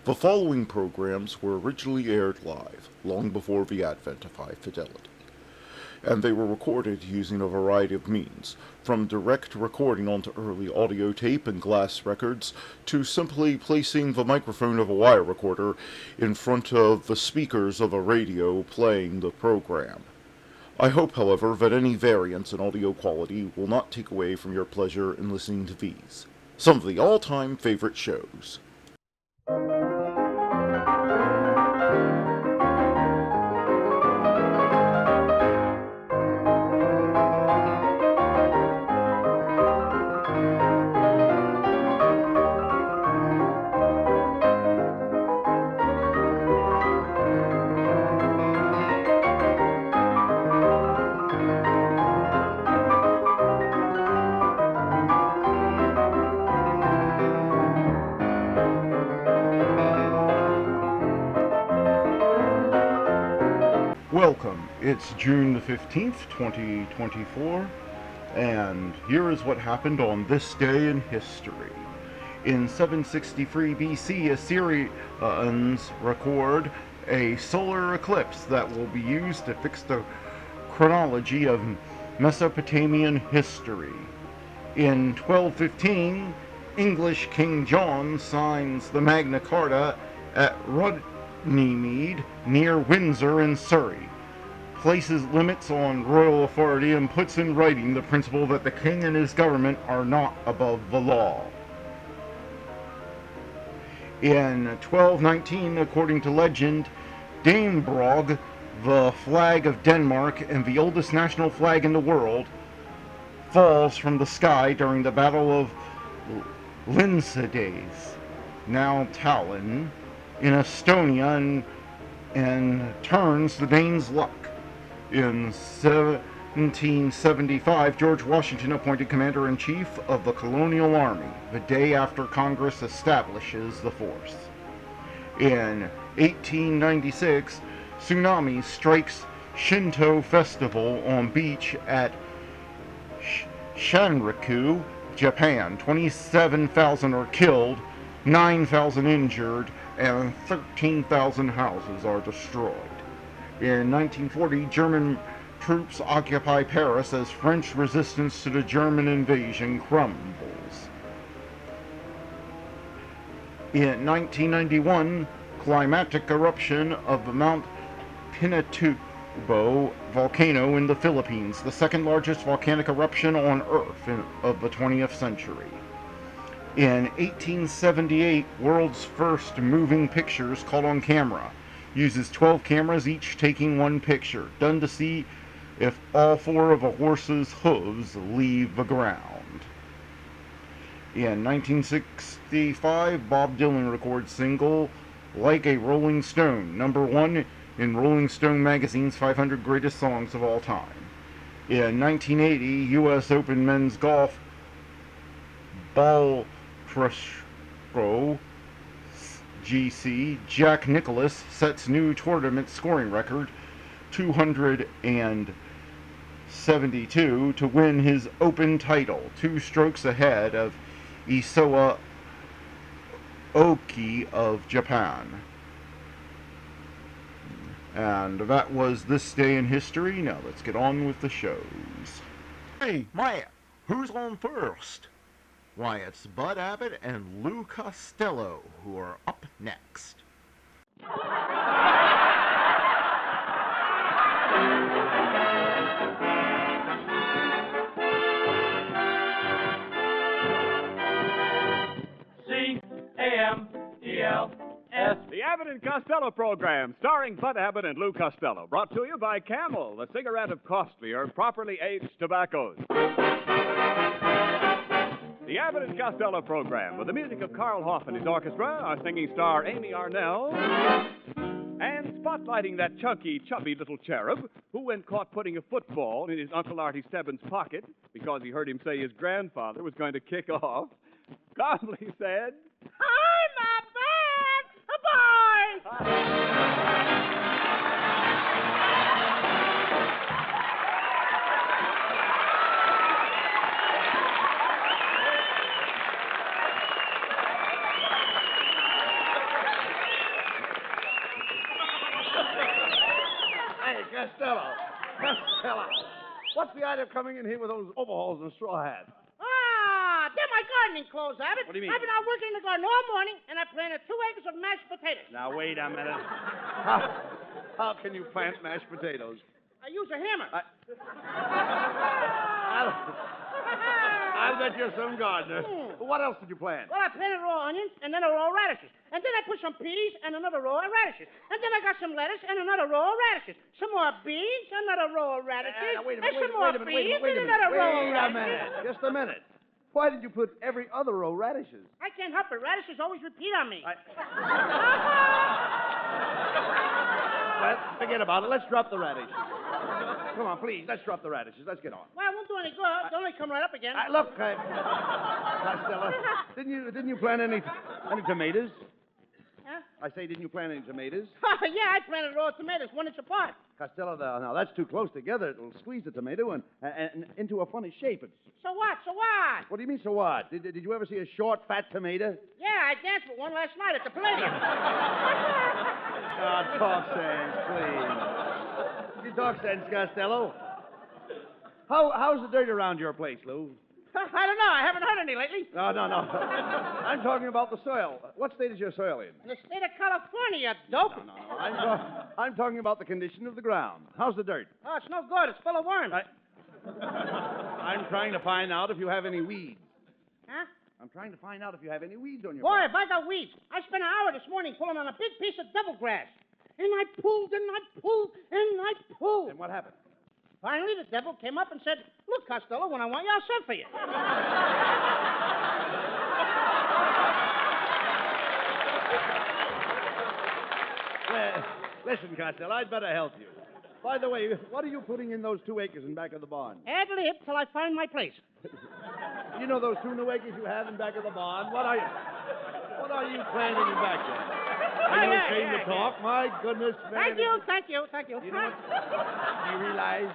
The following programs were originally aired live, long before the advent of high fidelity, and they were recorded using a variety of means, from direct recording onto early audio tape and glass records, to simply placing the microphone of a wire recorder in front of the speakers of a radio playing the program. I hope, however, that any variance in audio quality will not take away from your pleasure in listening to these, some of the all-time favorite shows. Welcome. It's June the 15th, 2024, and here is what happened on this day in history. In 763 BC, Assyrians record a solar eclipse that will be used to fix the chronology of Mesopotamian history. In 1215, English King John signs the Magna Carta at Runnymede, near Windsor in Surrey, places limits on royal authority, and puts in writing the principle that the king and his government are not above the law. In 1219, according to legend, Dannebrog, the flag of Denmark and the oldest national flag in the world, falls from the sky during the Battle of Linsades, now Tallinn, in Estonia, and turns the Danes' luck. In 1775, George Washington appointed Commander-in-Chief of the Colonial Army, the day after Congress establishes the force. In 1896, tsunami strikes Shinto festival on beach at Shinraku, Japan. 27,000 are killed, 9,000 injured, and 13,000 houses are destroyed. In 1940, German troops occupy Paris as French resistance to the German invasion crumbles. In 1991, climatic eruption of the Mount Pinatubo volcano in the Philippines, the second largest volcanic eruption on Earth of the 20th century. In 1878, world's first moving pictures caught on camera. Uses 12 cameras, each taking one picture, done to see if all four of a horse's hooves leave the ground. In 1965, Bob Dylan records single Like a Rolling Stone, #1 in Rolling Stone magazine's 500 greatest songs of all time. In 1980, U.S. Open men's golf ball Pro GC Jack Nicklaus sets new tournament scoring record, 272, to win his Open title, 2 strokes ahead of Isoa Oki of Japan. And that was this day in history. Now let's get on with the shows. Hey, Maya, who's on first? Why, it's Bud Abbott and Lou Costello who are up next. C-A-M-E-L-S. The Abbott and Costello program, starring Bud Abbott and Lou Costello, brought to you by Camel, the cigarette of costlier, properly aged tobaccos. The Abbott and Costello program, with the music of Carl Hoff and his orchestra, our singing star Amy Arnell, and spotlighting that chunky, chubby little cherub who, when caught putting a football in his Uncle Artie Stebbins' pocket because he heard him say his grandfather was going to kick off, calmly said, "I'm a bad boy!" Costello. Costello. What's the idea of coming in here with those overalls and a straw hat? Ah, they're my gardening clothes, Abbott. What do you mean? I've been out working in the garden all morning, and I planted 2 acres of mashed potatoes. Now, wait a minute. How can you plant mashed potatoes? I use a hammer. I'll bet you're some gardener. What else did you plant? Well, I planted raw onions, and then a row of radishes. And then I put some peas and another row of radishes. And then I got some lettuce and another row of radishes. Some more beans, another row of radishes. Wait a and minute, some more beans and another row of radishes. Just a minute. Why did you put every other row radishes? I can't help it. Radishes always repeat on me. Well, forget about it. Let's drop the radishes. Come on, please. Let's drop the radishes. Let's get on. Well, it won't do any good. They'll only come right up again. Look, Costello, didn't you plant any tomatoes? Huh? I say, didn't you plant any tomatoes? Yeah, I planted a row of tomatoes, 1 inch apart. Costello, now that's too close together. It'll squeeze the tomato and into a funny shape. So what? So what? What do you mean, so what? Did you ever see a short, fat tomato? Yeah, I danced with one last night at the Palladium. Talk sense, please. You talk sense, Costello. How's the dirt around your place, Lou? I don't know. I haven't heard any lately. No. I'm talking about the soil. What state is your soil in? In the state of California, dope. No. I'm talking about the condition of the ground. How's the dirt? Oh, it's no good. It's full of worms. I'm trying to find out if you have any weeds. Huh? I'm trying to find out if you have any weeds on your Boy, farm. if I got weeds. I spent an hour this morning pulling on a big piece of devil grass. And I pulled, and I pulled, and I pulled. And what happened? Finally, the devil came up and said, "Look, Costello, when I want you, I'll send for you." Listen, Costello, I'd better help you. By the way, what are you putting in those 2 acres in back of the barn? Ad lib till I find my place. You know those 2 new acres you have in back of the barn? What are you planting in back there? Are you ashamed to talk? My goodness, man. Thank you. You know what? Do you realize?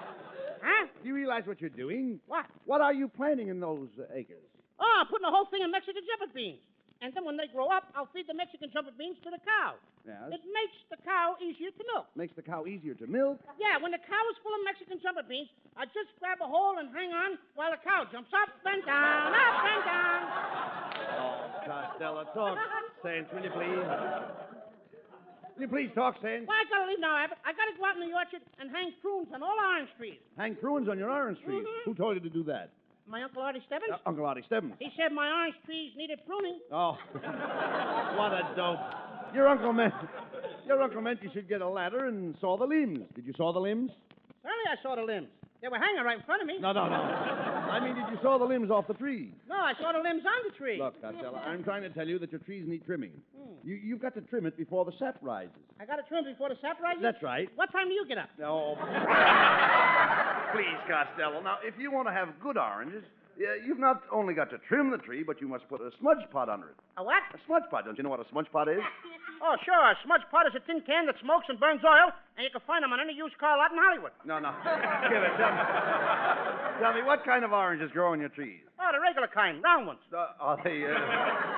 Huh? Do you realize what you're doing? What? What are you planting in those acres? Oh, I'm putting the whole thing in Mexican jumping beans. And then when they grow up, I'll feed the Mexican jumping beans to the cow. Yes. It makes the cow easier to milk. Makes the cow easier to milk. Yeah, when the cow is full of Mexican jumping beans, I just grab a hole and hang on while the cow jumps up and down, up and down. Oh, Costello, talk sense, will you please? Will you please talk sense? Well, I gotta leave now, Abbott. I gotta go out in the orchard and hang prunes on all orange trees. Hang prunes on your orange trees. Mhm. Who told you to do that? My Uncle Artie Stebbins? Uncle Artie Stebbins. He said my orange trees needed pruning. Oh, what a dope. Your uncle meant you should get a ladder and saw the limbs. Did you saw the limbs? Certainly I saw the limbs. They were hanging right in front of me. No. I mean, did you saw the limbs off the tree? No, I saw the limbs on the tree. Look, Costello, I'm trying to tell you that your trees need trimming. You've got to trim it before the sap rises. I got to trim before the sap rises? That's right. What time do you get up? No. Please, Costello. Now, if you want to have good oranges, you've not only got to trim the tree, but you must put a smudge pot under it. A what? A smudge pot. Don't you know what a smudge pot is? Oh, sure. A smudge pot is a tin can that smokes and burns oil, and you can find them on any used car lot in Hollywood. No. Give it. Tell me, what kind of oranges grow on your trees? Oh, the regular kind, round ones. Are they,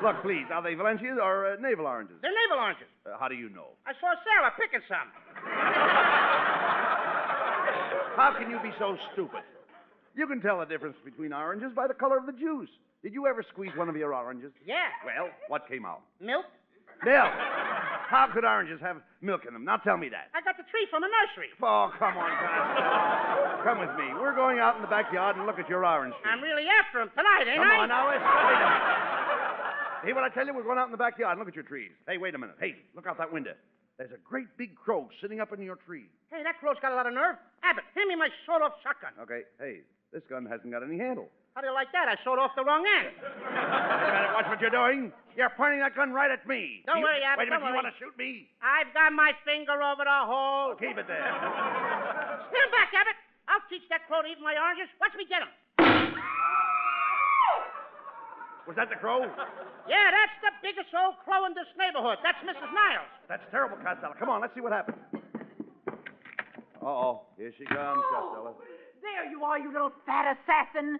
look, please, are they Valencias or navel oranges? They're navel oranges. How do you know? I saw Sarah picking some. How can you be so stupid? You can tell the difference between oranges by the color of the juice. Did you ever squeeze one of your oranges? Yeah. Well, what came out? Milk? Milk. How could oranges have milk in them? Now tell me that. I got the tree from a nursery. Oh, come on, Costello. Come with me. We're going out in the backyard and look at your orange tree. I'm really after him tonight, ain't I? Come on, now, wait a minute. Hear what I tell you? We're going out in the backyard and look at your trees. Hey, wait a minute. Hey, look out that window. There's a great big crow sitting up in your tree. Hey, that crow's got a lot of nerve. Abbott, hand me my sawed-off shotgun. Okay, hey, this gun hasn't got any handle. How do you like that? I sawed off the wrong end. You better watch what you're doing. You're pointing that gun right at me. Don't worry, Abbott, Wait a minute, don't you worry. want to shoot me? I've got my finger over the hole. Keep it there. Stand back, Abbott. I'll teach that crow to eat my oranges. Watch me get him. Was that the crow? Yeah, that's the biggest old crow in this neighborhood. That's Mrs. Niles. That's terrible, Costello. Come on, let's see what happened. Uh-oh. Here she comes, Costello. There you are, you little fat assassin.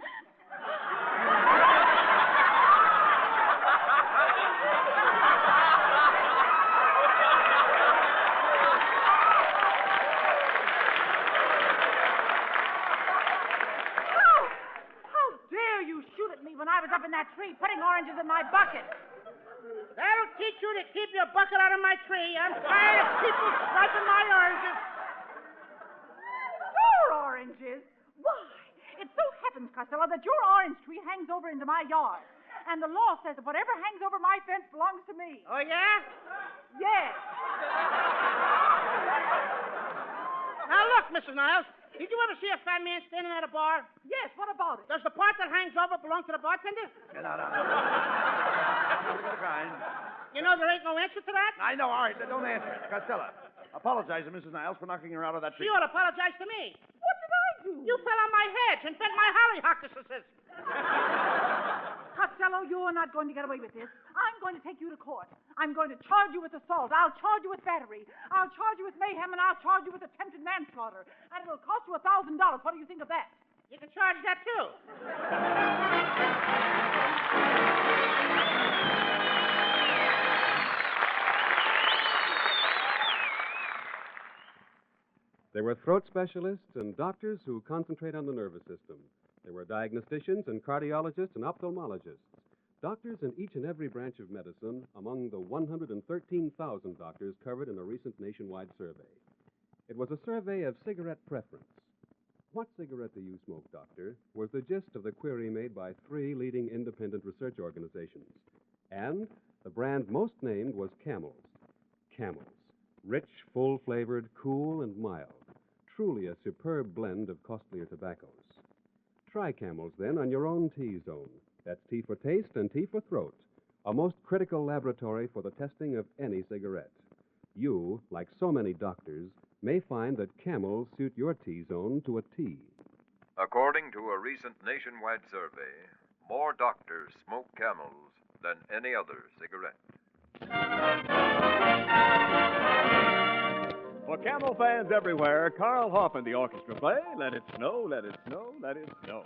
my tree putting oranges in my bucket. That'll teach you to keep your bucket out of my tree. I'm tired of people swiping my oranges. Your oranges? Why, it so happens, Costello, that your orange tree hangs over into my yard. And the law says that whatever hangs over my fence belongs to me. Oh, yeah? Yes. Now, look, Mrs. Niles. Did you ever see a fat man standing at a bar? Yes, what about it? Does the part that hangs over belong to the bartender? No. Look at the kind. You know there ain't no answer to that? I know. All right, don't answer it. Costello, apologize to Mrs. Niles for knocking her out of that She tree. ought to apologize to me. What did I do? You fell on my hedge and bent my hollyhockuses. Costello, you're not going to get away with this. I'm going to take you to court. I'm going to charge you with assault. I'll charge you with battery. I'll charge you with mayhem, and I'll charge you with attempted manslaughter. And it'll cost you $1,000. What do you think of that? You can charge that, too. There were throat specialists and doctors who concentrate on the nervous system. There were diagnosticians and cardiologists and ophthalmologists. Doctors in each and every branch of medicine among the 113,000 doctors covered in a recent nationwide survey. It was a survey of cigarette preference. What cigarette do you smoke, doctor? Was the gist of the query made by 3 leading independent research organizations. And the brand most named was Camels. Camels. Rich, full-flavored, cool, and mild. Truly a superb blend of costlier tobaccos. Try Camels, then, on your own T-zone. That's T for taste and T for throat. A most critical laboratory for the testing of any cigarette. You, like so many doctors, may find that Camels suit your T-zone to a T. According to a recent nationwide survey, more doctors smoke Camels than any other cigarette. For Camel fans everywhere, Carl Hoff and the orchestra play Let It Snow, Let It Snow, Let It Snow.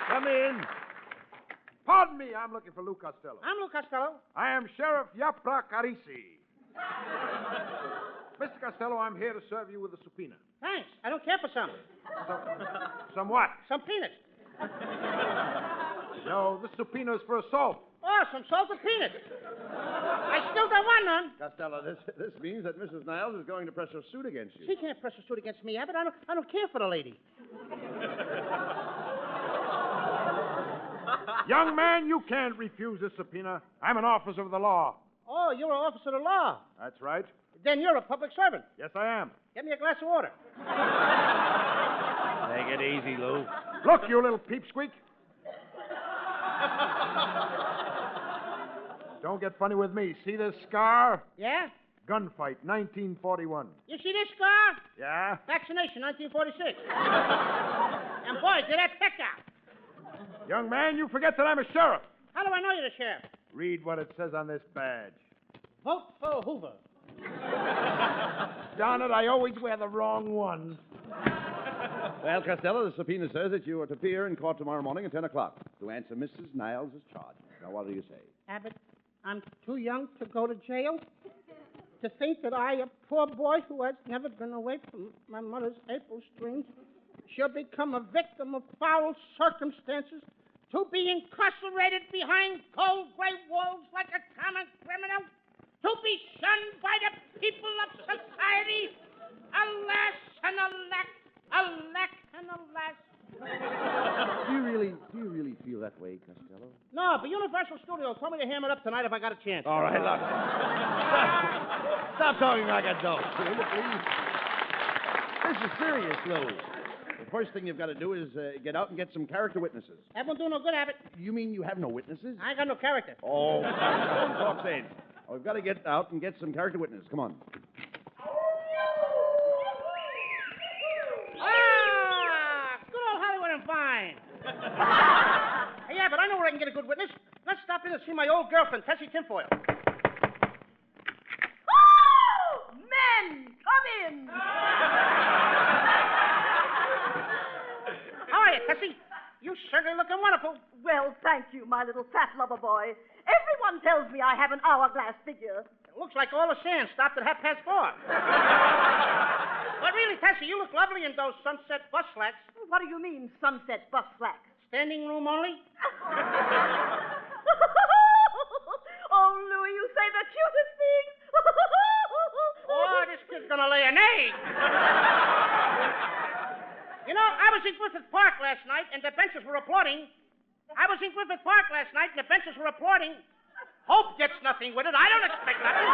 Come in. Pardon me, I'm looking for Lou Costello. I'm Lou Costello. I am Sheriff Yapra Carisi. Mr. Costello, I'm here to serve you with a subpoena. Thanks. I don't care for some. Some what? Some peanuts. No, this subpoena is for assault. Oh, some salted peanuts. I still don't want none. Costello, this means that Mrs. Niles is going to press a suit against you. She can't press a suit against me, Abbott. I don't care for the lady. Young man, you can't refuse this subpoena. I'm an officer of the law. Oh, you're an officer of the law. That's right. Then you're a public servant. Yes, I am. Get me a glass of water. Take it easy, Lou. Look, you little peepsqueak. Don't get funny with me. See this scar? Yeah? Gunfight, 1941. You see this scar? Yeah? Vaccination, 1946. And boy, did that pick out. Young man, you forget that I'm a sheriff. How do I know you're the sheriff? Read what it says on this badge. Vote for Hoover. Darn it, I always wear the wrong one. Well, Costello, the subpoena says that you are to appear in court tomorrow morning at 10 o'clock to answer Mrs. Niles' charge. Now, what do you say? Abbott, I'm too young to go to jail. To think that I, a poor boy who has never been away from my mother's April strings, shall become a victim of foul circumstances To be incarcerated behind cold gray walls like a common criminal? To be shunned by the people of society? Alas and alack, alack and alas. Do you really feel that way, Costello? No, but Universal Studios told me to hammer it up tonight if I got a chance. All right, look. Stop talking like a dope, will you, please? This is serious, Lou. The first thing you've got to do is get out and get some character witnesses. That won't do no good, Abbott. You mean you have no witnesses? I ain't got no character. Oh, don't talk sense. We've got to get out and get some character witnesses. Come on. Good old Hollywood and Vine. Hey, Abbott, I know where I can get a good witness. Let's stop in and see my old girlfriend, Tessie Tinfoil. Men, come in. How are you, Tessie? You certainly looking wonderful. Well, thank you, my little fat lover boy. Everyone tells me I have an hourglass figure. It looks like all the sand stopped at 4:30. But really, Tessie, you look lovely in those sunset bus slacks. What do you mean, sunset bus slacks? Standing room only? Oh, Louis, you say the cutest things. Oh, this kid's gonna lay an egg. You know, I was in Griffith Park last night, and the benches were applauding. Hope gets nothing with it. I don't expect nothing.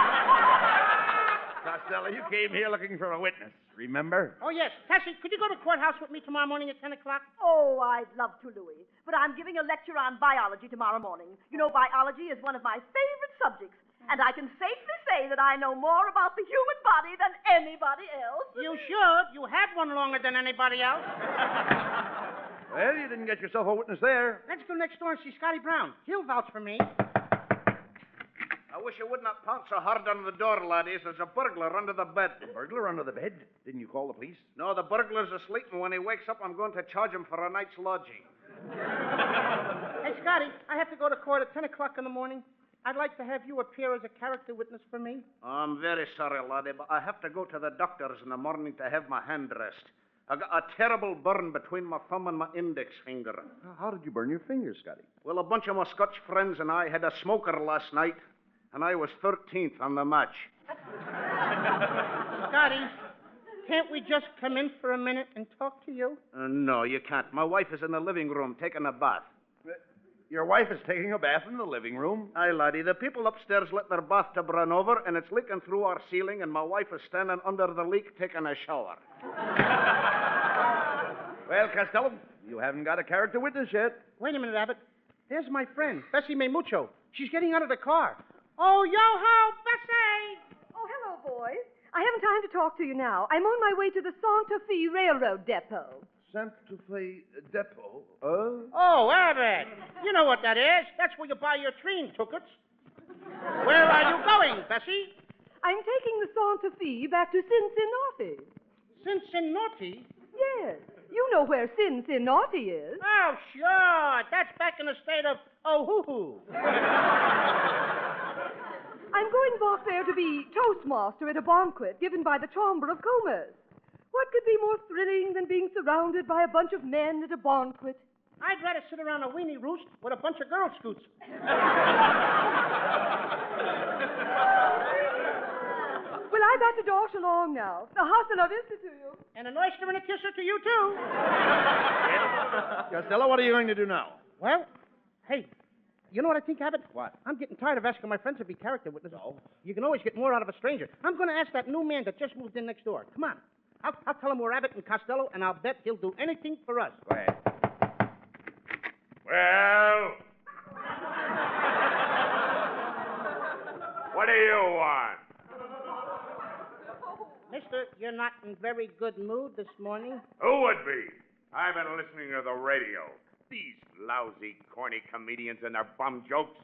Costello, you came here looking for a witness, remember? Oh, yes. Tessie, could you go to courthouse with me tomorrow morning at 10 o'clock? Oh, I'd love to, Louis. But I'm giving a lecture on biology tomorrow morning. You know, biology is one of my favorite subjects. And I can safely say that I know more about the human body than anybody else. You should. You had one longer than anybody else. Well, you didn't get yourself a witness there. Let's go next door and see Scotty Brown. He'll vouch for me. I wish you would not pounce so hard on the door, laddies. There's a burglar under the bed. A burglar under the bed? Didn't you call the police? No, the burglar's asleep, and when he wakes up, I'm going to charge him for a night's lodging. Hey, Scotty, I have to go to court at 10 o'clock in the morning. I'd like to have you appear as a character witness for me. I'm very sorry, laddie, but I have to go to the doctor's in the morning to have my hand dressed. I got a terrible burn between my thumb and my index finger. How did you burn your fingers, Scotty? Well, a bunch of my Scotch friends and I had a smoker last night, and I was 13th on the match. Scotty, can't we just come in for a minute and talk to you? No, you can't. My wife is in the living room taking a bath. Your wife is taking a bath in the living room? Aye, laddie. The people upstairs let their bathtub run over, and it's leaking through our ceiling, and my wife is standing under the leak taking a shower. Well, Costello, you haven't got a character witness yet. Wait a minute, Abbott. There's my friend, Bessie May Mucho. She's getting out of the car. Oh, yo-ho, Bessie! Oh, hello, boys. I haven't time to talk to you now. I'm on my way to the Santa Fe Railroad Depot. Santa Fe Depot? Oh, Abbott. You know what that is. That's where you buy your train tickets. Where are you going, Bessie? I'm taking the Santa Fe back to Cincinnati. Cincinnati? Yes. You know where Cincinnati is. Oh, sure. That's back in the state of Oh-hoo-hoo. I'm going back there to be toastmaster at a banquet given by the Chamber of Commerce. What could be more thrilling than being surrounded by a bunch of men at a banquet? I'd rather sit around a weenie roost with a bunch of Girl Scouts. Well, I got to dash along now. A hustle of vista to you. And an oyster and a kisser to you, too. Costello, what are you going to do now? Well, hey, you know what I think, Abbott? What? I'm getting tired of asking my friends to be character witnesses. So? You can always get more out of a stranger. I'm going to ask that new man that just moved in next door. Come on. I'll tell him we're Abbott and Costello, and I'll bet he'll do anything for us. Go ahead. Well? What do you want? Mister, you're not in very good mood this morning. Who would be? I've been listening to the radio. These lousy, corny comedians and their bum jokes.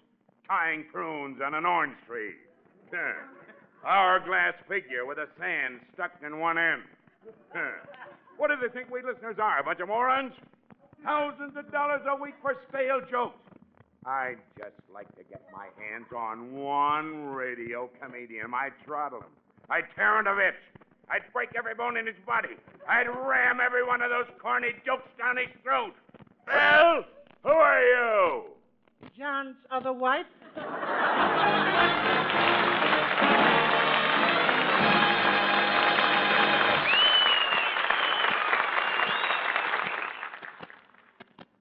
Tying prunes on an orange tree. Hourglass figure with a sand stuck in one end. What do they think we listeners are? A bunch of morons? Thousands of dollars a week for stale jokes. I'd just like to get my hands on one radio comedian. I'd throttle him. I'd tear him to bits. I'd break every bone in his body. I'd ram every one of those corny jokes down his throat. Well, Who are you? John's other wife.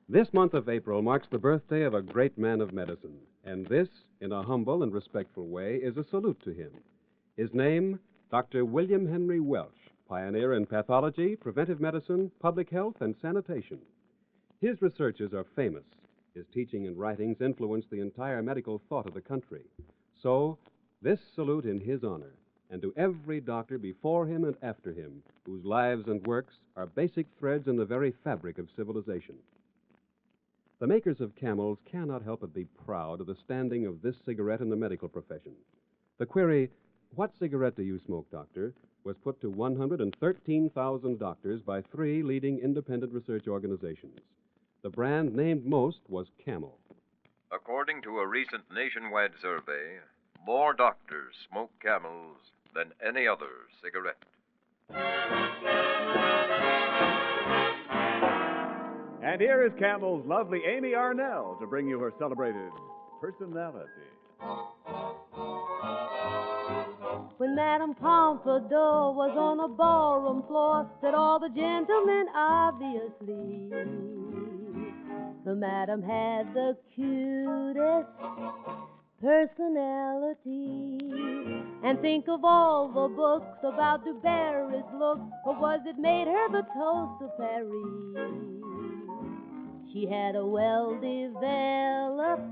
This month of April marks the birthday of a great man of medicine, and this, in a humble and respectful way, is a salute to him. His name, Dr. William Henry Welch, pioneer in pathology, preventive medicine, public health, and sanitation. His researches are famous. His teaching and writings influenced the entire medical thought of the country. So, this salute in his honor, and to every doctor before him and after him, whose lives and works are basic threads in the very fabric of civilization. The makers of Camels cannot help but be proud of the standing of this cigarette in the medical profession. The query, "What cigarette do you smoke, doctor?" was put to 113,000 doctors by 3 leading independent research organizations. The brand named most was Camel. According to a recent nationwide survey, more doctors smoke Camels than any other cigarette. And here is Camel's lovely Amy Arnell to bring you her celebrated personality. When Madame Pompadour was on a ballroom floor, said all the gentlemen obviously, the Madame had the cutest personality. And think of all the books about Du Barry's look, or was it made her the toast of Paris? She had a well-developed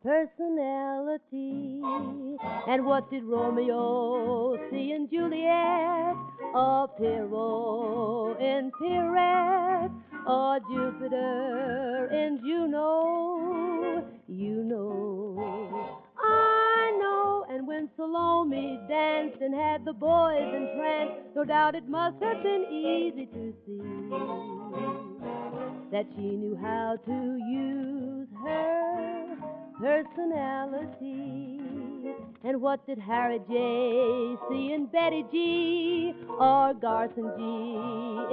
personality. And what did Romeo see in Juliet, or Pierrot in Pierrette, or Jupiter in Juno? You know, I know. And when Salome danced and had the boys entranced, no doubt it must have been easy to see that she knew how to use her personality. And what did Harry J. see in Betty G, or Garson G.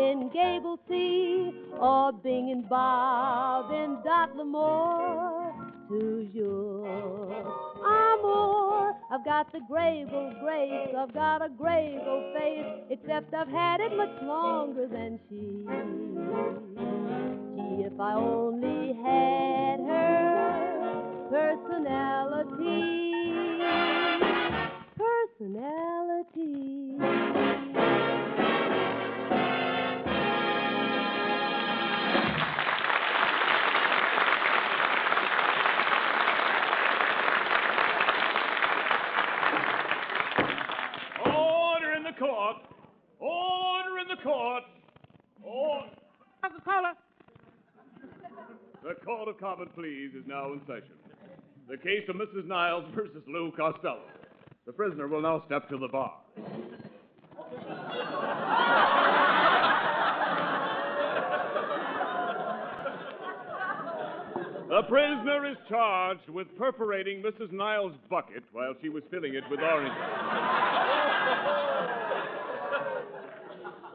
in Gable C, or Bing and Bob in Dot Lamore? Toujours amour. I've got the grave old grace, I've got a grave old face, except I've had it much longer than she. Gee, if I only had her personality. Order in the court. Order in the court. Coca-Cola. The Court of Common Pleas is now in session. The case of Mrs. Niles versus Lou Costello. The prisoner will now step to the bar. The prisoner is charged with perforating Mrs. Niles' bucket while she was filling it with oranges.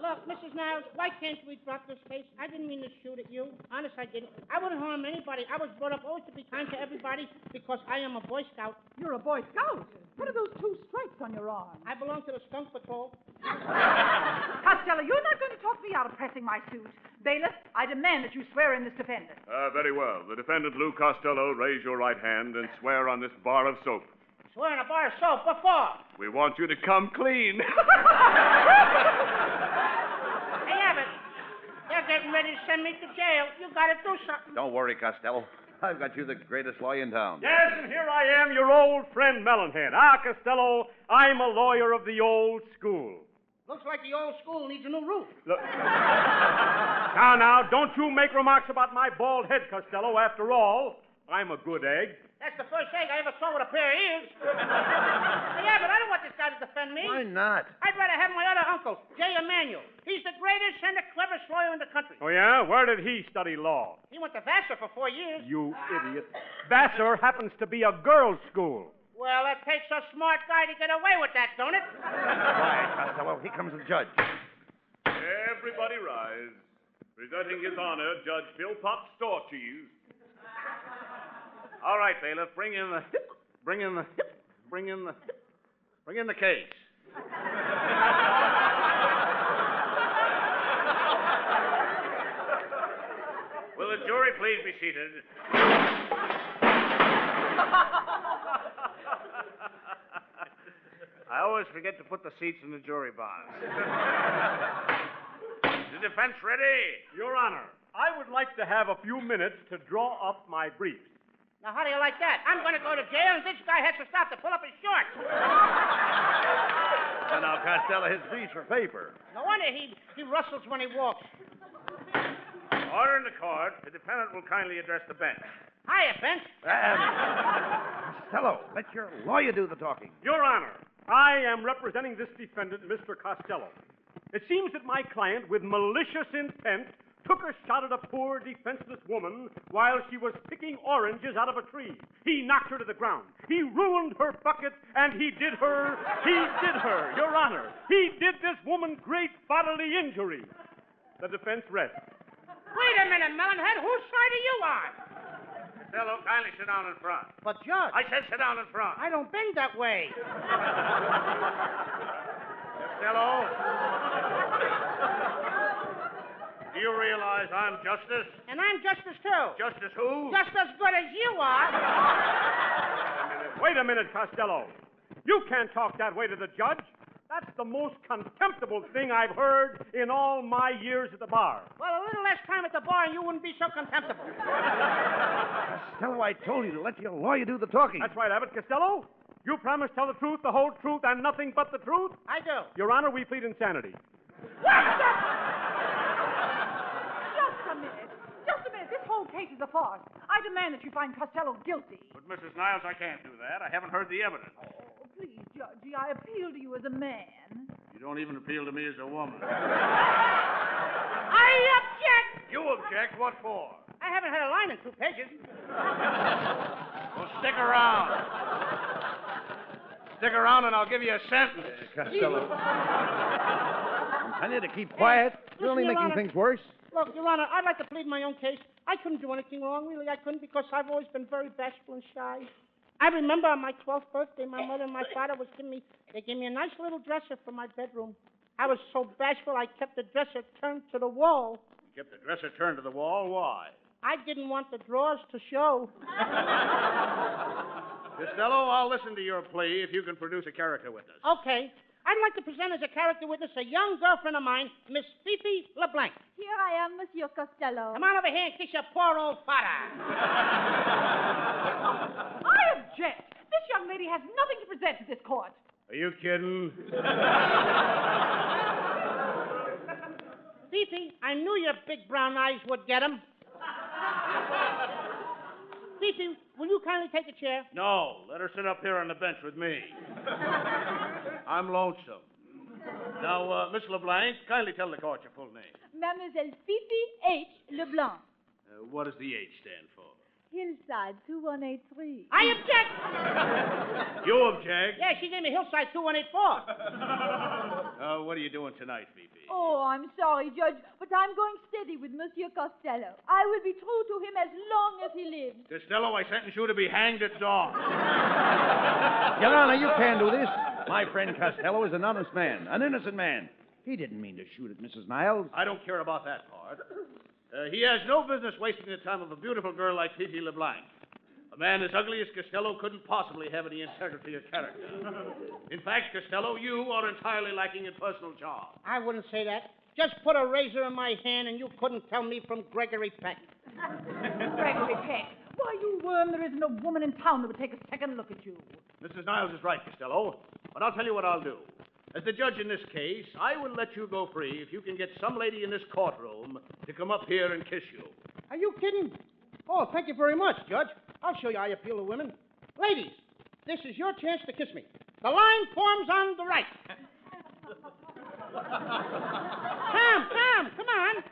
Look, Mrs. Niles, why can't we drop this case? I didn't mean to shoot at you. Honest, I didn't. I wouldn't harm anybody. I was brought up always to be kind to everybody because I am a Boy Scout. You're a Boy Scout? What are those 2 stripes on your arm? I belong to the Skunk Patrol. Costello, you're not going to talk me out of pressing my suit. Bailiff, I demand that you swear in this defendant. Very well. The defendant, Lou Costello, raise your right hand and swear on this bar of soap. Swear in a bar of soap. What for? We want you to come clean. Hey, Abbott, they're getting ready to send me to jail. You got to do something. Don't worry, Costello. I've got you the greatest lawyer in town. Yes, and here I am, your old friend Melonhead. Costello, I'm a lawyer of the old school. Looks like the old school needs a new roof. Look. Now, don't you make remarks about my bald head, Costello. After all, I'm a good egg. That's the first egg I ever saw with a pair of ears. Yeah, but I don't want this guy to defend me. Why not? I'd rather have my other uncle, J. Emanuel. He's the greatest and the cleverest lawyer in the country. Oh, yeah? Where did he study law? He went to Vassar for 4 years. You idiot. Vassar happens to be a girls' school. Well, it takes a smart guy to get away with that, don't it? Right, Costello. Here comes the judge. Everybody rise. Presenting His Honor, Judge Philpott Store Cheese. All right, bailiff, bring in the case. Will the jury please be seated? I always forget to put the seats in the jury box. Is the defense ready? Your Honor, I would like to have a few minutes to draw up my briefs. Now, how do you like that? I'm going to go to jail, and this guy has to stop to pull up his shorts. And now, Costello, his briefs for paper. No wonder he rustles when he walks. Order in the court. The defendant will kindly address the bench. Hiya, bench. Costello, let your lawyer do the talking. Your Honor, I am representing this defendant, Mr. Costello. It seems that my client, with malicious intent, took a shot at a poor, defenseless woman while she was picking oranges out of a tree. He knocked her to the ground. He ruined her bucket, and he did her, Your Honor. He did this woman great bodily injury. The defense rests. Wait a minute, Melonhead. Whose side are you on? Costello, kindly sit down in front. But, Judge. I said sit down in front. I don't bend that way. Costello. Do you realize I'm justice? And I'm justice, too. Justice who? Just as good as you are. Wait a minute, Costello. You can't talk that way to the judge. That's the most contemptible thing I've heard in all my years at the bar. Well, a little less time at the bar and you wouldn't be so contemptible. Costello, I told you to let your lawyer do the talking. That's right, Abbott. Costello, you promise to tell the truth, the whole truth, and nothing but the truth? I do. Your Honor, we plead insanity. Just a minute. This whole case is a farce. I demand that you find Costello guilty. But, Mrs. Niles, I can't do that. I haven't heard the evidence. Please, Judgy, I appeal to you as a man. You don't even appeal to me as a woman. I object! You object? What for? I haven't had a line in 2 pages. Well, stick around. Stick around and I'll give you a sentence. Costello. I'm telling you to keep quiet. You're only Your making Honor. things worse. Look, Your Honor, I'd like to plead my own case. I couldn't do anything wrong. Really, I couldn't, because I've always been very bashful and shy. I remember on my 12th birthday, my mother and my father they gave me a nice little dresser for my bedroom. I was so bashful, I kept the dresser turned to the wall. You kept the dresser turned to the wall? Why? I didn't want the drawers to show. Costello, I'll listen to your plea if you can produce a character witness. Okay. I'd like to present as a character witness a young girlfriend of mine, Miss Fifi LeBlanc. Here I am, Monsieur Costello. Come on over here and kiss your poor old father. I object. This young lady has nothing to present to this court. Are you kidding? Fifi, I knew your big brown eyes would get 'em. Fifi, will you kindly take a chair? No, let her sit up here on the bench with me. I'm lonesome. Now, Miss LeBlanc, kindly tell the court your full name. Mademoiselle Fifi H. Leblanc. What does the H stand for? Hillside 2183. I object! You object? Yeah, she gave me Hillside 2184. What are you doing tonight, Fifi? Oh, I'm sorry, Judge, but I'm going steady with Monsieur Costello. I will be true to him as long as he lives. Costello, I sentence you to be hanged at dawn. Your Honor, you can't do this. My friend Costello is an honest man, an innocent man. He didn't mean to shoot at Mrs. Niles. I don't care about that part. He has no business wasting the time of a beautiful girl like Fifi LeBlanc. A man as ugly as Costello couldn't possibly have any integrity of character. In fact, Costello, you are entirely lacking in personal charm. I wouldn't say that. Just put a razor in my hand and you couldn't tell me from Gregory Peck. Gregory Peck. Why, you worm, there isn't a woman in town that would take a second look at you. Mrs. Niles is right, Costello. But I'll tell you what I'll do. As the judge in this case, I will let you go free if you can get some lady in this courtroom to come up here and kiss you. Are you kidding? Oh, thank you very much, Judge. I'll show you how you appeal to women. Ladies, this is your chance to kiss me. The line forms on the right. Come on.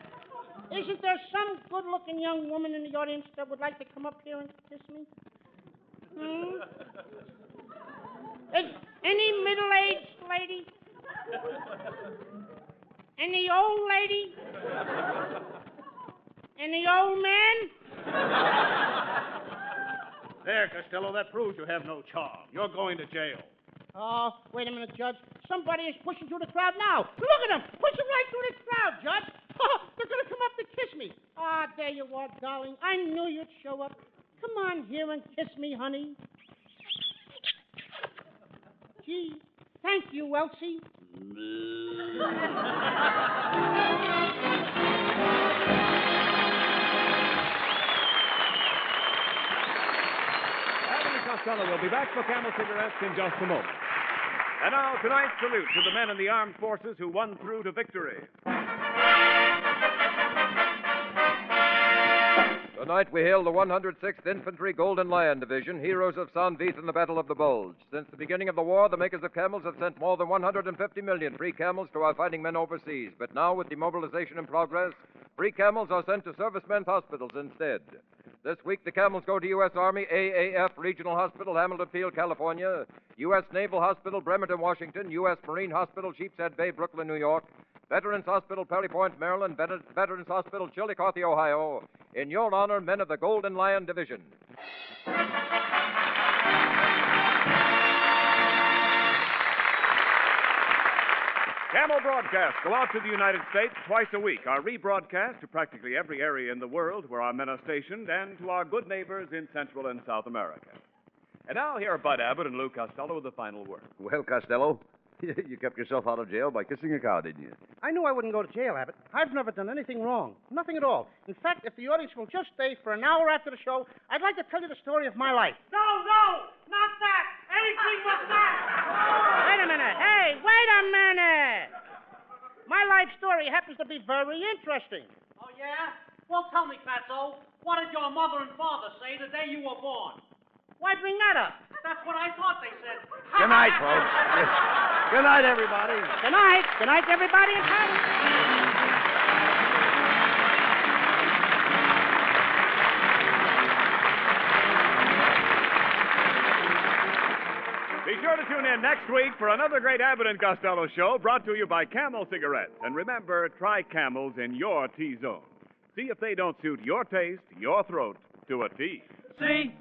Isn't there some good-looking young woman in the audience that would like to come up here and kiss me? Any middle-aged lady? Any old lady? And the old man? There, Costello, that proves you have no charm. You're going to jail. Oh, wait a minute, Judge. Somebody is pushing through the crowd now. Look at them. Pushing right through the crowd, Judge. Oh, they're going to come up to kiss me. Ah, there you are, darling. I knew you'd show up. Come on here and kiss me, honey. Gee, thank you, Elsie. Abbott and Costello will be back for Camel Cigarettes in just a moment. And now, tonight's salute to the men in the armed forces who won through to victory. Tonight we hail the 106th Infantry Golden Lion Division, heroes of San Vith in the Battle of the Bulge. Since the beginning of the war, the makers of camels have sent more than 150 million free camels to our fighting men overseas. But now, with demobilization in progress, free camels are sent to servicemen's hospitals instead. This week, the camels go to U.S. Army AAF Regional Hospital, Hamilton Field, California, U.S. Naval Hospital, Bremerton, Washington, U.S. Marine Hospital, Sheepshead Bay, Brooklyn, New York, Veterans Hospital, Perry Point, Maryland, Veterans Hospital, Chillicothe, Ohio. In your honor, men of the Golden Lion Division. Camel broadcasts go out to the United States twice a week. Our rebroadcast to practically every area in the world where our men are stationed and to our good neighbors in Central and South America. And now here are Bud Abbott and Lou Costello with the final word. Well, Costello, you kept yourself out of jail by kissing a cow, didn't you? I knew I wouldn't go to jail, Abbott. I've never done anything wrong. Nothing at all. In fact, if the audience will just stay for an hour after the show, I'd like to tell you the story of my life. No, not that. Anything but that. Wait a minute. Hey, wait a minute. My life story happens to be very interesting. Oh, yeah? Well, tell me, Fatso, what did your mother and father say the day you were born? Why bring that up? That's what I thought they said. Good night, folks. Good night, everybody. Good night. Good night, everybody. Be sure to tune in next week for another great Abbott and Costello show brought to you by Camel Cigarettes. And remember, try Camels in your T-zone. See if they don't suit your taste, your throat, to a T. C-A-M-E-L-S.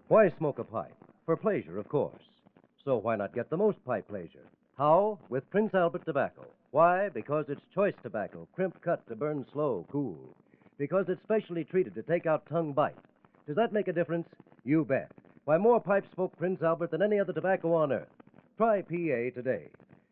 Why smoke a pipe? For pleasure, of course. So why not get the most pipe pleasure? How? With Prince Albert tobacco. Why? Because it's choice tobacco, crimp cut to burn slow, cool. Because it's specially treated to take out tongue bite. Does that make a difference? You bet. Why, more pipes smoke Prince Albert than any other tobacco on earth. Try PA today.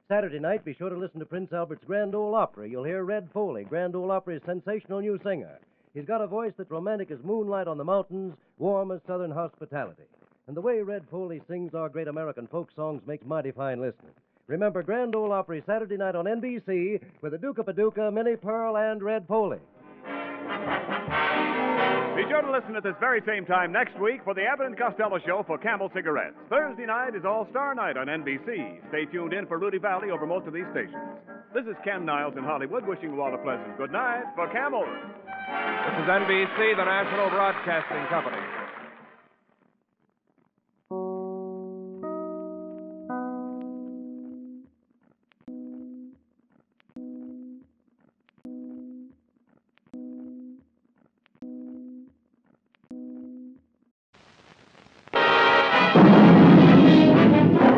Saturday night, be sure to listen to Prince Albert's Grand Ole Opry. You'll hear Red Foley, Grand Ole Opry's sensational new singer. He's got a voice that's romantic as moonlight on the mountains, warm as southern hospitality. And the way Red Foley sings our great American folk songs makes mighty fine listening. Remember Grand Ole Opry Saturday night on NBC with the Duke of Paducah, Minnie Pearl, and Red Foley. Be sure to listen at this very same time next week for the Abbott and Costello show for Camel Cigarettes. Thursday night is All-Star Night on NBC. Stay tuned in for Rudy Valley over most of these stations. This is Ken Niles in Hollywood wishing you all a pleasant good night for Camel. This is NBC, the National Broadcasting Company.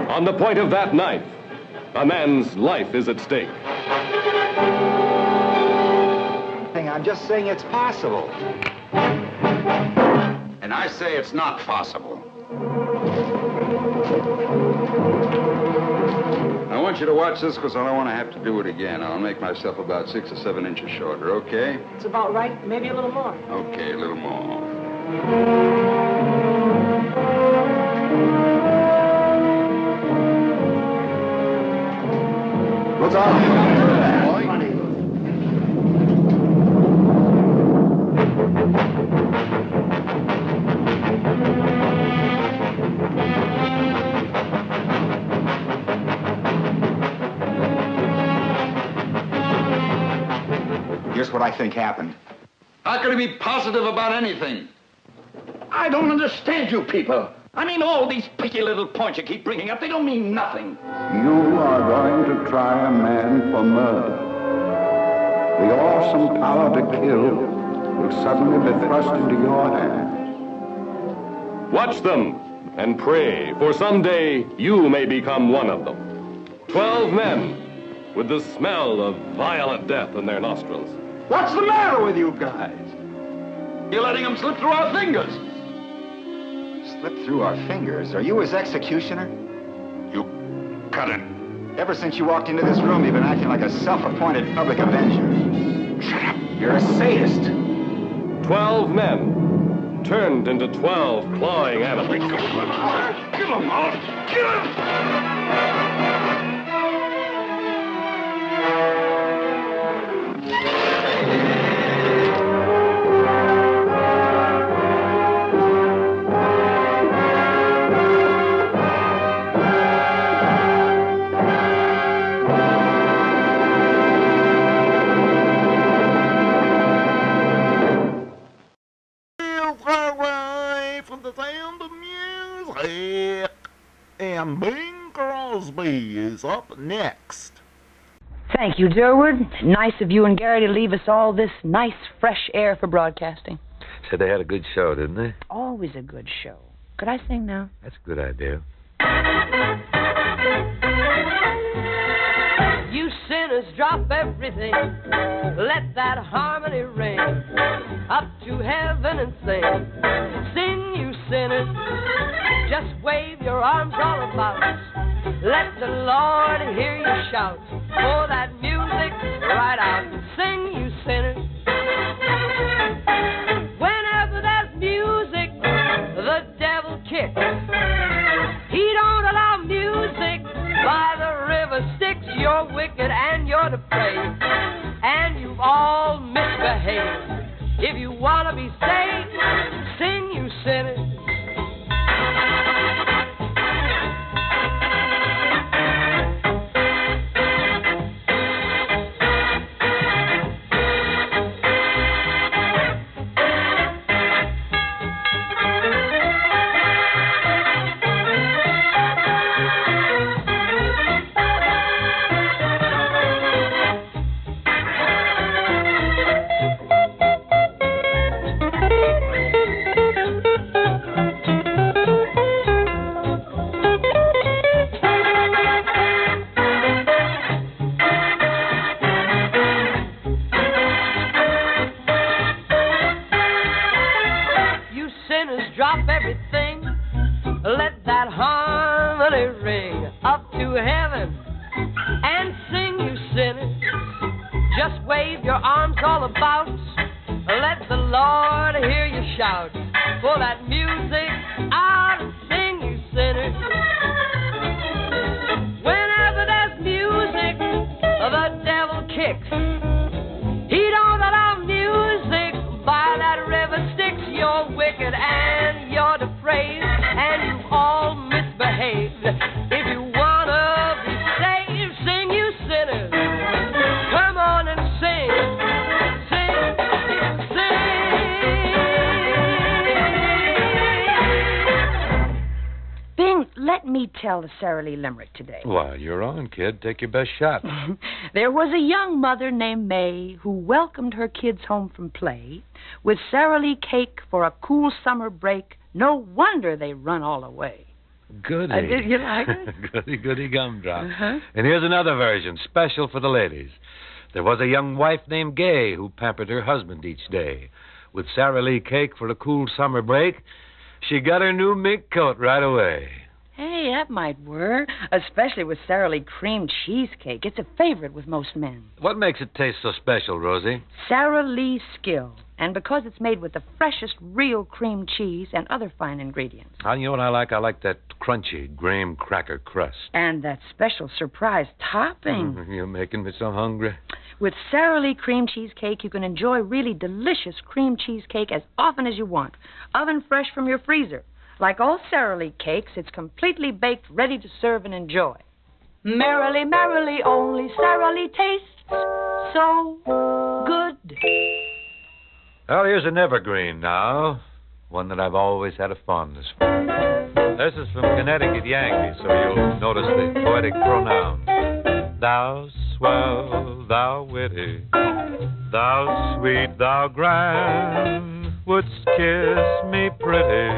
On the point of that knife, a man's life is at stake. I'm just saying it's possible. And I say it's not possible. I want you to watch this because I don't want to have to do it again. I'll make myself about 6 or 7 inches shorter, okay? It's about right. Maybe a little more. Okay, a little more. Look out! Here's what I think happened. How can he be positive about anything? I don't understand you people. I mean, all these picky little points you keep bringing up, they don't mean nothing. You are going to try a man for murder. The awesome power to kill will suddenly be thrust into your hands. Watch them and pray, for someday you may become one of them. 12 men with the smell of violent death in their nostrils. What's the matter with you guys? You're letting them slip through our fingers. Slip through our fingers? Are you his executioner? You cut it. Ever since you walked into this room, you've been acting like a self-appointed public avenger. Shut up. You're a sadist. 12 men turned into 12 clawing animals. Kill them all. Kill them. From the sound of music. And Bing Crosby is up next. Thank you, Durwood. Nice of you and Gary to leave us all this nice, fresh air for broadcasting. Said they had a good show, didn't they? Always a good show. Could I sing now? That's a good idea. You sinners, drop everything. Let that harmony ring up to heaven and sing. Sing, you sinners. Just wave your arms all about. Let the Lord hear you shout. Pour that music right out. Sing, you sinners. Whenever there's music, the devil kicks. He don't allow music by the river Styx. You're wicked and you're depraved, and you've all misbehaved. If you want to be saved, sing, you sinners. Drop everything, let that harmony ring up to heaven and sing, you sinners. Just wave your arms all about, let the Lord hear you shout. Pull that music out and sing, you sinners. Whenever there's music, the devil kicks. He don't allow music by that river Styx. You're wicked and you're depraved, and you all misbehaved. If you wanna be saved, sing, you sinners. Come on and sing, sing, sing. Bing, let me tell the Sara Lee limerick today. Well, you're on, kid. Take your best shot. There was a young mother named May who welcomed her kids home from play with Sara Lee cake for a cool summer break. No wonder they run all away. Goody. Did you like it? Goody, goody gumdrop. Uh-huh. And here's another version, special for the ladies. There was a young wife named Gay who pampered her husband each day. With Sara Lee cake for a cool summer break, she got her new mink coat right away. Hey, that might work, especially with Sara Lee cream cheesecake. It's a favorite with most men. What makes it taste so special, Rosie? Sara Lee skill. And because it's made with the freshest real cream cheese and other fine ingredients. You know what I like? I like that crunchy graham cracker crust. And that special surprise topping. You're making me so hungry. With Sara Lee cream cheesecake, you can enjoy really delicious cream cheesecake as often as you want. Oven fresh from your freezer. Like all Sara Lee cakes, it's completely baked, ready to serve and enjoy. Merrily, merrily, only Sara Lee tastes so good. Well, here's an evergreen now. One that I've always had a fondness for. This is from Connecticut Yankee, so you'll notice the poetic pronoun. Thou swell, thou witty, thou sweet, thou grand, wouldst kiss me pretty,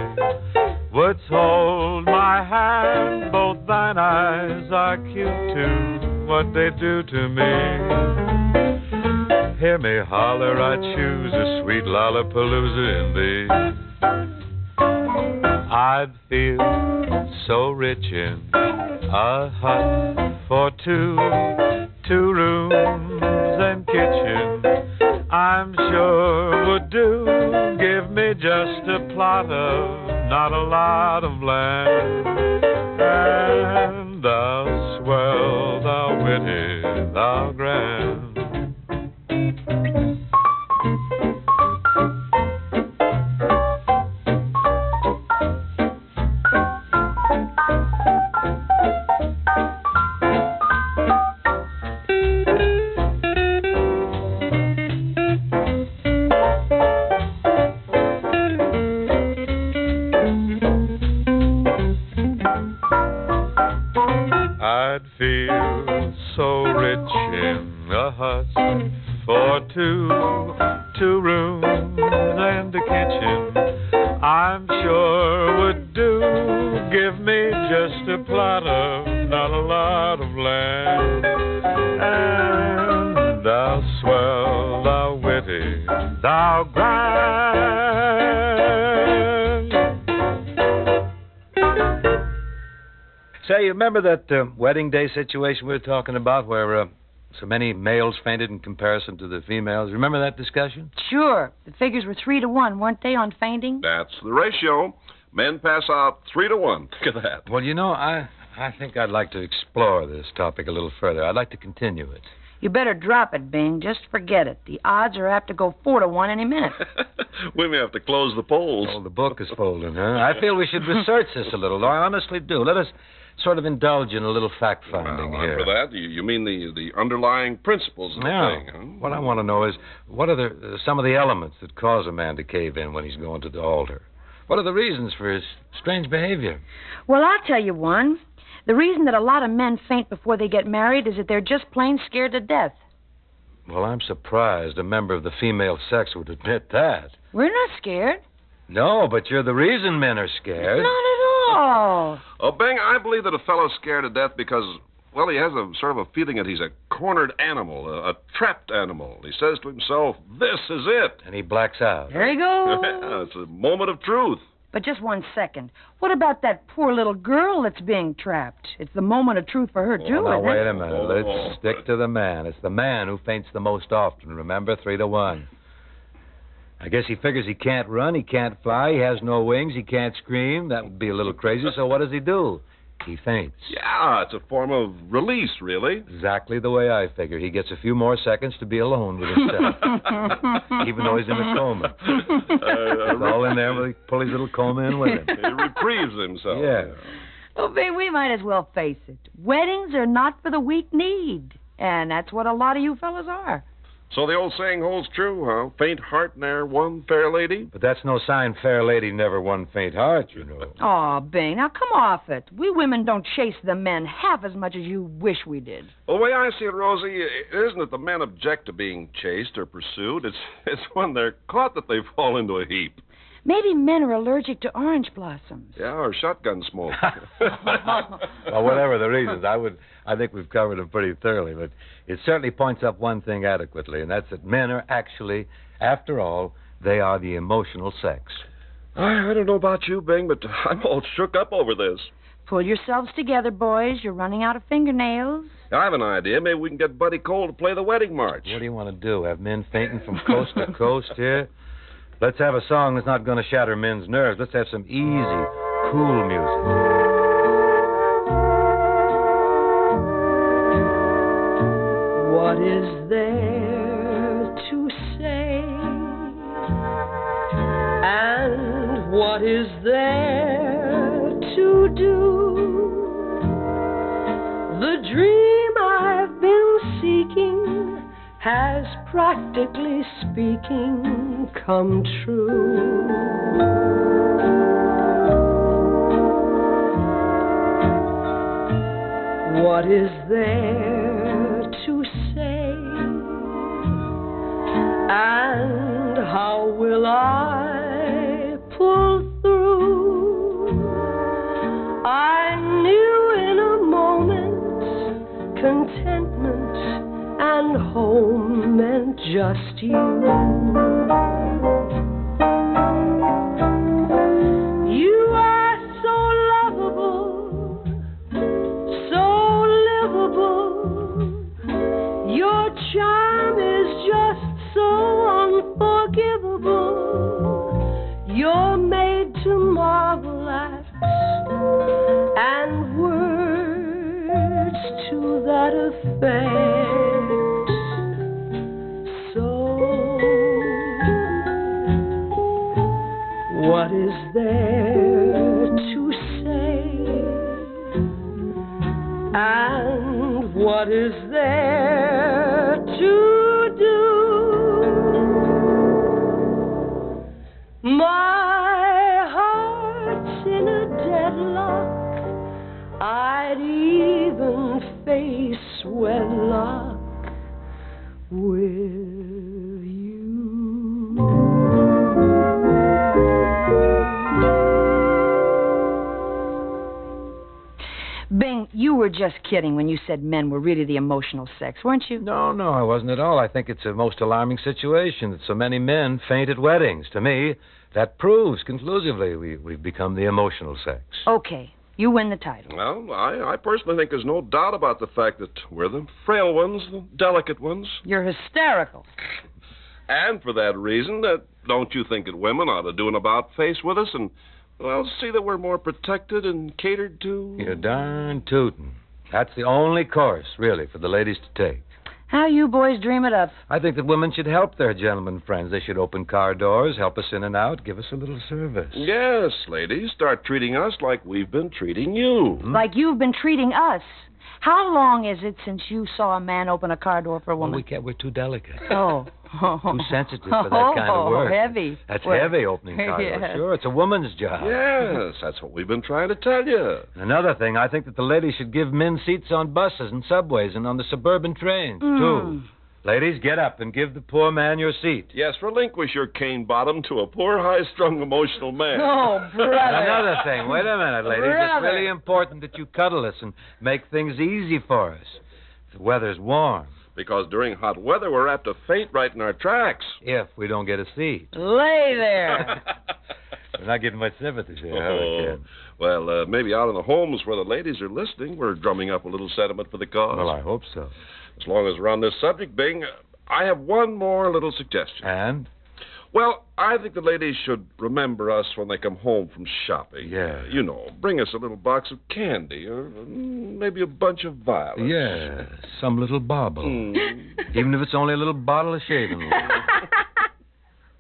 wouldst hold my hand, both thine eyes are cute too, what they do to me. Hear me holler, I choose a sweet lollapalooza in thee. I'd feel so rich in a hut for two rooms and kitchen, I'm sure would do. Give me just a plot of not a lot of land, and thou swell, thou witty, thou grand. I'd feel so rich in a hut for two rooms and a kitchen, I'm sure would do. Give me just a plot of not a lot of land, and thou swell, thou witty, thou grand. Say, you remember that wedding day situation we were talking about where so many males fainted in comparison to the females? Remember that discussion? Sure. The figures were 3 to 1, weren't they, on fainting? That's the ratio. Men pass out 3 to 1. Look at that. Well, you know, I think I'd like to explore this topic a little further. I'd like to continue it. You better drop it, Bing. Just forget it. The odds are apt to go 4 to 1 any minute. We may have to close the polls. Oh, the book is folding, huh? I feel we should research this a little, though. I honestly do. Let us sort of indulge in a little fact-finding here. For that, you mean the underlying principles of the thing, huh? What I want to know is, what are some of the elements that cause a man to cave in when he's going to the altar? What are the reasons for his strange behavior? Well, I'll tell you one. The reason that a lot of men faint before they get married is that they're just plain scared to death. Well, I'm surprised a member of the female sex would admit that. We're not scared. No, but you're the reason men are scared. Not at all. Oh, Bing, I believe that a fellow's scared to death because, well, he has a sort of a feeling that he's a cornered animal, a trapped animal. He says to himself, this is it. And he blacks out. There you go. It's a moment of truth. But just 1 second. What about that poor little girl that's being trapped? It's the moment of truth for her, too, Now, isn't wait it? a minute. Let's stick to the man. It's the man who faints the most often, remember? 3 to 1. I guess he figures he can't run, he can't fly, he has no wings, he can't scream. That would be a little crazy, so what does he do? He faints. Yeah, it's a form of release, really. Exactly the way I figure. He gets a few more seconds to be alone with himself. Even though he's in a coma. It's all in there, but he pull his little coma in with him. He reprieves himself. Yeah. Well, babe, we might as well face it. Weddings are not for the weak-kneed. And that's what a lot of you fellas are. So the old saying holds true, huh? Faint heart ne'er won fair lady? But that's no sign fair lady never won faint heart, you know. Oh, Bing, now come off it. We women don't chase the men half as much as you wish we did. Well, the way I see it, Rosie, it isn't that the men object to being chased or pursued. It's when they're caught that they fall into a heap. Maybe men are allergic to orange blossoms. Yeah, or shotgun smoke. Well, whatever the reasons, I think we've covered them pretty thoroughly, but it certainly points up one thing adequately, and that's that men are actually, after all, they are the emotional sex. I don't know about you, Bing, but I'm all shook up over this. Pull yourselves together, boys. You're running out of fingernails. I have an idea. Maybe we can get Buddy Cole to play the wedding march. What do you want to do, have men fainting from coast to coast here? Let's have a song that's not going to shatter men's nerves. Let's have some easy, cool music. What is there to say? And what is there to do? The dream I've been seeking has, practically speaking, come true. what is there to say? And how will I pull through? I knew in a moment contentment and home meant just you. You are so lovable, so livable. Your charm is just so unforgivable. You're made to marvel at, and words to that effect. So, what is there to say? And what is there to do? My heart's in a deadlock. I'd even face wedlock with Bing, you were just kidding when you said men were really the emotional sex, weren't you? No, I wasn't at all. I think it's a most alarming situation that so many men faint at weddings. To me, that proves conclusively we've become the emotional sex. Okay, you win the title. Well, I personally think there's no doubt about the fact that we're the frail ones, the delicate ones. You're hysterical. And for that reason, don't you think that women ought to do an about-face with us and, well, see that we're more protected and catered to? You're darn tootin'. That's the only course, really, for the ladies to take. How you boys dream it up? I think that women should help their gentlemen friends. They should open car doors, help us in and out, give us a little service. Yes, ladies, start treating us like we've been treating you. Like you've been treating us. How long is it since you saw a man open a car door for a woman? Well, we're too delicate. Oh. Too sensitive for that kind of work. Heavy. That's heavy, opening car doors. Yeah. Sure, it's a woman's job. Yes, that's what we've been trying to tell you. Another thing, I think that the ladies should give men seats on buses and subways and on the suburban trains, too. Ladies, get up and give the poor man your seat. Yes, relinquish your cane bottom to a poor, high-strung, emotional man. Oh, brother. Another thing, wait a minute, ladies. Brother. It's really important that you cuddle us and make things easy for us. If the weather's warm. Because during hot weather, we're apt to faint right in our tracks. If we don't get a seat. Lay there. We're not getting much sympathy here, are we, kid? Well, maybe out in the homes where the ladies are listening, we're drumming up a little sentiment for the cause. Well, I hope so. As long as we're on this subject, Bing, I have one more little suggestion. And? Well, I think the ladies should remember us when they come home from shopping. Yeah. You know, bring us a little box of candy or maybe a bunch of violets. Yeah, some little bauble. Even if it's only a little bottle of shaving oil.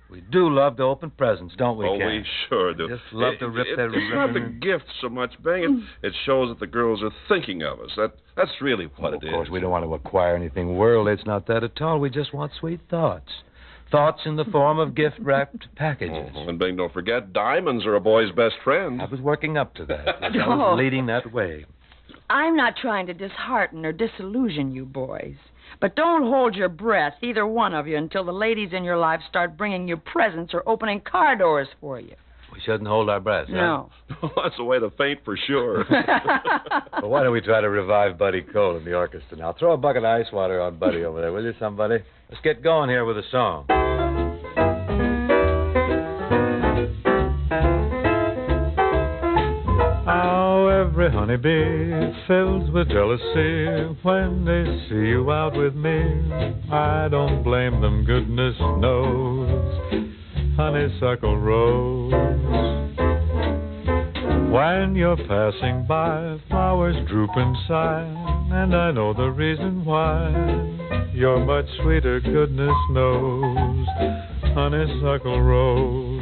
We do love to open presents, don't we, Oh, Ken? we sure do. Just love to rip that It's not the ribbon. gift so much, Bing. It shows that the girls are thinking of us. That's really what it is. Of course, we don't want to acquire anything worldly. It's not that at all. We just want sweet thoughts. Thoughts in the form of gift-wrapped packages. And Bing, don't forget, diamonds are a boy's best friend. I was working up to that. I Oh. was leading that way. I'm not trying to dishearten or disillusion you boys. But don't hold your breath, either one of you, until the ladies in your life start bringing you presents or opening car doors for you. We shouldn't hold our breath, No. That's a way to faint for sure. Well, why don't we try to revive Buddy Cole in the orchestra now? Throw a bucket of ice water on Buddy over there, will you, somebody? Let's get going here with a song. How every honeybee fills with jealousy when they see you out with me. I don't blame them, goodness knows. Honeysuckle rose. When you're passing by, flowers droop and sigh, and I know the reason why. You're much sweeter, goodness knows. Honeysuckle rose.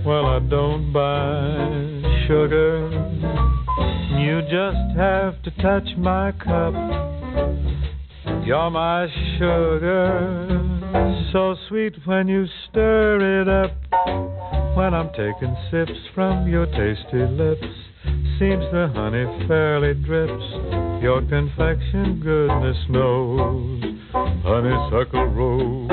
Well, I don't buy sugar. You just have to touch my cup. You're my sugar, so sweet when you stir it up. when I'm taking sips from your tasty lips. Seems the honey fairly drips. Your confection, goodness knows, honeysuckle rose.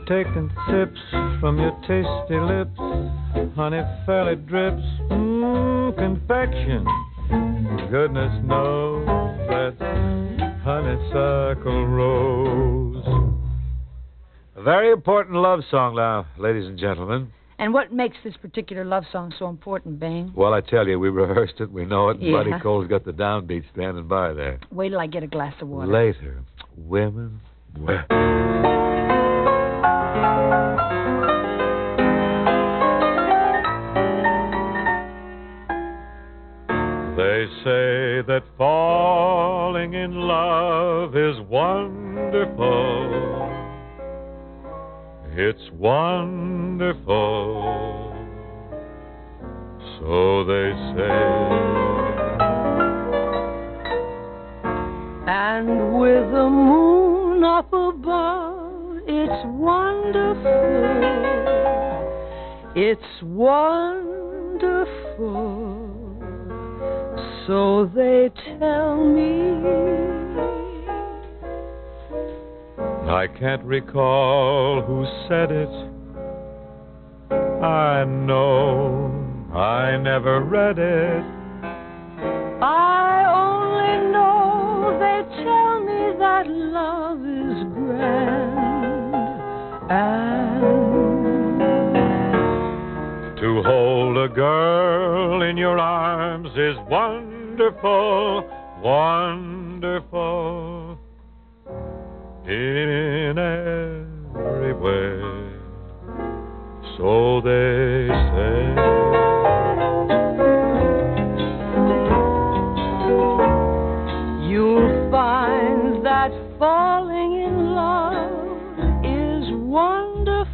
Taking sips from your tasty lips, honey fairly drips, confection, goodness knows that's honeysuckle rose. A very important love song now, ladies and gentlemen. And what makes this particular love song so important, Bing? Well, I tell you, we rehearsed it, we know it, and Yeah. Buddy Cole's got the downbeat standing by there. Wait till I get a glass of water. Later, women. They say that falling in love is wonderful. It's wonderful. So they say. And with the moon up above, it's wonderful. It's wonderful. So they tell me. I can't recall who said it. I know I never read it. I only know they tell me that love is grand. And to hold a girl in your arms is wonderful, wonderful in every way. So they say. You'll find that falling in love is wonderful.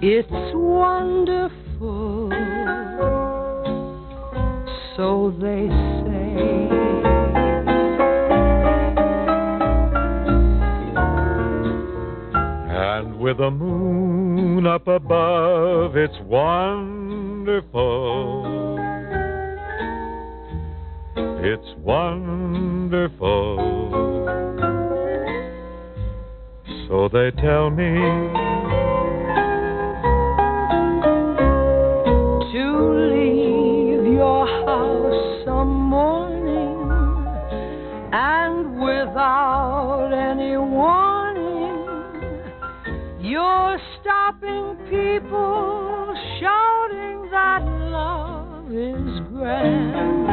It's wonderful. So they say. And with the moon up above, it's wonderful. It's wonderful. So they tell me. To leave your house some morning and without any warning, you're stopping people shouting that love is grand.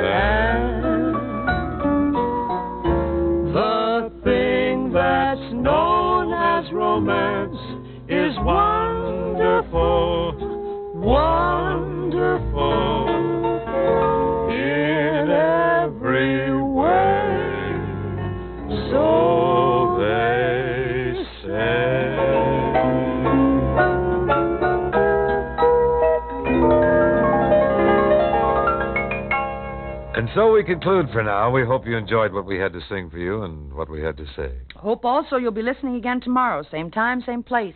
And the thing that's known as romance is wonderful, wonderful in every way. So they say. And so we conclude for now. We hope you enjoyed what we had to sing for you and what we had to say. Hope also you'll be listening again tomorrow. Same time, same place.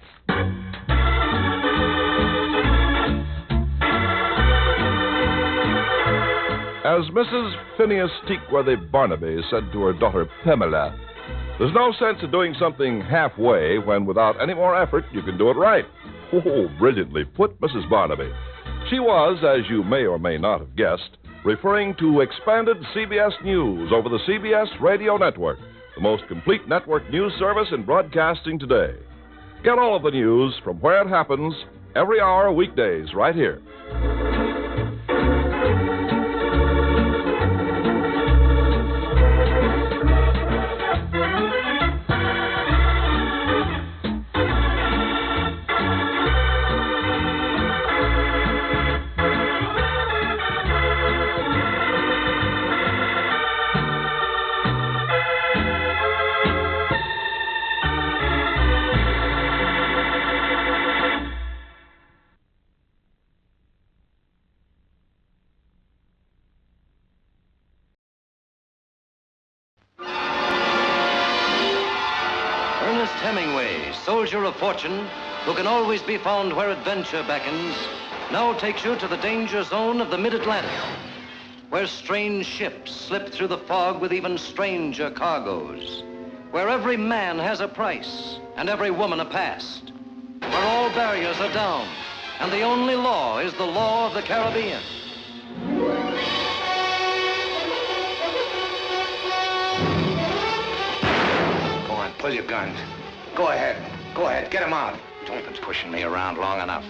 As Mrs. Phineas Teakworthy Barnaby said to her daughter Pamela, there's no sense in doing something halfway when without any more effort you can do it right. Oh, brilliantly put, Mrs. Barnaby. She was, as you may or may not have guessed, referring to expanded CBS News over the CBS Radio Network, the most complete network news service in broadcasting today. Get all of the news from where it happens every hour weekdays right here. Soldier of fortune, who can always be found where adventure beckons, now takes you to the danger zone of the mid-Atlantic, where strange ships slip through the fog with even stranger cargoes, where every man has a price and every woman a past, where all barriers are down and the only law is the law of the Caribbean. Go on, pull your guns. Go ahead. Go ahead. Get him out. Don't been pushing me around long enough.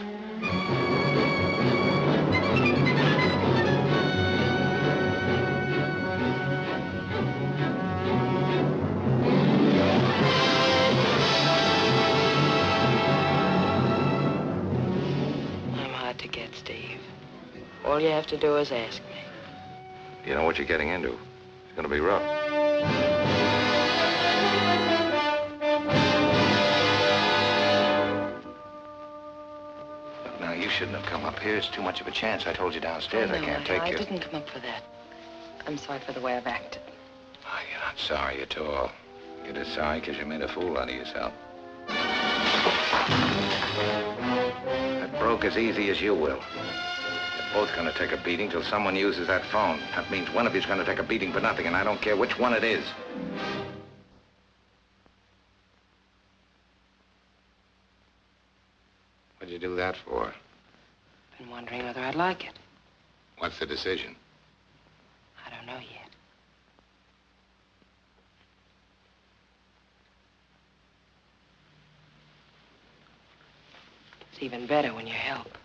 I'm hard to get, Steve. All you have to do is ask me. You know what you're getting into. It's going to be rough. You shouldn't have come up here. It's too much of a chance. I told you downstairs I can't take you. I didn't come up for that. I'm sorry for the way I've acted. Oh, you're not sorry at all. You're just sorry because you made a fool out of yourself. That broke as easy as you will. You're both going to take a beating till someone uses that phone. That means one of you's going to take a beating for nothing, and I don't care which one it is. What'd you do that for? Been wondering whether I'd like it. What's the decision? I don't know yet. It's even better when you help.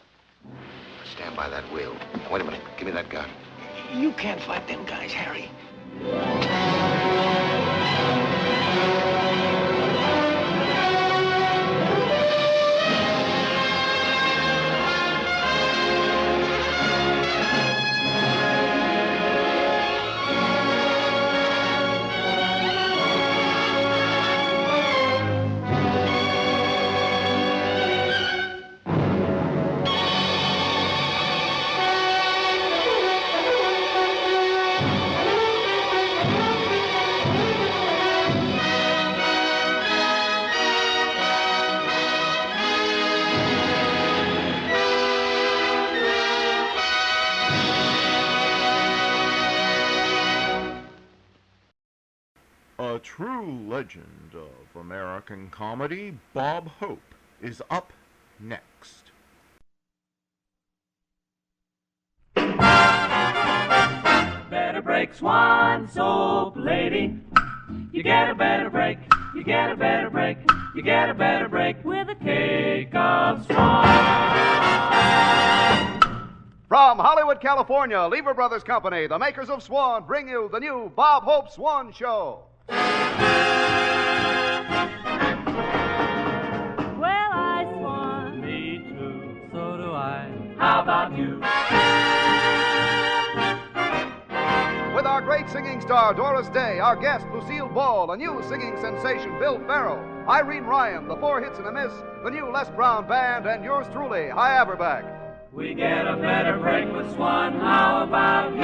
Stand by that wheel. Wait a minute. Give me that gun. You can't fight them guys, Harry. A true legend of American comedy, Bob Hope, is up next. Better break Swan soap, lady. You get a better break. You get a better break. You get a better break with a cake of Swan. From Hollywood, California, Lever Brothers Company, the makers of Swan, bring you the new Bob Hope Swan Show. Well, I swan. Me too. So do I. How about you? With our great singing star, Doris Day, our guest, Lucille Ball, a new singing sensation, Bill Farrell, Irene Ryan, the Four Hits and a Miss, the new Les Brown Band, and yours truly, Hi Averback. We get a better break with Swan. How about you?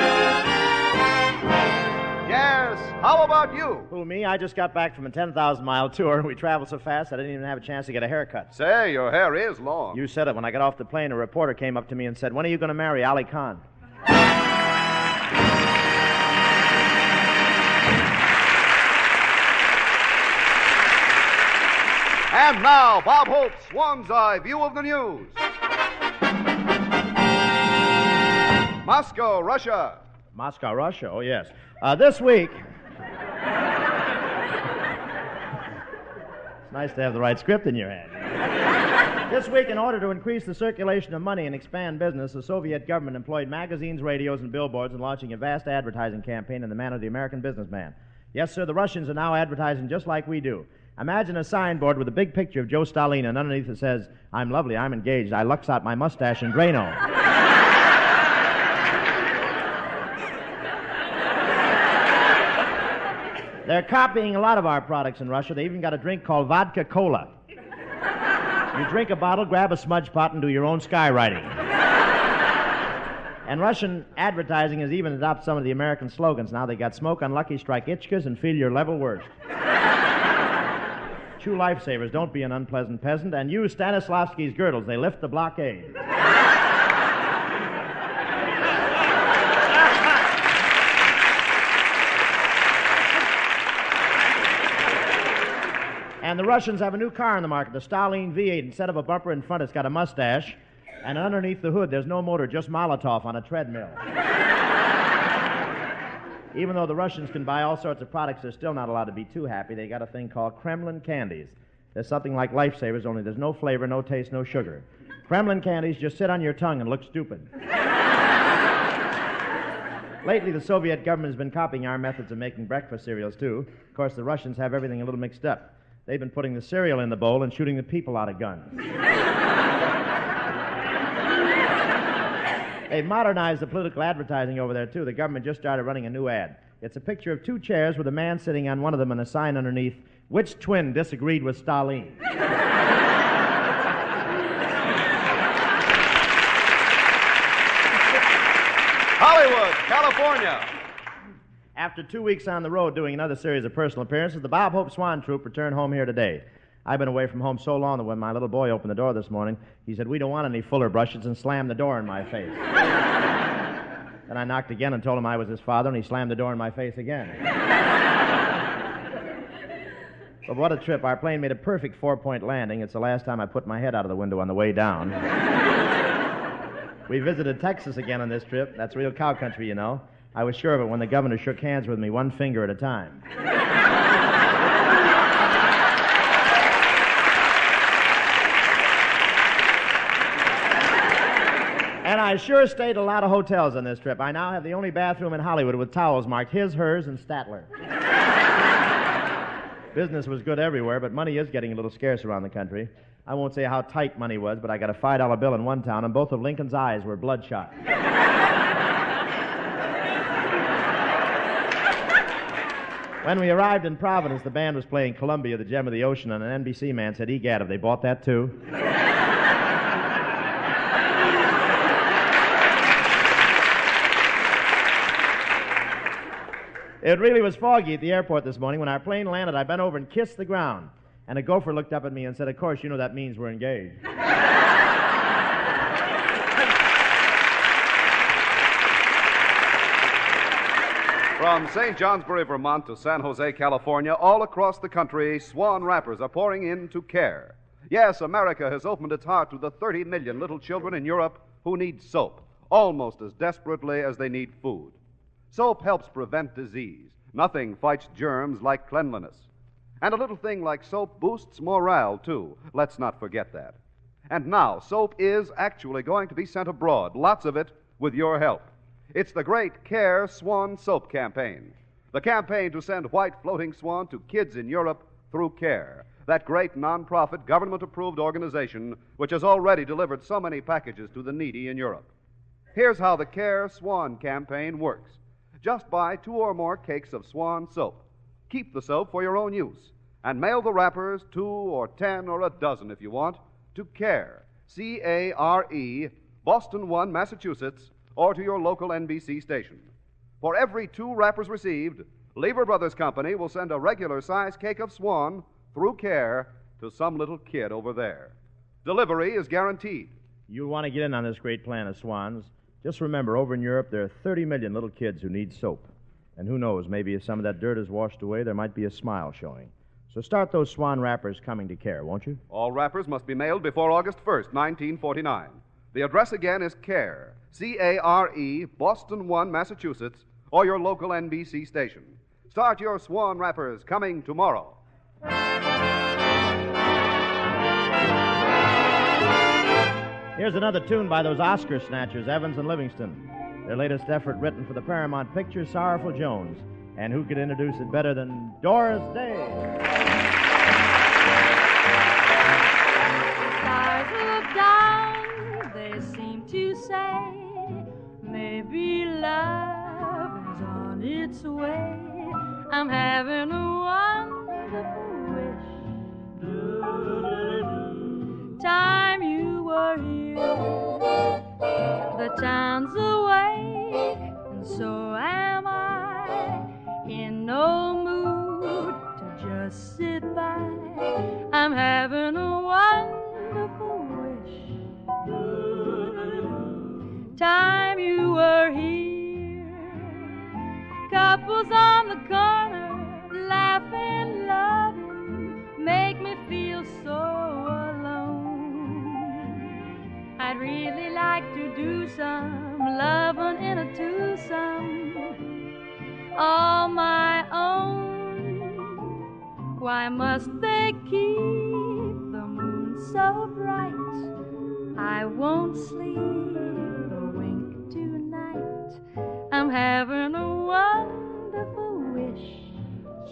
Yes, how about you? Who, me? I just got back from a 10,000-mile tour, and we traveled so fast I didn't even have a chance to get a haircut. Say, your hair is long. You said it. When I got off the plane, a reporter came up to me and said, "When are you going to marry Ali Khan?" And now, Bob Hope's Swan's Eye View of the News. Moscow, Russia. Moscow, Russia, oh, yes. This week... It's nice to have the right script in your hand. This week, in order to increase the circulation of money and expand business, the Soviet government employed magazines, radios, and billboards in launching a vast advertising campaign in the manner of the American businessman. Yes, sir, the Russians are now advertising just like we do. Imagine a signboard with a big picture of Joe Stalin, and underneath it says, "I'm lovely, I'm engaged, I lux out my mustache and Drano." They're copying a lot of our products in Russia. They even got a drink called vodka cola. You drink a bottle, grab a smudge pot, and do your own skywriting. And Russian advertising has even adopted some of the American slogans now. They got smoke unlucky, strike itchkas, and feel your level worst. Chew lifesavers, don't be an unpleasant peasant, and use Stanislavski's girdles. They lift the blockade. And the Russians have a new car on the market, the Stalin V8. Instead of a bumper in front, it's got a mustache. And underneath the hood, there's no motor, just Molotov on a treadmill. Even though the Russians can buy all sorts of products, they're still not allowed to be too happy. They got a thing called Kremlin candies. There's something like lifesavers, only there's no flavor, no taste, no sugar. Kremlin candies just sit on your tongue and look stupid. Lately, the Soviet government has been copying our methods of making breakfast cereals, too. Of course, the Russians have everything a little mixed up. They've been putting the cereal in the bowl and shooting the people out of guns. They've modernized the political advertising over there, too. The government just started running a new ad. It's a picture of two chairs with a man sitting on one of them and a sign underneath, "Which twin disagreed with Stalin?" Hollywood, California. After 2 weeks on the road doing another series of personal appearances, the Bob Hope Swan Troupe returned home here today. I've been away from home so long that when my little boy opened the door this morning, he said, "We don't want any Fuller brushes," and slammed the door in my face. Then I knocked again and told him I was his father, and he slammed the door in my face again. But what a trip. Our plane made a perfect four-point landing. It's the last time I put my head out of the window on the way down. We visited Texas again on this trip. That's real cow country, you know. I was sure of it when the governor shook hands with me, one finger at a time. And I sure stayed at a lot of hotels on this trip. I now have the only bathroom in Hollywood with towels marked his, hers, and Statler. Business was good everywhere, but money is getting a little scarce around the country. I won't say how tight money was, but I got a $5 bill in one town, and both of Lincoln's eyes were bloodshot. When we arrived in Providence, the band was playing Columbia, the Gem of the Ocean, and an NBC man said, "Egad, have they bought that too?" It really was foggy at the airport this morning. When our plane landed, I bent over and kissed the ground. And a gopher looked up at me and said, "Of course, you know that means we're engaged." From St. Johnsbury, Vermont to San Jose, California, all across the country, Swan wrappers are pouring in to care. Yes, America has opened its heart to the 30 million little children in Europe who need soap almost as desperately as they need food. Soap helps prevent disease. Nothing fights germs like cleanliness. And a little thing like soap boosts morale, too. Let's not forget that. And now, soap is actually going to be sent abroad, lots of it, with your help. It's the great Care Swan Soap campaign. The campaign to send white floating swan to kids in Europe through Care, that great non-profit, government-approved organization which has already delivered so many packages to the needy in Europe. Here's how the Care Swan campaign works. Just buy 2 or more cakes of Swan soap. Keep the soap for your own use, and mail the wrappers 2 or 10 or a dozen if you want to Care, C-A-R-E, Boston 1, Massachusetts, or to your local NBC station. For every 2 wrappers received, Lever Brothers Company will send a regular-size cake of Swan through Care to some little kid over there. Delivery is guaranteed. You'll want to get in on this great plan of Swans. Just remember, over in Europe, there are 30 million little kids who need soap. And who knows, maybe if some of that dirt is washed away, there might be a smile showing. So start those swan wrappers coming to care, won't you? All wrappers must be mailed before August 1st, 1949. The address again is CARE, C-A-R-E, Boston 1, Massachusetts, or your local NBC station. Start your swan wrappers coming tomorrow. Here's another tune by those Oscar snatchers, Evans and Livingston. Their latest effort written for the Paramount picture, Sorrowful Jones. And who could introduce it better than Doris Day? Stars look down, they seem to say, maybe love is on its way. I'm having a wonderful wish. Time you were here, the town's awake, and so am I. In no mood to just sit by. I'm having a wonderful wish. Time you were here. Couples on the corner, laughing, loving, make me feel so alone. I'd really like to do some loving in a twosome. All my own. Why must they keep the moon so bright? I won't sleep a wink tonight. I'm having a wonderful wish.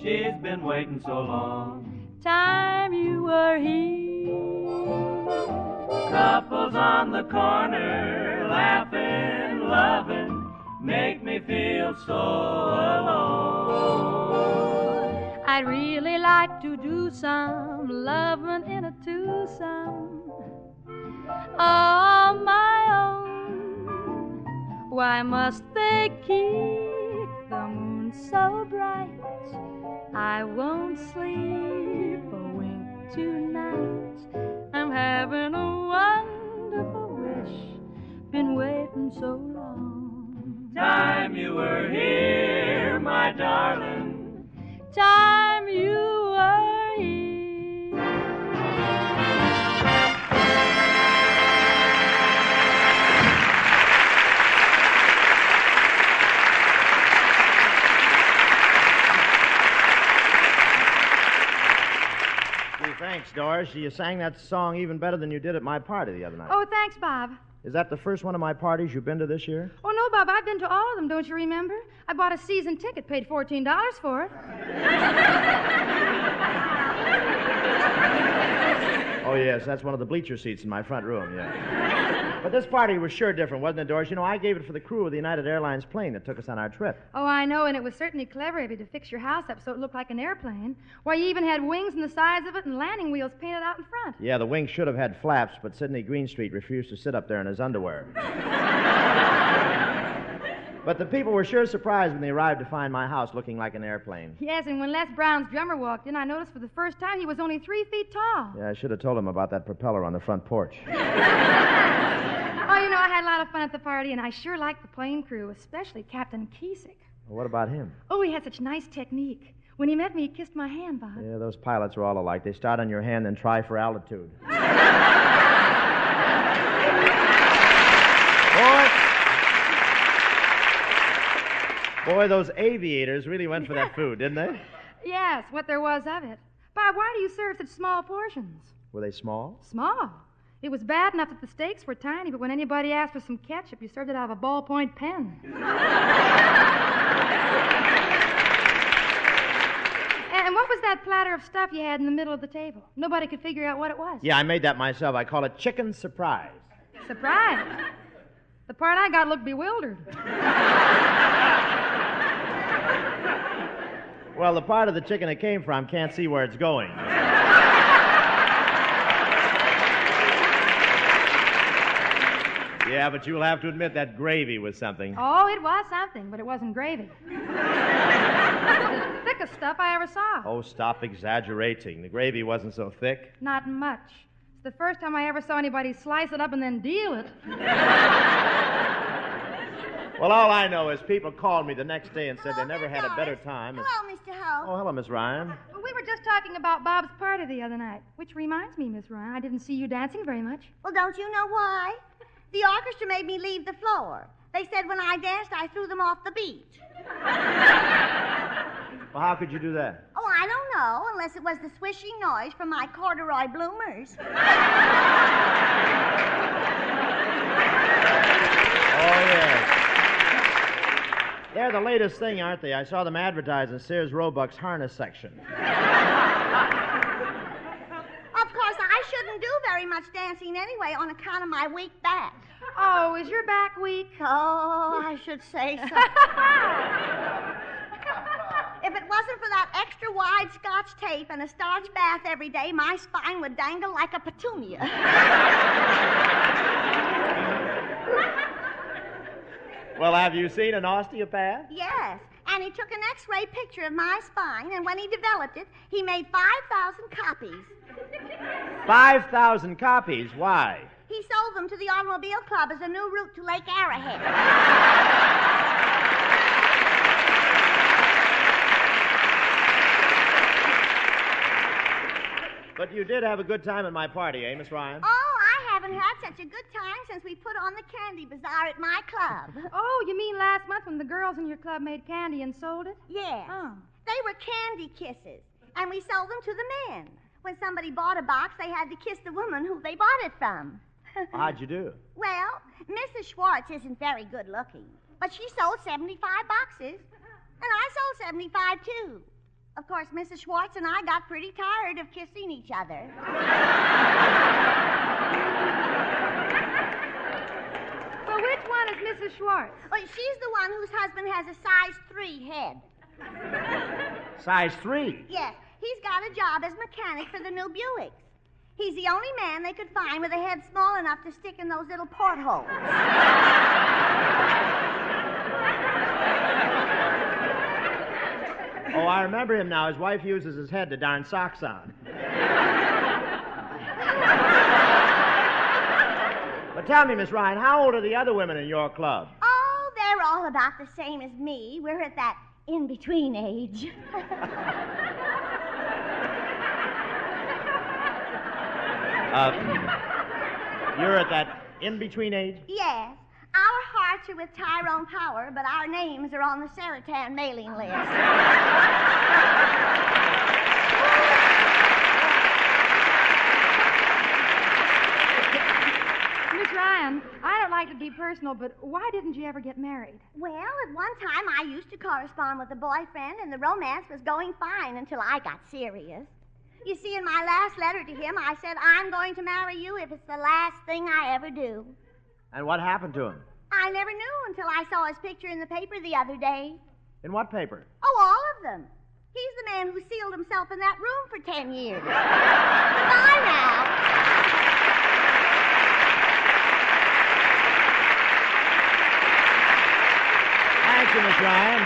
She's been waiting so long. Time you were here. Couples on the corner, laughing, loving, make me feel so alone. I'd really like to do some loving in a twosome. All my own. Why must they keep the moon so bright? I won't sleep a wink tonight. I'm having a wonderful wish. Been waiting so long. Time you were here, my darling. Time you were here. Gee, thanks, Doris. You sang that song even better than you did at my party the other night. Oh, thanks, Bob. Is that the first one of my parties you've been to this year? Oh, no, Bob, I've been to all of them, don't you remember? I bought a season ticket, paid $14 for it. Oh, yes, that's one of the bleacher seats in my front room, yeah. But this party was sure different, wasn't it, Doris? You know, I gave it for the crew of the United Airlines plane that took us on our trip. Oh, I know, and it was certainly clever of you to fix your house up so it looked like an airplane. Why, you even had wings in the sides of it and landing wheels painted out in front. Yeah, the wings should have had flaps, but Sidney Greenstreet refused to sit up there in his underwear. But the people were sure surprised when they arrived to find my house looking like an airplane. Yes, and when Les Brown's drummer walked in, I noticed for the first time he was only 3 feet tall. Yeah, I should have told him about that propeller on the front porch. Oh, you know, I had a lot of fun at the party, and I sure liked the plane crew, especially Captain Kiesick. Well, what about him? Oh, he had such nice technique. When he met me, he kissed my hand, Bob. Yeah, those pilots are all alike. They start on your hand, then try for altitude. Boy, those aviators really went for that food, didn't they? Yes, what there was of it. Bob, why do you serve such small portions? Were they small? Small. It was bad enough that the steaks were tiny, but when anybody asked for some ketchup, you served it out of a ballpoint pen. And what was that platter of stuff you had in the middle of the table? Nobody could figure out what it was. Yeah, I made that myself. I call it chicken surprise. Surprise? The part I got looked bewildered. Well, the part of the chicken it came from can't see where it's going. Yeah, but you'll have to admit that gravy was something. Oh, it was something, but it wasn't gravy. It was the thickest stuff I ever saw. Oh, stop exaggerating. The gravy wasn't so thick. Not much. It's the first time I ever saw anybody slice it up and then deal it. Well, all I know is people called me the next day and said they never had a better time. Hello, Mr. Ho. Oh, hello, Miss Ryan. We were just talking about Bob's party the other night, which reminds me, Miss Ryan, I didn't see you dancing very much. Well, don't you know why? The orchestra made me leave the floor. They said when I danced, I threw them off the beat. Well, how could you do that? Oh, I don't know, unless it was the swishing noise from my corduroy bloomers. Oh, yes. They're the latest thing, aren't they? I saw them advertised in Sears Roebuck's harness section. Of course, I shouldn't do very much dancing anyway on account of my weak back. Oh, is your back weak? Oh, I should say so. If it wasn't for that extra wide Scotch tape and a starch bath every day, my spine would dangle like a petunia. Well, have you seen an osteopath? Yes, and he took an X-ray picture of my spine, and when he developed it, he made 5,000 copies. 5,000 copies? Why? He sold them to the Automobile Club as a new route to Lake Arrowhead. But you did have a good time at my party, eh, Miss Ryan? Oh, I haven't had such a good time since we put on the candy bazaar at my club. Oh, you mean last month when the girls in your club made candy and sold it? Yes. Oh. They were candy kisses, and we sold them to the men. When somebody bought a box, they had to kiss the woman who they bought it from. How'd you do? Well, Mrs. Schwartz isn't very good looking, but she sold 75 boxes, and I sold 75 too. Of course, Mrs. Schwartz and I got pretty tired of kissing each other. Well, which one is Mrs. Schwartz? Well, she's the one whose husband has a size 3 head. Size 3? Yes, he's got a job as mechanic for the new Buicks. He's the only man they could find with a head small enough to stick in those little portholes. Oh, I remember him now. His wife uses his head to darn socks on. But tell me, Miss Ryan, how old are the other women in your club? Oh, they're all about the same as me. We're at that in-between age. You're at that in-between age? Yes. Our hearts are with Tyrone Power, but our names are on the Saratan mailing list. Miss Ryan, I don't like to be personal, but why didn't you ever get married? Well, at one time I used to correspond with a boyfriend, and the romance was going fine until I got serious. You see, in my last letter to him, I said, I'm going to marry you if it's the last thing I ever do. And what happened to him? I never knew until I saw his picture in the paper the other day. In what paper? Oh, all of them. He's the man who sealed himself in that room for 10 years. Goodbye now. Thank you, Miss Ryan.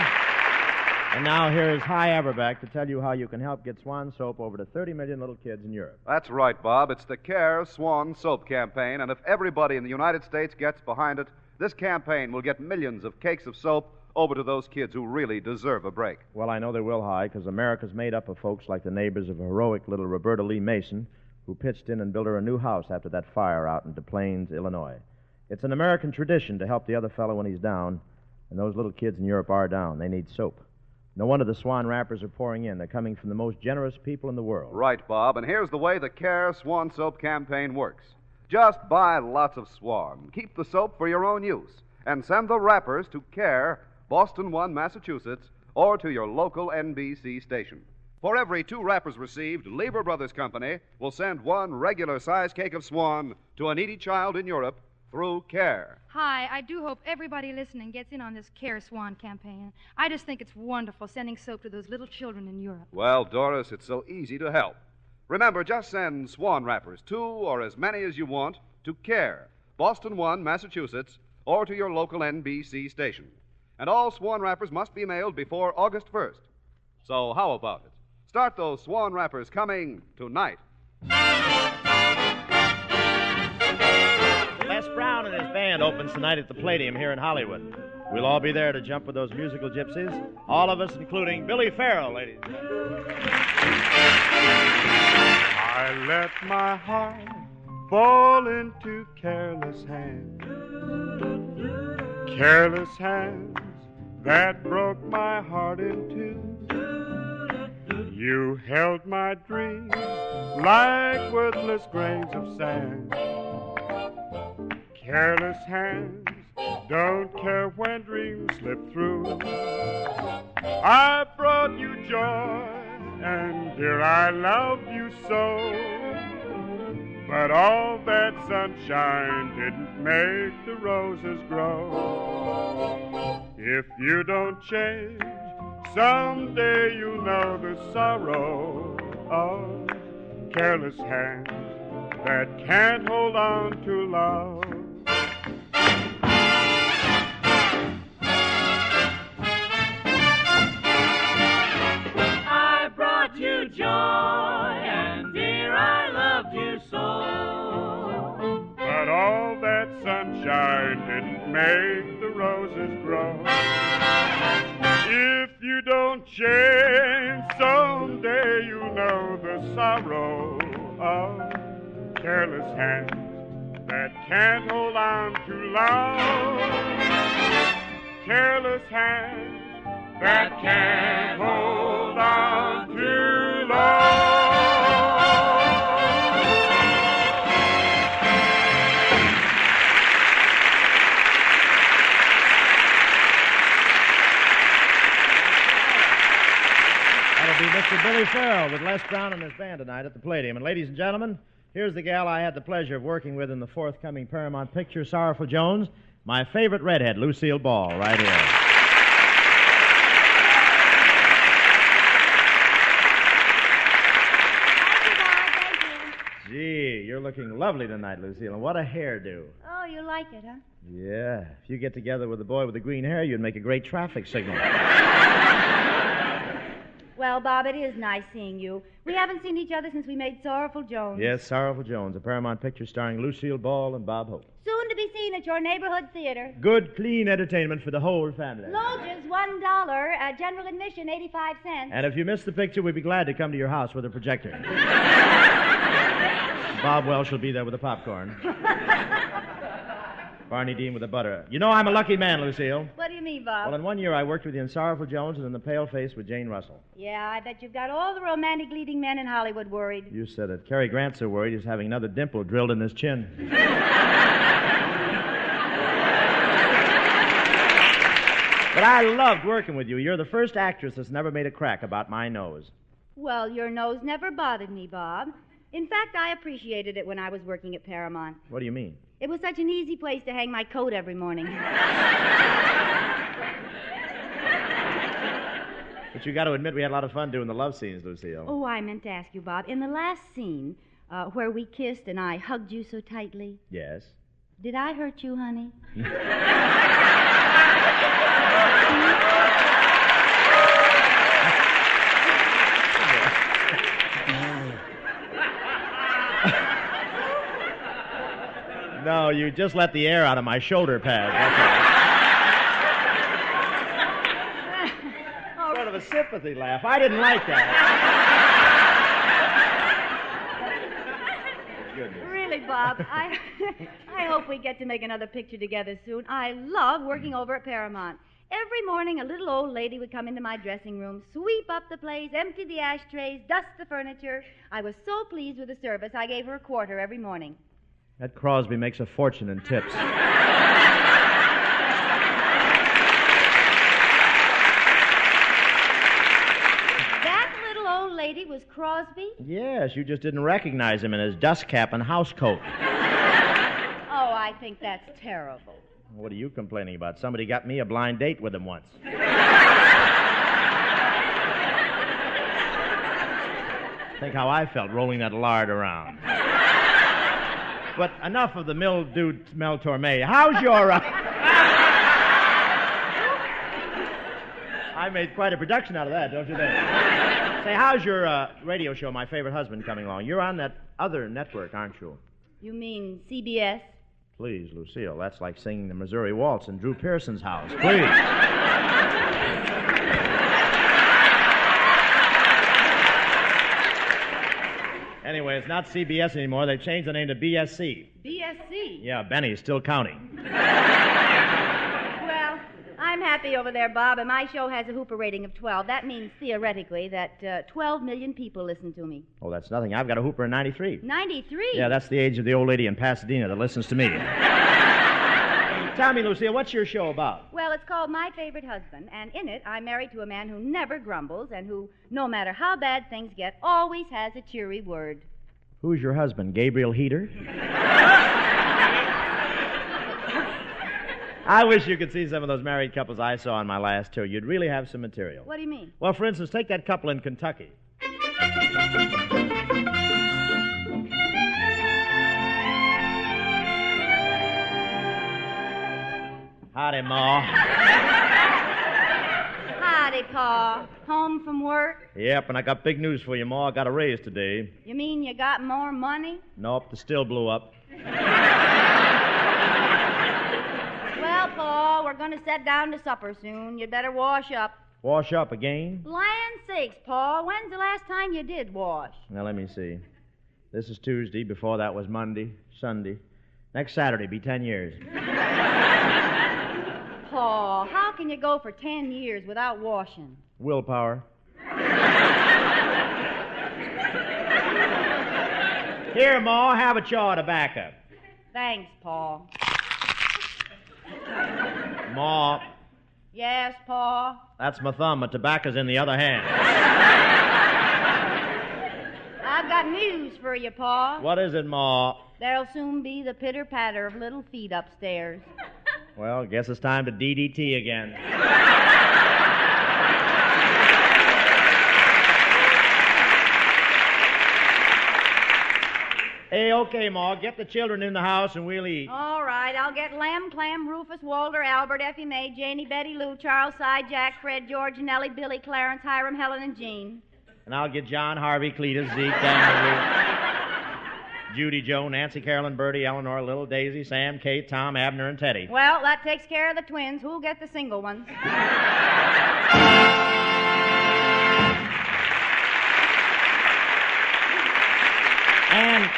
And now here is Hy Averback to tell you how you can help get Swan soap over to 30 million little kids in Europe. That's right, Bob. It's the Care Swan Soap campaign, and if everybody in the United States gets behind it, this campaign will get millions of cakes of soap over to those kids who really deserve a break. Well, I know they will, Hy, because America's made up of folks like the neighbors of heroic little Roberta Lee Mason, who pitched in and built her a new house after that fire out in Des Plaines, Illinois. It's an American tradition to help the other fellow when he's down, and those little kids in Europe are down. They need soap. No wonder the Swan wrappers are pouring in. They're coming from the most generous people in the world. Right, Bob, and here's the way the Care Swan Soap campaign works. Just buy lots of Swan. Keep the soap for your own use. And send the wrappers to Care, Boston 1, Massachusetts, or to your local NBC station. For every 2 wrappers received, Lever Brothers Company will send 1 regular-sized cake of Swan to a needy child in Europe through Care. Hi, I do hope everybody listening gets in on this Care Swan campaign. I just think it's wonderful sending soap to those little children in Europe. Well, Doris, it's so easy to help. Remember, just send Swan wrappers, 2 or as many as you want, to Care, Boston 1, Massachusetts, or to your local NBC station. And all Swan wrappers must be mailed before August 1st. So how about it? Start those Swan wrappers coming tonight. Les Brown and his band opens tonight at the Palladium here in Hollywood. We'll all be there to jump with those musical gypsies. All of us, including Billy Farrell, ladies. I let my heart fall into careless hands. Careless hands that broke my heart in two. You held my dreams like worthless grains of sand. Careless hands don't care when dreams slip through. I brought you joy, and dear, I loved you so. But all that sunshine didn't make the roses grow. If you don't change, someday you'll know the sorrow of careless hands that can't hold on to love. I brought you joy, and dear, I loved you so. But all that sunshine didn't make the roses grow. If you don't change, someday you'll know the sorrow of careless hands that can't hold on to love. Careless hands that can't hold on to love. Mr. Billy Farrell with Les Brown and his band tonight at the Palladium. And ladies and gentlemen, here's the gal I had the pleasure of working with in the forthcoming Paramount picture, Sorrowful Jones, my favorite redhead, Lucille Ball, right here. Gee, you're looking lovely tonight, Lucille, and what a hairdo. Oh, you like it, huh? Yeah, if you get together with the boy with the green hair, you'd make a great traffic signal. Well, Bob, it is nice seeing you. We haven't seen each other since we made Sorrowful Jones. Yes, Sorrowful Jones, a Paramount picture starring Lucille Ball and Bob Hope. Soon to be seen at your neighborhood theater. Good, clean entertainment for the whole family. Loges, $1. General admission, 85 cents. And if you miss the picture, we'd be glad to come to your house with a projector. Bob Welsh will be there with the popcorn. Barney Dean with the butter. You know I'm a lucky man, Lucille. What do you mean, Bob? Well, in one year I worked with you in Sorrowful Jones and in The Pale Face with Jane Russell. Yeah, I bet you've got all the romantic leading men in Hollywood worried. You said it. Cary Grant's so worried he's having another dimple drilled in his chin. But I loved working with you. You're the first actress that's never made a crack about my nose. Well, your nose never bothered me, Bob. In fact, I appreciated it when I was working at Paramount. What do you mean? It was such an easy place to hang my coat every morning. But you got to admit we had a lot of fun doing the love scenes, Lucille. Oh, I meant to ask you, Bob. In the last scene, where we kissed and I hugged you so tightly, Yes. did I hurt you, honey? No, you just let the air out of my shoulder pad. Sort of a sympathy laugh. I didn't like that. Goodness. Really, Bob, I hope we get to make another picture together soon. I love working over at Paramount. Every morning, a little old lady would come into my dressing room, sweep up the place, empty the ashtrays, dust the furniture. I was so pleased with the service, I gave her a quarter every morning. That Crosby makes a fortune in tips. That little old lady was Crosby? Yes, you just didn't recognize him in his dust cap and house coat. Oh, I think that's terrible. What are you complaining about? Somebody got me a blind date with him once. Think how I felt rolling that lard around. But enough of the mildewed smell tourmet. How's your... I made quite a production out of that, don't you think? Say, how's your radio show, My Favorite Husband, coming along? You're on that other network, aren't you? You mean CBS? Please, Lucille, that's like singing the Missouri Waltz in Drew Pearson's house. Please. Anyway, it's not CBS anymore. They've changed the name to BSC. BSC? Yeah, Benny's still counting. Well, I'm happy over there, Bob, and my show has a Hooper rating of 12. That means, theoretically, that 12 million people listen to me. Oh, that's nothing. I've got a Hooper in 93. 93? Yeah, that's the age of the old lady in Pasadena that listens to me. Tell me, Lucille, what's your show about? Well, it's called My Favorite Husband, and in it, I'm married to a man who never grumbles and who, no matter how bad things get, always has a cheery word. Who's your husband, Gabriel Heater? I wish you could see some of those married couples I saw on my last tour. You'd really have some material. What do you mean? Well, for instance, take that couple in Kentucky. Howdy, Ma. Howdy, Pa. Home from work? Yep, and I got big news for you, Ma. I got a raise today. You mean you got more money? Nope, the still blew up. Well, Pa, we're going to sit down to supper soon. You'd better wash up. Wash up again? Land sakes, Pa. When's the last time you did wash? Now, let me see. This is Tuesday. Before that was Monday, Sunday. Next Saturday, be 10 years. Pa, how can you go for 10 years without washing? Willpower. Here, Ma, have a chaw of tobacco. Thanks, Pa. Ma, Yes, Pa? that's my thumb. My tobacco's in the other hand. I've got news for you, Pa. What is it, Ma? There'll soon be the pitter-patter of little feet upstairs. Well, guess it's time to DDT again. Hey, okay, Ma, get the children in the house and we'll eat. All right, I'll get Lem, Clem, Rufus, Walter, Albert, Effie May, Janie, Betty, Lou, Charles, Cy, Jack, Fred, George, Nellie, Billy, Clarence, Hiram, Helen, and Jean. And I'll get John, Harvey, Cletus, Zeke, Dan, Judy, Joe, Nancy, Carolyn, Bertie, Eleanor, Little Daisy, Sam, Kate, Tom, Abner, and Teddy. Well, that takes care of the twins. Who'll get the single ones? And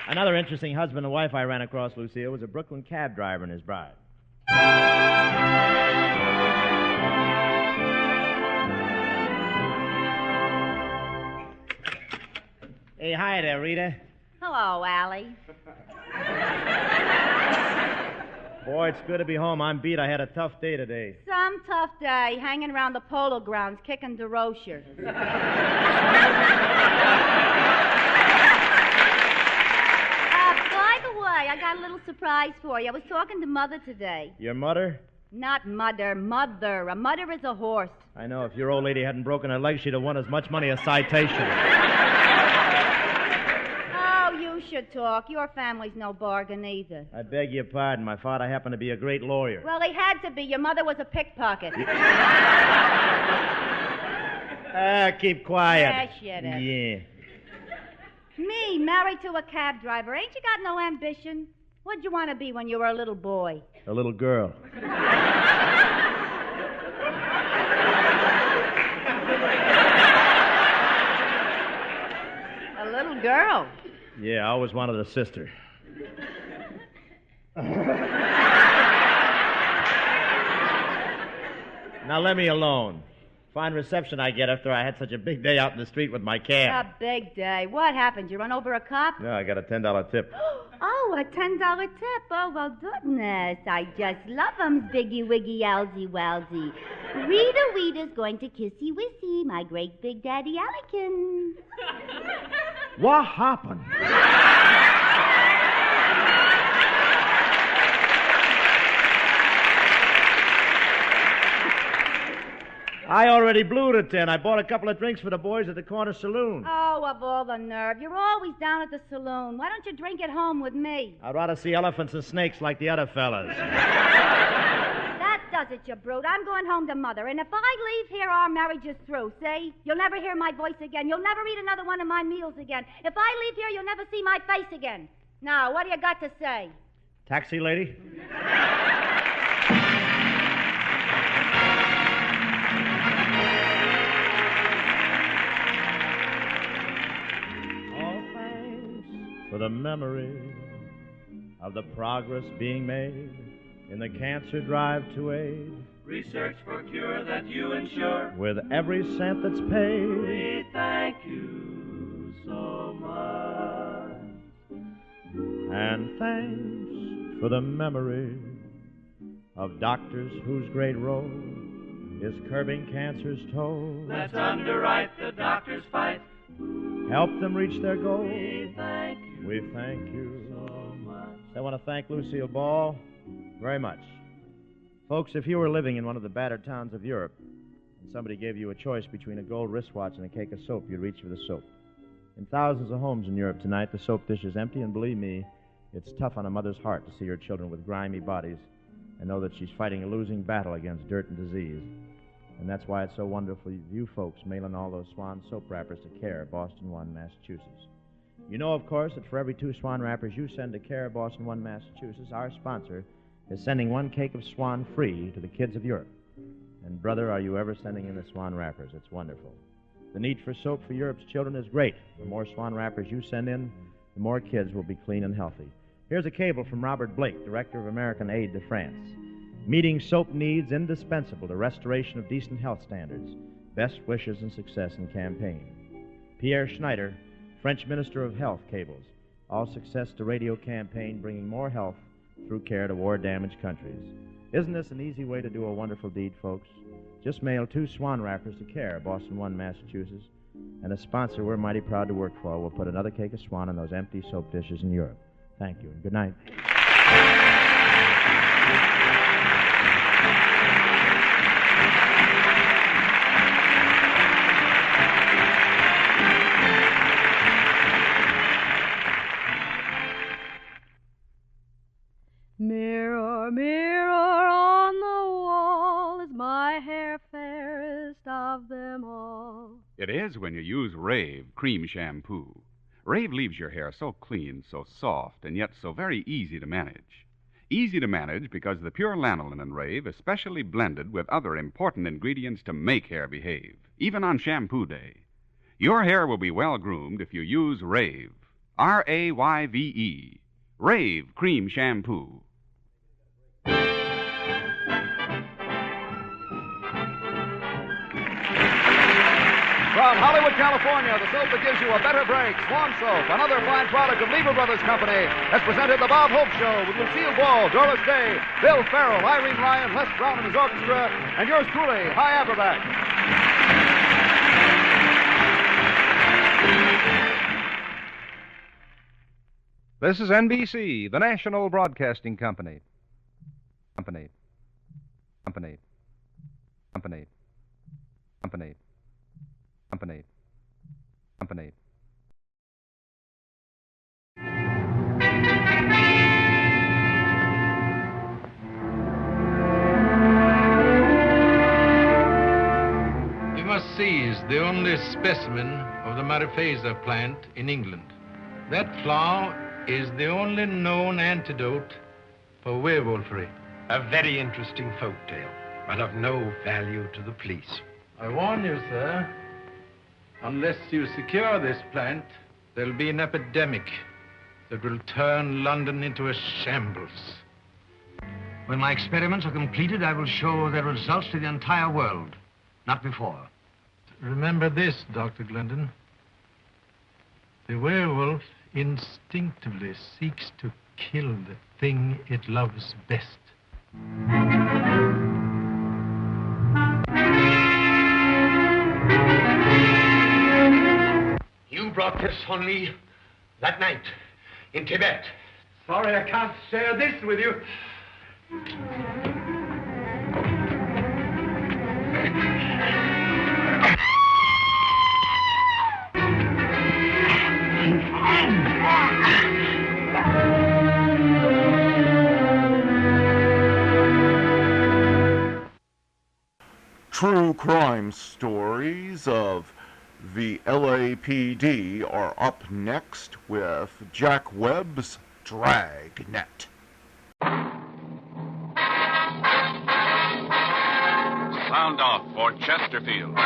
another interesting husband and wife I ran across, Lucille, was a Brooklyn cab driver and his bride. Hey, hi there, Rita. Hello, Allie. Boy, it's good to be home. I'm beat. I had a tough day today. Some tough day hanging around the polo grounds kicking DeRocher. By the way, I got a little surprise for you. I was talking to Mother today. Your mother? Not Mother, Mother. A mother is a horse. I know. If your old lady hadn't broken her leg, she'd have won as much money as citation. Oh, you should talk. Your family's no bargain either. I beg your pardon. My father happened to be a great lawyer. Well, he had to be. Your mother was a pickpocket. Keep quiet. Yeah, shut up. Yeah. Me, married to a cab driver. Ain't you got no ambition? What'd you want to be when you were a little boy? A little girl. A little girl? Yeah, I always wanted a sister. Now let me alone. Fine reception I get after I had such a big day out in the street with my cab. A big day. What happened? You run over a cop? No, I got a $10 tip. Oh, a $10 tip. Oh, well, goodness. I just love 'em, Biggie Wiggy Owlsy Wowsy. Rita Weeta's going to kissy wissy, my great big daddy Allikins. What happened? I already blew the 10. I bought a couple of drinks for the boys at the corner saloon. Oh, of all the nerve. You're always down at the saloon. Why don't you drink at home with me? I'd rather see elephants and snakes like the other fellas. That does it, you brute. I'm going home to Mother, and if I leave here, our marriage is through, see? You'll never hear my voice again. You'll never eat another one of my meals again. If I leave here, you'll never see my face again. Now, what do you got to say? Taxi, lady? All thanks for the memory of the progress being made in the cancer drive to aid. Research for cure that you ensure. With every cent that's paid. We thank you so much. And thanks for the memory of doctors whose great role is curbing cancer's toll. Let's underwrite the doctor's fight. Help them reach their goal. We thank you. We thank you so much. I want to thank Lucille Ball very much. Folks, if you were living in one of the battered towns of Europe and somebody gave you a choice between a gold wristwatch and a cake of soap, you'd reach for the soap. In thousands of homes in Europe tonight, the soap dish is empty, and believe me, it's tough on a mother's heart to see her children with grimy bodies and know that she's fighting a losing battle against dirt and disease. And that's why it's so wonderful you folks mailing all those Swan soap wrappers to Care, Boston 1, Massachusetts. You know, of course, that for every 2 Swan wrappers you send to Care, Boston 1, Massachusetts, our sponsor is sending 1 cake of Swan free to the kids of Europe. And, brother, are you ever sending in the Swan wrappers? It's wonderful. The need for soap for Europe's children is great. The more Swan wrappers you send in, the more kids will be clean and healthy. Here's a cable from Robert Blake, Director of American Aid to France. Meeting soap needs indispensable to restoration of decent health standards. Best wishes and success in campaign. Pierre Schneider, French Minister of Health, cables. All success to radio campaign bringing more health through care to war-damaged countries. Isn't this an easy way to do a wonderful deed, folks? Just mail 2 Swan wrappers to Care, Boston 1, Massachusetts, and a sponsor we're mighty proud to work for will put another cake of Swan on those empty soap dishes in Europe. Thank you, and good night. Mirror, mirror on the wall, is my hair fairest of them all? It is when you use Rave cream shampoo. Rave leaves your hair so clean, so soft, and yet so very easy to manage. Easy to manage because the pure lanolin in Rave is specially blended with other important ingredients to make hair behave, even on shampoo day. Your hair will be well groomed if you use Rave. R-A-Y-V-E. Rave cream shampoo. From Hollywood, California, the soap that gives you a better break, Swan Soap, another fine product of Lever Brothers Company, has presented The Bob Hope Show with Lucille Ball, Doris Day, Bill Farrell, Irene Ryan, Les Brown and his orchestra, and yours truly, Hi Aberback. This is NBC, the National Broadcasting Company. Company. Company. Company. Company. Company. Company. You must seize the only specimen of the Mariphasa plant in England. That flower is the only known antidote for werewolfery. A very interesting folk tale, but of no value to the police. I warn you, sir, unless you secure this plant, there'll be an epidemic that will turn London into a shambles. When my experiments are completed, I will show their results to the entire world. Not before. Remember this, Dr. Glendon. The werewolf instinctively seeks to kill the thing it loves best. You brought this on me that night in Tibet. Sorry I can't share this with you. True crime stories of the LAPD are up next with Jack Webb's Dragnet. Sound off for Chesterfield.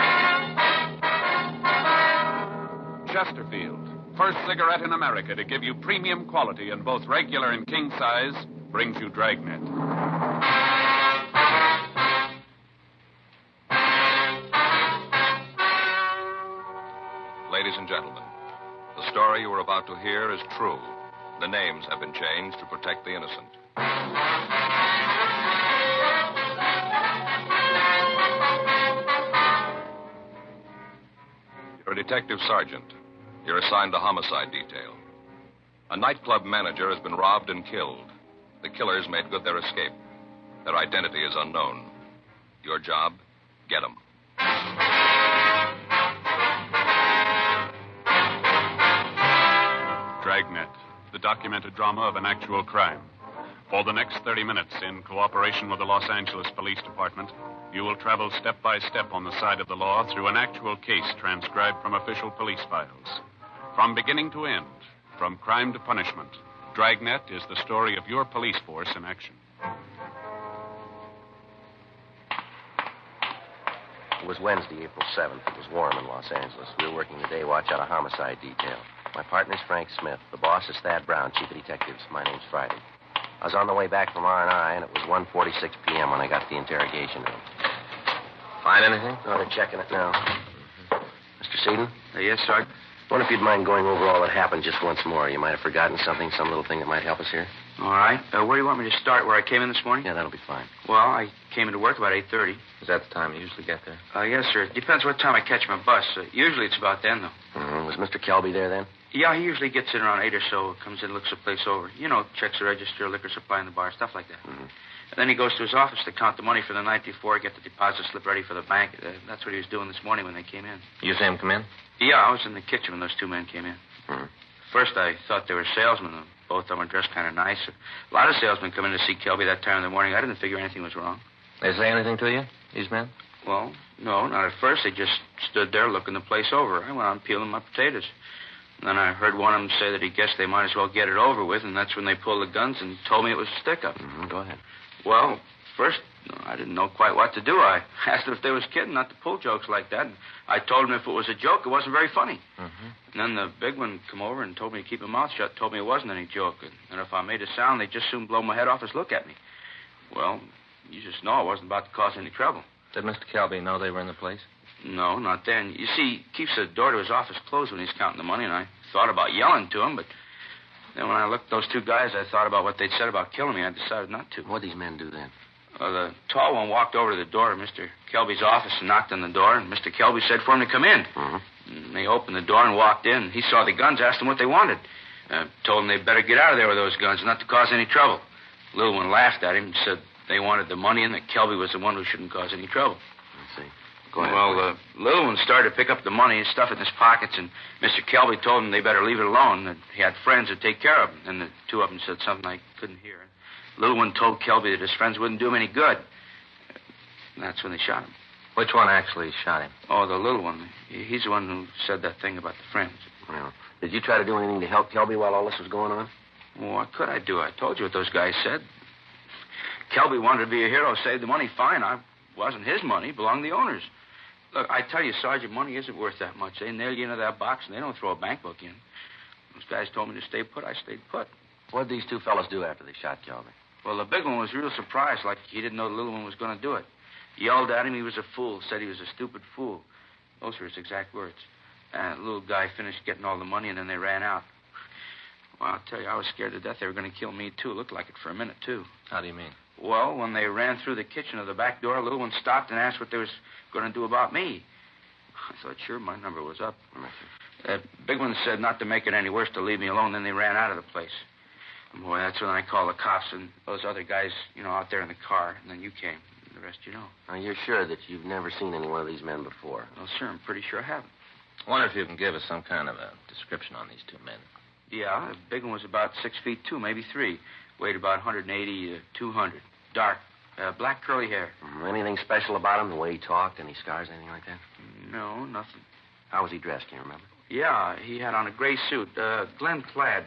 Chesterfield, first cigarette in America to give you premium quality in both regular and king size, brings you Dragnet. Ladies and gentlemen, the story you are about to hear is true. The names have been changed to protect the innocent. You're a detective sergeant. You're assigned to homicide detail. A nightclub manager has been robbed and killed. The killers made good their escape. Their identity is unknown. Your job, get them. Dragnet, the documented drama of an actual crime. For the next 30 minutes, in cooperation with the Los Angeles Police Department, you will travel step by step on the side of the law through an actual case transcribed from official police files. From beginning to end, from crime to punishment, Dragnet is the story of your police force in action. It was Wednesday, April 7th. It was warm in Los Angeles. We were working the day watch out of homicide detail. My partner's Frank Smith. The boss is Thad Brown, chief of detectives. My name's Friday. I was on the way back from R&I, and it was 1:46 p.m. when I got to the interrogation room. Find anything? Oh, they're checking it now. Mr. Seaton? Yes, Sergeant. Wonder if you'd mind going over all that happened just once more. You might have forgotten something, some little thing that might help us here. All right. Where do you want me to start? Where I came in this morning? Yeah, that'll be fine. Well, I came into work about 8:30. Is that the time you usually get there? Yes, sir. It depends what time I catch my bus. Usually it's about then, though. Mm-hmm. Was Mr. Kelby there then? Yeah, he usually gets in around 8 or so. Comes in, looks the place over. You know, checks the register, liquor supply in the bar, stuff like that. Mm-hmm. And then he goes to his office to count the money for the night before, get the deposit slip ready for the bank. That's what he was doing this morning when they came in. You see him come in? Yeah, I was in the kitchen when those two men came in. Mm-hmm. First, I thought they were salesmen. Both of them were dressed kind of nice. A lot of salesmen come in to see Kelby that time in the morning. I didn't figure anything was wrong. They say anything to you, these men? Well, no, not at first. They just stood there looking the place over. I went on peeling my potatoes. And then I heard one of them say that he guessed they might as well get it over with, and that's when they pulled the guns and told me it was a stick-up. Mm-hmm. Go ahead. Well, first, I didn't know quite what to do. I asked them if they was kidding, not to pull jokes like that. And I told them if it was a joke, it wasn't very funny. Mm-hmm. And then the big one come over and told me to keep my mouth shut, told me it wasn't any joke. And if I made a sound, they'd just soon blow my head off and look at me. Well, you just know I wasn't about to cause any trouble. Did Mr. Kelby know they were in the place? No, not then. You see, he keeps the door to his office closed when he's counting the money, and I thought about yelling to him, but then when I looked at those two guys, I thought about what they'd said about killing me. I decided not to. What'd these men do then? The tall one walked over to the door of Mr. Kelby's office and knocked on the door, and Mr. Kelby said for him to come in. Mm-hmm. And they opened the door and walked in. He saw the guns, asked them what they wanted. Told them they'd better get out of there with those guns, not to cause any trouble. The little one laughed at him and said they wanted the money and that Kelby was the one who shouldn't cause any trouble. I see. Go ahead. Well, the little one started to pick up the money and stuff it in his pockets, and Mr. Kelby told him they better leave it alone, that he had friends to take care of him. And the two of them said something I couldn't hear. The little one told Kelby that his friends wouldn't do him any good. And that's when they shot him. Which one actually shot him? Oh, the little one. He's the one who said that thing about the friends. Well, did you try to do anything to help Kelby while all this was going on? Well, what could I do? I told you what those guys said. Kelby wanted to be a hero, save the money. Fine. It wasn't his money. It belonged to the owners. Look, I tell you, Sergeant, money isn't worth that much. They nail you into that box, and they don't throw a bank book in. Those guys told me to stay put. I stayed put. What did these two fellas do after they shot Kelby? Well, the big one was real surprised, like he didn't know the little one was going to do it. Yelled at him he was a fool, said he was a stupid fool. Those were his exact words. And the little guy finished getting all the money, and then they ran out. Well, I'll tell you, I was scared to death they were going to kill me, too. It looked like it for a minute, too. How do you mean? Well, when they ran through the kitchen of the back door, a little one stopped and asked what they was going to do about me. I thought, sure, my number was up. Big one said not to make it any worse, to leave me alone. Then they ran out of the place. And boy, that's when I called the cops and those other guys, out there in the car. And then you came. And the rest you know. Now, you're sure that you've never seen any one of these men before? Well, sir, I'm pretty sure I haven't. I wonder if you can give us some kind of a description on these two men. Yeah, the big one was about 6'2", maybe 3. Weighed about 180 to 200. Dark, black curly hair. Anything special about him, the way he talked, any scars, anything like that? No, nothing. How was he dressed, can you remember? Yeah, he had on a gray suit. Glen plaid,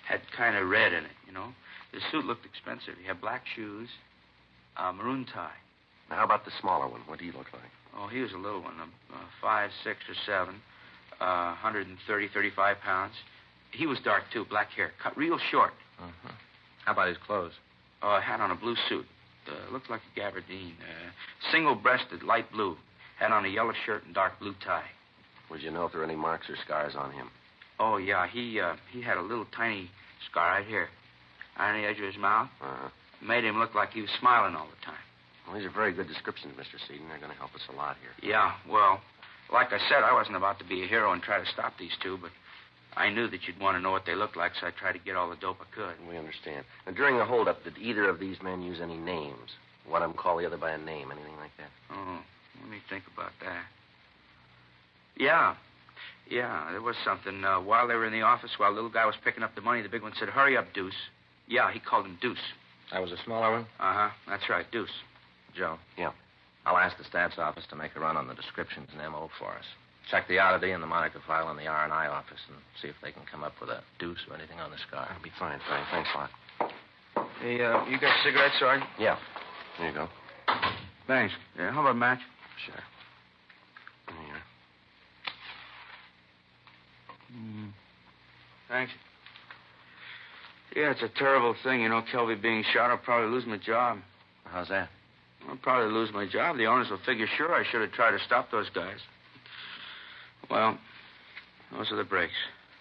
had kind of red in it, The suit looked expensive. He had black shoes, maroon tie. Now, how about the smaller one? What did he look like? Oh, he was a little one, 5, 6, or 7, 130, 35 pounds. He was dark, too, black hair, cut real short. Uh-huh. How about his clothes? Had on a blue suit. Looked like a gabardine. Single-breasted, light blue. Had on a yellow shirt and dark blue tie. Would you know if there were any marks or scars on him? Oh, yeah. He had a little tiny scar right here. On the edge of his mouth. Uh-huh. Made him look like he was smiling all the time. Well, these are very good descriptions, Mr. Seaton. They're going to help us a lot here. Yeah, well, like I said, I wasn't about to be a hero and try to stop these two, but I knew that you'd want to know what they looked like, so I tried to get all the dope I could. We understand. Now, during the holdup, did either of these men use any names? One of them call the other by a name, anything like that? Oh, let me think about that. Yeah, there was something. While they were in the office, while the little guy was picking up the money, the big one said, "Hurry up, Deuce." Yeah, he called him Deuce. That was a smaller one? Uh-huh, that's right, Deuce. Joe. Yeah. I'll ask the stats office to make a run on the descriptions and MO for us. Check the oddity and the moniker file in the R&I office and see if they can come up with a deuce or anything on the scar. That'll be fine, Frank. Thanks a lot. Hey, you got cigarettes, Sergeant? Yeah. There you go. Thanks. Yeah, how about a match? Sure. There you are. Thanks. Yeah, it's a terrible thing, you know, Kelby being shot. I'll probably lose my job. How's that? I'll probably lose my job. The owners will figure, sure, I should have tried to stop those guys. Well, those are the breaks.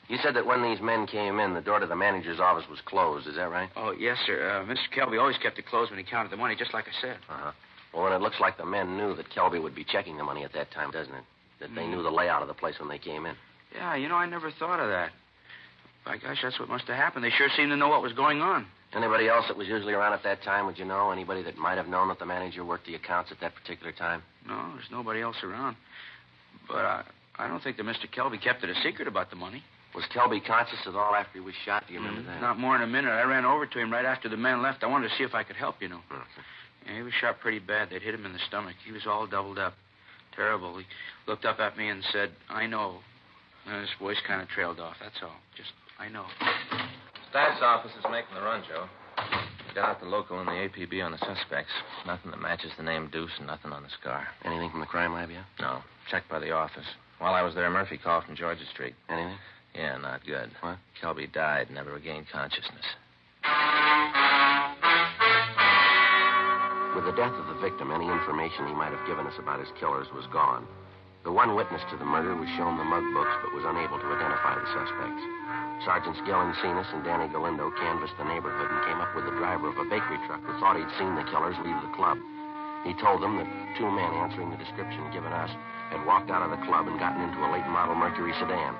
You said that when these men came in, the door to the manager's office was closed. Is that right? Oh, yes, sir. Mr. Kelby always kept it closed when he counted the money, just like I said. Uh-huh. Well, then it looks like the men knew that Kelby would be checking the money at that time, doesn't it? That they knew the layout of the place when they came in. Yeah, you know, I never thought of that. By gosh, that's what must have happened. They sure seemed to know what was going on. Anybody else that was usually around at that time, would you know? Anybody that might have known that the manager worked the accounts at that particular time? No, there's nobody else around. But I don't think that Mr. Kelby kept it a secret about the money. Was Kelby conscious at all after he was shot? Do you remember that? Not more than a minute. I ran over to him right after the men left. I wanted to see if I could help, you know. Okay. Yeah, he was shot pretty bad. They'd hit him in the stomach. He was all doubled up. Terrible. He looked up at me and said, "I know." And his voice kind of trailed off. That's all. Just, I know. Stats office is making the run, Joe. They got out the local and the APB on the suspects. Nothing that matches the name Deuce and nothing on the scar. Anything from the crime lab yet? No. Checked by the office. While I was there, Murphy called from Georgia Street. Anything? Yeah, not good. What? Kelby died, never regained consciousness. With the death of the victim, any information he might have given us about his killers was gone. The one witness to the murder was shown the mug books, but was unable to identify the suspects. Sergeants Gillen Cenas and Danny Galindo canvassed the neighborhood and came up with the driver of a bakery truck who thought he'd seen the killers leave the club. He told them that two men answering the description given us had walked out of the club and gotten into a late model Mercury sedan.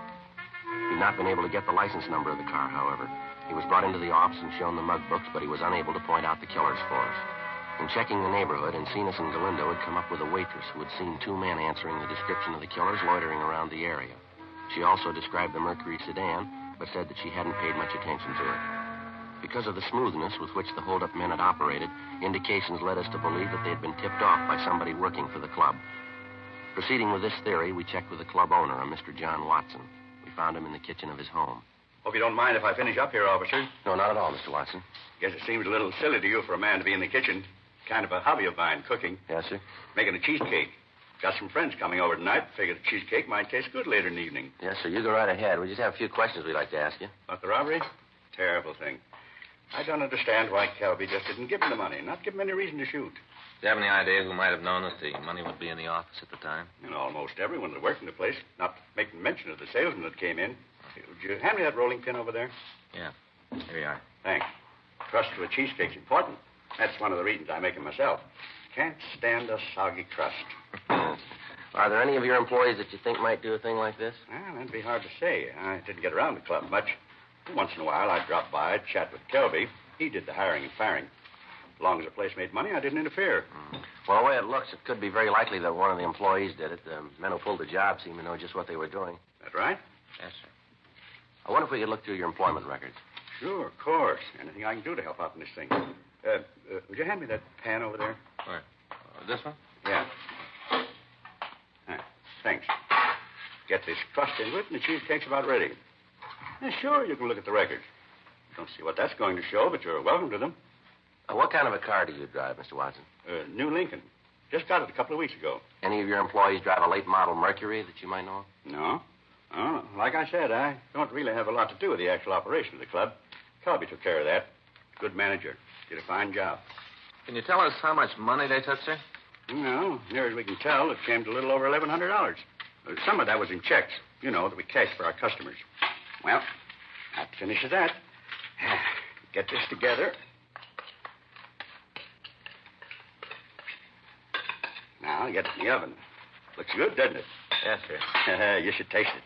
He'd not been able to get the license number of the car, however. He was brought into the office and shown the mug books, but he was unable to point out the killers for us. In checking the neighborhood, Encinas and Galindo had come up with a waitress who had seen two men answering the description of the killers loitering around the area. She also described the Mercury sedan, but said that she hadn't paid much attention to it. Because of the smoothness with which the hold-up men had operated, indications led us to believe that they had been tipped off by somebody working for the club. Proceeding with this theory, we checked with the club owner, a Mr. John Watson. We found him in the kitchen of his home. Hope you don't mind if I finish up here, officer. No, not at all, Mr. Watson. Guess it seems a little silly to you for a man to be in the kitchen. Kind of a hobby of mine, cooking. Yes, sir? Making a cheesecake. Got some friends coming over tonight. Figured a cheesecake might taste good later in the evening. Yes, sir. You go right ahead. We just have a few questions we'd like to ask you. About the robbery? Terrible thing. I don't understand why Kelby just didn't give him the money. Not give him any reason to shoot. Do you have any idea who might have known that the money would be in the office at the time? And almost everyone that worked in the place, not making mention of the salesman that came in. Would you hand me that rolling pin over there? Yeah. Here you are. Thanks. Crust to a cheesecake's important. That's one of the reasons I make it myself. Can't stand a soggy crust. Are there any of your employees that you think might do a thing like this? Well, that'd be hard to say. I didn't get around the club much. Once in a while, I'd drop by, chat with Kelby. He did the hiring and firing. As long as the place made money, I didn't interfere. Well, the way it looks, it could be very likely that one of the employees did it. The men who pulled the job seem to know just what they were doing. That right? Yes, sir. I wonder if we could look through your employment records. Sure, of course. Anything I can do to help out in this thing. Would you hand me that pen over there? Where? This one? Yeah. Thanks. Get this crust into it, and the cheesecake's about ready. Yeah, sure, you can look at the records. Don't see what that's going to show, but you're welcome to them. What kind of a car do you drive, Mr. Watson? New Lincoln. Just got it a couple of weeks ago. Any of your employees drive a late model Mercury that you might know of? No. Oh, like I said, I don't really have a lot to do with the actual operation of the club. Crosby took care of that. Good manager. Did a fine job. Can you tell us how much money they took, sir? Well, near as we can tell, it came to a little over $1,100. Some of that was in checks, that we cashed for our customers. Well, that finishes that. Get this together. Now, get it in the oven. Looks good, doesn't it? Yes, sir. You should taste it.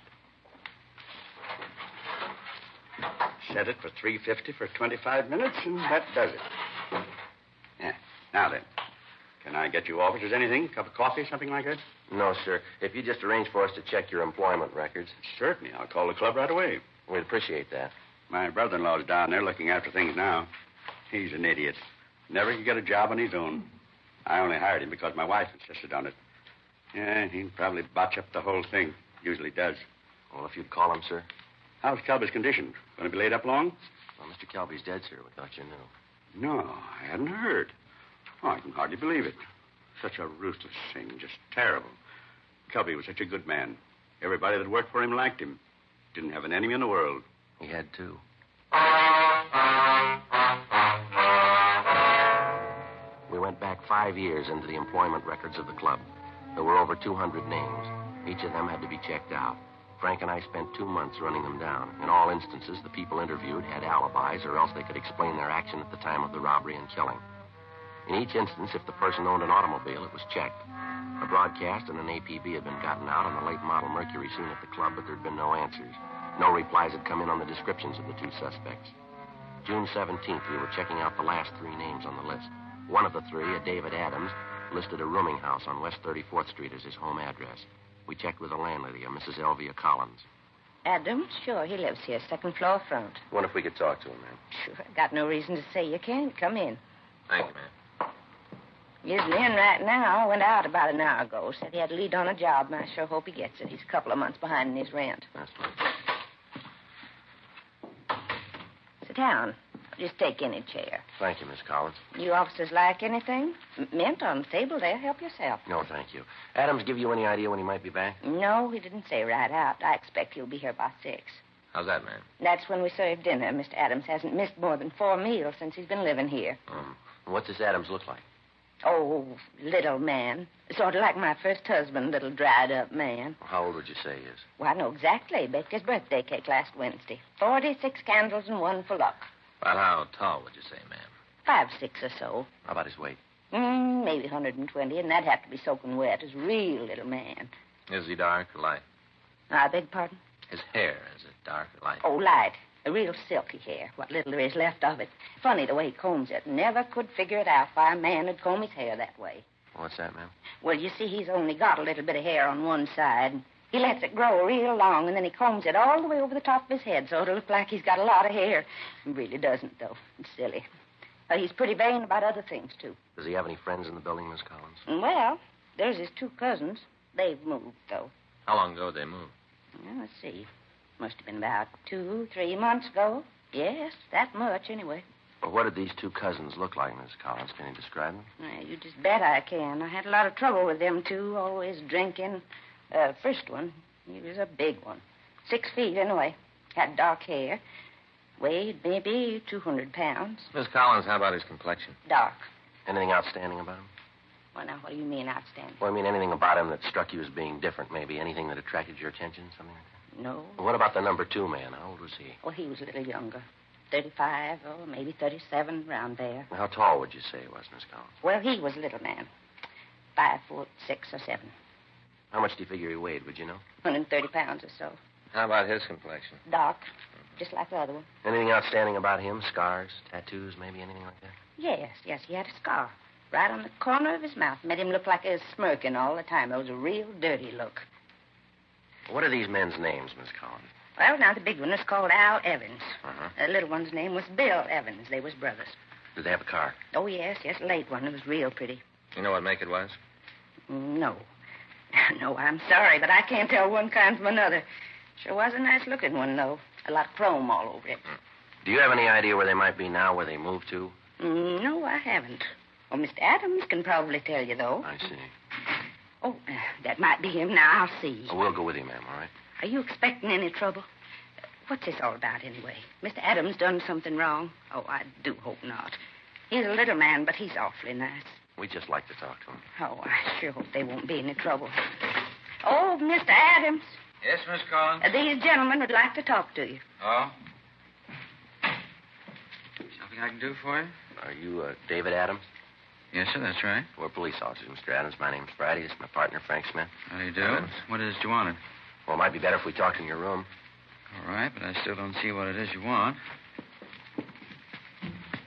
Set it for $3.50 for 25 minutes, and that does it. Yeah. Now then, can I get you officers anything? Cup of coffee, something like that? No, sir. If you just arrange for us to check your employment records. Certainly. I'll call the club right away. We'd appreciate that. My brother-in-law's down there looking after things now. He's an idiot. Never could get a job on his own. I only hired him because my wife insisted on it. Yeah, he'd probably botch up the whole thing. Usually does. Well, if you'd call him, sir. How's Kelby's condition? Going to be laid up long? Well, Mr. Kelby's dead, sir. We thought you knew. No, I hadn't heard. Oh, I can hardly believe it. Such a ruthless thing. Just terrible. Kelby was such a good man. Everybody that worked for him liked him. Didn't have an enemy in the world. He had two. We went back 5 years into the employment records of the club. There were over 200 names. Each of them had to be checked out. Frank and I spent 2 months running them down. In all instances, the people interviewed had alibis, or else they could explain their action at the time of the robbery and killing. In each instance, if the person owned an automobile, it was checked. A broadcast and an APB had been gotten out on the late model Mercury seen at the club, but there'd been no answers. No replies had come in on the descriptions of the two suspects. June 17th, we were checking out the last 3 names on the list. One of the 3, a David Adams, listed a rooming house on West 34th Street as his home address. We checked with the landlady, a Mrs. Elvia Collins. Adams? Sure, he lives here, second floor front. Wonder if we could talk to him, ma'am. Sure, got no reason to say you can't. Come in. Thank you, ma'am. He isn't in right now. Went out about an hour ago. Said he had a lead on a job, and I sure hope he gets it. He's a couple of months behind in his rent. That's right. Sit down. Just take any chair. Thank you, Miss Collins. You officers like anything? Mint on the table there. Help yourself. No, thank you. Adams give you any idea when he might be back? No, he didn't say right out. I expect he'll be here by 6. How's that, ma'am? That's when we serve dinner. Mr. Adams hasn't missed more than 4 meals since he's been living here. What's this Adams look like? Oh, little man. Sort of like my first husband, little dried-up man. How old would you say he is? Well, I know exactly. Baked his birthday cake last Wednesday. 46 candles and 1 for luck. About how tall would you say, ma'am? 5'6" or so. How about his weight? Maybe 120, and that'd have to be soaking wet. He's a real little man. Is he dark or light? I beg pardon? His hair, is it dark or light? Oh, light. A real silky hair, what little there is left of it. Funny the way he combs it. Never could figure it out why a man would comb his hair that way. What's that, ma'am? Well, you see, he's only got a little bit of hair on one side. He lets it grow real long, and then he combs it all the way over the top of his head so it'll look like he's got a lot of hair. He really doesn't, though. It's silly. He's pretty vain about other things, too. Does he have any friends in the building, Miss Collins? Well, there's his 2 cousins. They've moved, though. How long ago did they move? Well, let's see. Must have been about 2, 3 months ago. Yes, that much, anyway. Well, what did these 2 cousins look like, Miss Collins? Can you describe them? Well, you just bet I can. I had a lot of trouble with them 2, always drinking. First one, he was a big one. 6 feet, anyway. Had dark hair. Weighed maybe 200 pounds. Miss Collins, how about his complexion? Dark. Anything outstanding about him? Well, now, what do you mean outstanding? Well, I mean anything about him that struck you as being different, maybe. Anything that attracted your attention, something like that? No. Well, what about the number 2 man? How old was he? Well, he was a little younger. 35 or maybe 37, around there. How tall would you say he was, Miss Collins? Well, he was a little man. 5'6" or 7. How much do you figure he weighed, would you know? 130 pounds or so. How about his complexion? Dark, just like the other one. Anything outstanding about him? Scars, tattoos, maybe anything like that? Yes, he had a scar. Right on the corner of his mouth. Made him look like he was smirking all the time. It was a real dirty look. What are these men's names, Miss Collins? Well, now, the big one was called Al Evans. Uh-huh. The little one's name was Bill Evans. They was brothers. Did they have a car? Oh, yes, a late one. It was real pretty. You know what make it was? No. No, I'm sorry, but I can't tell one kind from another. Sure was a nice-looking one, though. A lot of chrome all over it. Do you have any idea where they might be now, where they moved to? No, I haven't. Oh, Mr. Adams can probably tell you, though. I see. Oh, that might be him now. I'll see. Oh, we'll go with you, ma'am, all right? Are you expecting any trouble? What's this all about, anyway? Mr. Adams done something wrong? Oh, I do hope not. He's a little man, but he's awfully nice. We'd just like to talk to him. Oh, I sure hope there won't be any trouble. Oh, Mr. Adams. Yes, Miss Collins? These gentlemen would like to talk to you. Oh? Something I can do for you? Are you David Adams? Yes, sir, that's right. We're police officers, Mr. Adams. My name's Friday. This is my partner, Frank Smith. How do you do? What is it you wanted? Well, it might be better if we talked in your room. All right, but I still don't see what it is you want.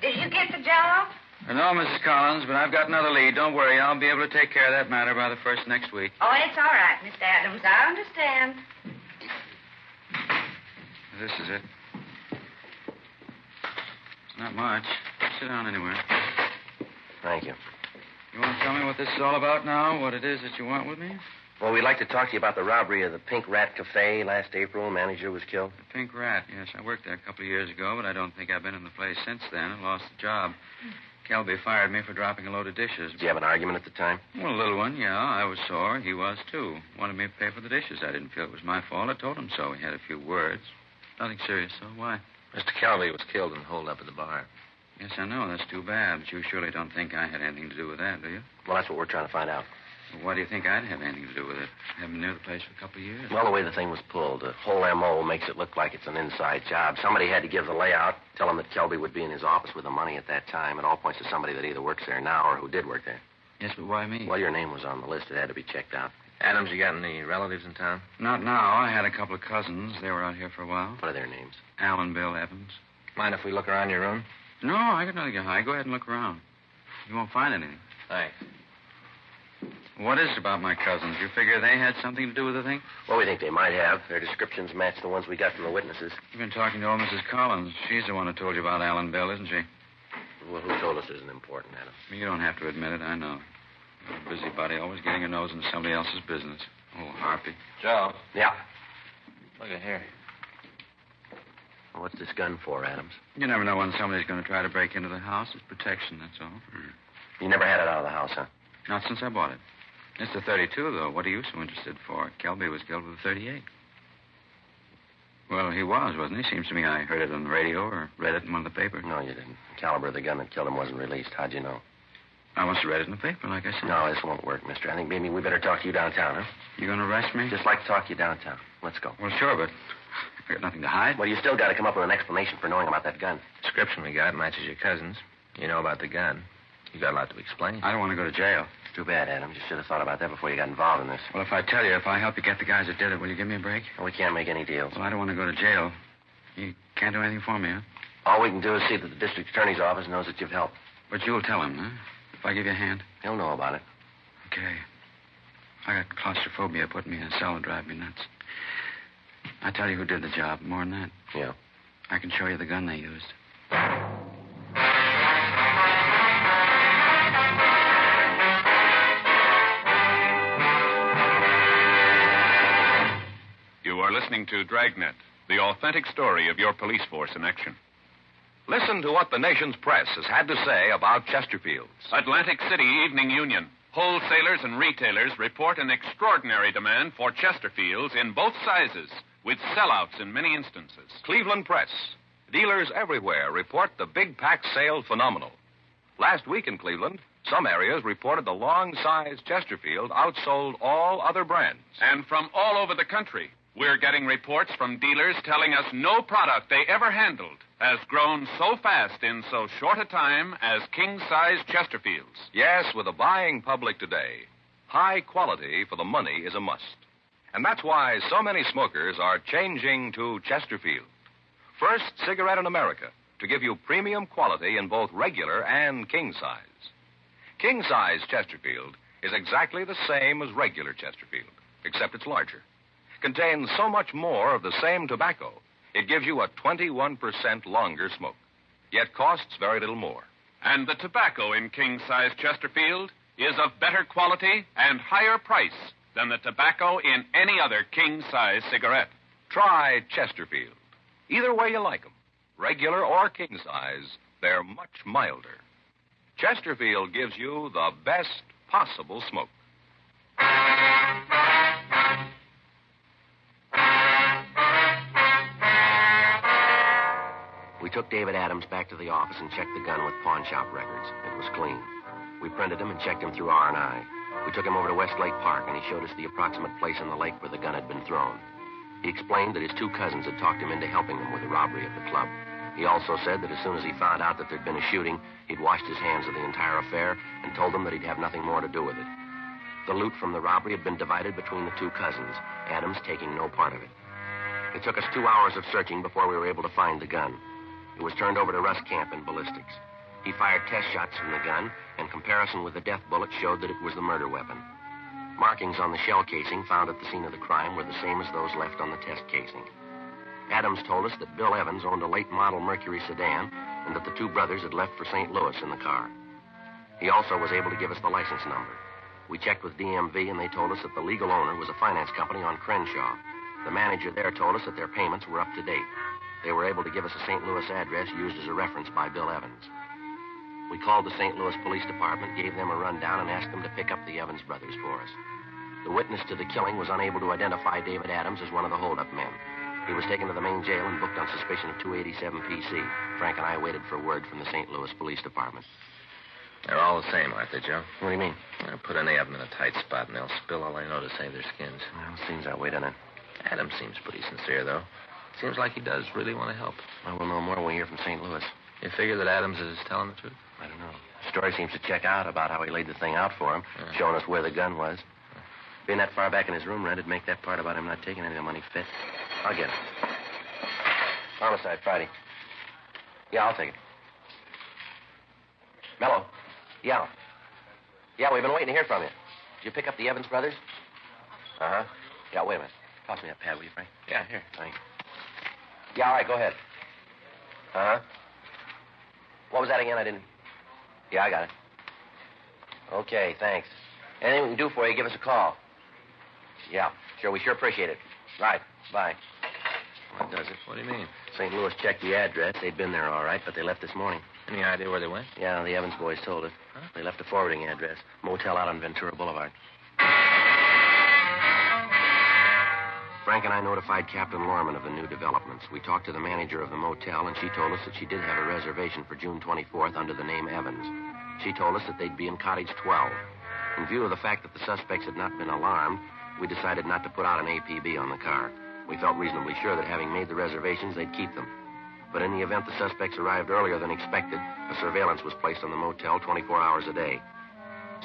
Did you get the job? No, Mrs. Collins, but I've got another lead. Don't worry. I'll be able to take care of that matter by the first next week. Oh, it's all right, Mr. Adams. I understand. This is it. It's not much. Sit down anywhere. Thank you. You want to tell me what this is all about now? What it is that you want with me? Well, we'd like to talk to you about the robbery of the Pink Rat Cafe last April. Manager was killed. The Pink Rat, yes. I worked there a couple of years ago, but I don't think I've been in the place since then. I lost the job. Kelby fired me for dropping a load of dishes. Did you have an argument at the time? Well, a little one, yeah. I was sore. He was, too. Wanted me to pay for the dishes. I didn't feel it was my fault. I told him so. We had a few words. Nothing serious, though. Why? Mr. Kelby was killed and holed up at the bar. Yes, I know. That's too bad. But you surely don't think I had anything to do with that, do you? Well, that's what we're trying to find out. Well, why do you think I'd have anything to do with it? I haven't been near the place for a couple of years. Well, the way the thing was pulled, the whole M.O. makes it look like it's an inside job. Somebody had to give the layout, tell him that Kelby would be in his office with the money at that time. It all points to somebody that either works there now or who did work there. Yes, but why me? Well, your name was on the list. It had to be checked out. Adams, you got any relatives in town? Not now. I had a couple of cousins. They were out here for a while. What are their names? Alan Bill Evans. Mind if we look around your room? No, I got nothing to hide. Go ahead and look around. You won't find anything. Thanks. What is it about my cousins? You figure they had something to do with the thing? Well, we think they might have. Their descriptions match the ones we got from the witnesses. You've been talking to old Mrs. Collins. She's the one who told you about Alan Bill, isn't she? Well, who told us isn't important, Adam? You don't have to admit it. I know. You're a busybody, always getting your nose into somebody else's business. Oh, Harpy. Joe. Yeah. Look at here. Well, what's this gun for, Adams? You never know when somebody's going to try to break into the house. It's protection, that's all. You never had it out of the house, huh? Not since I bought it. It's the 32, though. What are you so interested for? Kelby was killed with a 38. Well, he was, wasn't he? Seems to me I heard it on the radio or read it in one of the papers. No, you didn't. The caliber of the gun that killed him wasn't released. How'd you know? I must have read it in the paper, like I said. No, this won't work, mister. I think maybe we better talk to you downtown, huh? You going to arrest me? Just like to talk to you downtown. Let's go. Well, sure, but I got nothing to hide. Well, you still got to come up with an explanation for knowing about that gun. Description we got matches your cousin's. You know about the gun. You got a lot to explain. I don't want to go to jail. It's too bad, Adams. You should have thought about that before you got involved in this. Well, if I tell you, if I help you get the guys that did it, will you give me a break? Well, we can't make any deals. Well, I don't want to go to jail. You can't do anything for me, huh? All we can do is see that the district attorney's office knows that you've helped. But you'll tell him, huh? If I give you a hand? He'll know about it. Okay. I got claustrophobia. Put me in a cell and drive me nuts. I tell you who did the job. More than that. Yeah. I can show you the gun they used. You are listening to Dragnet, the authentic story of your police force in action. Listen to what the nation's press has had to say about Chesterfield's. Atlantic City Evening Union. Wholesalers and retailers report an extraordinary demand for Chesterfields in both sizes, with sellouts in many instances. Cleveland Press. Dealers everywhere report the big pack sale phenomenal. Last week in Cleveland, some areas reported the long-size Chesterfield outsold all other brands. And from all over the country, we're getting reports from dealers telling us no product they ever handled has grown so fast in so short a time as king-size Chesterfields. Yes, with the buying public today, high quality for the money is a must. And that's why so many smokers are changing to Chesterfield. First cigarette in America to give you premium quality in both regular and king size. King size Chesterfield is exactly the same as regular Chesterfield, except it's larger. Contains so much more of the same tobacco, it gives you a 21% longer smoke, yet costs very little more. And the tobacco in king-size Chesterfield is of better quality and higher price than the tobacco in any other king-size cigarette. Try Chesterfield. Either way you like them, regular or king size, they're much milder. Chesterfield gives you the best possible smoke. We took David Adams back to the office and checked the gun with pawn shop records. It was clean. We printed him and checked him through R&I. We took him over to Westlake Park, and he showed us the approximate place in the lake where the gun had been thrown. He explained that his two cousins had talked him into helping them with the robbery of the club. He also said that as soon as he found out that there'd been a shooting, he'd washed his hands of the entire affair and told them that he'd have nothing more to do with it. The loot from the robbery had been divided between the two cousins, Adams taking no part of it. It took us 2 hours of searching before we were able to find the gun. It was turned over to Russ Camp in ballistics. He fired test shots from the gun, and comparison with the death bullet showed that it was the murder weapon. Markings on the shell casing found at the scene of the crime were the same as those left on the test casing. Adams told us that Bill Evans owned a late model Mercury sedan and that the two brothers had left for St. Louis in the car. He also was able to give us the license number. We checked with DMV, and they told us that the legal owner was a finance company on Crenshaw. The manager there told us that their payments were up to date. They were able to give us a St. Louis address used as a reference by Bill Evans. We called the St. Louis Police Department, gave them a rundown, and asked them to pick up the Evans brothers for us. The witness to the killing was unable to identify David Adams as one of the holdup men. He was taken to the main jail and booked on suspicion of 287 PC. Frank and I waited for word from the St. Louis Police Department. They're all the same, aren't they, Joe? What do you mean? Well, put any of them in a tight spot, and they'll spill all they know to save their skins. Well, it seems that way, doesn't it? Adams seems pretty sincere, though. Seems like he does really want to help. Well, we'll know more when we hear from St. Louis. You figure that Adams is telling the truth? I don't know. The story seems to check out about how he laid the thing out for him, showing us where the gun was. Being that far back in his room, Red, make that part about him not taking any of the money fit. I'll get it. Homicide, Friday. Yeah, I'll take it. Mello. Yeah. Yeah, we've been waiting to hear from you. Did you pick up the Evans brothers? Uh-huh. Yeah, wait a minute. Toss me that pad, will you, Frank? Yeah, here. Thanks. Yeah, all right, go ahead. Uh-huh. What was that again? I didn't... Yeah, I got it. Okay, thanks. Anything we can do for you, give us a call. Yeah, sure. We sure appreciate it. Right. Bye. What does it? What do you mean? St. Louis checked the address. They'd been there all right, but they left this morning. Any idea where they went? Yeah, the Evans boys told us. Huh? They left a forwarding address. Motel out on Ventura Boulevard. Frank and I notified Captain Lorman of the new developments. We talked to the manager of the motel, and she told us that she did have a reservation for June 24th under the name Evans. She told us that they'd be in Cottage 12. In view of the fact that the suspects had not been alarmed, we decided not to put out an APB on the car. We felt reasonably sure that having made the reservations, they'd keep them. But in the event the suspects arrived earlier than expected, a surveillance was placed on the motel 24 hours a day.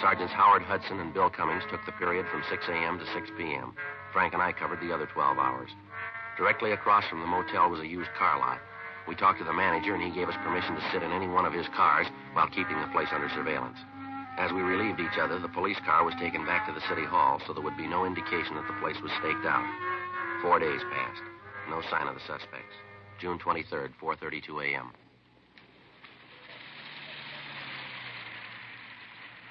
Sergeants Howard Hudson and Bill Cummings took the period from 6 a.m. to 6 p.m. Frank and I covered the other 12 hours. Directly across from the motel was a used car lot. We talked to the manager, and he gave us permission to sit in any one of his cars while keeping the place under surveillance. As we relieved each other, the police car was taken back to the city hall, so there would be no indication that the place was staked out. 4 days passed. No sign of the suspects. June 23rd, 4:32 a.m.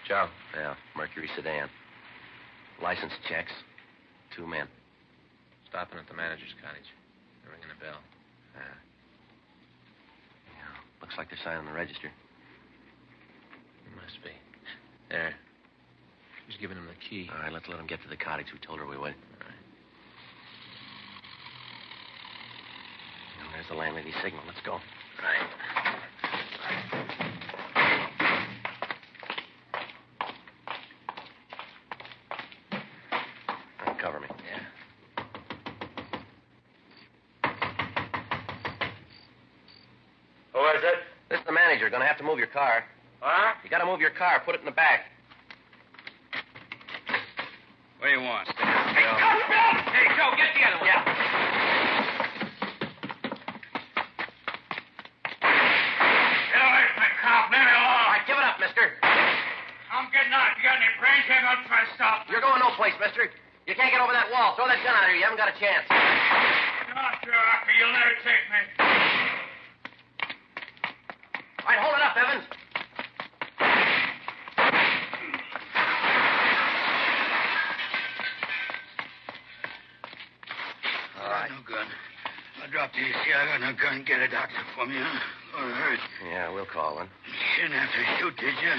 Joe. Yeah, Mercury sedan. License checks. 2 men. Stopping at the manager's cottage. They're ringing a bell. Yeah, looks like they're signing the register. It must be. There. She's giving him the key. All right, let's let him get to the cottage. We told her we would. All right. And there's the landlady's signal. Let's go. Right. Cover me. Yeah. Who is it? This is the manager. Gonna have to move your car. What? You gotta move your car. Put it in the back. What do you want? Hey, Joe, get the other one. Yeah. Get away from the cop. Leave me alone. All right, give it up, mister. I'm getting out. You got any brains? You ain't gonna try to stop me. You're going no place, mister. You can't get over that wall. Throw that gun out here. You haven't got a chance. Not sure, Arthur. You'll never take me. All right, hold it up, Evans. All right. No gun. I dropped the AC. I got no gun. Get a doctor for me, huh? Or hurt. Yeah, we'll call one. You didn't have to shoot, did you?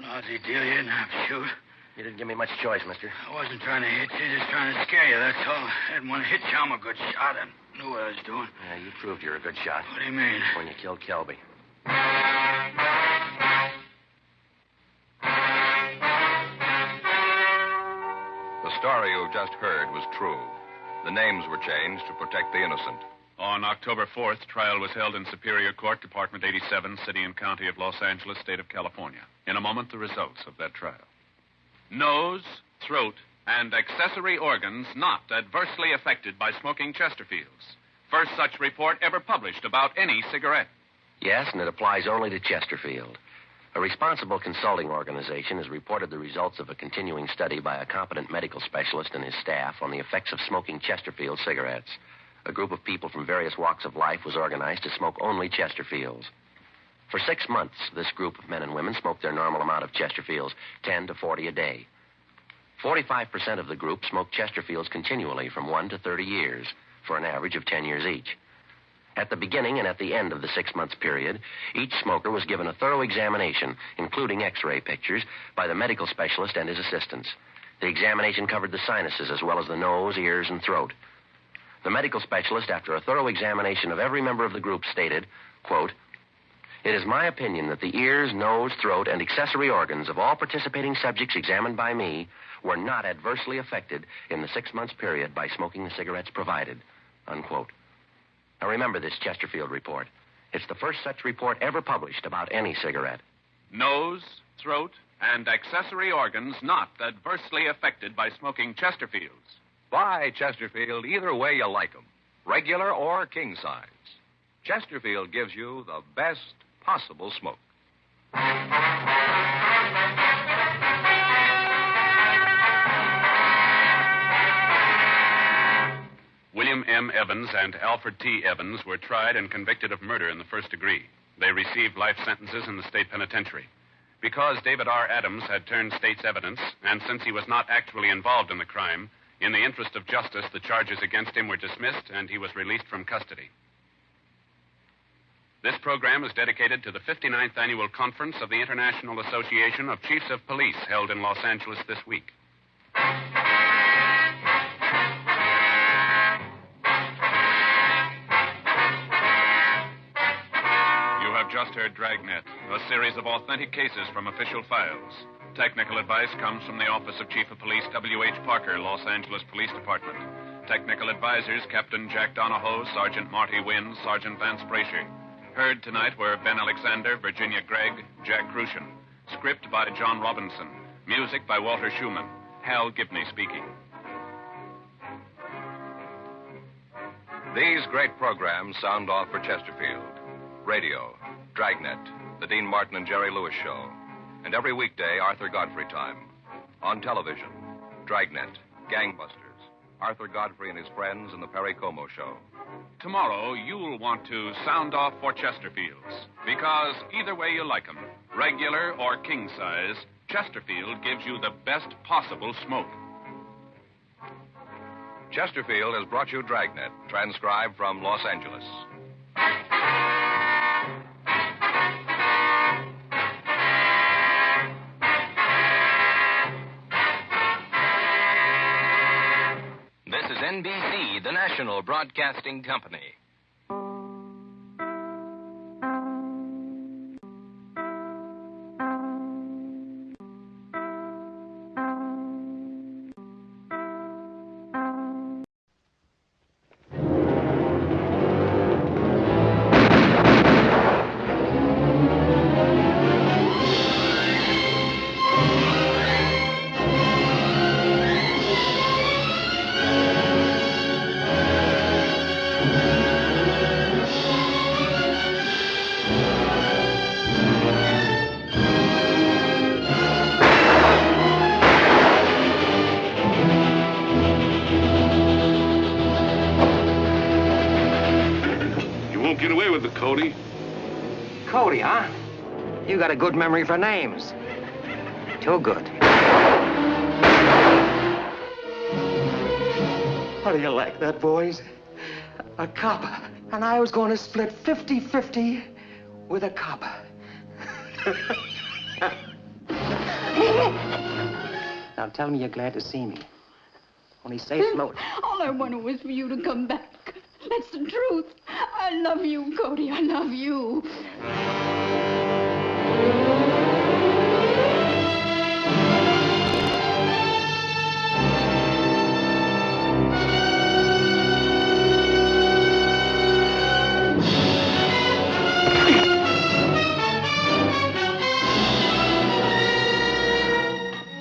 Lousy deal, you didn't have to shoot. You didn't give me much choice, mister. I wasn't trying to hit you, just trying to scare you, that's all. I had one hit you, I'm a good shot. I knew what I was doing. Yeah, you proved you're a good shot. What do you mean? When you killed Kelby. The story you've just heard was true. The names were changed to protect the innocent. On October 4th, trial was held in Superior Court, Department 87, City and County of Los Angeles, State of California. In a moment, the results of that trial. Nose, throat, and accessory organs not adversely affected by smoking Chesterfields. First such report ever published about any cigarette. Yes, and it applies only to Chesterfield. A responsible consulting organization has reported the results of a continuing study by a competent medical specialist and his staff on the effects of smoking Chesterfield cigarettes. A group of people from various walks of life was organized to smoke only Chesterfields. For 6 months, this group of men and women smoked their normal amount of Chesterfields, 10 to 40 a day. 45% of the group smoked Chesterfields continually from 1 to 30 years, for an average of 10 years each. At the beginning and at the end of the 6 months period, each smoker was given a thorough examination, including X-ray pictures, by the medical specialist and his assistants. The examination covered the sinuses as well as the nose, ears, and throat. The medical specialist, after a thorough examination of every member of the group, stated, quote, "It is my opinion that the ears, nose, throat, and accessory organs of all participating subjects examined by me were not adversely affected in the 6 months period by smoking the cigarettes provided," unquote. Now remember this Chesterfield report. It's the first such report ever published about any cigarette. Nose, throat, and accessory organs not adversely affected by smoking Chesterfields. Buy Chesterfield either way you like 'em, regular or king size. Chesterfield gives you the best possible smoke. William M. Evans and Alfred T. Evans were tried and convicted of murder in the first degree. They received life sentences in the state penitentiary. Because David R. Adams had turned state's evidence, and since he was not actually involved in the crime, in the interest of justice, the charges against him were dismissed and he was released from custody. This program is dedicated to the 59th Annual Conference of the International Association of Chiefs of Police held in Los Angeles this week. You have just heard Dragnet, a series of authentic cases from official files. Technical advice comes from the Office of Chief of Police W.H. Parker, Los Angeles Police Department. Technical advisors Captain Jack Donahoe, Sergeant Marty Wynn, Sergeant Vance Brasher. Heard tonight were Ben Alexander, Virginia Gregg, Jack Crucian. Script by John Robinson. Music by Walter Schumann. Hal Gibney speaking. These great programs sound off for Chesterfield. Radio, Dragnet, The Dean Martin and Jerry Lewis Show. And every weekday, Arthur Godfrey time. On television, Dragnet, Gangbusters, Arthur Godfrey and his friends, and the Perry Como Show. Tomorrow, you'll want to sound off for Chesterfields, because either way you like 'em, regular or king size, Chesterfield gives you the best possible smoke. Chesterfield has brought you Dragnet, transcribed from Los Angeles. This is NBC, the national broadcasting company. Get away with it, Cody. Cody, huh? You got a good memory for names. Too good. How do you like that, boys? A copper. And I was going to split 50-50 with a copper. Now tell me you're glad to see me. Only say it slowly. All I wanted was for you to come back. That's the truth. I love you, Cody. I love you.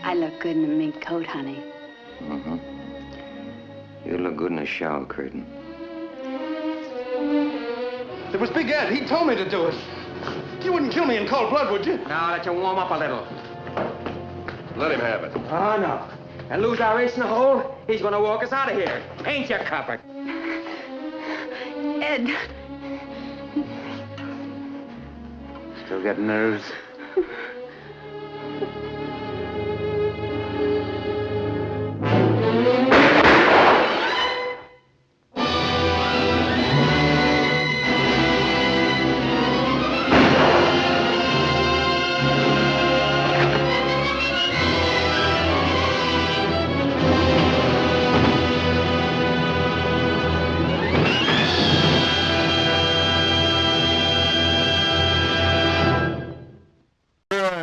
I look good in a mink coat, honey. Mm-hmm. You look good in a shower curtain. It was Big Ed. He told me to do it. You wouldn't kill me in cold blood, would you? Now, let you warm up a little. Let him have it. Oh, no. And lose our ace in the hole, he's going to walk us out of here. Ain't you, Copper? Ed. Still got nerves?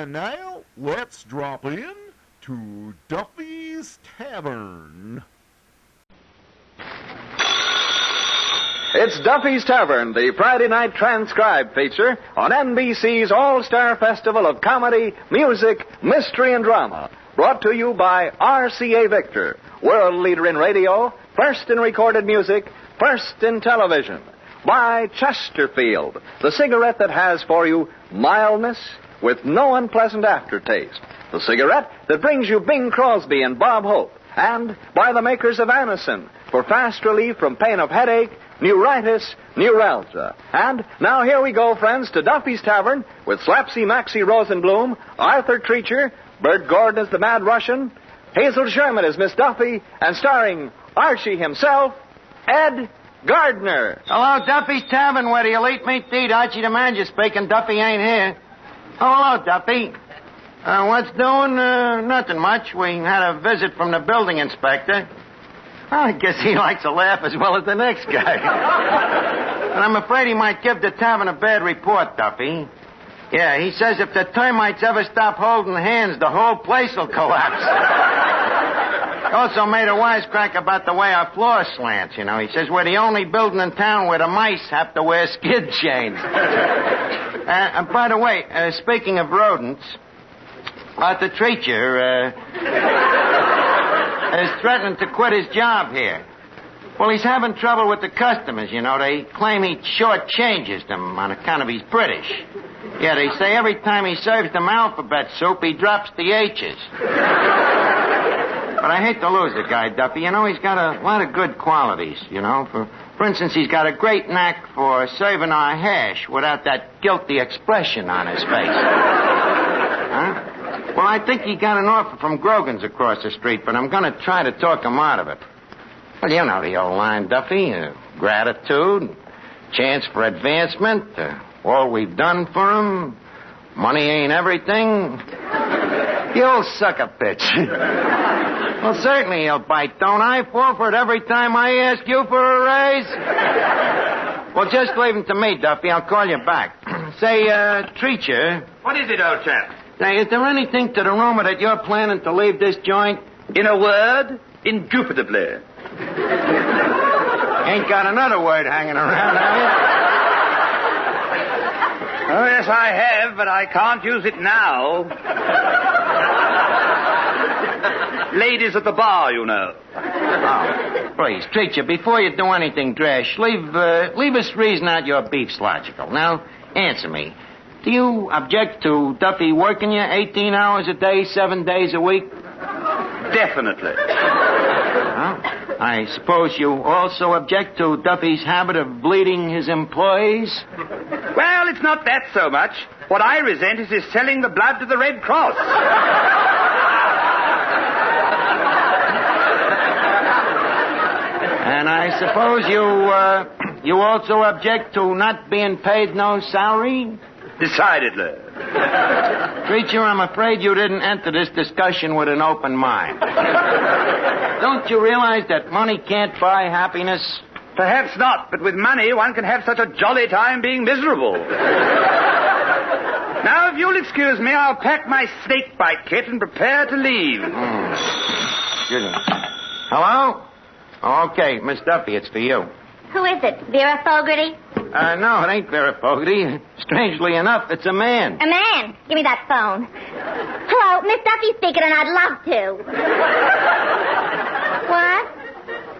Now, let's drop in to Duffy's Tavern. It's Duffy's Tavern, the Friday night transcribed feature on NBC's All-Star Festival of Comedy, Music, Mystery, and Drama. Brought to you by RCA Victor, world leader in radio, first in recorded music, first in television. By Chesterfield, the cigarette that has for you mildness with no unpleasant aftertaste. The cigarette that brings you Bing Crosby and Bob Hope. And by the makers of Anacin, for fast relief from pain of headache, neuritis, neuralgia. And now here we go, friends, to Duffy's Tavern with Slapsy Maxie Rosenblum, Arthur Treacher, Bert Gordon as the Mad Russian, Hazel Sherman as Miss Duffy, and starring Archie himself, Ed Gardner. Hello, Duffy's Tavern, where the elite meet to eat. Archie the manager speaking. Duffy ain't here. Oh, hello, Duffy. What's doing? Nothing much. We had a visit from the building inspector. I guess he likes to laugh as well as the next guy. And I'm afraid he might give the tavern a bad report, Duffy. Yeah, he says if the termites ever stop holding hands, the whole place will collapse. He also made a wisecrack about the way our floor slants, you know. He says we're the only building in town where the mice have to wear skid chains. By the way, speaking of rodents, Arthur Treacher is threatening to quit his job here. Well, he's having trouble with the customers, you know. They claim he shortchanges them on account of he's British. Yeah, they say every time he serves them alphabet soup, he drops the H's. But I hate to lose the guy, Duffy. You know, he's got a lot of good qualities, you know. For instance, he's got a great knack for serving our hash without that guilty expression on his face. Huh? Well, I think he got an offer from Grogan's across the street, but I'm going to try to talk him out of it. Well, you know the old line, Duffy. Gratitude, chance for advancement, all we've done for him. Money ain't everything. The old sucker pitch. Well, certainly he'll bite, don't I? Fall for it every time I ask you for a raise? Well, just leave him to me, Duffy. I'll call you back. Say, Treacher. What is it, old chap? Say, is there anything to the rumor that you're planning to leave this joint? In a word, indubitably. Ain't got another word hanging around, have you? Oh, yes, I have, but I can't use it now. Ladies at the bar, you know. Oh, please, Treacher, before you do anything drash, leave us reason out your beef's logical. Now, answer me. Do you object to Duffy working you 18 hours a day, 7 days a week? Definitely. I suppose you also object to Duffy's habit of bleeding his employees? Well, it's not that so much. What I resent is his selling the blood to the Red Cross. And I suppose you also object to not being paid no salary? Decidedly. Treacher, I'm afraid you didn't enter this discussion with an open mind. Don't you realize that money can't buy happiness? Perhaps not, but with money one can have such a jolly time being miserable. Now, if you'll excuse me, I'll pack my snake bite kit and prepare to leave. Hello? Okay, Miss Duffy, it's for you. Who is it? Vera Fogarty? No, it ain't Vera Fogarty. Strangely enough, it's a man. A man? Give me that phone. Hello, Miss Duffy speaking, and I'd love to. What?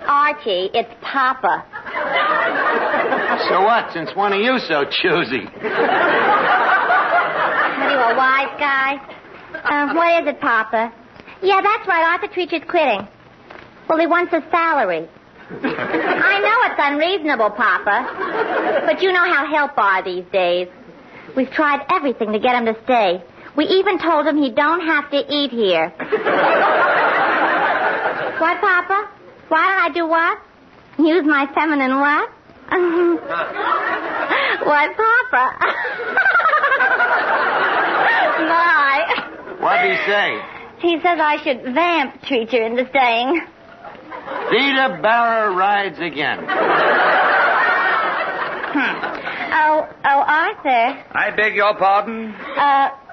Archie, it's Papa. So what, since when are you so choosy? Are you a wise guy? What is it, Papa? Yeah, that's right. Arthur Treacher's quitting. Well, he wants his salary. I know it's unreasonable, Papa. But you know how help are these days. We've tried everything to get him to stay. We even told him he don't have to eat here. What, Papa? Why don't I do what? Use my feminine what? What, Papa? Bye. What'd he say? He says I should vamp Treacher into staying. Theta Barra rides again. Oh, Arthur. I beg your pardon?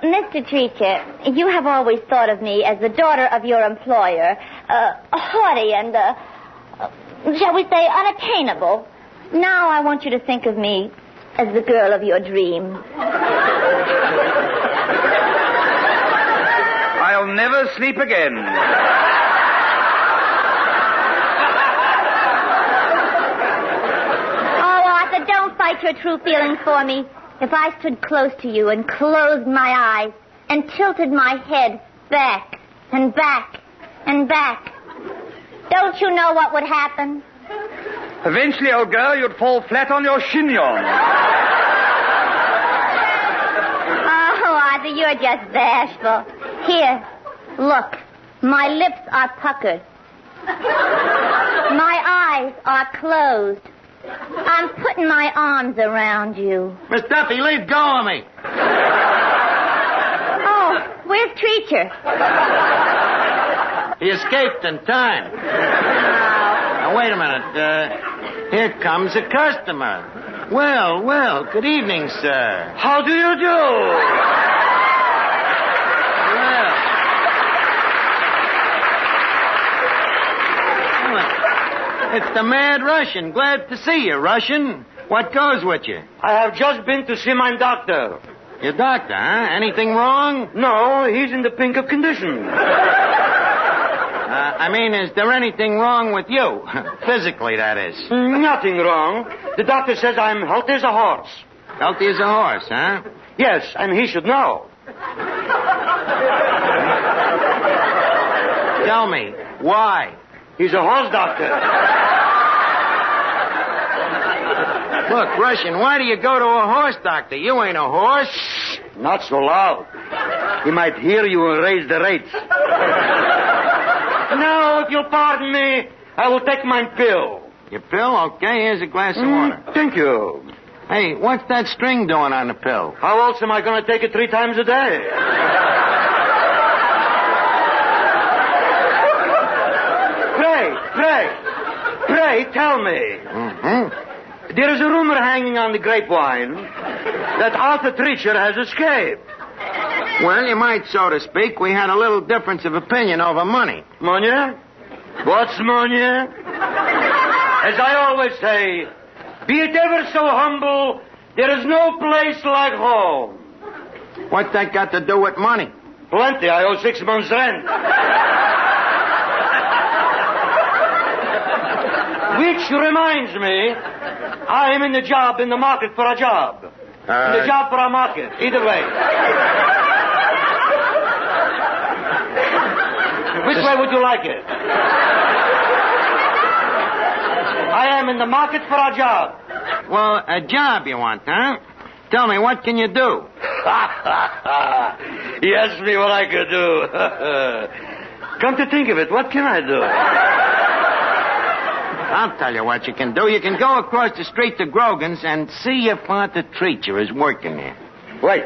Mr. Treacher, you have always thought of me as the daughter of your employer, haughty and, shall we say, unattainable. Now I want you to think of me as the girl of your dreams. I'll never sleep again. Oh, Arthur, don't fight your true feelings for me. If I stood close to you and closed my eyes and tilted my head back and back and back, don't you know what would happen? Eventually, old girl, you'd fall flat on your chignon. Oh, Arthur, you're just bashful. Here, look. My lips are puckered. My eyes are closed. I'm putting my arms around you. Miss Duffy, leave go of me. Oh, where's Treacher? He escaped in time. Now, wait a minute. Here comes a customer. Well, good evening, sir. How do you do? It's the Mad Russian. Glad to see you, Russian. What goes with you? I have just been to see my doctor. Your doctor, huh? Anything wrong? No, he's in the pink of condition. Is there anything wrong with you? Physically, that is. Nothing wrong. The doctor says I'm healthy as a horse. Healthy as a horse, huh? Yes, and he should know. Tell me, why? He's a horse doctor. Look, Russian, why do you go to a horse doctor? You ain't a horse. Shh, not so loud. He might hear you and raise the rates. Now, if you'll pardon me, I will take my pill. Your pill? Okay, here's a glass of water. Thank you. Hey, what's that string doing on the pill? How else am I going to take it 3 times a day? Pray, tell me. There is a rumor hanging on the grapevine that Arthur Treacher has escaped. Well, you might, so to speak. We had a little difference of opinion over money. Money? What's money? As I always say, be it ever so humble, there is no place like home. What's that got to do with money? Plenty. I owe 6 months' rent. Which reminds me, I am in the market for a job. In the job for a market. Either way. Which way would you like it? I am in the market for a job. Well, a job you want, huh? Tell me, what can you do? He asked me what I could do. Come to think of it, what can I do? I'll tell you what you can do. You can go across the street to Grogan's and see if Arthur Treacher is working there. Wait.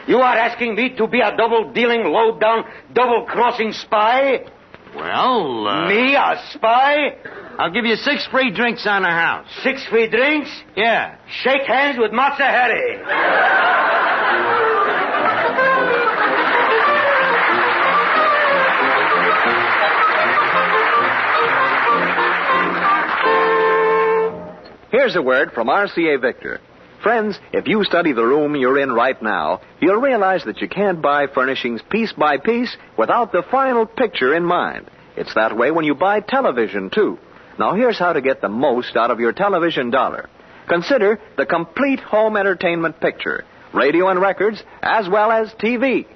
You are asking me to be a double-dealing, low-down, double-crossing spy? Well, Me, a spy? I'll give you 6 free drinks on the house. 6 free drinks? Yeah. Shake hands with Matza Harry. Here's a word from RCA Victor. Friends, if you study the room you're in right now, you'll realize that you can't buy furnishings piece by piece without the final picture in mind. It's that way when you buy television, too. Now, here's how to get the most out of your television dollar. Consider the complete home entertainment picture, radio and records, as well as TV.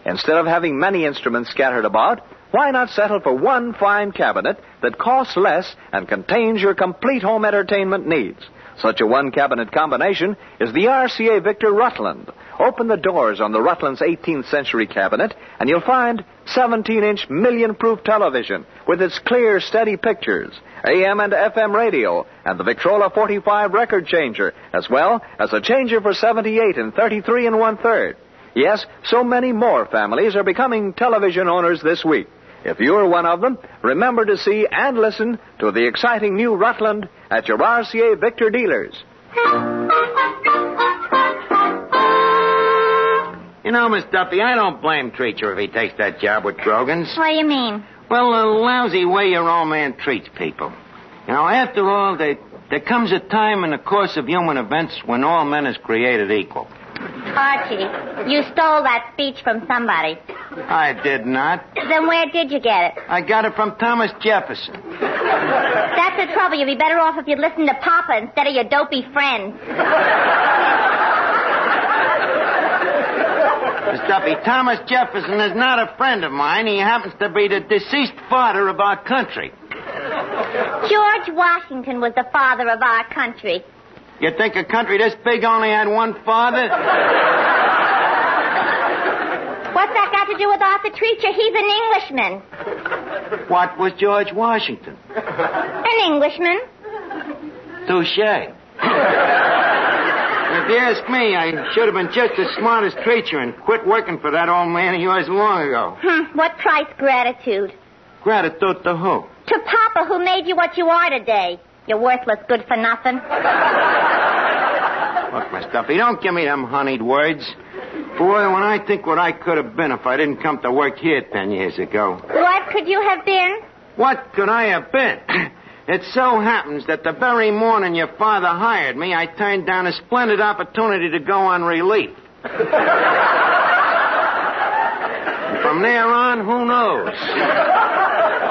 Instead of having many instruments scattered about, why not settle for one fine cabinet that costs less and contains your complete home entertainment needs? Such a one-cabinet combination is the RCA Victor Rutland. Open the doors on the Rutland's 18th century cabinet, and you'll find 17-inch million-proof television with its clear, steady pictures, AM and FM radio, and the Victrola 45 record changer, as well as a changer for 78 and 33 1/3. Yes, so many more families are becoming television owners this week. If you're one of them, remember to see and listen to the exciting new Rutland at your RCA Victor dealers. You know, Miss Duffy, I don't blame Treacher if he takes that job with Grogan's. What do you mean? Well, the lousy way your old man treats people. You know, after all, there comes a time in the course of human events when all men is created equal. Archie, you stole that speech from somebody. I did not. Then where did you get it? I got it from Thomas Jefferson. That's the trouble. You'd be better off if you'd listened to Papa instead of your dopey friends. Miss Duffy, Thomas Jefferson is not a friend of mine. He happens to be the deceased father of our country. George Washington was the father of our country. You think a country this big only had one father? What's that got to do with Arthur Treacher? He's an Englishman. What was George Washington? An Englishman. Touché. If you ask me, I should have been just as smart as Treacher and quit working for that old man of yours long ago. What price gratitude? Gratitude to who? To Papa, who made you what you are today. You worthless good for nothing. Look, Miss Duffy, don't give me them honeyed words. Boy, when I think what I could have been if I didn't come to work here 10 years ago. What could you have been? What could I have been? It so happens that the very morning your father hired me, I turned down a splendid opportunity to go on relief. From there on, who knows?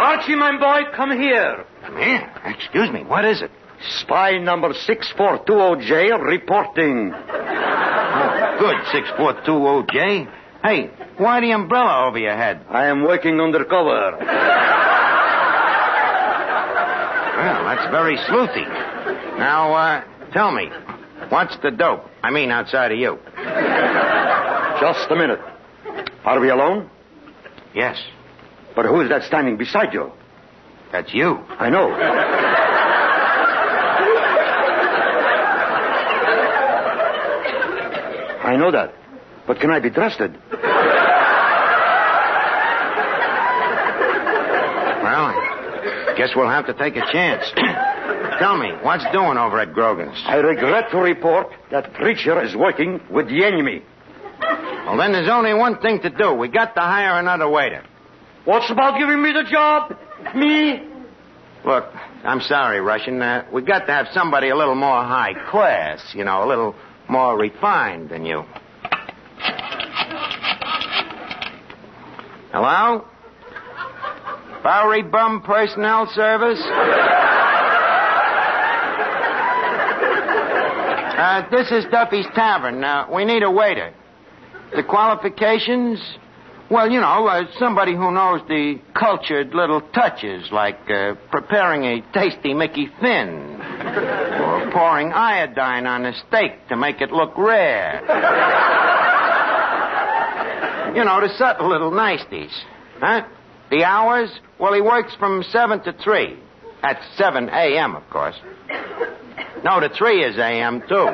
Archie, my boy, come here. Come here? Excuse me, what is it? Spy number 6420J reporting. Oh, good, 6420J. Hey, why the umbrella over your head? I am working undercover. Well, that's very sleuthy. Now, tell me, what's the dope? I mean, outside of you. Just a minute. Are we alone? Yes. But who is that standing beside you? That's you. I know. I know that. But can I be trusted? Well, I guess we'll have to take a chance. Tell me, what's doing over at Grogan's? I regret to report that Treacher is working with the enemy. Well, then there's only one thing to do. We got to hire another waiter. What's about giving me the job? Me? Look, I'm sorry, Russian. We got to have somebody a little more high class, you know, a little more refined than you. Hello? Bowery Bum Personnel Service? This is Duffy's Tavern. We need a waiter. The qualifications? Well, you know, somebody who knows the cultured little touches, like preparing a tasty Mickey Thin, or pouring iodine on a steak to make it look rare. You know, the subtle little niceties. Huh? The hours? Well, he works from 7 to 3. That's 7 a.m., of course. No, the 3 is a.m., too.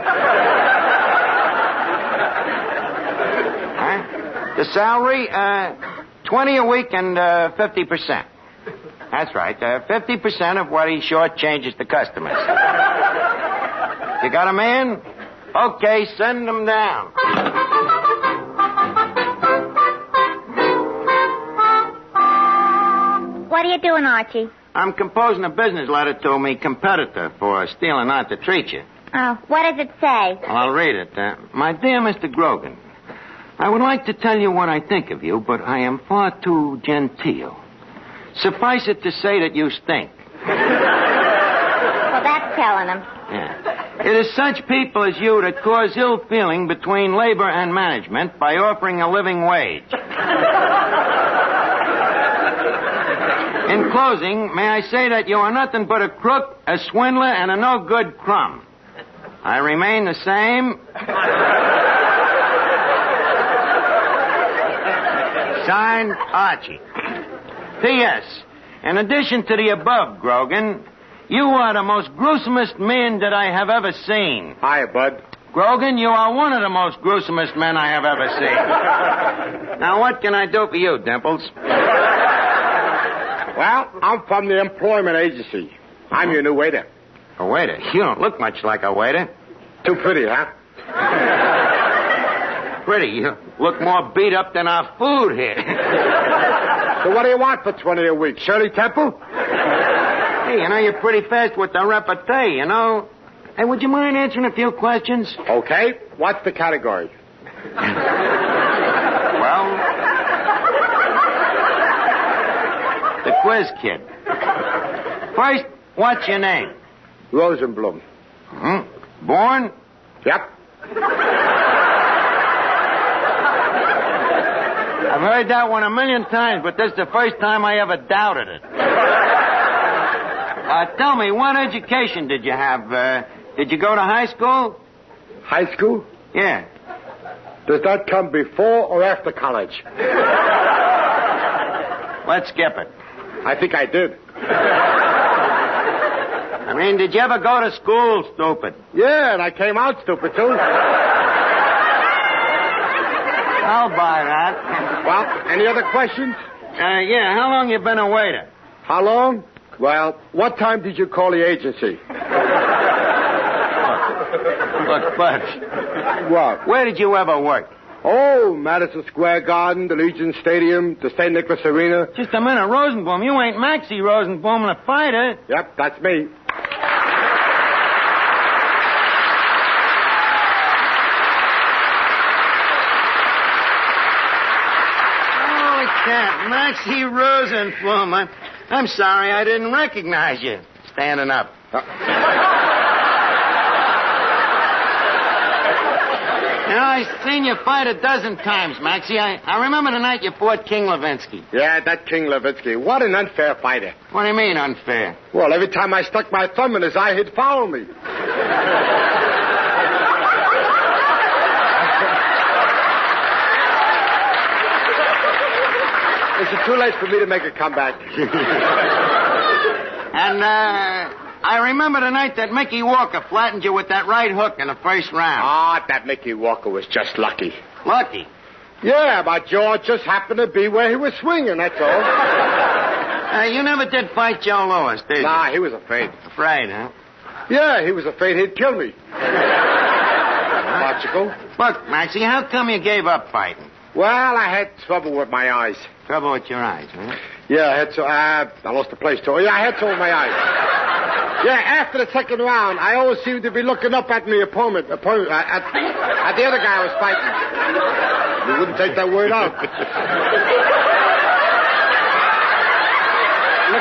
The salary, 20 a week and 50%. That's right, 50% of what he shortchanges the customers. You got a man? Okay, send him down. What are you doing, Archie? I'm composing a business letter to me competitor for stealing not to treat you. Oh, what does it say? Well, I'll read it. My dear Mr. Grogan, I would like to tell you what I think of you, but I am far too genteel. Suffice it to say that you stink. Well, that's telling him. Yeah. It is such people as you that cause ill feeling between labor and management by offering a living wage. In closing, may I say that you are nothing but a crook, a swindler, and a no-good crumb. I remain the same. Signed, Archie. P.S. In addition to the above, Grogan, you are the most gruesomest man that I have ever seen. Hiya, Bud. Grogan, you are one of the most gruesomest men I have ever seen. Now, what can I do for you, Dimples? Well, I'm from the employment agency. I'm your new waiter. A waiter? You don't look much like a waiter. Too pretty, huh? Pretty? You look more beat up than our food here. So what do you want for 20 a week? Shirley Temple? Hey, you know, you're pretty fast with the repartee, you know. Hey, would you mind answering a few questions? Okay. What's the category? Well, the quiz kid. First, what's your name? Rosenblum. Hmm? Born? Yep. I've heard that one a million times, but this is the first time I ever doubted it. Tell me, what education did you have? Did you go to high school? High school? Yeah. Does that come before or after college? Let's skip it. I think I did. I mean, did you ever go to school, stupid? Yeah, and I came out stupid, too. I'll buy that. Well, any other questions? Yeah, how long you been a waiter? How long? Well, what time did you call the agency? Look, Bud. What? Where did you ever work? Oh, Madison Square Garden, the Legion Stadium, the St. Nicholas Arena. Just a minute, Rosenblum. You ain't Maxie Rosenblum, the fighter. Yep, that's me. Holy cat, Maxie Rosenblum. I'm sorry, I didn't recognize you. Standing up. You know, I've seen you fight a dozen times, Maxie. I remember the night you fought King Levinsky. Yeah, that King Levinsky. What an unfair fighter. What do you mean, unfair? Well, every time I stuck my thumb in his eye, he'd foul me. It's too late for me to make a comeback. And, I remember the night that Mickey Walker flattened you with that right hook in the first round. Ah, that Mickey Walker was just lucky. Lucky? Yeah, my jaw just happened to be where he was swinging, that's all. You never did fight Joe Louis, did you? Nah, he was afraid. Afraid, huh? Yeah, he was afraid he'd kill me. Logical. Look, Maxie, how come you gave up fighting? Well, I had trouble with my eyes. Trouble with your eyes, huh? Yeah, I had I lost the place, too. Yeah, I had trouble with my eyes. Yeah, after the second round, I always seemed to be looking up at my opponent at the other guy I was fighting. He wouldn't take that word out. Look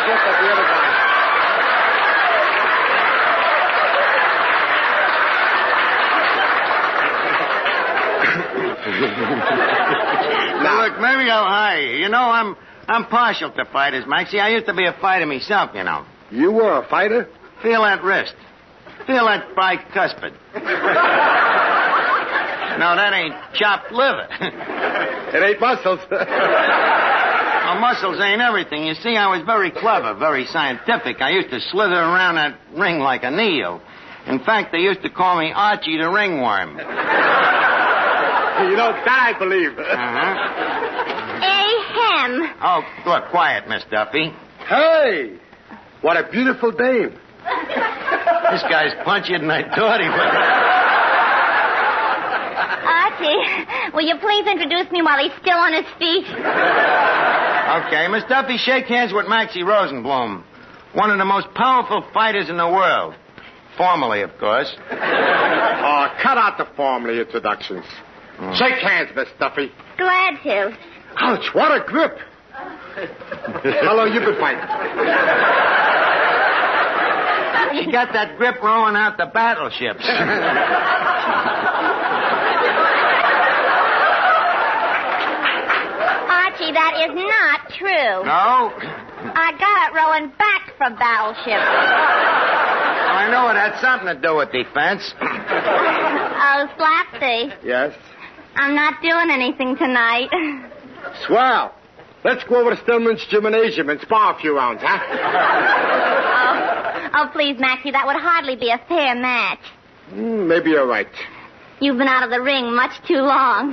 up at the other guy. Now, look, maybe I'll hire you. You know, I'm partial to fighters, Maxie. I used to be a fighter myself, you know. You were a fighter? Feel that wrist. Feel that bicuspid. No, that ain't chopped liver. It ain't muscles. Well, muscles ain't everything. You see, I was very clever, very scientific. I used to slither around that ring like an eel. In fact, they used to call me Archie the Ringworm. You know, that I believe. Ahem. Oh, look, quiet, Miss Duffy. Hey, what a beautiful dame. This guy's punchier than I thought he was. Archie, will you please introduce me while he's still on his feet? Okay, Miss Duffy, shake hands with Maxie Rosenblum, one of the most powerful fighters in the world. Formally, of course. Oh, cut out the formally introductions. Shake hands, Miss Duffy. Glad to. Ouch, what a grip. How long you been fighting? She got that grip rowing out the battleships. Archie, that is not true. No? I got it rowing back from battleships. I know it had something to do with defense. Oh, Slapsy. Yes? I'm not doing anything tonight. Swell. Let's go over to Stillman's Gymnasium and spar a few rounds, huh? Oh, please, Maxie, that would hardly be a fair match. Maybe you're right. You've been out of the ring much too long.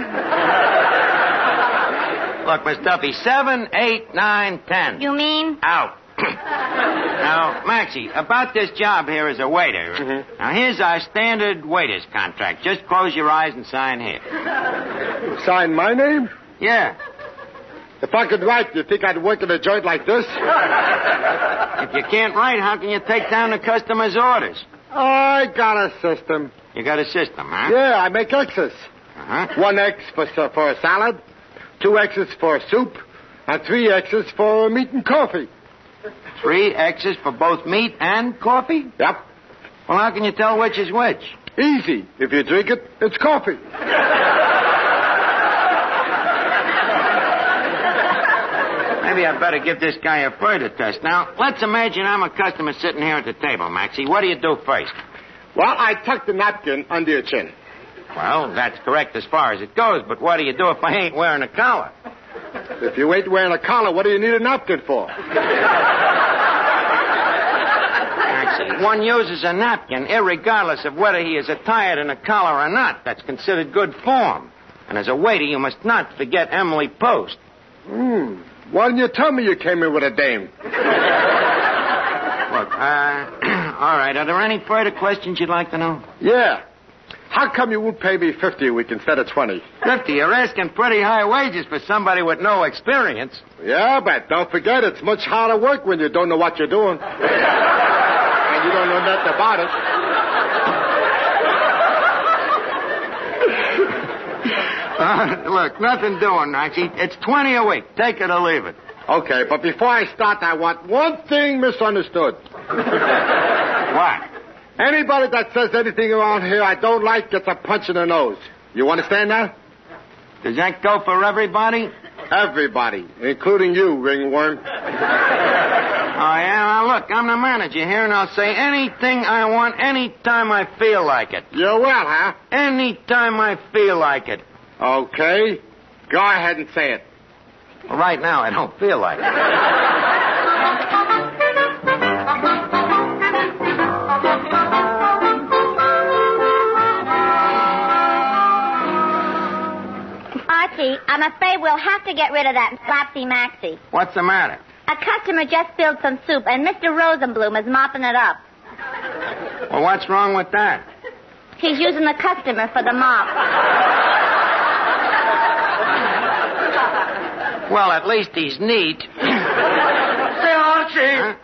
Look, Miss Duffy, 7, 8, 9, 10. You mean? Out. Now, Maxie, about this job here as a waiter. Mm-hmm. Now, here's our standard waiter's contract. Just close your eyes and sign here. Sign my name? Yeah. If I could write, do you think I'd work in a joint like this? If you can't write, how can you take down the customer's orders? I got a system. You got a system, huh? Yeah, I make X's. Uh-huh. 1 X for a salad, 2 X's for soup, and 3 X's for meat and coffee. 3 X's for both meat and coffee? Yep. Well, how can you tell which is which? Easy. If you drink it, it's coffee. Maybe I'd better give this guy a further test. Now, let's imagine I'm a customer sitting here at the table, Maxie. What do you do first? Well, I tuck the napkin under your chin. Well, that's correct as far as it goes, but what do you do if I ain't wearing a collar? If you ain't wearing a collar, what do you need a napkin for? Maxie, one uses a napkin irregardless of whether he is attired in a collar or not. That's considered good form. And as a waiter, you must not forget Emily Post. Why didn't you tell me you came in with a dame? Look, all right. Are there any further questions you'd like to know? Yeah. How come you won't pay me $50 a week instead of $20? $50? You're asking pretty high wages for somebody with no experience. Yeah, but don't forget, it's much harder work when you don't know what you're doing. And you don't know nothing about it. Look, nothing doing, Maxie. It's $20 a week. Take it or leave it. Okay, but before I start, I want one thing misunderstood. What? Anybody that says anything around here I don't like gets a punch in the nose. You understand that? Does that go for everybody? Everybody, including you, ringworm. Oh, yeah? Now, look, I'm the manager here, and I'll say anything I want anytime I feel like it. You will, huh? Anytime I feel like it. Okay. Go ahead and say it. Well, right now, I don't feel like it. Archie, I'm afraid we'll have to get rid of that Slapsy Maxie. What's the matter? A customer just spilled some soup, and Mr. Rosenblum is mopping it up. Well, what's wrong with that? He's using the customer for the mop. Well, at least he's neat. Say, Archie,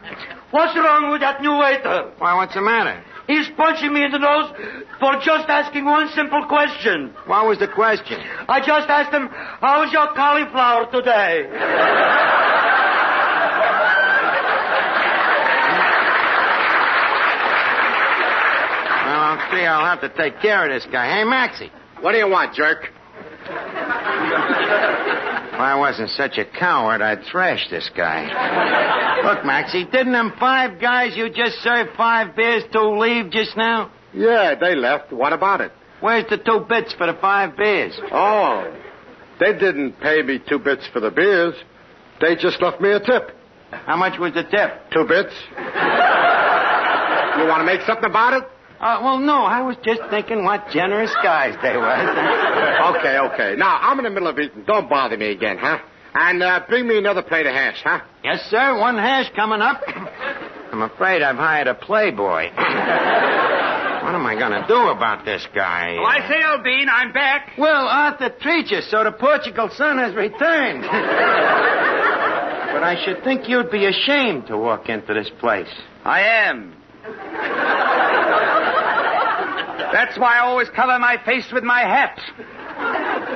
what's wrong with that new waiter? Why, what's the matter? He's punching me in the nose for just asking one simple question. What was the question? I just asked him, how's your cauliflower today? Well, see, I'll have to take care of this guy. Hey, Maxie. What do you want, jerk? If I wasn't such a coward, I'd thrash this guy. Look, Maxie, didn't them 5 guys you just served 5 beers to leave just now? Yeah, they left. What about it? Where's the 2 bits for the 5 beers? Oh, they didn't pay me 2 bits for the beers. They just left me a tip. How much was the tip? 2 bits. You want to make something about it? Well, no, I was just thinking what generous guys they were. Okay. Now, I'm in the middle of eating. Don't bother me again, huh? And bring me another plate of hash, huh? Yes, sir. One hash coming up. I'm afraid I've hired a playboy. What am I going to do about this guy? Oh, I say, old Bean, I'm back. Well, Arthur treats you, so the Portugal sun has returned. But I should think you'd be ashamed to walk into this place. I am. That's why I always cover my face with my hat.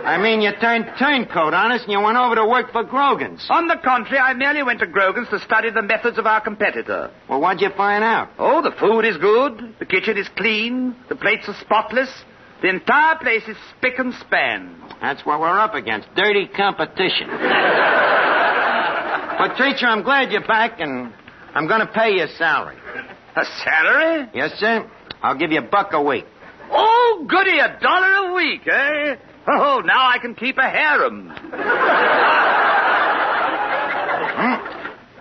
I mean, you turned turncoat on us and you went over to work for Grogan's. On the contrary, I merely went to Grogan's to study the methods of our competitor. Well, what'd you find out? Oh, the food is good, the kitchen is clean, the plates are spotless, the entire place is spick and span. That's what we're up against, dirty competition. But, teacher, I'm glad you're back, and I'm going to pay you a salary. A salary? Yes, sir. I'll give you $1 a week. Oh, goody, $1 a week, eh? Oh, now I can keep a harem.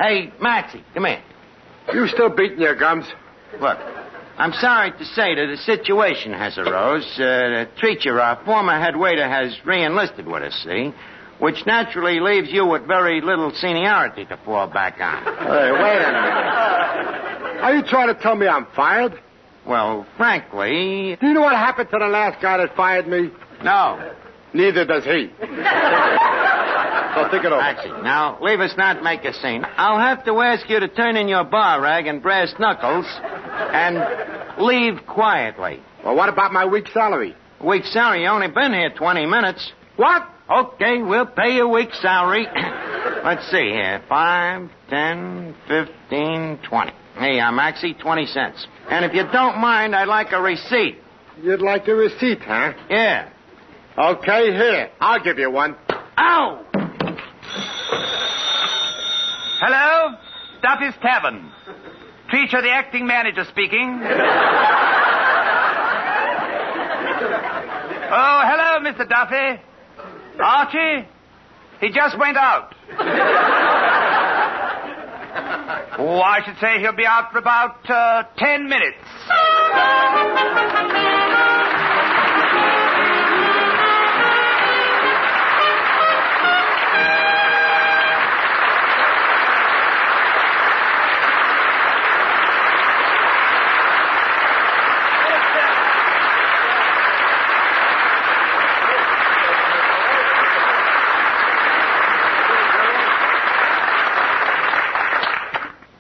Hey, Magee, come here. You still beating your gums? Look, I'm sorry to say that a situation has arose. The teacher, our former head waiter, has re-enlisted with us, see? Which naturally leaves you with very little seniority to fall back on. Hey, wait a minute. Are you trying to tell me I'm fired? Well, frankly... Do you know what happened to the last guy that fired me? No. Neither does he. So think it over. Actually, now, leave us not make a scene. I'll have to ask you to turn in your bar rag and brass knuckles and leave quietly. Well, what about my week's salary? Week's salary? You only been here 20 minutes. What? Okay, we'll pay you a week's salary. Let's see here. 5, 10, 15, 20. Hey, Magee, 20 cents. And if you don't mind, I'd like a receipt. You'd like a receipt, huh? Yeah. Okay, here. I'll give you one. Ow! Hello? Duffy's Tavern. Teacher, the acting manager speaking. Oh, hello, Mr. Duffy. Archie? He just went out. Oh, I should say he'll be out for about 10 minutes.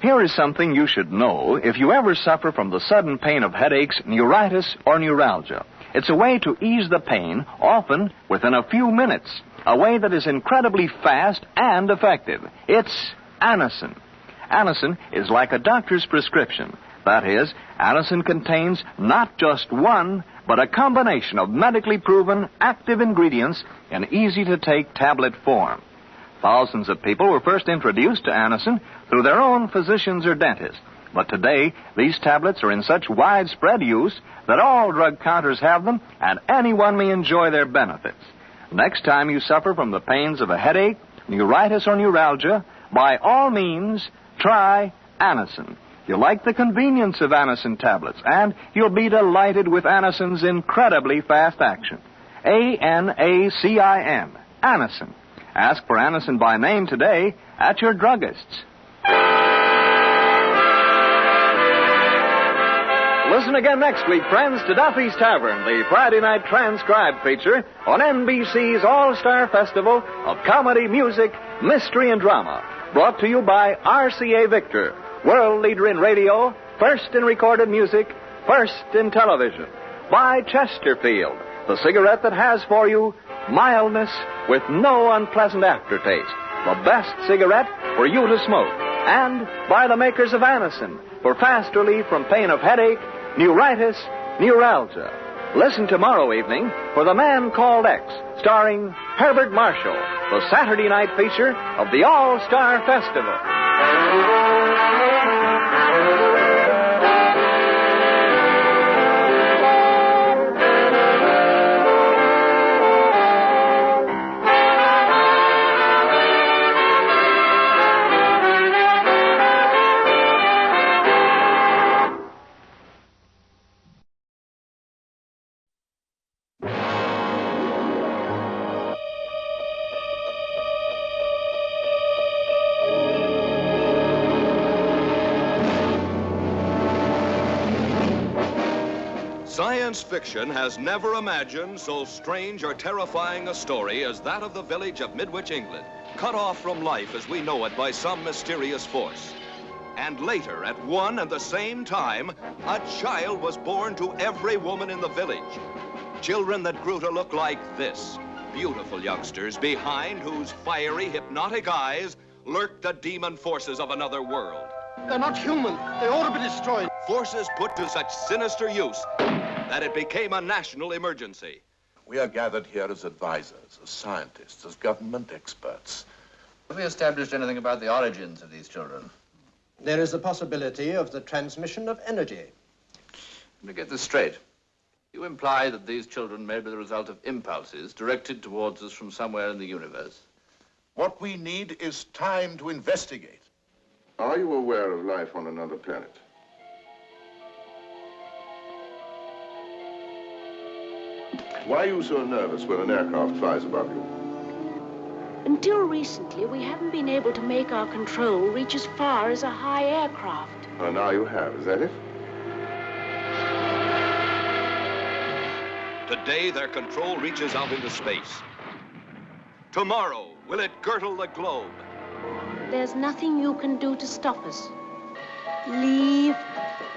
Here is something you should know if you ever suffer from the sudden pain of headaches, neuritis, or neuralgia. It's a way to ease the pain, often within a few minutes. A way that is incredibly fast and effective. It's Anacin. Anacin is like a doctor's prescription. That is, Anacin contains not just one, but a combination of medically proven active ingredients in easy-to-take tablet form. Thousands of people were first introduced to Anacin through their own physicians or dentists. But today, these tablets are in such widespread use that all drug counters have them, and anyone may enjoy their benefits. Next time you suffer from the pains of a headache, neuritis, or neuralgia, by all means, try Anacin. You'll like the convenience of Anacin tablets, and you'll be delighted with Anacin's incredibly fast action. Anacin. Anacin. Ask for Anacin by name today at your druggist's. Listen again next week, friends, to Duffy's Tavern, the Friday night transcribed feature on NBC's All-Star Festival of Comedy, Music, Mystery, and Drama. Brought to you by RCA Victor, world leader in radio, first in recorded music, first in television. By Chesterfield, the cigarette that has for you mildness with no unpleasant aftertaste. The best cigarette for you to smoke. And by the makers of Anacin, for fast relief from pain of headache, neuritis, neuralgia. Listen tomorrow evening for The Man Called X, starring Herbert Marshall, the Saturday night feature of the All-Star Festival. Science fiction has never imagined so strange or terrifying a story as that of the village of Midwich, England, cut off from life as we know it by some mysterious force. And later, at one and the same time, a child was born to every woman in the village. Children that grew to look like this. Beautiful youngsters behind whose fiery, hypnotic eyes lurked the demon forces of another world. They're not human. They ought to be destroyed. Forces put to such sinister use that it became a national emergency. We are gathered here as advisors, as scientists, as government experts. Have we established anything about the origins of these children? There is a possibility of the transmission of energy. Let me get this straight. You imply that these children may be the result of impulses directed towards us from somewhere in the universe. What we need is time to investigate. Are you aware of life on another planet? Why are you so nervous when an aircraft flies above you? Until recently, we haven't been able to make our control reach as far as a high aircraft. Oh, now you have, is that it? Today, their control reaches out into space. Tomorrow, will it girdle the globe? There's nothing you can do to stop us. Leave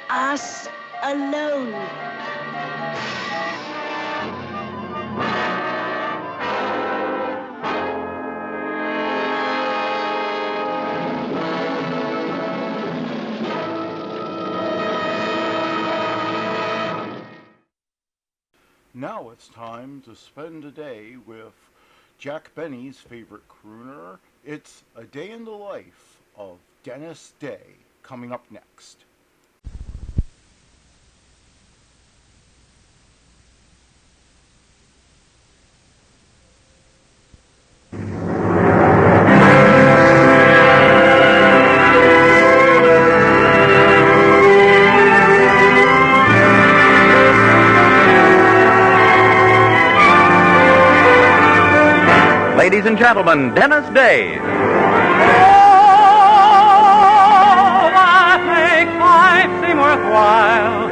us alone. Now it's time to spend a day with Jack Benny's favorite crooner. It's A Day in the Life of Denis Day, coming up next. Ladies and gentlemen, Denis Day. Oh, that makes life seem worthwhile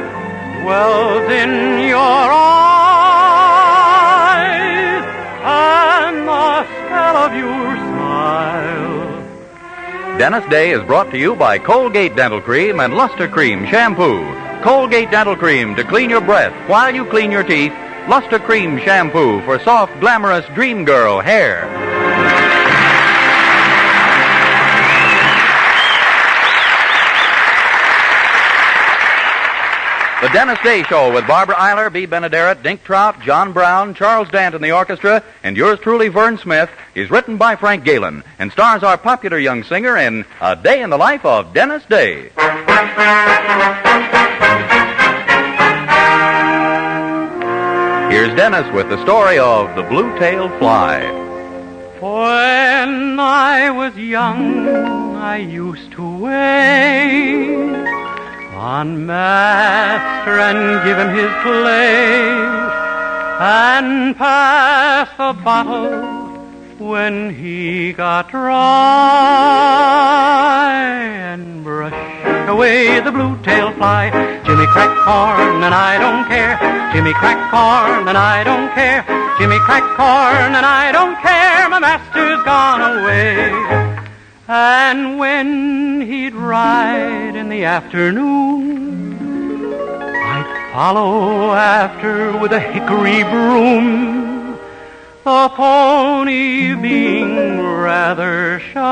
dwells in your eyes and the spell of your smile. Denis Day is brought to you by Colgate Dental Cream and Luster Cream Shampoo. Colgate Dental Cream to clean your breath while you clean your teeth. Luster Cream Shampoo for soft, glamorous dream girl hair. The Denis Day Show with Barbara Eiler, B. Benaderet, Dink Trout, John Brown, Charles Dant in the orchestra, and yours truly, Vern Smith, is written by Frank Galen and stars our popular young singer in A Day in the Life of Denis Day. Here's Denis with the story of the blue-tailed fly. When I was young, I used to wait on master and give him his place and pass the bottle when he got dry and brush away the blue-tailed fly. Jimmy crack corn and I don't care. Jimmy crack corn and I don't care. Jimmy crack corn and I don't care. My master's gone away. And when he'd ride in the afternoon, I'd follow after with a hickory broom, the pony being rather shy.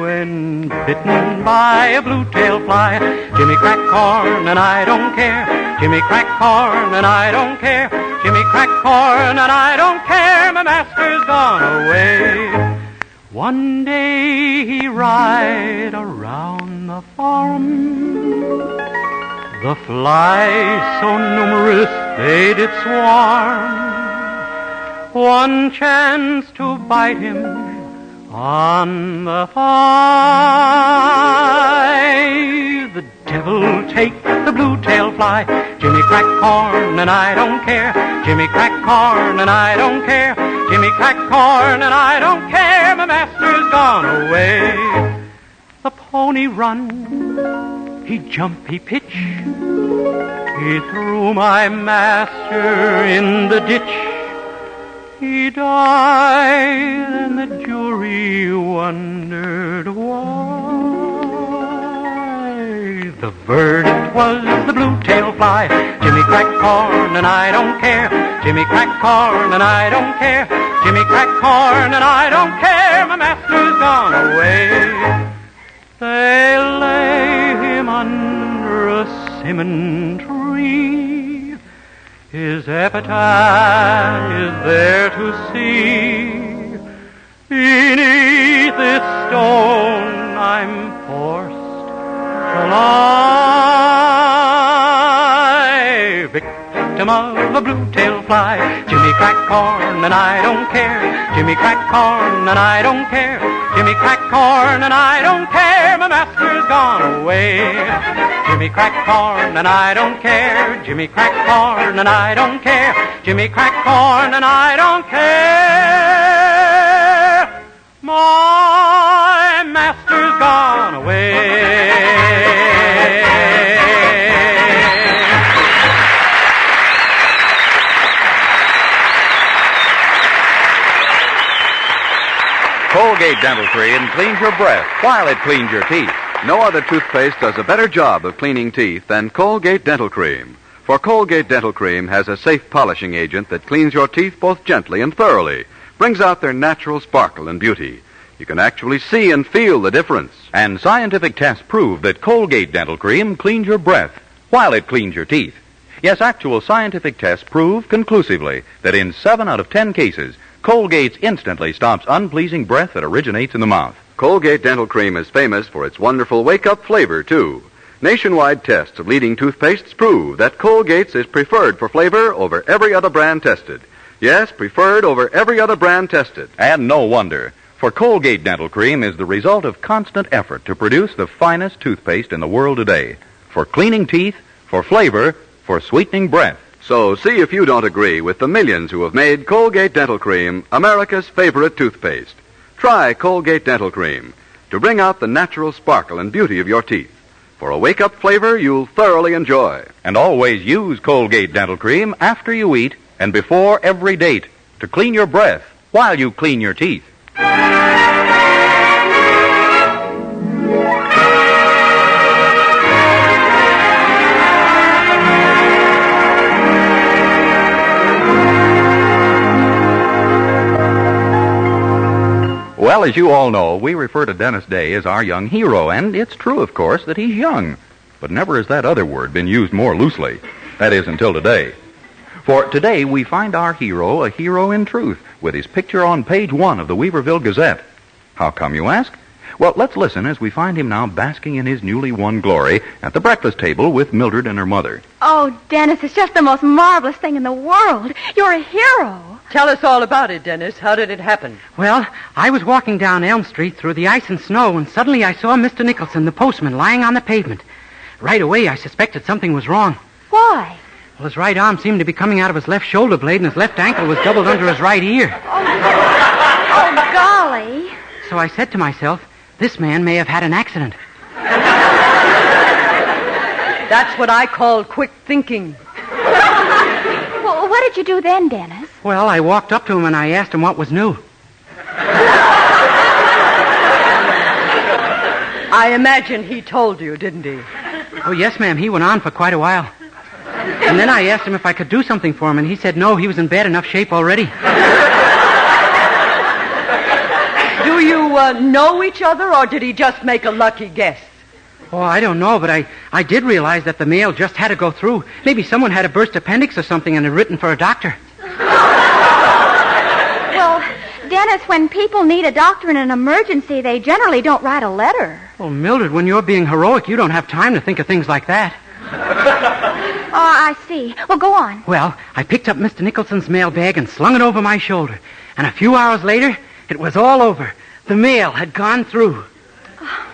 When bitten by a blue-tailed fly, Jimmy crack corn and I don't care. Jimmy crack corn and I don't care. Jimmy crack corn and I don't care. My master's gone away. One day he ride around the farm. The flies so numerous they did swarm. One chance to bite him on the thigh. The devil take the blue-tailed fly. Jimmy crack corn and I don't care. Jimmy crack corn and I don't care. Jimmy crack corn and I don't care. My master's gone away. The pony run, he jump, he pitch. He threw my master in the ditch. He died, and the jury wondered why. The verdict was the blue-tailed fly. Jimmy cracked corn, and I don't care. Jimmy cracked corn, and I don't care. Jimmy cracked corn, and I don't care. My master's gone away. They lay him under a simmon tree. His epitaph is there to see. Beneath this stone I'm forced to lie. Victim of a blue-tailed fly. Jimmy cracked corn and I don't care. Jimmy cracked corn and I don't care. Jimmy cracked corn and I don't care. My master's gone away. Jimmy cracked corn and I don't care. Jimmy cracked corn and I don't care. Jimmy cracked corn and I don't care. My master's gone away. Colgate Dental Cream cleans your breath while it cleans your teeth. No other toothpaste does a better job of cleaning teeth than Colgate Dental Cream. For Colgate Dental Cream has a safe polishing agent that cleans your teeth both gently and thoroughly, brings out their natural sparkle and beauty. You can actually see and feel the difference. And scientific tests prove that Colgate Dental Cream cleans your breath while it cleans your teeth. Yes, actual scientific tests prove conclusively that in 7 out of 10 cases, Colgate instantly stops unpleasing breath that originates in the mouth. Colgate Dental Cream is famous for its wonderful wake-up flavor, too. Nationwide tests of leading toothpastes prove that Colgate's is preferred for flavor over every other brand tested. Yes, preferred over every other brand tested. And no wonder, for Colgate Dental Cream is the result of constant effort to produce the finest toothpaste in the world today. For cleaning teeth, for flavor, for sweetening breath. So see if you don't agree with the millions who have made Colgate Dental Cream America's favorite toothpaste. Try Colgate Dental Cream to bring out the natural sparkle and beauty of your teeth. For a wake-up flavor you'll thoroughly enjoy. And always use Colgate Dental Cream after you eat and before every date to clean your breath while you clean your teeth. Well, as you all know, we refer to Dennis Day as our young hero, and it's true, of course, that he's young. But never has that other word been used more loosely. That is, until today. For today, we find our hero a hero in truth, with his picture on page 1 of the Weaverville Gazette. How come, you ask? Well, let's listen as we find him now basking in his newly won glory at the breakfast table with Mildred and her mother. Oh, Dennis, it's just the most marvelous thing in the world. You're a hero. Tell us all about it, Dennis. How did it happen? Well, I was walking down Elm Street through the ice and snow, and suddenly I saw Mr. Nicholson, the postman, lying on the pavement. Right away, I suspected something was wrong. Why? Well, his right arm seemed to be coming out of his left shoulder blade, and his left ankle was doubled under his right ear. Oh, golly. So I said to myself, this man may have had an accident. That's what I call quick thinking. Well, what did you do then, Dennis? Well, I walked up to him and I asked him what was new. I imagine he told you, didn't he? Oh, yes, ma'am. He went on for quite a while. And then I asked him if I could do something for him, and he said no, he was in bad enough shape already. Do you know each other, or did he just make a lucky guess? Oh, I don't know, but I did realize that the mail just had to go through. Maybe someone had a burst appendix or something and had written for a doctor. Well, Dennis, when people need a doctor in an emergency, they generally don't write a letter. Well, Mildred, when you're being heroic, you don't have time to think of things like that. Oh, I see. Well, go on. Well, I picked up Mr. Nicholson's mailbag and slung it over my shoulder. And a few hours later, it was all over. The mail had gone through.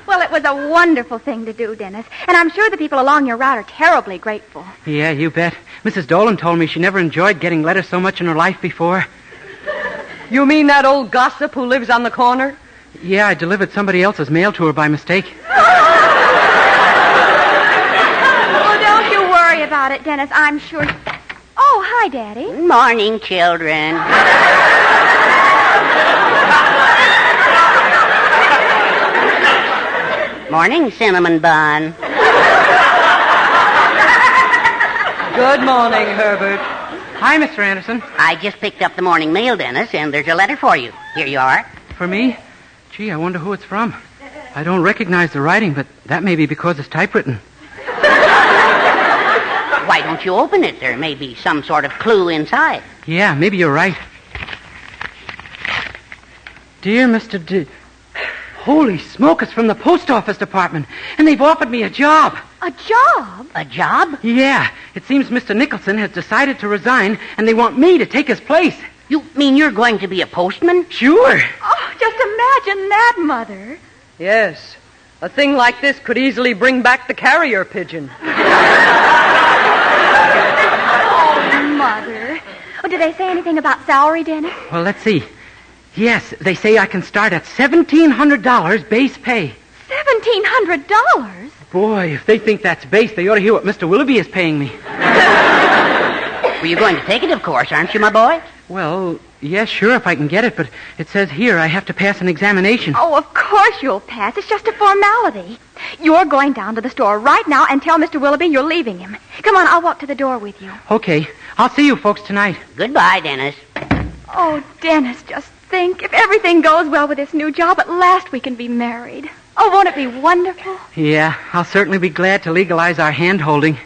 Well, it was a wonderful thing to do, Dennis. And I'm sure the people along your route are terribly grateful. Yeah, you bet. Mrs. Dolan told me she never enjoyed getting letters so much in her life before. You mean that old gossip who lives on the corner? Yeah, I delivered somebody else's mail to her by mistake. about it, Dennis. I'm sure. Oh, hi, Daddy. Morning, children. Morning, cinnamon bun. Good morning, Herbert. Hi, Mr. Anderson. I just picked up the morning mail, Dennis, and there's a letter for you. Here you are. For me? Gee, I wonder who it's from. I don't recognize the writing, but that may be because it's typewritten. Why don't you open it? There may be some sort of clue inside. Yeah, maybe you're right. Dear Mr. Holy smoke, it's from the post office department, and they've offered me a job. A job? A job? Yeah, it seems Mr. Nicholson has decided to resign, and they want me to take his place. You mean you're going to be a postman? Sure. Oh, just imagine that, Mother. Yes. A thing like this could easily bring back the carrier pigeon. Oh, Mother. Oh, did they say anything about salary, Dennis? Well, let's see. Yes, they say I can start at $1,700 base pay. $1,700? Boy, if they think that's base, they ought to hear what Mr. Willoughby is paying me. Well, you're going to take it, of course, aren't you, my boy? Well, yes, sure, if I can get it, but it says here I have to pass an examination. Oh, of course you'll pass. It's just a formality. You're going down to the store right now and tell Mr. Willoughby you're leaving him. Come on, I'll walk to the door with you. Okay. I'll see you folks tonight. Goodbye, Dennis. Oh, Dennis, just think. If everything goes well with this new job, at last we can be married. Oh, won't it be wonderful? Yeah, I'll certainly be glad to legalize our hand-holding.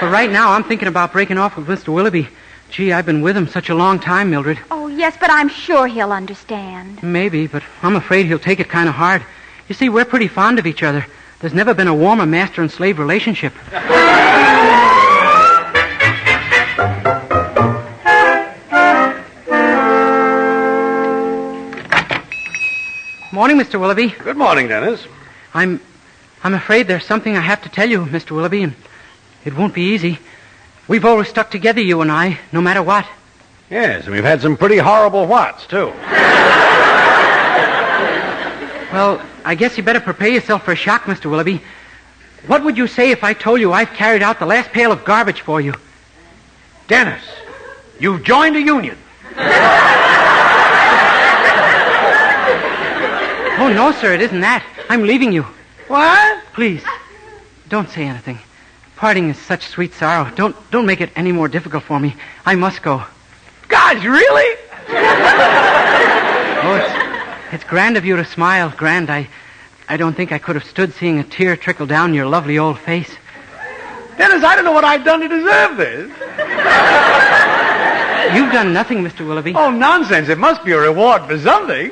But right now, I'm thinking about breaking off with Mr. Willoughby. Gee, I've been with him such a long time, Mildred. Oh, yes, but I'm sure he'll understand. Maybe, but I'm afraid he'll take it kind of hard. You see, we're pretty fond of each other. There's never been a warmer master and slave relationship. Morning, Mr. Willoughby. Good morning, Dennis. I'm afraid there's something I have to tell you, Mr. Willoughby, and it won't be easy. We've always stuck together, you and I, no matter what. Yes, and we've had some pretty horrible whats, too. Well, I guess you better prepare yourself for a shock, Mr. Willoughby. What would you say if I told you I've carried out the last pail of garbage for you? Dennis, you've joined a union. Oh, no, sir, it isn't that. I'm leaving you. What? Please, don't say anything. Parting is such sweet sorrow. Don't make it any more difficult for me. I must go. Gosh, really? Oh, it's grand of you to smile, grand. I don't think I could have stood seeing a tear trickle down your lovely old face. Dennis, I don't know what I've done to deserve this. You've done nothing, Mr. Willoughby. Oh, nonsense. It must be a reward for something.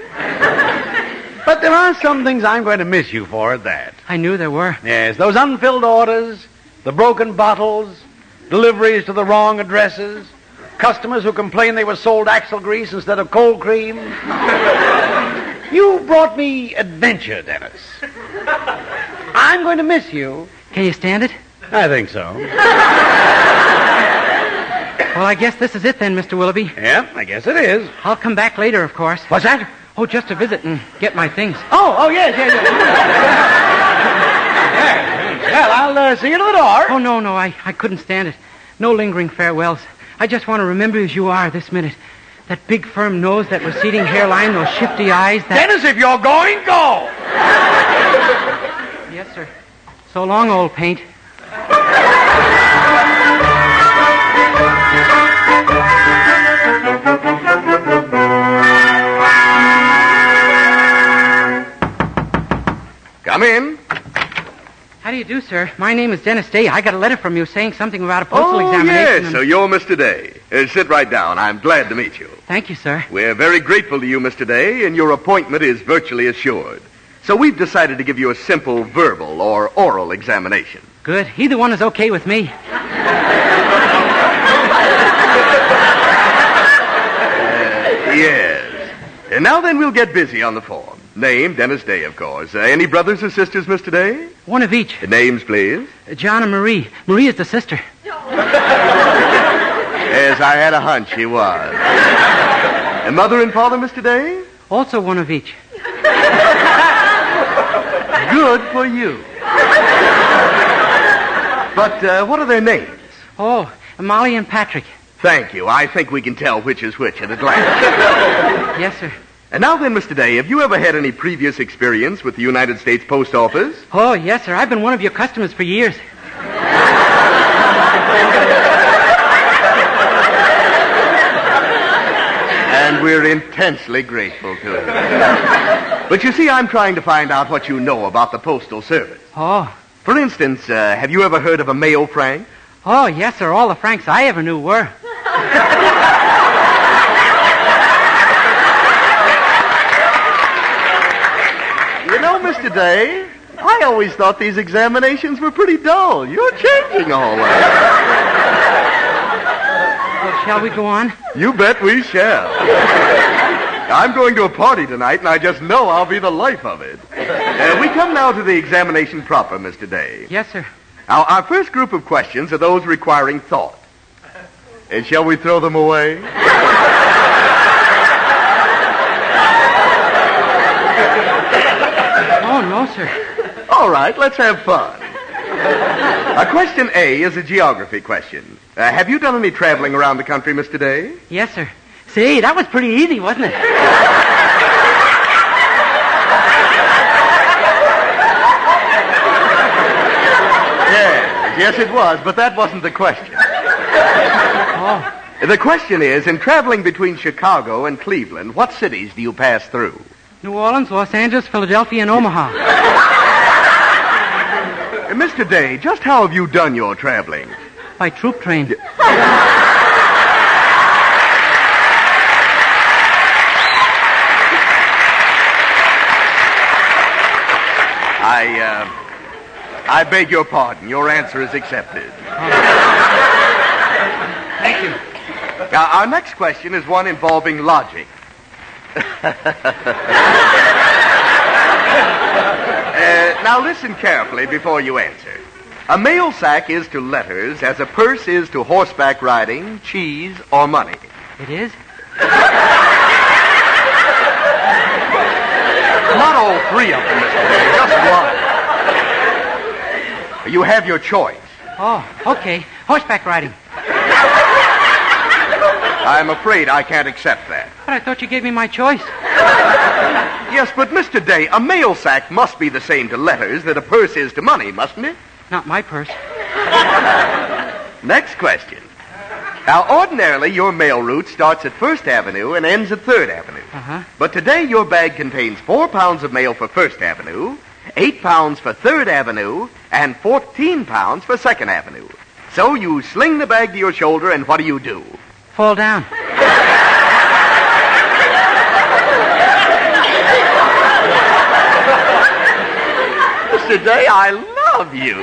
But there are some things I'm going to miss you for at that. I knew there were. Yes, those unfilled orders, the broken bottles, deliveries to the wrong addresses, customers who complained they were sold axle grease instead of cold cream. You brought me adventure, Dennis. I'm going to miss you. Can you stand it? I think so. Well, I guess this is it then, Mr. Willoughby. Yeah, I guess it is. I'll come back later, of course. What's that? Oh, just to visit and get my things. Oh, yes. Well, I'll see you to the door. Oh, no, I couldn't stand it. No lingering farewells. I just want to remember as you are this minute. That big, firm nose, that receding hairline, those shifty eyes, that... Dennis, if you're going, go! Yes, sir. So long, old paint. Come in. How do you do, sir? My name is Denis Day. I got a letter from you saying something about a postal examination. Yes, so you're Mr. Day. Sit right down. I'm glad to meet you. Thank you, sir. We're very grateful to you, Mr. Day, and your appointment is virtually assured. So we've decided to give you a simple verbal or oral examination. Good. Either one is okay with me. Yes. And now then, we'll get busy on the form. Name, Denis Day, of course. Any brothers or sisters, Mr. Day? One of each. Names, please. John and Marie. Marie is the sister. Yes, I had a hunch he was. And mother and father, Mr. Day? Also one of each. Good for you. But what are their names? Oh, Molly and Patrick. Thank you. I think we can tell which is which at a glance. Yes, sir. And now then, Mr. Day, have you ever had any previous experience with the United States Post Office? Oh, yes, sir. I've been one of your customers for years. And we're intensely grateful to you. But you see, I'm trying to find out what you know about the Postal Service. Oh. For instance, have you ever heard of a mail frank? Oh, yes, sir. All the Franks I ever knew were. You know, Mr. Day, I always thought these examinations were pretty dull. You're changing all that. Well, shall we go on? You bet we shall. I'm going to a party tonight, and I just know I'll be the life of it. We come now to the examination proper, Mr. Day. Yes, sir. Now, our first group of questions are those requiring thought. Shall we throw them away? Oh, no, sir. All right, let's have fun. Question A is a geography question. Have you done any traveling around the country, Mr. Day? Yes, sir. See, that was pretty easy, wasn't it? Yes, it was, but that wasn't the question. Oh. The question is, in traveling between Chicago and Cleveland, what cities do you pass through? New Orleans, Los Angeles, Philadelphia, and Omaha. Mr. Day, just how have you done your traveling? By troop train. I beg your pardon. Your answer is accepted. Thank you. Our next question is one involving logic. Now listen carefully before you answer. A mail sack is to letters as a purse is to horseback riding, cheese, or money. It is? Not all three of them, Mr. Day, just one. You have your choice. Oh, okay. Horseback riding. I'm afraid I can't accept that. But I thought you gave me my choice. Yes, but Mr. Day, a mail sack must be the same to letters that a purse is to money, mustn't it? Not my purse. Next question. Now, ordinarily, your mail route starts at 1st Avenue and ends at 3rd Avenue. Uh-huh. But today, your bag contains 4 pounds of mail for 1st Avenue, 8 pounds for 3rd Avenue, and 14 pounds for 2nd Avenue. So you sling the bag to your shoulder, and what do? Fall down. Mr. Day, I love you.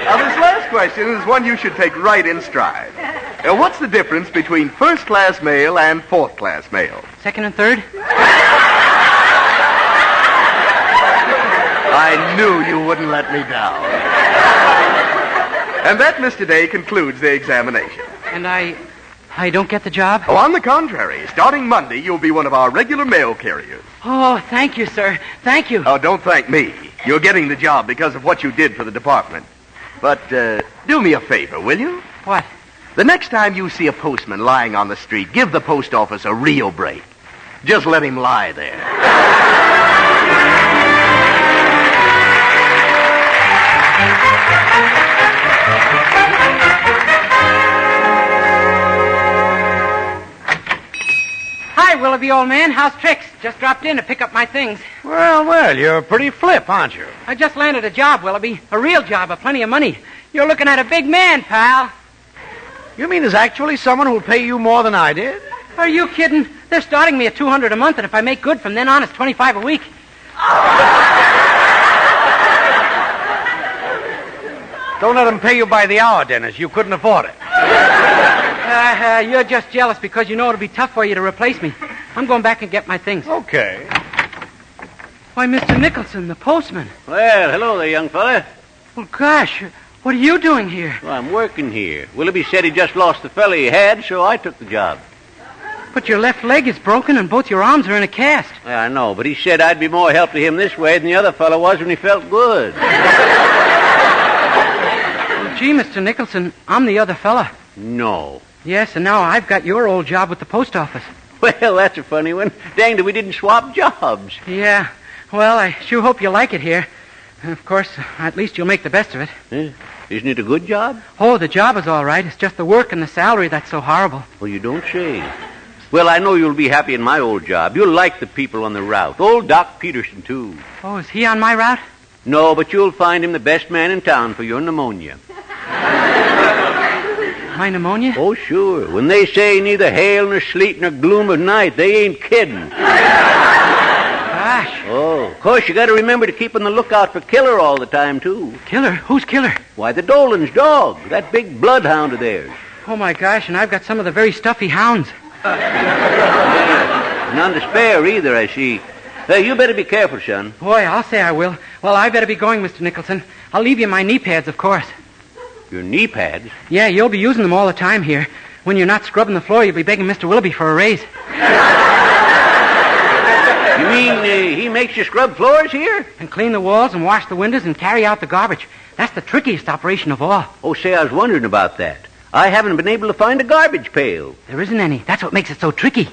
Now, this last question is one you should take right in stride. What's the difference between first-class mail and fourth-class mail? Second and third? I knew you wouldn't let me down. And that, Mr. Day, concludes the examination. And I don't get the job? Oh, on the contrary. Starting Monday, you'll be one of our regular mail carriers. Oh, thank you, sir. Thank you. Oh, don't thank me. You're getting the job because of what you did for the department. But do me a favor, will you? What? The next time you see a postman lying on the street, give the post office a real break. Just let him lie there. Hi, Willoughby, old man. How's tricks? Just dropped in to pick up my things. Well, you're pretty flip, aren't you? I just landed a job, Willoughby. A real job, of plenty of money. You're looking at a big man, pal. You mean there's actually someone who'll pay you more than I did? Are you kidding? They're starting me at $200 a month, and if I make good from then on, it's $25 a week. Don't let them pay you by the hour, Denis. You couldn't afford it. You're just jealous because you know it'll be tough for you to replace me. I'm going back and get my things. Okay. Why, Mr. Nicholson, the postman. Well, hello there, young fella. Well, gosh, what are you doing here? Well, I'm working here. Willoughby said he just lost the fella he had, so I took the job. But your left leg is broken and both your arms are in a cast. Yeah, I know, but he said I'd be more help to him this way than the other fellow was when he felt good. Gee, Mr. Nicholson, I'm the other fella. No. Yes, and now I've got your old job with the post office. Well, that's a funny one. Danged if we didn't swap jobs. Yeah. Well, I sure hope you like it here. Of course, at least you'll make the best of it. Isn't it a good job? Oh, the job is all right. It's just the work and the salary that's so horrible. Well, you don't say. Well, I know you'll be happy in my old job. You'll like the people on the route. Old Doc Peterson, too. Oh, is he on my route? No, but you'll find him the best man in town for your pneumonia. My pneumonia? Oh, sure. When they say neither hail nor sleet nor gloom of night, they ain't kidding. Gosh. Oh, of course, you got to remember to keep on the lookout for Killer all the time, too. Killer? Who's Killer? Why, the Dolan's dog. That big bloodhound of theirs. Oh, my gosh, and I've got some of the very stuffy hounds. None to spare either, I see. You better be careful, son. Boy, I'll say I will. Well, I better be going, Mr. Nicholson. I'll leave you my knee pads, of course. Your knee pads? Yeah, you'll be using them all the time here. When you're not scrubbing the floor, you'll be begging Mr. Willoughby for a raise. You mean he makes you scrub floors here? And clean the walls and wash the windows and carry out the garbage. That's the trickiest operation of all. Oh, say, I was wondering about that. I haven't been able to find a garbage pail. There isn't any. That's what makes it so tricky. Well,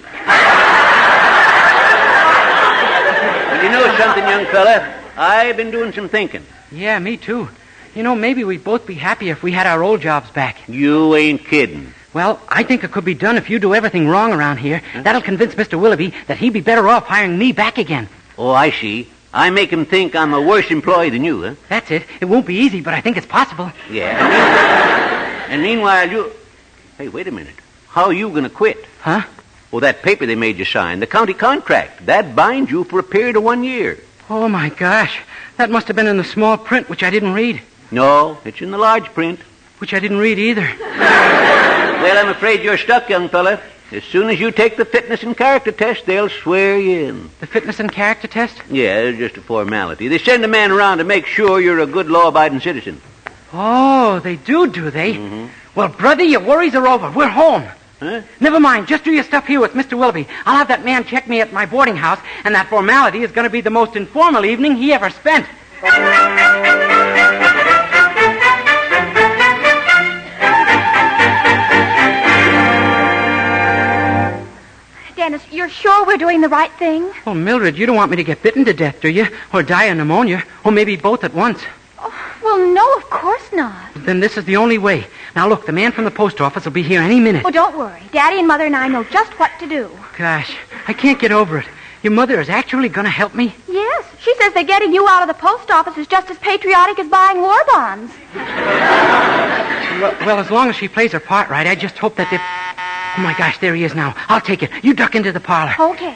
you know something, young fella? I've been doing some thinking. Yeah, me too. You know, maybe we'd both be happy if we had our old jobs back. You ain't kidding. Well, I think it could be done if you do everything wrong around here. Huh? That'll convince Mr. Willoughby that he'd be better off hiring me back again. Oh, I see. I make him think I'm a worse employee than you, huh? That's it. It won't be easy, but I think it's possible. Yeah. And meanwhile, you... Hey, wait a minute. How are you going to quit? Huh? Well, that paper they made you sign, the county contract, that binds you for a period of 1 year. Oh, my gosh. That must have been in the small print, which I didn't read. No, it's in the large print. Which I didn't read either. Well, I'm afraid you're stuck, young fella. As soon as you take the fitness and character test, they'll swear you in. The fitness and character test? Yeah, it's just a formality. They send a man around to make sure you're a good law-abiding citizen. Oh, they do they? Mm-hmm. Well, brother, your worries are over. We're home. Huh? Never mind. Just do your stuff here with Mr. Willoughby. I'll have that man check me at my boarding house, and that formality is going to be the most informal evening he ever spent. Dennis, you're sure we're doing the right thing? Oh, Mildred, you don't want me to get bitten to death, do you? Or die of pneumonia? Or maybe both at once? Oh, well, no, of course not. Then this is the only way. Now, look, the man from the post office will be here any minute. Oh, don't worry. Daddy and Mother and I know just what to do. Gosh, I can't get over it. Your mother is actually going to help me? Yes. She says that getting you out of the post office is just as patriotic as buying war bonds. Well, as long as she plays her part right, I just hope that if... Oh, my gosh, there he is now. I'll take it. You duck into the parlor. Okay.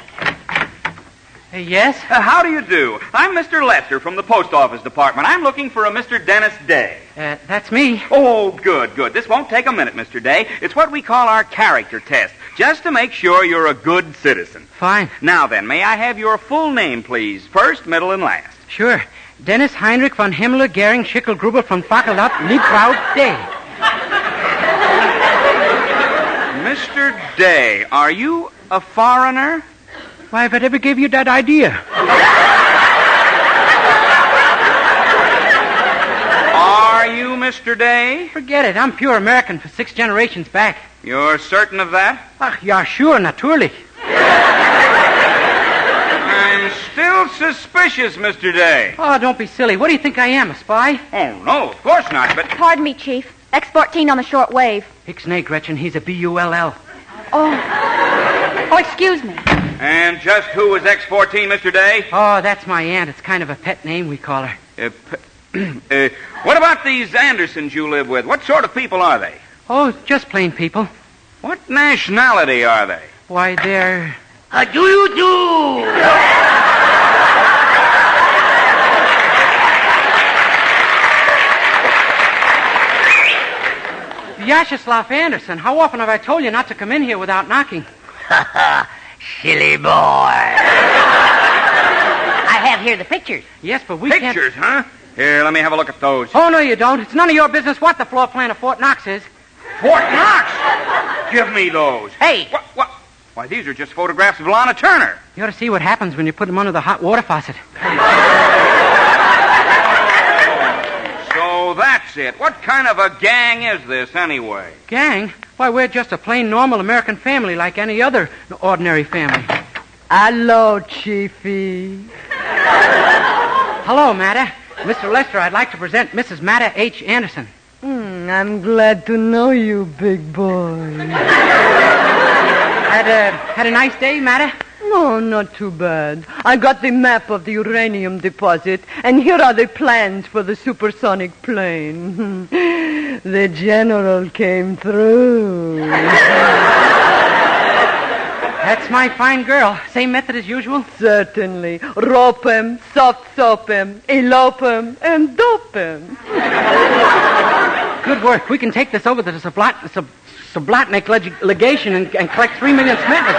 Yes? How do you do? I'm Mr. Letzer from the post office department. I'm looking for a Mr. Dennis Day. That's me. Oh, good. This won't take a minute, Mr. Day. It's what we call our character test, just to make sure you're a good citizen. Fine. Now then, may I have your full name, please? First, middle, and last. Sure. Dennis Heinrich von Himmler, Gering, Schickel, Gruber, von Fackelot, Liebtraut, Day. Mr. Day, are you a foreigner? Why, if I ever gave you that idea. Are you Mr. Day? Forget it. I'm pure American for 6 generations back. You're certain of that? Ach, ja, sure, natürlich. I'm still suspicious, Mr. Day. Oh, don't be silly. What do you think I am, a spy? Oh, no, of course not, but... Pardon me, Chief. X-14 on the short wave. Ixnay, Gretchen. He's a B-U-L-L. Oh, excuse me. And just who is X-14, Mr. Day? Oh, that's my aunt. It's kind of a pet name we call her. What about these Andersons you live with? What sort of people are they? Oh, just plain people. What nationality are they? Why, they're... Do-you-do! Vyacheslav Anderson, how often have I told you not to come in here without knocking? Silly boy. I have here the pictures. Yes, but we Pictures, huh? Here, let me have a look at those. Oh, no, you don't. It's none of your business what the floor plan of Fort Knox is. Fort Knox? Give me those. Hey. What? Why, these are just photographs of Lana Turner. You ought to see what happens when you put them under the hot water faucet. So that's it. What kind of a gang is this, anyway? Gang? Why, we're just a plain, normal American family like any other ordinary family. Hello, Chiefy. Hello, Matta. Mr. Lester, I'd like to present Mrs. Matta H. Anderson. I'm glad to know you, big boy. Had a nice day, Matta? No, not too bad. I got the map of the uranium deposit, and here are the plans for the supersonic plane. The general came through. That's my fine girl. Same method as usual? Certainly. Rope him, soft soap him, elope him, and dope him. Good work. We can take this over to the Sublotnik legation and collect 3 million smetters.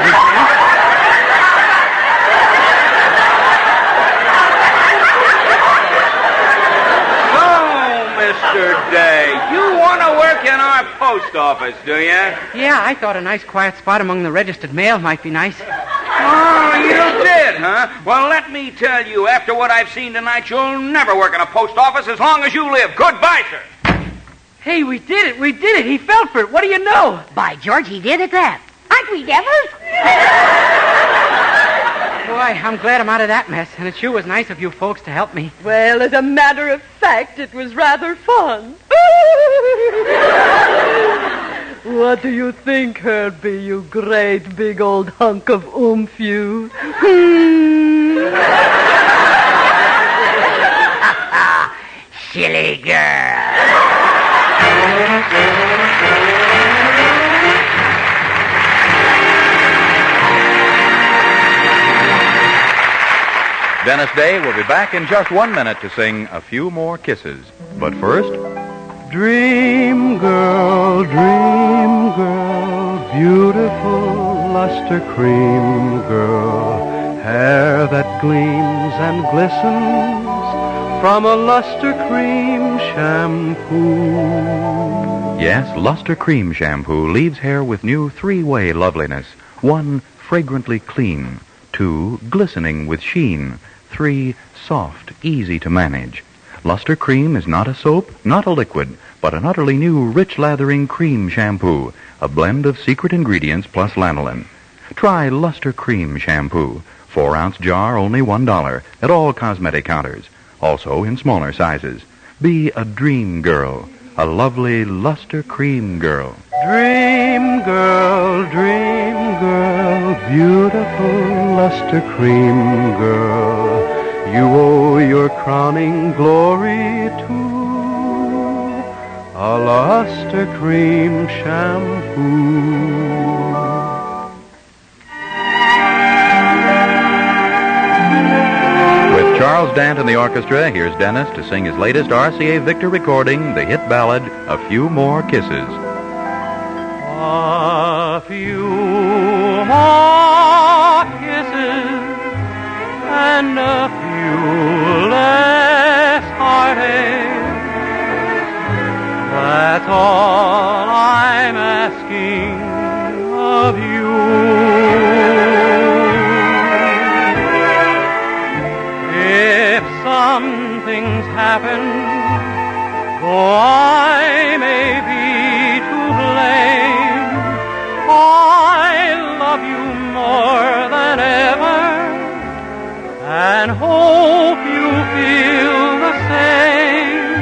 Mr. Day, you want to work in our post office, do you? Yeah, I thought a nice quiet spot among the registered mail might be nice. Oh, you did, huh? Well, let me tell you, after what I've seen tonight, you'll never work in a post office as long as you live. Goodbye, sir. Hey, we did it. We did it. He fell for it. What do you know? By George, he did at that. Aren't we devils? Boy, I'm glad I'm out of that mess, and it sure was nice of you folks to help me. Well, as a matter of fact, it was rather fun. What do you think, Herbie, you great big old hunk of oomph, you? Silly girl. Dennis Day will be back in just 1 minute to sing A Few More Kisses. But first... Dream girl, beautiful luster cream girl, hair that gleams and glistens from a luster cream shampoo. Yes, Luster Cream Shampoo leaves hair with new 3-way loveliness. 1, fragrantly clean. 2, glistening with sheen. 3, soft, easy to manage. Luster Cream is not a soap, not a liquid, but an utterly new, rich lathering cream shampoo, a blend of secret ingredients plus lanolin. Try Luster Cream Shampoo. 4-ounce jar, only $1 at all cosmetic counters. Also in smaller sizes. Be a dream girl, a lovely Luster Cream girl. Dream girl, beautiful luster cream girl, you owe your crowning glory to a luster cream shampoo. With Charles Dant and the orchestra, here's Denis to sing his latest RCA Victor recording, the hit ballad, A Few More Kisses. A few more kisses and a few less heartache. That's all I'm asking of you. If something's happened, though I may be to blame, I love you more than ever and hope you feel the same.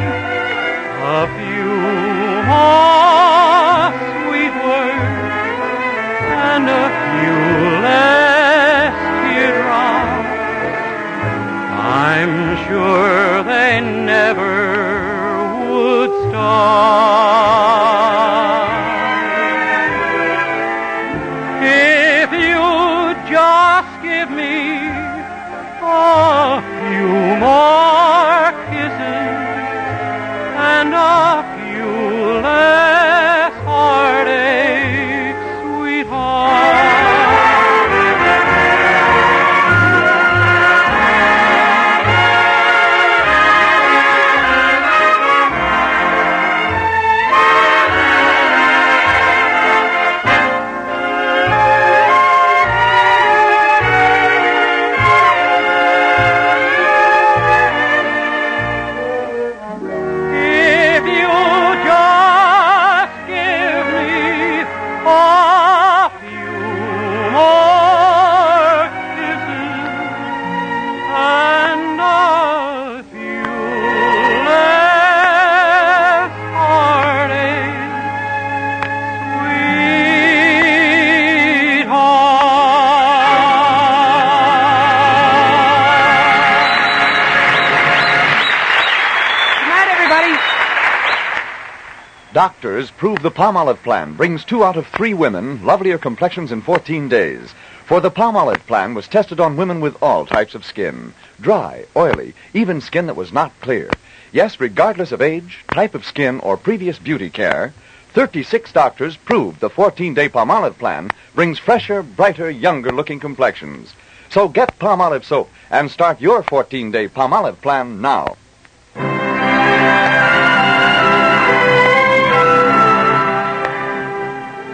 A few more sweet words and a few less teardrops. I'm sure they never would stop. If you just give me a few more kisses and a few less heartaches, sweetheart. Doctors prove the Palmolive plan brings 2 out of 3 women lovelier complexions in 14 days. For the Palmolive plan was tested on women with all types of skin. Dry, oily, even skin that was not clear. Yes, regardless of age, type of skin, or previous beauty care, 36 doctors proved the 14-day Palmolive plan brings fresher, brighter, younger-looking complexions. So get Palmolive soap and start your 14-day Palmolive plan now.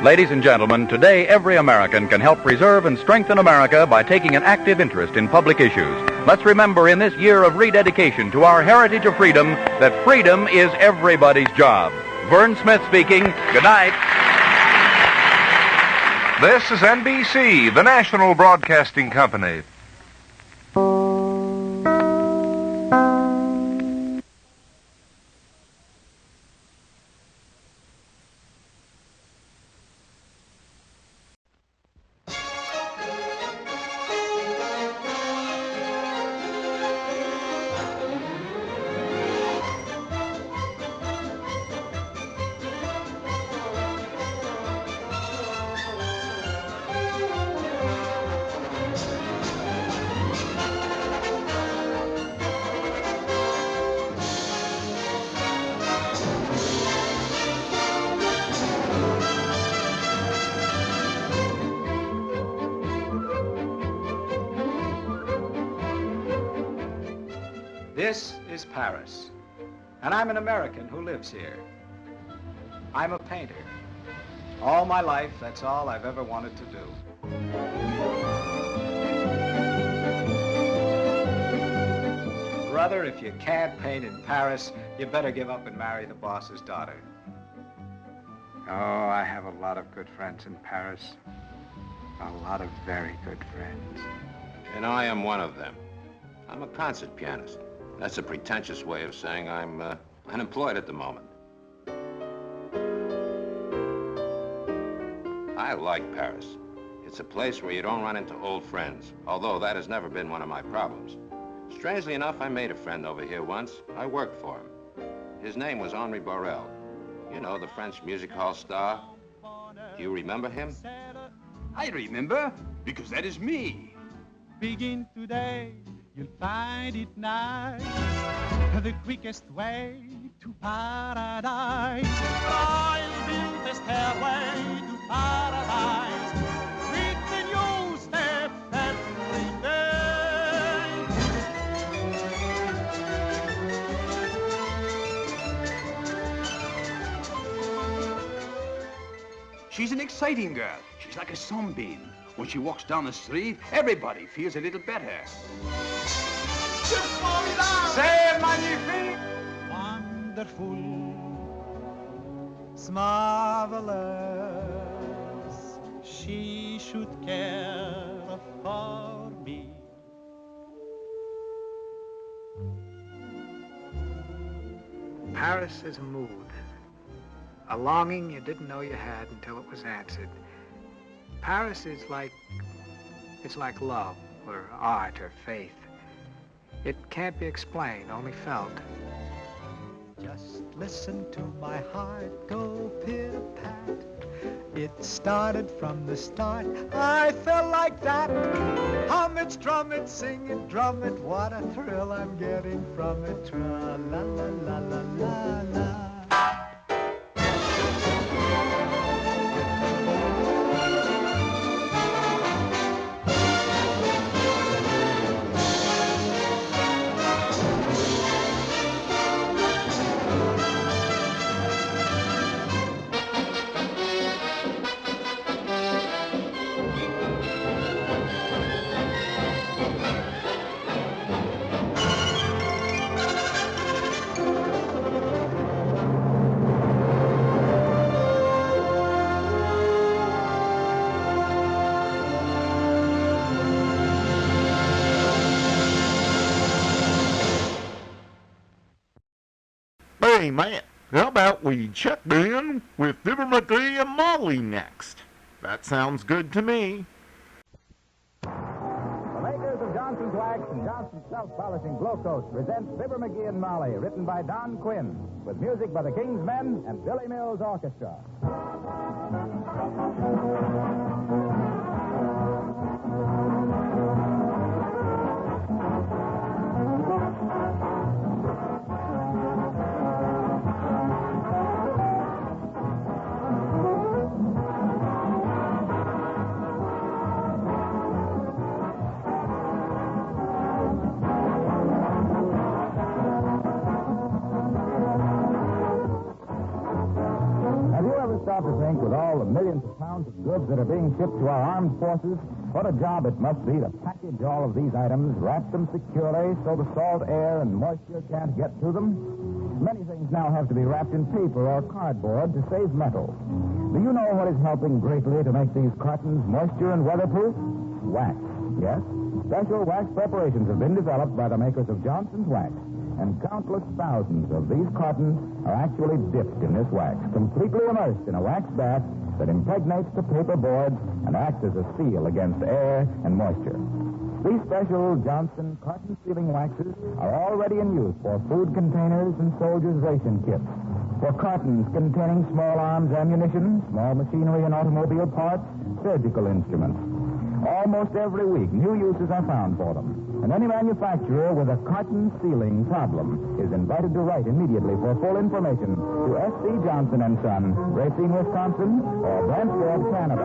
Ladies and gentlemen, today every American can help preserve and strengthen America by taking an active interest in public issues. Let's remember in this year of rededication to our heritage of freedom that freedom is everybody's job. Vern Smith speaking. Good night. This is NBC, the national broadcasting company. This is Paris, and I'm an American who lives here. I'm a painter. All my life, that's all I've ever wanted to do. Brother, if you can't paint in Paris, you better give up and marry the boss's daughter. Oh, I have a lot of good friends in Paris. A lot of very good friends. And I am one of them. I'm a concert pianist. That's a pretentious way of saying I'm unemployed at the moment. I like Paris. It's a place where you don't run into old friends, although that has never been one of my problems. Strangely enough, I made a friend over here once. I worked for him. His name was Henri Borel. You know, the French music hall star. Do you remember him? I remember, because that is me. Begin today. You'll find it nice, the quickest way to paradise. I'll build a stairway to paradise with the new step every day. She's an exciting girl. She's like a sunbeam. When she walks down the street, everybody feels a little better. C'est magnifique! Wonderful, marvelous. She should care for me. Paris is a mood, a longing you didn't know you had until it was answered. Paris is it's like love, or art, or faith. It can't be explained, only felt. Just listen to my heart go pitter-pat. It started from the start. I felt like that. Hum it, strum it, sing it, drum it. What a thrill I'm getting from it. Tra-la-la-la-la-la-la. Hey, man, how about we check in with Fibber, Magee, and Molly next? That sounds good to me. The makers of Johnson's Wax Wax and Johnson Self-Polishing Glow Coat presents Fibber, Magee, and Molly, written by Don Quinn, with music by the King's Men and Billy Mills Orchestra. Stop to think, with all the millions of pounds of goods that are being shipped to our armed forces, what a job it must be to package all of these items, wrap them securely so the salt air and moisture can't get to them. Many things now have to be wrapped in paper or cardboard to save metal. Do you know what is helping greatly to make these cartons moisture and weatherproof? Wax. Yes, special wax preparations have been developed by the makers of Johnson's Wax. And countless thousands of these cartons are actually dipped in this wax, completely immersed in a wax bath that impregnates the paper boards and acts as a seal against air and moisture. These special Johnson carton sealing waxes are already in use for food containers and soldiers' ration kits, for cartons containing small arms ammunition, small machinery and automobile parts, surgical instruments. Almost every week, new uses are found for them. And any manufacturer with a carton sealing problem is invited to write immediately for full information to S.C. Johnson & Son, Racine, Wisconsin, or Brantford, Canada.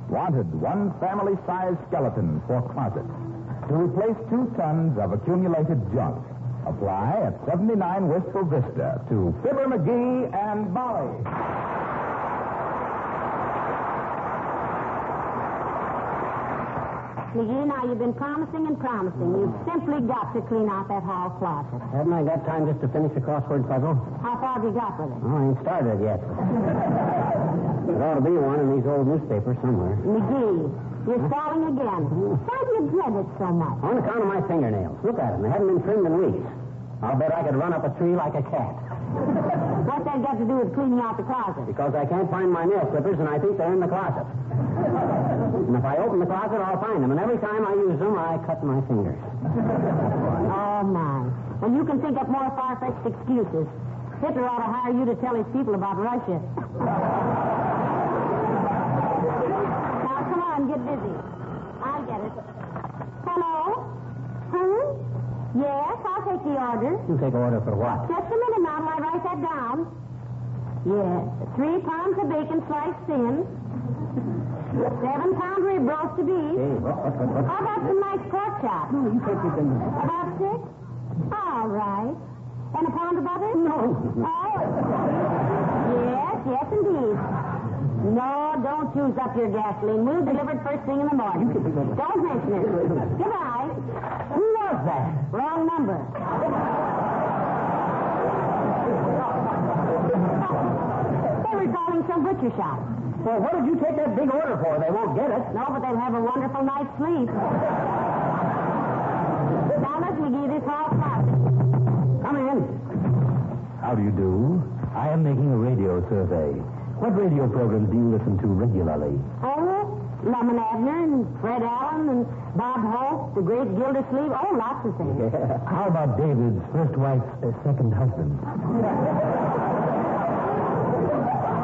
Wanted one family-sized skeleton for closets to replace 2 tons of accumulated junk. Apply at 79 Wistful Vista to Fibber, Magee, and Molly. Magee, now you've been promising and promising. You've simply got to clean out that hall closet. Haven't I got time just to finish the crossword puzzle? How far have you got with it? Oh, I ain't started yet. There ought to be one in these old newspapers somewhere. Magee, you're stalling again. Why do you dread it so much? On account of my fingernails. Look at them. They haven't been trimmed in weeks. I'll bet I could run up a tree like a cat. What's that got to do with cleaning out the closet? Because I can't find my nail clippers, and I think they're in the closet. And if I open the closet, I'll find them. And every time I use them, I cut my fingers. Oh, my. Well, you can think up more far-fetched excuses. Hitler ought to hire you to tell his people about Russia. Now, come on, get busy. I'll get it. Hello? Yes, I'll take the order. You take order for what? Just a minute now till I write that down. Yes, 3 pounds of bacon sliced thin. 7 pound rib roast to beef. Hey, what? How about some nice pork chops? No, you can't get them. About 6? All right. And a pound of butter? No. Oh. Yes, indeed. No, don't use up your gasoline. We'll deliver it first thing in the morning. Don't mention it. Goodbye. Who was that? Wrong number. They were calling some butcher shop. Well, what did you take that big order for? They won't get it. No, but they'll have a wonderful night's sleep. Now, let me give this hall closet. Come in. How do you do? I am making a radio survey. What radio programs do you listen to regularly? Oh, Lum and Abner and Fred Allen and Bob Hope, the great Gildersleeve. Oh, lots of things. Yeah. How about David's first wife's second husband?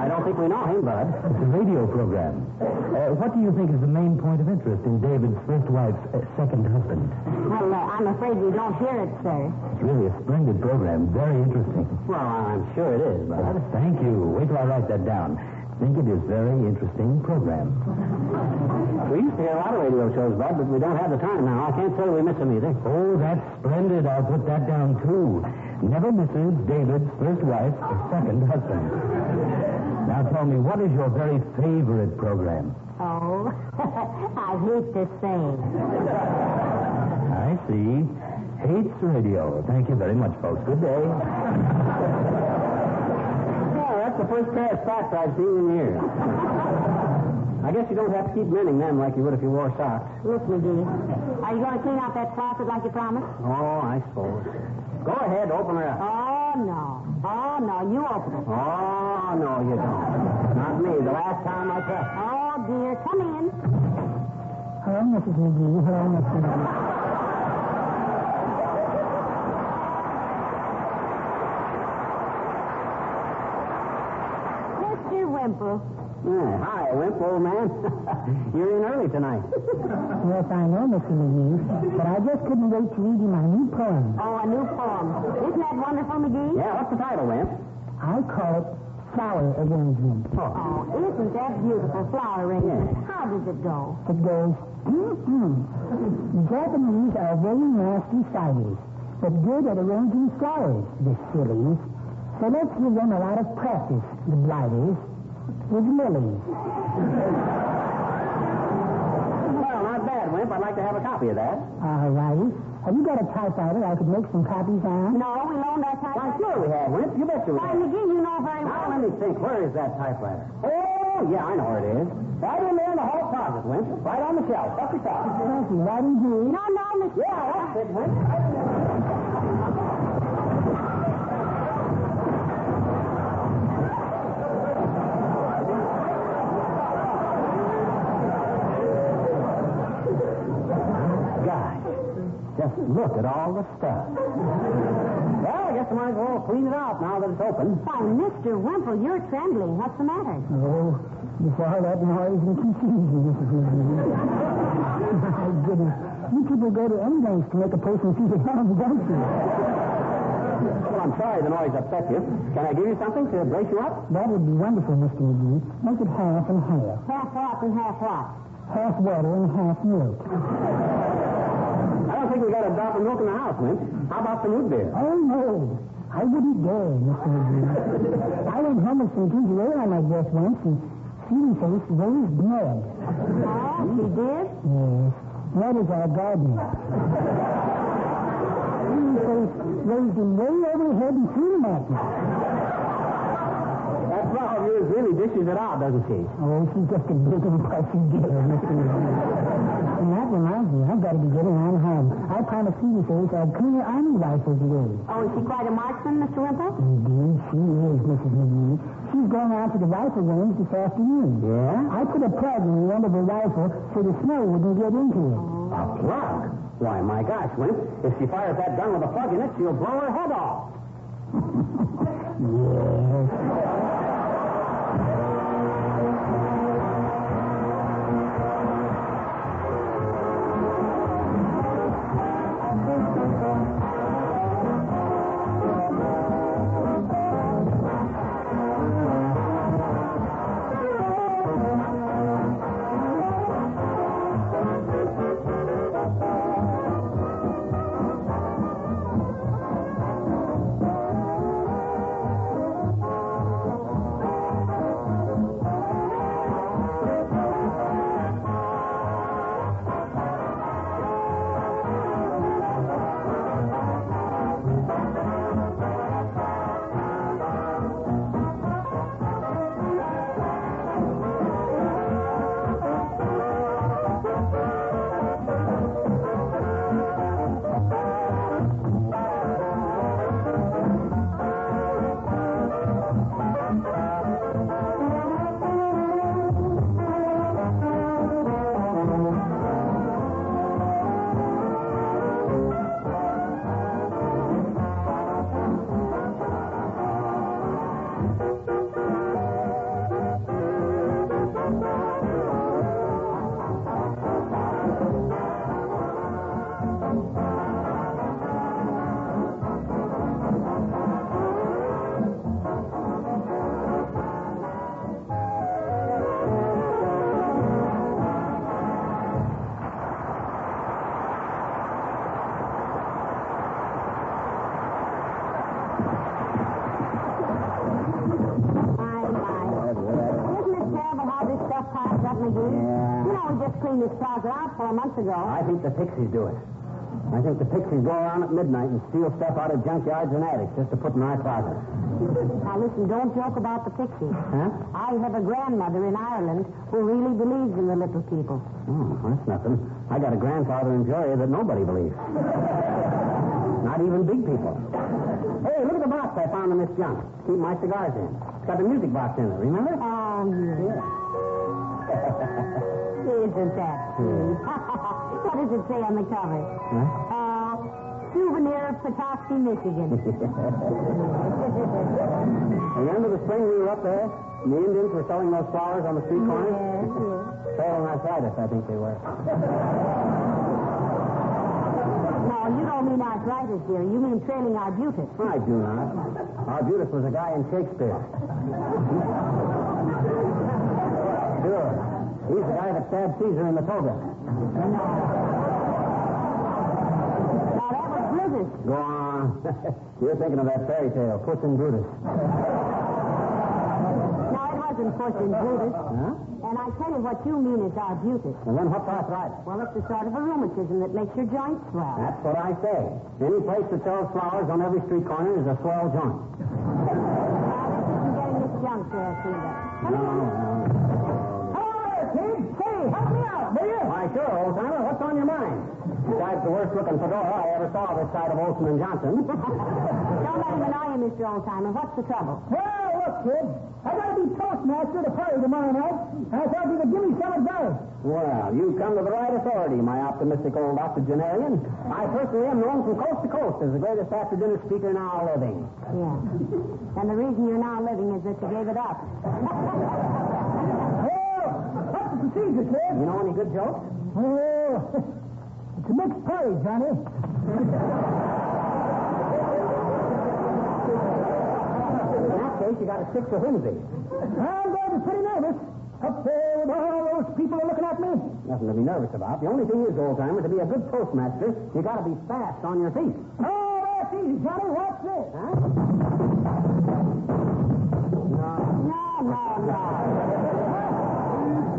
I don't think we know him, Bud. It's a radio program. What do you think is the main point of interest in David's first wife's second husband? Well, I'm afraid we don't hear it, sir. It's really a splendid program. Very interesting. Well, I'm sure it is, Bud. Thank you. Wait till I write that down. I think it is a very interesting program. We used to hear a lot of radio shows, Bud, but we don't have the time now. I can't say we miss them either. Oh, that's splendid. I'll put that down, too. Never misses David's first wife's second husband. Now tell me, what is your very favorite program? Oh, I hate to say. I see. Hates radio. Thank you very much, folks. Good day. Yeah, That's the first pair of socks I've seen in years. I guess you don't have to keep mending them like you would if you wore socks. Look, Magee, are you going to clean out that closet like you promised? Oh, I suppose. Go ahead, open her up. Oh, no. Oh, no, you open it. Oh, no, you don't. Not me. The last time I tried. Oh, dear, come in. Hello, Mrs. Magee. Hello, Mr. Magee. Mr. Wimple. Yeah, hi, Wimp, old man. You're in early tonight. Yes, I know, Mr. Magee, but I just couldn't wait to read you my new poem. Oh, a new poem. Isn't that wonderful, Magee? Yeah, what's the title, Wimp? I call it Flower Arrangement. Oh, isn't that beautiful, flower arrangement? Yeah. How does it go? It goes, The Japanese are very nasty fighters, but good at arranging flowers, the sillies. So let's give them a lot of practice, the blighters, with lilies. Well, not bad, Wimp. I'd like to have a copy of that. All righty. Have you got a typewriter I could make some copies on? No, we loaned our Why, typewriter. sure we have, Wimp. You bet you Why, have. Magee, you know very Now, well. let me think. Where is that typewriter? Oh, yeah, I know where it is. Right in there in the hall closet, Wimp. Right on the shelf. Up the top. Thank you. Right in here. No, Mr. Yeah, that's it, Wimp. Just look at all the stuff. Well, I guess I might as well clean it out now that it's open. Why, Mr. Wimple, you're trembling. What's the matter? Oh, it's all that noise and confusion, Mrs. Magee. My goodness. You people go to any lengths to make a person feel at home, don't you? Well, I'm sorry the noise upset you. Can I give you something to brace you up? That would be wonderful, Mr. Magee. Make it half and half. Half what and half what? Half water and half milk. I don't think we got a drop of milk in the house, Wimp. How about some root beer? Oh, no. I wouldn't dare, Mr. Magee. I went home with some ginger ale on my dress once, and Feely Face raised Ned. Oh, she did? Yes. Ned is our gardener. Feely Face raised him way over the head and threw him at me. That flower of yours really dishes it out, doesn't she? Oh, she's just a big impressive girl, Mr. Magee. And that reminds me, I've got to be getting on home. I promised Feely Face I'd clean her army rifle today. Oh, is she quite a marksman, Mr. Wimple? Indeed, she is, Mrs. Magee. She's going out to the rifle range this afternoon. Yeah? I put a plug in the end of the rifle so the snow wouldn't get into it. A plug? Why, my gosh, Wimp, if she fires that gun with a plug in it, she'll blow her head off. Yes. You know, we just cleaned this closet out 4 months ago. I think the pixies do it. I think the pixies go around at midnight and steal stuff out of junkyards and attics just to put in our closet. Now, listen, don't joke about the pixies. Huh? I have a grandmother in Ireland who really believes in the little people. Oh, that's nothing. I got a grandfather in Georgia that nobody believes. Not even big people. Hey, look at the box I found in this junk. Keep my cigars in. It's got the music box in it, remember? Oh, yeah. Isn't that sweet? What does it say on the cover? Huh? Souvenir of Petoskey, Michigan. Remember the spring we were up there? And the Indians were selling those flowers on the street corner? Yes. Trailing arthritis, I think they were. No, you don't mean arthritis, dear. You mean trailing arbutus. I do not. Arbutus was a guy in Shakespeare. Sure. He's the guy that stabbed Caesar in the toga. Now, that was Brutus. Go on. You're thinking of that fairy tale, Puss in Brutus. No, it wasn't Puss in Brutus. Huh? And I tell you what you mean is arbutus. And then what's arthritis? Well, it's a sort of a rheumatism that makes your joints swell. That's what I say. Any place that sells flowers on every street corner is a swell joint. Getting this junk there, Peter. No. Kid, say, help me out, will you? Why, sure, old-timer. What's on your mind? Besides the worst-looking fedora I ever saw this side of Olson and Johnson. Don't let him annoy you, Mr. Oldtimer. What's the trouble? Well, look, kid, I got to be toastmaster at a party tomorrow night, and I thought you could give me some advice. Well, you've come to the right authority, my optimistic old octogenarian. I personally am known from coast to coast as the greatest after-dinner speaker now living. Yeah. And the reason you're now living is that you gave it up. What's the procedure, kid? You know any good jokes? Oh, it's a mixed party, Johnny. In that case, you got to stick to whimsy. I'm going to be pretty nervous. Up there with all those people are looking at me. Nothing to be nervous about. The only thing is, old-timer, to be a good toastmaster, you got to be fast on your feet. Oh, that's easy, Johnny. Watch this. Huh? No.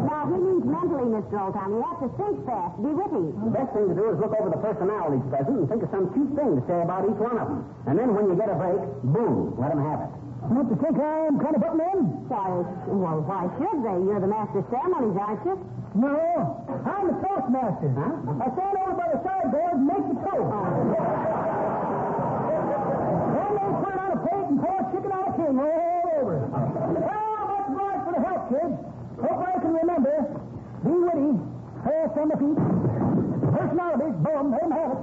Now, he means mentally, Mr. Oldtimer. You have to think fast. Be witty. The best thing to do is look over the personalities present and think of some cute thing to say about each one of them. And then when you get a break, boom, let them have it. Don't you think I'm kind of butting in? Well, why should they? You're the master of ceremonies, aren't you? No, I'm the toastmaster. Huh? I stand over by the sideboard and make the toast. Then they put it on a plate and pour chicken on a king all over it. Well, much obliged for the help, kids. Hope I can remember. Be witty. Fast on the feet. Personalities, boom, let them have it.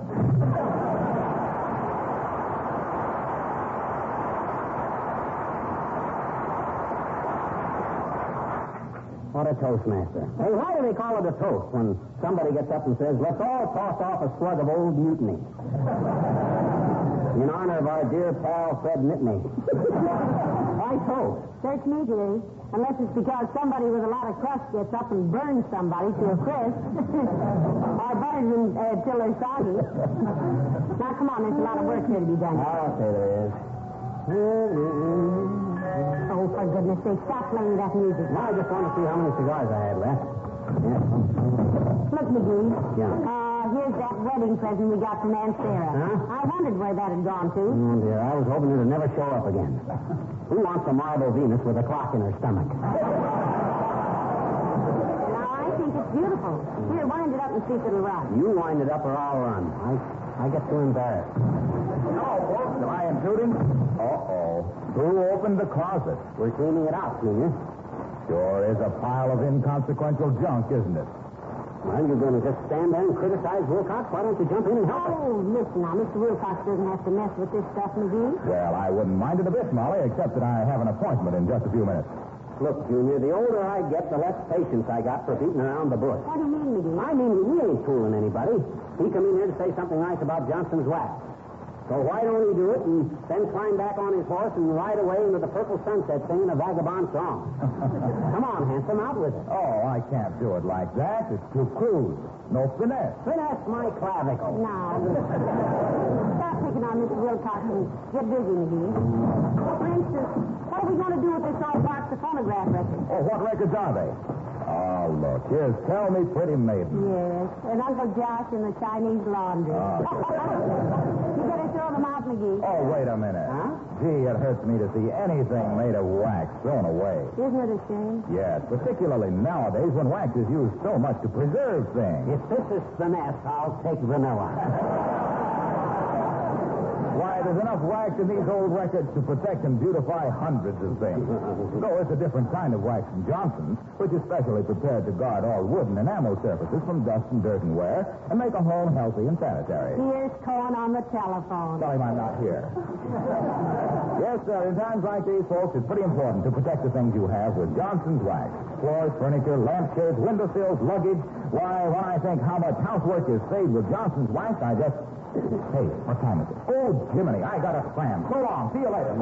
What a toastmaster. Hey, why do they call it a toast when somebody gets up and says, let's all toss off a slug of old mutiny? In honor of our dear pal, Fred Nitney. Why toast? Search me, dearie. Unless it's because somebody with a lot of crust gets up and burns somebody to a crisp. Or butters them till they're soggy. Now, come on, there's a lot of work here to be done. I'll say there is. Oh, for goodness sake, stop playing that music. Well, I just want to see how many cigars I had left. Yeah. Look, Magee. Yeah. Here's that wedding present we got from Aunt Sarah. Huh? I wondered where that had gone to. Oh, dear, I was hoping it'd never show up again. Who wants a marble Venus with a clock in her stomach? Now, I think it's beautiful. Here, wind it up and see if it'll run. You wind it up or I'll run. I get too embarrassed. Hello, folks. Am I intruding? Uh-oh. Who opened the closet? We're cleaning it out, Junior. Sure is a pile of inconsequential junk, isn't it? Well, you're going to just stand there and criticize Wilcox. Why don't you jump in and help us? Oh, listen now. Mr. Wilcox doesn't have to mess with this stuff, Magee. Well, I wouldn't mind it a bit, Molly, except that I have an appointment in just a few minutes. Look, Junior, the older I get, the less patience I got for beating around the bush. What do you mean, Magee? I mean, we ain't fooling anybody. He come in here to say something nice about Johnson's wax. So why don't he do it and then climb back on his horse and ride away into the purple sunset singing a vagabond song? Come on, handsome, out with it. Oh, I can't do it like that. It's too crude. No finesse. Finesse my clavicle. Now, stop picking on Mr. Wilcox and get busy, Magee. For instance, what are we going to do with this old box of phonograph records? Oh, what records are they? Oh, look. Here's Tell Me Pretty Maiden. Yes, and Uncle Josh in the Chinese laundry. You better throw them out, Magee. Oh, wait a minute. Huh? Gee, it hurts me to see anything made of wax thrown away. Isn't it a shame? Yes, particularly nowadays when wax is used so much to preserve things. If this is finesse, I'll take vanilla. Why, there's enough wax in these old records to protect and beautify hundreds of things. Though it's a different kind of wax from Johnson's, which is specially prepared to guard all wood and enamel surfaces from dust and dirt and wear and make a home healthy and sanitary. Here's Cohen on the telephone. Tell him I'm not here. Yes, sir, in times like these, folks, it's pretty important to protect the things you have with Johnson's wax. Floors, furniture, lampshades, windowsills, luggage. Why, when I think how much housework is saved with Johnson's wax, I just... Hey, what time is it? Oh, Jiminy, I got a scram. So long. See you later.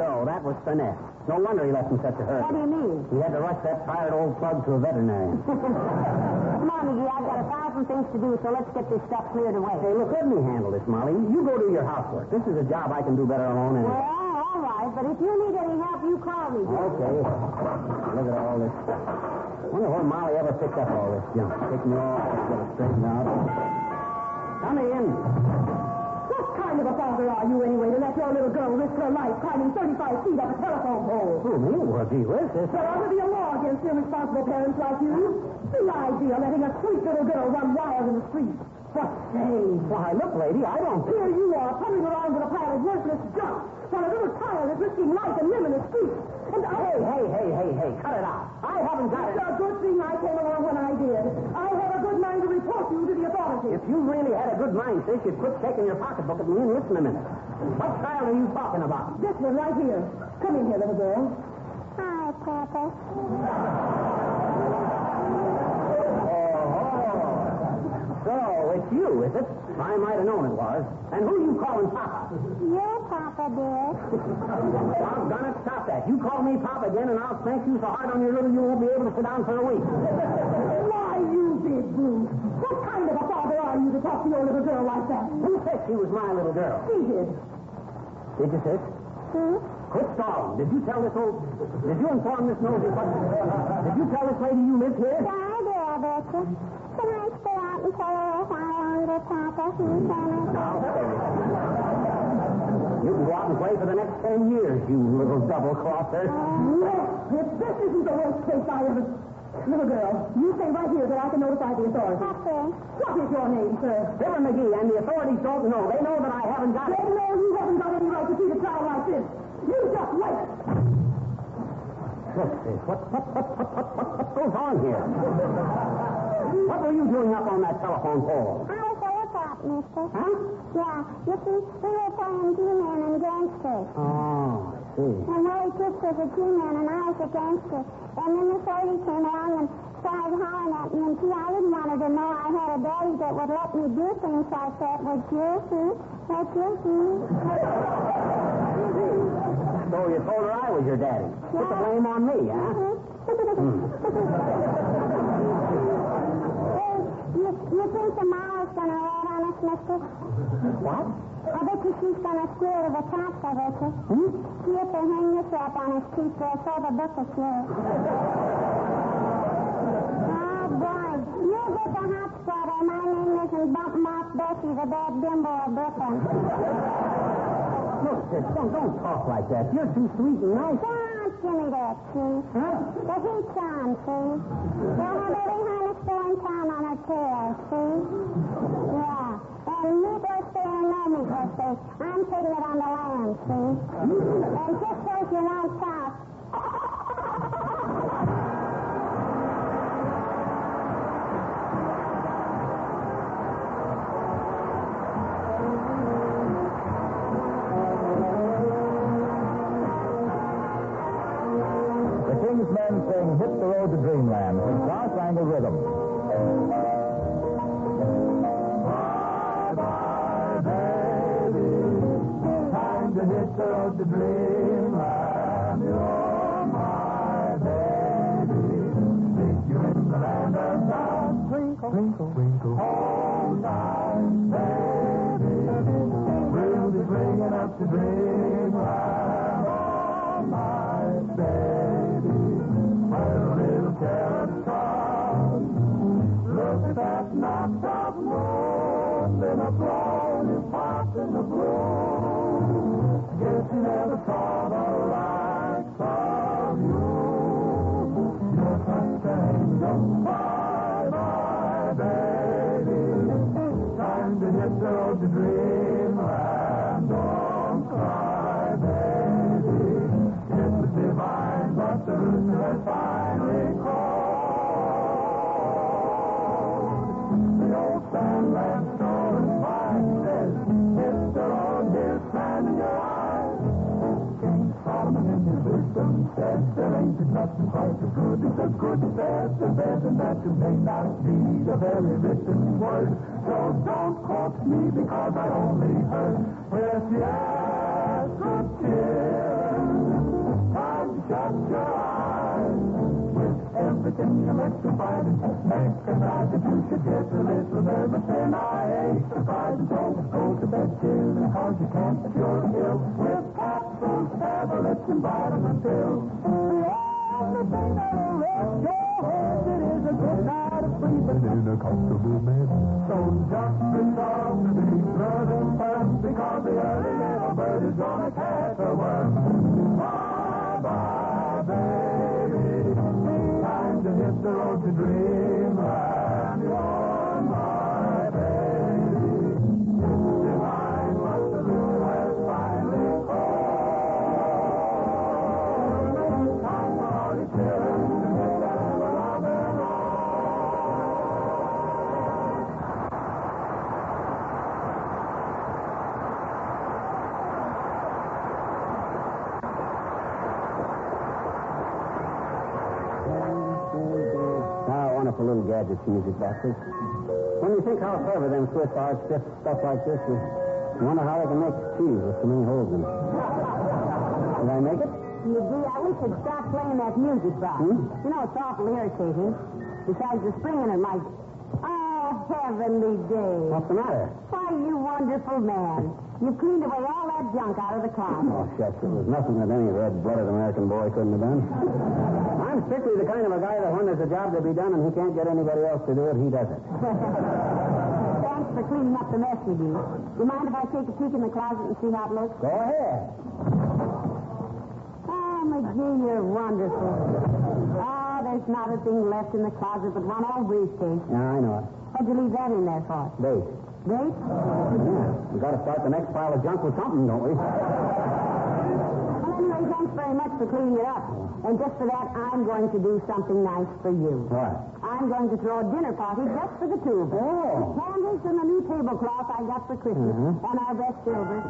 So, that was finesse. No wonder he left in such a hurry. What do you mean? He had to rush that tired old plug to a veterinarian. Come on, Magee, I've got 1,000 things to do, so let's get this stuff cleared away. Hey, look, let me handle this, Molly. You go do your housework. This is a job I can do better alone anyway. Well, all right, but if you need any help, you call me. Okay. Look at all this stuff. I wonder where Molly ever picked up all this junk. Take me off, get it straightened out. Come in. What kind of a father are you, anyway, to let your little girl risk her life climbing 35 feet up a telephone pole? Who, me? Well, gee whiz, this... There ought to be a law against irresponsible parents like you. The idea of letting a sweet little girl run wild in the street. What shame. Why, look, lady, I don't... Here you are, puttering around with a pile of worthless junk, while a little child is risking life and limb in the street. And Hey, cut it out. I haven't got it. It's a good thing I came along when I did. I have a good mind to report you to the authorities. If you really had a good mind, sis, you'd quit shaking your pocketbook at me and listen a minute. What child are you talking about? This one right here. Come in here, little girl. Hi, Papa. So, it's you, is it? I might have known it was. And who are you calling Papa? Your Papa, dear. I'm gonna stop that. You call me Papa again, and I'll spank you so hard on your little you won't be able to sit down for a week. Why, you big brute. What kind of a father are you to talk to your little girl like that? Who said she was my little girl? She did. Did you, sis? Quit stalling. Did you inform this nosy did you tell this lady you live here? Yeah, I do, I bet you. Can I stay out and tell her if I longer, Papa? Now, you can go out and play for the next 10 years, you little double-crosser. If this isn't the worst case I ever... Little girl, you stay right here that I can notify the authorities. Okay. What is your name, sir? Fibber Magee, and the authorities don't know. They know that I haven't got it. They know you haven't got any right to treat a child like this. You just wait. Look, sis, what goes on here? What were you doing up on that telephone pole? I was a lookout, mister. Huh? Yeah. You see, we were playing G-Man and gangsters. Oh, I see. And Willie Toots was a G-Man and I was a gangster. And then this lady came along and started hollering at me. And see, I didn't want her to know I had a daddy that would let me do things like that. Would you? Would you? So you told her I was your daddy. Yeah. Put the blame on me, huh? Hey, you think the Mao's gonna rat on us, mister? What? I bet you she's gonna swear to the cops, I bet you. See if they hang this up on his teeth, they'll throw the book of yours. Oh, boy. You'll get the hot sweater. My name isn't Bump Mouth Bessie, the bad bimbo of Brooklyn. Look, sis, don't talk like that. You're too sweet and nice. Don't give me that, see? Huh? The heat's on, see? They'll have every harness store in town on her tail, see? Yeah. And Negro stay or no Negro stay, I'm taking it on the land, see? And just so you won't talk. King's Men sing Hit the Road to Dreamland with Star Spangled Rhythm. Bye-bye, baby. Time to hit the road to dreamland. You're my baby. Take you in the land of down. Twinkle, twinkle, twinkle. All time, baby. We'll be bringing up to dreamland. has finally called. The old Sandland store and fine says, Mr. Lord, here's sand in your eyes. King Solomon in his wisdom said, there ain't nothing quite as good as a good bed. The bed and that you may not be the very written word. So don't quote me because I only heard. Yes, yes, good kid. Time to shut your eyes. With everything electrified and mechanized that you should get a little nervous. And I ain't surprised. Don't go to bed chilling cause you can't cure ill with capsules, tablets, and vitamin pills. The thing that'll rest your head, it is a good night of sleeping in a comfortable bed. So just resolve to be good and firm, because the early little bird is gonna catch a worm. Bye-bye, baby. Time to hit the road to dreamland. You're my baby. It's divine what the moon has finally called. Time for all the children to make that ever love and roll. Wonderful little gadgets, music boxes. When you think how clever them Swiss are, stuff like this, you wonder how they can make cheese with so many holes in it. Did I make it? You do. I wish you'd stop playing that music box. You know, it's awful irritating. Besides, the spring in it might... Oh, heavenly day. What's the matter? Why, you wonderful man. You've cleaned away all that junk out of the closet. Oh, shucks. It was nothing that any red-blooded American boy couldn't have done. I'm strictly the kind of a guy that when there's a job to be done and he can't get anybody else to do it, he does it. Thanks for cleaning up the mess, Magee. Do you mind if I take a peek in the closet and see how it looks? Go ahead. Oh, Magee, you're wonderful. Oh, there's not a thing left in the closet but one old briefcase. Yeah, I know it. What'd you leave that in there for? Bait. Bait? Yeah. We got to start the next pile of junk with something, don't we? Well, anyway, thanks very much for cleaning it up. And just for that, I'm going to do something nice for you. What? I'm going to throw a dinner party just for the two of us. Oh. With candles and a new tablecloth I got for Christmas. And our best silver.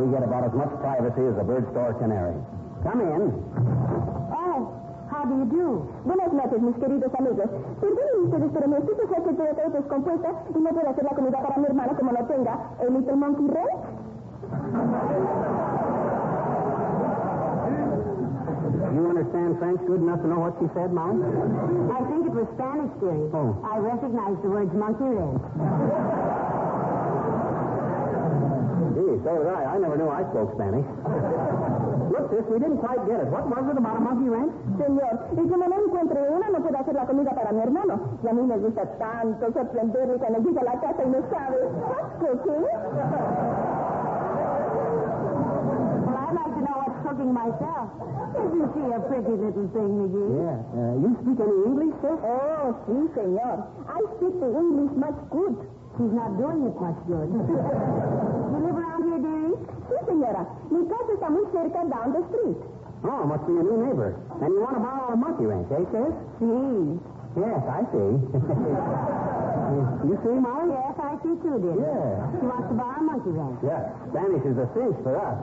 We get about as much privacy as a bird store canary. Come in. Oh, how do you do? Buenas noches, mis queridos amigos. Perdonen ustedes, pero mi esposo se ha quedado todo descompuesta y no puede hacer la comida para mi hermano como no tenga el Little Monkey Ranch. You understand French good enough to know what she said, Mom? I think it was Spanish, dearie. Oh. I recognize the words monkey wrench. Gee, so did I. I never knew I spoke Spanish. Look, sis, we didn't quite get it. What was it about a monkey wrench? Señor, y como no encuentro una, no puedo hacer la comida para mi hermano. Y a mí me gusta tanto sorprenderle cuando llega a la casa y no sabe. What's cooking? Well, I'd like to know what's cooking myself. Isn't she a pretty little thing, Magee? Yeah. You speak any English, sis? Oh, sí, señor. I speak the English much good. She's not doing it much good. You live around here, dearie? Sí, señora. Mi casa está muy cerca down the street. Oh, must be a new neighbor. And you want to borrow a monkey wrench, eh, sis? Sí. Yes, I see. You see, Mom? Yes, I see too, dearie. Yeah. She wants to borrow a monkey wrench. Yeah. Spanish is a cinch for us.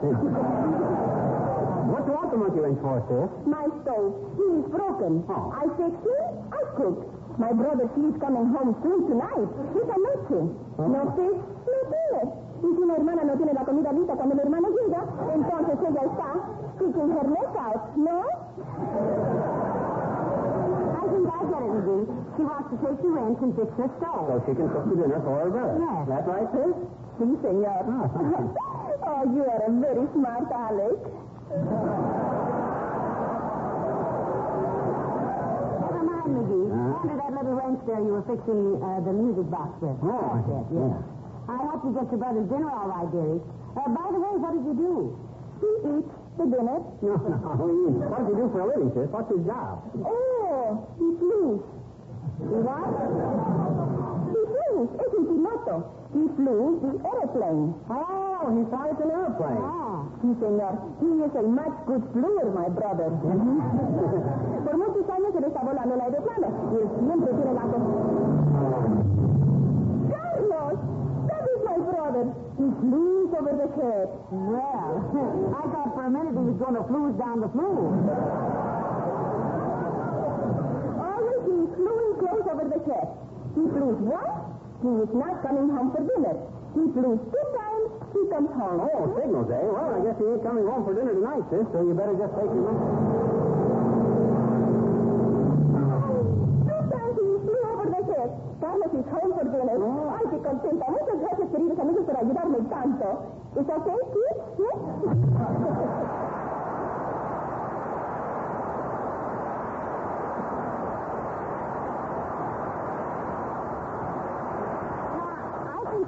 What do you want the monkey wrench for, sis? My stove. He is broken. Oh. I fix him, I cook. My brother, he's coming home soon tonight. He's a noche. No fish, no tiene. Y si mi hermana no tiene la comida lista cuando mi hermano llega, entonces ella está sticking her neck out, ¿no? I think I get it, Magee. She wants to take the wrench and fix her stove. So she can cook the dinner for her brother. Yes. That's right, sis? Sí, señor. Oh, you are a very smart Alex. Magee, under that little wrench there you were fixing the music box with. Oh, yes. I hope you get your brother's dinner all right, dearie. By the way, what did you do? He eats the dinner. No. What does he do for a living, sis? What's his job? Oh, he sleeps. He what? He sleeps. flew. Es un piloto. He flew the airplane. Oh, he flies an airplane. Ah, sí, señor. He is a much good fluer, my brother. Por muchos años él está volando el aeroplano. Y él siempre tiene la cosa... Carlos! That is my brother. He flew over the head. Well, I thought for a minute he was going to flew down the flue. Always he is flew close over the head. He flew once. He is not coming home for dinner. He flew 2 times. He comes home. Oh, signals, eh? Well, I guess he ain't coming home for dinner tonight, sis, so you better just take your money. 2 times he flew over the head. Carlos is home for dinner. Oh. Ay, qué contenta. Muchas gracias, queridos amigos, por ayudarme tanto. ¿Es okay, kids? Yes?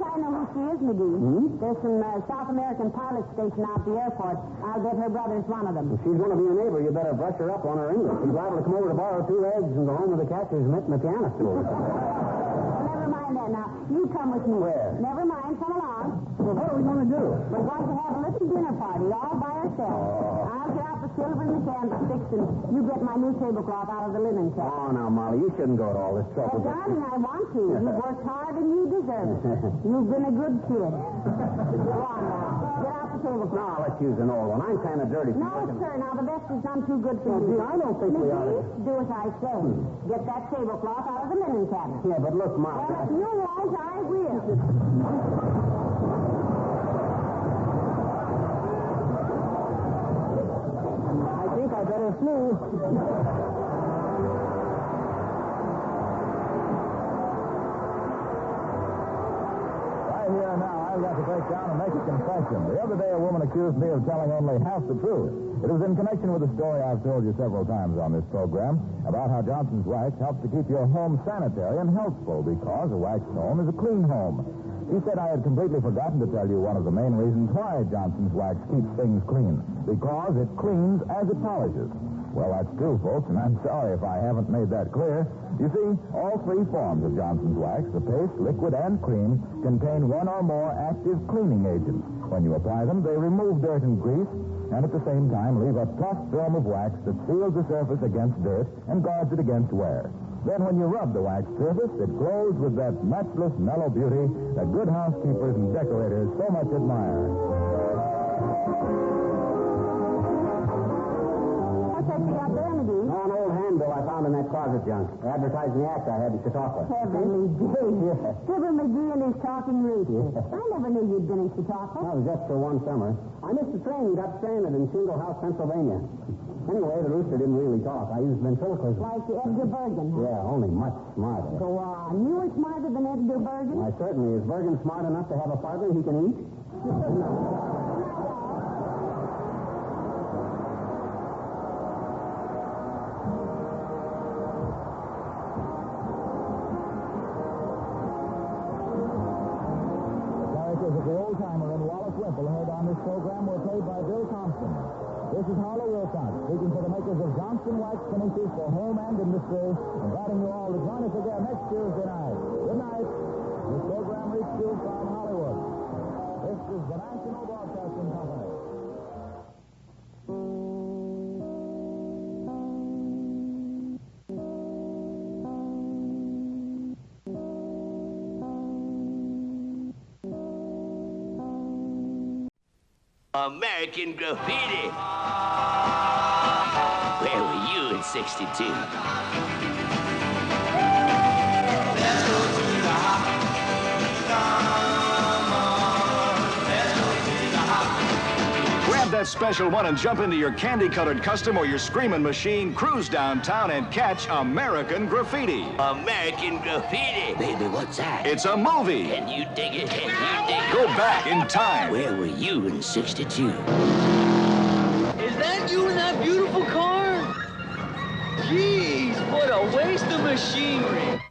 I know who she is, Magee. There's some South American pilots stationed out at the airport. I'll bet her brother's one of them. If she's going to be a neighbor, you better brush her up on her English. She's liable to come over to borrow 2 eggs and go home with the catcher's mitt and the piano stool. Never mind that now. You come with me. Where? Never mind. Come along. Well, what are we going to do? We're going to have a little dinner party all by ourselves. I'll get out the silver and the candlesticks, and you get my new tablecloth out of the linen cabinet. Oh, now, Molly, you shouldn't go to all this trouble. Well, darling, I want to. You've worked hard and you deserve it. You've been a good kid. Go on now. Get out the tablecloth. No, let's use an old one. I'm kind of dirty. No, sir. Now, the best is none too good for you. Gee, I don't think we ought to. Do as I say. Get that tablecloth out of the linen cabinet. Yeah, but look, Molly. Well, if you won't, I will. I think I better flew. Here now, I've got to break down and make a confession. The other day, a woman accused me of telling only half the truth. It was in connection with a story I've told you several times on this program about how Johnson's Wax helps to keep your home sanitary and healthful because a waxed home is a clean home. She said I had completely forgotten to tell you one of the main reasons why Johnson's Wax keeps things clean. Because it cleans as it polishes. Well, that's true, folks, and I'm sorry if I haven't made that clear. You see, all 3 forms of Johnson's Wax, the paste, liquid, and cream, contain 1 or more active cleaning agents. When you apply them, they remove dirt and grease, and at the same time leave a tough film of wax that seals the surface against dirt and guards it against wear. Then when you rub the waxed surface, it glows with that matchless mellow beauty that good housekeepers and decorators so much admire. What's that you got there, Magee? Oh, an old handbill I found in that closet junk. Advertising the act I had in Chautauqua. Heavenly days. Fibber Magee and his talking rooster. I never knew you'd been in Chautauqua. That was just for one summer. I missed the train and got stranded in Shingle House, Pennsylvania. Anyway, the rooster didn't really talk. I used ventriloquism. Like Edgar Bergen, huh? Yeah, only much smarter. Go on. You were smarter than Edgar Bergen? Why, certainly. Is Bergen smart enough to have a partner he can eat? Characters of the old-timer and Wallace Wimple heard on this program were played by Bill Thompson. This is Harlow Wilcox, speaking for the makers of Johnson Wax Finishes for home and industry, inviting you all to join us again next Tuesday night. Good night. This program reached you from Hollywood. This is the National Broadcasting Company. American Graffiti. Where were you in '62? Grab that special one and jump into your candy-colored custom or your screaming machine, cruise downtown and catch American Graffiti. American Graffiti. Baby, what's that? It's a movie. Can you dig it? Can you dig it? Go back in time. Where were you in '62? Is that you in that beautiful car? Jeez, what a waste of machinery.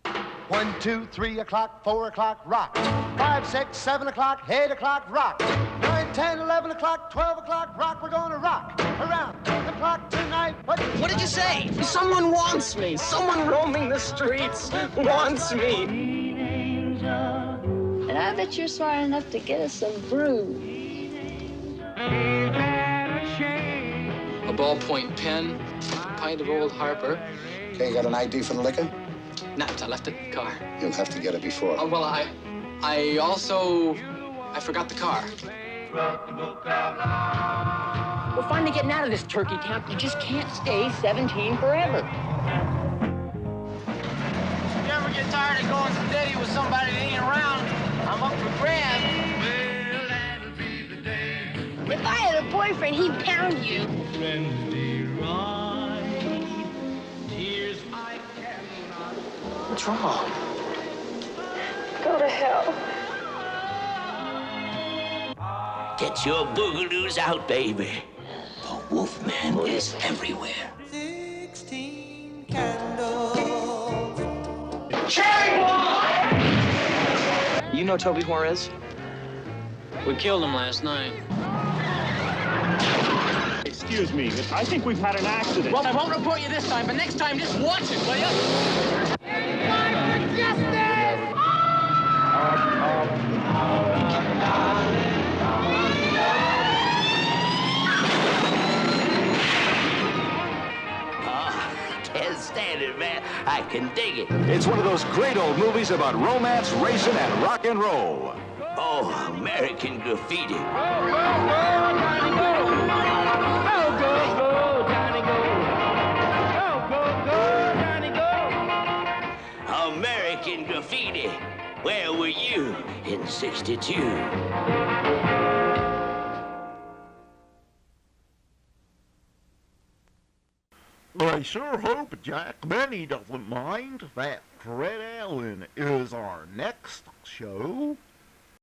1, 2, 3 o'clock, 4 o'clock, rock. 5, 6, 7 o'clock, 8 o'clock, rock. 9, 10, 11 o'clock, 12 o'clock, rock. We're going to rock around 10 o'clock tonight. What did you say? Someone wants me. Someone roaming the streets wants me. I bet you're smart enough to get us some brew. A ballpoint pen, a pint of Old Harper. Okay, you got an ID for the liquor? Nah, I left it in the car. You'll have to get it before. Oh, well, I forgot the car. We're finally getting out of this turkey camp. You just can't stay 17 forever. If you ever get tired of going steady with somebody that ain't around, I'm up for grabs. If I had a boyfriend, he'd pound you. What's wrong? Go to hell. Get your boogaloos out, baby. The Wolfman is everywhere. 16 candles. You know Toby Juarez? We killed him last night. Excuse me, I think we've had an accident. Well, I won't report you this time, but next time just watch it, will you? Can't stand it, man. I can dig it. It's one of those great old movies about romance, racing, and rock and roll. Oh, American Graffiti. American Graffiti. Where were you in '62? I sure hope Jack Benny doesn't mind that Fred Allen is our next show.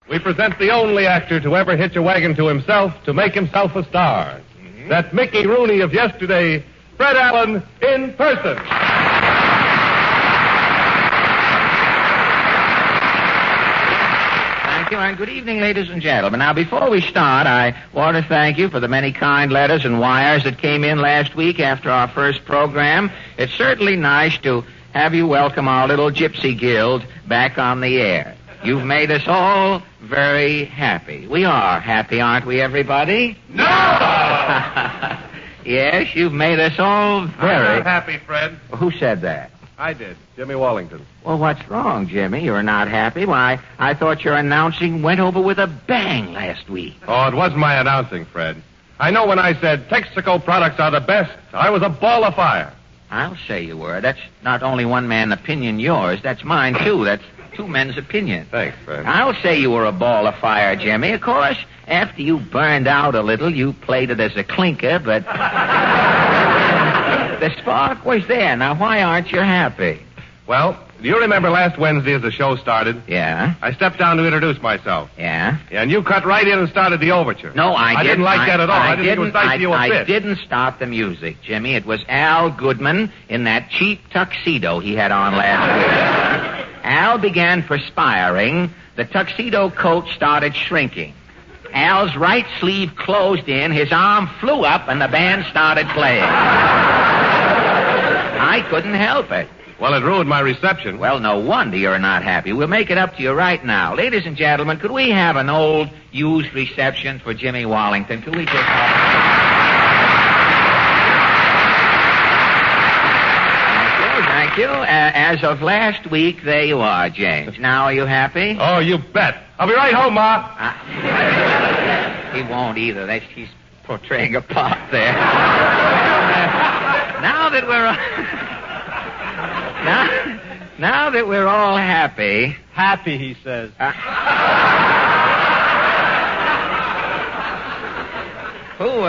We present the only actor to ever hitch a wagon to himself to make himself a star. That Mickey Rooney of yesterday, Fred Allen in person. Thank you, and good evening, ladies and gentlemen. Now, before we start, I want to thank you for the many kind letters and wires that came in last week after our first program. It's certainly nice to have you welcome our little gypsy guild back on the air. You've made us all very happy. We are happy, aren't we, everybody? No! Yes, you've made us all very... I'm not happy, Fred. Who said that? I did. Jimmy Wallington. Well, what's wrong, Jimmy? You're not happy? Why, I thought your announcing went over with a bang last week. Oh, it wasn't my announcing, Fred. I know when I said Texaco products are the best, I was a ball of fire. I'll say you were. That's not only one man's opinion yours. That's mine, too. That's two men's opinion. Thanks, Fred. I'll say you were a ball of fire, Jimmy. Of course, after you burned out a little, you played it as a clinker, but... the spark was there. Now, why aren't you happy? Well, do you remember last Wednesday as the show started? Yeah. I stepped down to introduce myself. Yeah? And you cut right in and started the overture. No, I didn't like that at all. I didn't think it was nice to you a bit. I didn't start the music, Jimmy. It was Al Goodman in that cheap tuxedo he had on last week. Al began perspiring. The tuxedo coat started shrinking. Al's right sleeve closed in, his arm flew up, and the band started playing. I couldn't help it. Well, it ruined my reception. Well, no wonder you're not happy. We'll make it up to you right now. Ladies and gentlemen, could we have an old, used reception for Jimmy Wallington? Could we just Thank you. As of last week, there you are, James. Now, are you happy? Oh, you bet. I'll be right home, Ma. He won't either. He's portraying a part there. Now that we're all happy. Happy, he says. Who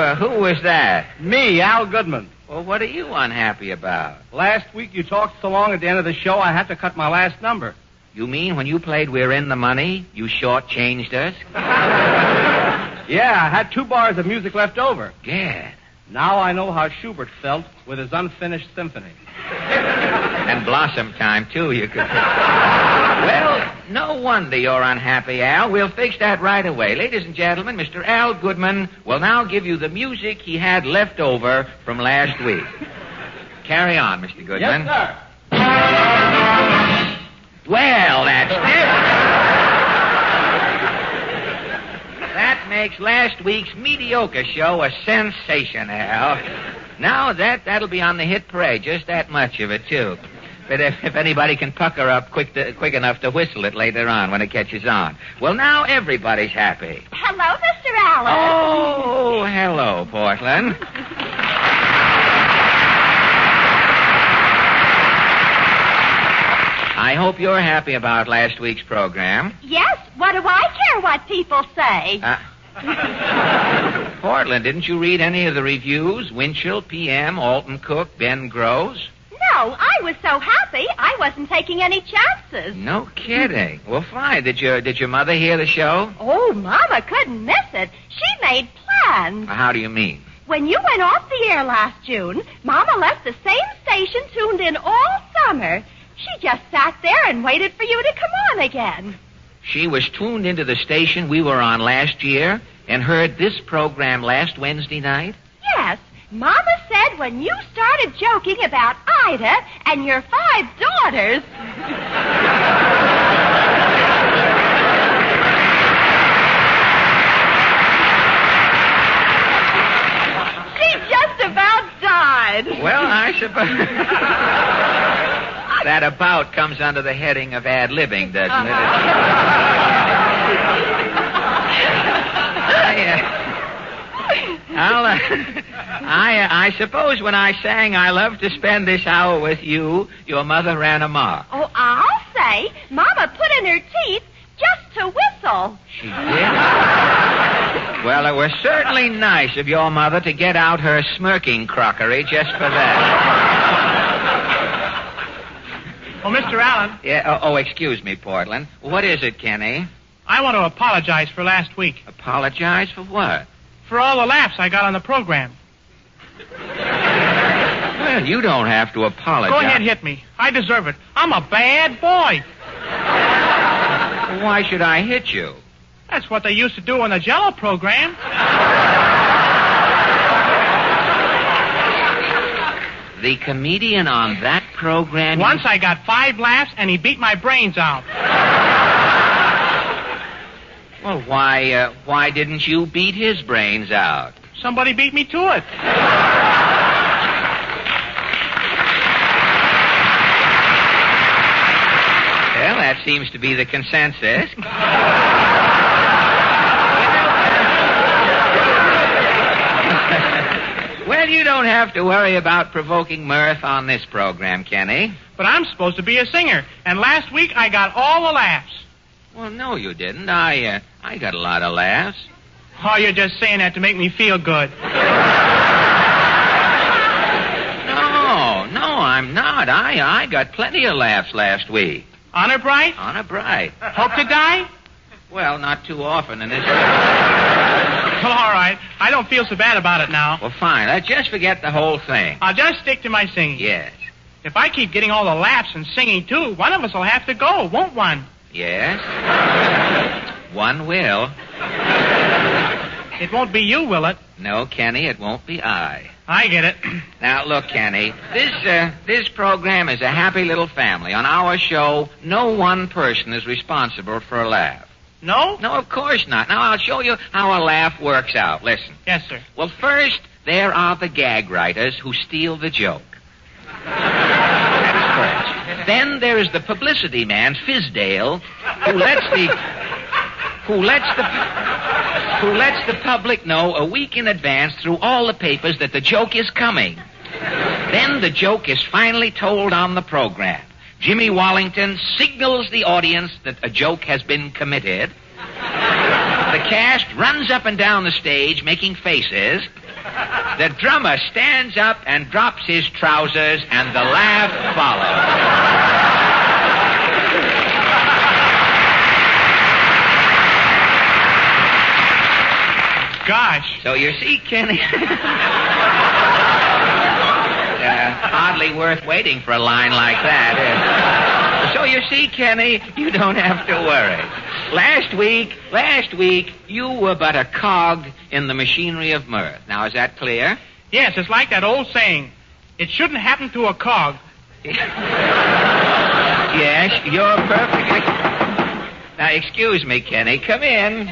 was that? Me, Al Goodman. Well, what are you unhappy about? Last week you talked so long at the end of the show I had to cut my last number. You mean when you played We're in the Money, you shortchanged us? Yeah, I had 2 bars of music left over. Gad. Now I know how Schubert felt with his unfinished symphony. And Blossom Time, too, you could... Well, no wonder you're unhappy, Al. We'll fix that right away. Ladies and gentlemen, Mr. Al Goodman will now give you the music he had left over from last week. Carry on, Mr. Goodman. Yes, sir. Well, that's different. makes last week's mediocre show a sensation, Al. Now that'll be on the hit parade, just that much of it, too. But if anybody can pucker up quick enough to whistle it later on when it catches on. Well, now everybody's happy. Hello, Mr. Allen. Oh, hello, Portland. I hope you're happy about last week's program. Yes, what do I care what people say? Portland, didn't you read any of the reviews? Winchell, P.M., Alton Cook, Ben Groves? No, I was so happy I wasn't taking any chances. No kidding. Well, fine. Did your mother hear the show? Oh, Mama couldn't miss it. She made plans. How do you mean? When you went off the air last June, Mama left the same station tuned in all summer. She just sat there and waited for you to come on again. She was tuned into the station we were on last year and heard this program last Wednesday night? Yes. Mama said when you started joking about Ida and your 5 daughters... she just about died. Well, I suppose... That about comes under the heading of ad-libbing, doesn't it? I suppose when I sang I love to spend this hour with you, your mother ran amok. Oh, I'll say. Mama put in her teeth just to whistle. She did? Well, it was certainly nice of your mother to get out her smirking crockery just for that. Oh, Mr. Allen. Yeah. Oh, excuse me, Portland. What is it, Kenny? I want to apologize for last week. Apologize for what? For all the laughs I got on the program. Well, you don't have to apologize. Go ahead, hit me. I deserve it. I'm a bad boy. Why should I hit you? That's what they used to do on the Jell-O program. The comedian on that program... Once I got 5 laughs, and he beat my brains out. Well, why didn't you beat his brains out? Somebody beat me to it. Well, that seems to be the consensus. Well, you don't have to worry about provoking mirth on this program, Kenny. But I'm supposed to be a singer, and last week I got all the laughs. Well, no, you didn't. I got a lot of laughs. Oh, you're just saying that to make me feel good. No, I'm not. I got plenty of laughs last week. Honor bright? Honor bright. Hope to die? Well, not too often in this... Well, all right. I don't feel so bad about it now. Well, fine. Let's just forget the whole thing. I'll just stick to my singing. Yes. If I keep getting all the laughs and singing, too, one of us will have to go, won't one? Yes. One will. It won't be you, will it? No, Kenny, it won't be I. I get it. Now, look, Kenny, this program is a happy little family. On our show, no one person is responsible for a laugh. No? No, of course not. Now, I'll show you how a laugh works out. Listen. Yes, sir. Well, first, there are the gag writers who steal the joke. That's first. Then there is the publicity man, Fizdale, who lets the public know a week in advance through all the papers that the joke is coming. Then the joke is finally told on the program. Jimmy Wallington signals the audience that a joke has been committed. The cast runs up and down the stage making faces. The drummer stands up and drops his trousers, and the laugh follows. Gosh. So you see, Kenny... hardly worth waiting for a line like that. So you see, Kenny, you don't have to worry. Last week, you were but a cog in the machinery of mirth. Now, is that clear? Yes, it's like that old saying, it shouldn't happen to a cog. Yes, you're perfectly... Now, excuse me, Kenny, come in.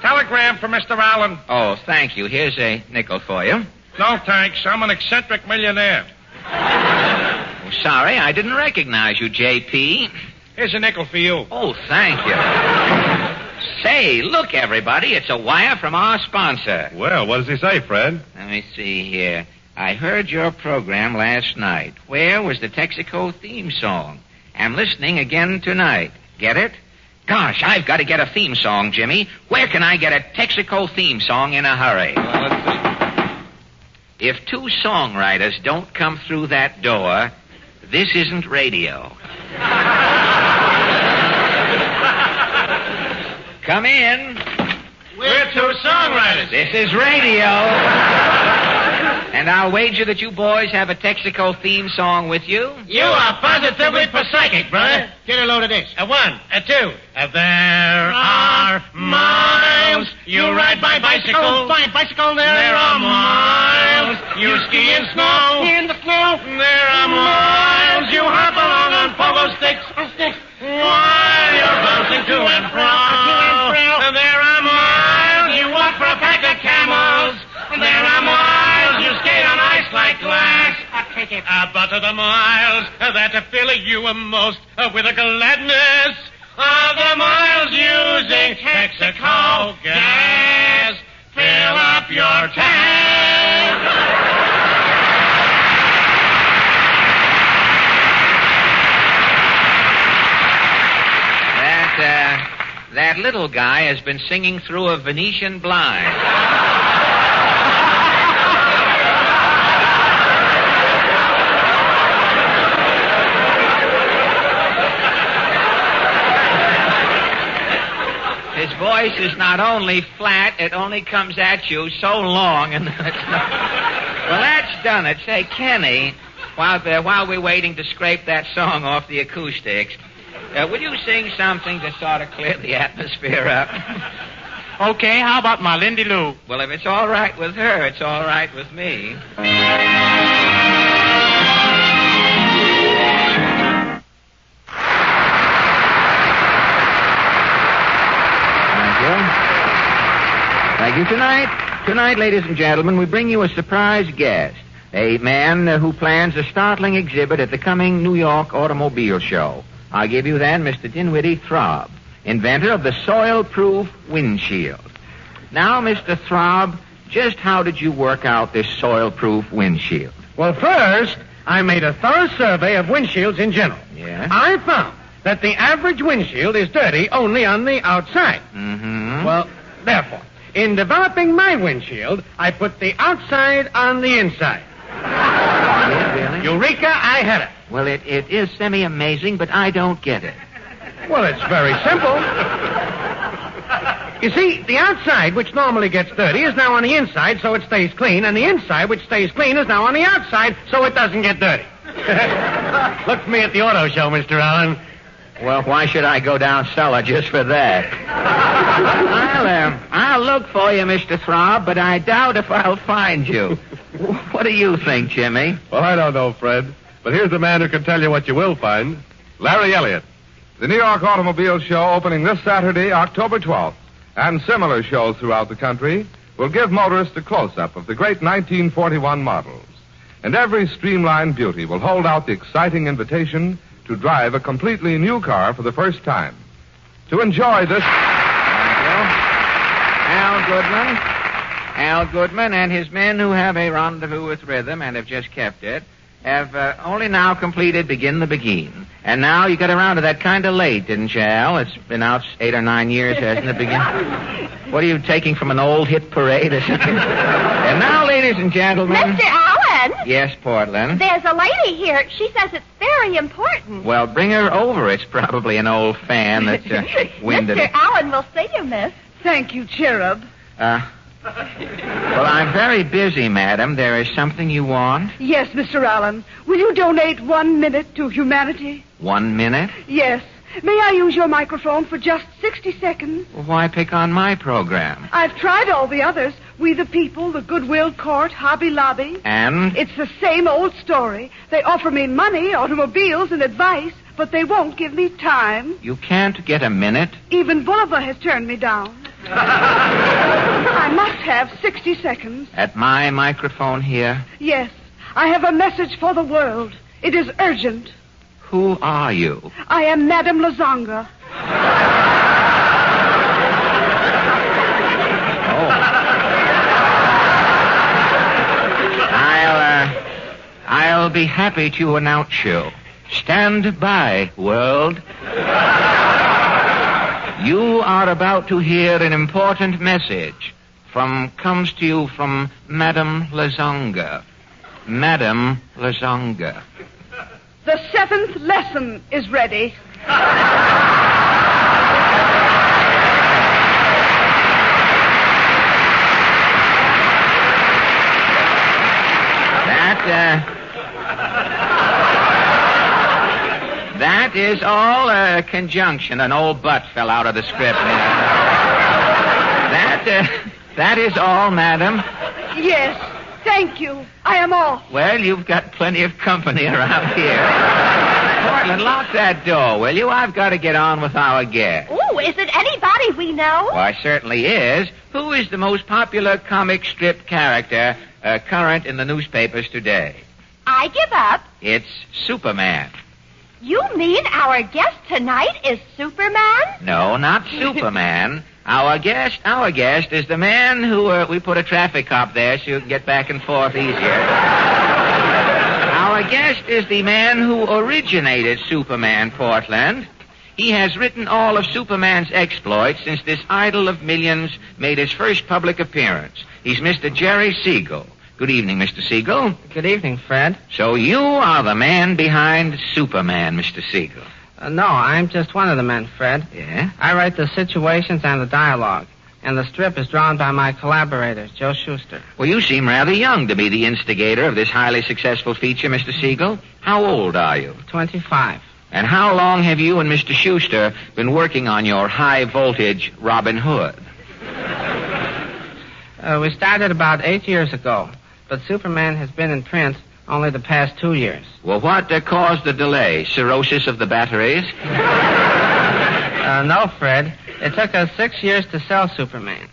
Telegram for Mr. Allen. Oh, thank you. Here's a nickel for you. No, thanks. I'm an eccentric millionaire. Oh, sorry, I didn't recognize you, J.P. Here's a nickel for you. Oh, thank you. Say, look, everybody, it's a wire from our sponsor. Well, what does he say, Fred? Let me see here. I heard your program last night. Where was the Texaco theme song? I'm listening again tonight. Get it? Gosh, I've got to get a theme song, Jimmy. Where can I get a Texaco theme song in a hurry? Let's see. If two songwriters don't come through that door, this isn't radio. Come in. We're two songwriters. This is radio. And I'll wager that you boys have a Texaco theme song with you. You are positively psychic, brother. Get a load of this. A 1, a 2. There are miles. You ride by bicycle. Bicycle. There are miles. You ski in snow. In the snow. There are miles. You hop along on pogo sticks. While you're bouncing to and fro. There are miles. You walk for a pack of camels. There are miles. You skate on ice like glass. I'll take it. But the miles that fill you most with a gladness are the miles using Texaco gas. Fill up your tank. That little guy has been singing through a Venetian blind. His voice is not only flat, it only comes at you so long, and it's not... Well, that's done it. Say, Kenny, while we're waiting to scrape that song off the acoustics, will you sing something to sort of clear the atmosphere up? Okay, how about my Lindy Lou? Well, if it's all right with her, it's all right with me. Thank you. Tonight, ladies and gentlemen, we bring you a surprise guest, a man who plans a startling exhibit at the coming New York Automobile Show. I'll give you then Mr. Dinwiddie Throb, inventor of the soil-proof windshield. Now, Mr. Throb, just how did you work out this soil-proof windshield? Well, first, I made a thorough survey of windshields in general. Yeah? I found that the average windshield is dirty only on the outside. Mm-hmm. Well, therefore, in developing my windshield, I put the outside on the inside. Really? Eureka, I had it. Well, it is semi-amazing, but I don't get it. Well, it's very simple. You see, the outside, which normally gets dirty, is now on the inside, so it stays clean, and the inside, which stays clean, is now on the outside, so it doesn't get dirty. Look for me at the auto show, Mr. Allen. Well, why should I go down cellar just for that? I'll look for you, Mr. Throb, but I doubt if I'll find you. What do you think, Jimmy? Well, I don't know, Fred. But here's the man who can tell you what you will find. Larry Elliott. The New York Automobile Show, opening this Saturday, October 12th, and similar shows throughout the country, will give motorists a close-up of the great 1941 models. And every streamlined beauty will hold out the exciting invitation to drive a completely new car for the first time. To enjoy this... Al Goodman and his men who have a rendezvous with rhythm and have just kept it have only now completed Begin the Begin. And now you got around to that kind of late, didn't you, Al? It's been out 8 or 9 years, hasn't it, Begin? What are you taking from an old hit parade or something? And now, ladies and gentlemen... Mr. Allen! Yes, Portland? There's a lady here. She says it's very important. Well, bring her over. It's probably an old fan that's winded. Mr. Allen will see you, miss. Thank you, Cherub. Well, I'm very busy, madam. There is something you want? Yes, Mr. Allen. Will you donate 1 minute to humanity? 1 minute? Yes. May I use your microphone for just 60 seconds? Well, why pick on my program? I've tried all the others. We the People, the Goodwill Court, Hobby Lobby. And? It's the same old story. They offer me money, automobiles, and advice, but they won't give me time. You can't get a minute? Even Bolivar has turned me down. I must have 60 seconds. At my microphone here? Yes. I have a message for the world. It is urgent. Who are you? I am Madame Lazanga. I'll be happy to announce you. Stand by, world. You are about to hear an important message comes to you from Madame Lazanga. Madame Lazanga. The 7th lesson is ready. That is all a conjunction. An old butt fell out of the script. That is all, madam. Yes, thank you. I am off. Well, you've got plenty of company around here. Portland, lock that door, will you? I've got to get on with our guest. Oh, is it anybody we know? Why, certainly is. Who is the most popular comic strip character current in the newspapers today? I give up. It's Superman. You mean our guest tonight is Superman? No, not Superman. Our guest is the man who, we put a traffic cop there so you can get back and forth easier. Our guest is the man who originated Superman, Portland. He has written all of Superman's exploits since this idol of millions made his first public appearance. He's Mr. Jerry Siegel. Good evening, Mr. Siegel. Good evening, Fred. So you are the man behind Superman, Mr. Siegel. No, I'm just one of the men, Fred. Yeah? I write the situations and the dialogue, and the strip is drawn by my collaborator, Joe Shuster. Well, you seem rather young to be the instigator of this highly successful feature, Mr. Siegel. How old are you? 25. And how long have you and Mr. Shuster been working on your high-voltage Robin Hood? We started about 8 years ago, but Superman has been in print only the past 2 years. Well, what caused the delay? Cirrhosis of the batteries? No, Fred. It took us 6 years to sell Superman.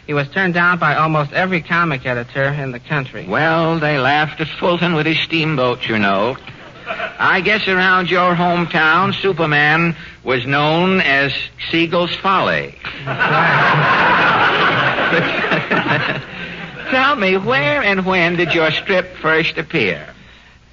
He was turned down by almost every comic editor in the country. Well, they laughed at Fulton with his steamboat, you know. I guess around your hometown, Superman was known as Siegel's Folly. Tell me, where and when did your strip first appear?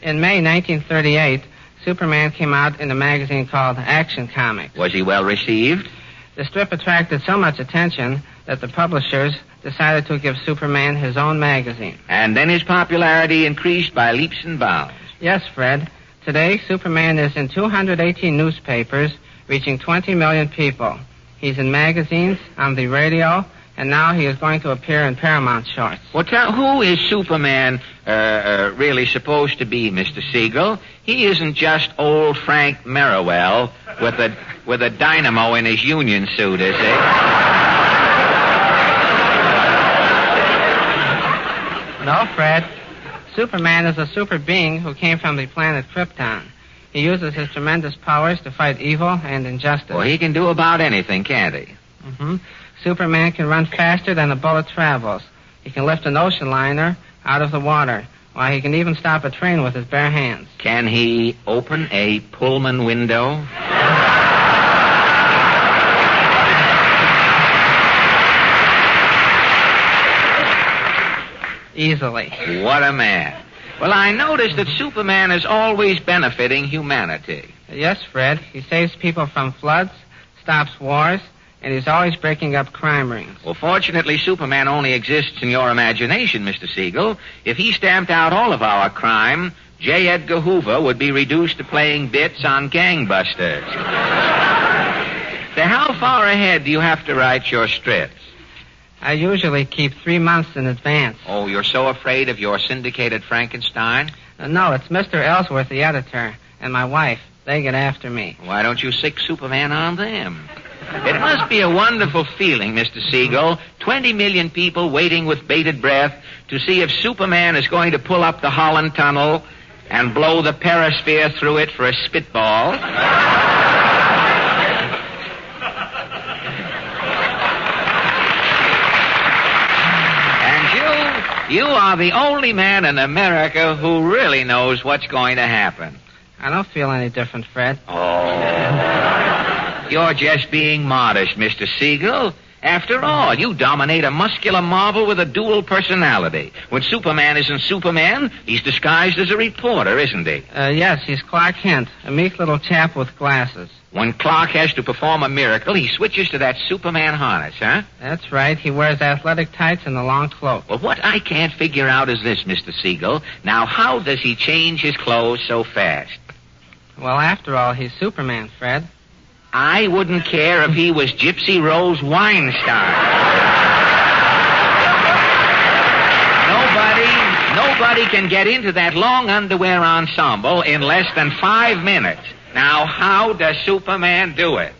In May 1938, Superman came out in a magazine called Action Comics. Was he well received? The strip attracted so much attention that the publishers decided to give Superman his own magazine. And then his popularity increased by leaps and bounds. Yes, Fred. Today, Superman is in 218 newspapers, reaching 20 million people. He's in magazines, on the radio, and now he is going to appear in Paramount shorts. Well, who is Superman really supposed to be, Mr. Siegel? He isn't just old Frank Merriwell with a dynamo in his union suit, is he? No, Fred. Superman is a super being who came from the planet Krypton. He uses his tremendous powers to fight evil and injustice. Well, he can do about anything, can't he? Mm-hmm. Superman can run faster than a bullet travels. He can lift an ocean liner out of the water. Why, he can even stop a train with his bare hands. Can he open a Pullman window? Easily. What a man. Well, I noticed that Superman is always benefiting humanity. Yes, Fred. He saves people from floods, stops wars, and he's always breaking up crime rings. Well, fortunately, Superman only exists in your imagination, Mr. Siegel. If he stamped out all of our crime, J. Edgar Hoover would be reduced to playing bits on Gangbusters. So how far ahead do you have to write your strips? I usually keep 3 months in advance. Oh, you're so afraid of your syndicated Frankenstein? No, it's Mr. Ellsworth, the editor, and my wife. They get after me. Why don't you sick Superman on them? It must be a wonderful feeling, Mr. Siegel. 20 million people waiting with bated breath to see if Superman is going to pull up the Holland Tunnel and blow the perisphere through it for a spitball. You are the only man in America who really knows what's going to happen. I don't feel any different, Fred. Oh. You're just being modest, Mr. Siegel. After all, you dominate a muscular marvel with a dual personality. When Superman isn't Superman, he's disguised as a reporter, isn't he? Yes, he's Clark Kent, a meek little chap with glasses. When Clark has to perform a miracle, he switches to that Superman harness, huh? That's right. He wears athletic tights and a long cloak. Well, what I can't figure out is this, Mr. Siegel. Now, how does he change his clothes so fast? Well, after all, he's Superman, Fred. I wouldn't care if he was Gypsy Rose Weinstein. Nobody can get into that long underwear ensemble in less than 5 minutes. Now, how does Superman do it?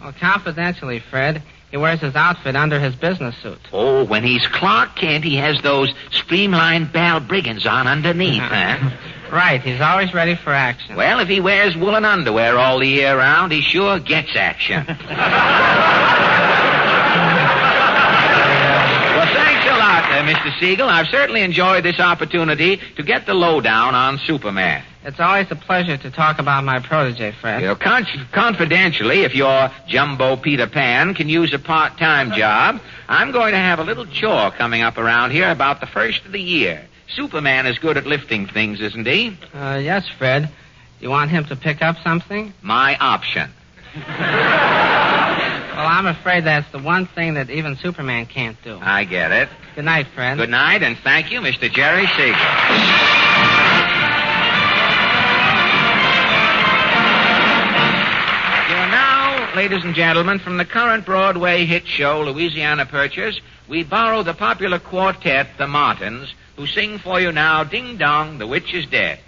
Well, confidentially, Fred, he wears his outfit under his business suit. Oh, when he's Clark Kent, he has those streamlined balbriggans on underneath, huh? Right, he's always ready for action. Well, if he wears woolen underwear all the year round, he sure gets action. Well, thanks a lot, Mr. Siegel. I've certainly enjoyed this opportunity to get the lowdown on Superman. It's always a pleasure to talk about my protege, Fred. You know, confidentially, if your Jumbo Peter Pan can use a part-time job, I'm going to have a little chore coming up around here about the first of the year. Superman is good at lifting things, isn't he? Yes, Fred. You want him to pick up something? My option. Well, I'm afraid that's the one thing that even Superman can't do. I get it. Good night, Fred. Good night, and thank you, Mr. Jerry Siegel. Ladies and gentlemen, from the current Broadway hit show, Louisiana Purchase, we borrow the popular quartet, the Martins, who sing for you now, Ding Dong, the Witch is Dead.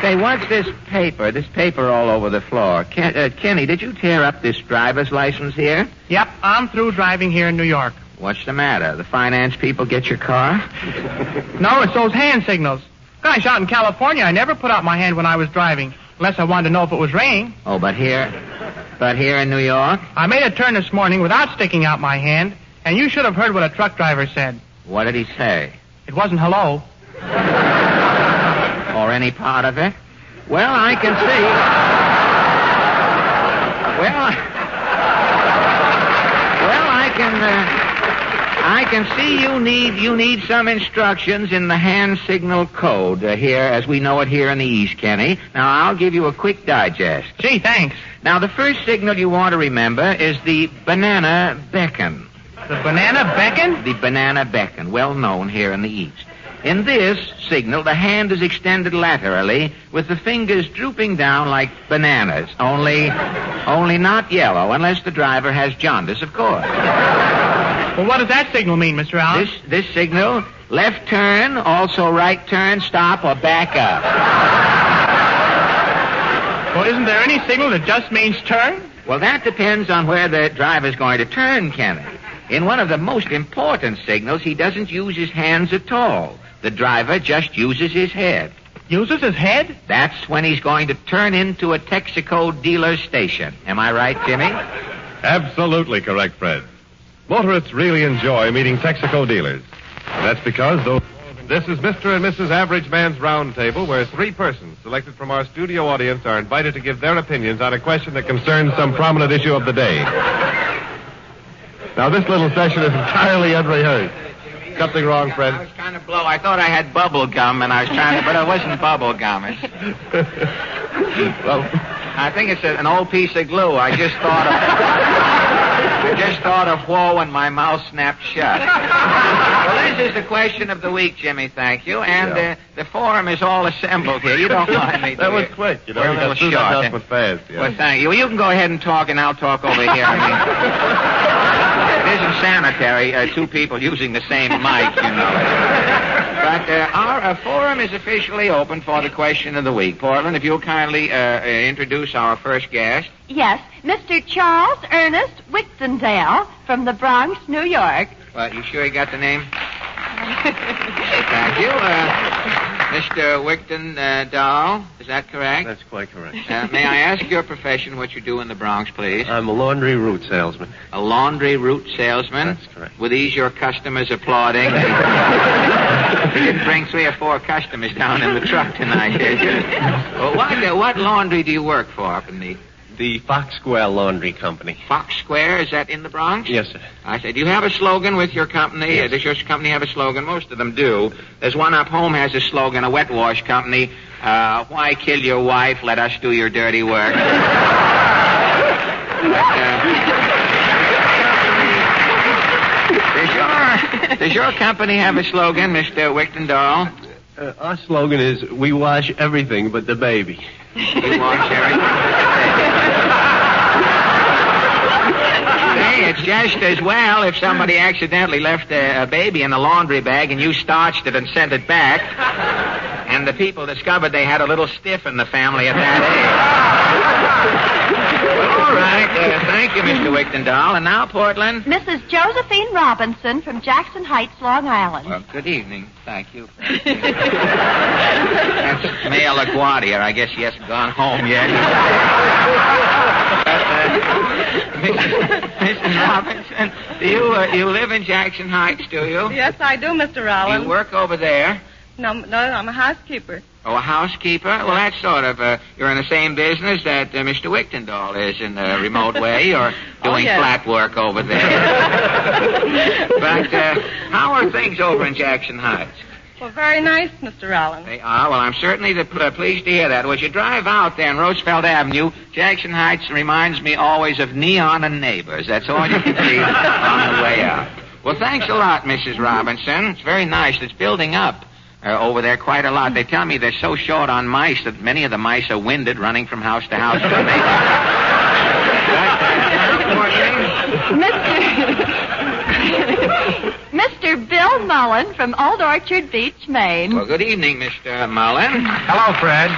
Say, what's this paper all over the floor? Kenny, did you tear up this driver's license here? Yep, I'm through driving here in New York. What's the matter? The finance people get your car? No, it's those hand signals. Gosh, out in California, I never put out my hand when I was driving, unless I wanted to know if it was raining. Oh, but here in New York? I made a turn this morning without sticking out my hand, and you should have heard what a truck driver said. What did he say? It wasn't hello. Or any part of it? Well, I can see. I can see you need some instructions in the hand signal code here, as we know it here in the East, Kenny. Now, I'll give you a quick digest. Gee, thanks. Now, the first signal you want to remember is the banana beckon. The banana beckon? The banana beckon, well known here in the East. In this signal, the hand is extended laterally with the fingers drooping down like bananas, only not yellow, unless the driver has jaundice, of course. Well, what does that signal mean, Mr. Allen? This signal, left turn, also right turn, stop, or back up. Well, isn't there any signal that just means turn? Well, that depends on where the driver's going to turn, Kenny. In one of the most important signals, he doesn't use his hands at all. The driver just uses his head. Uses his head? That's when he's going to turn into a Texaco dealer station. Am I right, Jimmy? Absolutely correct, Fred. Motorists really enjoy meeting Texaco dealers. And that's because this is Mr. and Mrs. Average Man's Roundtable, where 3 persons selected from our studio audience are invited to give their opinions on a question that concerns some prominent issue of the day. Now, this little session is entirely unrehearsed. Something wrong, Fred? I was trying to blow. I thought I had bubble gum, and I was trying to, but it wasn't bubble gum. Well, I think it's an old piece of glue. I just thought of whoa, and my mouth snapped shut. Well, this is the question of the week, Jimmy. Thank you. And the forum is all assembled here. You don't mind me. That was quick. You know, you got through that adjustment fast. Yeah. Well, thank you. Well, you can go ahead and talk, and I'll talk over here. It isn't sanitary, 2 people using the same mic, you know. But our forum is officially open for the question of the week. Portland, if you'll kindly introduce our first guest. Yes, Mr. Charles Ernest Wichtendale from the Bronx, New York. Well, you sure you got the name? Thank you. Mr. Wigton Dahl, is that correct? That's quite correct. May I ask your profession, what you do in the Bronx, please? I'm a laundry route salesman. A laundry route salesman? That's correct. Were these your customers applauding? You didn't bring 3 or 4 customers down in the truck tonight, did you? Well, what laundry do you work for up in the Fox Square Laundry Company. Fox Square, is that in the Bronx? Yes, sir. I said, do you have a slogan with your company? Yes. Does your company have a slogan? Most of them do. There's one up home has a slogan, a wet wash company. Why kill your wife? Let us do your dirty work. Does your company have a slogan, Mr. Wigton Dahl? Our slogan is, we wash everything but the baby. You wash everything? Hey, it's just as well if somebody accidentally left a baby in a laundry bag and you starched it and sent it back, and the people discovered they had a little stiff in the family at that age. Well, all right. Thank you, Mr. Wigton Dahl. And now, Portland? Mrs. Josephine Robinson from Jackson Heights, Long Island. Well, good evening. Thank you. That's Maya LaGuardia. I guess she hasn't gone home yet. Mrs. Robinson, do you live in Jackson Heights, do you? Yes, I do, Mr. Rollins. You work over there? No, I'm a housekeeper. Oh, a housekeeper? Well, that's sort of, you're in the same business that Mr. Wigton Dahl is in a remote way. You're doing flat work over there. But how are things over in Jackson Heights? Well, very nice, Mr. Rollins. They are? Well, I'm certainly pleased to hear that. Well, as you drive out there on Roosevelt Avenue, Jackson Heights reminds me always of Neon and Neighbors. That's all you can see on the way out. Well, thanks a lot, Mrs. Robinson. It's very nice. It's building up. Over there quite a lot. They tell me they're so short on mice that many of the mice are winded running from house to house. Mr. Bill Mullen from Old Orchard Beach, Maine. Well, good evening, Mr. Mullen. Hello, Fred.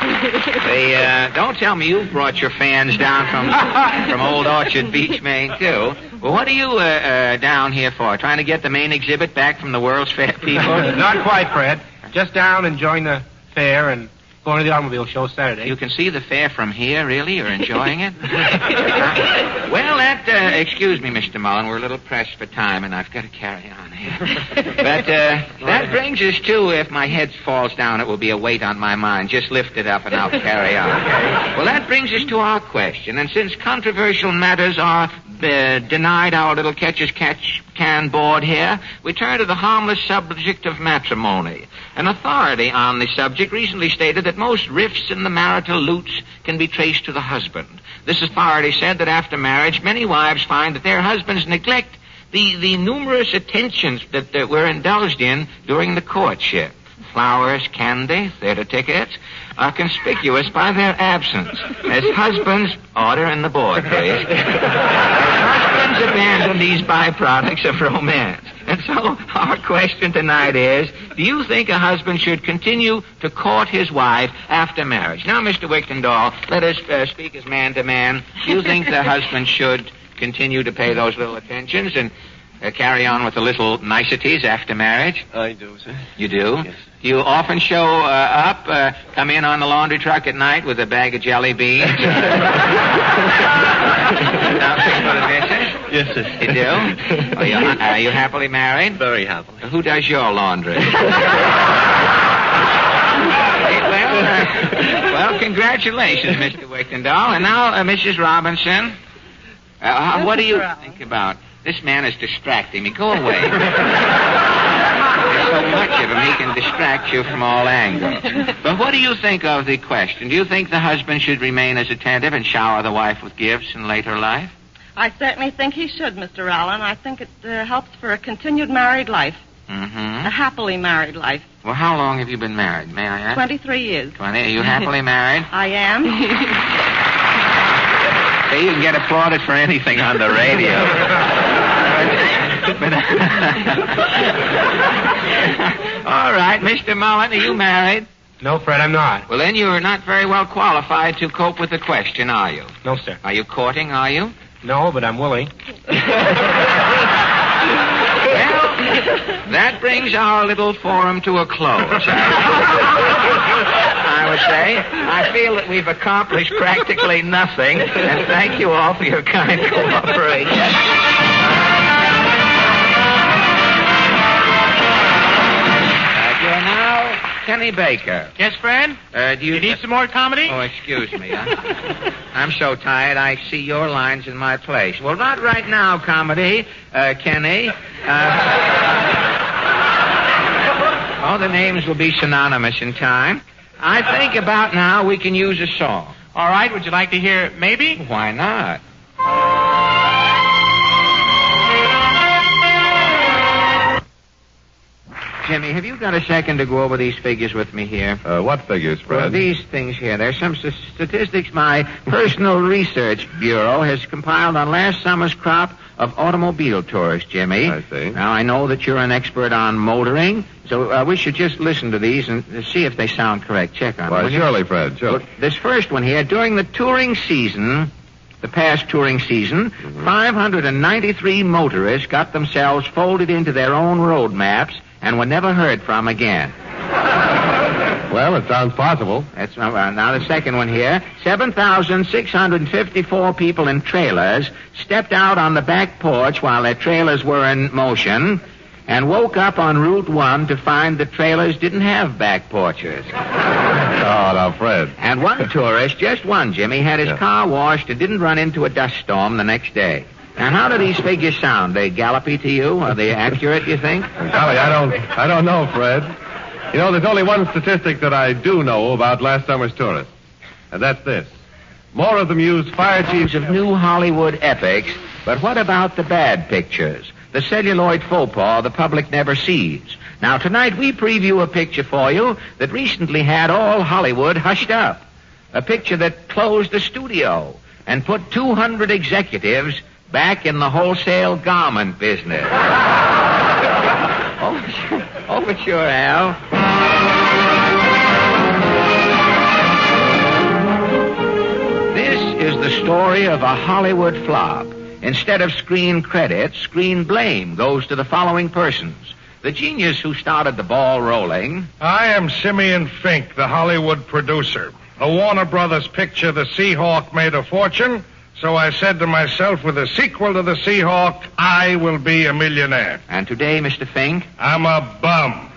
Don't tell me you brought your fans down from Old Orchard Beach, Maine, too. Well, what are you down here for? Trying to get the main exhibit back from the World's Fair people? Not quite, Fred. Just down enjoying the fair and going to the automobile show Saturday. You can see the fair from here, really? You're enjoying it? Well, excuse me, Mr. Mullen, we're a little pressed for time, and I've got to carry on here. But that brings us to, if my head falls down, it will be a weight on my mind. Just lift it up and I'll carry on. Well, that brings us to our question, and since controversial matters are denied our little catch-as-catch-can board here, we turn to the harmless subject of matrimony. An authority on the subject recently stated that most rifts in the marital lutes can be traced to the husband. This authority said that after marriage, many wives find that their husbands neglect the numerous attentions that were indulged in during the courtship. Flowers, candy, theater tickets are conspicuous by their absence. As husbands, order in the board, please. As husbands abandon these byproducts of romance. And so our question tonight is, do you think a husband should continue to court his wife after marriage? Now, Mr. Wigton Dahl, let us speak as man to man. Do you think the husband should continue to pay those little attentions and carry on with the little niceties after marriage? I do, sir. You do? Yes. Do you often show up, come in on the laundry truck at night with a bag of jelly beans? Yes, sir. You do? Are you happily married? Very happily. Who does your laundry? Well, congratulations, Mr. Wigton Dahl. And now, Mrs. Robinson, what do you think about? This man is distracting me. Go away. There's so much of him, he can distract you from all angles. But what do you think of the question? Do you think the husband should remain as attentive and shower the wife with gifts in later life? I certainly think he should, Mr. Allen. I think it helps for a continued married life. Mm-hmm. A happily married life. Well, how long have you been married, may I ask? 23 years. 20. Are you happily married? I am. See, you can get applauded for anything on the radio. All right, Mr. Mullen, are you married? No, Fred, I'm not. Well, then you're not very well qualified to cope with the question, are you? No, sir. Are you courting, are you? No, but I'm willing. Well, That brings our little forum to a close. I would say. I feel that we've accomplished practically nothing, and thank you all for your kind cooperation. You're now Kenny Baker. Yes, Fred? Do you need some more comedy? Oh, excuse me. I'm so tired I see your lines in my place. Well, not right now, comedy, Kenny. The names will be synonymous in time. I think about now we can use a song. All right, would you like to hear Maybe? Why not? Jimmy, have you got a second to go over these figures with me here? What figures, Fred? Well, these things here. There's some statistics my personal research bureau has compiled on last summer's crop of automobile tourists, Jimmy. I see. Now, I know that you're an expert on motoring, so we should just listen to these and see if they sound correct. Check on them. Why, surely, Fred, sure. Well, this first one here, during the touring season, the past touring season, 593 motorists got themselves folded into their own road maps and were never heard from again. Well, it sounds possible. That's now the second one here. 7,654 people in trailers stepped out on the back porch while their trailers were in motion and woke up on Route 1 to find the trailers didn't have back porches. Oh, now, Fred. And one tourist, just one, Jimmy, had his car washed and didn't run into a dust storm the next day. Now, how do these figures sound? They gallopy to you? Are they accurate, you think? Golly, I don't know, Fred. You know, there's only one statistic that I do know about last summer's tourists, and that's this. More of them used fire chiefs of new Hollywood epics, but what about the bad pictures? The celluloid faux pas the public never sees. Now, tonight we preview a picture for you that recently had all Hollywood hushed up. A picture that closed the studio and put 200 executives back in the wholesale garment business. Overture, Al. This is the story of a Hollywood flop. Instead of screen credit, screen blame goes to the following persons. The genius who started the ball rolling. I am Simeon Fink, the Hollywood producer. A Warner Brothers picture, The Seahawk, made a fortune. So I said to myself, with a sequel to The Seahawk, I will be a millionaire. And today, Mr. Fink? I'm a bum.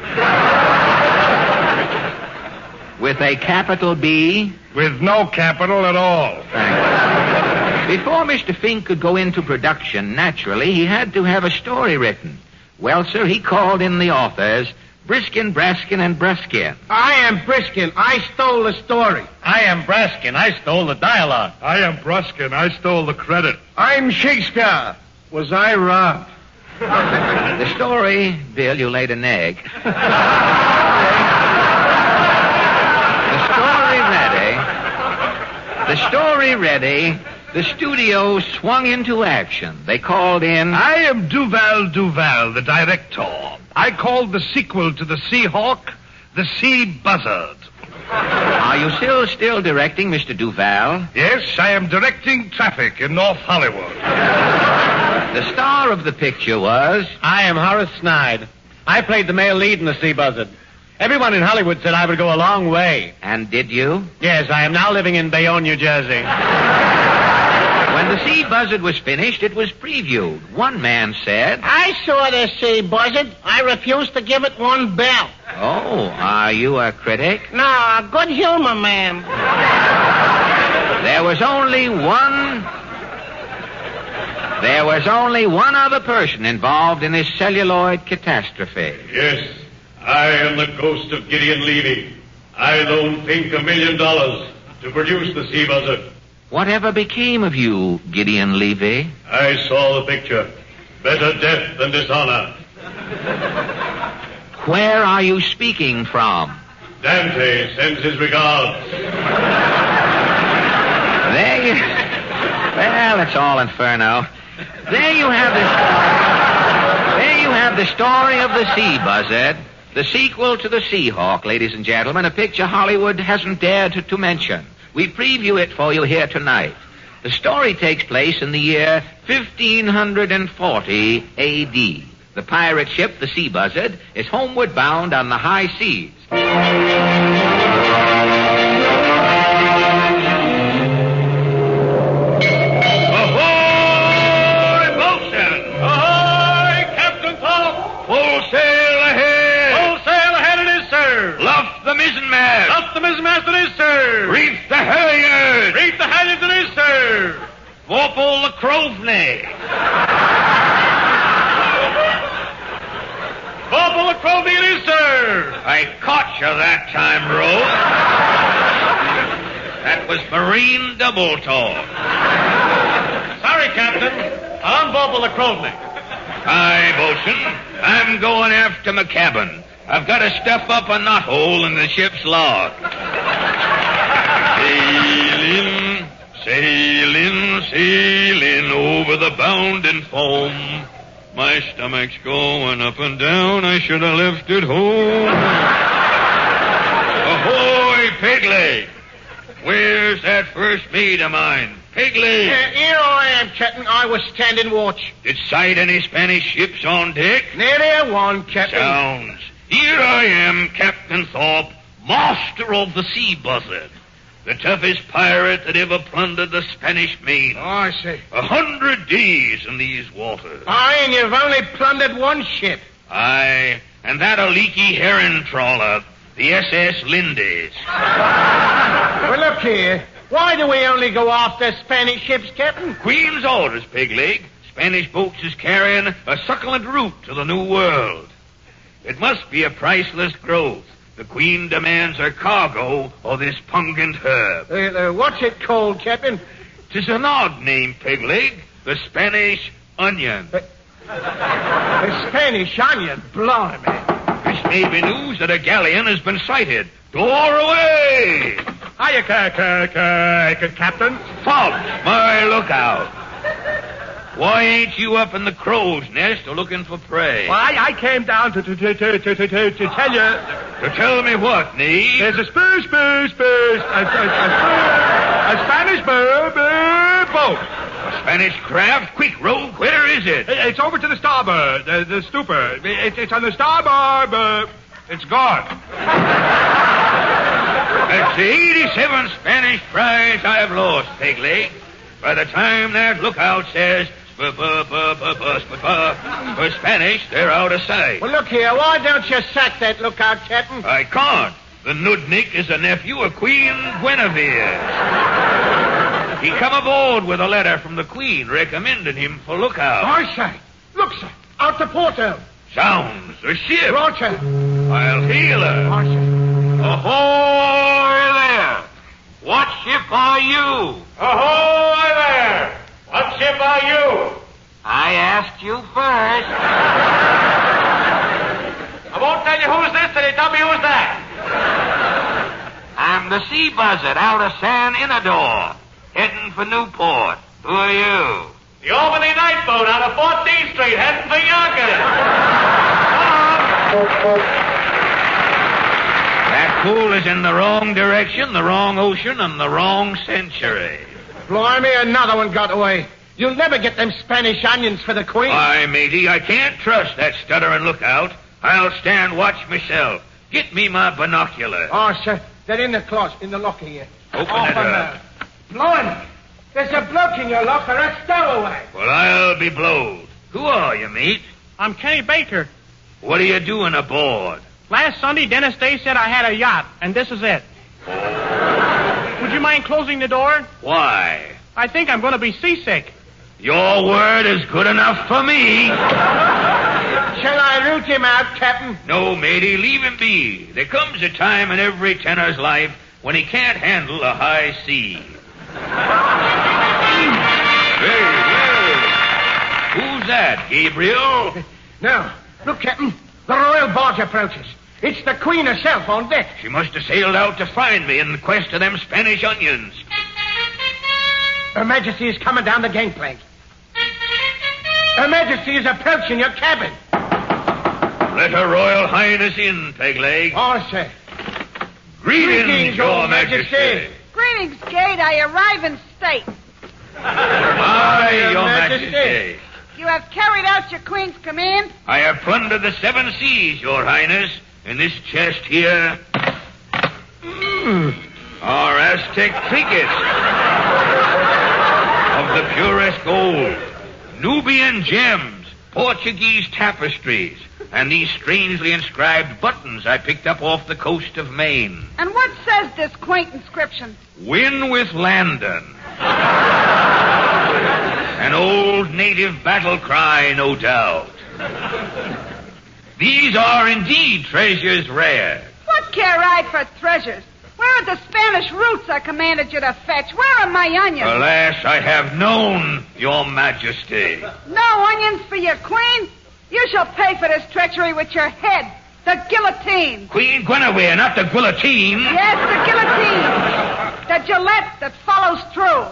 With a capital B? With no capital at all. Thank you. Before Mr. Fink could go into production, naturally, he had to have a story written. Well, sir, he called in the authors, Briskin, Braskin, and Bruskin. I am Briskin. I stole the story. I am Braskin. I stole the dialogue. I am Bruskin. I stole the credit. I'm Shakespeare. Was I robbed? The story, Bill, you laid an egg. The story ready. The studio swung into action. They called in... I am Duval, the director. I called the sequel to The Seahawk, The Sea Buzzard. Are you still directing, Mr. Duval? Yes, I am directing traffic in North Hollywood. The star of the picture was... I am Horace Snide. I played the male lead in The Sea Buzzard. Everyone in Hollywood said I would go a long way. And did you? Yes, I am now living in Bayonne, New Jersey. When The Sea Buzzard was finished, it was previewed. One man said... I saw the Sea Buzzard. I refused to give it one bell. Oh, are you a critic? No, a good humor man. There was only one other person involved in this celluloid catastrophe. Yes, I am the ghost of Gideon Levy. I loaned Fink $1 million to produce The Sea Buzzard. Whatever became of you, Gideon Levy? I saw the picture. Better death than dishonor. Where are you speaking from? Dante sends his regards. Well, it's all inferno. There you have the story of The Sea Buzzard, the sequel to The Seahawk, ladies and gentlemen, a picture Hollywood hasn't dared to mention. We preview it for you here tonight. The story takes place in the year 1540 A.D. The pirate ship, the Sea Buzzard, is homeward bound on the high seas. Ahoy, boatswain! Ahoy, Captain Thorpe! Full sail ahead! Full sail ahead it is, sir! Luff the mizzenmast! Up the mizzenmast it is, sir! Reef the halyards! Reef the halyards it is, sir! Vorpal the Crosby! Vorpal the Crosby it is, sir! I caught you that time, Rose. That was marine double talk. Sorry, Captain. I'm Vorpal the Crosby. Aye, bosun. I'm going after my cabin. I've got to stuff up a knothole in the ship's log. Sailing, sailing, sailing over the bounding foam. My stomach's going up and down. I should have left it home. Ahoy, Pigleg! Where's that first mate of mine? Pigleg! Here I am, Captain. I was standing watch. Did sight any Spanish ships on deck? Nearly a one, Captain. Sounds. Here I am, Captain Thorpe, master of the Sea Buzzard. The toughest pirate that ever plundered the Spanish main. Oh, I see. 100 days in these waters. Aye, and you've only plundered one ship. Aye, and that a leaky herring trawler, the SS Lindy's. Well, look here. Why do we only go after Spanish ships, Captain? Queen's orders, Pigleg. Spanish boats is carrying a succulent root to the New World. It must be a priceless growth. The Queen demands her cargo or this pungent herb. What's it called, Captain? 'Tis an odd name, Pigleg. The Spanish onion. The Spanish onion? Blimey. This may be news that a galleon has been sighted. Door away! Hiya, Captain. Fog, my lookout. Why ain't you up in the crow's nest looking for prey? Well, I came down to tell you. To tell me what, Nee? There's a Spanish boat. A Spanish craft? Quick, Rogue, where is it? It's over to the starboard, the stupor. It's on the starboard, but it's gone. That's the 87 Spanish prize I've lost, Pigleg. By the time that lookout says for Spanish, they're out of sight. Well, look here. Why don't you sack that lookout, Captain? I can't. The Nudnik is a nephew of Queen Guinevere. He come aboard with a letter from the Queen recommending him for lookout. I say. Look, sir. Out the porthole. Sounds a ship. Roger. I'll hail her. I say. Ahoy there. What ship are you? Ahoy there! What ship are you? I asked you first. I won't tell you who's this till you tell me who's that. I'm the Sea Buzzard out of San Inador, heading for Newport. Who are you? The Albany Night Boat out of 14th Street, heading for Yonkers. That fool is in the wrong direction, the wrong ocean, and the wrong century. Blimey, another one got away. You'll never get them Spanish onions for the Queen. Why, matey, I can't trust that stuttering lookout. I'll stand watch myself. Get me my binoculars. Oh, sir, they're in the closet, in the locker here. Open it up. Blimey, there's a bloke in your locker, a stowaway. Well, I'll be blowed. Who are you, mate? I'm Kenny Baker. What are you doing aboard? Last Sunday, Denis Day said I had a yacht, and this is it. Would you mind closing the door? Why? I think I'm going to be seasick. Your word is good enough for me. Shall I root him out, Captain? No, matey, leave him be. There comes a time in every tenor's life when he can't handle a high sea. Hey. Who's that, Gabriel? No. Look, Captain. The royal barge approaches. It's the Queen herself on deck. She must have sailed out to find me in quest of them Spanish onions. Her Majesty is coming down the gangplank. Her Majesty is approaching your cabin. Let Her Royal Highness in, Pegleg. Oh, sir. Greetings, Your Majesty. Greetings, Gate. I arrive in state. Aye, Your Majesty. You have carried out your queen's command? I have plundered the 7 seas, Your Highness. In this chest here are Aztec trinkets of the purest gold, Nubian gems, Portuguese tapestries, and these strangely inscribed buttons I picked up off the coast of Maine. And what says this quaint inscription? Win with Landon. An old native battle cry, no doubt. These are indeed treasures rare. What care I for treasures? Where are the Spanish roots I commanded you to fetch? Where are my onions? Alas, I have known, Your Majesty. No onions for your queen? You shall pay for this treachery with your head. The guillotine. Queen Guinevere, not the guillotine. Yes, the guillotine. The Gillette that follows through.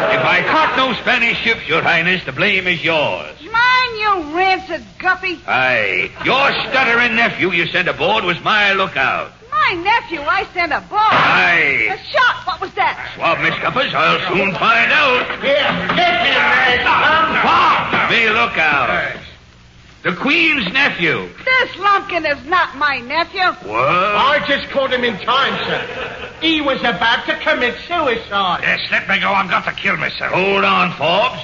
If I caught no Spanish ships, Your Highness, the blame is yours. Mine, you rancid guppy. Aye. Your stuttering nephew you sent aboard was my lookout. My nephew, I sent aboard. Aye. A shot. What was that? Swab me scuppers, I'll soon find out. Here, get him, Bob, me lookout. The Queen's nephew. This lumpkin is not my nephew. What? I just caught him in time, sir. He was about to commit suicide. Yes, let me go. I've got to kill myself. Hold on, Forbes.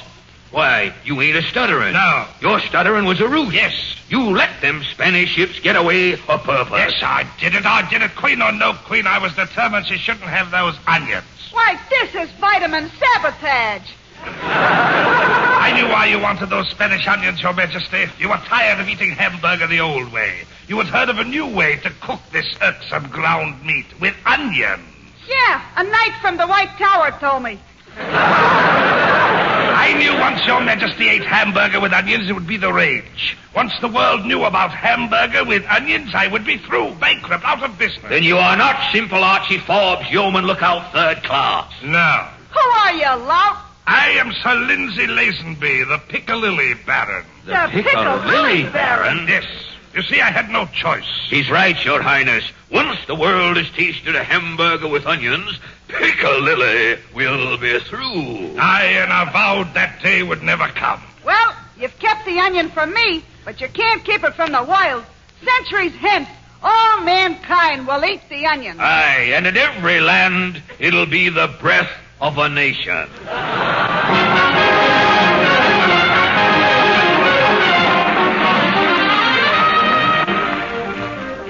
Why, you ain't a stuttering. No. Your stuttering was a ruse. Yes. You let them Spanish ships get away a purpose. Yes, I did it. Queen or no queen, I was determined she shouldn't have those onions. Why, this is vitamin sabotage. I knew why you wanted those Spanish onions, Your Majesty. You were tired of eating hamburger the old way. You had heard of a new way to cook this irksome ground meat with onions. Yeah, a knight from the White Tower told me. I knew once Your Majesty ate hamburger with onions, it would be the rage. Once the world knew about hamburger with onions, I would be through, bankrupt, out of business. Then you are not simple Archie Forbes, yeoman lookout 3rd class. No. Who are you, lout? I am Sir Lindsay Lazenby, the Piccalilli Baron. The Piccalilli Baron? Yes. You see, I had no choice. He's right, Your Highness. Once the world has tasted a hamburger with onions, Piccalilli will be through. Aye, and I vowed that day would never come. Well, you've kept the onion from me, but you can't keep it from the wild. Centuries hence, all mankind will eat the onion. Aye, and in every land, it'll be the breath of a nation.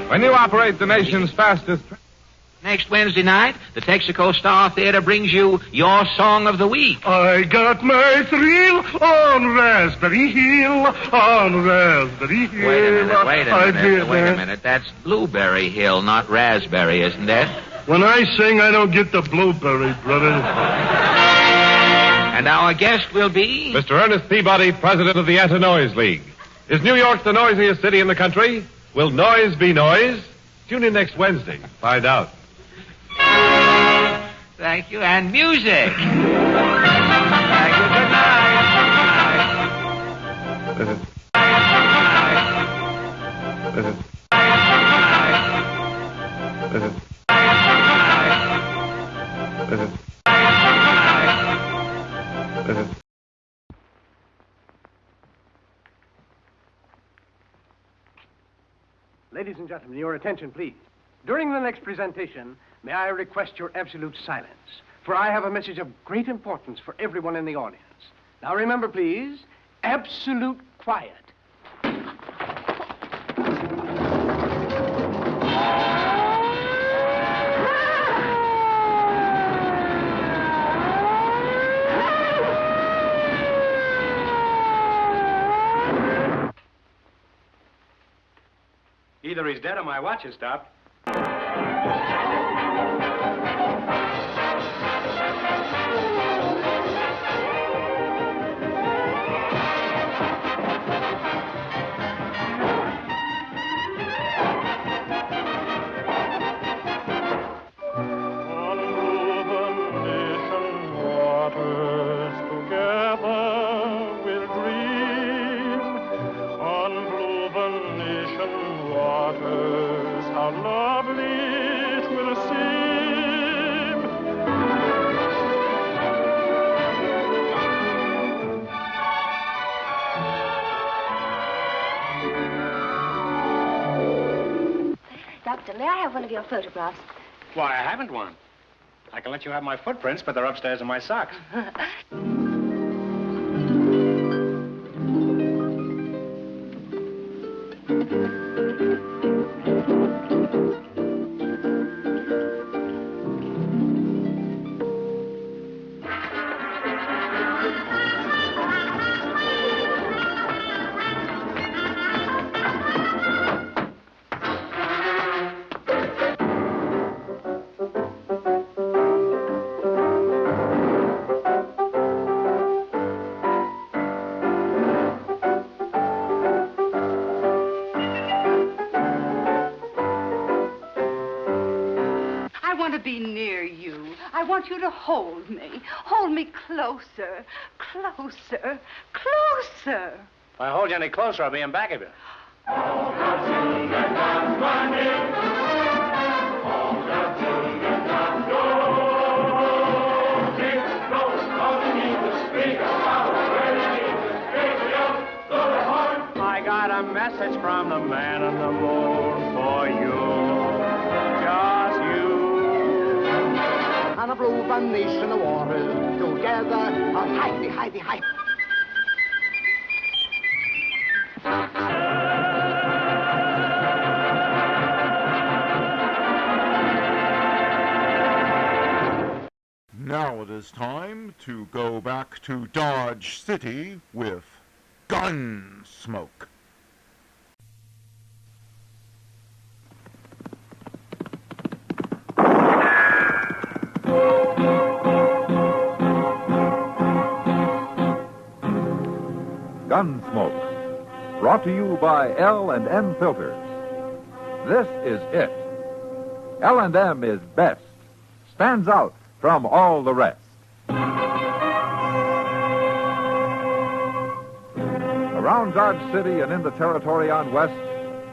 When you operate the nation's fastest... Next Wednesday night, the Texaco Star Theater brings you your Song of the Week. I got my thrill on Raspberry Hill, on Raspberry Hill. Wait a minute. That's Blueberry Hill, not Raspberry, isn't it? When I sing, I don't get the blueberry, brother. And our guest will be... Mr. Ernest Peabody, president of the Anti-Noise League. Is New York the noisiest city in the country? Will noise be noise? Tune in next Wednesday. Find out. Thank you. And music. Thank you. Good night. This is... Ladies and gentlemen, your attention, please. During the next presentation, may I request your absolute silence, for I have a message of great importance for everyone in the audience. Now remember, please, absolute quiet. Either he's dead or my watch has stopped. Doctor, may I have one of your photographs? Why, I haven't one. I can let you have my footprints, but they're upstairs in my socks. I want you to hold me. Hold me closer, closer, closer. If I hold you any closer, I'll be in back of you. I got a message from the man on the moon for you. Just you. And a blue vanish in the water, together, a hidey, hidey, hide. Now it is time to go back to Dodge City with Gunsmoke. Gunsmoke, brought to you by L&M Filters. This is it. L&M is best, stands out from all the rest. Around Dodge City and in the territory on West,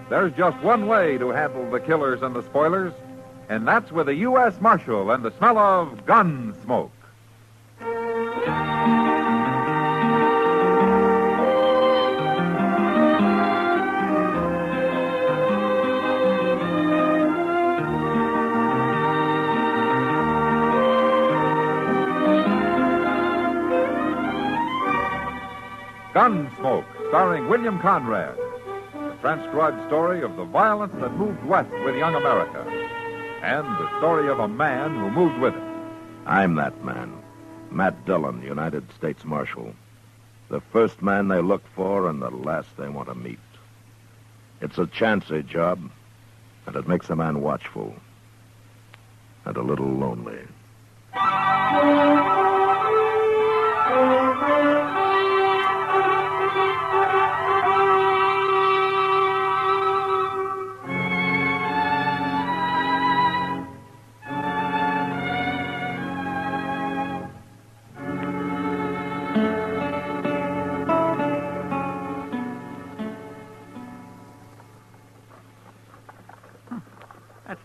there's just one way to handle the killers and the spoilers, and that's with a U.S. Marshal and the smell of Gunsmoke. Gunsmoke, starring William Conrad. The transcribed story of the violence that moved west with young America. And the story of a man who moved with it. I'm that man. Matt Dillon, United States Marshal. The first man they look for and the last they want to meet. It's a chancy job, and it makes a man watchful. And a little lonely.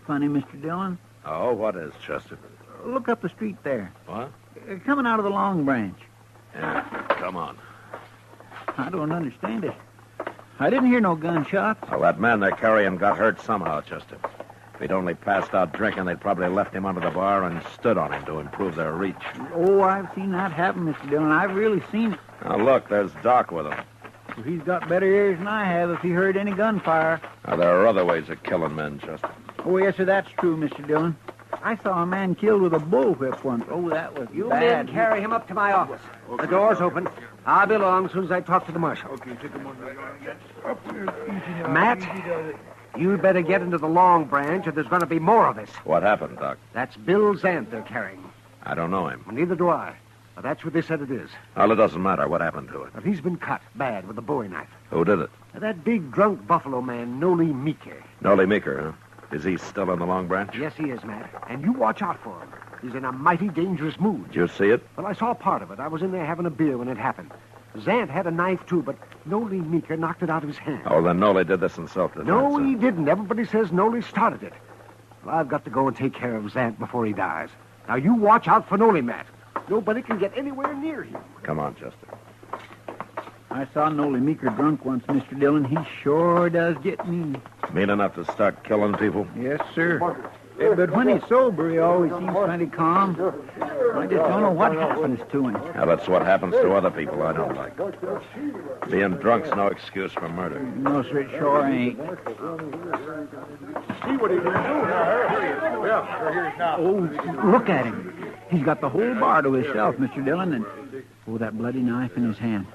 Funny, Mr. Dillon. Oh, what is, Chester? Look up the street there. What? Coming out of the Long Branch. Yeah, come on. I don't understand it. I didn't hear no gunshots. Well, that man they're carrying got hurt somehow, Chester. If he'd only passed out drinking, they'd probably left him under the bar and stood on him to improve their reach. Oh, I've seen that happen, Mr. Dillon. I've really seen it. Now, look, there's Doc with him. Well, he's got better ears than I have if he heard any gunfire. Now, there are other ways of killing men, Chester. Oh, yes, sir, that's true, Mr. Dillon. I saw a man killed with a bullwhip once. Oh, that was You bad. men carry him up to my office. Okay. The door's open. I'll be along as soon as I talk to the marshal. Okay, take him on. Matt, you'd better get into the Long Branch or there's going to be more of this. What happened, Doc? That's Bill Zant they're carrying. I don't know him. Well, neither do I. Well, that's what they said it is. Well, it doesn't matter. What happened to it? Well, he's been cut bad with a bowie knife. Who did it? That big drunk buffalo man, Noli Meeker. Noli Meeker, huh? Is he still in the Long Branch? Yes, he is, Matt. And you watch out for him. He's in a mighty dangerous mood. Did you see it? Well, I saw part of it. I was in there having a beer when it happened. Zant had a knife, too, but Noli Meeker knocked it out of his hand. Oh, then Noli did this in self-defense. No, he didn't. Everybody says Noli started it. Well, I've got to go and take care of Zant before he dies. Now, you watch out for Noli, Matt. Nobody can get anywhere near him. Come on, Chester. I saw Noli Meeker drunk once, Mr. Dillon. He sure does get me. Mean enough to start killing people? Yes, sir. But when he's sober, he always seems plenty calm. I just don't know what happens to him. Now, that's what happens to other people I don't like. Being drunk's no excuse for murder. No, sir, it sure ain't. See what he can do now. Yeah, sure, here's now. Oh, look at him. He's got the whole bar to himself, Mr. Dillon, and that bloody knife in his hand.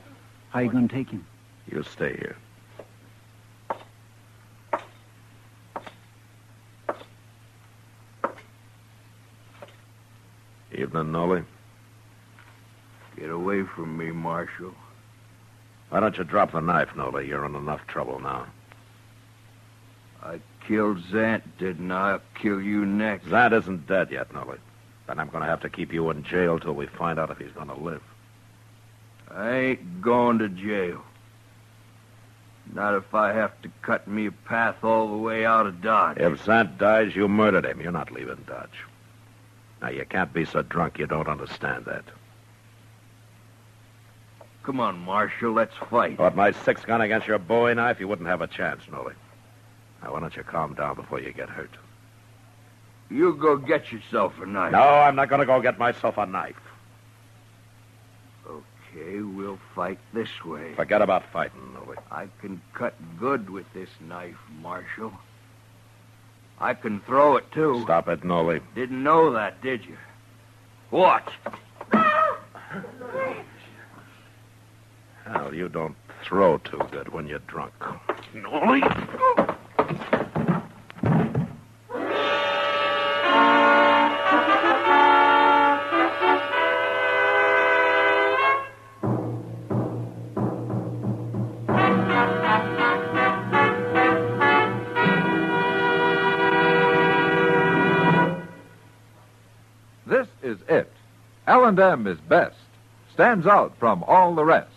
How you going to take him? You stay here. Evening, Nolly. Get away from me, Marshal. Why don't you drop the knife, Nolly? You're in enough trouble now. I killed Zant, didn't I? I'll kill you next. Zant isn't dead yet, Nolly. Then I'm going to have to keep you in jail till we find out if he's going to live. I ain't going to jail. Not if I have to cut me a path all the way out of Dodge. If Zant dies, you murdered him. You're not leaving Dodge. Now, you can't be so drunk you don't understand that. Come on, Marshal, let's fight. With my 6-gun against your Bowie knife, you wouldn't have a chance, Nolly. Now, why don't you calm down before you get hurt? You go get yourself a knife. No, I'm not going to go get myself a knife. Okay, we'll fight this way. Forget about fighting, Nolly. I can cut good with this knife, Marshal. I can throw it, too. Stop it, Nolly. Didn't know that, did you? Watch. Hell, you don't throw too good when you're drunk. Nolly? This is it. L&M is best. Stands out from all the rest.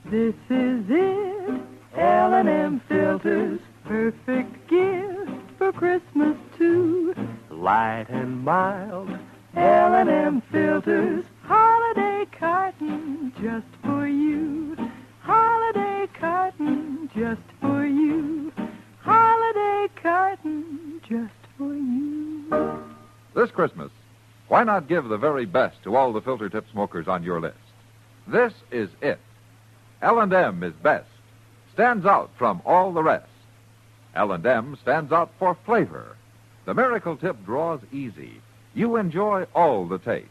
This is it. L&M filters. Perfect gift for Christmas, too. Light and mild. L&M filters. Holiday carton just for you. Holiday carton just for you. Holiday carton just for you. This Christmas, why not give the very best to all the filter tip smokers on your list? This is it. L&M is best. Stands out from all the rest. L&M stands out for flavor. The miracle tip draws easy. You enjoy all the taste.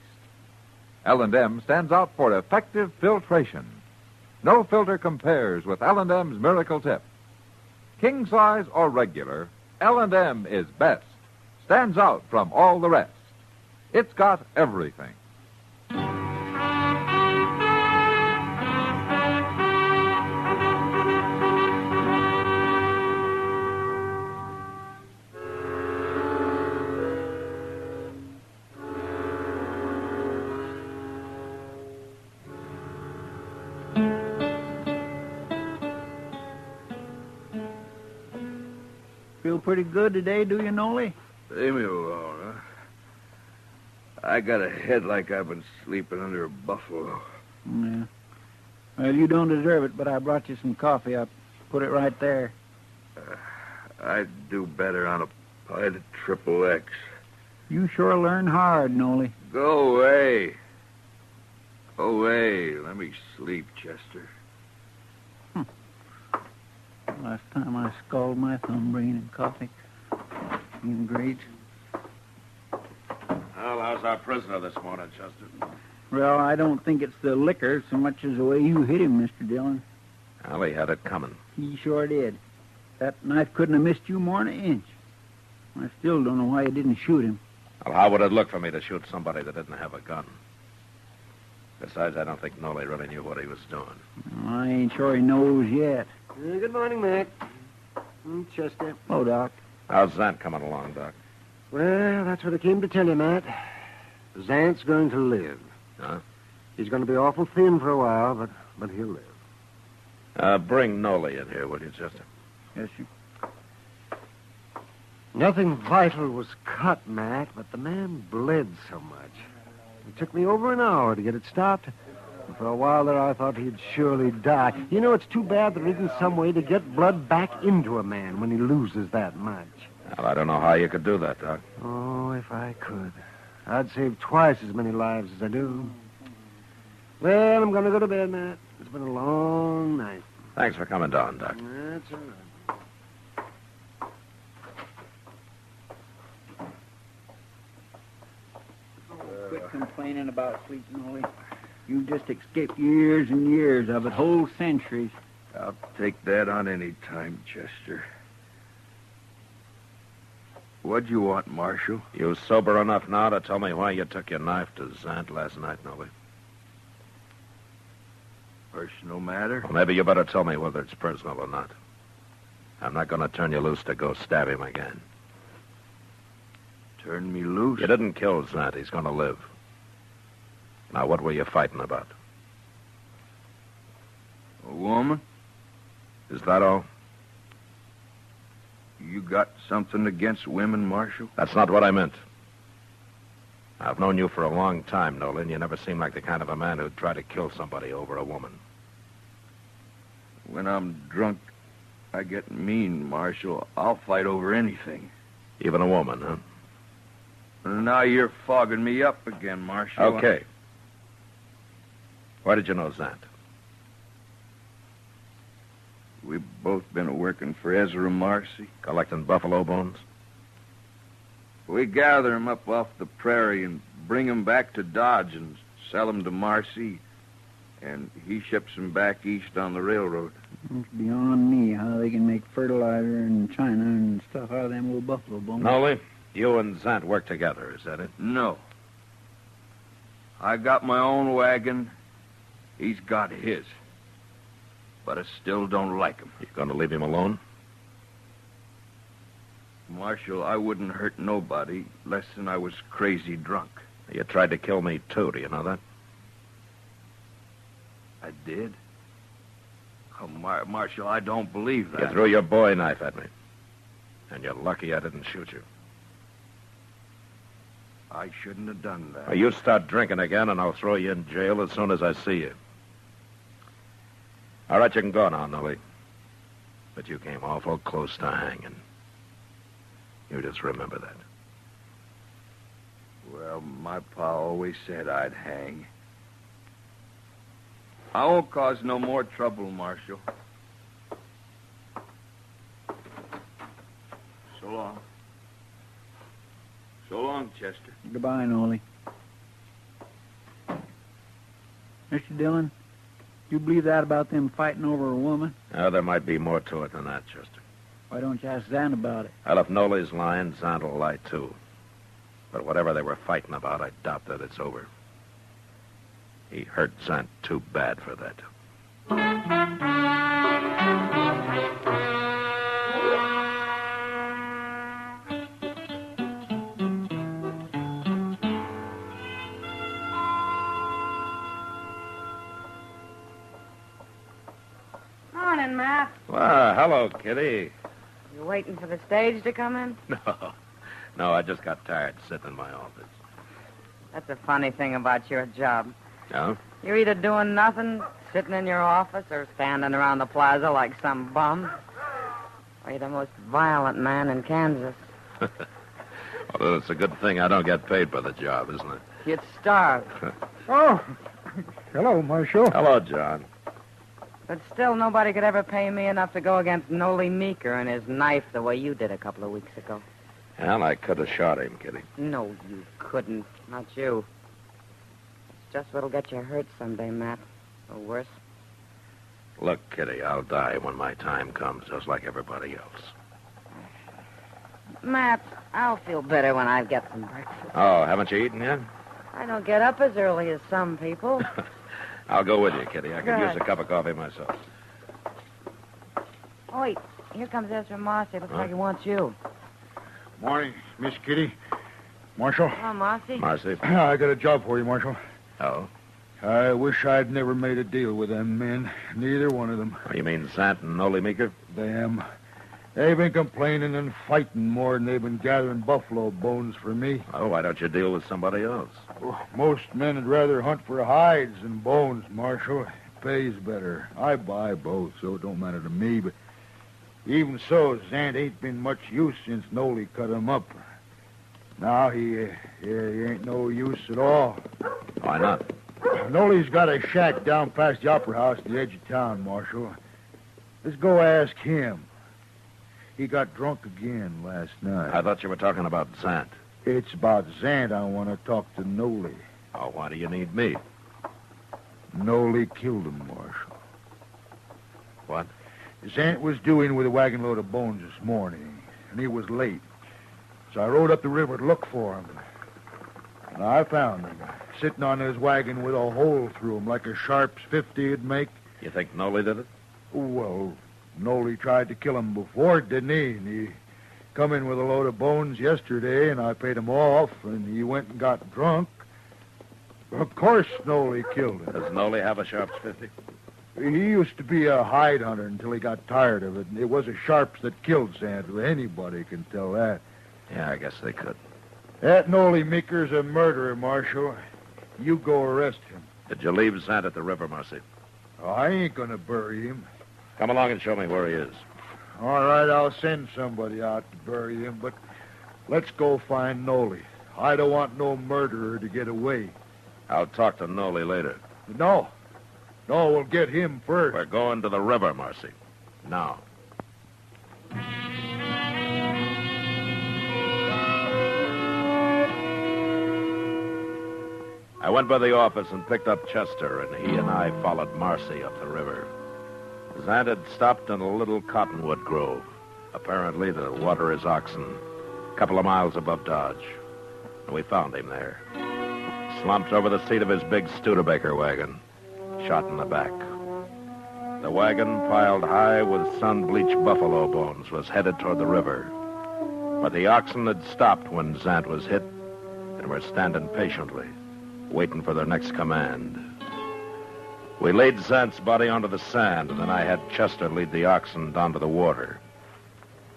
L&M stands out for effective filtration. No filter compares with L&M's miracle tip. King size or regular, L&M is best. Stands out from all the rest. It's got everything. Feel pretty good today, do you, Nolly? Leave me alone, huh? I got a head like I've been sleeping under a buffalo. Yeah. Well, you don't deserve it, but I brought you some coffee. I put it right there. I'd do better on a pint of XXX. You sure learn hard, Nolly. Go away. Go away. Let me sleep, Chester. Last time I scalded my thumb bringing in coffee. Ain't great. Well, how's our prisoner this morning, Chester? Well, I don't think it's the liquor so much as the way you hit him, Mr. Dillon. Well, he had it coming. He sure did. That knife couldn't have missed you more than an inch. I still don't know why you didn't shoot him. Well, how would it look for me to shoot somebody that didn't have a gun? Besides, I don't think Nolly really knew what he was doing. I ain't sure he knows yet. Good morning, Mac. Chester. Hello, Doc. How's Zant coming along, Doc? Well, that's what I came to tell you, Matt. Zant's going to live. Huh? He's going to be awful thin for a while, but he'll live. Bring Nolly in here, will you, Chester? Yes, sir. Nothing vital was cut, Matt, but the man bled so much. It took me over an hour to get it stopped. For a while there, I thought he'd surely die. You know, it's too bad there isn't some way to get blood back into a man when he loses that much. Well, I don't know how you could do that, Doc. Oh, if I could. I'd save twice as many lives as I do. Well, I'm going to go to bed, Matt. It's been a long night. Thanks for coming down, Doc. That's all right. Quit complaining about sleeping, Ollie. You just escaped years and years of it, whole centuries. I'll take that on any time, Chester. What'd you want, Marshal? You sober enough now to tell me why you took your knife to Zant last night, Nolly? Personal matter? Well, maybe you better tell me whether it's personal or not. I'm not going to turn you loose to go stab him again. Turn me loose? You didn't kill Zant. He's going to live. Now, what were you fighting about? A woman? Is that all? You got something against women, Marshal? That's not what I meant. I've known you for a long time, Nolan. You never seemed like the kind of a man who'd try to kill somebody over a woman. When I'm drunk, I get mean, Marshal. I'll fight over anything. Even a woman, huh? Now you're fogging me up again, Marshal. Okay. Where did you know Zant? We've both been working for Ezra Marcy. Collecting buffalo bones? We gather 'em up off the prairie and bring 'em back to Dodge and sell 'em to Marcy. And he ships 'em back east on the railroad. It's beyond me how they can make fertilizer in China and stuff out of them little buffalo bones. Nolly, you and Zant work together, is that it? No. I got my own wagon. He's got his. But I still don't like him. You going to leave him alone? Marshal, I wouldn't hurt nobody less than I was crazy drunk. You tried to kill me, too. Do you know that? I did? Oh, Marshal, I don't believe that. You threw your bowie knife at me. And you're lucky I didn't shoot you. I shouldn't have done that. Well, you start drinking again, and I'll throw you in jail as soon as I see you. All right, you can go now, Nolly. But you came awful close to hanging. You just remember that. Well, my pa always said I'd hang. I won't cause no more trouble, Marshal. So long. So long, Chester. Goodbye, Nolly. Mr. Dillon, you believe that about them fighting over a woman? Oh, there might be more to it than that, Chester. Why don't you ask Zan about it? Well, if Nolly's lying, Zant will lie, too. But whatever they were fighting about, I doubt that it's over. He hurt Zant too bad for that. Morning, Matt. Well, hello, Kitty. You waiting for the stage to come in? No, I just got tired sitting in my office. That's a funny thing about your job. Yeah? You're either doing nothing, sitting in your office, or standing around the plaza like some bum. Or you're the most violent man in Kansas. Well, it's a good thing I don't get paid for the job, isn't it? You'd starve. Oh, hello, Marshal. Hello, John. But still, nobody could ever pay me enough to go against Nolly Meeker and his knife the way you did a couple of weeks ago. Well, I could have shot him, Kitty. No, you couldn't. Not you. It's just what'll get you hurt someday, Matt. Or worse. Look, Kitty, I'll die when my time comes, just like everybody else. Matt, I'll feel better when I get some breakfast. Oh, haven't you eaten yet? I don't get up as early as some people. I'll go with you, Kitty. I could Good. use a cup of coffee myself. Oh, wait. Here comes Ezra Marcy. Looks Huh? like he wants you. Morning, Miss Kitty. Marshal. Oh, Marcy. Marcy. I got a job for you, Marshal. Oh? I wish I'd never made a deal with them men. Neither one of them. Oh, you mean Zant and Nolly Meeker? Them. They've been complaining and fighting more than they've been gathering buffalo bones for me. Oh, why don't you deal with somebody else? Most men would rather hunt for hides than bones, Marshal. It pays better. I buy both, so it don't matter to me, but even so, Zant ain't been much use since Nolly cut him up. Now he ain't no use at all. Why not? Nolly's got a shack down past the Opera House at the edge of town, Marshal. Let's go ask him. He got drunk again last night. I thought you were talking about Zant. It's about Zant I want to talk to Nolly. Oh, why do you need me? Nolly killed him, Marshal. What? Zant was due in with a wagon load of bones this morning, and he was late. So I rode up the river to look for him. And I found him, sitting on his wagon with a hole through him like a Sharp's 50 would make. You think Nolly did it? Well, Nolly tried to kill him before, didn't he? And he come in with a load of bones yesterday, and I paid him off, and he went and got drunk. Of course Nolly killed him. Does Nolly have a Sharp's 50? He used to be a hide hunter until he got tired of it. And it was a Sharps that killed Zant. Anybody can tell that. Yeah, I guess they could. That Nolly Meeker's a murderer, Marshal. You go arrest him. Did you leave Zant at the river, Marcy? Oh, I ain't gonna bury him. Come along and show me where he is. All right, I'll send somebody out to bury him, but let's go find Nolly. I don't want no murderer to get away. I'll talk to Nolly later. No, we'll get him first. We're going to the river, Marcy. Now. I went by the office and picked up Chester, and he and I followed Marcy up the river. Zant had stopped in a little cottonwood grove, apparently to water his oxen, a couple of miles above Dodge. And we found him there, slumped over the seat of his big Studebaker wagon, shot in the back. The wagon, piled high with sun-bleached buffalo bones, was headed toward the river. But the oxen had stopped when Zant was hit and were standing patiently, waiting for their next command. We laid Zant's body onto the sand, and then I had Chester lead the oxen down to the water.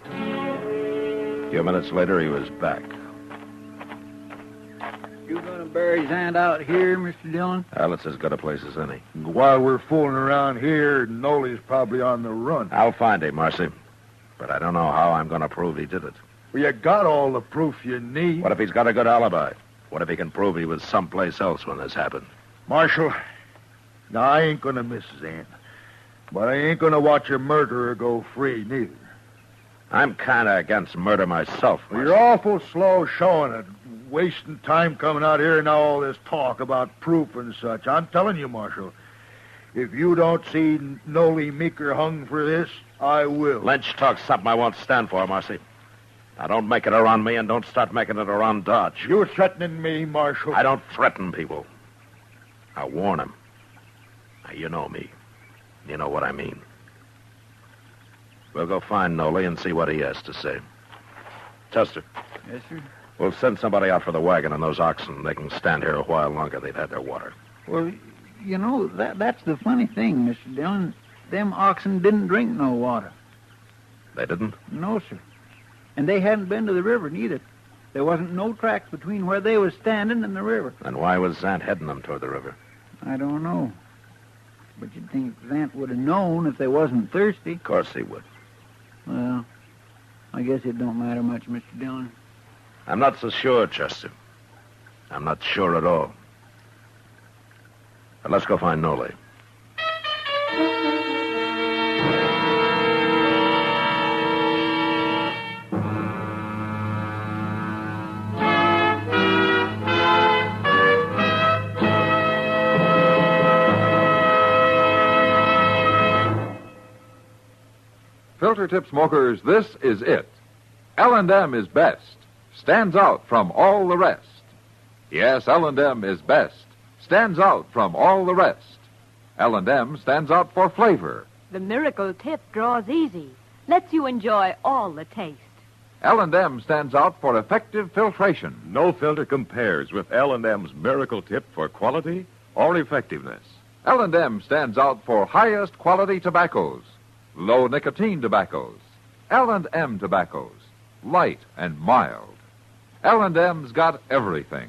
A few minutes later, he was back. You gonna bury Zant out here, Mr. Dillon? Well, it's as good a place as any. While we're fooling around here, Nolly's probably on the run. I'll find him, Marcy. But I don't know how I'm going to prove he did it. Well, you got all the proof you need. What if he's got a good alibi? What if he can prove he was someplace else when this happened? Marshal, now I ain't gonna miss Zant. But I ain't gonna watch a murderer go free, neither. I'm kind of against murder myself. Well, you're awful slow showing it. Wasting time coming out here and now all this talk about proof and such. I'm telling you, Marshal, if you don't see Nolly Meeker hung for this, I will. Lynch talks something I won't stand for, Marcy. Now, don't make it around me and don't start making it around Dodge. You're threatening me, Marshal. I don't threaten people. I warn them. Now, you know me. You know what I mean. We'll go find Nolly and see what he has to say. Chester. Yes, sir? We'll send somebody out for the wagon and those oxen. They can stand here a while longer. They've had their water. Well, you know, that's the funny thing, Mr. Dillon. Them oxen didn't drink no water. They didn't? No, sir. And they hadn't been to the river, neither. There wasn't no tracks between where they was standing and the river. Then why was Zant heading them toward the river? I don't know. But you'd think Zant would have known if they wasn't thirsty. Of course he would. Well, I guess it don't matter much, Mr. Dillon. I'm not so sure, Chester. I'm not sure at all. But let's go find Nolly. Filter tip smokers, this is it. L&M is best. Stands out from all the rest. Yes, L&M is best. Stands out from all the rest. L&M stands out for flavor. The miracle tip draws easy. Lets you enjoy all the taste. L&M stands out for effective filtration. No filter compares with L&M's miracle tip for quality or effectiveness. L&M stands out for highest quality tobaccos, low nicotine tobaccos. L&M tobaccos. Light and mild. L&M's got everything.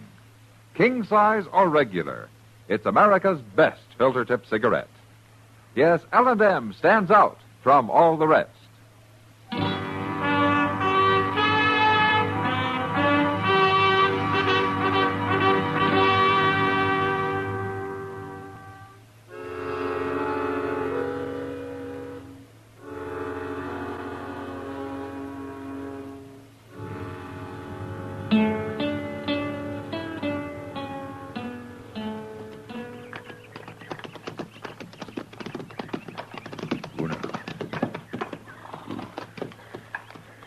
King size or regular. It's America's best filter tip cigarette. Yes, L&M stands out from all the rest.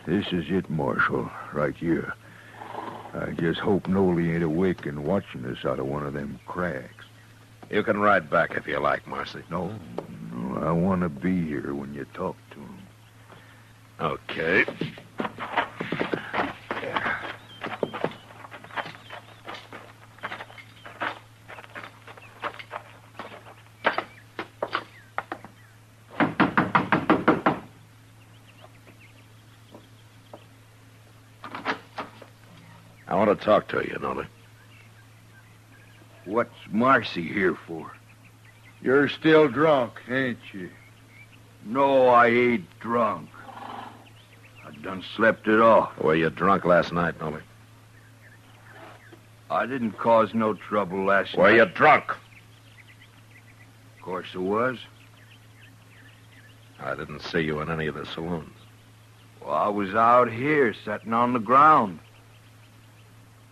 This is it, Marshal, right here. I just hope Nolly ain't awake and watching us out of one of them cracks. You can ride back if you like, Marcy. No, I want to be here when you talk to him. Okay. I want to talk to you, Nolly. What's Marcy here for? You're still drunk, ain't you? No, I ain't drunk. I done slept it off. Were you drunk last night, Nolly? I didn't cause no trouble last night. Were you drunk? Of course I was. I didn't see you in any of the saloons. Well, I was out here, sitting on the ground.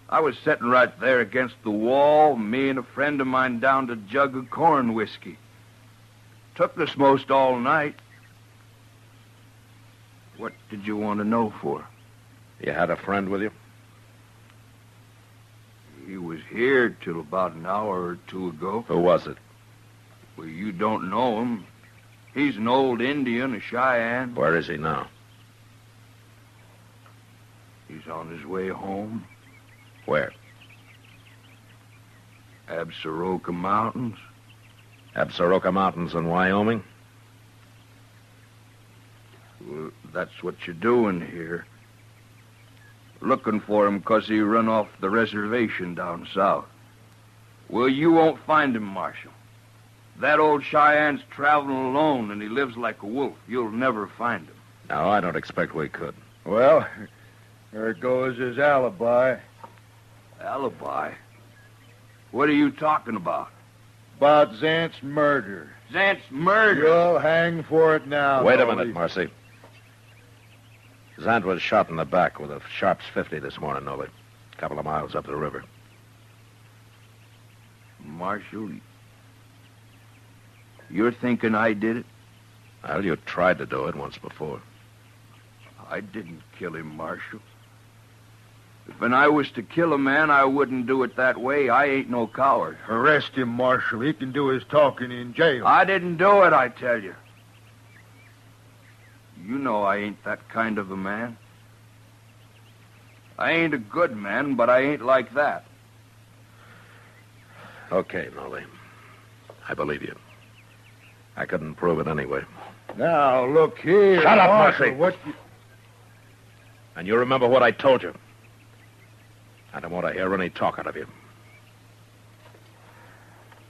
I was sitting right there against the wall, me and a friend of mine downed a jug of corn whiskey. Took us most all night. What did you want to know for? You had a friend with you? He was here till about an hour or two ago. Who was it? Well, you don't know him. He's an old Indian, a Cheyenne. Where is he now? He's on his way home. Where? Absaroka Mountains. Absaroka Mountains in Wyoming? Well, that's what you're doing here. Looking for him 'cause he run off the reservation down south. Well, you won't find him, Marshal. That old Cheyenne's traveling alone, and he lives like a wolf. You'll never find him. No, I don't expect we could. Well, there goes his alibi. Alibi? What are you talking about? About Zant's murder. Zant's murder? You'll hang for it now. Wait a Nolly. minute, Marcy. Zant was shot in the back with a Sharps 50 this morning, Nolly. A couple of miles up the river. Marshal, you're thinking I did it? Well, you tried to do it once before. I didn't kill him, Marshal. If I was to kill a man, I wouldn't do it that way. I ain't no coward. Arrest him, Marshal. He can do his talking in jail. I didn't do it, I tell you. You know I ain't that kind of a man. I ain't a good man, but I ain't like that. Okay, Nolly. I believe you. I couldn't prove it anyway. Now, look here. Shut up, Marshal, Marcy. What you... And you remember what I told you. I don't want to hear any talk out of you.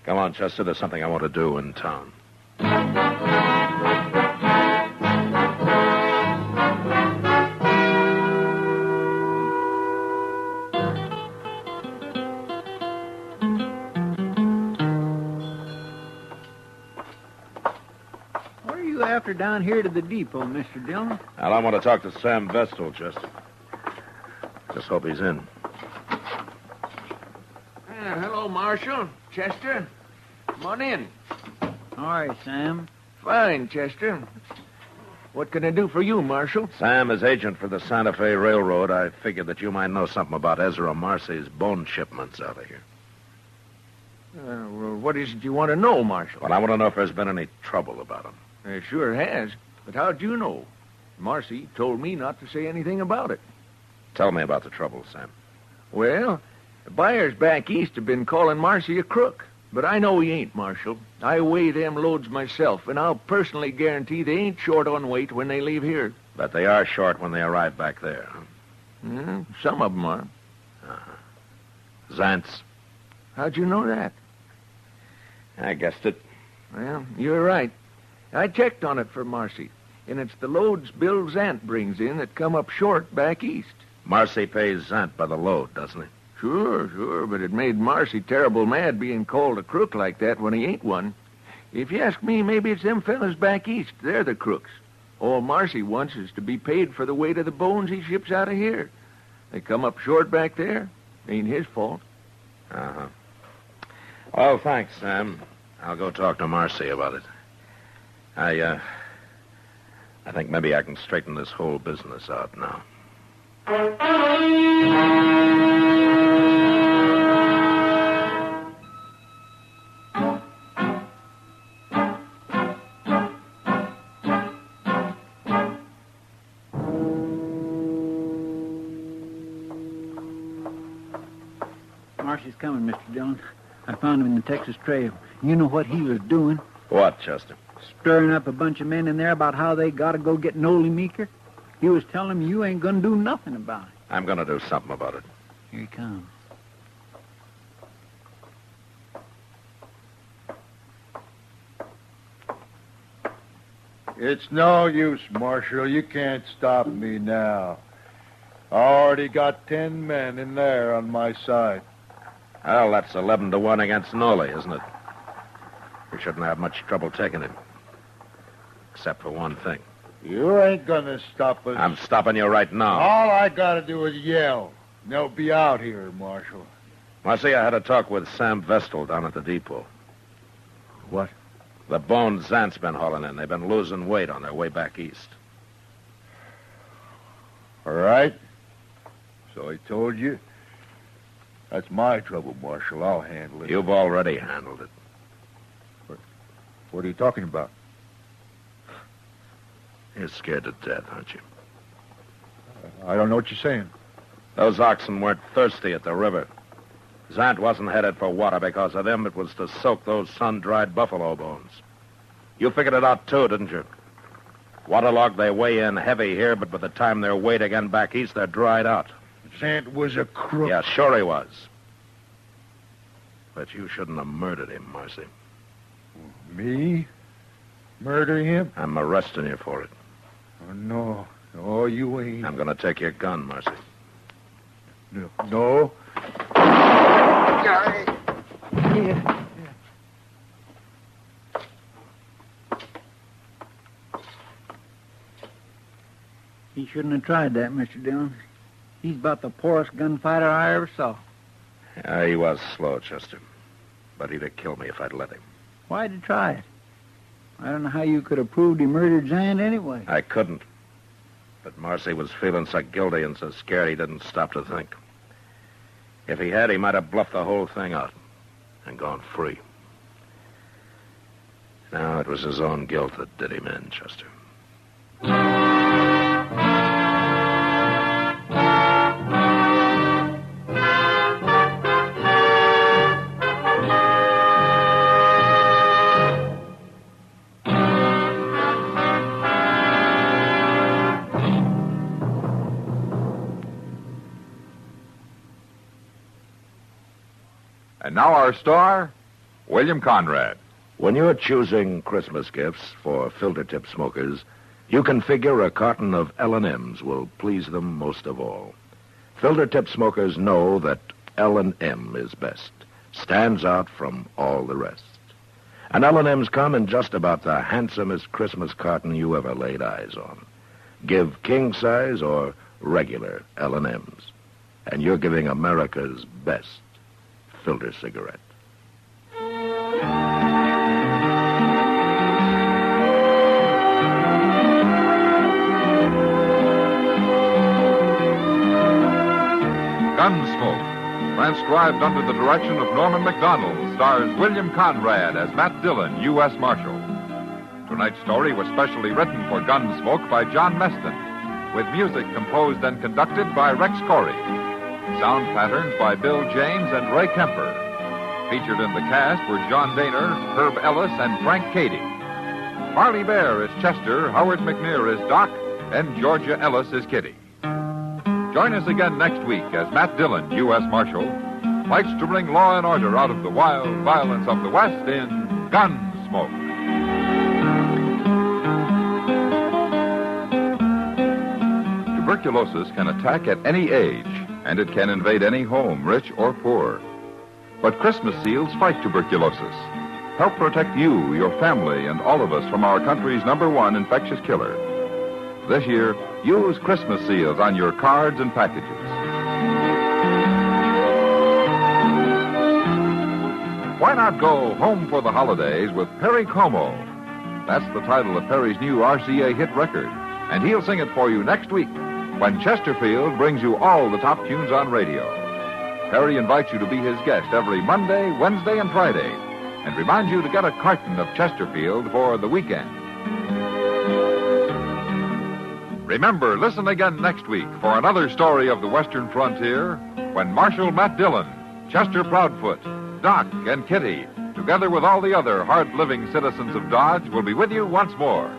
Come on, Chester. There's something I want to do in town. What are you after down here to the depot, Mr. Dillon? Well, I want to talk to Sam Vestal, Chester. Just hope he's in. Hello, Marshal. Chester. Come on in. All right, Sam. Fine, Chester. What can I do for you, Marshal? Sam is agent for the Santa Fe Railroad. I figured that you might know something about Ezra Marcy's bone shipments out of here. Well, what is it you want to know, Marshal? Well, I want to know if there's been any trouble about him. There sure has. But how'd you know? Marcy told me not to say anything about it. Tell me about the trouble, Sam. Well, the buyers back east have been calling Marcy a crook. But I know he ain't, Marshal. I weigh them loads myself, and I'll personally guarantee they ain't short on weight when they leave here. But they are short when they arrive back there. Huh? Yeah, some of them are. Zants. How'd you know that? I guessed it. Well, you're right. I checked on it for Marcy, and it's the loads Bill Zant brings in that come up short back east. Marcy pays Zant by the load, doesn't he? Sure, but it made Marcy terrible mad being called a crook like that when he ain't one. If you ask me, maybe it's them fellas back east. They're the crooks. All Marcy wants is to be paid for the weight of the bones he ships out of here. They come up short back there. Ain't his fault. Uh-huh. Well, thanks, Sam. I'll go talk to Marcy about it. I think maybe I can straighten this whole business out now. Marcy's coming, Mr. Dillon. I found him in the Texas Trail. You know what he was doing? What, Chester? Stirring up a bunch of men in there about how they got to go get Nolly Meeker. He was telling them you ain't going to do nothing about it. I'm going to do something about it. Here he comes. It's no use, Marshal. You can't stop me now. I already got 10 men in there on my side. Well, that's 11-1 against Nolly, isn't it? We shouldn't have much trouble taking him. Except for one thing. You ain't gonna stop us. I'm stopping you right now. All I gotta do is yell. And they'll be out here, Marshal. Marcy, I had a talk with Sam Vestal down at the depot. What? The bones Zant's been hauling in. They've been losing weight on their way back east. All right. So I told you. That's my trouble, Marshal. I'll handle it. You've already handled it. What are you talking about? You're scared to death, aren't you? I don't know what you're saying. Those oxen weren't thirsty at the river. Zant wasn't headed for water because of them. It was to soak those sun-dried buffalo bones. You figured it out, too, didn't you? Waterlogged, they weigh in heavy here, but by the time they're weighed again back east, they're dried out. Zant was a crook. Yeah, sure he was. But you shouldn't have murdered him, Marcy. Me? Murder him? I'm arresting you for it. Oh, no. No, you ain't. I'm going to take your gun, Marcy. No. He shouldn't have tried that, Mr. Dillon. He's about the poorest gunfighter I ever saw. Yeah, he was slow, Chester. But he'd have killed me if I'd let him. Why'd you try it? I don't know how you could have proved he murdered Zant anyway. I couldn't. But Marcy was feeling so guilty and so scared he didn't stop to think. If he had, he might have bluffed the whole thing out and gone free. No, it was his own guilt that did him in, Chester. And now our star, William Conrad. When you're choosing Christmas gifts for filter tip smokers, you can figure a carton of L&M's will please them most of all. Filter tip smokers know that L&M is best, stands out from all the rest. And L&M's come in just about the handsomest Christmas carton you ever laid eyes on. Give king size or regular L&M's, and you're giving America's best filter cigarette. Gunsmoke, transcribed under the direction of Norman MacDonald, stars William Conrad as Matt Dillon, U.S. Marshal. Tonight's story was specially written for Gunsmoke by John Meston, with music composed and conducted by Rex Corey. Sound patterns by Bill James and Ray Kemper. Featured in the cast were John Daner, Herb Ellis, and Frank Cady. Marley Bear is Chester, Howard McNear is Doc, and Georgia Ellis as Kitty. Join us again next week as Matt Dillon, U.S. Marshal, fights to bring law and order out of the wild violence of the West in Gunsmoke. Tuberculosis can attack at any age, and it can invade any home, rich or poor. But Christmas seals fight tuberculosis. Help protect you, your family, and all of us from our country's #1 infectious killer. This year, use Christmas seals on your cards and packages. Why not go home for the holidays with Perry Como? That's the title of Perry's new RCA hit record, and he'll sing it for you next week when Chesterfield brings you all the top tunes on radio. Perry invites you to be his guest every Monday, Wednesday, and Friday, and reminds you to get a carton of Chesterfield for the weekend. Remember, listen again next week for another story of the Western frontier when Marshal Matt Dillon, Chester Proudfoot, Doc, and Kitty, together with all the other hard-living citizens of Dodge, will be with you once more.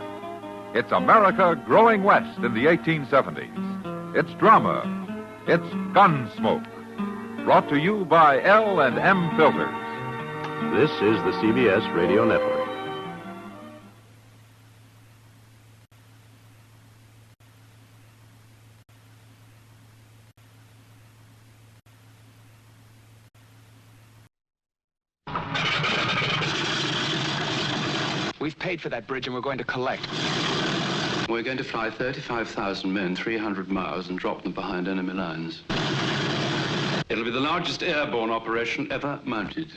It's America growing west in the 1870s. It's drama. It's Gunsmoke. Brought to you by L&M Filters. This is the CBS Radio Network. We've paid for that bridge and we're going to collect. We're going to fly 35,000 men 300 miles and drop them behind enemy lines. It'll be the largest airborne operation ever mounted.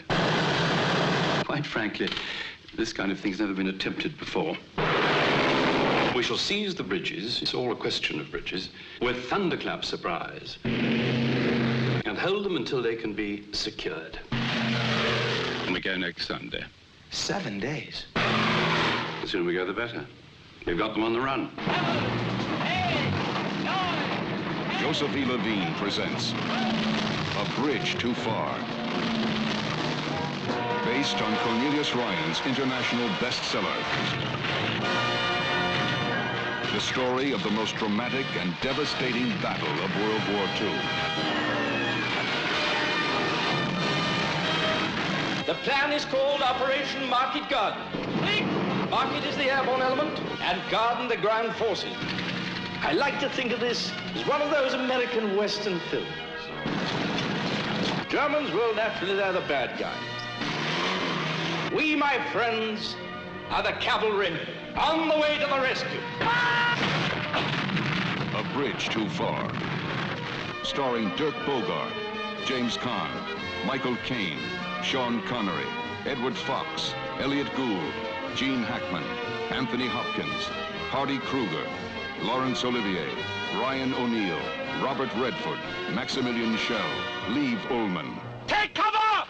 Quite frankly, this kind of thing's never been attempted before. We shall seize the bridges, it's all a question of bridges, with thunderclap surprise, and hold them until they can be secured. And we go next Sunday. 7 days. The sooner we go, the better. We've got them on the run. Joseph E. Levine presents A Bridge Too Far. Based on Cornelius Ryan's international bestseller. The story of the most dramatic and devastating battle of World War II. The plan is called Operation Market Garden. Market is the airborne element, and Garden the ground forces. I like to think of this as one of those American Western films. Germans will naturally, they're the bad guys. We, my friends, are the cavalry on the way to the rescue. A Bridge Too Far. Starring Dirk Bogarde, James Caan, Michael Caine, Sean Connery, Edward Fox, Elliot Gould, Gene Hackman, Anthony Hopkins, Hardy Kruger, Laurence Olivier, Ryan O'Neal, Robert Redford, Maximilian Schell, Liv Ullmann. Take cover!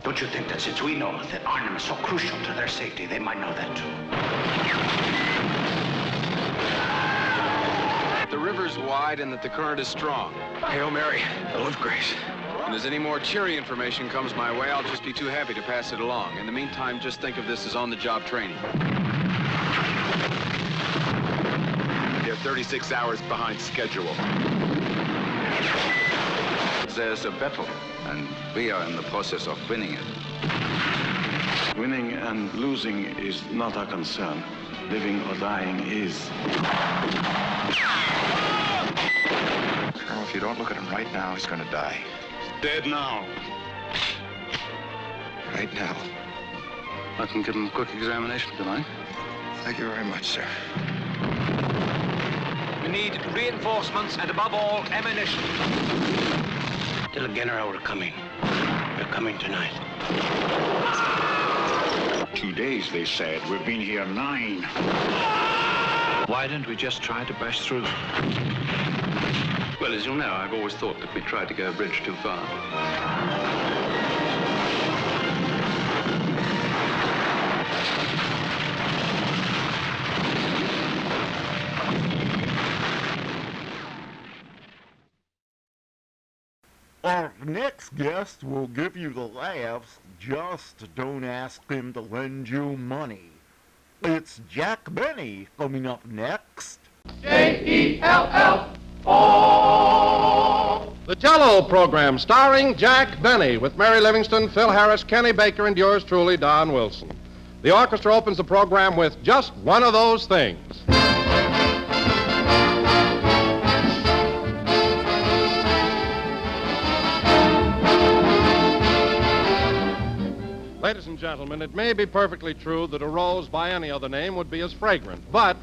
Don't you think that since we know that Arnhem is so crucial to their safety, they might know that too? The river's wide and that the current is strong. Hail Mary, full of grace. And as any more cheery information comes my way, I'll just be too happy to pass it along. In the meantime, just think of this as on-the-job training. They're 36 hours behind schedule. There's a battle, and we are in the process of winning it. Winning and losing is not our concern. Living or dying is. Colonel, if you don't look at him right now, he's going to die. Dead now. Right now. I can give him a quick examination tonight. Thank you very much, sir. We need reinforcements and, above all, ammunition. Little General, we're coming. We're coming tonight. 2 days, they said. We've been here 9. Why didn't we just try to bash through? Well, as you'll know, I've always thought that we tried to go a bridge too far. Our next guest will give you the laughs. Just don't ask them to lend you money. It's Jack Benny coming up next. J-E-L-L-O. The Jell-O program starring Jack Benny with Mary Livingston, Phil Harris, Kenny Baker, and yours truly, Don Wilson. The orchestra opens the program with Just One of Those Things. Ladies and gentlemen, it may be perfectly true that a rose by any other name would be as fragrant, but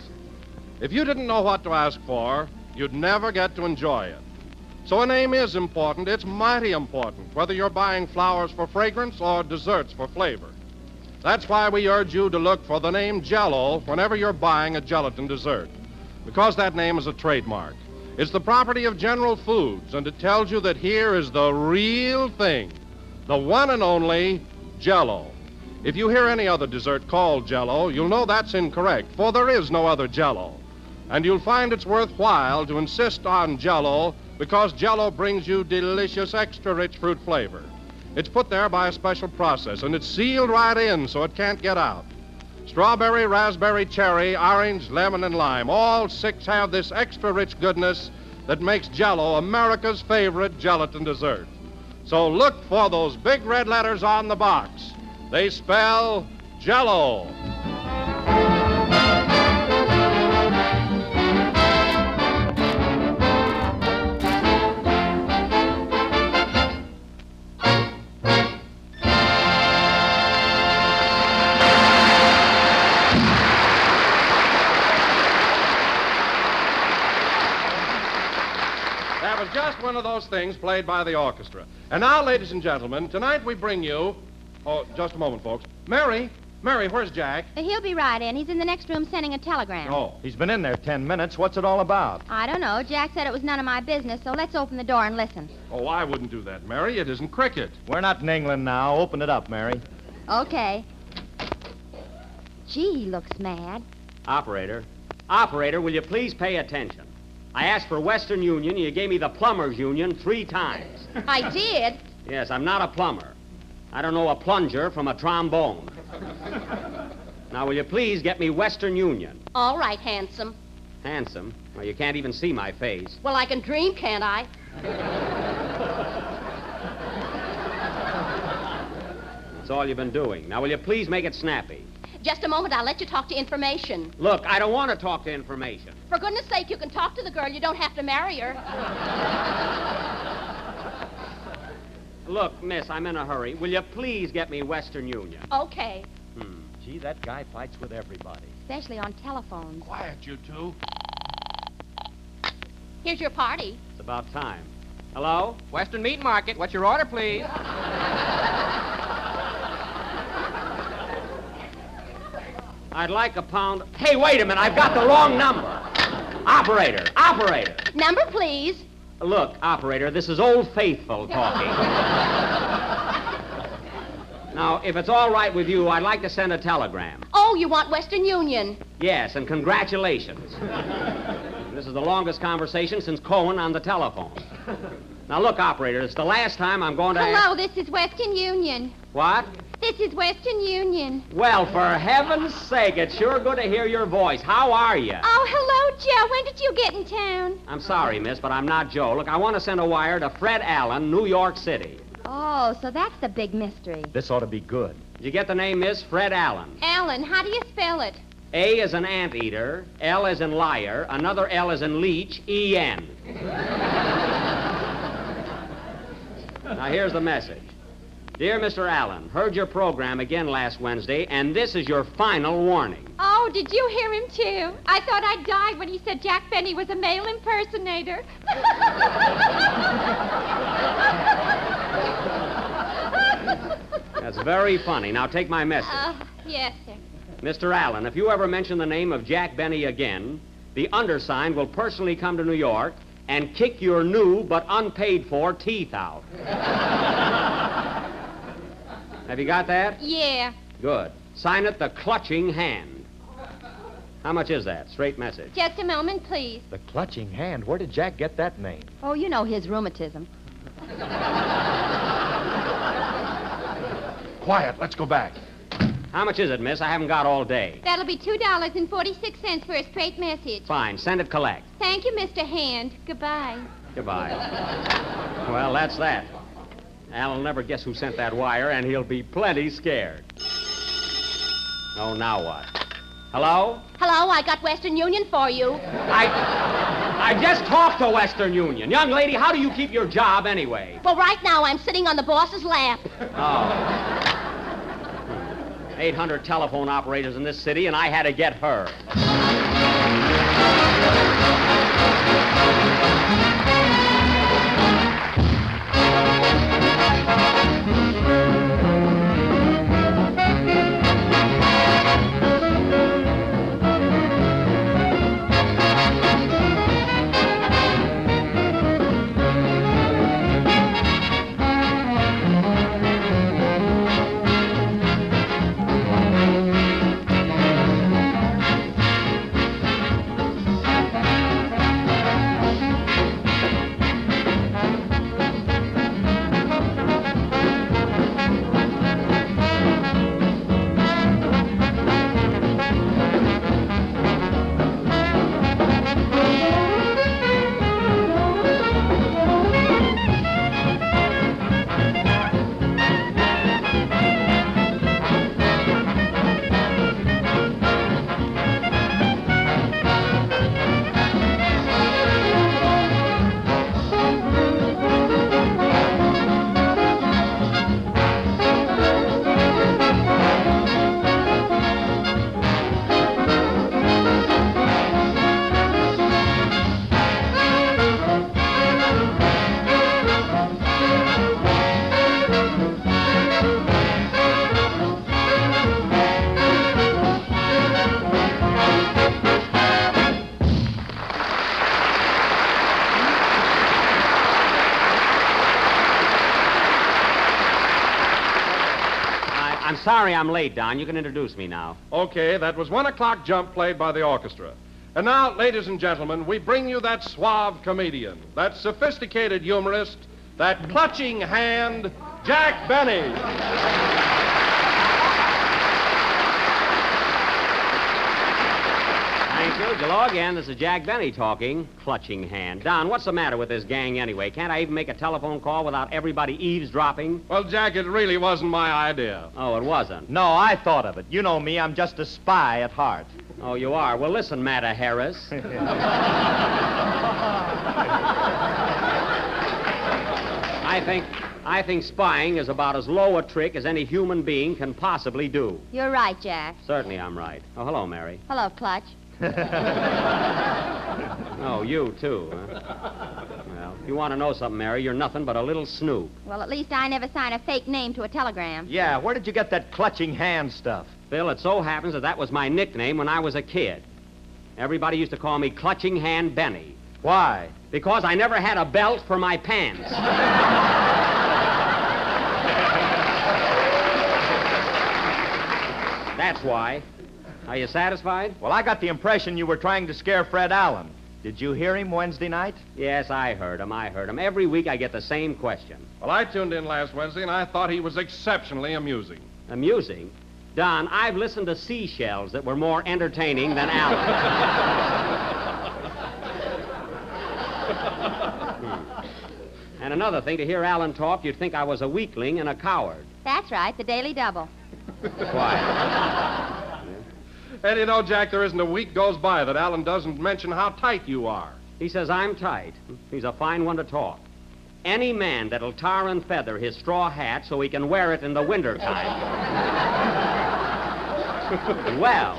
if you didn't know what to ask for, you'd never get to enjoy it. So a name is important. It's mighty important, whether you're buying flowers for fragrance or desserts for flavor. That's why we urge you to look for the name Jell-O whenever you're buying a gelatin dessert, because that name is a trademark. It's the property of General Foods, and it tells you that here is the real thing, the one and only Jell-O. If you hear any other dessert called Jell-O, you'll know that's incorrect, for there is no other Jell-O. And you'll find it's worthwhile to insist on Jell-O because Jell-O brings you delicious, extra-rich fruit flavor. It's put there by a special process, and it's sealed right in so it can't get out. Strawberry, raspberry, cherry, orange, lemon, and lime, all six have this extra-rich goodness that makes Jell-O America's favorite gelatin dessert. So look for those big red letters on the box. They spell Jell-O. That was just one of those things played by the orchestra. And now, ladies and gentlemen, tonight we bring you... Oh, just a moment, folks. Mary, where's Jack? He'll be right in. He's in the next room sending a telegram. Oh, he's been in there 10 minutes. What's it all about? I don't know. Jack said it was none of my business, so let's open the door and listen. Oh, I wouldn't do that, Mary. It isn't cricket. We're not in England now. Open it up, Mary. Okay. Gee, he looks mad. Operator, will you please pay attention? I asked for Western Union, and you gave me the Plumbers Union 3 times. I did? Yes, I'm not a plumber. I don't know a plunger from a trombone. Now, will you please get me Western Union? All right, handsome. Handsome? Well, you can't even see my face. Well, I can dream, can't I? That's all you've been doing. Now, will you please make it snappy? Just a moment, I'll let you talk to information. Look, I don't want to talk to information. For goodness sake, you can talk to the girl. You don't have to marry her. Look, miss, I'm in a hurry. Will you please get me Western Union? Okay. Gee, that guy fights with everybody. Especially on telephones. Quiet, you two. Here's your party. It's about time. Hello? Western Meat Market. What's your order, please? I'd like a pound... Hey, wait a minute. I've got the wrong number. Operator. Number, please. Look, operator, this is Old Faithful talking. Now, if it's all right with you, I'd like to send a telegram. Oh, you want Western Union? Yes, and congratulations. This is the longest conversation since Cohen on the telephone. Now, look, operator, it's the last time I'm going to... Hello, this is Western Union. What? This is Western Union. Well, for heaven's sake, it's sure good to hear your voice. How are you? Oh, hello, Joe. When did you get in town? I'm sorry, miss, but I'm not Joe. Look, I want to send a wire to Fred Allen, New York City. Oh, so that's the big mystery. This ought to be good. Did you get the name, miss? Fred Allen. Allen, how do you spell it? A as in anteater, L as in liar, another L as in leech, E-N. Now, here's the message. Dear Mr. Allen, heard your program again last Wednesday, and this is your final warning. Oh, did you hear him, too? I thought I'd died when he said Jack Benny was a male impersonator. That's very funny. Now, take my message. Yes, sir. Mr. Allen, if you ever mention the name of Jack Benny again, the undersigned will personally come to New York and kick your new but unpaid-for teeth out. Have you got that? Yeah. Good. Sign it, The Clutching Hand. How much is that? Straight message. Just a moment, please. The Clutching Hand? Where did Jack get that name? Oh, you know his rheumatism. Quiet. Let's go back. How much is it, miss? I haven't got all day. That'll be $2.46 for a straight message. Fine. Send it collect. Thank you, Mr. Hand. Goodbye. Goodbye. Well, that's that. Al will never guess who sent that wire, and he'll be plenty scared. Oh, now what? Hello? Hello, I got Western Union for you. I just talked to Western Union. Young lady, how do you keep your job anyway? Well, right now I'm sitting on the boss's lap. Oh. 800 telephone operators in this city, and I had to get her. Sorry I'm late, Don. You can introduce me now. Okay, that was 1 o'clock jump played by the orchestra. And now, ladies and gentlemen, we bring you that suave comedian, that sophisticated humorist, that clutching hand, Jack Benny. Thank you. Hello again. This is Jack Benny talking. Clutching hand. Don, what's the matter with this gang anyway? Can't I even make a telephone call without everybody eavesdropping? Well, Jack, it really wasn't my idea. Oh, it wasn't? No, I thought of it. You know me. I'm just a spy at heart. Oh, you are? Well, listen, Matta Harris. I think spying is about as low a trick as any human being can possibly do. You're right, Jack. Certainly I'm right. Oh, hello, Mary. Hello, Clutch. Oh, you, too, huh? Well, if you want to know something, Mary, you're nothing but a little snoop. Well, at least I never sign a fake name to a telegram. Yeah, where did you get that clutching hand stuff? Phil, it so happens that was my nickname when I was a kid. Everybody used to call me Clutching Hand Benny. Why? Because I never had a belt for my pants. That's why. Are you satisfied? Well, I got the impression you were trying to scare Fred Allen. Did you hear him Wednesday night? Yes, I heard him. Every week I get the same question. Well, I tuned in last Wednesday, and I thought he was exceptionally amusing. Amusing? Don, I've listened to seashells that were more entertaining than Allen. And another thing, to hear Allen talk, you'd think I was a weakling and a coward. That's right, the Daily Double. Why? And you know, Jack, there isn't a week goes by that Allen doesn't mention how tight you are. He says I'm tight. He's a fine one to talk. Any man that'll tar and feather his straw hat so he can wear it in the wintertime. Well.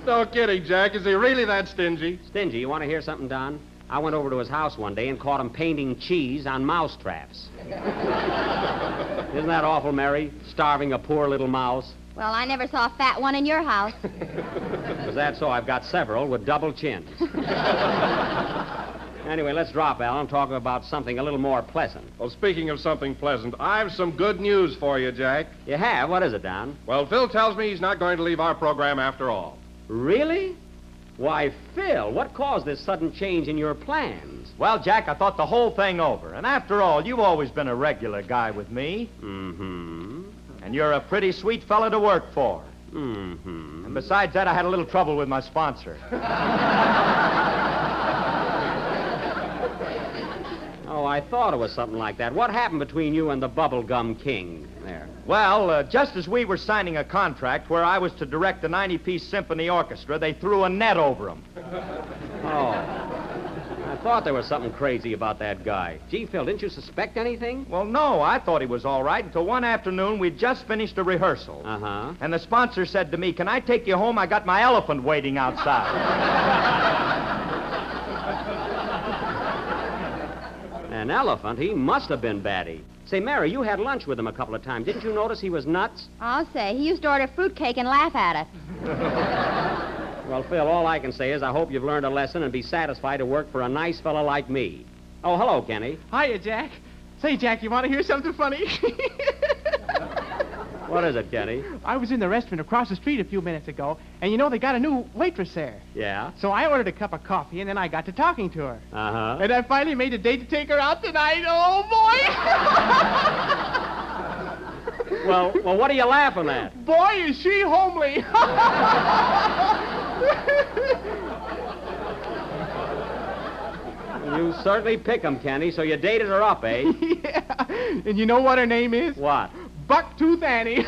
No kidding, Jack. Is he really that stingy? Stingy? You want to hear something, Don? I went over to his house one day and caught him painting cheese on mouse traps. Isn't that awful, Mary? Starving a poor little mouse. Well, I never saw a fat one in your house. Is that so? I've got several with double chins. Anyway, let's drop Al and talk about something a little more pleasant. Well, speaking of something pleasant, I've some good news for you, Jack. You have? What is it, Don? Well, Phil tells me he's not going to leave our program after all. Really? Why, Phil, what caused this sudden change in your plans? Well, Jack, I thought the whole thing over. And after all, you've always been a regular guy with me. Mm-hmm. And you're a pretty sweet fella to work for. Mm-hmm. And besides that, I had a little trouble with my sponsor. Oh, I thought it was something like that. What happened between you and the Bubblegum King there? Well, just as we were signing a contract where I was to direct the 90-piece symphony orchestra, they threw a net over him. Oh. I thought there was something crazy about that guy. Gee, Phil, didn't you suspect anything? Well, no, I thought he was all right until one afternoon we'd just finished a rehearsal. Uh-huh. And the sponsor said to me, "Can I take you home? I got my elephant waiting outside." An elephant? He must have been batty. Say, Mary, you had lunch with him a couple of times. Didn't you notice he was nuts? I'll say. He used to order fruitcake and laugh at it. Well, Phil, all I can say is I hope you've learned a lesson and be satisfied to work for a nice fella like me. Oh, hello, Kenny. Hiya, Jack. Say, Jack, you want to hear something funny? What is it, Kenny? I was in the restaurant across the street a few minutes ago, and you know they got a new waitress there. Yeah? So I ordered a cup of coffee, and then I got to talking to her. Uh-huh. And I finally made a date to take her out tonight. Oh, boy! Well, what are you laughing at? Boy, is she homely. You certainly pick 'em, Kenny, so you dated her up, eh? Yeah. And you know what her name is? What? Bucktooth Annie.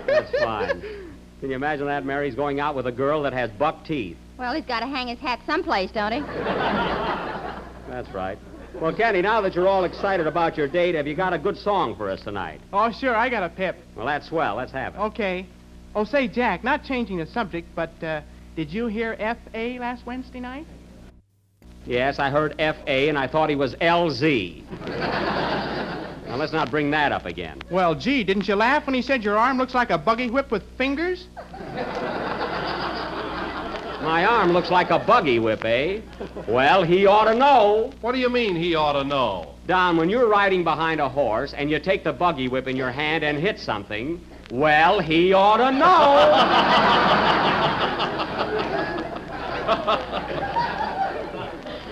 That's fine. Can you imagine that? Mary's going out with a girl that has buck teeth. Well, he's got to hang his hat someplace, don't he? That's right. Well, Kenny, now that you're all excited about your date, have you got a good song for us tonight? Oh, sure, I got a pip. Well, that's swell. Let's have it. Okay. Oh, say, Jack, not changing the subject, but did you hear F.A. last Wednesday night? Yes, I heard F.A., and I thought he was L.Z. Now, let's not bring that up again. Well, gee, didn't you laugh when he said your arm looks like a buggy whip with fingers? My arm looks like a buggy whip, eh? Well, he ought to know. What do you mean he ought to know? Don, when you're riding behind a horse and you take the buggy whip in your hand and hit something, well, he ought to know.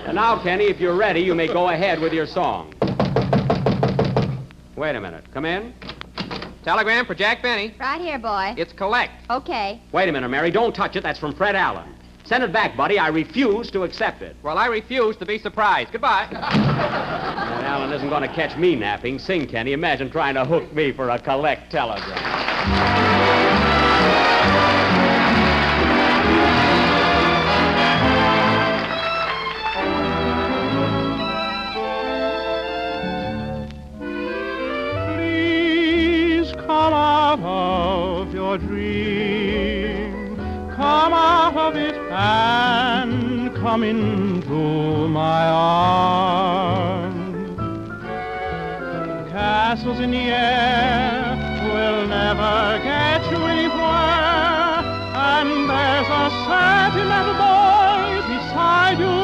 And now, Kenny, if you're ready, you may go ahead with your song. Wait a minute. Come in. Telegram for Jack Benny. Right here, boy. It's collect. Okay. Wait a minute, Mary. Don't touch it. That's from Fred Allen. Send it back, buddy. I refuse to accept it. Well, I refuse to be surprised. Goodbye. Fred Allen isn't going to catch me napping. Sing, Kenny. Imagine trying to hook me for a collect telegram. Come out of your dream, come out of it and come into my arms. Castles in the air will never get you anywhere, and there's a sentimental boy beside you,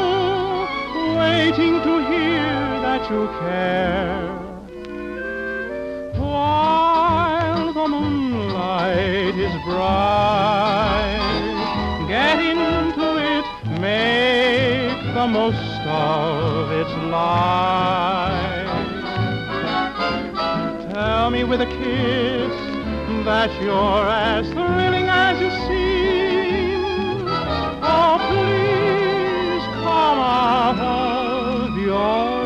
waiting to hear that you care. While the moonlight is bright, get into it, make the most of its light. Tell me with a kiss that you're as thrilling as you seem. Oh, please come out of your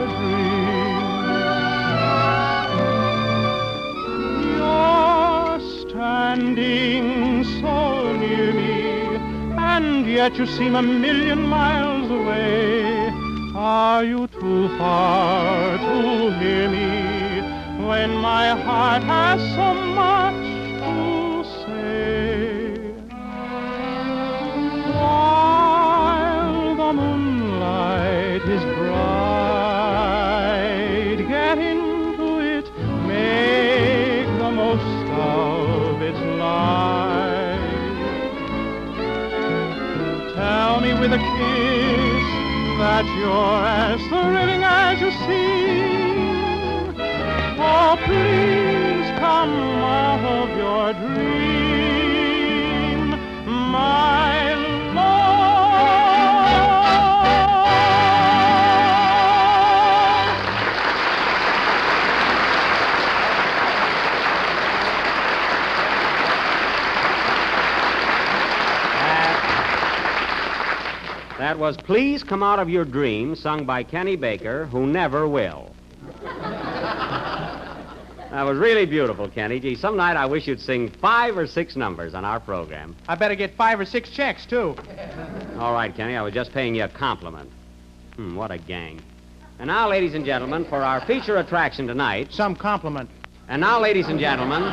standing so near me, and yet you seem a million miles away. Are you too far to hear me when my heart has so much to say? While the moonlight is bright, get into it, make the most of its light. Tell me with a kiss that you're as thrilling as you seem. Oh, please come out of your dream, my love. That was Please Come Out of Your Dream, sung by Kenny Baker, who never will. That was really beautiful, Kenny. Gee, some night I wish you'd sing 5 or 6 numbers on our program. I better get 5 or 6 checks, too. All right, Kenny, I was just paying you a compliment. What a gang. And now, ladies and gentlemen, for our feature attraction tonight... Some compliment. And now, ladies and gentlemen,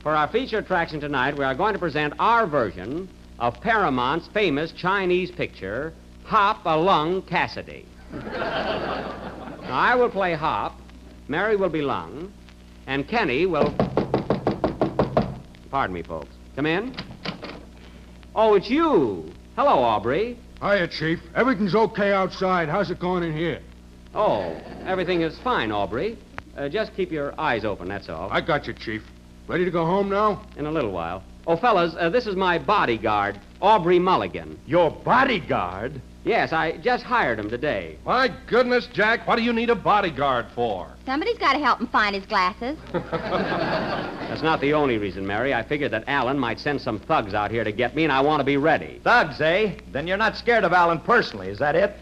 for our feature attraction tonight, we are going to present our version of Paramount's famous Chinese picture, Hop Along Cassidy. Now, I will play Hop, Mary will be Lung, and Kenny will... Pardon me, folks. Come in. Oh, it's you. Hello, Aubrey. Hiya, Chief. Everything's okay outside. How's it going in here? Oh, everything is fine, Aubrey. Just keep your eyes open, that's all. I got you, Chief. Ready to go home now? In a little while. Oh, fellas, this is my bodyguard, Aubrey Mulligan. Your bodyguard? Yes, I just hired him today. My goodness, Jack, what do you need a bodyguard for? Somebody's got to help him find his glasses. That's not the only reason, Mary. I figured that Alan might send some thugs out here to get me, and I want to be ready. Thugs, eh? Then you're not scared of Alan personally, is that it?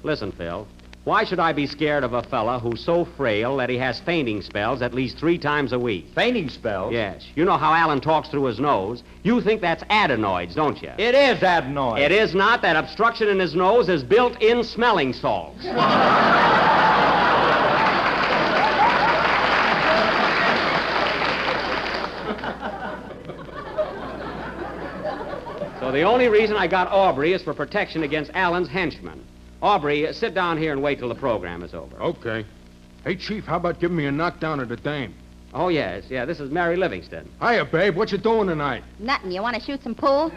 Listen, Phil. Why should I be scared of a fella who's so frail that he has fainting spells at least 3 times a week? Fainting spells? Yes. You know how Alan talks through his nose. You think that's adenoids, don't you? It is adenoids. It is not. That obstruction in his nose is built-in smelling salts. So the only reason I got Aubrey is for protection against Alan's henchmen. Aubrey, sit down here and wait till the program is over. Okay. Hey, Chief, how about giving me a knockdown at the dame? Oh, yes. Yeah, this is Mary Livingston. Hiya, babe. What you doing tonight? Nothing. You want to shoot some pool?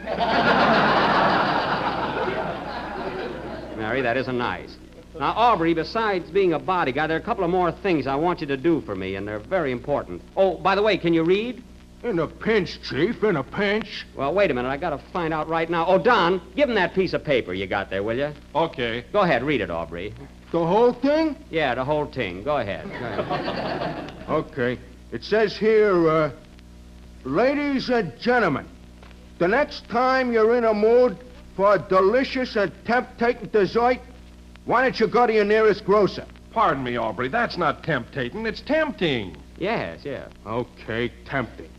Mary, that isn't nice. Now, Aubrey, besides being a bodyguard, there are a couple of more things I want you to do for me, and they're very important. Oh, by the way, can you read? In a pinch, Chief, in a pinch. Well, wait a minute. I got to find out right now. Oh, Don, give him that piece of paper you got there, will you? Okay. Go ahead, read it, Aubrey. The whole thing? Yeah, the whole thing. Go ahead. Go ahead. Okay. It says here, ladies and gentlemen, the next time you're in a mood for a delicious and tempting dessert, why don't you go to your nearest grocer? Pardon me, Aubrey. That's not temptating. It's tempting. Yes, yeah. Okay, tempting.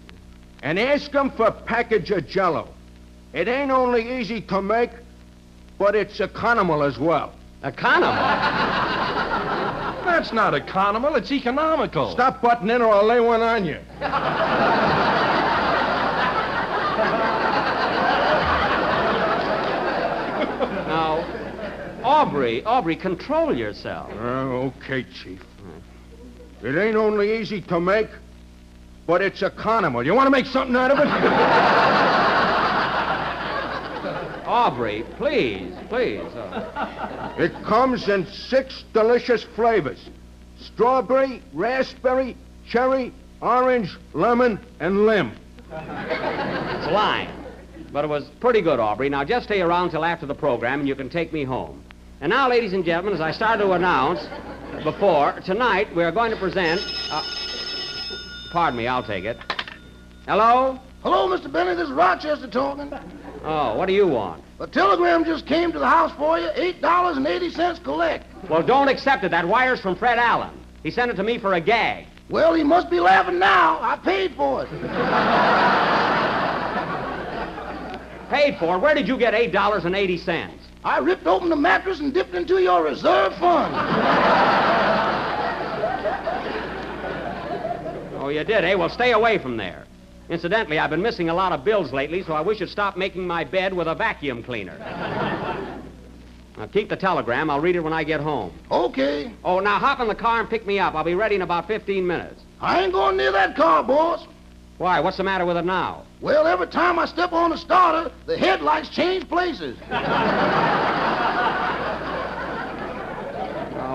And ask them for a package of Jell-O. It ain't only easy to make, but it's economical as well. Economical? That's not economical. It's economical. Stop butting in or I'll lay one on you. Now, Aubrey, control yourself. Okay, Chief. It ain't only easy to make, but it's economical. You want to make something out of it? Aubrey, please. It comes in 6 delicious flavors. Strawberry, raspberry, cherry, orange, lemon, and limb. It's lime. But it was pretty good, Aubrey. Now, just stay around till after the program, and you can take me home. And now, ladies and gentlemen, as I started to announce before, tonight we are going to present... pardon me, I'll take it. Hello? Hello, Mr. Benny. This is Rochester talking. Oh, what do you want? A telegram just came to the house for you. $8.80 collect. Well, don't accept it. That wire's from Fred Allen. He sent it to me for a gag. Well, he must be laughing now. I paid for it. Paid for it? Where did you get $8.80? I ripped open the mattress and dipped into your reserve fund. Oh, you did, eh? Well, stay away from there. Incidentally, I've been missing a lot of bills lately, so I wish you'd stop making my bed with a vacuum cleaner. Now, keep the telegram. I'll read it when I get home. Okay. Oh, now hop in the car and pick me up. I'll be ready in about 15 minutes. I ain't going near that car, boss. Why? What's the matter with it now? Well, every time I step on the starter, the headlights change places. Oh,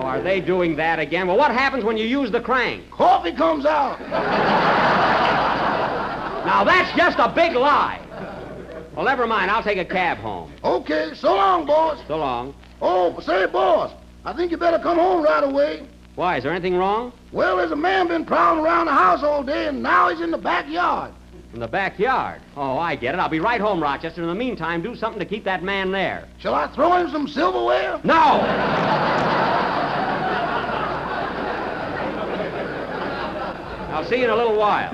are they doing that again? Well, what happens when you use the crank? Coffee comes out. Now, that's just a big lie. Well, never mind. I'll take a cab home. Okay. So long, boss. So long. Oh, say, boss, I think you better come home right away. Why? Is there anything wrong? Well, there's a man been prowling around the house all day, and now he's in the backyard. In the backyard. Oh, I get it. I'll be right home, Rochester. In the meantime, do something to keep that man there. Shall I throw him some silverware? No! I'll see you in a little while.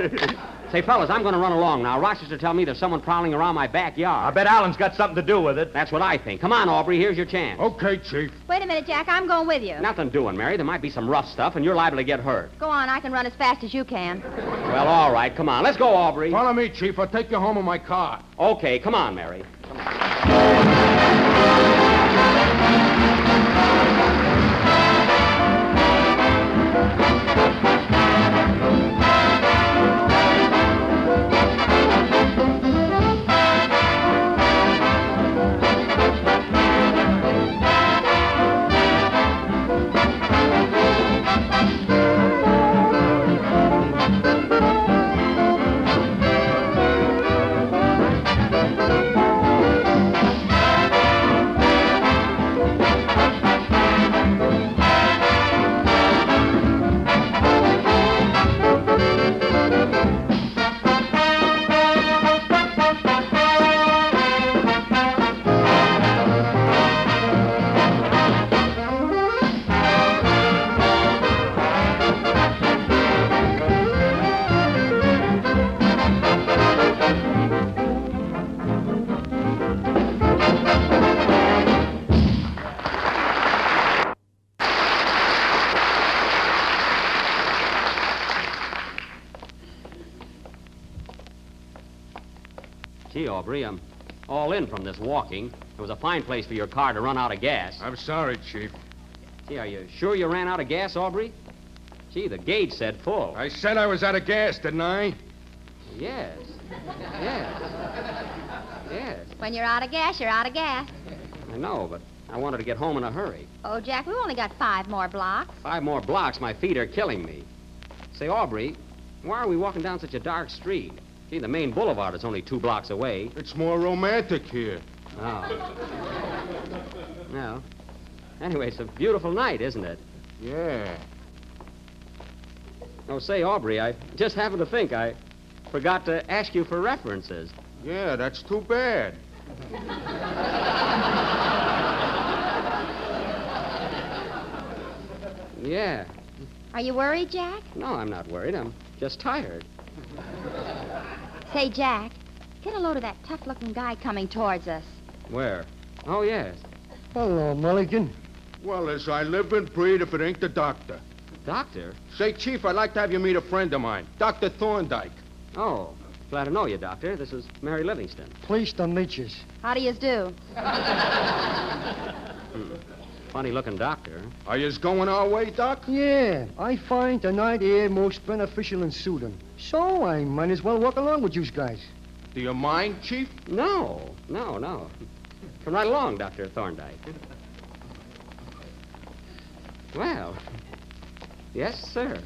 Say, fellas, I'm going to run along now. Rochester tell me there's someone prowling around my backyard. I bet Alan's got something to do with it. That's what I think. Come on, Aubrey. Here's your chance. Okay, Chief. Wait a minute, Jack. I'm going with you. Nothing doing, Mary. There might be some rough stuff, and you're liable to get hurt. Go on. I can run as fast as you can. Well, all right. Come on. Let's go, Aubrey. Follow me, Chief. I'll take you home in my car. Okay. Come on, Mary. Come on. Gee, Aubrey, I'm all in from this walking. It was a fine place for your car to run out of gas. I'm sorry, Chief. Gee, are you sure you ran out of gas, Aubrey? Gee, the gauge said full. I said I was out of gas, didn't I? Yes. Yes. Yes. When you're out of gas, you're out of gas. I know, but I wanted to get home in a hurry. Oh, Jack, we've only got 5 more blocks. 5 more blocks, my feet are killing me. Say, Aubrey, why are we walking down such a dark street? Gee, the main boulevard is only 2 blocks away. It's more romantic here. Oh. Well, anyway, it's a beautiful night, isn't it? Yeah. Oh, say, Aubrey, I just happened to think I forgot to ask you for references. Yeah, that's too bad. Yeah. Are you worried, Jack? No, I'm not worried. I'm just tired. Say, Jack, get a load of that tough-looking guy coming towards us. Where? Oh, yes. Hello, Mulligan. Well, as I live and breathe, if it ain't the doctor. Doctor? Say, Chief, I'd like to have you meet a friend of mine, Dr. Thorndyke. Oh, glad to know you, Doctor. This is Mary Livingston. Pleased to meet you. How do yous do? Funny-looking doctor. Are yous going our way, Doc? Yeah, I find tonight here most beneficial and soothing. So I might as well walk along with you guys. Do you mind, Chief? No. Come right along, Dr. Thorndyke. Well, yes, sir.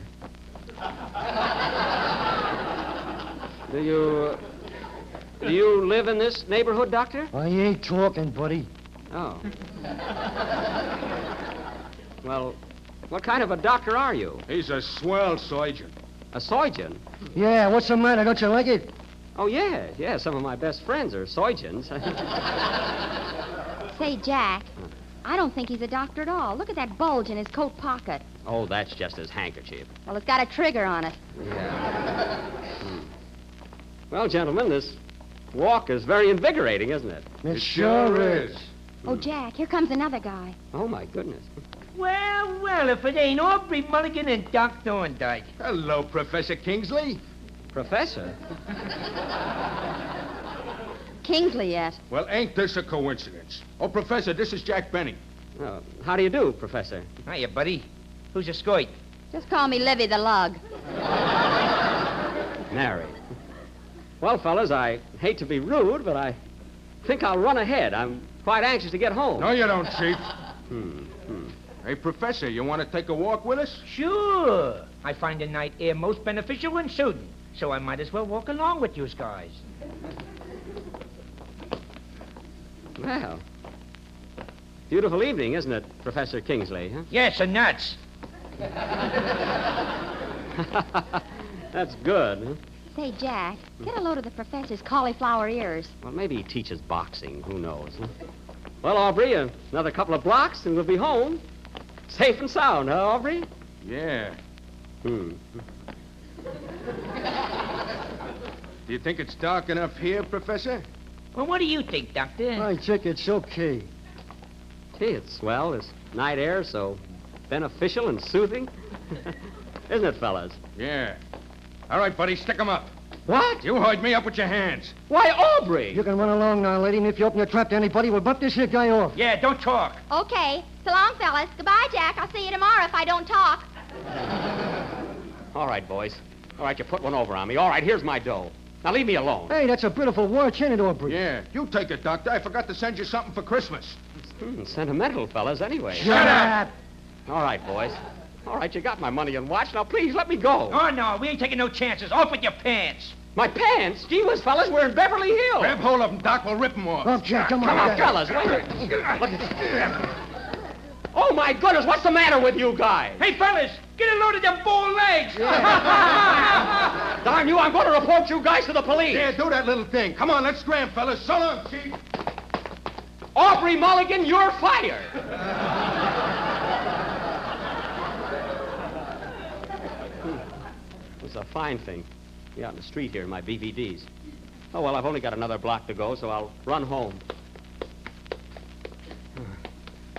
Do you live in this neighborhood, Doctor? I ain't talking, buddy. Oh. Well, what kind of a doctor are you? He's a swell surgeon. A surgeon? Yeah, what's the matter? Don't you like it? Oh, yeah. Some of my best friends are surgeons. Say, Jack, I don't think he's a doctor at all. Look at that bulge in his coat pocket. Oh, that's just his handkerchief. Well, it's got a trigger on it. Yeah. Well, gentlemen, this walk is very invigorating, isn't it? It sure is. Oh, Jack, here comes another guy. Oh, my goodness. Well, if it ain't Aubrey Mulligan and Doc Thorndyke. Hello, Professor Kingsley. Professor? Kingsley yet. Well, ain't this a coincidence? Oh, Professor, this is Jack Benny. How do you do, Professor? Hiya, buddy. Who's your scoit? Just call me Livy the Lug. Mary. Well, fellas, I hate to be rude, but I think I'll run ahead. I'm quite anxious to get home. No, you don't, Chief. Hey, Professor, you want to take a walk with us? Sure. I find the night air most beneficial and soothing, so I might as well walk along with you guys. Well, beautiful evening, isn't it, Professor Kingsley, huh? Yes, and nuts. That's good, huh? Say, Jack, get a load of the professor's cauliflower ears. Well, maybe he teaches boxing. Who knows? Huh? Well, Aubrey, another couple of blocks and we'll be home. Safe and sound, huh, Aubrey? Yeah. Hmm. Do you think it's dark enough here, Professor? Well, what do you think, Doctor? I think it's okay. Gee, it's swell. This night air so beneficial and soothing. Isn't it, fellas? Yeah. All right, buddy, stick 'em up. What? You hoid me up with your hands. Why, Aubrey! You can run along now, lady, and if you open your trap to anybody, we'll bump this here guy off. Yeah, don't talk. Okay. So long, fellas. Goodbye, Jack. I'll see you tomorrow if I don't talk. All right, boys. All right, you put one over on me. All right, here's my dough. Now leave me alone. Hey, that's a beautiful watch, ain't it, Aubrey? Yeah, you take it, Doctor. I forgot to send you something for Christmas. Sentimental, fellas, anyway. Shut up! All right, boys. All right, you got my money and watch. Now, please, let me go. Oh, no, we ain't taking no chances. Off with your pants. My pants? Gee whiz, fellas, we're in Beverly Hills. Grab hold of them, Doc. We'll rip them off. Oh, Jack, come on. Come on, fellas. Wait. Look at Oh, my goodness, what's the matter with you guys? Hey, fellas, get a load of them bull legs. Darn you, I'm going to report you guys to the police. Yeah, do that little thing. Come on, let's scram, fellas. So long, Chief. Aubrey Mulligan, you're fired. It's a fine thing. Be out in the street here in my BVDs. Oh, well, I've only got another block to go, so I'll run home.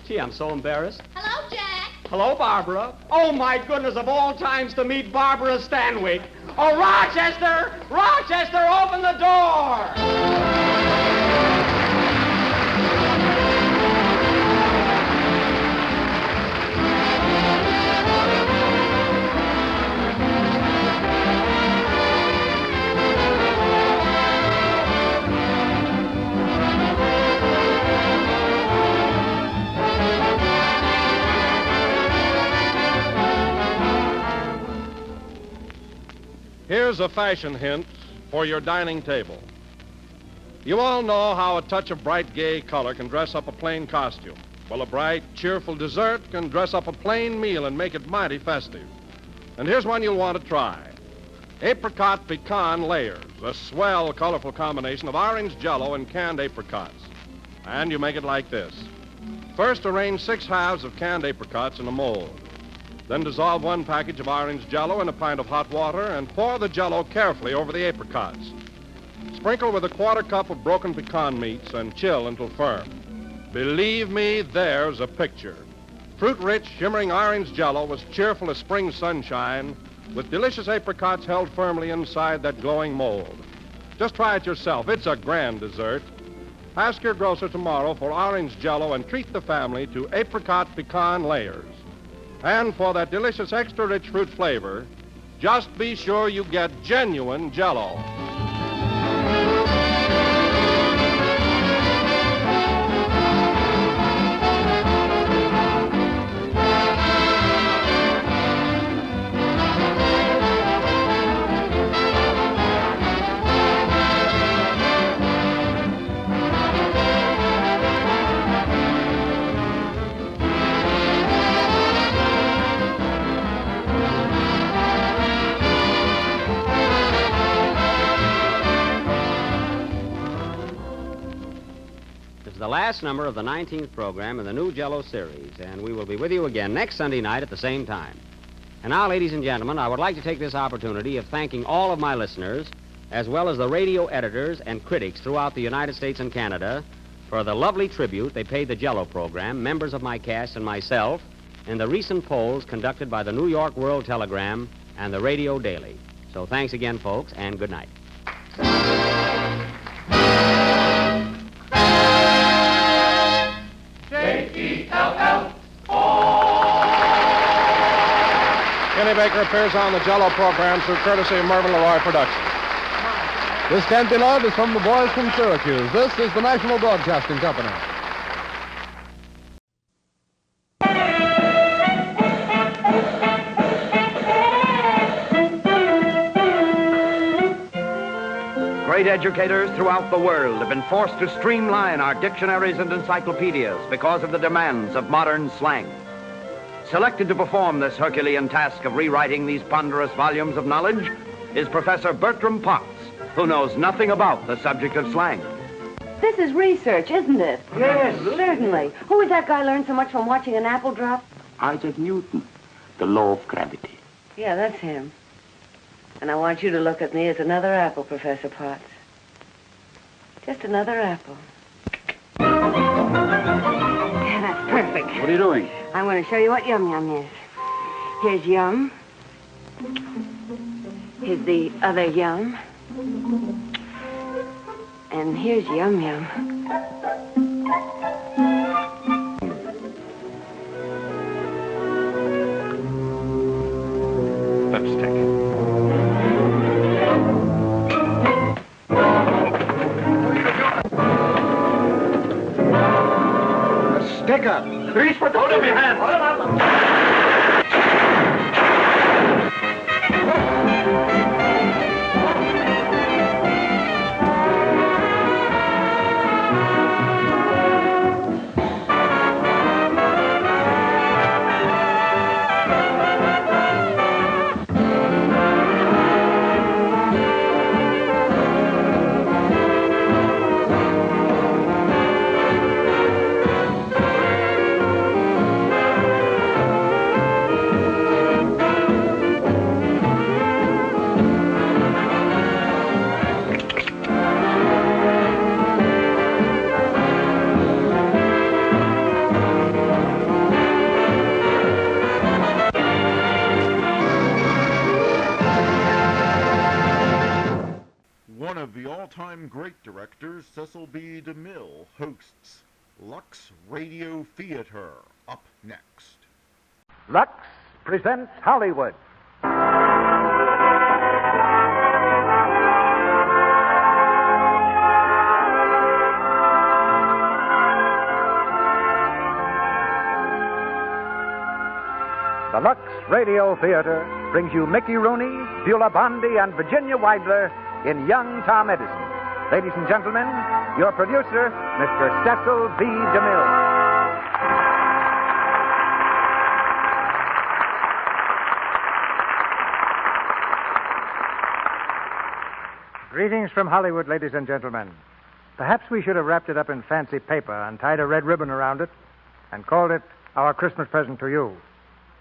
Gee, I'm so embarrassed. Hello, Jack. Hello, Barbara. Oh, my goodness, of all times to meet Barbara Stanwyck. Oh, Rochester! Rochester, open the door! Here's a fashion hint for your dining table. You all know how a touch of bright, gay color can dress up a plain costume. Well, a bright, cheerful dessert can dress up a plain meal and make it mighty festive. And here's one you'll want to try. Apricot pecan layers, a swell, colorful combination of orange Jell-O and canned apricots. And you make it like this. First, arrange 6 halves of canned apricots in a mold. Then dissolve 1 package of orange Jell-O in a pint of hot water and pour the Jell-O carefully over the apricots. Sprinkle with a 1/4 cup of broken pecan meats and chill until firm. Believe me, there's a picture. Fruit-rich, shimmering orange Jell-O was cheerful as spring sunshine, with delicious apricots held firmly inside that glowing mold. Just try it yourself. It's a grand dessert. Ask your grocer tomorrow for orange Jell-O and treat the family to apricot pecan layers. And for that delicious extra-rich fruit flavor, just be sure you get genuine Jell-O. The last number of the 19th program in the new Jell-O series, and we will be with you again next Sunday night at the same time. And now, ladies and gentlemen, I would like to take this opportunity of thanking all of my listeners, as well as the radio editors and critics throughout the United States and Canada, for the lovely tribute they paid the Jell-O program, members of my cast and myself, in the recent polls conducted by the New York World Telegram and the Radio Daily. So thanks again, folks, and good night. Kenny Baker appears on the Jell-O program through courtesy of Mervyn LeRoy Productions. This can't be love is from the boys from Syracuse. This is the National Broadcasting Company. Great educators throughout the world have been forced to streamline our dictionaries and encyclopedias because of the demands of modern slang. Selected to perform this Herculean task of rewriting these ponderous volumes of knowledge is Professor Bertram Potts, who knows nothing about the subject of slang. This is research, isn't it? Yes. Certainly. Who was that guy learn so much from watching an apple drop? Isaac Newton, the law of gravity. Yeah, that's him. And I want you to look at me as another apple, Professor Potts. Just another apple. Yeah, that's perfect. What are you doing? I'm going to show you what Yum Yum is. Here's Yum. Here's the other Yum. And here's Yum Yum. Lipstick. A sticker. Reach for the... Hold up your hands. Hold up. One of the all-time great directors, Cecil B. DeMille, hosts Lux Radio Theater. Up next. Lux presents Hollywood. The Lux Radio Theater brings you Mickey Rooney, Beulah Bondi, and Virginia Weidler in Young Tom Edison. Ladies and gentlemen, your producer, Mr. Cecil B. DeMille. Greetings from Hollywood, ladies and gentlemen. Perhaps we should have wrapped it up in fancy paper and tied a red ribbon around it and called it our Christmas present to you.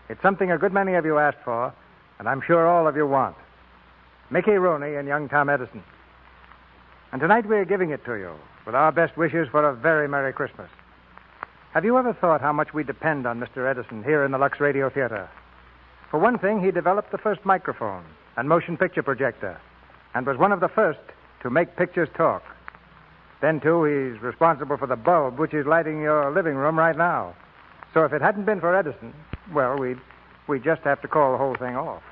It's something a good many of you asked for, and I'm sure all of you want. Mickey Rooney and Young Tom Edison. And tonight we're giving it to you with our best wishes for a very Merry Christmas. Have you ever thought how much we depend on Mr. Edison here in the Lux Radio Theater? For one thing, he developed the first microphone and motion picture projector and was one of the first to make pictures talk. Then, too, he's responsible for the bulb which is lighting your living room right now. So if it hadn't been for Edison, well, we'd just have to call the whole thing off.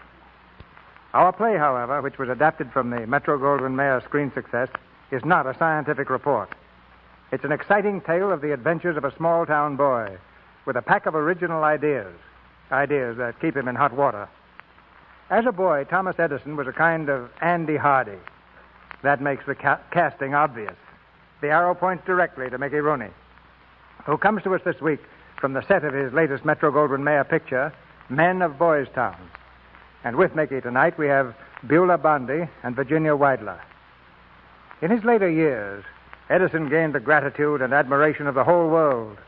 Our play, however, which was adapted from the Metro-Goldwyn-Mayer screen success, is not a scientific report. It's an exciting tale of the adventures of a small-town boy with a pack of original ideas that keep him in hot water. As a boy, Thomas Edison was a kind of Andy Hardy. That makes the casting obvious. The arrow points directly to Mickey Rooney, who comes to us this week from the set of his latest Metro-Goldwyn-Mayer picture, Men of Boys Town. And with Mickey tonight, we have Beulah Bondi and Virginia Weidler. In his later years, Edison gained the gratitude and admiration of the whole world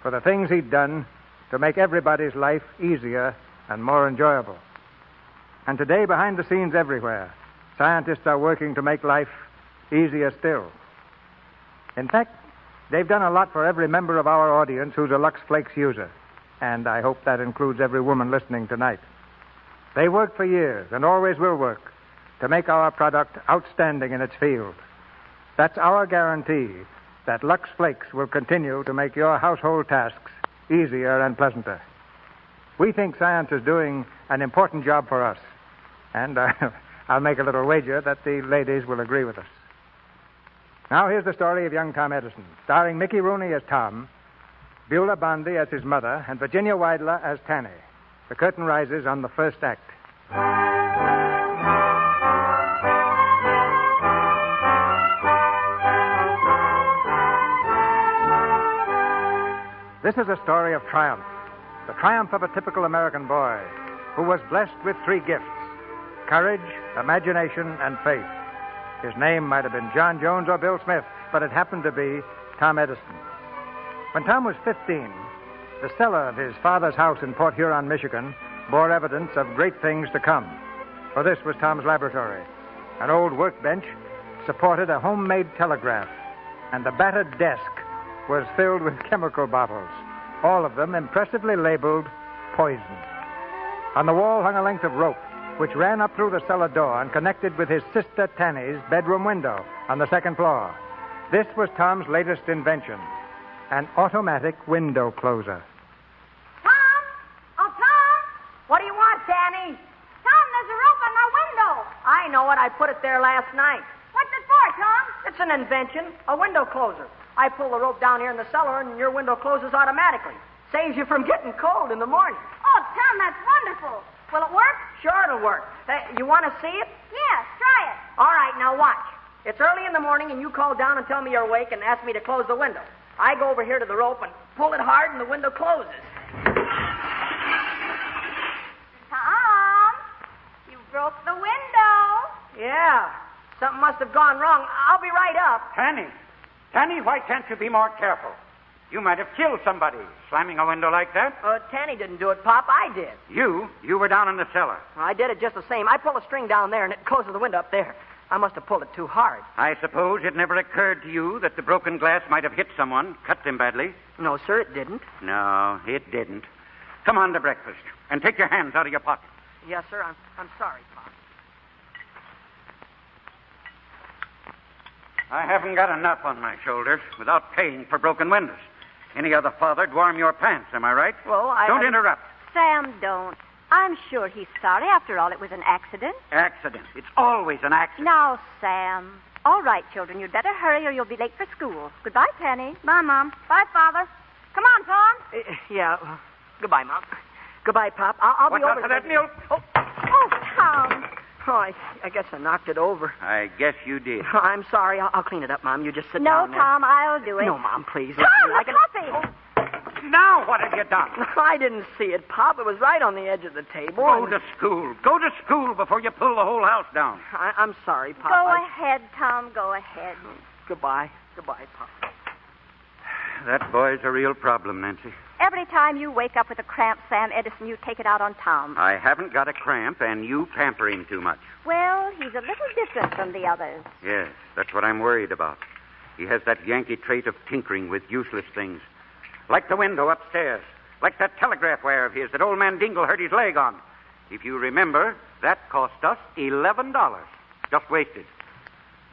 for the things he'd done to make everybody's life easier and more enjoyable. And today, behind the scenes everywhere, scientists are working to make life easier still. In fact, they've done a lot for every member of our audience who's a Lux Flakes user. And I hope that includes every woman listening tonight. They worked for years and always will work to make our product outstanding in its field. That's our guarantee that Lux Flakes will continue to make your household tasks easier and pleasanter. We think science is doing an important job for us. And I'll make a little wager that the ladies will agree with us. Now here's the story of Young Tom Edison, starring Mickey Rooney as Tom, Beulah Bondi as his mother, and Virginia Weidler as Tanny. The curtain rises on the first act. This is a story of triumph, the triumph of a typical American boy who was blessed with three gifts: courage, imagination, and faith. His name might have been John Jones or Bill Smith, but it happened to be Tom Edison. When Tom was 15, the cellar of his father's house in Port Huron, Michigan, bore evidence of great things to come. For this was Tom's laboratory. An old workbench supported a homemade telegraph, and the battered desk was filled with chemical bottles, all of them impressively labeled poison. On the wall hung a length of rope, which ran up through the cellar door and connected with his sister Tanny's bedroom window on the second floor. This was Tom's latest invention, an automatic window closer. Tom! Oh, Tom! What do you want, Tanny? Tom, there's a rope on my window. I know it. I put it there last night. What's it for, Tom? It's an invention, a window closer. I pull the rope down here in the cellar, and your window closes automatically. Saves you from getting cold in the morning. Oh, Tom, that's wonderful. Will it work? Sure it'll work. You want to see it? Yes, try it. All right, now watch. It's early in the morning, and you call down and tell me you're awake and ask me to close the window. I go over here to the rope and pull it hard, and the window closes. Tom, you broke the window. Yeah, something must have gone wrong. I'll be right up. Tanny, why can't you be more careful? You might have killed somebody slamming a window like that. Tanny didn't do it, Pop. I did. You were down in the cellar. I did it just the same. I pull a string down there, and it closes the window up there. I must have pulled it too hard. I suppose it never occurred to you that the broken glass might have hit someone, cut them badly. No, sir, it didn't. No, it didn't. Come on to breakfast, and take your hands out of your pockets. Yes, sir. I'm sorry, Pop. I haven't got enough on my shoulders without paying for broken windows. Any other father'd warm your pants, am I right? Well, Don't interrupt. Sam, don't. I'm sure he's sorry. After all, it was an accident. Accident. It's always an accident. Now, Sam. All right, children, you'd better hurry or you'll be late for school. Goodbye, Penny. Bye, Mom. Bye, Father. Come on, Tom. Yeah. Goodbye, Mom. Goodbye, Pop. I'll be over. What's up for that milk? Oh, Tom. Oh, I guess I knocked it over. I guess you did. I'm sorry. I'll clean it up, Mom. You just sit No, down there. Tom, I'll do it. No, Mom, please. Tom, I the can... coffee. Now what have you done? I didn't see it, Pop. It was right on the edge of the table. Go to school. Go to school before you pull the whole house down. I'm sorry, Pop. Go ahead, Tom. Go ahead. Goodbye. Goodbye, Pop. That boy's a real problem, Nancy. Every time you wake up with a cramp, Sam Edison, you take it out on Tom. I haven't got a cramp, and you pamper him too much. Well, he's a little different from the others. Yes, that's what I'm worried about. He has that Yankee trait of tinkering with useless things. Like the window upstairs. Like that telegraph wire of his that old man Dingle hurt his leg on. If you remember, that cost us $11. Just wasted.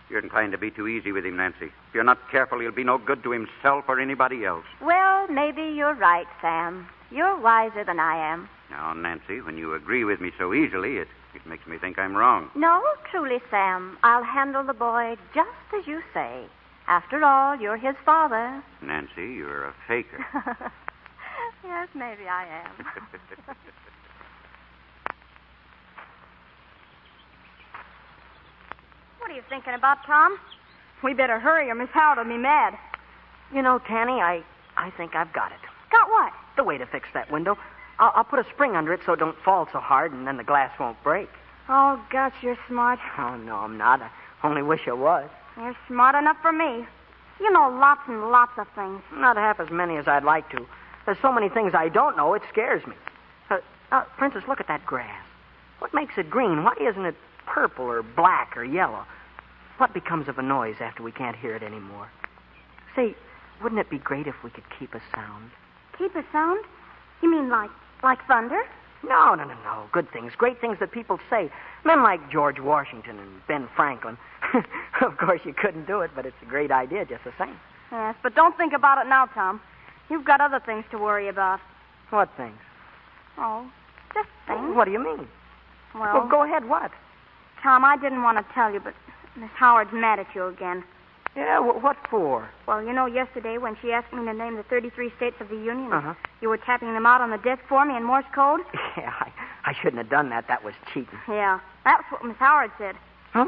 You're inclined to be too easy with him, Nancy. If you're not careful, he'll be no good to himself or anybody else. Well, maybe you're right, Sam. You're wiser than I am. Now, Nancy, when you agree with me so easily, it makes me think I'm wrong. No, truly, Sam. I'll handle the boy just as you say. After all, you're his father. Nancy, you're a faker. Yes, maybe I am. What are you thinking about, Tom? We better hurry or Miss Howard will be mad. You know, Tanny, I think I've got it. Got what? The way to fix that window. I'll put a spring under it so it don't fall so hard, and then the glass won't break. Oh, Gus, you're smart. Oh, no, I'm not. I only wish I was. You're smart enough for me. You know lots and lots of things. Not half as many as I'd like to. There's so many things I don't know, it scares me. Princess, look at that grass. What makes it green? Why isn't it purple or black or yellow? What becomes of a noise after we can't hear it anymore? Say, wouldn't it be great if we could keep a sound? Keep a sound? You mean like thunder? No. Good things, great things that people say. Men like George Washington and Ben Franklin. Of course, you couldn't do it, but it's a great idea just the same. Yes, but don't think about it now, Tom. You've got other things to worry about. What things? Oh, just things. What do you mean? Well, go ahead, what? Tom, I didn't want to tell you, but Miss Howard's mad at you again. Yeah, what for? Well, you know, yesterday when she asked me to name the 33 states of the Union, you were tapping them out on the desk for me in Morse code? Yeah, I shouldn't have done that. That was cheating. Yeah, that's what Miss Howard said. Huh?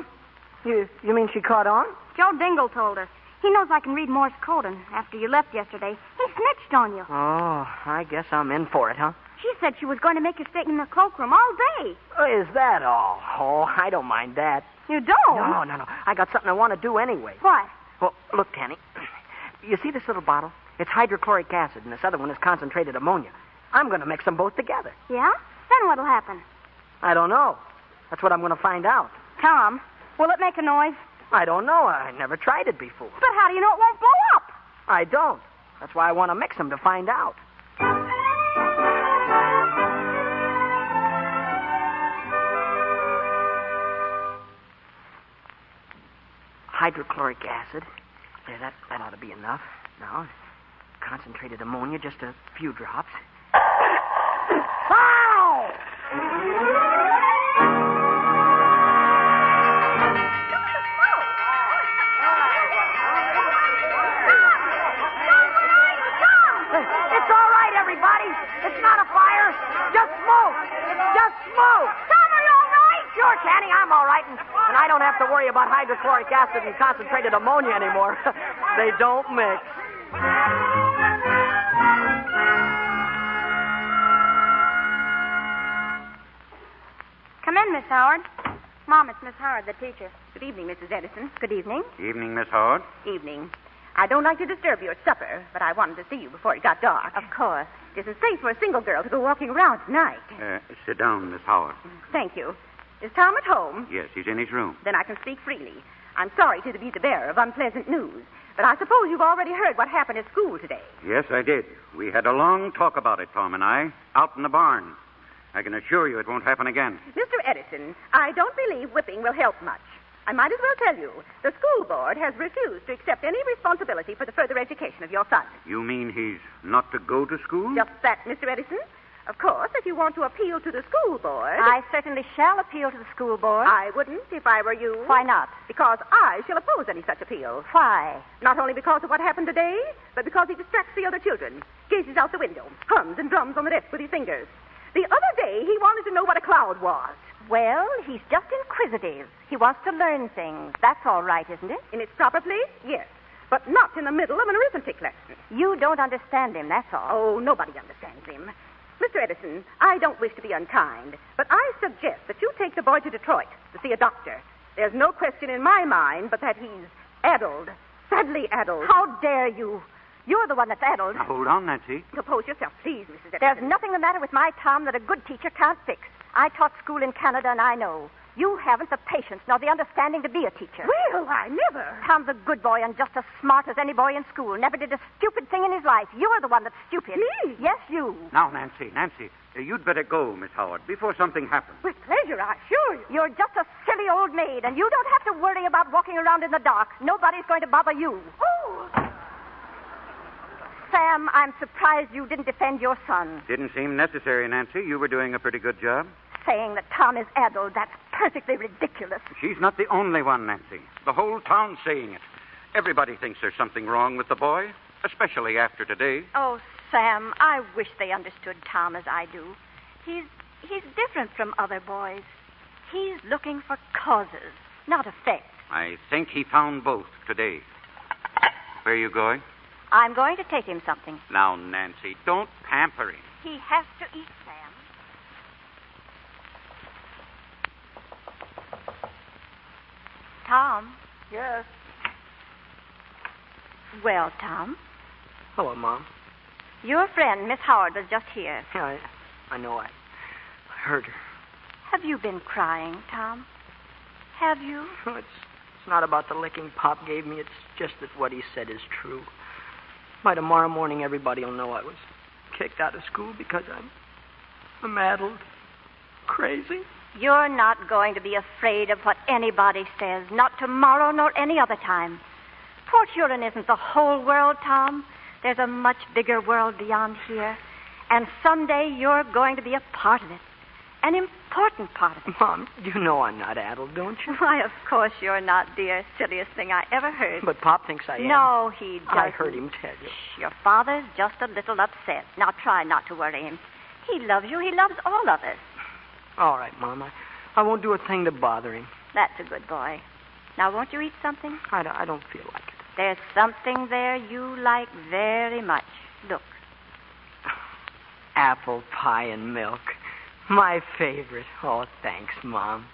You mean she caught on? Joe Dingle told her. He knows I can read Morse code, and after you left yesterday, he snitched on you. Oh, I guess I'm in for it, huh? She said she was going to make you stay in the cloakroom all day. Is that all? Oh, I don't mind that. You don't? No. I got something I want to do anyway. What? Well, look, Tanny. You see this little bottle? It's hydrochloric acid, and this other one is concentrated ammonia. I'm going to mix them both together. Yeah? Then what'll happen? I don't know. That's what I'm going to find out. Tom, will it make a noise? I don't know. I never tried it before. But how do you know it won't blow up? I don't. That's why I want to mix them to find out. Hydrochloric acid. There, that ought to be enough. Now, concentrated ammonia, just a few drops. Ow! It's all right, everybody. It's not a fire. Just smoke. It's just smoke. Tom, are you all right? Sure, Tanny, I'm all right. And I don't have to worry about hydrochloric acid and concentrated ammonia anymore. They don't mix. Come in, Miss Howard. Mom, it's Miss Howard, the teacher. Good evening, Mrs. Edison. Good evening. Evening, Miss Howard. Evening. I don't like to disturb you at supper, but I wanted to see you before it got dark. Of course. It isn't safe for a single girl to go walking around tonight. Sit down, Miss Howard. Thank you. Is Tom at home? Yes, he's in his room. Then I can speak freely. I'm sorry to be the bearer of unpleasant news, but I suppose you've already heard what happened at school today. Yes, I did. We had a long talk about it, Tom and I, out in the barn. I can assure you it won't happen again. Mr. Edison, I don't believe whipping will help much. I might as well tell you, the school board has refused to accept any responsibility for the further education of your son. You mean he's not to go to school? Just that, Mr. Edison. Of course, if you want to appeal to the school board... I certainly shall appeal to the school board. I wouldn't if I were you. Why not? Because I shall oppose any such appeal. Why? Not only because of what happened today, but because he distracts the other children, gazes out the window, hums and drums on the desk with his fingers. The other day, he wanted to know what a cloud was. Well, he's just inquisitive. He wants to learn things. That's all right, isn't it? In its proper place, yes. But not in the middle of an arithmetic lesson. You don't understand him, that's all. Oh, nobody understands him. Mr. Edison, I don't wish to be unkind, but I suggest that you take the boy to Detroit to see a doctor. There's no question in my mind but that he's addled, sadly addled. How dare you? You're the one that's addled. Now, hold on, Nancy. Compose yourself, please, Mrs. Edison. There's nothing the matter with my Tom that a good teacher can't fix. I taught school in Canada, and I know. You haven't the patience nor the understanding to be a teacher. Well, I never. Tom's a good boy and just as smart as any boy in school. Never did a stupid thing in his life. You're the one that's stupid. Me? Yes, you. Now, Nancy, you'd better go, Miss Howard, before something happens. With pleasure, I assure you. You're just a silly old maid, and you don't have to worry about walking around in the dark. Nobody's going to bother you. Oh! Sam, I'm surprised you didn't defend your son. Didn't seem necessary, Nancy. You were doing a pretty good job. Saying that Tom is addled, that's perfectly ridiculous. She's not the only one, Nancy. The whole town's saying it. Everybody thinks there's something wrong with the boy, especially after today. Oh, Sam, I wish they understood Tom as I do. He's different from other boys. He's looking for causes, not effects. I think he found both today. Where are you going? I'm going to take him something. Now, Nancy, don't pamper him. He has to eat, Sam. Tom? Yes? Well, Tom? Hello, Mom. Your friend, Miss Howard, was just here. Yeah, I know. I heard her. Have you been crying, Tom? Have you? It's not about the licking Pop gave me. It's just that what he said is true. By tomorrow morning, everybody will know I was kicked out of school because I'm addled. Crazy. You're not going to be afraid of what anybody says. Not tomorrow nor any other time. Port Huron isn't the whole world, Tom. There's a much bigger world beyond here. And someday you're going to be a part of it. An important part of it. Mom, you know I'm not addled, don't you? Why, of course you're not, dear. Silliest thing I ever heard. But Pop thinks I am. No, he doesn't. I heard him tell you. Shh, your father's just a little upset. Now try not to worry him. He loves you. He loves all of us. All right, Mom. I won't do a thing to bother him. That's a good boy. Now, won't you eat something? I don't feel like it. There's something there you like very much. Look. Apple pie and milk. My favorite. Oh, thanks, Mom.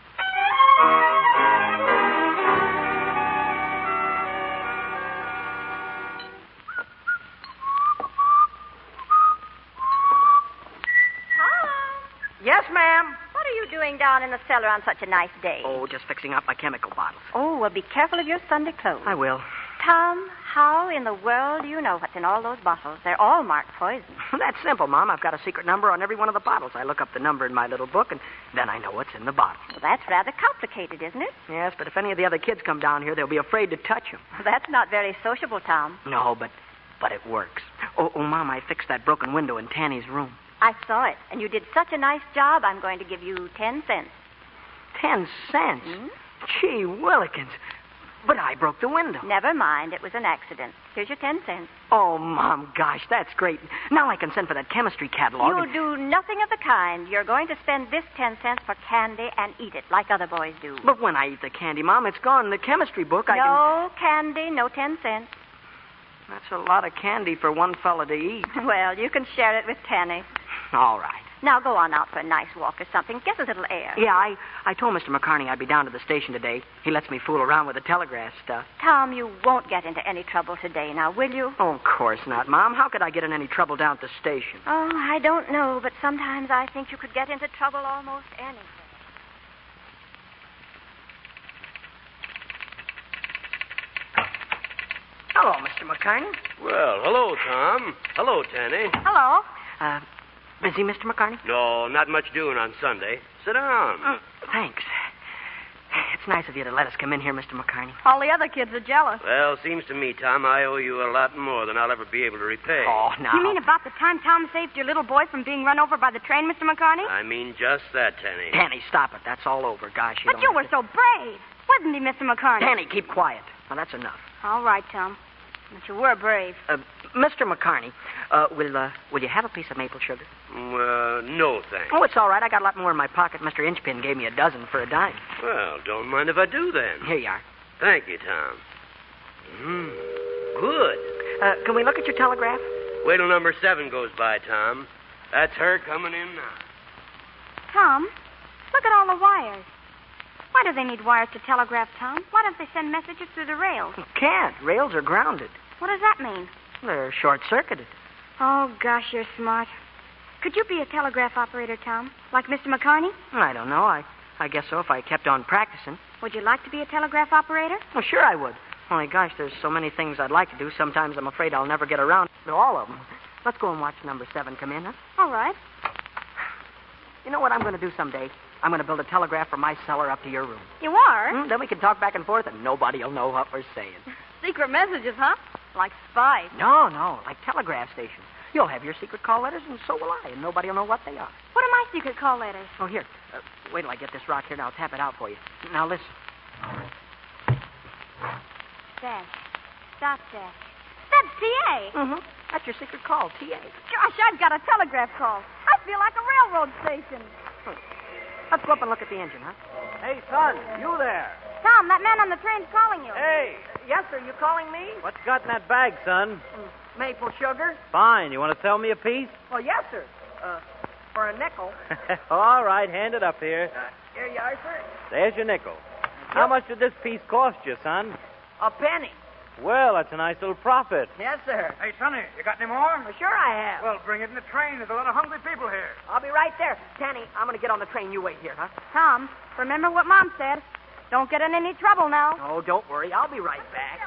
Yes, ma'am. What are you doing down in the cellar on such a nice day? Oh, just fixing up my chemical bottles. Oh, well, be careful of your Sunday clothes. I will. Tom, how in the world do you know what's in all those bottles? They're all marked poison. That's simple, Mom. I've got a secret number on every one of the bottles. I look up the number in my little book, and then I know what's in the bottle. Well, that's rather complicated, isn't it? Yes, but if any of the other kids come down here, they'll be afraid to touch them. That's not very sociable, Tom. No, but it works. Oh, Mom, I fixed that broken window in Tanny's room. I saw it, and you did such a nice job, I'm going to give you 10 cents. 10 cents? Hmm? Gee willikins. But I broke the window. Never mind. It was an accident. Here's your 10 cents. Oh, Mom, gosh, that's great. Now I can send for that chemistry catalog. You'll do nothing of the kind. You're going to spend this 10 cents for candy and eat it like other boys do. But when I eat the candy, Mom, it's gone. The chemistry book, No candy, no 10 cents. That's a lot of candy for one fella to eat. Well, you can share it with Tanny. All right. Now go on out for a nice walk or something. Get a little air. Yeah, I told Mr. McCarney I'd be down to the station today. He lets me fool around with the telegraph stuff. Tom, you won't get into any trouble today now, will you? Oh, of course not, Mom. How could I get in any trouble down at the station? Oh, I don't know, but sometimes I think you could get into trouble almost anything. Hello, Mr. McCarney. Well, hello, Tom. Hello, Tanny. Hello. Busy, Mr. McCarney? No, not much doing on Sunday. Sit down. Thanks. It's nice of you to let us come in here, Mr. McCarney. All the other kids are jealous. Well, seems to me, Tom, I owe you a lot more than I'll ever be able to repay. Oh, now. You mean about the time Tom saved your little boy from being run over by the train, Mr. McCarney? I mean just that, Tanny. Danny, stop it. That's all over. Gosh, But you were so brave. Wasn't he, Mr. McCarney? Danny, keep quiet. Now, that's enough. All right, Tom. But you were brave. Mr. McCarney, will you have a piece of maple sugar? No, thanks. Oh, it's all right. I got a lot more in my pocket. Mr. Inchpin gave me a dozen for a dime. Well, don't mind if I do, then. Here you are. Thank you, Tom. Good. Can we look at your telegraph? Wait till number 7 goes by, Tom. That's her coming in now. Tom, look at all the wires. Why do they need wires to telegraph, Tom? Why don't they send messages through the rails? Can't. Rails are grounded. What does that mean? They're short-circuited. Oh, gosh, you're smart. Could you be a telegraph operator, Tom? Like Mr. McCarney? I don't know. I guess so if I kept on practicing. Would you like to be a telegraph operator? Well, sure I would. Only, gosh, there's so many things I'd like to do. Sometimes I'm afraid I'll never get around to all of them. Let's go and watch number 7 come in, huh? All right. You know what I'm going to do someday? I'm going to build a telegraph from my cellar up to your room. You are? Then we can talk back and forth, and nobody will know what we're saying. Secret messages, huh? Like spies. No, like telegraph stations. You'll have your secret call letters, and so will I, and nobody will know what they are. What are my secret call letters? Oh, here. Wait till I get this rock here, and I'll tap it out for you. Now, listen. Dash. Stop dash. That's TA. Mm-hmm. That's your secret call, TA. Gosh, I've got a telegraph call. I feel like a railroad station. Let's go up and look at the engine, huh? Hey, son, you there. Tom, that man on the train's calling you. Hey. Yes, sir. You calling me? What's got in that bag, son? Maple sugar. Fine. You want to sell me a piece? Well, yes, sir. For a nickel. All right, hand it up here. Here you are, sir. There's your nickel. How much did this piece cost you, son? A penny. Well, that's a nice little profit. Yes, sir. Hey, Sonny, you got any more? Well, sure I have. Well, bring it in the train. There's a lot of hungry people here. I'll be right there. Tanny, I'm going to get on the train. You wait here, huh? Tom, remember what Mom said. Don't get in any trouble now. Oh, don't worry. I'll be right back.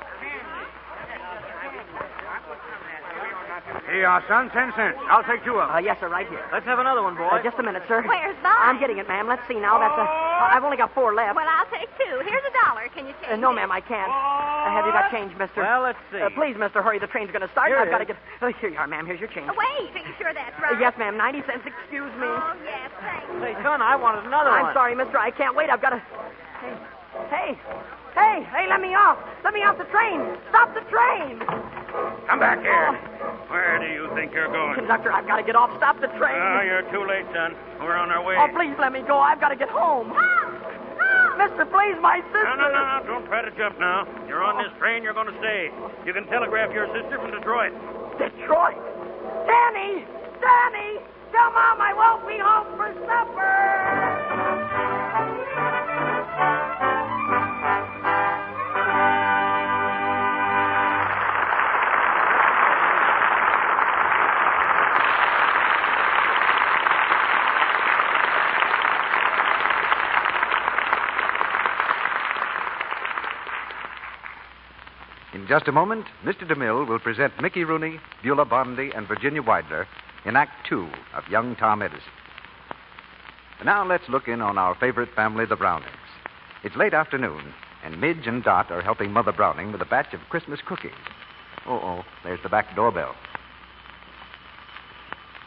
Here you are, son. 10 cents. I'll take 2 of them. Yes, sir, right here. Let's have another one, boy. Just a minute, sir. Where's mine? I'm getting it, ma'am. Let's see now. That's I've only got 4 left. Well, I'll take 2. Here's $1. Can you change No, it? ma'am, I can't. Have you got change, mister? Well, let's see. Please, mister, hurry. The train's going to start. Here I've it got to is. get... here you are, ma'am. Here's your change. Wait. Are you sure that's right? Yes, ma'am. 90 cents. Excuse me. Oh, yes, thanks. Say, son, I wanted another one. I'm sorry, mister. I can't wait. I've got to... Hey, let me off. Let me off the train. Stop the train. Come back here. Where do you think you're going? Conductor, I've got to get off. Stop the train. Oh, you're too late, son. We're on our way. Oh, please let me go. I've got to get home. Mister, please, my sister. No. Don't try to jump now. You're on this train. You're going to stay. You can telegraph your sister from Detroit. Detroit? Danny! just a moment, Mr. DeMille will present Mickey Rooney, Beulah Bondi, and Virginia Weidler in Act 2 of Young Tom Edison. Now let's look in on our favorite family, the Brownings. It's late afternoon, and Midge and Dot are helping Mother Browning with a batch of Christmas cookies. Oh, there's the back doorbell.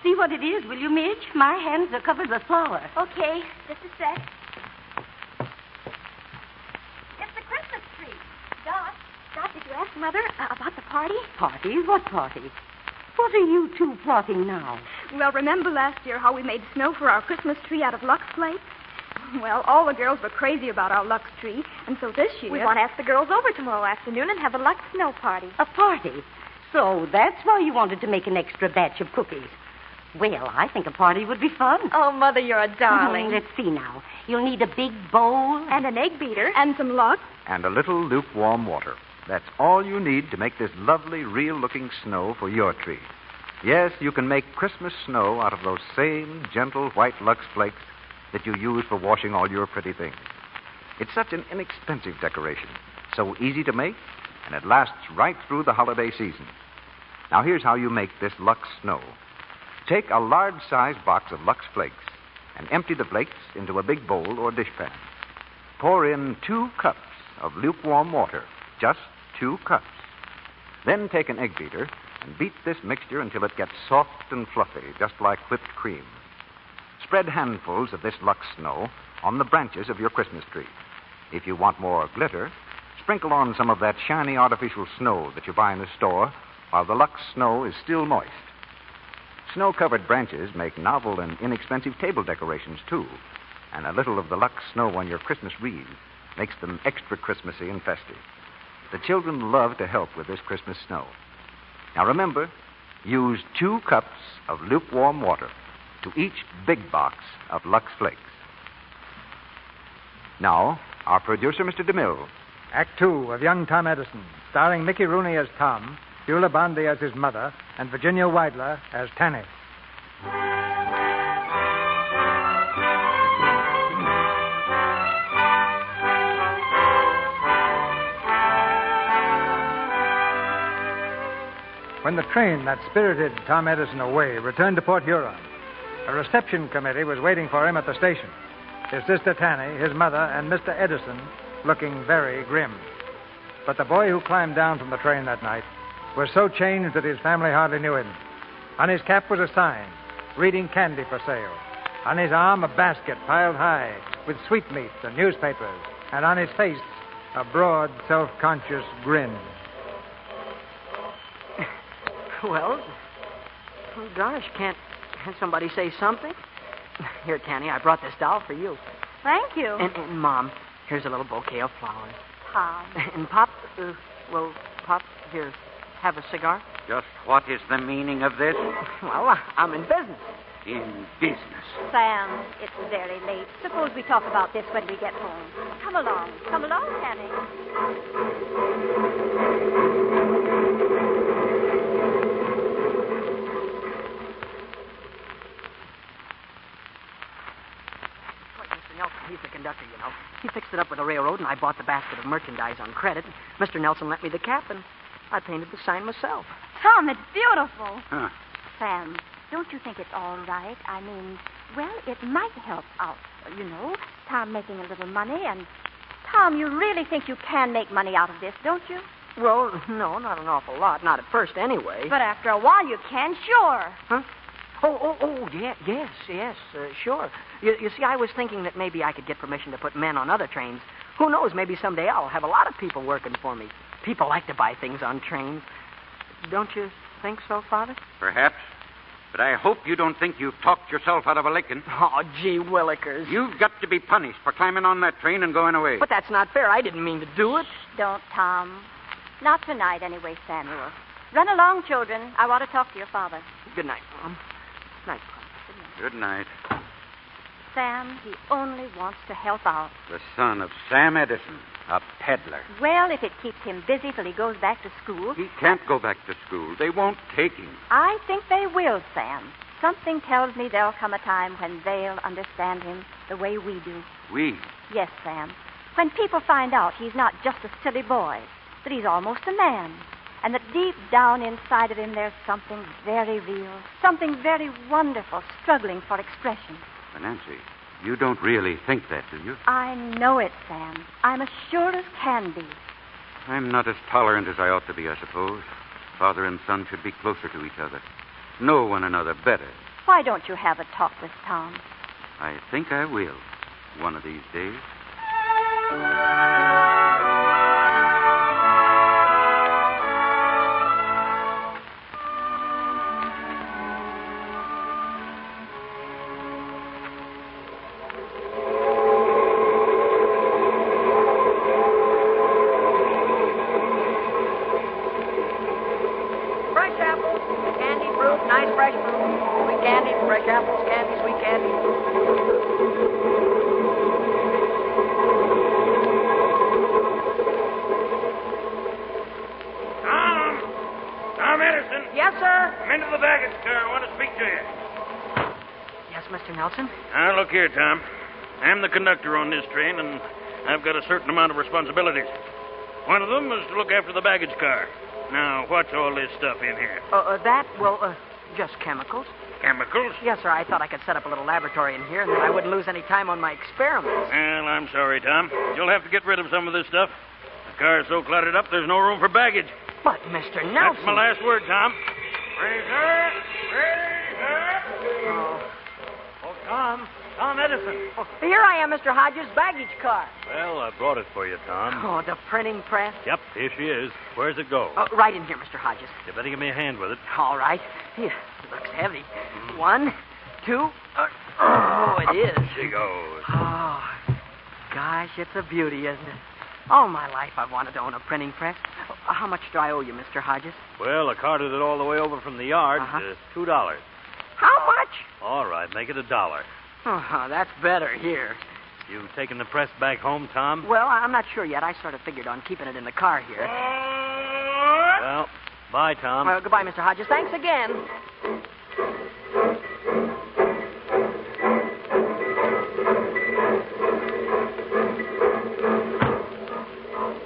See what it is, will you, Midge? My hands are covered with flour. Okay, just a sec. It's the Christmas tree. Dot, did you ask Mother about the party? Party? What party? What are you two plotting now? Well, remember last year how we made snow for our Christmas tree out of Lux flakes? Well, all the girls were crazy about our Lux tree, and so this year... We want to ask the girls over tomorrow afternoon and have a Lux snow party. A party? So that's why you wanted to make an extra batch of cookies. Well, I think a party would be fun. Oh, Mother, you're a darling. Let's see now. You'll need a big bowl. And an egg beater. And some Lux. And a little lukewarm water. That's all you need to make this lovely, real-looking snow for your tree. Yes, you can make Christmas snow out of those same gentle white Lux flakes that you use for washing all your pretty things. It's such an inexpensive decoration, so easy to make, and it lasts right through the holiday season. Now, here's how you make this Lux snow. Take a large-sized box of Lux flakes and empty the flakes into a big bowl or dishpan. Pour in 2 cups of lukewarm water, just 2 cups. Then take an egg beater and beat this mixture until it gets soft and fluffy, just like whipped cream. Spread handfuls of this Lux snow on the branches of your Christmas tree. If you want more glitter, sprinkle on some of that shiny artificial snow that you buy in the store while the Lux snow is still moist. Snow-covered branches make novel and inexpensive table decorations, too, and a little of the Lux snow on your Christmas wreath makes them extra Christmassy and festive. The children love to help with this Christmas snow. Now remember, use 2 cups of lukewarm water to each big box of Lux flakes. Now, our producer, Mr. DeMille. Act 2 of Young Tom Edison, starring Mickey Rooney as Tom, Beulah Bondi as his mother, and Virginia Weidler as Tanny. When the train that spirited Tom Edison away returned to Port Huron, a reception committee was waiting for him at the station. His sister Tanny, his mother, and Mr. Edison looking very grim. But the boy who climbed down from the train that night was so changed that his family hardly knew him. On his cap was a sign, reading candy for sale. On his arm, a basket piled high with sweetmeats and newspapers. And on his face, a broad, self-conscious grin. Well, gosh, can't somebody say something? Here, Tanny, I brought this doll for you. Thank you. And Mom, here's a little bouquet of flowers. Tom. And Pop, Pop, here, have a cigar? Just what is the meaning of this? Well, I'm in business. In business. Sam, it's very late. Suppose we talk about this when we get home. Come along, Tanny. He's the conductor, you know. He fixed it up with the railroad, and I bought the basket of merchandise on credit. Mr. Nelson lent me the cap, and I painted the sign myself. Tom, it's beautiful. Huh. Sam, don't you think it's all right? I mean, well, it might help out, you know, Tom making a little money, and... Tom, you really think you can make money out of this, don't you? Well, no, not an awful lot. Not at first, anyway. But after a while, you can, sure. Huh? Yes, sure. You see, I was thinking that maybe I could get permission to put men on other trains. Who knows, maybe someday I'll have a lot of people working for me. People like to buy things on trains. Don't you think so, Father? Perhaps. But I hope you don't think you've talked yourself out of a licking. Oh, gee willikers. You've got to be punished for climbing on that train and going away. But that's not fair. I didn't mean to do it. Don't, Tom. Not tonight, anyway, Samuel. Run along, children. I want to talk to your father. Good night, Mom. Night, Pop. Good night. Sam, he only wants to help out. The son of Sam Edison, a peddler. Well, if it keeps him busy till he goes back to school... He can't go back to school. They won't take him. I think they will, Sam. Something tells me there'll come a time when they'll understand him the way we do. We? Yes, Sam. When people find out he's not just a silly boy, that he's almost a man, and that deep down inside of him there's something very real, something very wonderful, struggling for expression. But Nancy, you don't really think that, do you? I know it, Sam. I'm as sure as can be. I'm not as tolerant as I ought to be, I suppose. Father and son should be closer to each other. Know one another better. Why don't you have a talk with Tom? I think I will, one of these days. Fresh apples, candy fruit, nice fresh fruit. Sweet candy, fresh apples, candy, sweet candy. Tom Edison. Yes, sir? I'm into the baggage car. I want to speak to you. Yes, Mr. Nelson? Now, look here, Tom. I'm the conductor on this train, and I've got a certain amount of responsibilities. One of them is to look after the baggage car. Now, what's all this stuff in here? Just chemicals. Chemicals? Yes, sir. I thought I could set up a little laboratory in here, and then I wouldn't lose any time on my experiments. Well, I'm sorry, Tom. You'll have to get rid of some of this stuff. The car's so cluttered up, there's no room for baggage. But, Mr. Nelson... That's my last word, Tom. Razor! Razor! Oh, Tom Edison. Oh, here I am, Mr. Hodges' baggage car. Well, I brought it for you, Tom. Oh, the printing press? Yep, here she is. Where's it go? Oh, right in here, Mr. Hodges. You better give me a hand with it. All right. Here, it looks heavy. 1, 2... oh, it is. She goes. Oh, gosh, it's a beauty, isn't it? All my life I've wanted to own a printing press. How much do I owe you, Mr. Hodges? Well, I carted it all the way over from the yard. $2. How much? All right, make it $1. Oh, that's better here. You taking the press back home, Tom? Well, I'm not sure yet. I sort of figured on keeping it in the car here. Well, bye, Tom. Well, goodbye, Mr. Hodges. Thanks again.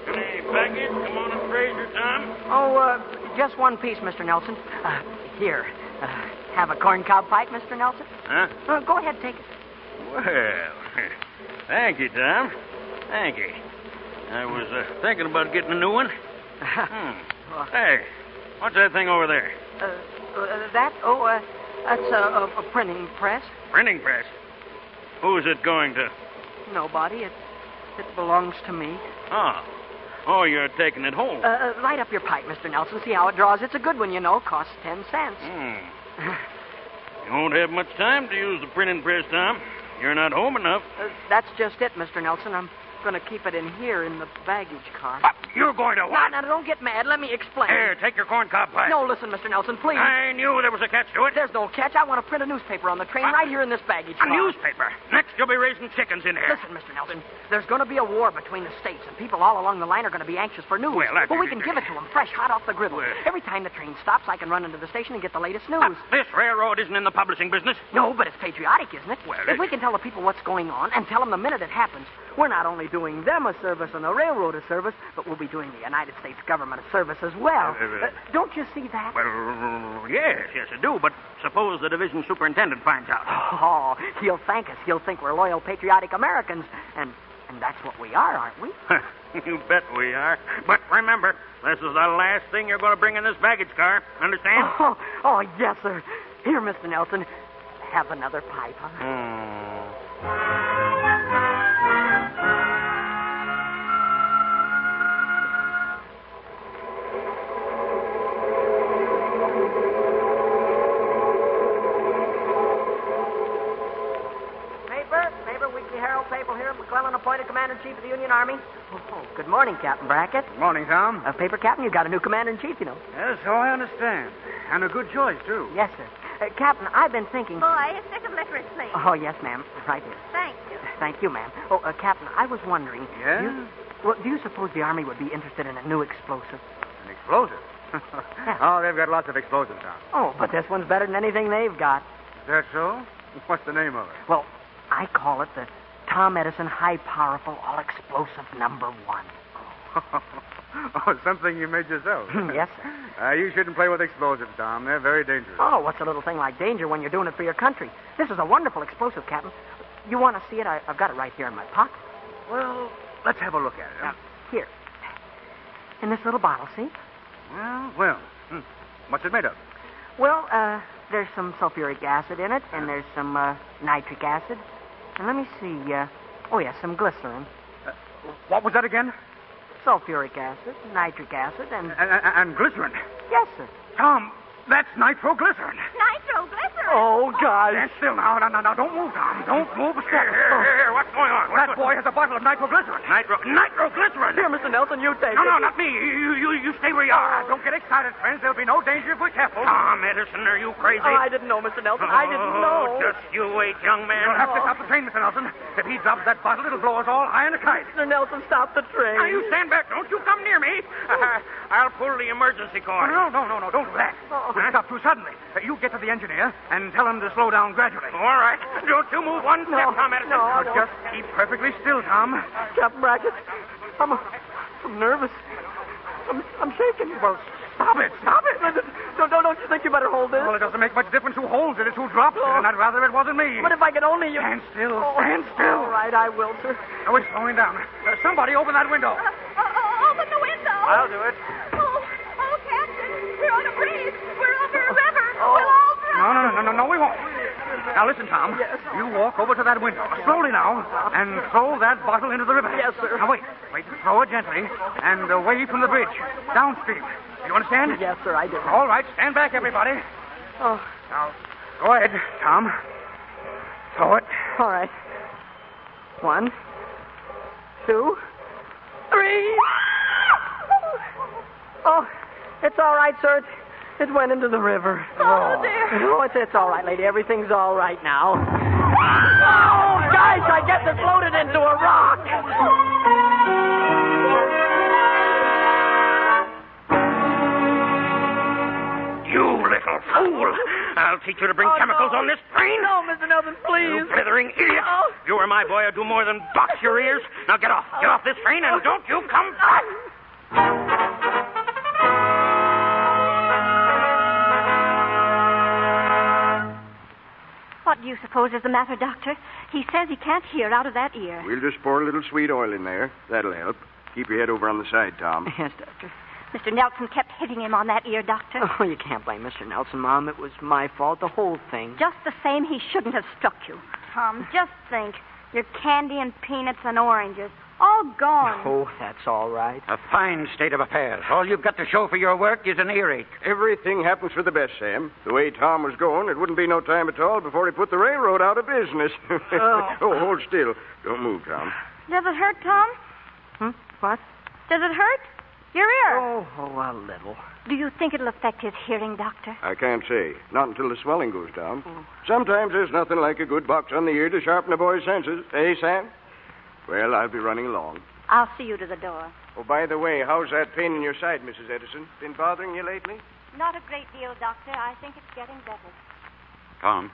Any baggage? Come on and Fraser, Tom. Oh, just one piece, Mr. Nelson. Here. Have a corncob pipe, Mr. Nelson? Huh? Go ahead, take it. Well, thank you, Tom. Thank you. I was thinking about getting a new one. Hey, what's that thing over there? That? Oh, that's a printing press. Printing press? Who's it going to? Nobody. It belongs to me. Oh, you're taking it home. Light up your pipe, Mr. Nelson. See how it draws. It's a good one, you know. Costs 10 cents. You won't have much time to use the printing press, Tom. You're not home enough. That's just it, Mr. Nelson. I'm going to keep it in here in the baggage car. You're going to what? Now, don't get mad. Let me explain. Here, take your corncob pipe. No, listen, Mr. Nelson, please. I knew there was a catch to it. There's no catch. I want to print a newspaper on the train right here in this baggage car. A newspaper? Next, you'll be raising chickens in here. Listen, Mr. Nelson, there's going to be a war between the states, and people all along the line are going to be anxious for news. Well, we can give it to them fresh, hot off the griddle. Every time the train stops, I can run into the station and get the latest news. This railroad isn't in the publishing business. No, but it's patriotic, isn't it? Well, if we can tell the people what's going on and tell them the minute it happens, we're not only doing them a service and the railroad a service, but we'll be doing the United States government a service as well. Don't you see that? Well, yes, I do, but suppose the division superintendent finds out. Oh, he'll thank us. He'll think we're loyal, patriotic Americans, and that's what we are, aren't we? You bet we are. But remember, this is the last thing you're going to bring in this baggage car. Understand? Oh, yes, sir. Here, Mr. Nelson, have another pipe, huh? Paper here, McClellan appointed Commander-in-Chief of the Union Army. Oh, good morning, Captain Brackett. Good morning, Tom. Paper Captain, you got a new Commander-in-Chief, you know. Yes, so I understand. And a good choice, too. Yes, sir. Captain, I've been thinking... Boy, a stick of licorice, please. Oh, yes, ma'am. Right here. Thank you. Thank you, ma'am. Oh, Captain, I was wondering... Yeah? Do you suppose the Army would be interested in a new explosive? An explosive? Oh, they've got lots of explosives, Tom. Oh, but this one's better than anything they've got. Is that so? What's the name of it? Well, I call it the Tom Edison High Powerful All Explosive #1. Oh, something you made yourself. Yes, sir. You shouldn't play with explosives, Tom. They're very dangerous. Oh, what's a little thing like danger when you're doing it for your country? This is a wonderful explosive, Captain. You want to see it? I've got it right here in my pocket. Well, let's have a look at it. Here. In this little bottle, see? Well. What's it made of? Well, there's some sulfuric acid in it, and there's some nitric acid. And let me see. Some glycerin. What was that again? Sulfuric acid, nitric acid, And glycerin. Yes, sir. Tom, that's nitroglycerin. Nitroglycerin? Oh, God. Stand still now. No, don't move, Tom. Don't move a step. Here, what's going on? That boy has a bottle of nitroglycerin. Nitroglycerin? Here, Mr. Nelson, you take it. No, not me. You stay where you are. Don't get excited, friends. There'll be no danger if we're careful. Tom Edison, are you crazy? Oh, I didn't know, Mr. Nelson. I didn't know. Just you wait, young man. You'll have to stop the train, Mr. Nelson. If he drops that bottle, it'll blow us all high in a kite. Mr. Nelson, stop the train. Now, you stand back. Don't you come near me. I'll pull the emergency cord. No, don't do that. We'll stop too suddenly. You get to the engineer and tell him to slow down gradually. All right. Don't you move one step, Tom Edison. No, just keep perfectly still, Tom. Captain Brackett, I'm nervous. I'm shaking. Well, stop it. Don't you think you better hold this? Well, it doesn't make much difference who holds it. It's who drops it, and I'd rather it wasn't me. But if I could only... Stand still. Stand still. All right, I will, sir. Oh, we're slowing down. Somebody open that window. Open the window. I'll do it. Oh, Captain, we're on a breeze. We're under a river. We'll all drown. No, we won't. Now, listen, Tom. Yes. You walk over to that window, slowly now, and throw that bottle into the river. Yes, sir. Now, wait. Throw it gently, and away from the bridge, downstream. You understand? Yes, sir, I do. All right, stand back, everybody. Oh. Now, go ahead, Tom. Throw it. All right. 1, 2, 3. Oh, it's all right, sir. It went into the river. Oh, dear. Oh, it's all right, lady. Everything's all right now. Oh, gosh, I guess it floated into a rock. You little fool. I'll teach you to bring chemicals on this train. No, Mr. Nelson, please. You blithering idiot. Oh. You or my boy will do more than box your ears. Now get off. Get off this train, and don't you come back. What do you suppose is the matter, Doctor? He says he can't hear out of that ear. We'll just pour a little sweet oil in there. That'll help. Keep your head over on the side, Tom. Yes, Doctor. Mr. Nelson kept hitting him on that ear, Doctor. Oh, you can't blame Mr. Nelson, Mom. It was my fault, the whole thing. Just the same, he shouldn't have struck you. Tom, just think. Your candy and peanuts and oranges, all gone. Oh, that's all right. A fine state of affairs. All you've got to show for your work is an earache. Everything happens for the best, Sam. The way Tom was going, it wouldn't be no time at all before he put the railroad out of business. Oh, hold still. Don't move, Tom. Does it hurt, Tom? What? Does it hurt? Your ear. Oh, a little. Do you think it'll affect his hearing, Doctor? I can't say. Not until the swelling goes down. Sometimes there's nothing like a good box on the ear to sharpen a boy's senses. Eh, Sam? Well, I'll be running along. I'll see you to the door. Oh, by the way, how's that pain in your side, Mrs. Edison? Been bothering you lately? Not a great deal, Doctor. I think it's getting better. Tom.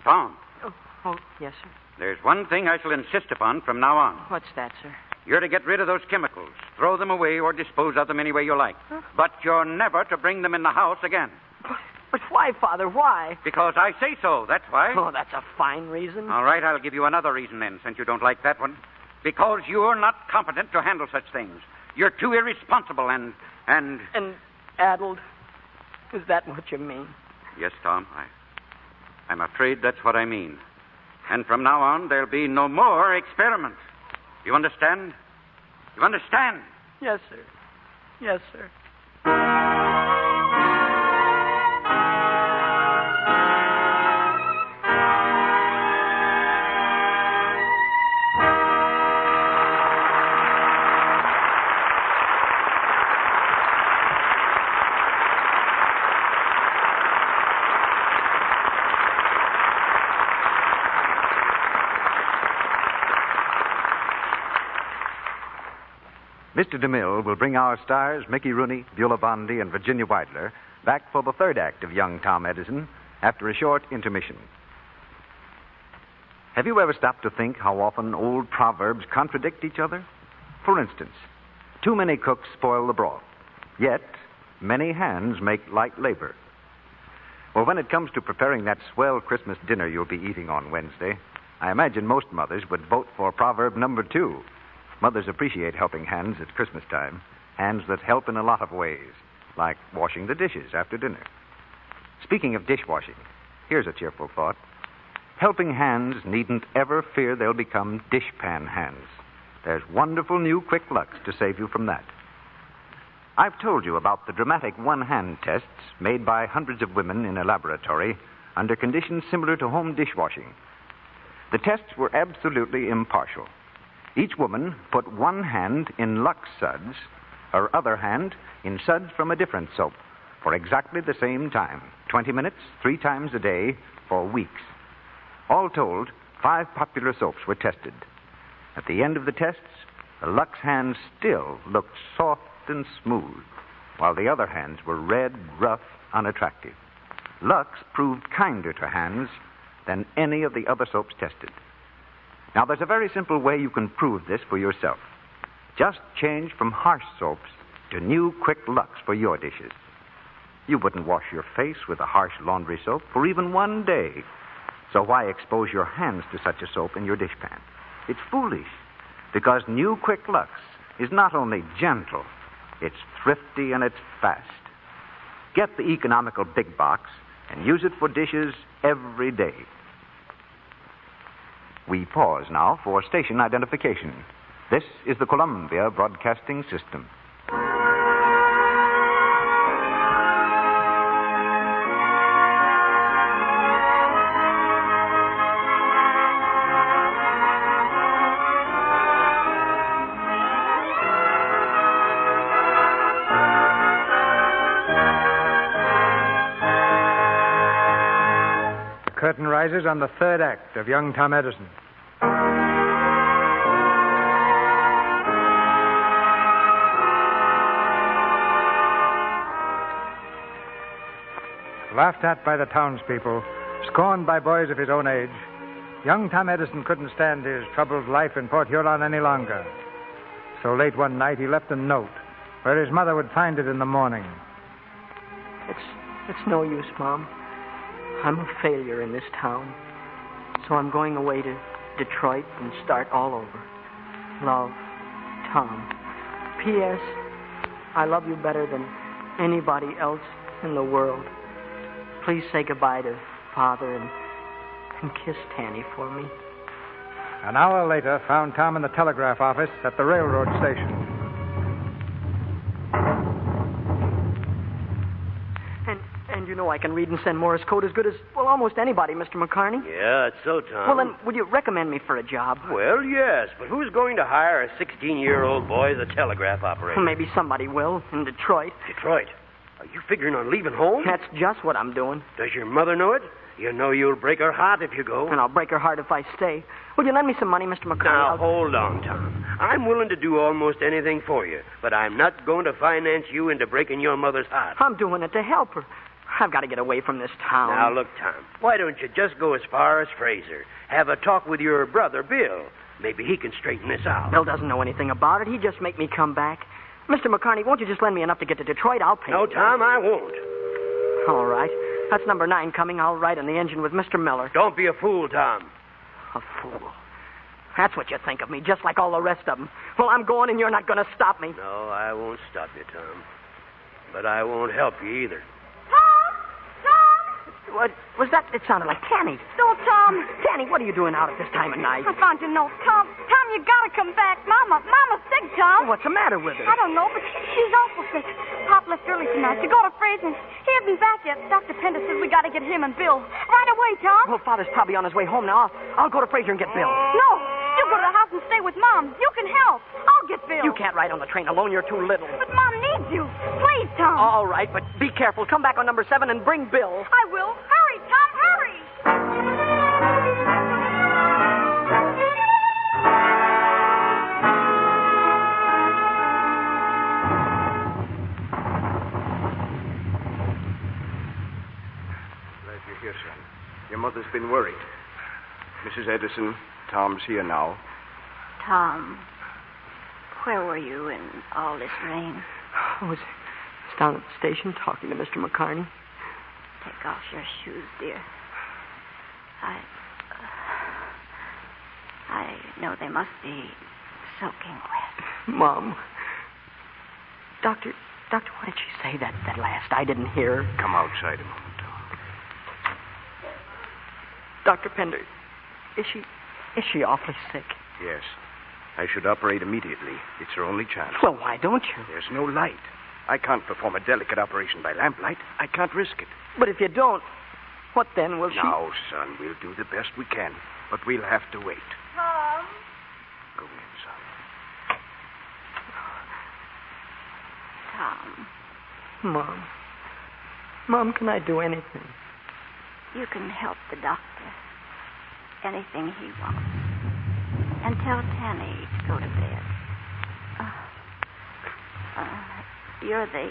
Oh, yes, sir. There's one thing I shall insist upon from now on. What's that, sir? You're to get rid of those chemicals. Throw them away or dispose of them any way you like. But you're never to bring them in the house again. But why, Father, why? Because I say so, that's why. Oh, that's a fine reason. All right, I'll give you another reason then, since you don't like that one. Because you're not competent to handle such things. You're too irresponsible and... And addled? Is that what you mean? Yes, Tom, I'm afraid that's what I mean. And from now on, there'll be no more experiments. You understand? You understand? Yes, sir. Yes, sir. Mr. DeMille will bring our stars, Mickey Rooney, Beulah Bondi, and Virginia Weidler, back for the third act of Young Tom Edison after a short intermission. Have you ever stopped to think how often old proverbs contradict each other? For instance, too many cooks spoil the broth. Yet, many hands make light labor. Well, when it comes to preparing that swell Christmas dinner you'll be eating on Wednesday, I imagine most mothers would vote for proverb number 2. Mothers appreciate helping hands at Christmas time, hands that help in a lot of ways, like washing the dishes after dinner. Speaking of dishwashing, here's a cheerful thought. Helping hands needn't ever fear they'll become dishpan hands. There's wonderful new Quick Lux to save you from that. I've told you about the dramatic one-hand tests made by hundreds of women in a laboratory under conditions similar to home dishwashing. The tests were absolutely impartial. Each woman put one hand in Lux suds, her other hand in suds from a different soap, for exactly the same time, 20 minutes, 3 times a day, for weeks. All told, 5 popular soaps were tested. At the end of the tests, the Lux hands still looked soft and smooth, while the other hands were red, rough, unattractive. Lux proved kinder to hands than any of the other soaps tested. Now, there's a very simple way you can prove this for yourself. Just change from harsh soaps to new Quick Lux for your dishes. You wouldn't wash your face with a harsh laundry soap for even one day. So why expose your hands to such a soap in your dishpan? It's foolish, because new Quick Lux is not only gentle, it's thrifty and it's fast. Get the economical big box and use it for dishes every day. We pause now for station identification. This is the Columbia Broadcasting System. Curtain rises on the 3rd act of Young Tom Edison. Laughed at by the townspeople, scorned by boys of his own age, young Tom Edison couldn't stand his troubled life in Port Huron any longer. So late one night, he left a note where his mother would find it in the morning. It's no use, Mom. I'm a failure in this town. So I'm going away to Detroit and start all over. Love, Tom. P.S. I love you better than anybody else in the world. Please say goodbye to Father and kiss Tanny for me. An hour later found Tom in the telegraph office at the railroad station. And you know I can read and send Morse code as good as, well, almost anybody, Mr. McCarney. Yeah, that's so, Tom. Well, then, would you recommend me for a job? Well, yes, but who's going to hire a 16-year-old boy as a telegraph operator? Well, maybe somebody will, in Detroit. Detroit? Are you figuring on leaving home? That's just what I'm doing. Does your mother know it? You know you'll break her heart if you go. And I'll break her heart if I stay. Will you lend me some money, Mr. McCartney? Now, hold on, Tom. I'm willing to do almost anything for you, but I'm not going to finance you into breaking your mother's heart. I'm doing it to help her. I've got to get away from this town. Now, look, Tom, why don't you just go as far as Fraser? Have a talk with your brother, Bill. Maybe he can straighten this out. Bill doesn't know anything about it. He'd just make me come back. Mr. McCartney, won't you just lend me enough to get to Detroit? I'll pay you. No, Tom, I won't. All right. That's number 9 coming. I'll ride in the engine with Mr. Miller. Don't be a fool, Tom. A fool. That's what you think of me, just like all the rest of them. Well, I'm going, and you're not going to stop me. No, I won't stop you, Tom. But I won't help you either. What was that? It sounded like Tanny. No, Tom. Tanny, what are you doing out at this time of night? I found your note. Tom, you gotta come back. Mama's sick, Tom. What's the matter with her? I don't know, but she's awful sick. Pop left early tonight to go to Fraser's. He hasn't back yet. Dr. Pender says we gotta get him and Bill. Right away, Tom. Well, Father's probably on his way home now. I'll go to Fraser and get Bill. No, you go to the house and stay with Mom. You can help. I'll get Bill. You can't ride on the train alone. You're too little. But Mom needs you. Please, Tom. All right, but be careful. Come back on number 7 and bring Bill. I will. Hurry, Tom, hurry. Glad you're here, son. Your mother's been worried. Mrs. Edison, Tom's here now. Tom, Where were you in all this rain? I was down at the station talking to Mr. McCarney. Take off your shoes, dear. I know they must be soaking wet. Mom. Doctor, what did she say that last? I didn't hear. Come outside a moment, Tom. Dr. Pender, is she awfully sick? Yes. I should operate immediately. It's her only chance. Well, why don't you? There's no light. I can't perform a delicate operation by lamplight. I can't risk it. But if you don't, what then will she... Now, son, we'll do the best we can. But we'll have to wait. Tom? Go in, son. Tom. Mom, can I do anything? You can help the doctor. Anything he wants. And tell Tanny to go to bed. You're the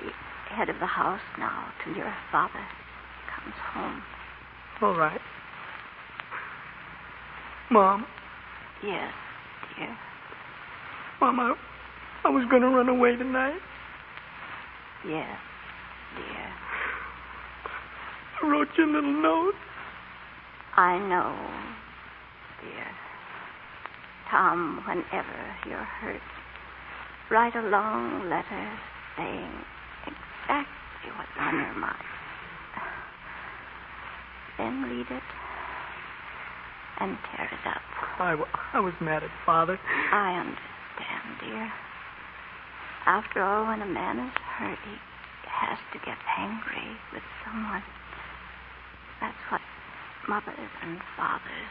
head of the house now till your father comes home. All right. Mom. Yes, dear. Mom, I was going to run away tonight. Yes, dear. I wrote you a little note. I know, dear. Tom, whenever you're hurt, write a long letter saying exactly what's on your mind. Then read it and tear it up. I was mad at Father. I understand, dear. After all, when a man is hurt, he has to get angry with someone. That's what mothers and fathers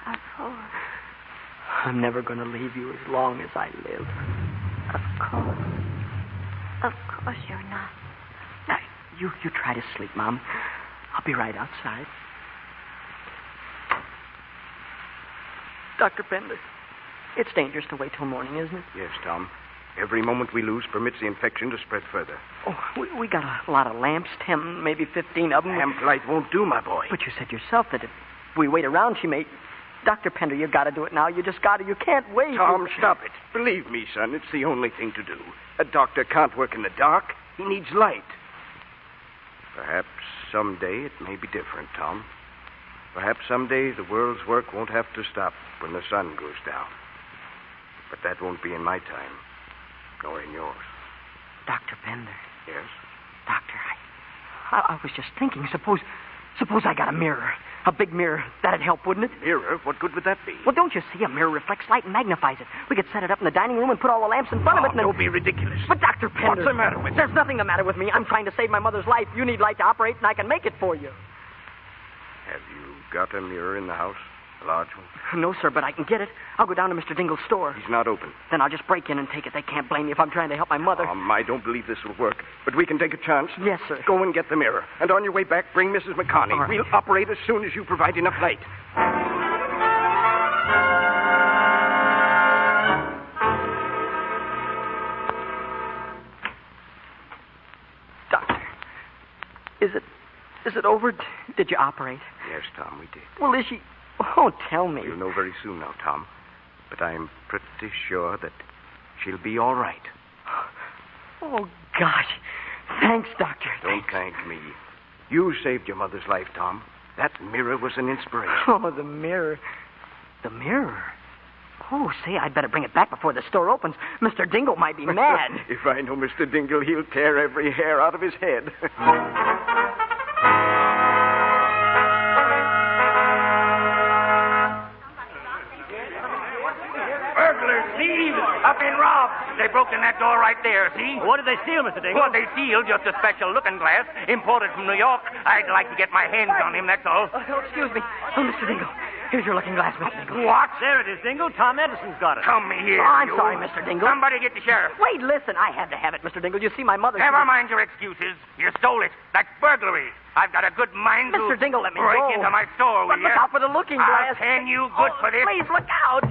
are for. I'm never going to leave you as long as I live. Of course. Of course you're not. Now, you try to sleep, Mom. I'll be right outside. Dr. Pender, it's dangerous to wait till morning, isn't it? Yes, Tom. Every moment we lose permits the infection to spread further. Oh, we got a lot of lamps, 10, maybe 15 of them. Lamplight won't do, my boy. But you said yourself that if we wait around, she may... Dr. Pender, you got to do it now. You just got to. You can't wait. Tom, stop it. Believe me, son, it's the only thing to do. A doctor can't work in the dark. He needs light. Perhaps someday it may be different, Tom. Perhaps someday the world's work won't have to stop when the sun goes down. But that won't be in my time, nor in yours. Dr. Pender. Yes? Doctor, I was just thinking, suppose I got a mirror. A big mirror. That'd help, wouldn't it? Mirror? What good would that be? Well, don't you see? A mirror reflects light and magnifies it. We could set it up in the dining room and put all the lamps in front of it and then... Don't be ridiculous. But, Dr. Pender... What's the matter with you? There's nothing the matter with me. I'm trying to save my mother's life. You need light to operate, and I can make it for you. Have you got a mirror in the house? A large one? No, sir, but I can get it. I'll go down to Mr. Dingle's store. He's not open. Then I'll just break in and take it. They can't blame me if I'm trying to help my mother. I don't believe this will work, but we can take a chance. Yes, sir. Go and get the mirror. And on your way back, bring Mrs. McCarney. All right. We'll operate as soon as you provide enough light. Doctor, is it over? Did you operate? Yes, Tom, we did. Well, is she... Oh, tell me. We'll know very soon now, Tom. But I'm pretty sure that she'll be all right. Oh, gosh. Thanks, Doctor. Don't thank me. You saved your mother's life, Tom. That mirror was an inspiration. Oh, the mirror. The mirror? Oh, say, I'd better bring it back before the store opens. Mr. Dingle might be mad. If I know Mr. Dingle, he'll tear every hair out of his head. Thieves up and robbed. They broke in that door right there, see? What did they steal, Mr. Dingle? Well, they steal just a special looking glass imported from New York. I'd like to get my hands on him, that's all. Excuse me. Oh, Mr. Dingle. Here's your looking glass, Mr. Dingle. What? There it is, Dingle. Tom Edison's got it. Come here, Oh, I'm you. sorry, Mr. Dingle. Somebody get the sheriff. Wait, listen. I had to have it, Mr. Dingle. You see, my mother... Never mind your excuses. You stole it. That's burglary. I've got a good mind to... Mr. Dingle, let me break go. into my store, will But look you? out for the looking glass. I'll tan you good for this. Please, look out.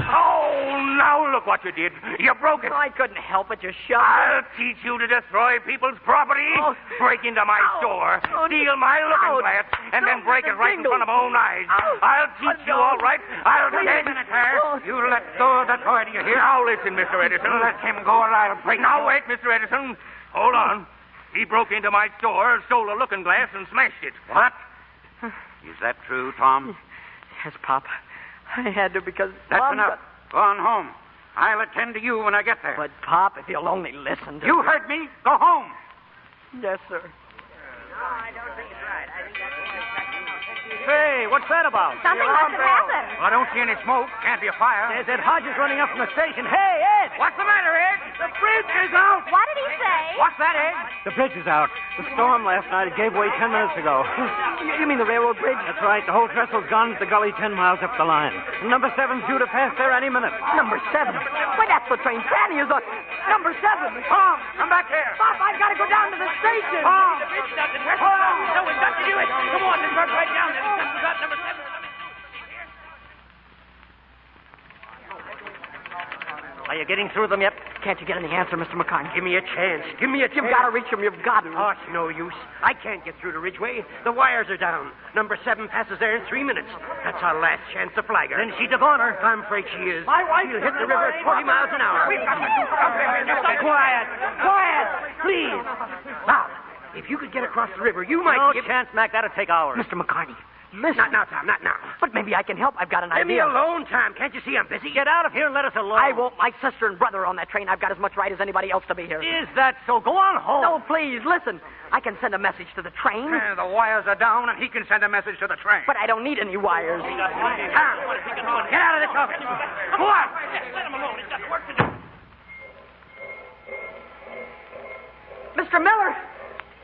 Oh, now look what you did. You broke it. I couldn't help it. You shoved I'll it. teach you to destroy people's property. Oh. Break into my store, steal my looking glass, and then break it right in front of my own eyes. I'll teach you all right. I'll Wait a minute, sir. You let go of the toy, do you hear? Now listen, Mr. Edison. Let him go or I'll break. Now wait, Mr. Edison. Hold on. He broke into my store, stole a looking glass, and smashed it. What? Is that true, Tom? Yes, Pop. I had to because... That's Mom enough. Go on home. I'll attend to you when I get there. But, Pop, if you'll only listen to You me. heard me. Go home. Yes, sir. I don't think it's right. I think that's Hey, what's that about? Something must have happened. I don't see any smoke. Can't be a fire. There's Ed Hodges running up from the station. Hey, Ed! What's the matter, Ed? The bridge is out! What did he say? What's that, Ed? The bridge is out. The storm last night, it gave way 10 minutes ago. You mean the railroad bridge? That's right. The whole trestle's gone to the gully 10 miles up the line. Number 7's due to pass there any minute. Number 7? Why, that's the train Fanny is on. Number 7. Tom, come back here. Pop, I've got to go down to the station. Tom. The bridge doesn't rest. No, we've got to do it. Come on, let's work right down there. We've got number 7. Are you getting through them yet? Can't you get any answer, Mr. McCartney? Give me a chance. Give me a chance. You've got to reach them. You've got to. Oh, it's no use. I can't get through to Ridgeway. The wires are down. Number 7 passes there in 3 minutes. That's our last chance to flag her. Then she's a goner. I'm afraid she is. My wife She'll hit the river at 40 miles an hour. We've got to do something. Quiet. Quiet. Please. Now, if you could get across the river, you might No give... chance, Mac. That'll take hours. Mr. McCartney, listen. Not now, Tom, not now. But maybe I can help. I've got an Leave me idea. alone, Tom. Can't you see I'm busy? Get out of here and let us alone. I won't. My sister and brother are on that train. I've got as much right as anybody else to be here. Is that so? Go on home. No, please, listen. I can send a message to the train. The wires are down, and he can send a message to the train. But I don't need any wires. Tom, get out of this office. Go on. Let him alone. He's got work to do. Mr. Miller!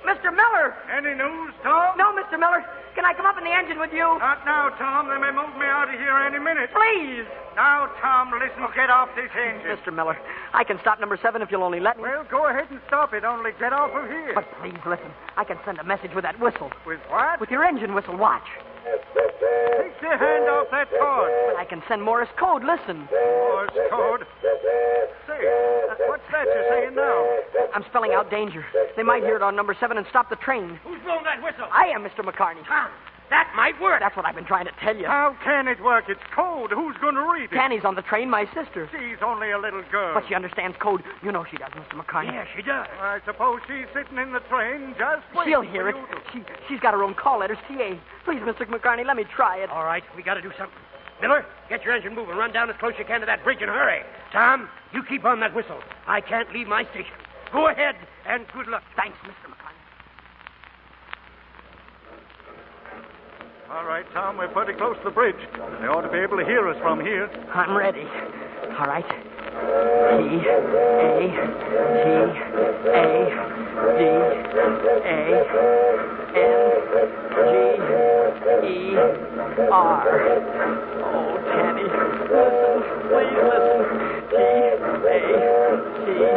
Mr. Miller! Any news, Tom? No, Mr. Miller. Can I come up in the engine with you? Not now, Tom. They may move me out of here any minute. Please! Now, Tom, listen, get off this engine. Mr. Miller, I can stop number 7 if you'll only let me. Well, go ahead and stop it. Only get off of here. But please, listen. I can send a message with that whistle. With what? With your engine whistle. Watch. Take your hand off that cord. But I can send Morse code. Listen. Morse code? Say, what's that you're saying now? I'm spelling out danger. They might hear it on number 7 and stop the train. Who's blown that whistle? I am, Mr. McCartney. Tom, that might work. That's what I've been trying to tell you. How can it work? It's code. Who's going to read it? Fanny's on the train, my sister. She's only a little girl. But she understands code. You know she does, Mr. McCartney. Yeah, she does. I suppose she's sitting in the train just waiting. She'll hear it. She's got her own call letters, TA. Please, Mr. McCartney, let me try it. All right, we got to do something. Miller, get your engine moving. Run down as close as you can to that bridge and hurry. Tom, you keep on that whistle. I can't leave my station. Go ahead, and good luck. Thanks, Mr. McCartney. All right, Tom, we're pretty close to the bridge. They ought to be able to hear us from here. I'm ready. All right. T, A, T, A, D, A, N, G, E, R. Oh, Tanny, listen. Please listen. T, A, T, A.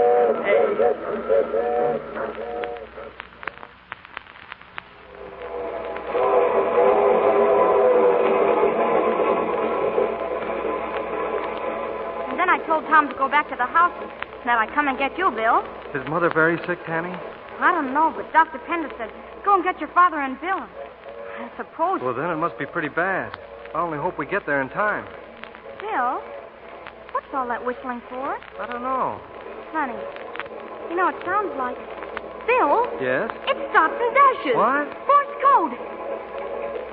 I told Tom to go back to the house and that I'd come and get you, Bill. Is Mother very sick, Tanny? I don't know, but Dr. Pender said, go and get your father and Bill. I suppose... Well, then it must be pretty bad. I only hope we get there in time. Bill, what's all that whistling for? I don't know. Honey, you know, it sounds like... Bill? Yes? It stops and dashes. What? Morse code.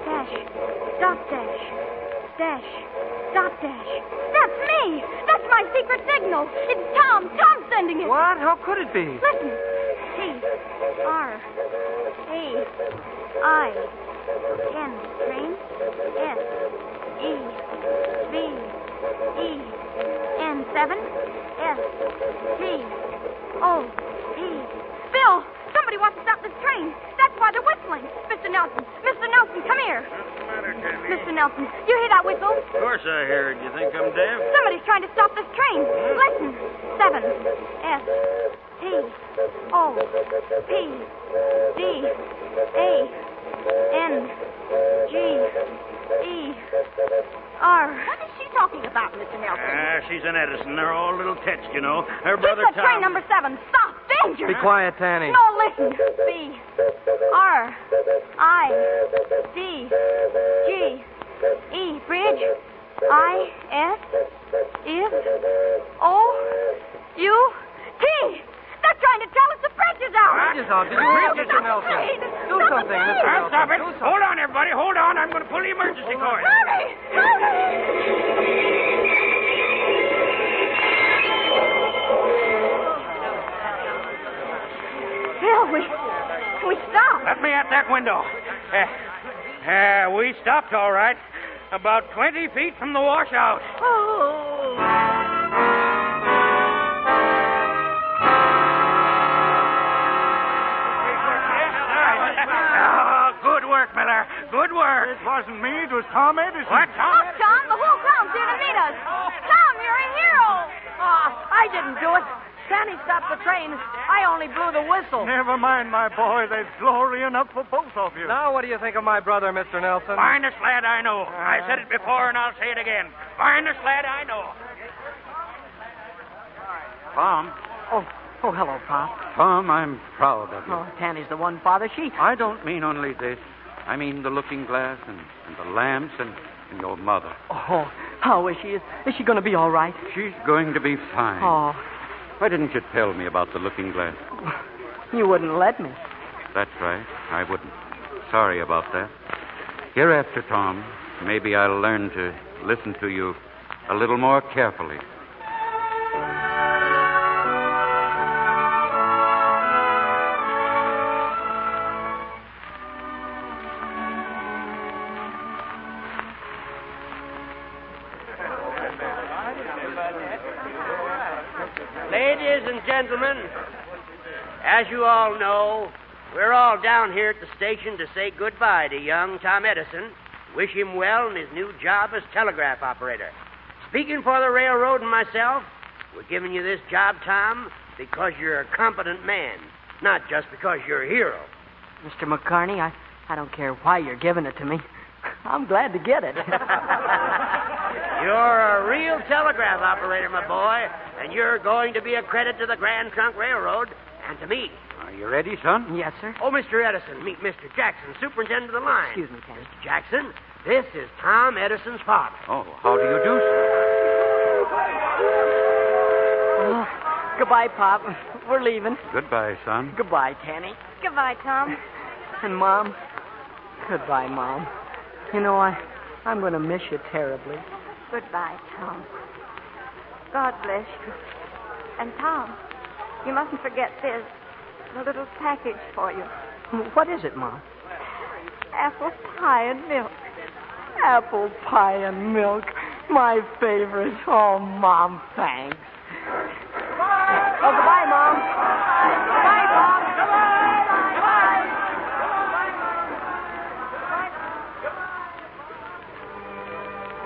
Dash. Dot dash. Dash. Dot dash. That's me. That's my secret signal. It's Tom. Tom's sending it. What? How could it be? Listen. T. R. A. I. N. Train. S. E. V. E. N. 7. S. T. O. E. Bill! Somebody wants to stop this train. That's why they're whistling. Mr. Nelson. Mr. Nelson, come here. What's the matter, Candy? Mr. Nelson, you hear that whistle? Of course I hear it. You think I'm deaf? Somebody's trying to stop this train. Listen. 7. S. T. O. P. D. A. N. G. E, R. What is she talking about, Mr. Nelson? She's an Edison. They're all little tets, you know. Her Keep brother the Tom... train number 7. Stop! Danger! Be quiet, Tanny. No, listen. B, R, I, D, G, E, bridge, I, S, is, O, U, T. They're trying to tell us the bridge is out. Bridge is out. Did you read Mr. Nelson? Do something, Mr. Nelson. Stop it. Do something. Hold on, everybody. Hold on. I'm going to pull the emergency cord. Hurry! Bill, we stopped. Let me at that window. We stopped all right. About 20 feet from the washout. Good work, Miller. Good work. It wasn't me. It was Tom Edison. What, Tom? Look, Tom, the whole crowd's here to meet us. Tom, you're a hero. I didn't do it. Danny stopped the train. I only blew the whistle. Never mind, my boy. There's glory enough for both of you. Now, what do you think of my brother, Mr. Nelson? Finest lad I know. I said it before, and I'll say it again. Finest lad I know. Tom. Oh, hello, Pop. Tom, I'm proud of you. Oh, Tanny's the one, Father. I don't mean only this. I mean the looking glass and the lamps and your mother. Oh, how is she? Is she going to be all right? She's going to be fine. Oh. Why didn't you tell me about the looking glass? You wouldn't let me. That's right. I wouldn't. Sorry about that. Hereafter, Tom, maybe I'll learn to listen to you a little more carefully. Ladies and gentlemen, as you all know, we're all down here at the station to say goodbye to young Tom Edison. Wish him well in his new job as telegraph operator. Speaking for the railroad and myself, we're giving you this job, Tom, because you're a competent man, not just because you're a hero. Mr. McCarney, I don't care why you're giving it to me. I'm glad to get it. You're a real telegraph operator, my boy, and you're going to be a credit to the Grand Trunk Railroad and to me. Are you ready, son? Yes, sir. Oh, Mr. Edison, meet Mr. Jackson, superintendent of the line. Excuse me, Tanny. Mr. Jackson, this is Tom Edison's father. Oh, how do you do, sir? Oh, goodbye, Pop. We're leaving. Goodbye, son. Goodbye, Tanny. Goodbye, Tom. And Mom. Goodbye, Mom. You know, I'm going to miss you terribly. Goodbye, Tom. God bless you. And, Tom, you mustn't forget this. A little package for you. What is it, Mom? Apple pie and milk. Apple pie and milk. My favorite. Oh, Mom, thanks. Oh, goodbye, Mom. Goodbye, Mom.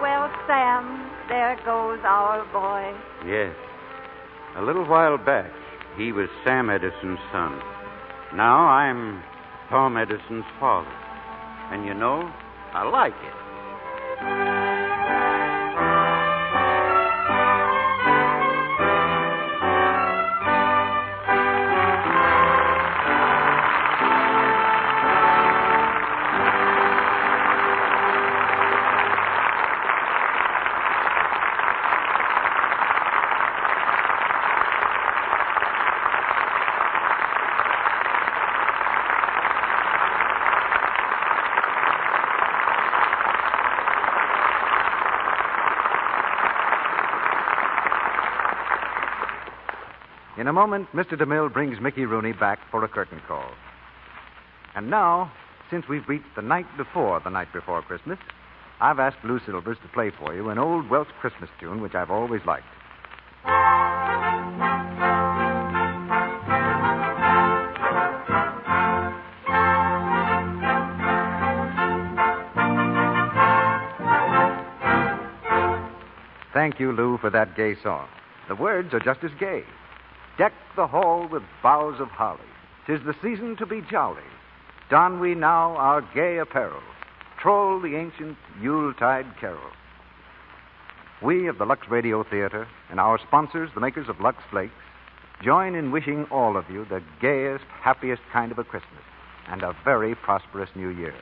Well, Sam, there goes our boy. Yes. A little while back, he was Sam Edison's son. Now I'm Tom Edison's father. And you know, I like it. In a moment, Mr. DeMille brings Mickey Rooney back for a curtain call. And now, since we've reached the night before Christmas, I've asked Lou Silvers to play for you an old Welsh Christmas tune which I've always liked. Thank you, Lou, for that gay song. The words are just as gay. Deck the hall with boughs of holly. 'Tis the season to be jolly. Don we now our gay apparel. troll the ancient Yuletide carol. We of the Lux Radio Theater and our sponsors, the makers of Lux Flakes, join in wishing all of you the gayest, happiest kind of a Christmas and a very prosperous New Year.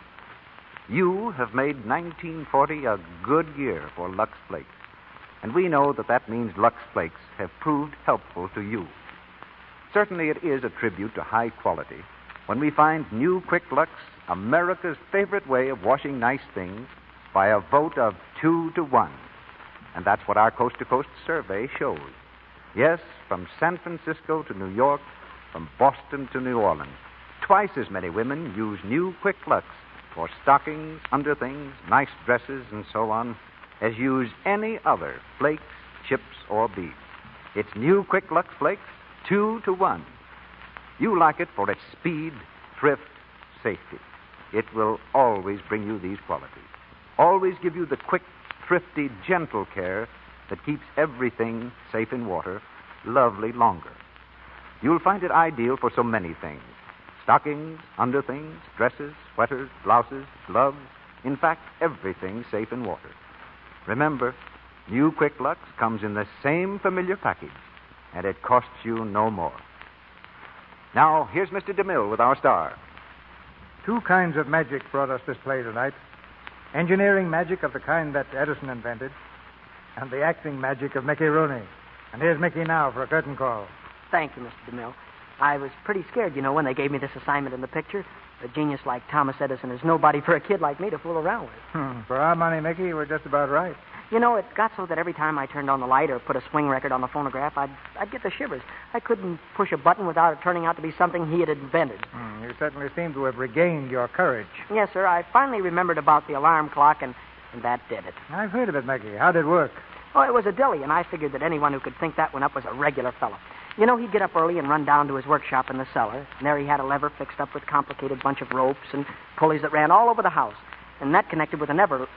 You have made 1940 a good year for Lux Flakes, and we know that means Lux Flakes have proved helpful to you. Certainly it is a tribute to high quality when we find new Quick Lux America's favorite way of washing nice things by a vote of 2-1. And that's what our coast-to-coast survey shows. Yes, from San Francisco to New York, from Boston to New Orleans, twice as many women use new Quick Lux for stockings, underthings, nice dresses, and so on, as use any other flakes, chips, or beads. It's new Quick Lux Flakes, 2-1. You like it for its speed, thrift, safety. It will always bring you these qualities. Always give you the quick, thrifty, gentle care that keeps everything safe in water lovely longer. You'll find it ideal for so many things. Stockings, underthings, dresses, sweaters, blouses, gloves. In fact, everything safe in water. Remember, new Quick Lux comes in the same familiar package, and it costs you no more. Now, here's Mr. DeMille with our star. 2 kinds of magic brought us this play tonight. Engineering magic of the kind that Edison invented, and the acting magic of Mickey Rooney. And here's Mickey now for a curtain call. Thank you, Mr. DeMille. I was pretty scared, when they gave me this assignment in the picture. A genius like Thomas Edison is nobody for a kid like me to fool around with. For our money, Mickey, you were just about right. It got so that every time I turned on the light or put a swing record on the phonograph, I'd get the shivers. I couldn't push a button without it turning out to be something he had invented. You certainly seem to have regained your courage. Yes, sir. I finally remembered about the alarm clock, and that did it. I've heard of it, Magee. How'd it work? Oh, it was a dilly, and I figured that anyone who could think that one up was a regular fellow. He'd get up early and run down to his workshop in the cellar, and there he had a lever fixed up with a complicated bunch of ropes and pulleys that ran all over the house. And that connected with another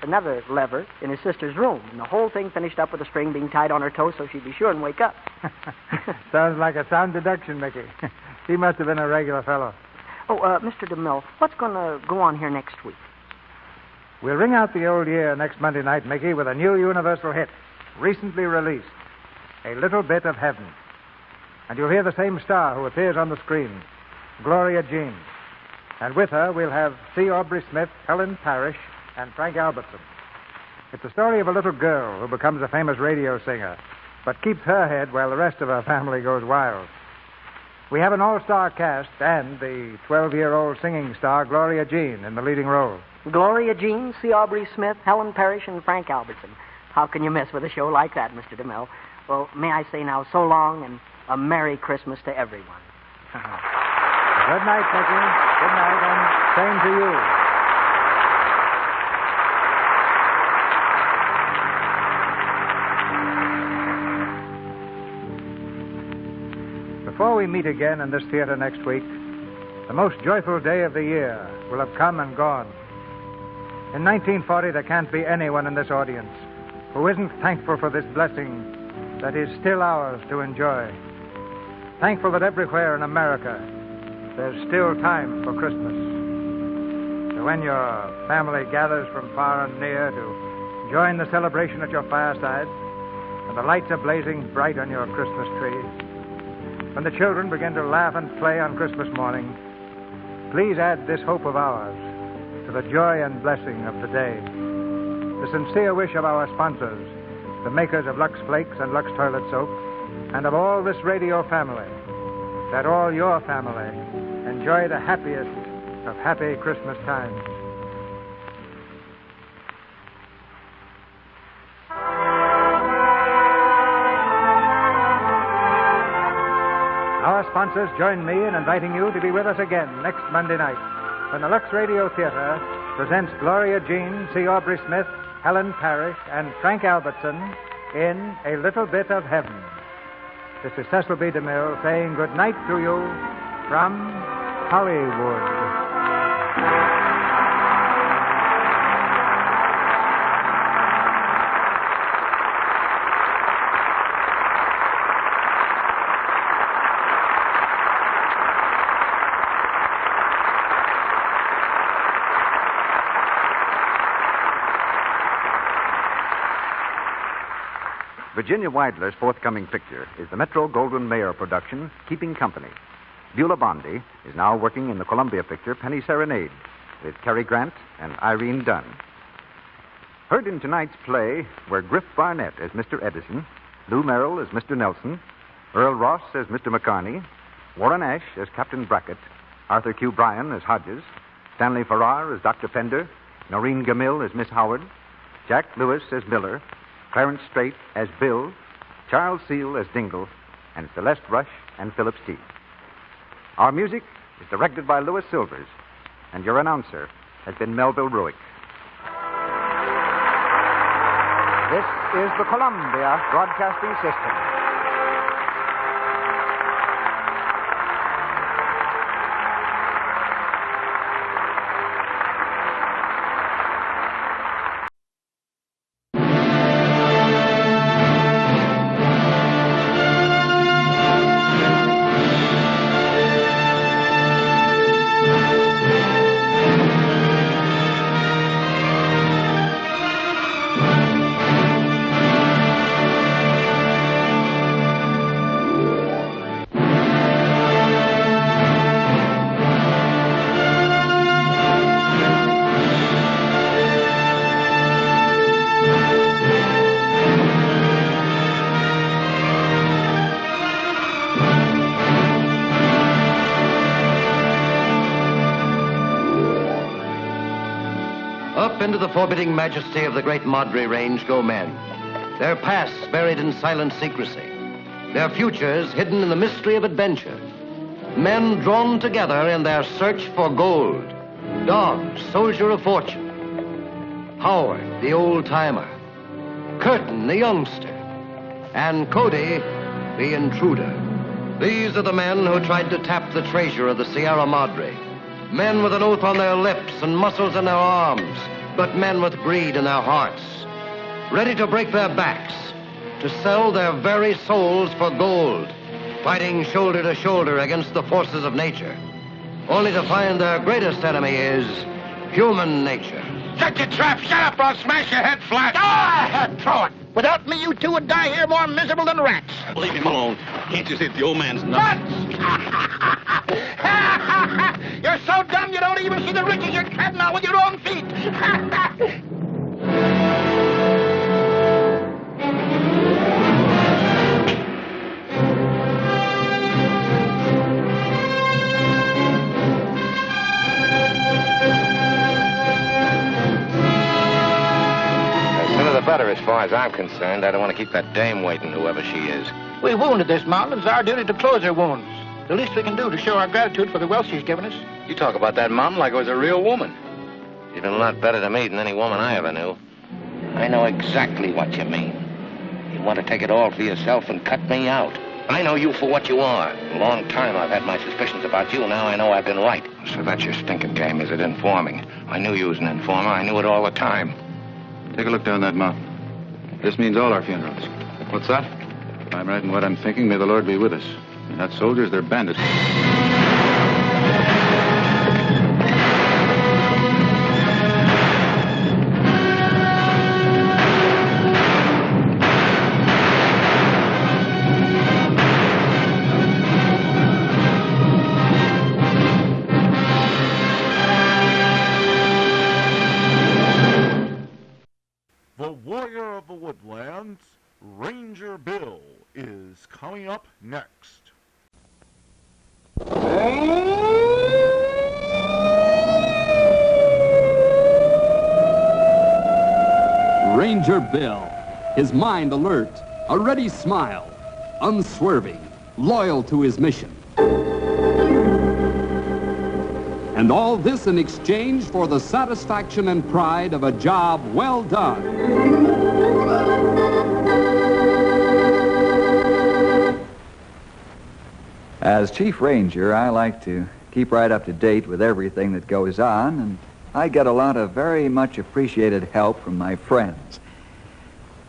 lever in his sister's room. And the whole thing finished up with a string being tied on her toe so she'd be sure and wake up. Sounds like a sound deduction, Mickey. He must have been a regular fellow. Oh, Mr. DeMille, what's going to go on here next week? We'll ring out the old year next Monday night, Mickey, with a new universal hit, recently released, A Little Bit of Heaven. And you'll hear the same star who appears on the screen, Gloria Jean. And with her, we'll have C. Aubrey Smith, Helen Parrish, and Frank Albertson. It's the story of a little girl who becomes a famous radio singer, but keeps her head while the rest of her family goes wild. We have an all-star cast and the 12-year-old singing star, Gloria Jean, in the leading role. Gloria Jean, C. Aubrey Smith, Helen Parrish, and Frank Albertson. How can you miss with a show like that, Mr. DeMille? Well, may I say now, so long and a Merry Christmas to everyone. Good night, Mickey. Good night, and same to you. Before we meet again in this theater next week, the most joyful day of the year will have come and gone. In 1940, there can't be anyone in this audience who isn't thankful for this blessing that is still ours to enjoy. Thankful that everywhere in America, there's still time for Christmas. So when your family gathers from far and near to join the celebration at your fireside, and the lights are blazing bright on your Christmas tree, when the children begin to laugh and play on Christmas morning, please add this hope of ours to the joy and blessing of the day. The sincere wish of our sponsors, the makers of Lux Flakes and Lux Toilet Soap, and of all this radio family, that all your family enjoy the happiest of happy Christmas times. Our sponsors join me in inviting you to be with us again next Monday night when the Lux Radio Theater presents Gloria Jean, C. Aubrey Smith, Helen Parrish, and Frank Albertson in A Little Bit of Heaven. This is Cecil B. DeMille saying good night to you from Hollywood. Virginia Weidler's forthcoming picture is the Metro-Goldwyn-Mayer production, Keeping Company. Beulah Bondi is now working in the Columbia picture, Penny Serenade, with Cary Grant and Irene Dunn. Heard in tonight's play were Griff Barnett as Mr. Edison, Lou Merrill as Mr. Nelson, Earl Ross as Mr. McCarney, Warren Ash as Captain Brackett, Arthur Q. Bryan as Hodges, Stanley Farrar as Dr. Pender, Noreen Gamil as Miss Howard, Jack Lewis as Miller, Clarence Strait as Bill, Charles Seal as Dingle, and Celeste Rush and Philip Steele. Our music is directed by Louis Silvers, and your announcer has been Melville Ruick. This is the Columbia Broadcasting System. Into the forbidding majesty of the great Madre Range go men, their pasts buried in silent secrecy, their futures hidden in the mystery of adventure. Men drawn together in their search for gold. Dog, soldier of fortune. Howard, the old-timer. Curtin, the youngster. And Cody, the intruder. These are the men who tried to tap the treasure of the Sierra Madre. Men with an oath on their lips and muscles in their arms, but men with greed in their hearts, ready to break their backs, to sell their very souls for gold, fighting shoulder to shoulder against the forces of nature, only to find their greatest enemy is human nature. Shut your trap! Shut up, or I'll smash your head flat! Ah! Throw it! Without me, you two would die here more miserable than rats. Leave him alone. Can't you see the old man's nuts? You're so dumb you don't even see the riches you're treading on with your own feet. Better as far as I'm concerned. I don't want to keep that dame waiting, whoever she is. We wounded this mountain. It's our duty to close her wounds. The least we can do to show our gratitude for the wealth she's given us. You talk about that mountain like it was a real woman. You've been a lot better to me than any woman I ever knew. I know exactly what you mean. You want to take it all for yourself and cut me out. I know you for what you are. A long time I've had my suspicions about you. Now I know I've been right. So that's your stinking game, is it? Informing. I knew you was an informer. I knew it all the time. Take a look down that mountain. This means all our funerals. What's that? If I'm right in what I'm thinking, may the Lord be with us. They're not soldiers, they're bandits. The Warrior of the Woodlands, Ranger Bill, is coming up next. Ranger Bill, his mind alert, a ready smile, unswerving, loyal to his mission. And all this in exchange for the satisfaction and pride of a job well done. As Chief Ranger, I like to keep right up to date with everything that goes on, and I get a lot of very much appreciated help from my friends.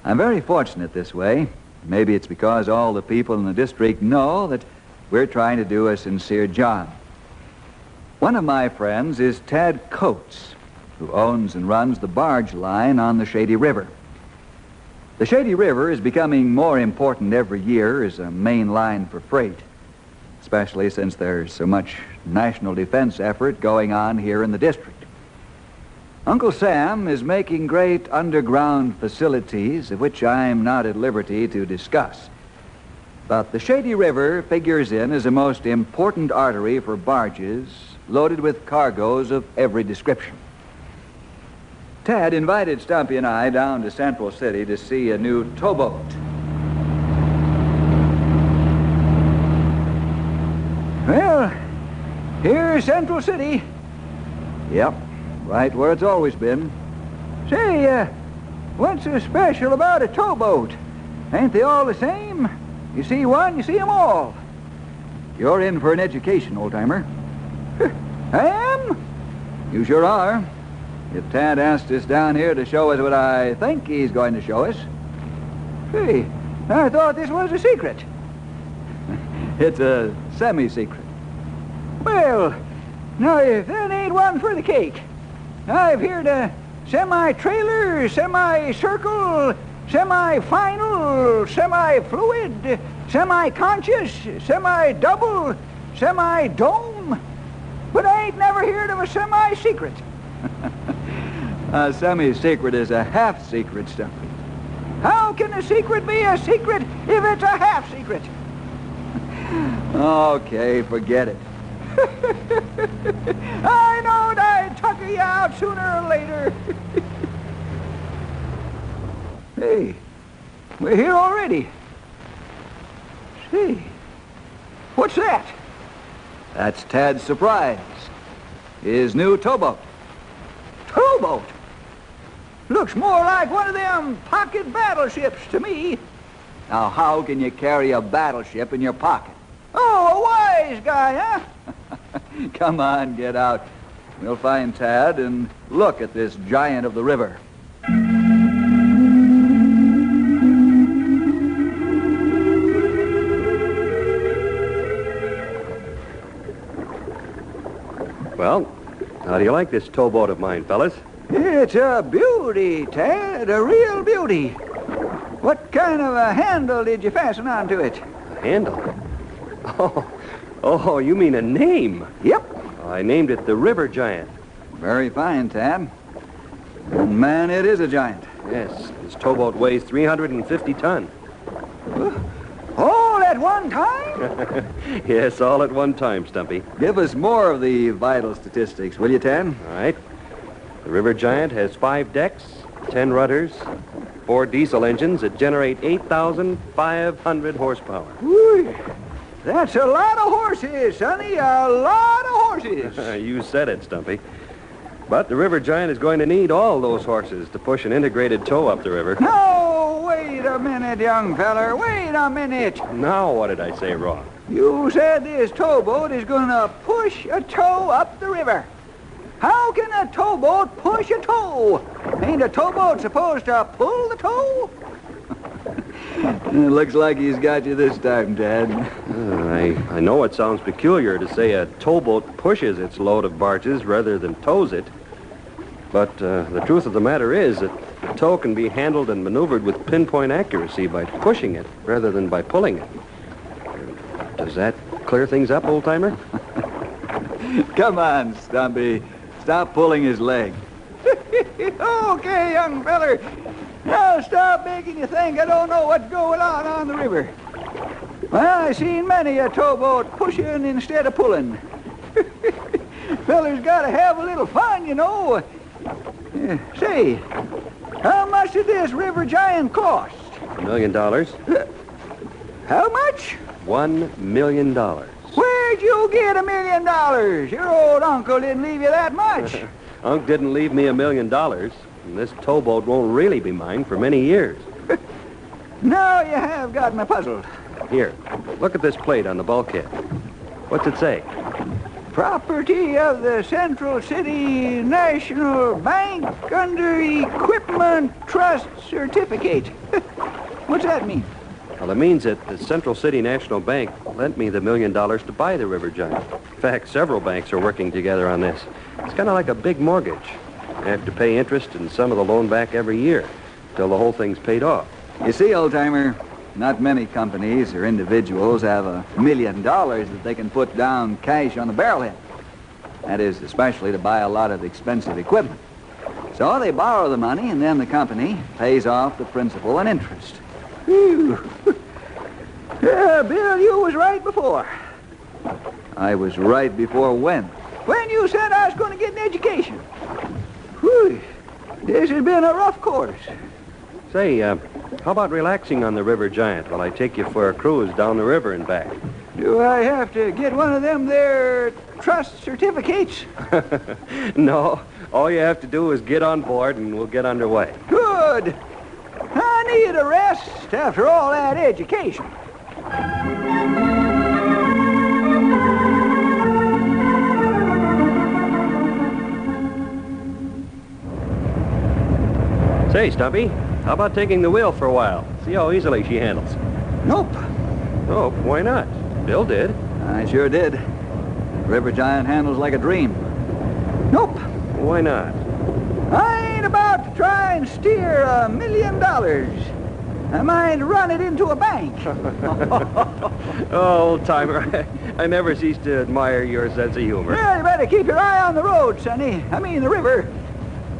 I'm very fortunate this way. Maybe it's because all the people in the district know that we're trying to do a sincere job. One of my friends is Ted Coates, who owns and runs the barge line on the Shady River. The Shady River is becoming more important every year as a main line for freight, especially since there's so much national defense effort going on here in the district. Uncle Sam is making great underground facilities, of which I'm not at liberty to discuss. But the Shady River figures in as a most important artery for barges loaded with cargoes of every description. Tad invited Stumpy and I down to Central City to see a new towboat. Well, here's Central City. Yep, right where it's always been. Say, what's so special about a towboat? Ain't they all the same? You see one, you see 'em all. You're in for an education, old-timer. I am? You sure are. If Tad asked us down here to show us what I think he's going to show us. Hey, I thought this was a secret. It's a semi-secret. Well, now if that ain't one for the cake. I've heard a semi-trailer, semi-circle, semi-final, semi-fluid, semi-conscious, semi-double, semi-dome. But I ain't never heard of a semi-secret. A semi-secret is a half-secret, Stumpy. How can a secret be a secret if it's a half-secret? Okay, forget it. I knowed I'd tucker you out sooner or later. Hey, we're here already. See, what's that? That's Tad's surprise. His new towboat. Towboat? Looks more like one of them pocket battleships to me. Now, how can you carry a battleship in your pocket? Oh, a wise guy, huh? Come on, get out. We'll find Tad and look at this giant of the river. Well, how do you like this towboat of mine, fellas? It's a beauty, Tad, a real beauty. What kind of a handle did you fasten onto it? A handle? Oh, you mean a name? Yep. I named it the River Giant. Very fine, Tad. And man, it is a giant. Yes, this towboat weighs 350 ton. All at one time? Yes, all at one time, Stumpy. Give us more of the vital statistics, will you, Tad? All right. The River Giant has 5 decks, 10 rudders, 4 diesel engines that generate 8,500 horsepower. Whee! That's a lot of horses, Sonny, a lot of horses. You said it, Stumpy. But the River Giant is going to need all those horses to push an integrated tow up the river. No, wait a minute, young feller, wait a minute. Now what did I say wrong? You said this towboat is going to push a tow up the river. How can a towboat push a tow? Ain't a towboat supposed to pull the tow? It looks like he's got you this time, Tad. I know it sounds peculiar to say a towboat pushes its load of barges rather than tows it. But the truth of the matter is that the tow can be handled and maneuvered with pinpoint accuracy by pushing it rather than by pulling it. Does that clear things up, old-timer? Come on, Stumpy. Stop pulling his leg. Okay, young feller. Now stop making you think I don't know what's going on the river. Well, I've seen many a towboat pushing instead of pulling. Feller's got to have a little fun, you know. Say, how much did this River Giant cost? $1 million. How much? $1 million. Where'd you get $1 million? Your old uncle didn't leave you that much. Unc didn't leave me $1 million. And this towboat won't really be mine for many years. Now you have got me puzzled. Here, look at this plate on the bulkhead. What's it say? Property of the Central City National Bank under Equipment Trust Certificate. What's that mean? Well, it means that the Central City National Bank lent me the $1 million to buy the River Giant. In fact, several banks are working together on this. It's kind of like a big mortgage. You have to pay interest and some of the loan back every year till the whole thing's paid off. You see, old-timer, not many companies or individuals have $1 million that they can put down cash on the barrelhead. That is, especially to buy a lot of expensive equipment. So they borrow the money, and then the company pays off the principal and interest. Whew. Yeah, Bill, you was right before. I was right before when? When you said I was going to get an education. Whew. This has been a rough course. Say, how about relaxing on the River Giant while I take you for a cruise down the river and back? Do I have to get one of them there trust certificates? No. All you have to do is get on board and we'll get underway. Good. I need a rest after all that education. Say, Stumpy, how about taking the wheel for a while? See how easily she handles. Nope. Oh, why not? Bill did. I sure did. River Giant handles like a dream. Nope. Why not? I ain't about to try and steer $1 million. I might run it into a bank. Oh, old-timer, I never cease to admire your sense of humor. Well, you better keep your eye on the road, Sonny. I mean the river.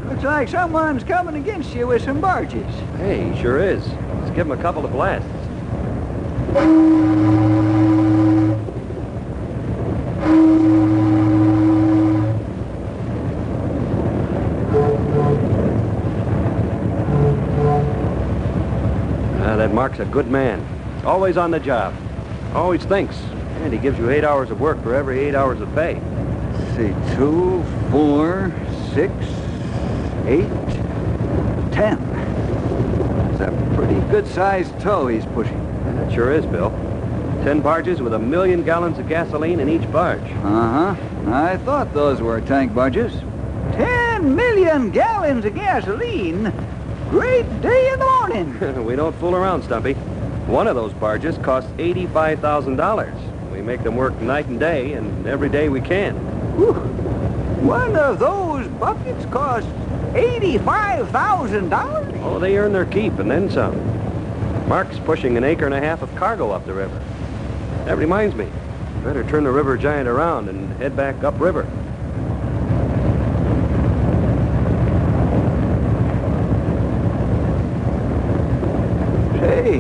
Looks like someone's coming against you with some barges. Hey, he sure is. Let's give him a couple of blasts. That Mark's a good man. Always on the job. Always thinks. And he gives you 8 hours of work for every 8 hours of pay. Let's see, 2, 4, 6, 8, 10. It's a pretty good-sized tow he's pushing. That sure is, Bill. 10 barges with 1 million gallons of gasoline in each barge. Uh-huh. I thought those were tank barges. 10 million gallons of gasoline? Great day in the morning. We don't fool around, Stumpy. One of those barges costs $85,000. We make them work night and day, and every day we can. Whew. One of those buckets costs $85,000? Oh, they earn their keep and then some. Mark's pushing 1.5 acres of cargo up the river. That reminds me. Better turn the River Giant around and head back upriver. Hey,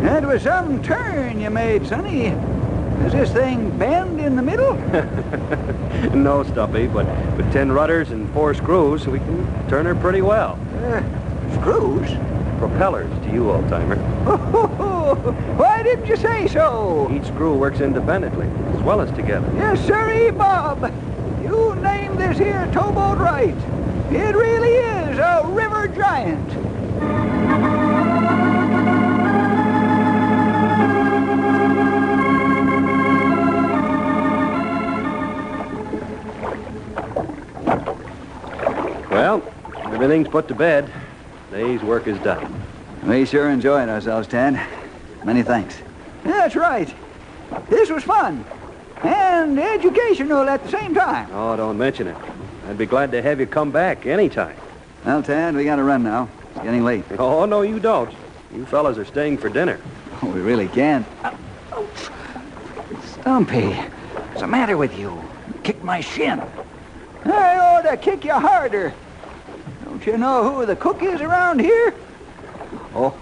that was some turn you made, Sonny. Does this thing bend in the middle? No, Stumpy, but with 10 rudders and 4 screws, we can turn her pretty well. Screws? Propellers to you, old-timer. Why didn't you say so? Each screw works independently, as well as together. Yes, sirree, Bob. You named this here towboat right. It really is a River Giant. Well, everything's put to bed. Day's work is done. We sure enjoyed ourselves, Tad. Many thanks. That's right. This was fun. And educational at the same time. Oh, don't mention it. I'd be glad to have you come back anytime. Well, Tad, we gotta run now. It's getting late. Oh, no, you don't. You fellas are staying for dinner. Oh, we really can't. Stumpy, what's the matter with you? You kicked my shin. I ought to kick you harder. Don't you know who the cook is around here? Oh,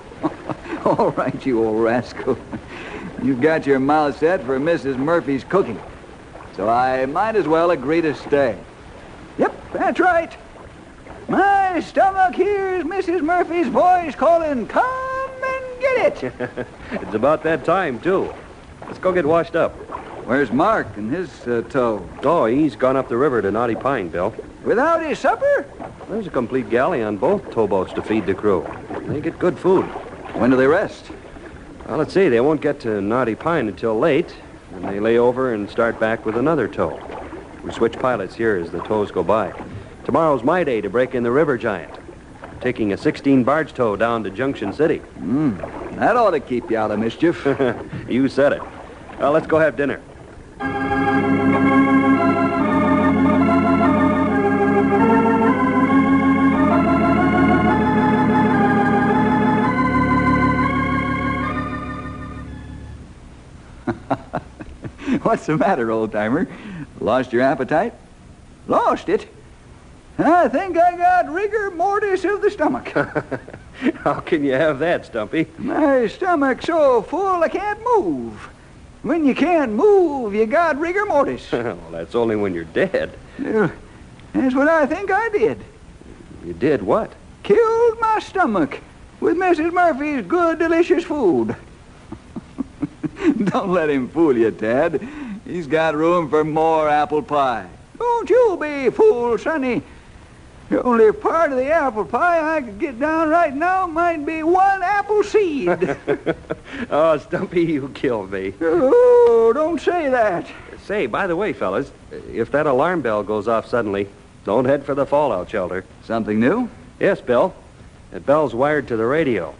all right, you old rascal. You've got your mouth set for Mrs. Murphy's cooking. So I might as well agree to stay. Yep, that's right. My stomach hears Mrs. Murphy's voice calling, "Come and get it." It's about that time, too. Let's go get washed up. Where's Mark and his tow? Oh, he's gone up the river to Knotty Pine, Bill. Without his supper? There's a complete galley on both towboats to feed the crew. They get good food. When do they rest? Well, let's see. They won't get to Knotty Pine until late. Then they lay over and start back with another tow. We switch pilots here as the tows go by. Tomorrow's my day to break in the River Giant. Taking a 16-barge tow down to Junction City. That ought to keep you out of mischief. You said it. Well, let's go have dinner. What's the matter, old-timer? Lost your appetite? Lost it? I think I got rigor mortis of the stomach. How can you have that, Stumpy? My stomach's so full I can't move. When you can't move, you got rigor mortis. Well, that's only when you're dead. That's what I think I did. You did what? Killed my stomach with Mrs. Murphy's good, delicious food. Don't let him fool you, Tad. He's got room for more apple pie. Don't you be fooled, Sonny. The only part of the apple pie I could get down right now might be one apple seed. Oh, Stumpy, you killed me. Oh, don't say that. Say, by the way, fellas, if that alarm bell goes off suddenly, don't head for the fallout shelter. Something new? Yes, Bill. That bell's wired to the radio.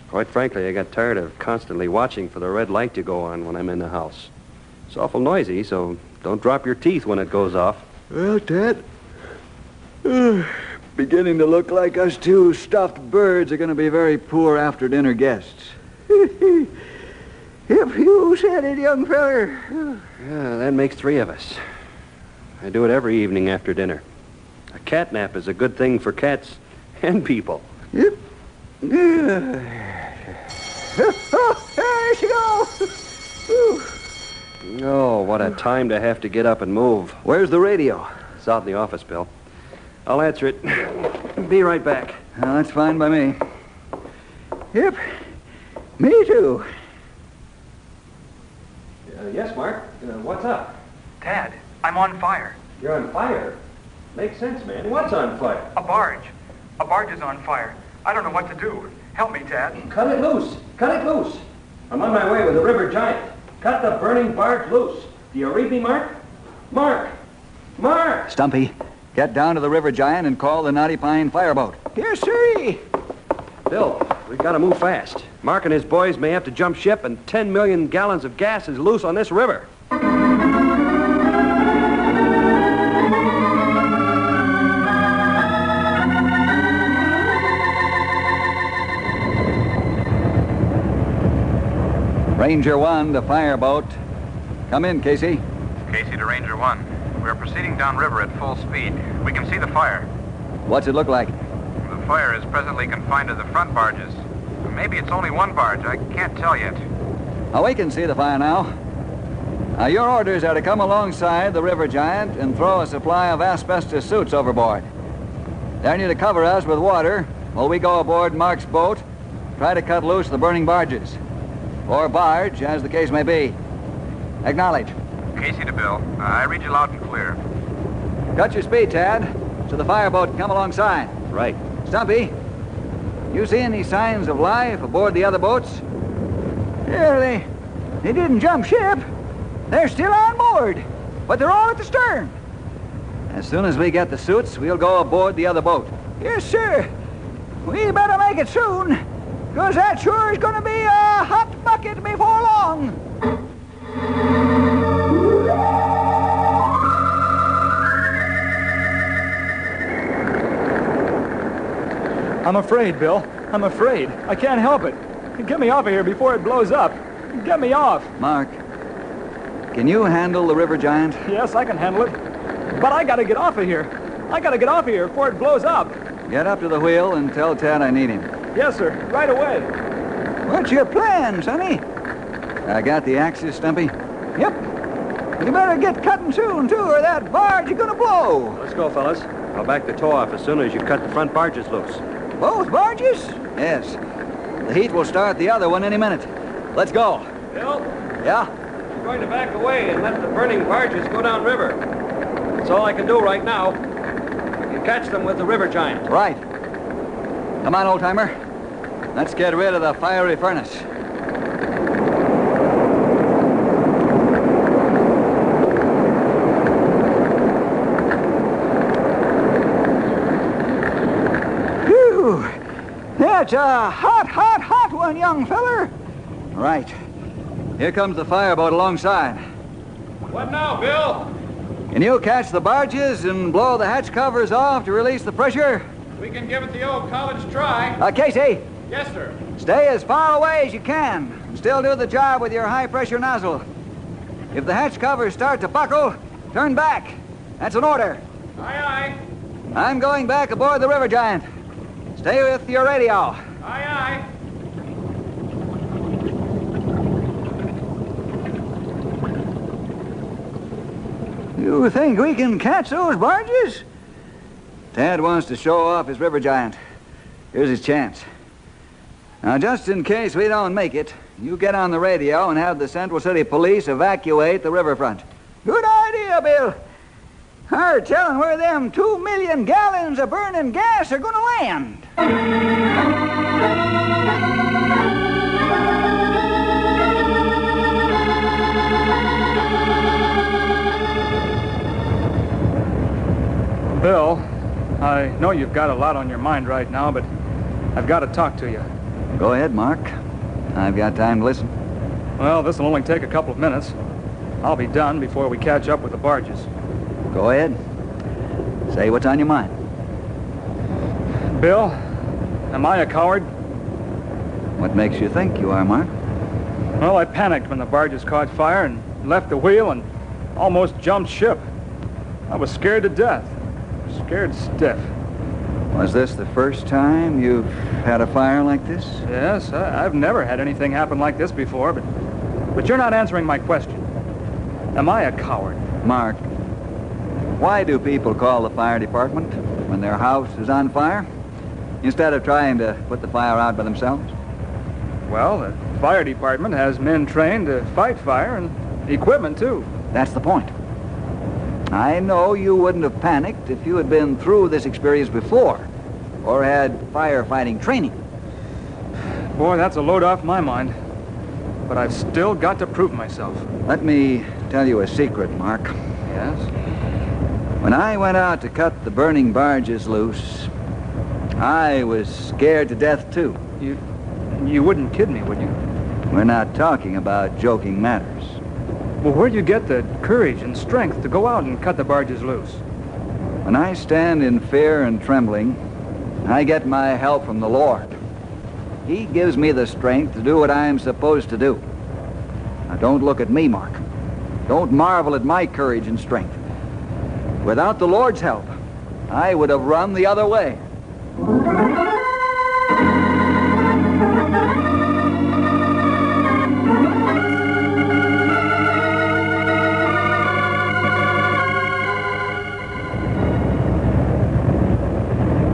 Quite frankly, I got tired of constantly watching for the red light to go on when I'm in the house. It's awful noisy, so don't drop your teeth when it goes off. Well, Ted, beginning to look like us two stuffed birds are going to be very poor after-dinner guests. If you said it, young feller. Yeah, that makes 3 of us. I do it every evening after dinner. A cat nap is a good thing for cats and people. Yep. There she goes. Oh, what a time to have to get up and move. Where's the radio? It's out in the office, Bill. I'll answer it. Be right back. Well, that's fine by me. Yep. Me too. Yes, Mark. What's up? Tad, I'm on fire. You're on fire? Makes sense, man. What's on fire? A barge. A barge is on fire. I don't know what to do. Help me, Tad. Cut it loose. Cut it loose. I'm on my way with the river giant. Cut the burning barge loose. Do you read me, Mark? Mark! Mark! Stumpy, get down to the river giant and call the Knotty Pine fireboat. Yes, sir. Bill, we've got to move fast. Mark and his boys may have to jump ship, and 10 million gallons of gas is loose on this river. Ranger 1, the fireboat. Come in, Casey. Casey to Ranger 1. We're proceeding downriver at full speed. We can see the fire. What's it look like? The fire is presently confined to the front barges. Maybe it's only one barge. I can't tell yet. Oh, we can see the fire now. Your orders are to come alongside the river giant and throw a supply of asbestos suits overboard. They're need to cover us with water while we go aboard Mark's boat, try to cut loose the burning barges. Or barge, as the case may be. Acknowledge. Casey to Bill. I read you loud and clear. Cut your speed, Tad, so the fireboat can come alongside. Right. Stumpy, you see any signs of life aboard the other boats? Yeah, they didn't jump ship. They're still on board, but they're all at the stern. As soon as we get the suits, we'll go aboard the other boat. Yes, sir. We better make it soon, because that sure is going to be a hot bucket before long. I'm afraid, Bill. I'm afraid. I can't help it. Get me off of here before it blows up. Get me off. Mark, can you handle the river giant? Yes, I can handle it. But I gotta get off of here. I gotta get off of here before it blows up. Get up to the wheel and tell Tad I need him. Yes, sir. Right away. What's your plan, Sonny? I got the axes, Stumpy? Yep. You better get cutting soon, too, or that barge is gonna blow. Let's go, fellas. I'll back the tow off as soon as you cut the front barges loose. Both barges? Yes. The heat will start the other one any minute. Let's go. Bill? Yeah? I'm going to back away and let the burning barges go downriver. That's all I can do right now. I can catch them with the river giant. Right. Come on, old-timer. Let's get rid of the fiery furnace. Whew. That's a hot one, young feller. Right. Here comes the fireboat alongside. What now, Bill? Can you catch the barges and blow the hatch covers off to release the pressure? We can give it the old college try. Casey. Yes, sir. Stay as far away as you can and still do the job with your high-pressure nozzle. If the hatch covers start to buckle, turn back. That's an order. Aye, aye. I'm going back aboard the River Giant. Stay with your radio. Aye, aye. You think we can catch those barges? Tad wants to show off his River Giant. Here's his chance. Now, just in case we don't make it, you get on the radio and have the Central City Police evacuate the riverfront. Good idea, Bill. Hard telling where them 2 million gallons of burning gas are going to land. Bill, I know you've got a lot on your mind right now, but I've got to talk to you. Go ahead, Mark. I've got time to listen. Well, this will only take a couple of minutes. I'll be done before we catch up with the barges. Go ahead. Say what's on your mind. Bill, am I a coward? What makes you think you are, Mark? Well, I panicked when the barges caught fire and left the wheel and almost jumped ship. I was scared to death. Scared stiff. Was this the first time you've had a fire like this? Yes, I've never had anything happen like this before, but you're not answering my question. Am I a coward? Mark, why do people call the fire department when their house is on fire instead of trying to put the fire out by themselves? Well, the fire department has men trained to fight fire and equipment, too. That's the point. I know you wouldn't have panicked if you had been through this experience before or had firefighting training. Boy, that's a load off my mind. But I've still got to prove myself. Let me tell you a secret, Mark. Yes? When I went out to cut the burning barges loose, I was scared to death, too. You wouldn't kid me, would you? We're not talking about joking matters. Well, where'd you get the courage and strength to go out and cut the barges loose? When I stand in fear and trembling, I get my help from the Lord. He gives me the strength to do what I am supposed to do. Now, don't look at me, Mark. Don't marvel at my courage and strength. Without the Lord's help, I would have run the other way.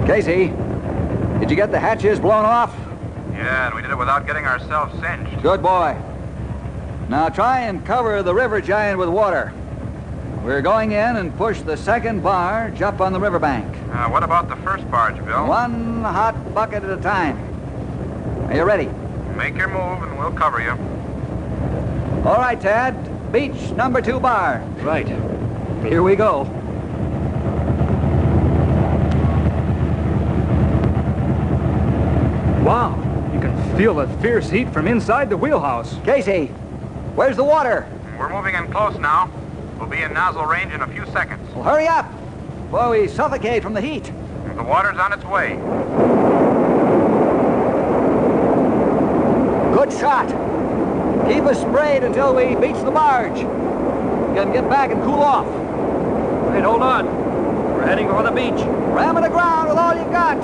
Casey, did you get the hatches blown off? Yeah, and we did it without getting ourselves singed. Good boy. Now try and cover the River Giant with water. We're going in and push the second barge up on the riverbank. What about the first barge, Bill? One hot bucket at a time. Are you ready? Make your move and we'll cover you. All right, Tad. Beach number 2 bar. Right. Here we go. Wow, you can feel the fierce heat from inside the wheelhouse. Casey, where's the water? We're moving in close now. We'll be in nozzle range in a few seconds. Well, hurry up, before we suffocate from the heat. The water's on its way. Good shot. Keep us sprayed until we beach the barge. We can get back and cool off. Wait, hold on. We're heading for the beach. Ram it aground with all you've got,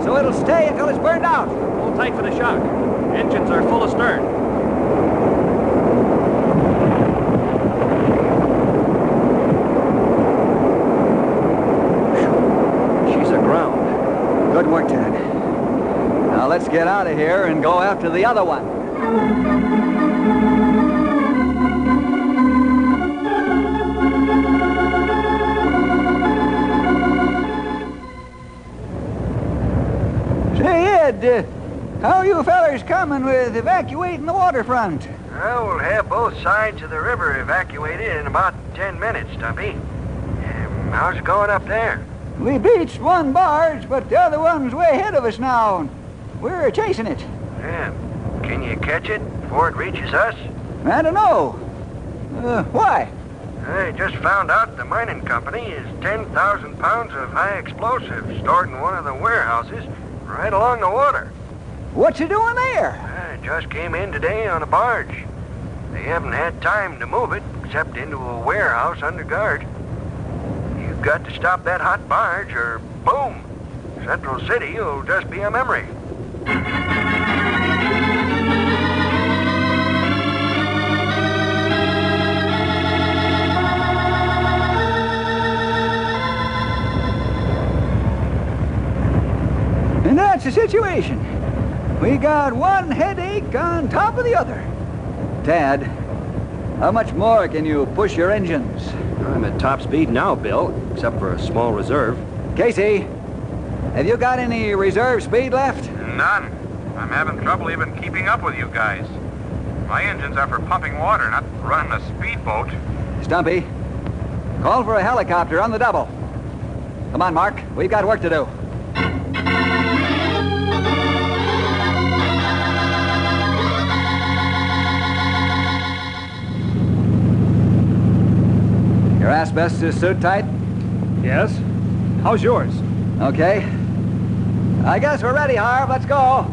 so it'll stay until it's burned out. Hold tight for the shock. Engines are full astern. She's aground. Good work, Ted. Now let's get out of here and go after the other one. How are you fellers coming with evacuating the waterfront? Well, we'll have both sides of the river evacuated in about 10 minutes, Duffy. How's it going up there? We beached one barge, but the other one's way ahead of us now. We're chasing it. Yeah. Can you catch it before it reaches us? I don't know. Why? I just found out the mining company has 10,000 pounds of high explosives stored in one of the warehouses right along the water. What you doing there? I just came in today on a barge. They haven't had time to move it except into a warehouse under guard. You've got to stop that hot barge, or boom, Central City will just be a memory. And that's the situation. We got one headache on top of the other. Tad, how much more can you push your engines? I'm at top speed now, Bill, except for a small reserve. Casey, have you got any reserve speed left? None. I'm having trouble even keeping up with you guys. My engines are for pumping water, not running a speedboat. Stumpy, call for a helicopter on the double. Come on, Mark. We've got work to do. Your asbestos suit tight? Yes. How's yours? Okay. I guess we're ready, Harv. Let's go.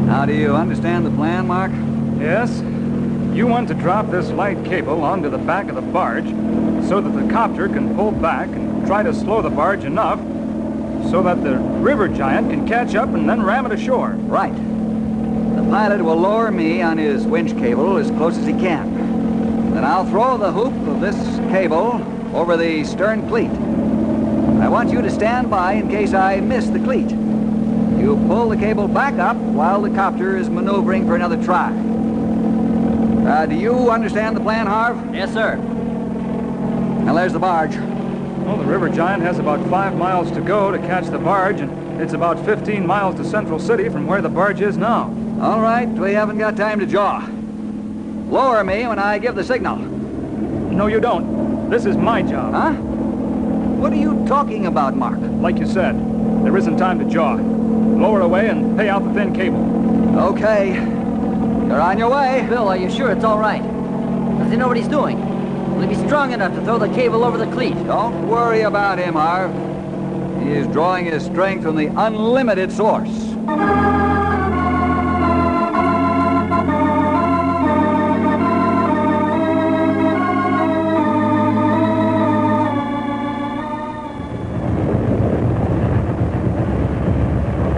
Now, do you understand the plan, Mark? Yes. You want to drop this light cable onto the back of the barge so that the copter can pull back and try to slow the barge enough so that the river giant can catch up and then ram it ashore. Right. The pilot will lower me on his winch cable as close as he can. Then I'll throw the hoop of this cable over the stern cleat. I want you to stand by in case I miss the cleat. You pull the cable back up while the copter is maneuvering for another try. Do you understand the plan, Harv? Yes, sir. Now, there's the barge. Well, the river giant has about 5 miles to go to catch the barge, and it's about 15 miles to Central City from where the barge is now. All right, we haven't got time to jaw. Lower me when I give the signal. No, you don't. This is my job. Huh? What are you talking about, Mark? Like you said, there isn't time to jaw. Lower away and pay out the thin cable. Okay. You're on your way. Bill, are you sure it's all right? Does he know what he's doing? Will he be strong enough to throw the cable over the cleat? Don't worry about him, Harv. He is drawing his strength from the unlimited source.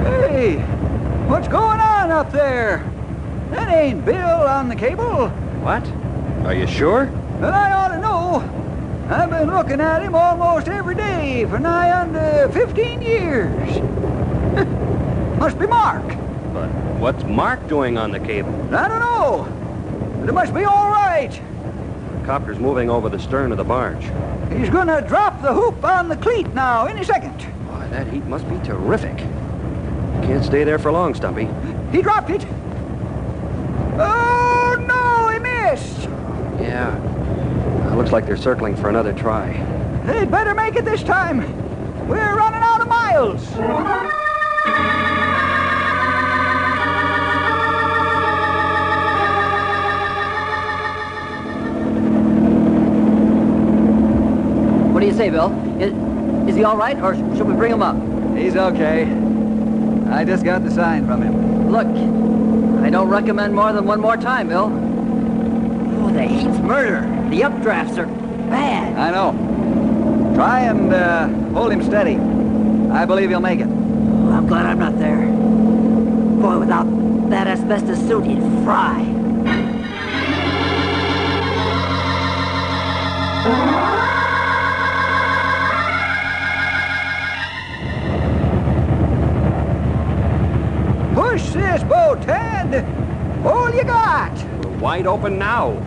Hey, what's going on up there? That ain't Bill on the cable. What? Are you sure? Well, I ought to know. I've been looking at him almost every day for nigh on 15 years. Must be Mark. But what's Mark doing on the cable? I don't know. But it must be all right. The copter's moving over the stern of the barge. He's gonna drop the hoop on the cleat now any second. Why, that heat must be terrific. Can't stay there for long, Stumpy. He dropped it. Oh, no, he missed. Yeah. Looks like they're circling for another try. They'd better make it this time. We're running out of miles. What do you say, Bill? Is he all right, or should we bring him up? He's okay. I just got the sign from him. Look, I don't recommend more than one more time, Bill. Oh, the heat's murder. The updrafts are bad. I know. Try and hold him steady. I believe he'll make it. Oh, I'm glad I'm not there. Boy, without that asbestos suit, he'd fry. Push this boat, Ted. All you got. We're wide open now.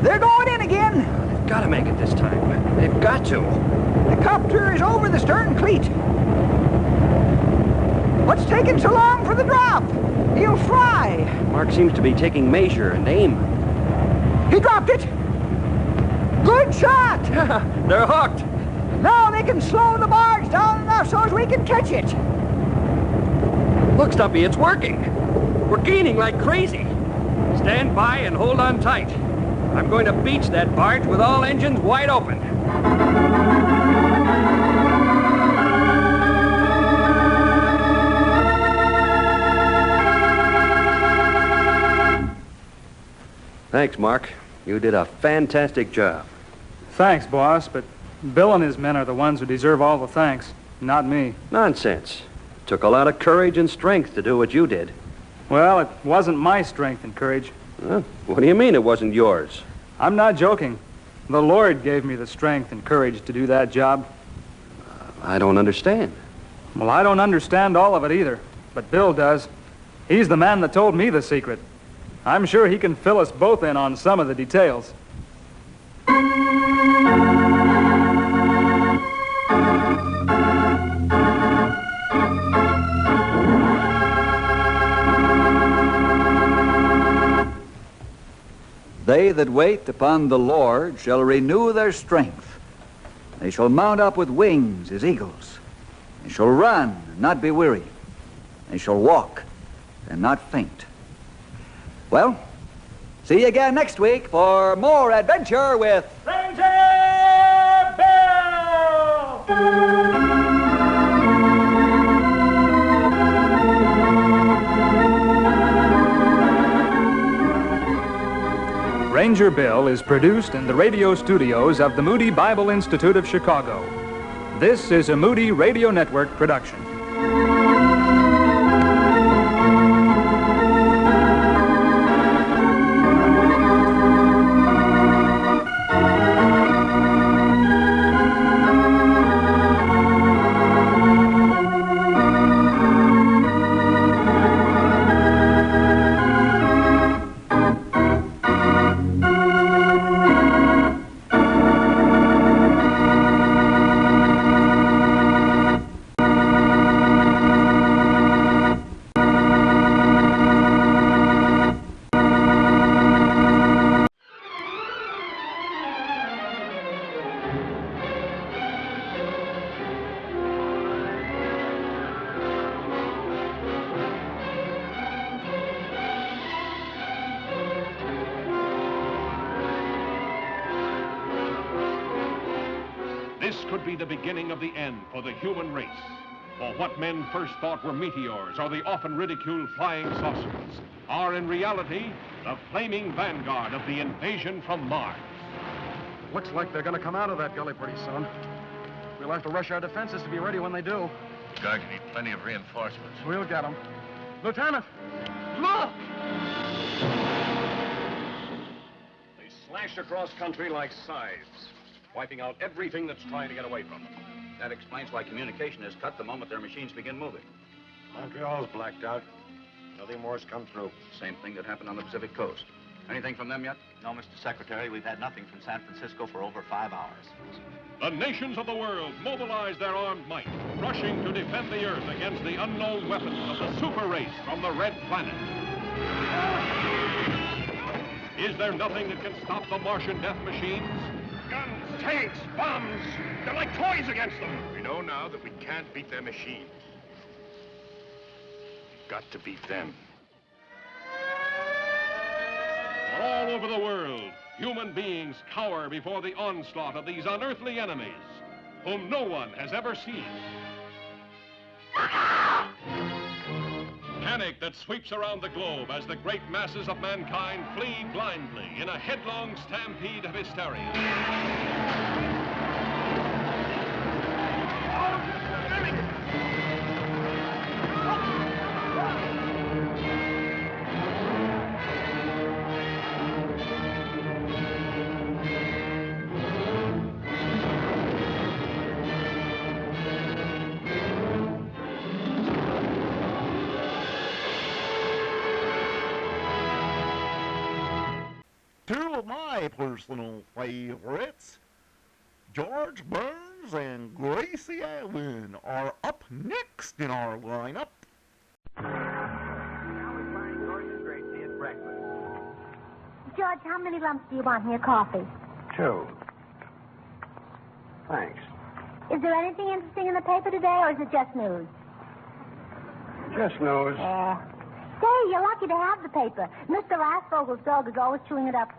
They're going in again. They've got to make it this time. They've got to. The copter is over the stern cleat. What's taking so long for the drop? He'll fry. Mark seems to be taking measure and aim. He dropped it. Good shot. They're hooked. Now they can slow the barge down enough so as we can catch it. Look, Stumpy, it's working. We're gaining like crazy. Stand by and hold on tight. I'm going to beach that barge with all engines wide open. Thanks, Mark. You did a fantastic job. Thanks, boss, but Bill and his men are the ones who deserve all the thanks, not me. Nonsense. It took a lot of courage and strength to do what you did. Well, it wasn't my strength and courage. Huh? What do you mean it wasn't yours? I'm not joking. The Lord gave me the strength and courage to do that job. I don't understand. Well, I don't understand all of it either, but Bill does. He's the man that told me the secret. I'm sure he can fill us both in on some of the details. They that wait upon the Lord shall renew their strength. They shall mount up with wings as eagles. They shall run and not be weary. They shall walk and not faint. Well, see you again next week for more adventure with Ranger Bill! Ranger Bill is produced in the radio studios of the Moody Bible Institute of Chicago. This is a Moody Radio Network production. This could be the beginning of the end for the human race. For what men first thought were meteors or the often ridiculed flying saucers are in reality the flaming vanguard of the invasion from Mars. Looks like they're going to come out of that gully pretty soon. We'll have to rush our defenses to be ready when they do. The Guards need plenty of reinforcements. We'll get them. Lieutenant, look! They slash across country like scythes, wiping out everything that's trying to get away from them. That explains why communication is cut the moment their machines begin moving. Montreal's blacked out. Nothing more's come through. Same thing that happened on the Pacific coast. Anything from them yet? No, Mr. Secretary. We've had nothing from San Francisco for over 5 hours. The nations of the world mobilize their armed might, rushing to defend the Earth against the unknown weapons of the super race from the Red Planet. Is there nothing that can stop the Martian death machines? Guns, tanks, bombs. They're like toys against them. We know now that we can't beat their machines. We've got to beat them. All over the world, human beings cower before the onslaught of these unearthly enemies, whom no one has ever seen. Panic that sweeps around the globe as the great masses of mankind flee blindly in a headlong stampede of hysteria. Two of my personal favorites, George Burns and Gracie Allen, are up next in our lineup. George, how many lumps do you want in your coffee? 2. Thanks. Is there anything interesting in the paper today, or is it just news? Just news. Say, you're lucky to have the paper. Mr. Lastvogel's dog is always chewing it up.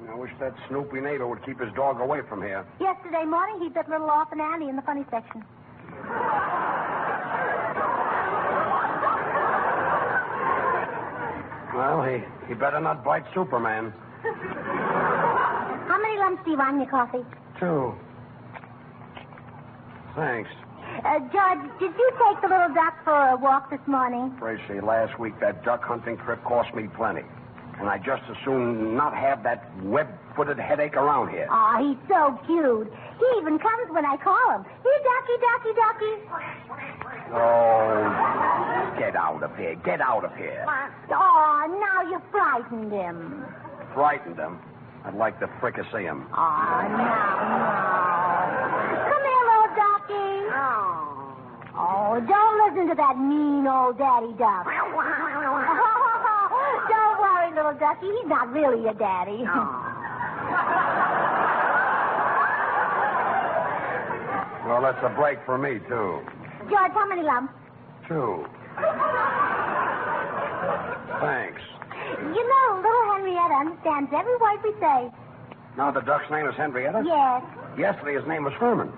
I wish that Snoopy neighbor would keep his dog away from here. Yesterday morning, he bit little Orphan Annie in the funny section. Well, he better not bite Superman. do you want in your coffee? 2. Thanks. George, did you take the little duck for a walk this morning? Tracy, last week that duck hunting trip cost me plenty. And I just as soon not have that web-footed headache around here. Oh, he's so cute. He even comes when I call him. Here, ducky, ducky, ducky. Oh, get out of here. Get out of here. Oh, now you frightened him. Frightened him? I'd like to fricassee him. Oh, now. Come here, little ducky. Oh, don't listen to that mean old daddy duck. Don't worry, little ducky. He's not really your daddy. Well, that's a break for me, too. George, how many lumps? 2. Thanks. You know, little Henrietta understands every word we say. Now the duck's name is Henrietta? Yes. Yesterday his name was Herman.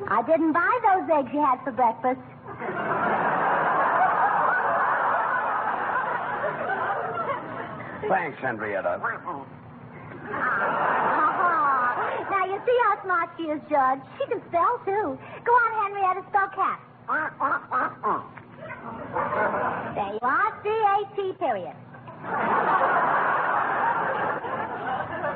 I didn't buy those eggs you had for breakfast. Thanks, Henrietta. Now, you see how smart she is, George. She can spell, too. Go on, Henrietta, spell cat. There you are, C-A-T, period.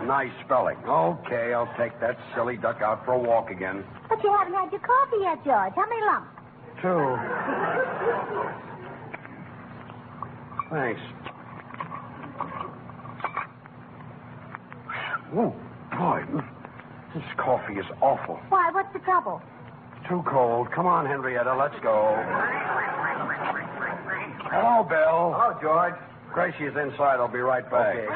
Nice spelling. Okay, I'll take that silly duck out for a walk again. But you haven't had your coffee yet, George. How many lumps? 2. Thanks. Oh, boy. This coffee is awful. Why, what's the trouble? Too cold. Come on, Henrietta, let's go. Hello, Bill. Hello, George. Gracie's inside. I'll be right back. Okay.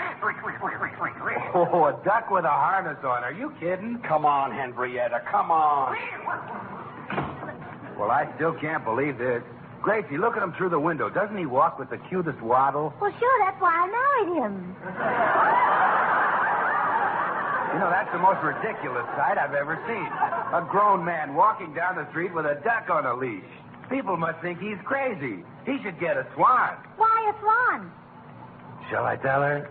Oh, a duck with a harness on. Are you kidding? Come on, Henrietta. Come on. Well, I still can't believe this. Gracie, look at him through the window. Doesn't he walk with the cutest waddle? Well, sure, that's why I married him. You know, that's the most ridiculous sight I've ever seen. A grown man walking down the street with a duck on a leash. People must think he's crazy. He should get a swan. Why a swan? Shall I tell her?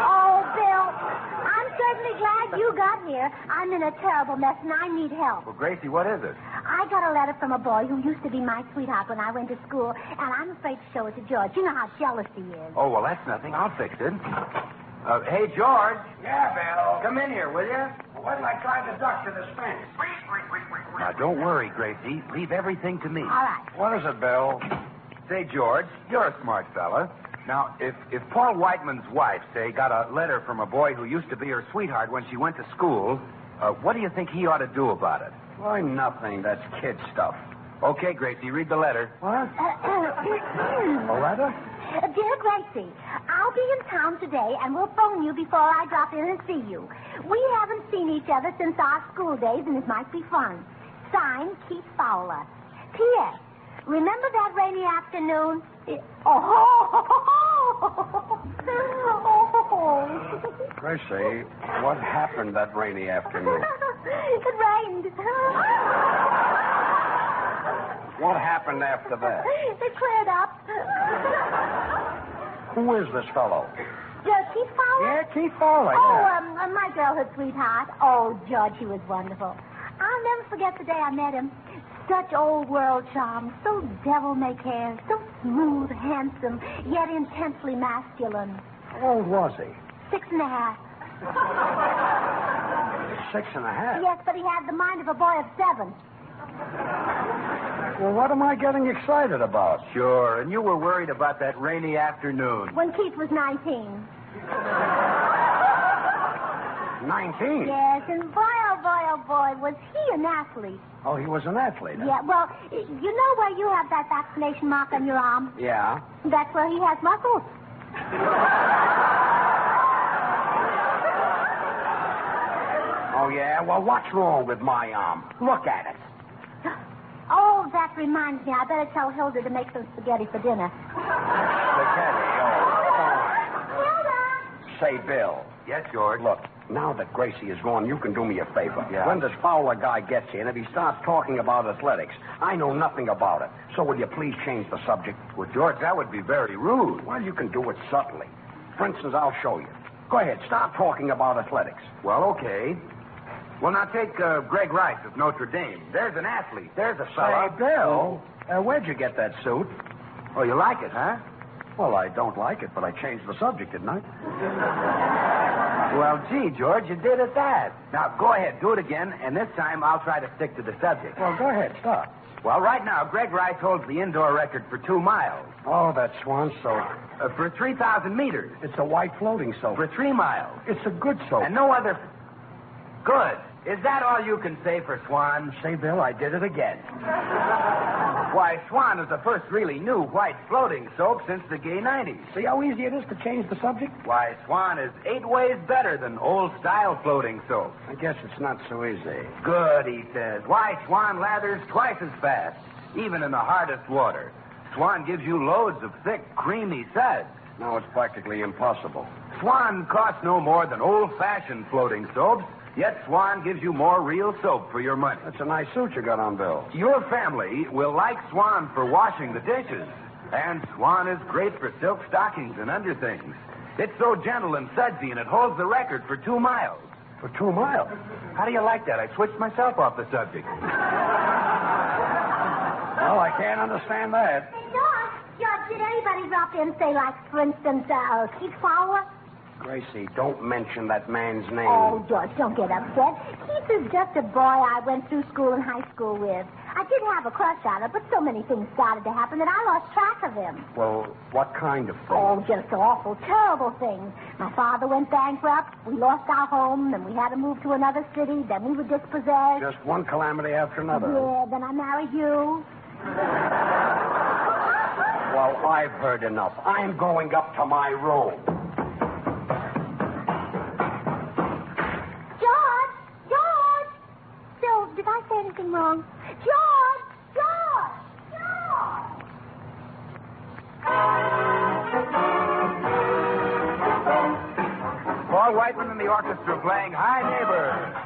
Oh, Bill, I'm certainly glad you got here. I'm in a terrible mess, and I need help. Well, Gracie, what is it? I got a letter from a boy who used to be my sweetheart when I went to school, and I'm afraid to show it to George. You know how jealous he is. Oh, well, that's nothing. I'll fix it. Hey, George. Yeah, Bill. Come in here, will you? Why didn't I tie the duck to this fence? Now, don't worry, Gracie. Leave everything to me. All right. What is it, Bill? Say, George, you're a smart fella. Now, if Paul Whiteman's wife, say, got a letter from a boy who used to be her sweetheart when she went to school, what do you think he ought to do about it? Why, nothing. That's kid stuff. Okay, Gracie, read the letter. What? A letter? Dear Gracie, I'll be in town today, and we'll phone you before I drop in and see you. We haven't seen each other since our school days, and it might be fun. Signed, Keith Fowler. P.S. Remember that rainy afternoon? Gracie, what happened that rainy afternoon? It rained. What happened after that? It cleared up. Who is this fellow? Keith Fowler? Yeah, Keith Fowler, Oh, my girlhood sweetheart. Oh, George, he was wonderful. I'll never forget the day I met him. Such old world charm, so devil-may-care, so smooth, handsome, yet intensely masculine. How old was he? 6.5. 6.5? Yes, but he had the mind of a boy of 7. Well, what am I getting excited about? Sure, and you were worried about that rainy afternoon. When Keith was 19. 19? Yes, and boy, oh boy, was he an athlete. Oh, he was an athlete, huh? Yeah, well, you know where you have that vaccination mark on your arm? Yeah. That's where he has muscles. Oh, yeah? Well, what's wrong with my arm? Look at it. Oh, that reminds me. I better tell Hilda to make some spaghetti for dinner. Spaghetti? Oh, fine. Hilda! Say, Bill. Yes, George? Look, Now that Gracie is gone, you can do me a favor. Yeah? When this Fowler guy gets in, if he starts talking about athletics, I know nothing about it. So will you please change the subject? Well, George, that would be very rude. Well, you can do it subtly. For instance, I'll show you. Go ahead, start talking about athletics. Well, okay. Well, now take Greg Rice of Notre Dame. There's an athlete. There's a fellow. Hey, Bill, where'd you get that suit? Oh, you like it, huh? Well, I don't like it, but I changed the subject, didn't I? Well, gee, George, you did at that. Now, go ahead, do it again, and this time I'll try to stick to the subject. Well, go ahead, start. Well, right now, Greg Rice holds the indoor record for 2 miles. Oh, that swan soap. For 3,000 meters. It's a white floating soap. For 3 miles. It's a good soap. And no other... Good. Is that all you can say for Swan? Say, Bill, I did it again. Why, Swan is the first really new white floating soap since the gay 90s. See how easy it is to change the subject? Why, Swan is 8 ways better than old-style floating soap. I guess it's not so easy. Good, he says. Why, Swan lathers twice as fast, even in the hardest water. Swan gives you loads of thick, creamy suds. Now it's practically impossible. Swan costs no more than old-fashioned floating soaps, yet Swan gives you more real soap for your money. That's a nice suit you got on, Bill. Your family will like Swan for washing the dishes. And Swan is great for silk stockings and underthings. It's so gentle and sudsy, and it holds the record for 2 miles. For 2 miles? How do you like that? I switched myself off the subject. Well, I can't understand that. Hey, George, did anybody drop in, say, like, for instance, Keith Fowler? Gracie, don't mention that man's name. Oh, George, don't get upset. Keith is just a boy I went through school and high school with. I did have a crush on him, but so many things started to happen that I lost track of him. Well, what kind of thing? Oh, just awful, terrible things. My father went bankrupt, we lost our home, then we had to move to another city, then we were dispossessed. Just one calamity after another. Yeah, then I married you. Well, I've heard enough. I'm going up to my room. Did I say anything wrong? George! Paul Whiteman and the orchestra playing Hi Neighbor.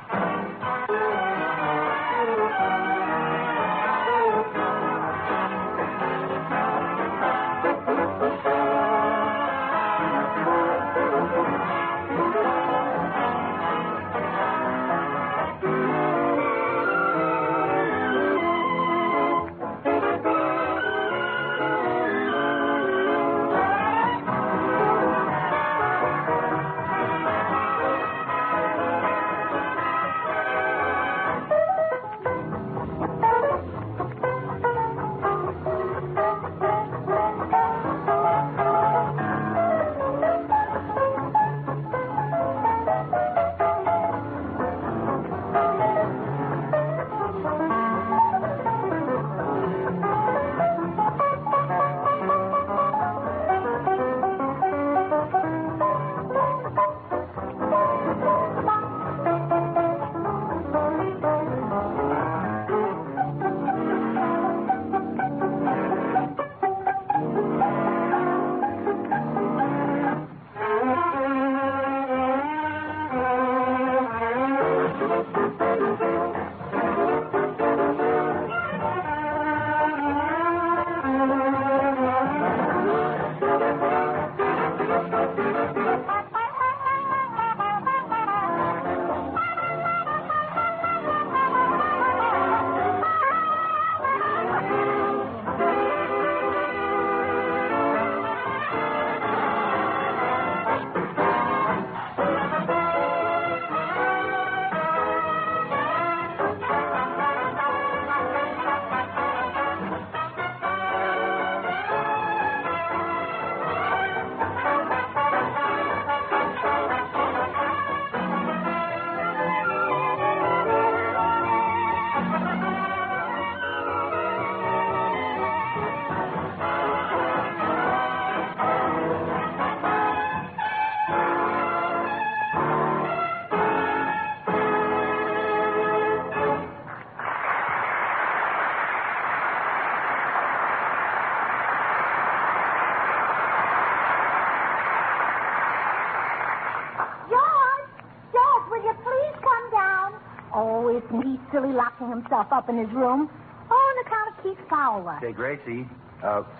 isn't he silly locking himself up in his room? On account of Keith Fowler. Say, Gracie,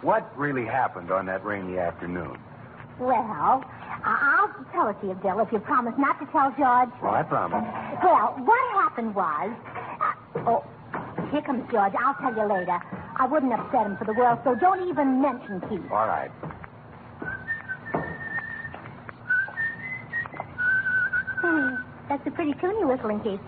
what really happened on that rainy afternoon? Well, I'll tell it to you, Bill, if you promise not to tell George. Well, I promise. Well, what happened was... here comes George. I'll tell you later. I wouldn't upset him for the world, so don't even mention Keith. All right. That's a pretty tune you're whistling, Keith.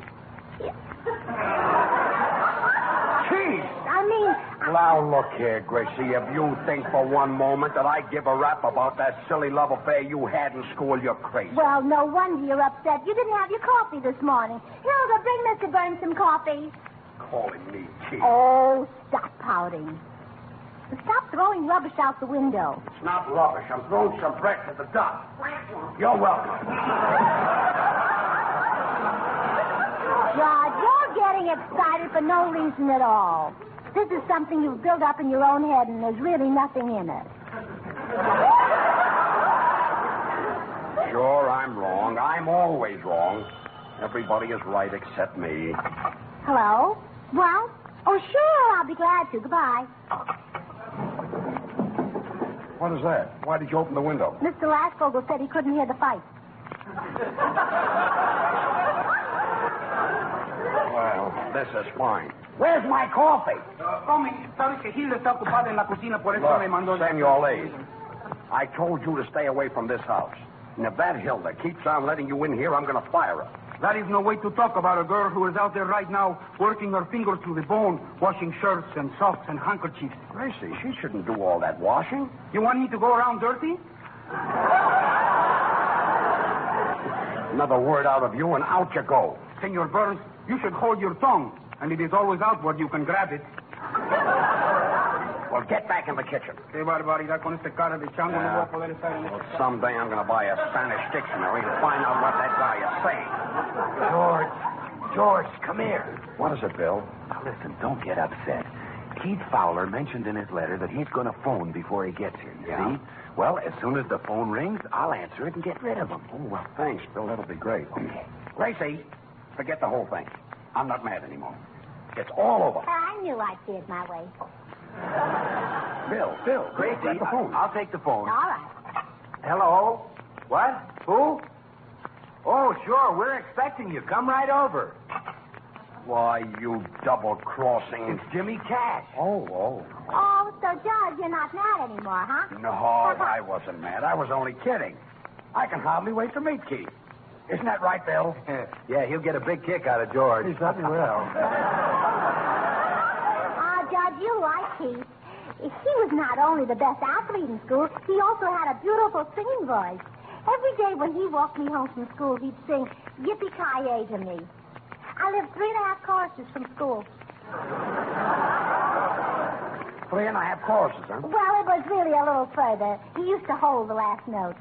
Keith! I mean... Now, look here, Gracie. If you think for one moment that I give a rap about that silly love affair you had in school, you're crazy. Well, no wonder you're upset. You didn't have your coffee this morning. Hilda, bring Mr. Burns some coffee. Calling me Keith. Oh, stop pouting. Stop throwing rubbish out the window. It's not rubbish. I'm throwing some bricks at the dock. You're welcome. George, you're getting excited for no reason at all. This is something you've built up in your own head, and there's really nothing in it. Sure, I'm wrong. I'm always wrong. Everybody is right except me. Hello? Well? Oh, sure, I'll be glad to. Goodbye. What is that? Why did you open the window? Mr. Lassvogel said he couldn't hear the fight. Well, this is fine. Where's my coffee? Sabes que Gilda está ocupada en la cocina, por eso me mandó... Senor Lee, I told you to stay away from this house. And if that Hilda keeps on letting you in here, I'm going to fire her. That is no way to talk about a girl who is out there right now working her fingers to the bone, washing shirts and socks and handkerchiefs. Gracie, she shouldn't do all that washing. You want me to go around dirty? Another word out of you and out you go. Senor Burns, you should hold your tongue. And it is always outward you can grab it. Well, get back in the kitchen. Qué barbaridad con este cara de chango. No voy a poder estar en well, someday I'm going to buy a Spanish dictionary to find out what that guy is saying. George, come here. What is it, Bill? Now, listen, don't get upset. Keith Fowler mentioned in his letter that he's going to phone before he gets here, you see? Well, as soon as the phone rings, I'll answer it and get rid of him. Oh, well, thanks, Bill. That'll be great. Okay. Gracie, forget the whole thing. I'm not mad anymore. It's all over. I knew I'd see it my way. Bill, Gracie, grab the phone. I'll take the phone. All right. Hello? What? Who? Oh, sure, we're expecting you. Come right over. Why, you double-crossing... It's Jimmy Cash. Oh. Oh, so, George, you're not mad anymore, huh? No, I wasn't mad. I was only kidding. I can hardly wait to meet Keith. Isn't that right, Bill? Yeah, he'll get a big kick out of George. He certainly will. George, you like Keith. He was not only the best athlete in school, he also had a beautiful singing voice. Every day when he walked me home from school, he'd sing Yippee-Ki-Yay to me. I lived 3.5 courses from school. 3.5 courses, huh? Well, it was really a little further. He used to hold the last note.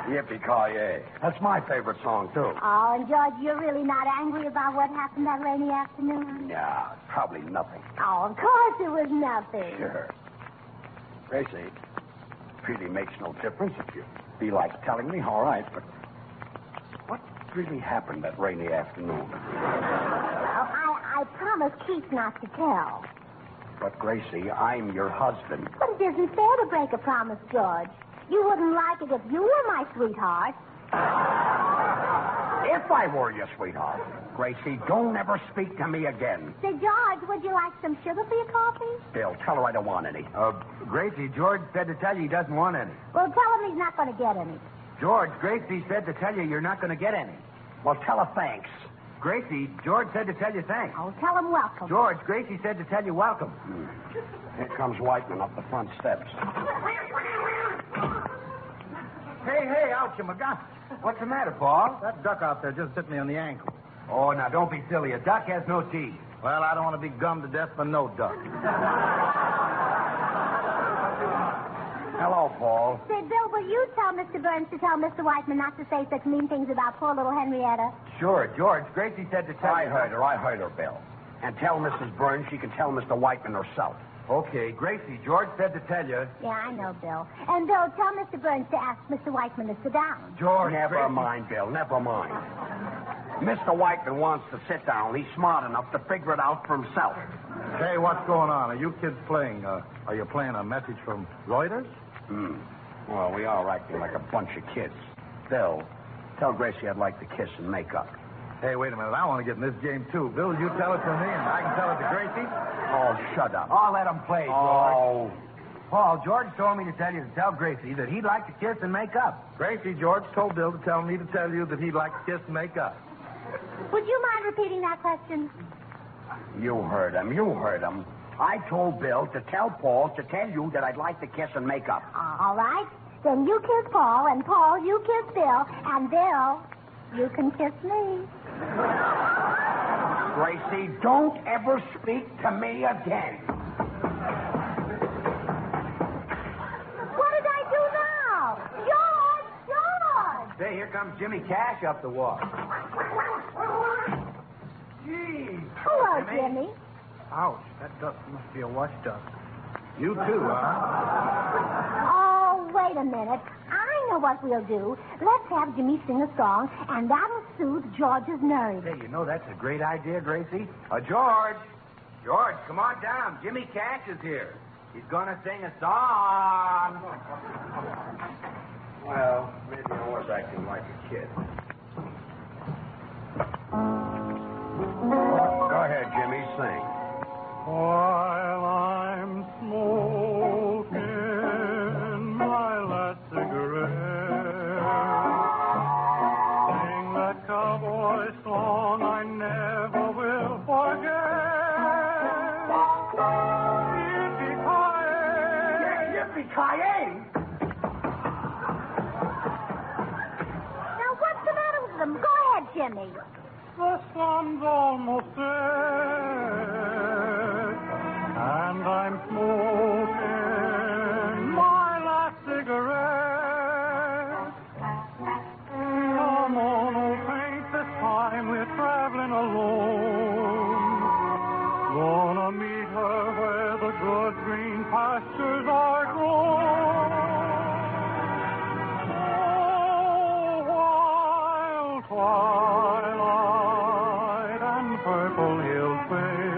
Yippee-Ki-Yay. That's my favorite song, too. Oh, and George, you're really not angry about what happened that rainy afternoon? Yeah, probably nothing. Oh, of course it was nothing. Sure. Gracie, it really makes no difference if you feel like telling me, all right, but what really happened that rainy afternoon? Well, I promised Keith not to tell. But, Gracie, I'm your husband. But it isn't fair to break a promise, George. You wouldn't like it if you were my sweetheart. If I were your sweetheart. Gracie, don't ever speak to me again. Say, George, would you like some sugar for your coffee? Bill, tell her I don't want any. Gracie, George said to tell you he doesn't want any. Well, tell him he's not going to get any. George, Gracie said to tell you you're not going to get any. Well, tell her thanks. Gracie, George said to tell you thanks. Oh, tell him welcome. George, Gracie said to tell you welcome. Here comes Whiteman up the front steps. Hey, ouch, my God. What's the matter, Paul? That duck out there just bit me on the ankle. Oh, now, don't be silly. A duck has no teeth. Well, I don't want to be gummed to death for no duck. Hello, Paul. Say, Bill, will you tell Mr. Burns to tell Mr. Whiteman not to say such mean things about poor little Henrietta? Sure, George. Gracie said to tell you. I heard her, Bill. And tell Mrs. Burns she can tell Mr. Whiteman herself. Okay, Gracie, George said to tell you. Yeah, I know, Bill. And, Bill, tell Mr. Burns to ask Mr. Whiteman to sit down. George, Never Gracie. mind, Bill. Never mind. Mr. Whiteman wants to sit down. He's smart enough to figure it out for himself. Hey, what's going on? Are you kids playing? Are you playing a message from Reuters? Well, we are acting like a bunch of kids. Bill, tell Gracie I'd like to kiss and make up. Hey, wait a minute. I want to get in this game, too. Bill, you tell it to me, and I can tell it to Gracie? Oh, shut up. I'll let him play, George. Oh. Paul, George told me to tell you to tell Gracie that he'd like to kiss and make up. Gracie, George told Bill to tell me to tell you that he'd like to kiss and make up. Would you mind repeating that question? You heard him. I told Bill to tell Paul to tell you that I'd like to kiss and make up. All right. Then you kiss Paul, and Paul, you kiss Bill, and Bill, you can kiss me. Gracie, don't ever speak to me again. What did I do now? George! Say, here comes Jimmy Cash up the walk. Gee. Hello, Jimmy. Ouch, that dust must be a wash dust. You too, huh? Oh, wait a minute. I know what we'll do. Let's have Jimmy sing a song, and that'll soothe George's nerves. Hey, you know that's a great idea, Gracie. George, come on down. Jimmy Cash is here. He's gonna sing a song. Well, maybe I was acting like a kid. Go ahead, Jimmy, sing. While I'm smoking my last cigarette, sing that cowboy song I never will forget. Yippee-ki-yay! Yippee-ki-yay! Now, what's the matter with them? Go ahead, Jimmy. The sun's almost set, and I'm smoking my last cigarette. Come on, old paint, this time we're traveling alone. Gonna meet her where the good green pastures are grown. Oh, twilight and purple hills fade.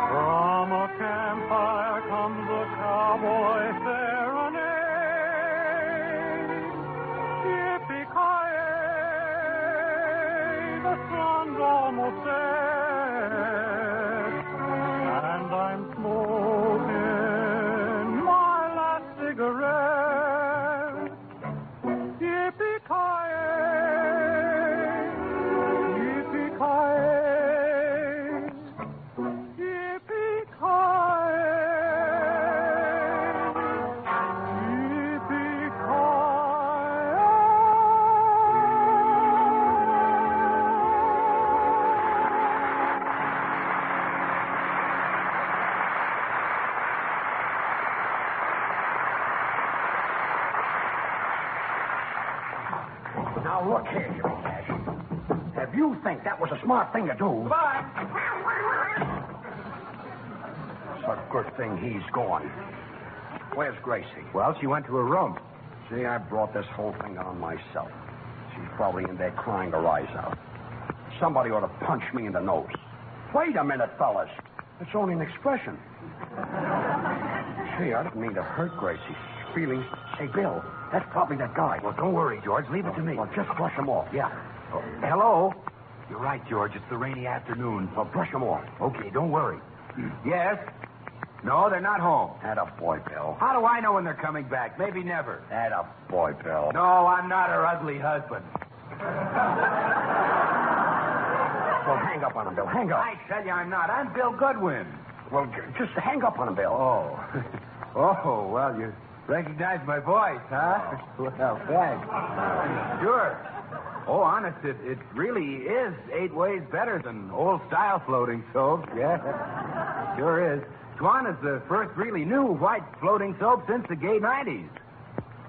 From a campfire comes a cowboy serenade. Yippee-ki-yay, the sun's almost set, and I'm smoking my last cigarette. Yippee-ki-yay. Now, look here, Jimmy Cash. If you think that was a smart thing to do... Goodbye. It's a good thing he's gone. Where's Gracie? Well, she went to her room. See, I brought this whole thing on myself. She's probably in there crying her eyes out. Somebody ought to punch me in the nose. Wait a minute, fellas. It's only an expression. Gee, I didn't mean to hurt Gracie. Feelings. Hey, Bill, that's probably that guy. Well, don't worry, George. Leave it to me. Well, just brush him off. Yeah. Oh, hello? You're right, George. It's the rainy afternoon. Well, brush him off. Okay, don't worry. Yes? No, they're not home. Atta boy, Bill. How do I know when they're coming back? Maybe never. Atta boy, Bill. No, I'm not her ugly husband. Well, hang up on him, Bill. Hang up. I tell you I'm not. I'm Bill Goodwin. Well, just hang up on him, Bill. Oh. Oh, well, you recognize my voice, huh? Well, thanks. Sure. Oh, honest, it really is 8 ways better than old-style floating soap. Yeah, sure is. Swan is the first really new white floating soap since the gay 90s.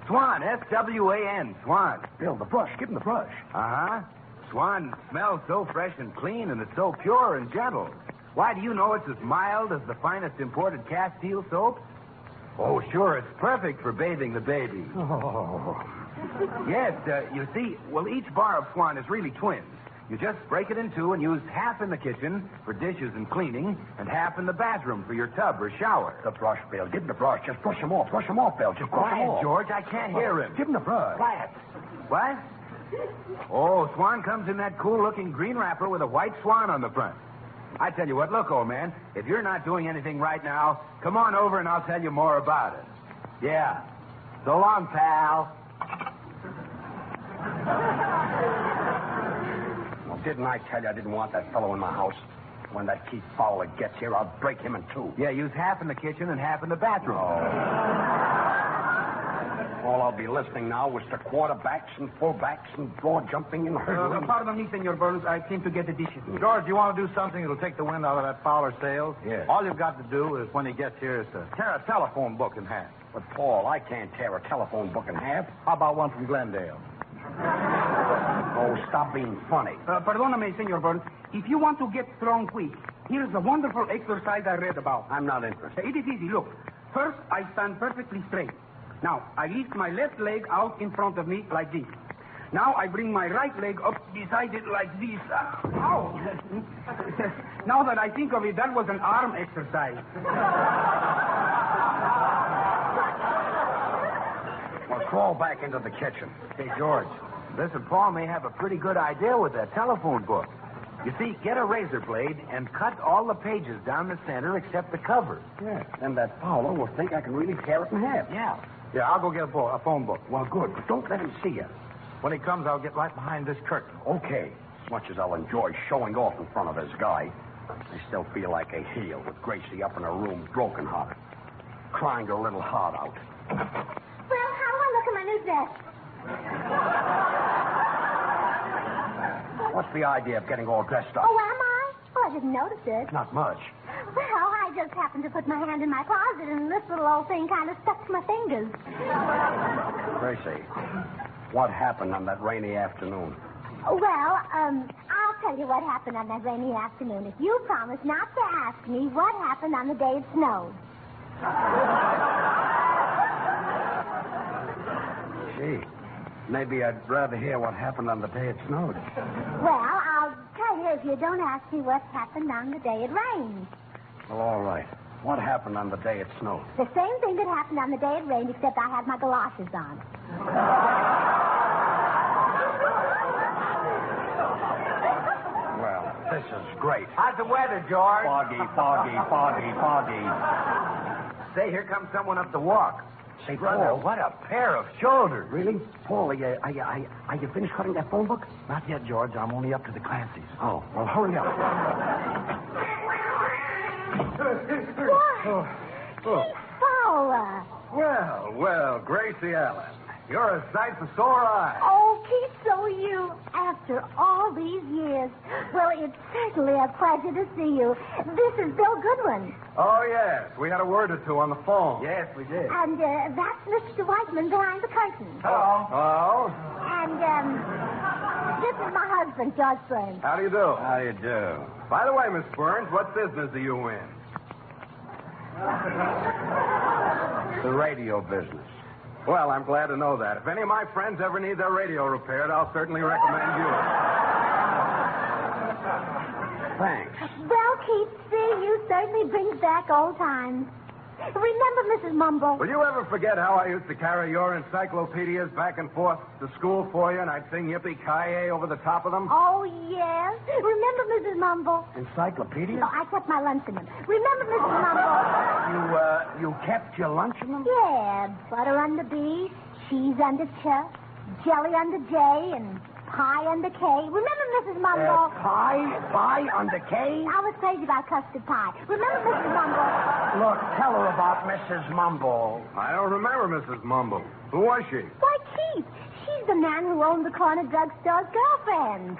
Swan, S-W-A-N, Swan. Bill, the brush. Give him the brush. Uh-huh. Swan smells so fresh and clean, and it's so pure and gentle. Why, do you know it's as mild as the finest imported Castile soap? Oh, sure, it's perfect for bathing the baby. Oh. Yes, you see, well, each bar of Swan is really twins. You just break it in two and use half in the kitchen for dishes and cleaning and half in the bathroom for your tub or shower. The brush, Bill. Give him the brush. Just brush him off. Brush him off, Bill. Just brush him off. George, I can't hear him. Give him the brush. Quiet. What? Oh, Swan comes in that cool-looking green wrapper with a white swan on the front. I tell you what, look, old man, if you're not doing anything right now, come on over and I'll tell you more about it. Yeah. So long, pal. Well, didn't I tell you I didn't want that fellow in my house? When that Keith Fowler gets here, I'll break him in two. Yeah, use half in the kitchen and half in the bathroom. All I'll be listening now is to quarterbacks and fullbacks and broad jumping and hurdling. Pardon me, Senor Burns. I came to get the dishes. George, you want to do something that'll take the wind out of that Fowler sails? Yeah. All you've got to do is, when he gets here, is to tear a telephone book in half. But, Paul, I can't tear a telephone book in half. How about one from Glendale? Oh, stop being funny. Perdóname, Senor Burns. If you want to get strong quick, here's a wonderful exercise I read about. I'm not interested. It is easy. Look, first I stand perfectly straight. Now, I lift my left leg out in front of me like this. Now I bring my right leg up beside it like this. Ow! Now that I think of it, that was an arm exercise. Well, crawl back into the kitchen. Hey, George, listen, Paul may have a pretty good idea with that telephone book. You see, get a razor blade and cut all the pages down the center except the cover. Yeah, and that Fowler will think I can really tear it in half. Yeah. Yeah, I'll go get a phone book. Well, good, but don't let him see you. When he comes, I'll get right behind this curtain. Okay. As much as I'll enjoy showing off in front of this guy, I still feel like a heel with Gracie up in her room, broken-hearted, crying her little heart out. Well, how do I look in my new dress? What's the idea of getting all dressed up? Oh, am I? Oh, I didn't notice it. Not much. Well, I just happened to put my hand in my closet, and this little old thing kind of stuck to my fingers. Gracie, what happened on that rainy afternoon? Well, I'll tell you what happened on that rainy afternoon if you promise not to ask me what happened on the day it snowed. Gee, maybe I'd rather hear what happened on the day it snowed. Well, I'll tell you if you don't ask me what happened on the day it rained. Well, all right. What happened on the day it snowed? The same thing that happened on the day it rained, except I had my galoshes on. Well, this is great. How's the weather, George? Foggy, foggy, foggy, foggy. Say, here comes someone up the walk. Say, Brother, Paul. what a pair of shoulders. Really? Paul, are you finished cutting that phone book? Not yet, George. I'm only up to the Clancy's. Oh, well, hurry up. Keith Fowler. Well, Gracie Allen. You're a sight for sore eyes. Oh, Keith, so are you. After all these years. Well, it's certainly a pleasure to see you. This is Bill Goodwin. Oh, yes. We had a word or two on the phone. Yes, we did. And that's Mr. Whiteman behind the curtain. Hello. Hello. And this is my husband, George Burns. How do you do? How do you do? By the way, Miss Burns, what business are you in? The radio business. Well, I'm glad to know that. If any of my friends ever need their radio repaired, I'll certainly recommend you. Thanks. Well, Keith, see, you certainly brings back old times. Remember Mrs. Mumble? Will you ever forget how I used to carry your encyclopedias back and forth to school for you, and I'd sing Yippee-Ki-Yay over the top of them? Oh, yes. Remember Mrs. Mumble? Encyclopedia? No, I kept my lunch in them. Remember Mrs. Mumble? You kept your lunch in them? Yeah, butter under B, cheese under Ch, jelly under J, and pie under K. Remember Mrs. Mumble? Pie under K? I was crazy about custard pie. Remember Mrs. Mumble? Look, tell her about Mrs. Mumble. I don't remember Mrs. Mumble. Who was she? Why, Keith, she's the man who owned the corner drugstore's girlfriend.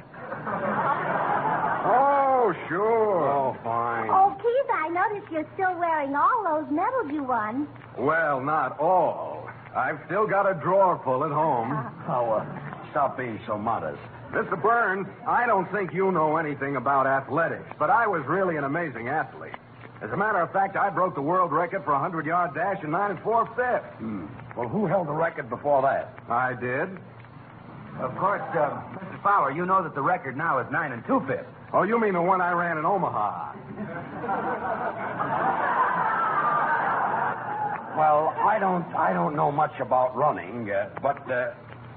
Oh, sure. Oh, fine. Oh, Keith, I notice you're still wearing all those medals you won. Well, not all. I've still got a drawer full at home. Stop being so modest. Mr. Burns, I don't think you know anything about athletics, but I was really an amazing athlete. As a matter of fact, I broke the world record for a 100-yard dash in 9 4/5. Well, who held the record before that? I did. Of course, Mr. Fowler, you know that the record now is 9 2/5. Oh, you mean the one I ran in Omaha? Well, I don't know much about running, but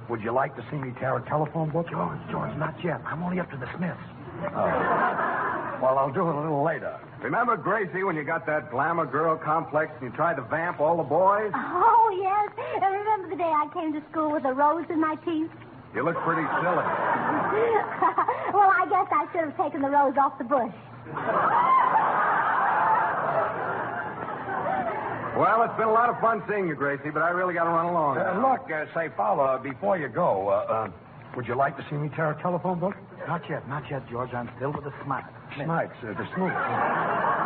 would you like to see me tear a telephone book? George, not yet. I'm only up to the Smiths. Well, I'll do it a little later. Remember, Gracie, when you got that glamour girl complex and you tried to vamp all the boys? Oh, yes. And remember the day I came to school with a rose in my teeth? You look pretty silly. Well, I guess I should have taken the rose off the bush. Well, it's been a lot of fun seeing you, Gracie, but I really got to run along. Look, say, Fowler, before you go, would you like to see me tear a telephone book? Not yet, George. I'm still with the Smiths. Snipes, the Smiths.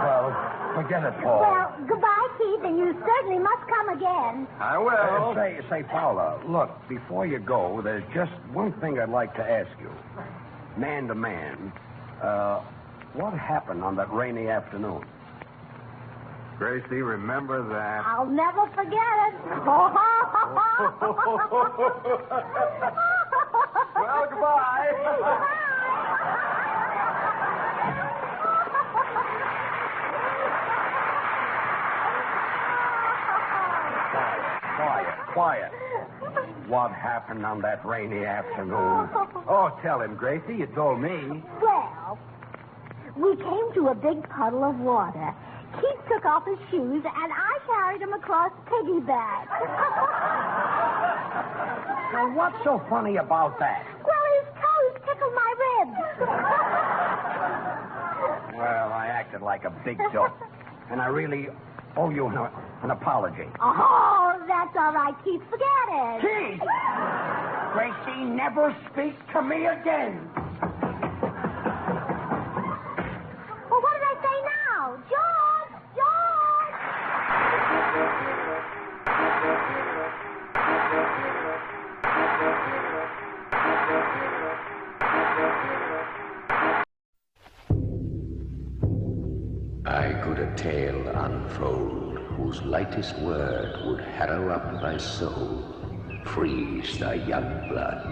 Well, forget it, Paul. Well, goodbye, Keith, and you certainly must come again. I will. Say, Fowler, look, before you go, there's just one thing I'd like to ask you. Man to man, what happened on that rainy afternoon? Gracie, remember that. I'll never forget it. Well, goodbye. Quiet. What happened on that rainy afternoon? Oh, tell him, Gracie. You told me. Well, we came to a big puddle of water. Keith took off his shoes, and I carried him across piggyback. Now, what's so funny about that? Well, his toes tickled my ribs. Well, I acted like a big dope, and I really owe you an apology. Oh, that's all right, Keith. Forget it. Keith! Gracie, never speak to me again. Well, what did I say now? George! I could a tale unfold, whose lightest word would harrow up thy soul, freeze thy young blood.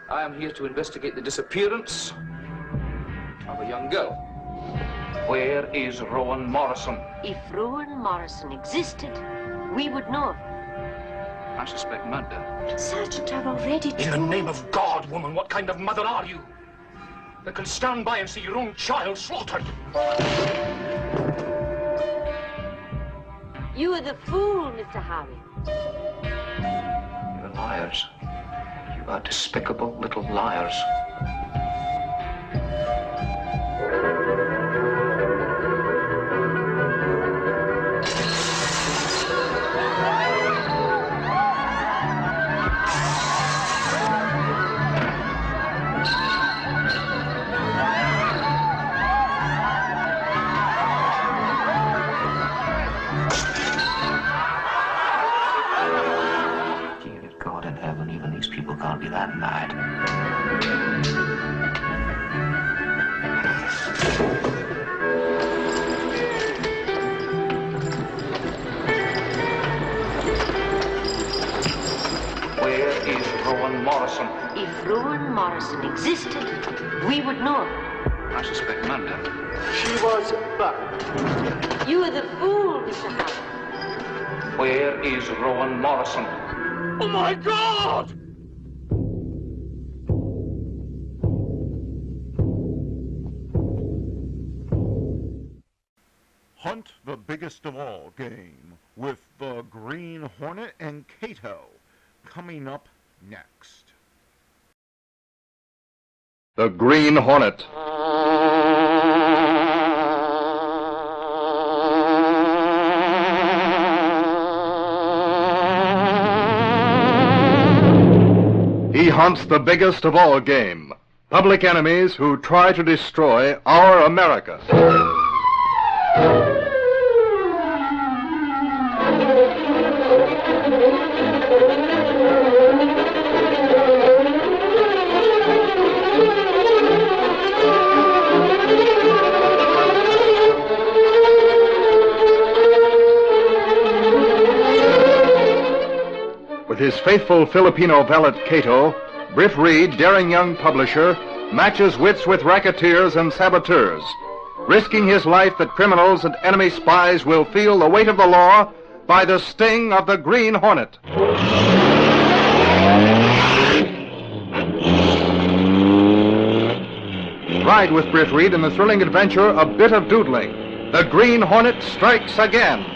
I am here to investigate the disappearance of a young girl. Where is Rowan Morrison? If Rowan Morrison existed, we would know. I suspect murder. Sergeant, I've already told... In the name of God, woman, what kind of mother are you? That can stand by and see your own child slaughtered. You are the fool, Mr. Harry. You're liars. You are despicable little liars. Can't be that night. Where is Rowan Morrison? If Rowan Morrison existed, we would know. I suspect murder. She was back. You are the fool, Mr. Harry. Where is Rowan Morrison? Oh, my God! Hunt the Biggest of All game with the Green Hornet and Cato coming up next. The Green Hornet. hunts the biggest of all game, public enemies who try to destroy our America. With his faithful Filipino valet Cato, Britt Reed, daring young publisher, matches wits with racketeers and saboteurs, risking his life that criminals and enemy spies will feel the weight of the law by the sting of the Green Hornet. Ride with Britt Reed in the thrilling adventure A Bit of Doodling. The Green Hornet strikes again.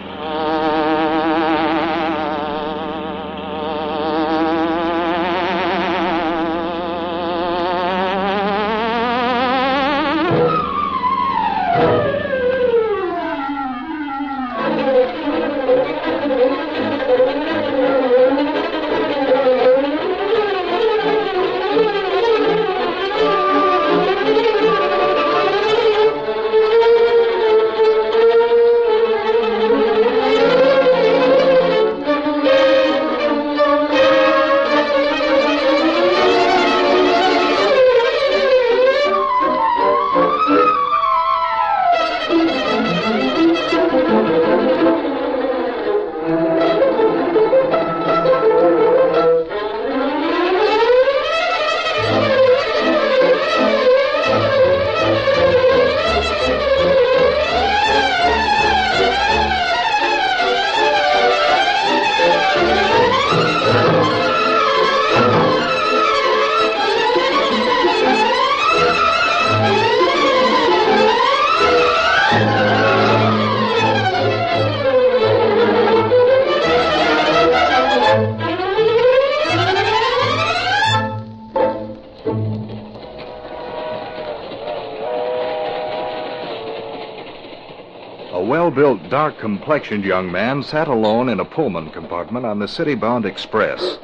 Well-built, dark-complexioned young man sat alone in a Pullman compartment on the city-bound express.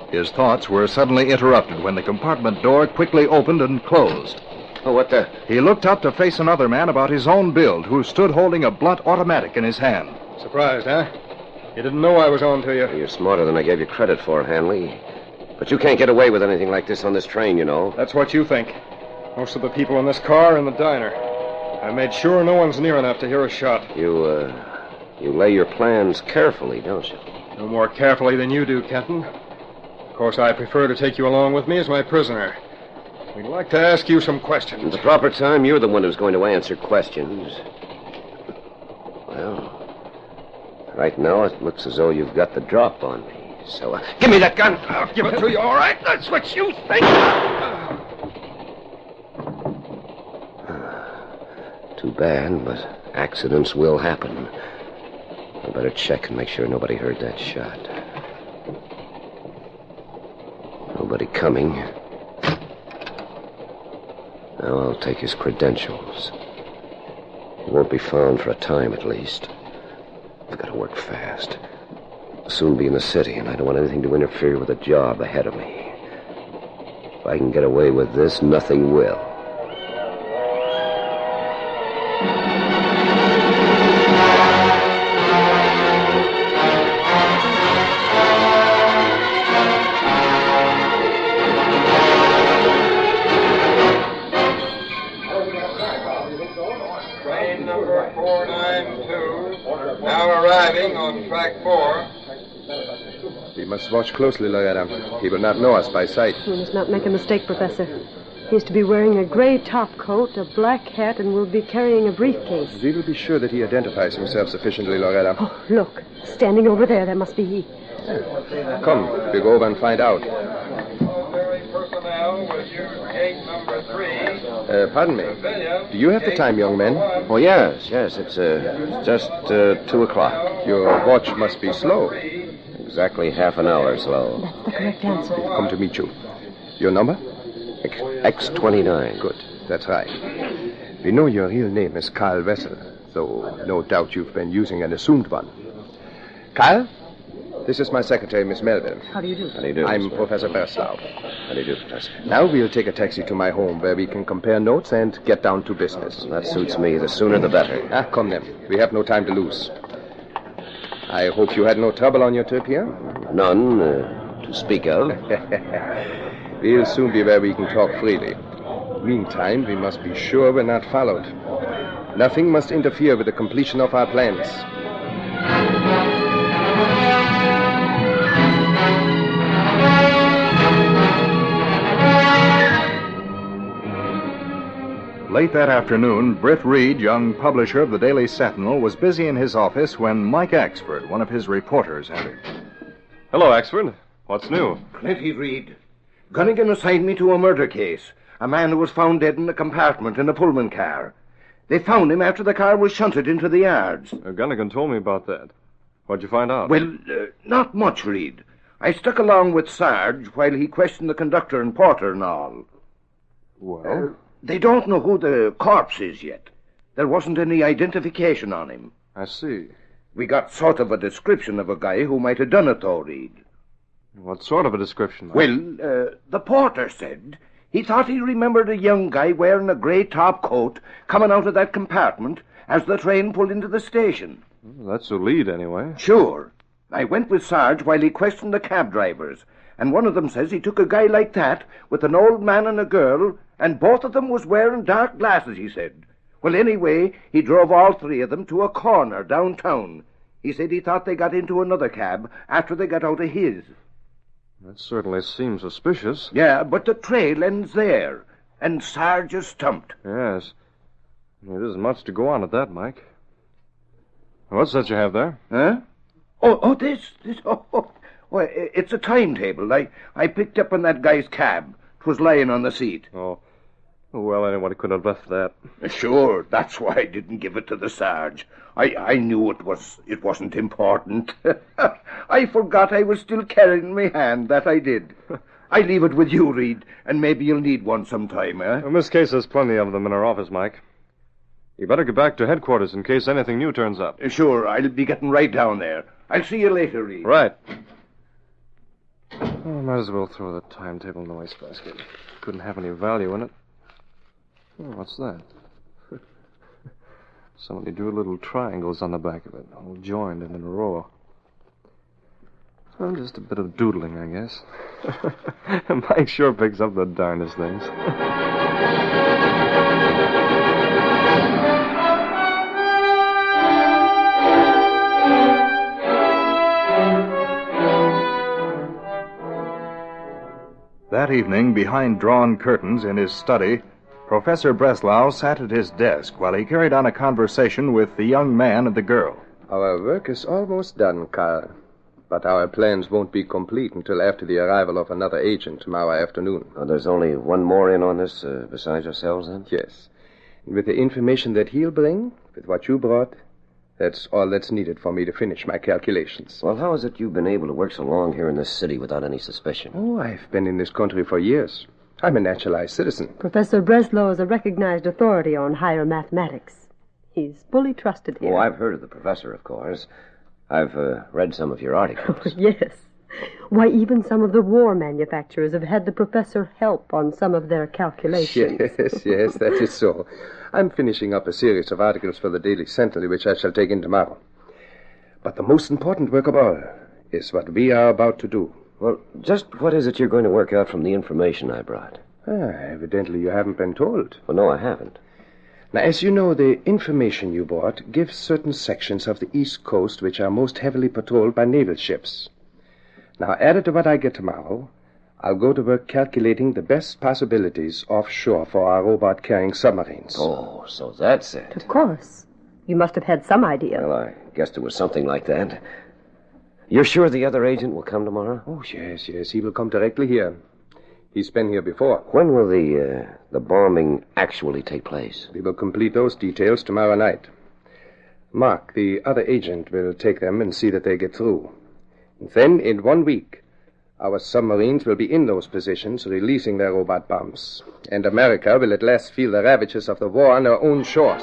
His thoughts were suddenly interrupted when the compartment door quickly opened and closed. Oh, what the... He looked up to face another man about his own build who stood holding a blunt automatic in his hand. Surprised, huh? You didn't know I was on to you. You're smarter than I gave you credit for, Hanley. But you can't get away with anything like this on this train, you know. That's what you think. Most of the people in this car are in the diner. I made sure no one's near enough to hear a shot. You lay your plans carefully, don't you? No more carefully than you do, Kenton. Of course, I prefer to take you along with me as my prisoner. We'd like to ask you some questions. At the proper time, you're the one who's going to answer questions. Well, right now it looks as though you've got the drop on me. So, give me that gun. I'll give it to you, all right? That's what you think. Too bad, but accidents will happen. I better check and make sure nobody heard that shot. Nobody coming. Now I'll take his credentials. He won't be found for a time at least. I've got to work fast. I'll soon be in the city, and I don't want anything to interfere with the job ahead of me. If I can get away with this, nothing will. On track 4. We must watch closely, Loretta. He will not know us by sight. We must not make a mistake, Professor. He is to be wearing a gray top coat, a black hat, and will be carrying a briefcase. We will be sure that he identifies himself sufficiently, Loretta. Oh, look. Standing over there, that must be he. Come, we'll go over and find out. Personnel will use gate number 3. Pardon me. Do you have the time, young men? Oh, yes. It's just 2 o'clock. Your watch must be slow. Exactly half an hour slow. That's the correct answer. We've come to meet you. Your number? X29. Good. That's right. We know your real name is Carl Wessel, though no doubt you've been using an assumed one. Carl, This is my secretary, Miss Melville. How do you do? How do you do? I'm Professor Breslau. How do you do, Professor? Now we'll take a taxi to my home where we can compare notes and get down to business. That suits me. The sooner the better. Come then. We have no time to lose. I hope you had no trouble on your trip here? None to speak of. We'll soon be where we can talk freely. Meantime, we must be sure we're not followed. Nothing must interfere with the completion of our plans. Late that afternoon, Britt Reed, young publisher of the Daily Sentinel, was busy in his office when Mike Axford, one of his reporters, entered. Hello, Axford. What's new? Plenty, Reed. Gunnigan assigned me to a murder case. A man who was found dead in a compartment in a Pullman car. They found him after the car was shunted into the yards. Gunnigan told me about that. What'd you find out? Well, not much, Reed. I stuck along with Sarge while he questioned the conductor and porter and all. Well? They don't know who the corpse is yet. There wasn't any identification on him. I see. We got sort of a description of a guy who might have done it, though, Reed. What sort of a description? Well, the porter said he thought he remembered a young guy wearing a grey top coat coming out of that compartment as the train pulled into the station. Well, that's a lead, anyway. Sure. I went with Sarge while he questioned the cab drivers, and one of them says he took a guy like that with an old man and a girl, and both of them was wearing dark glasses, he said. Well, anyway, he drove all three of them to a corner downtown. He said he thought they got into another cab after they got out of his. That certainly seems suspicious. Yeah, but the trail ends there, and Sarge is stumped. Yes. There isn't much to go on at that, Mike. What's that you have there? Huh? This. Oh, well, it's a timetable I picked up in that guy's cab. 'Twas lying on the seat. Oh. Well, anyone could have left that. Sure, that's why I didn't give it to the Sarge. I knew it wasn't important. I forgot I was still carrying my hand, that I did. I leave it with you, Reed, and maybe you'll need one sometime, eh? In this case, there's plenty of them in our office, Mike. You better get back to headquarters in case anything new turns up. Sure, I'll be getting right down there. I'll see you later, Reed. Right. Oh, might as well throw the timetable in the wastebasket. Couldn't have any value in it. Oh, what's that? Somebody drew little triangles on the back of it, all joined and in a row. Well, just a bit of doodling, I guess. Mike sure picks up the darndest things. That evening, behind drawn curtains in his study, Professor Breslau sat at his desk while he carried on a conversation with the young man and the girl. Our work is almost done, Carl. But our plans won't be complete until after the arrival of another agent tomorrow afternoon. Oh, there's only one more in on this besides ourselves, then? Yes. And with the information that he'll bring, with what you brought, that's all that's needed for me to finish my calculations. Well, how is it you've been able to work so long here in this city without any suspicion? Oh, I've been in this country for years. I'm a naturalized citizen. Professor Breslau is a recognized authority on higher mathematics. He's fully trusted here. Oh, I've heard of the professor, of course. I've read some of your articles. Oh, yes. Why, even some of the war manufacturers have had the professor help on some of their calculations. Yes, that is so. I'm finishing up a series of articles for the Daily Sentinel, which I shall take in tomorrow. But the most important work of all is what we are about to do. Well, just what is it you're going to work out from the information I brought? Evidently you haven't been told. Well, no, I haven't. Now, as you know, the information you brought gives certain sections of the East Coast which are most heavily patrolled by naval ships. Now, added to what I get tomorrow, I'll go to work calculating the best possibilities offshore for our robot-carrying submarines. Oh, so that's it. Of course. You must have had some idea. Well, I guessed it was something like that. You're sure the other agent will come tomorrow? Oh, yes. He will come directly here. He's been here before. When will the bombing actually take place? We will complete those details tomorrow night. Mark, the other agent, will take them and see that they get through. And then, in 1 week, our submarines will be in those positions, releasing their robot bombs. And America will at last feel the ravages of the war on her own shores.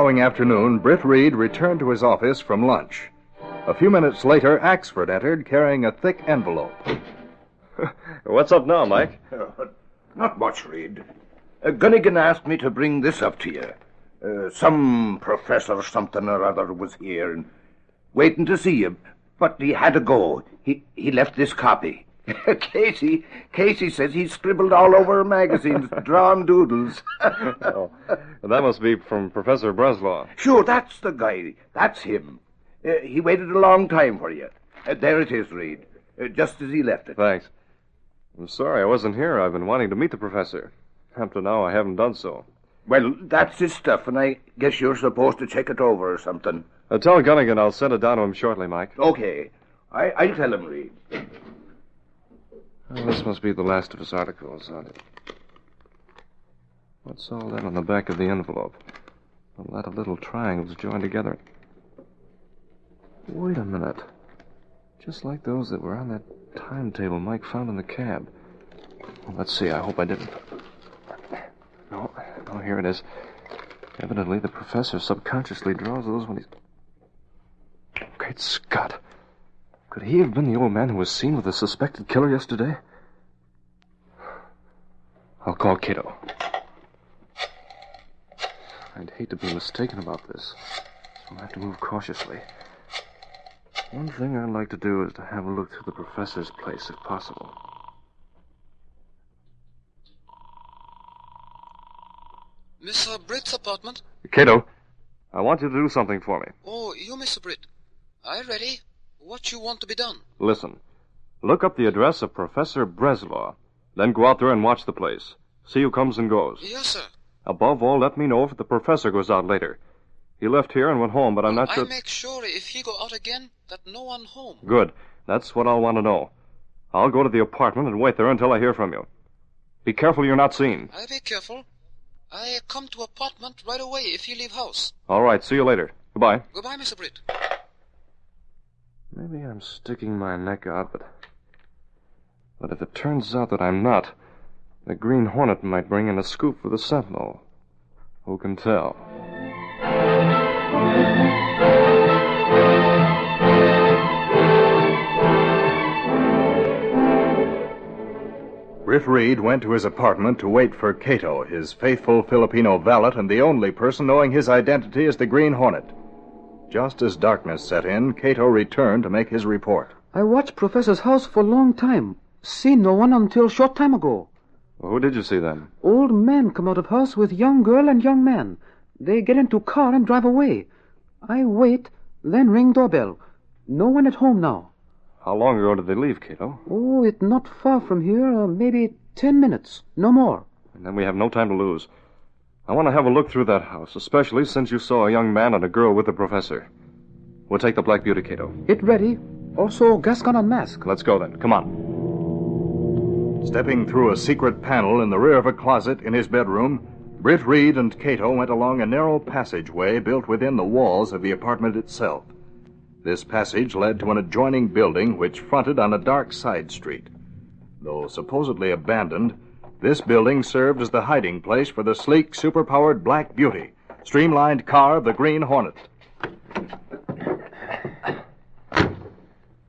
following afternoon, Britt Reed returned to his office from lunch. A few minutes later, Axford entered carrying a thick envelope. What's up now, Mike? Not much, Reed. Gunnigan asked me to bring this up to you. Some professor something or other was here and waiting to see you, but he had to go. He left this copy. Casey says he scribbled all over magazines, drawn doodles. Oh, that must be from Professor Breslaw. Sure, that's the guy. That's him. He waited a long time for you. There it is, Reed. Just as he left it. Thanks. I'm sorry I wasn't here. I've been wanting to meet the professor. Up to now, I haven't done so. Well, that's his stuff, and I guess you're supposed to check it over or something. Tell Gunnigan I'll send it down to him shortly, Mike. Okay. I'll tell him, Reed. Well, this must be the last of his articles on it. What's all that on the back of the envelope? A lot of little triangles joined together. Wait a minute. Just like those that were on that timetable Mike found in the cab. Well, let's see. I hope I didn't. No, here it is. Evidently, the professor subconsciously draws those when he's... Great Scott. Could he have been the old man who was seen with the suspected killer yesterday? I'll call Cato. I'd hate to be mistaken about this, so I'll have to move cautiously. One thing I'd like to do is to have a look through the professor's place, if possible. Miss Britt's apartment? Cato, I want you to do something for me. Oh, you, Miss Britt. I ready. What you want to be done? Listen. Look up the address of Professor Breslaw. Then go out there and watch the place. See who comes and goes. Yes, sir. Above all, let me know if the professor goes out later. He left here and went home, but I'm not sure... I'll make sure if he go out again that no one home. Good. That's what I'll want to know. I'll go to the apartment and wait there until I hear from you. Be careful you're not seen. I be careful. I come to apartment right away if you leave house. All right, see you later. Goodbye. Goodbye, Mr. Britt. Maybe I'm sticking my neck out, but if it turns out that I'm not, the Green Hornet might bring in a scoop for the Sentinel. Who can tell? Britt Reed went to his apartment to wait for Cato, his faithful Filipino valet and the only person knowing his identity as the Green Hornet. Just as darkness set in, Cato returned to make his report. I watched Professor's house for a long time. Seen no one until short time ago. Well, who did you see then? Old man come out of house with young girl and young man. They get into car and drive away. I wait, then ring doorbell. No one at home now. How long ago did they leave, Cato? Oh, it's not far from here. Maybe 10 minutes. No more. And then we have no time to lose. I want to have a look through that house, especially since you saw a young man and a girl with the professor. We'll take the Black Beauty, Cato. It ready. Also, gas gun and mask. Let's go then. Come on. Stepping through a secret panel in the rear of a closet in his bedroom, Britt Reed and Cato went along a narrow passageway built within the walls of the apartment itself. This passage led to an adjoining building which fronted on a dark side street. Though supposedly abandoned, this building served as the hiding place for the sleek, superpowered Black Beauty, streamlined car of the Green Hornet.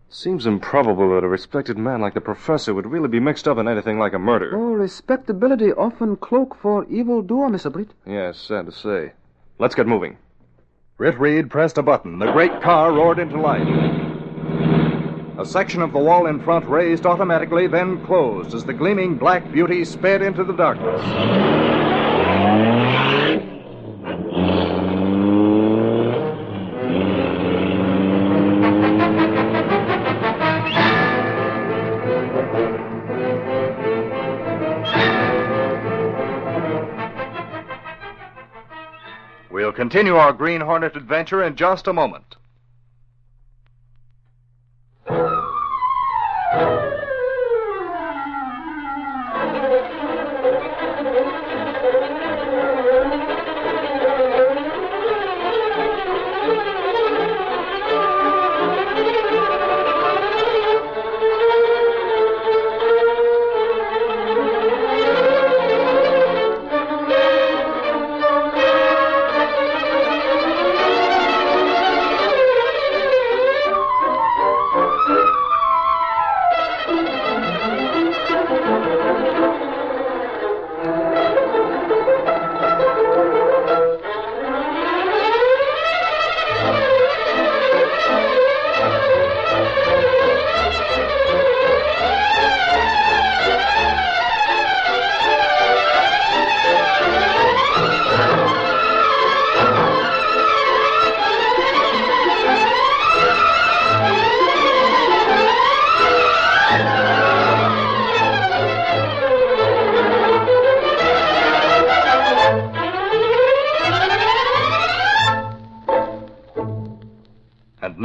Seems improbable that a respected man like the professor would really be mixed up in anything like a murder. Oh, respectability often cloak for evildoer, Mr. Britt. Yes, sad to say. Let's get moving. Britt Reed pressed a button. The great car roared into life. A section of the wall in front raised automatically, then closed as the gleaming Black Beauty sped into the darkness. We'll continue our Green Hornet adventure in just a moment.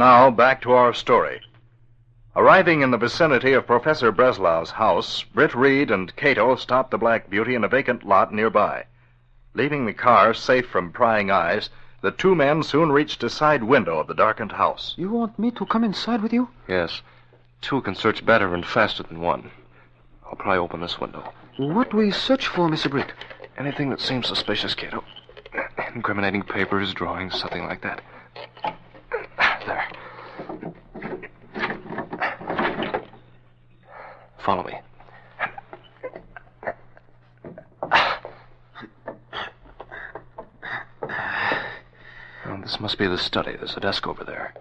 now, back to our story. Arriving in the vicinity of Professor Breslau's house, Britt Reed and Cato stopped the Black Beauty in a vacant lot nearby. Leaving the car safe from prying eyes, the two men soon reached a side window of the darkened house. You want me to come inside with you? Yes. Two can search better and faster than one. I'll pry open this window. What we search for, Mr. Britt? Anything that seems suspicious, Cato. Incriminating papers, drawings, something like that. There. Follow me. Oh, this must be the study. There's a desk over there.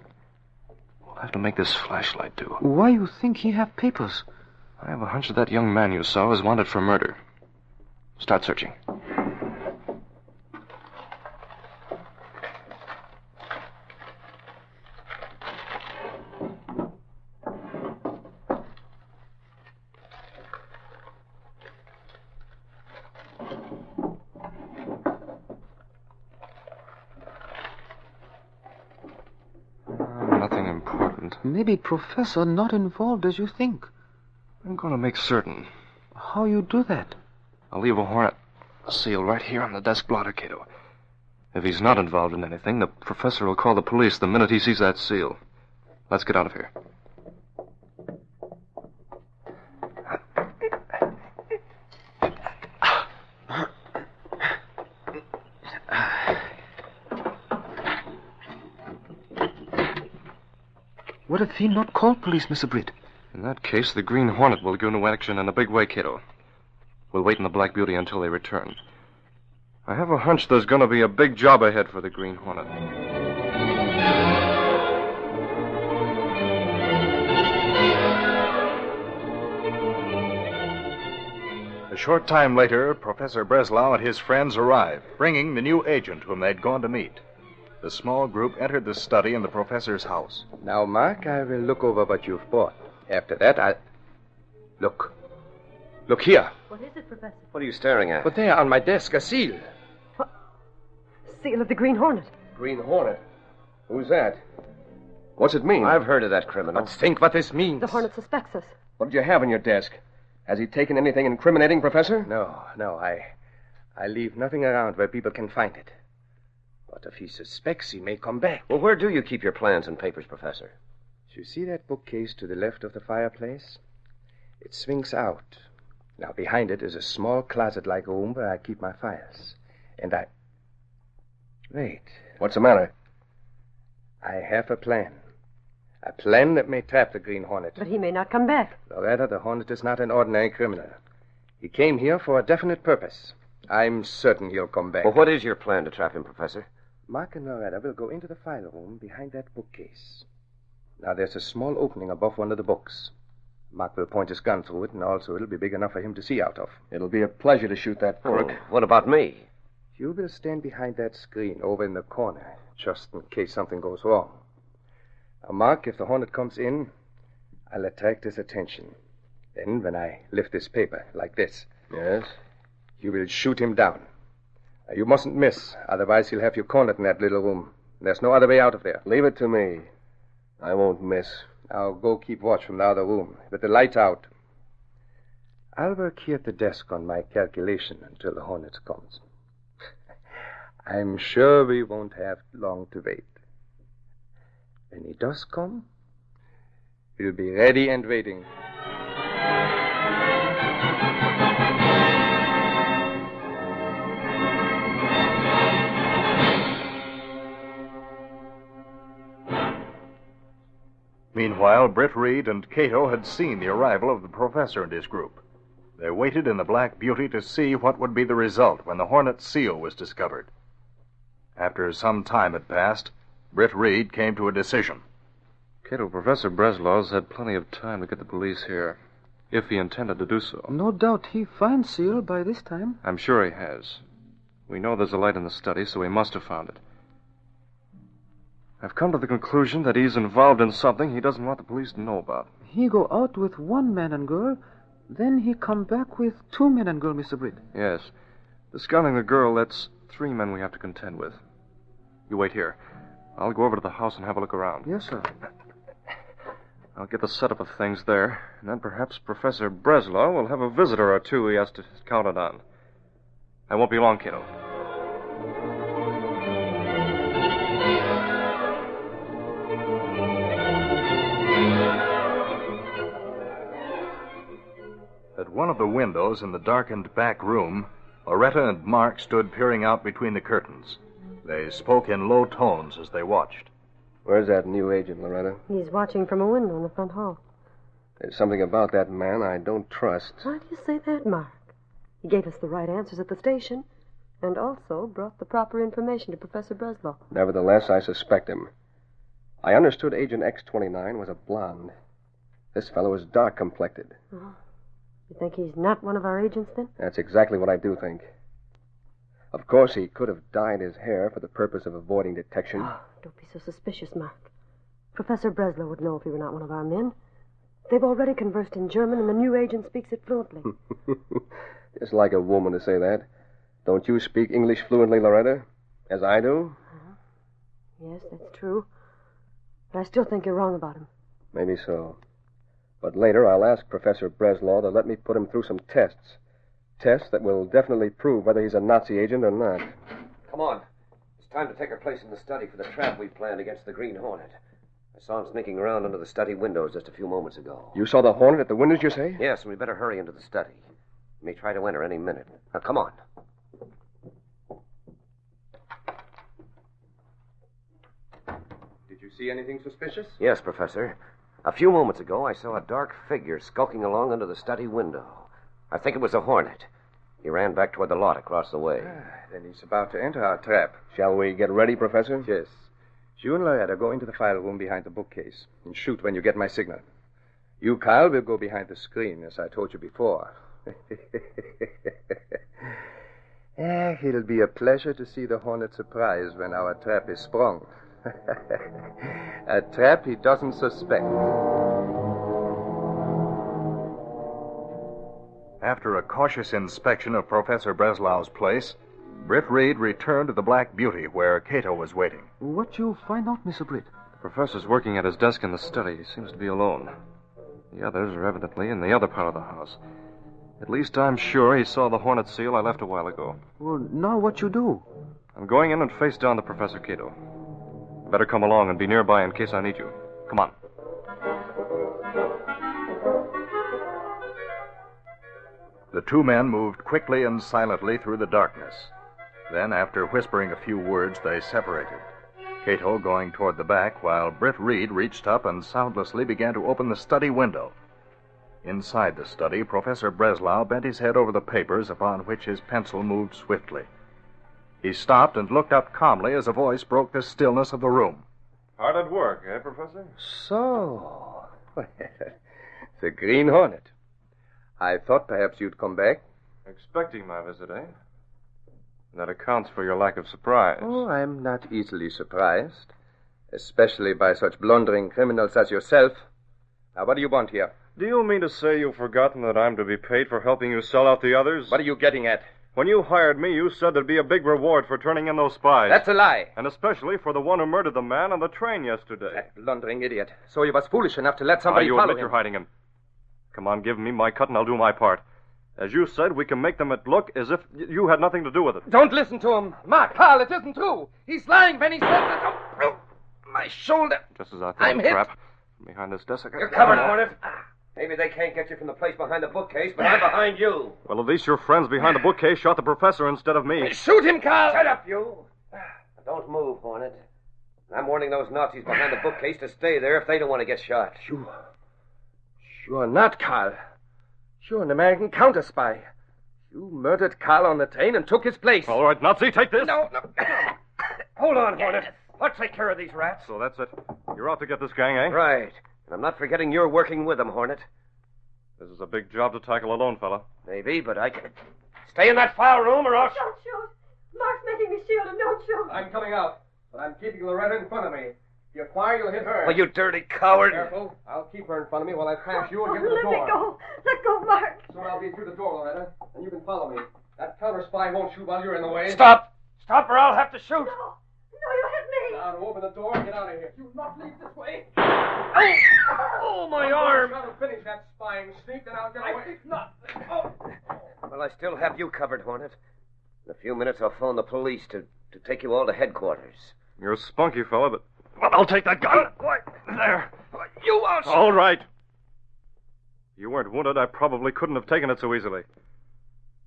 We'll have to make this flashlight do. Why you think he have papers? I have a hunch that young man you saw is wanted for murder. Start searching. Nothing important. Maybe Professor not involved as you think. I'm going to make certain. How you do that? I'll leave a Hornet seal right here on the desk blotter, Cato. If he's not involved in anything, the professor will call the police the minute he sees that seal. Let's get out of here. What if he not called police, Mr. Britt? In that case, the Green Hornet will go into action in a big way, Cato. We'll wait in the Black Beauty until they return. I have a hunch there's going to be a big job ahead for the Green Hornet. A short time later, Professor Breslau and his friends arrived, bringing the new agent whom they'd gone to meet. The small group entered the study in the professor's house. Now, Mark, I will look over what you've brought. After that, I'll... Look. Look here. What is it, Professor? What are you staring at? But there on my desk, a seal. What? Seal of the Green Hornet. Green Hornet? Who's that? What's it mean? I've heard of that criminal. But think what this means. The Hornet suspects us. What did you have on your desk? Has he taken anything incriminating, Professor? No. I leave nothing around where people can find it. But if he suspects, he may come back. Well, where do you keep your plans and papers, Professor? You see that bookcase to the left of the fireplace? It swings out. Now, behind it is a small closet-like room where I keep my files. And I... Wait. What's the matter? I have a plan. A plan that may trap the Green Hornet. But he may not come back. Loretta, the Hornet is not an ordinary criminal. He came here for a definite purpose. I'm certain he'll come back. Well, what is your plan to trap him, Professor? Mark and Loretta will go into the file room behind that bookcase. Now, there's a small opening above one of the books. Mark will point his gun through it, and also it'll be big enough for him to see out of. It'll be a pleasure to shoot that crook. Oh, what about me? You will stand behind that screen over in the corner, just in case something goes wrong. Now, Mark, if the Hornet comes in, I'll attract his attention. Then, when I lift this paper, like this... Yes? You will shoot him down. Now, you mustn't miss, otherwise he'll have you cornered in that little room. There's no other way out of there. Leave it to me. I won't miss. Now, go keep watch from the other room, with the light out. I'll work here at the desk on my calculation until the Hornet comes. I'm sure we won't have long to wait. When he does come, we'll be ready and waiting. Meanwhile, Britt Reed and Cato had seen the arrival of the professor and his group. They waited in the Black Beauty to see what would be the result when the Hornet's seal was discovered. After some time had passed, Britt Reed came to a decision. Cato, Professor Breslau's had plenty of time to get the police here, if he intended to do so. No doubt he finds seal by this time. I'm sure he has. We know there's a light in the study, so he must have found it. I've come to the conclusion that he's involved in something he doesn't want the police to know about. He go out with one man and girl, then he come back with two men and girl, Mr. Britt. Yes. Discounting the girl, that's three men we have to contend with. You wait here. I'll go over to the house and have a look around. Yes, sir. I'll get the setup of things there, and then perhaps Professor Breslau will have a visitor or two he has to count it on. I won't be long, kiddo. At one of the windows in the darkened back room, Loretta and Mark stood peering out between the curtains. They spoke in low tones as they watched. Where's that new agent, Loretta? He's watching from a window in the front hall. There's something about that man I don't trust. Why do you say that, Mark? He gave us the right answers at the station and also brought the proper information to Professor Breslau. Nevertheless, I suspect him. I understood Agent X-29 was a blonde. This fellow is dark-complected. Oh. You think he's not one of our agents, then? That's exactly what I do think. Of course, he could have dyed his hair for the purpose of avoiding detection. Oh, don't be so suspicious, Mark. Professor Breslau would know if he were not one of our men. They've already conversed in German, and the new agent speaks it fluently. Just like a woman to say that. Don't you speak English fluently, Loretta? As I do? Yes, that's true. But I still think you're wrong about him. Maybe so. But later I'll ask Professor Breslau to let me put him through some tests. Tests that will definitely prove whether he's a Nazi agent or not. Come on. It's time to take our place in the study for the trap we planned against the Green Hornet. I saw him sneaking around under the study windows just a few moments ago. You saw the Hornet at the windows, you say? Yes, and we better hurry into the study. He may try to enter any minute. Now, come on. Did you see anything suspicious? Yes, Professor. A few moments ago, I saw a dark figure skulking along under the study window. I think it was a Hornet. He ran back toward the lot across the way. Then he's about to enter our trap. Shall we get ready, Professor? Yes. You and Loretta go into the file room behind the bookcase and shoot when you get my signal. You, Carl, will go behind the screen, as I told you before. It'll be a pleasure to see the Hornet surprised when our trap is sprung. A trap he doesn't suspect. After a cautious inspection of Professor Breslau's place, Britt Reed returned to the Black Beauty where Cato was waiting. What you find out, Mr. Britt? The professor's working at his desk in the study. He seems to be alone. The others are evidently in the other part of the house. At least I'm sure he saw the Hornet seal I left a while ago. Well, now what you do? I'm going in and face down to Professor Cato. You better come along and be nearby in case I need you. Come on. The two men moved quickly and silently through the darkness. Then, after whispering a few words, they separated. Cato going toward the back, while Britt Reed reached up and soundlessly began to open the study window. Inside the study, Professor Breslau bent his head over the papers upon which his pencil moved swiftly. He stopped and looked up calmly as a voice broke the stillness of the room. Hard at work, eh, Professor? So, the Green Hornet. I thought perhaps you'd come back. Expecting my visit, eh? That accounts for your lack of surprise. Oh, I'm not easily surprised. Especially by such blundering criminals as yourself. Now, what do you want here? Do you mean to say you've forgotten that I'm to be paid for helping you sell out the others? What are you getting at? When you hired me, you said there'd be a big reward for turning in those spies. That's a lie. And especially for the one who murdered the man on the train yesterday. That blundering idiot. So you was foolish enough to let somebody you follow admit him. you're hiding him. Come on, give me my cut and I'll do my part. As you said, we can make them look as if you had nothing to do with it. Don't listen to him. Mark, Carl, it isn't true. He's lying when he says that. Oh, my shoulder. Just as I thought. I'm hit. Trap. From behind this desk. You're covered, Hornet. Maybe they can't get you from the place behind the bookcase, but I'm behind you. Well, at least your friends behind the bookcase shot the professor instead of me. Shoot him, Carl! Shut up, you. Don't move, Hornet. I'm warning those Nazis behind the bookcase to stay there if they don't want to get shot. You're not, Carl. You're an American counter-spy. You murdered Carl on the train and took his place. All right, Nazi, take this. No. Hold on, Hornet. I'll take care of these rats. So that's it. You're out to get this gang, eh? Right. And I'm not forgetting you're working with them, Hornet. This is a big job to tackle alone, fella. Maybe, but I can... Stay in that file room or else... Don't shoot. Mark's making me shield him. Don't shoot. I'm coming out, but I'm keeping Loretta in front of me. If you fire, you'll hit her. Oh, you dirty coward. Careful. I'll keep her in front of me while I pass you and get to the Let door. me go. Let go, Mark. Soon I'll be through the door, Loretta, and you can follow me. That counter spy won't shoot while you're in the way. Stop! Stop or I'll have to shoot. No, you hit me. Now, now to open the door and get out of here. You not leave this way. Oh, my arm! Try to finish that spying sneak, then I'll get away. I think not. Well, I still have you covered, Hornet. In a few minutes, I'll phone the police to take you all to headquarters. You're a spunky fella, but I'll take that gun. There. You won't. All right. If you weren't wounded, I probably couldn't have taken it so easily.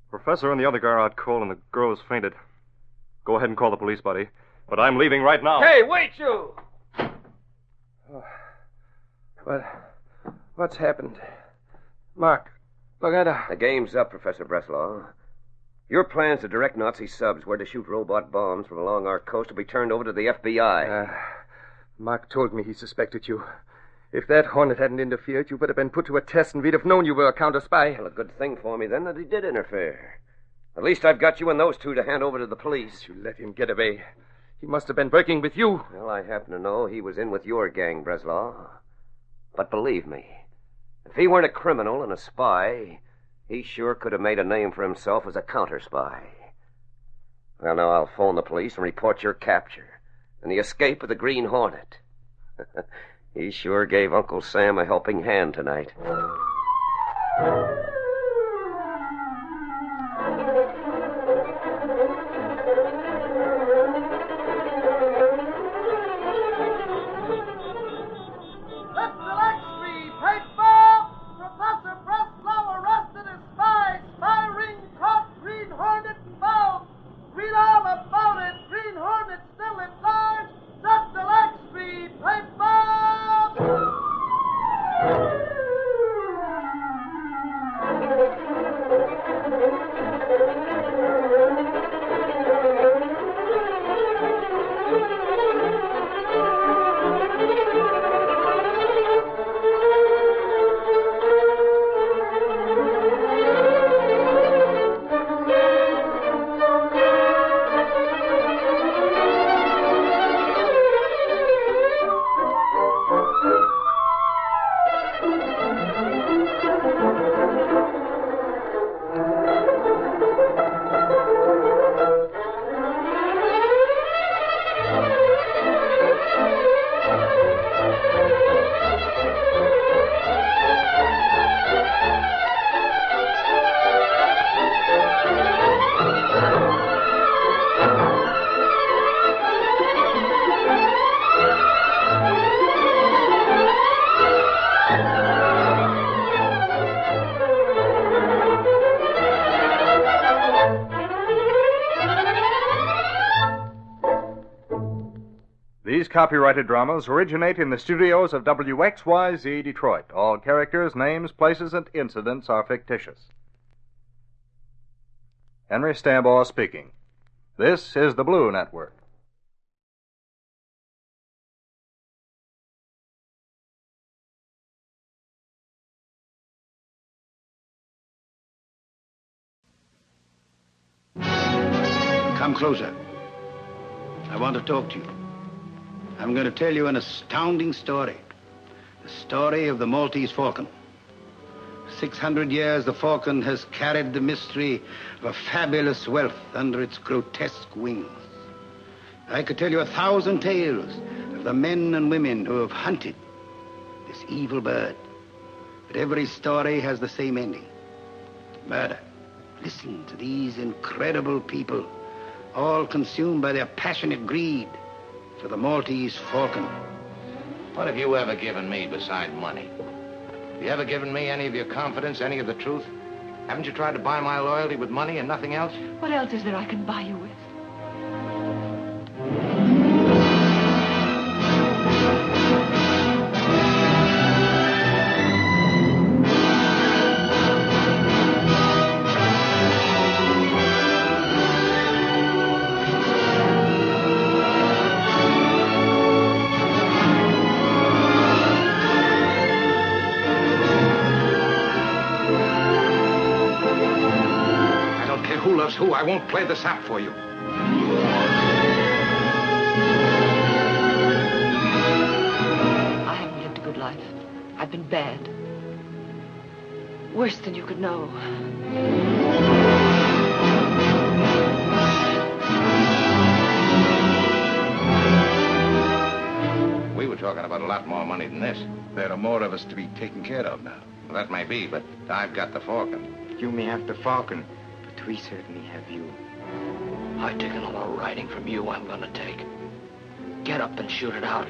Professor and the other guy are out cold, and the girl has fainted. Go ahead and call the police, buddy. But I'm leaving right now. Hey, wait, you! What's happened? Mark, Loretta. The game's up, Professor Breslau. Your plans to direct Nazi subs where to shoot robot bombs from along our coast will be turned over to the FBI. Mark told me he suspected you. If that Hornet hadn't interfered, you would have been put to a test and we'd have known you were a counter-spy. Well, a good thing for me, then, that he did interfere. At least I've got you and those two to hand over to the police. You let him get away. He must have been working with you. Well, I happen to know he was in with your gang, Breslau. But believe me, if he weren't a criminal and a spy, he sure could have made a name for himself as a counter-spy. Well, now I'll phone the police and report your capture and the escape of the Green Hornet. He sure gave Uncle Sam a helping hand tonight. These copyrighted dramas originate in the studios of WXYZ Detroit. All characters, names, places, and incidents are fictitious. Henry Stambaugh speaking. This is the Blue Network. Come closer. I want to talk to you. I'm going to tell you an astounding story. The story of the Maltese falcon. 600 years, the falcon has carried the mystery of a fabulous wealth under its grotesque wings. I could tell you 1,000 tales of the men and women who have hunted this evil bird. But every story has the same ending. Murder. Listen to these incredible people, all consumed by their passionate greed for the Maltese falcon. What have you ever given me beside money? Have you ever given me any of your confidence, any of the truth? Haven't you tried to buy my loyalty with money and nothing else? What else is there I can buy you with? Who? I won't play the sap for you. I haven't lived a good life. I've been bad. Worse than you could know. talking about a lot more money than this. There are more of us to be taken care of now. Well, that may be, but I've got the Falcon. You may have the Falcon, but we certainly have you. I take another riding from you, I'm gonna take. Get up and shoot it out.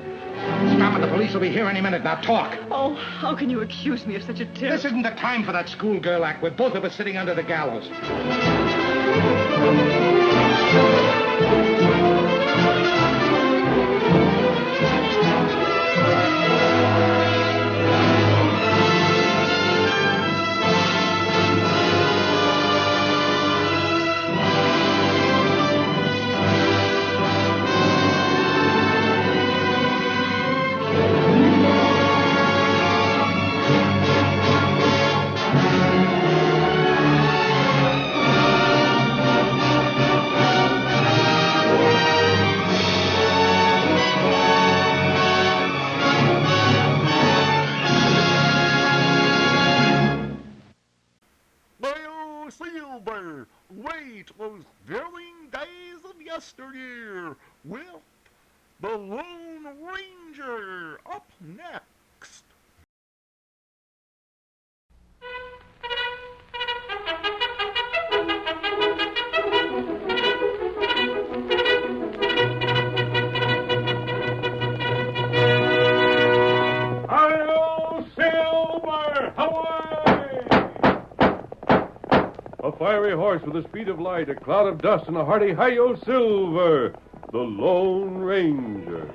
Stop it, the police will be here any minute. Now talk. Oh, how can you accuse me of such a terrible... This isn't the time for that schoolgirl act. We're both of us sitting under the gallows. Silver, wait those thrilling days of yesteryear with the Lone Ranger up next. Hi-yo, Silver! A fiery horse with the speed of light, a cloud of dust, and a hearty hi-yo Silver, the Lone Ranger.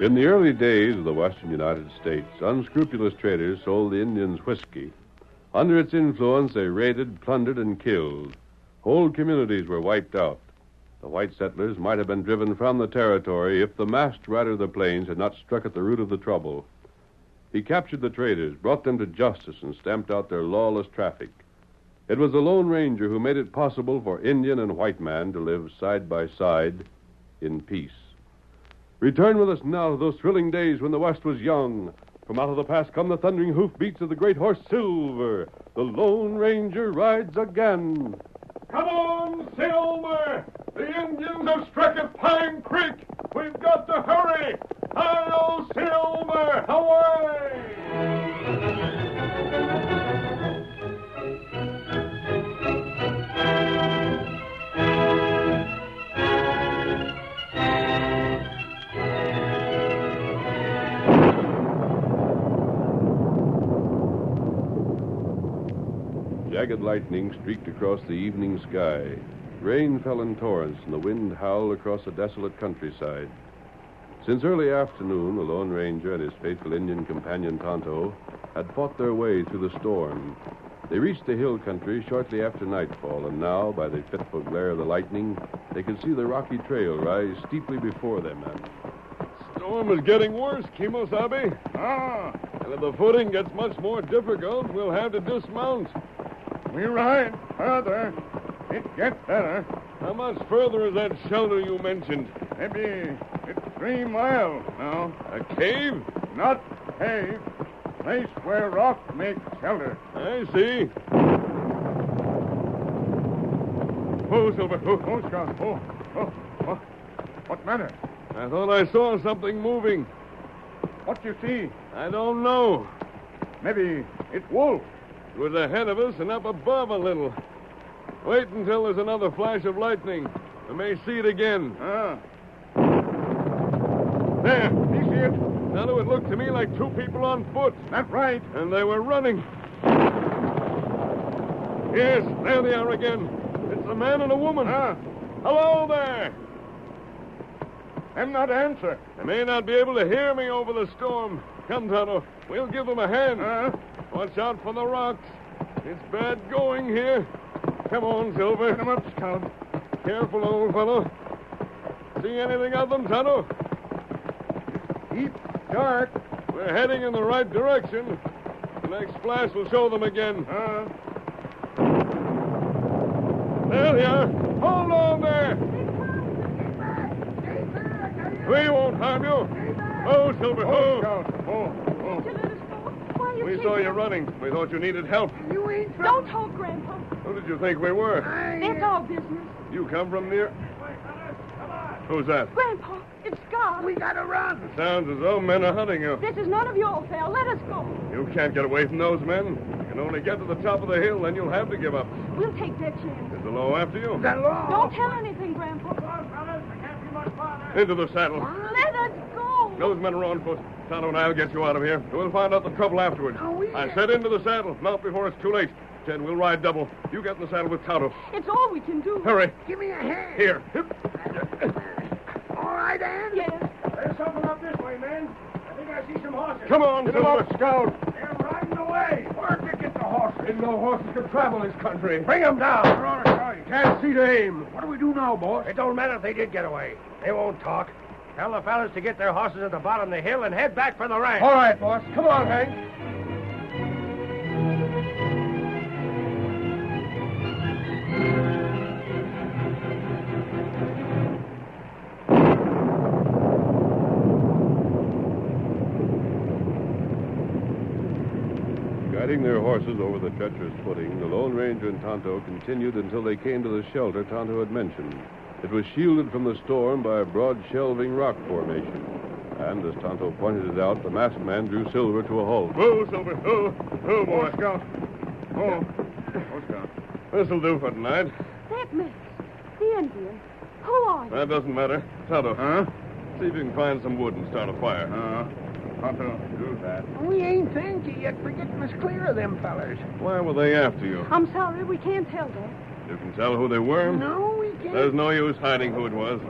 In the early days of the western United States, unscrupulous traders sold the Indians whiskey. Under its influence, they raided, plundered, and killed. Whole communities were wiped out. The white settlers might have been driven from the territory if the masked rider of the plains had not struck at the root of the trouble. He captured the traders, brought them to justice, and stamped out their lawless traffic. It was the Lone Ranger who made it possible for Indian and white man to live side by side in peace. Return with us now to those thrilling days when the West was young. From out of the past come the thundering hoofbeats of the great horse Silver. The Lone Ranger rides again. Come on, Silver! The Indians have struck at Pine Creek. We've got to hurry. Hi-yo, Silver! Away! Jagged lightning streaked across the evening sky. Rain fell in torrents, and the wind howled across the desolate countryside. Since early afternoon, the Lone Ranger and his faithful Indian companion Tonto had fought their way through the storm. They reached the hill country shortly after nightfall, and now, by the fitful glare of the lightning, they could see the rocky trail rise steeply before them. Storm is getting worse, Kimosabe. And if the footing gets much more difficult, we'll have to dismount. We ride further. It gets better. How much further is that shelter you mentioned? Maybe it's 3 miles now. A cave? Not cave. Place where rock makes shelter. I see. Oh, Silver. Oh, Scout. Oh. What matter? I thought I saw something moving. What you see? I don't know. Maybe it's wolf. It was ahead of us and up above a little. Wait until there's another flash of lightning. We may see it again. There. You see it? Now it looked to me like 2 people on foot. That's right. And they were running. Yes, there they are again. It's a man and a woman. Hello there. Them not answer. They may not be able to hear me over the storm. Come, Tonto. We'll give them a hand. Watch out for the rocks. It's bad going here. Come on, Silver. Get 'em up, Scout. Careful, old fellow. See anything of them, Tonto? Deep dark. We're heading in the right direction. The next flash will show them again. There they are. Hold on there. We won't harm you. Oh, Silver. Oh. We saw you running. We thought you needed help. You ain't Don't talk, Grandpa. Who did you think we were? It's our business. You come from near... Who's that? Grandpa, it's Scott. We gotta run. It sounds as though men are hunting you. This is none of your affair. Let us go. You can't get away from those men. You can only get to the top of the hill, then you'll have to give up. We'll take that chance. Is the law after you? The law? Don't tell anything, Grandpa. Into the saddle. Let us go. Those men are on foot. Tonto and I'll get you out of here. We'll find out the trouble afterwards. I said into the saddle. Mount before it's too late. Ted, we'll ride double. You get in the saddle with Tonto. It's all we can do. Hurry. Give me a hand. Here. All right, Ann? Yes. There's something up this way, men. I think I see some horses. Come on, Get 'em Silver. up, Scout. They're riding away. Where'd they get the horses? Didn't know horses could travel this country. Bring them down. They're on a side. Can't see to aim. What do we do now, boss? It don't matter if they did get away. They won't talk. Tell the fellas to get their horses at the bottom of the hill and head back for the ranch. All right, boss. Come on, Hank. Guiding their horses over the treacherous footing, the Lone Ranger and Tonto continued until they came to the shelter Tonto had mentioned. It was shielded from the storm by a broad shelving rock formation. And as Tonto pointed it out, the masked man drew Silver to a halt. Oh, Silver. Oh, boy. Scout. Oh, Scout. This'll do for tonight. That man. The Indian. Who are you? That doesn't matter. Tonto. See if you can find some wood and start a fire. Tonto, do that. We ain't thanked you yet for getting us clear of them fellers. Why were they after you? I'm sorry, we can't tell that. You can tell who they were? No, we can't. There's no use hiding who it was.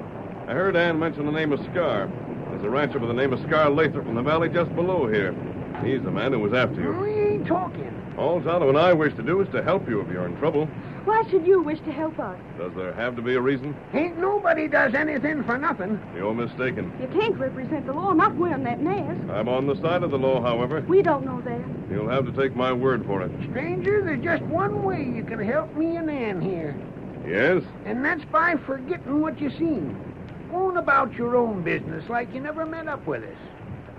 I heard Ann mention the name of Scar. There's a rancher by the name of Scar Lathrop in the valley just below here. He's the man who was after you. We ain't talking. All Tonto and I wish to do is to help you if you're in trouble. Why should you wish to help us? Does there have to be a reason? Ain't nobody does anything for nothing. You're mistaken. You can't represent the law not wearing that mask. I'm on the side of the law, however. We don't know that. You'll have to take my word for it. Stranger, there's just one way you can help me and Ann here. Yes? And that's by forgetting what you seen. Going about your own business like you never met up with us.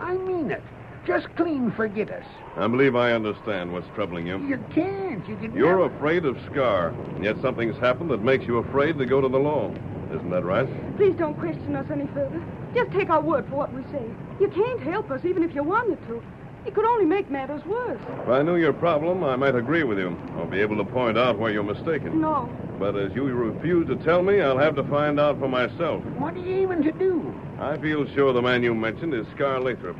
I mean it. Just clean forget us. I believe I understand what's troubling you. You can't. You can You're never... afraid of Scar, and yet something's happened that makes you afraid to go to the law. Isn't that right? Please don't question us any further. Just take our word for what we say. You can't help us even if you wanted to. You could only make matters worse. If I knew your problem, I might agree with you. I'll be able to point out where you're mistaken. No. But as you refuse to tell me, I'll have to find out for myself. What are you aiming to do? I feel sure the man you mentioned is Scar Lathrop.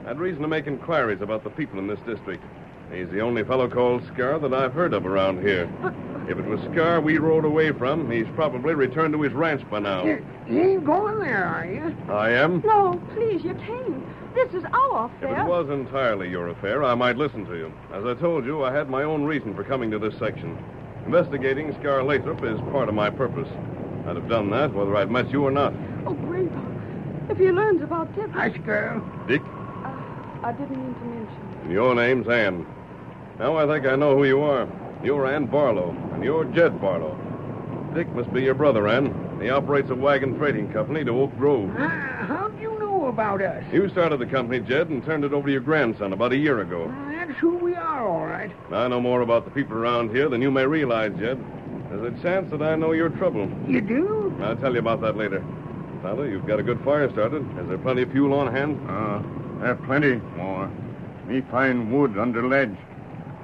I had reason to make inquiries about the people in this district. He's the only fellow called Scar that I've heard of around here. But... If it was Scar we rode away from, he's probably returned to his ranch by now. You ain't going there, are you? I am? No, please, you can't. This is our affair. If it was entirely your affair, I might listen to you. As I told you, I had my own reason for coming to this section. Investigating Scar Lathrop is part of my purpose. I'd have done that whether I'd met you or not. Oh, Grandpa, if he learns about Dick... Nice girl. Dick? I didn't mean to mention. And your name's Ann. Now I think I know who you are. You're Ann Barlow, and you're Jed Barlow. Dick must be your brother, Ann. He operates a wagon freighting company to Oak Grove. How'd you know about us? You started the company, Jed, and turned it over to your grandson about a year ago. That's who we are, all right. I know more about the people around here than you may realize, Jed. There's a chance that I know your trouble. You do? I'll tell you about that later. Tonto, you've got a good fire started. Is there plenty of fuel on hand? There's plenty more. Me find wood under ledge.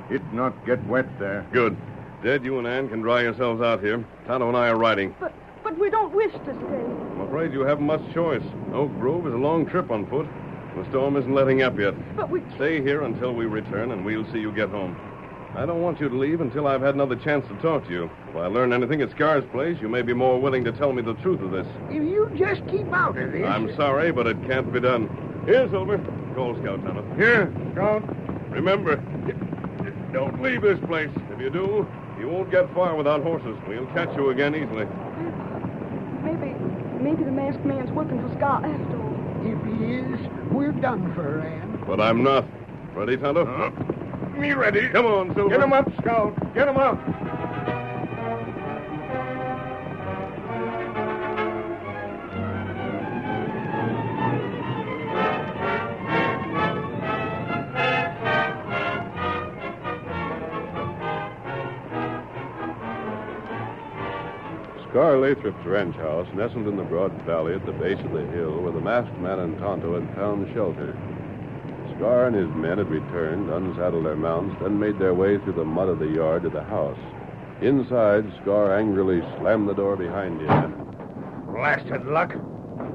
It not get wet there. Good. Jed, you and Ann can dry yourselves out here. Tonto and I are riding. But we don't wish to stay. I'm afraid you haven't much choice. Oak Grove is a long trip on foot. The storm isn't letting up yet. But we... Stay here until we return, and we'll see you get home. I don't want you to leave until I've had another chance to talk to you. If I learn anything at Scar's place, you may be more willing to tell me the truth of this. If you just keep out of this... I'm sorry, but it can't be done. Here, Silver. Call Scout, Tonto. Here, Scout. Remember, don't leave this place. If you do, you won't get far without horses. We'll catch you again easily. Maybe the masked man's working for Scott after all. If he is, we're done for, Ann. But I'm not. Ready, Tonto? Me ready. Come on, Silver. Get him up, Scout. Get him up. Scar Lathrop's ranch house nestled in the broad valley at the base of the hill where the masked man and Tonto had found shelter. Scar and his men had returned, unsaddled their mounts, then made their way through the mud of the yard to the house. Inside, Scar angrily slammed the door behind him. Blasted luck.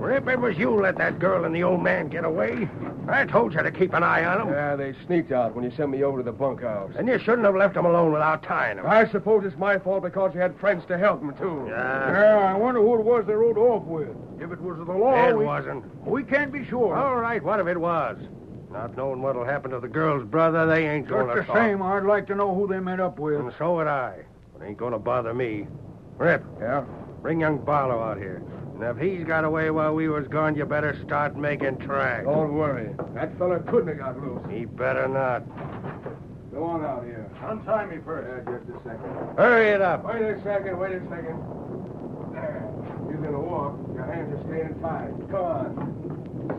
If it was you let that girl and the old man get away, I told you to keep an eye on them. Yeah, they sneaked out when you sent me over to the bunkhouse. And you shouldn't have left them alone without tying them. I suppose it's my fault because you had friends to help them, too. Yeah, I wonder who it was they rode off with. If it was the law, It wasn't. We can't be sure. All right, what if it was? Not knowing what'll happen to the girl's brother, they ain't going to Just the same, I'd like to know who they met up with. And so would I. It ain't going to bother me. Rip. Yeah? Bring young Barlow out here. And if he's got away while we was gone, you better start making tracks. Don't worry. That fella couldn't have got loose. He better not. Go on out here. Untie me first. Just a second. Hurry it up. Wait a second. There. You're going to walk. Your hands are staying tied. Come on.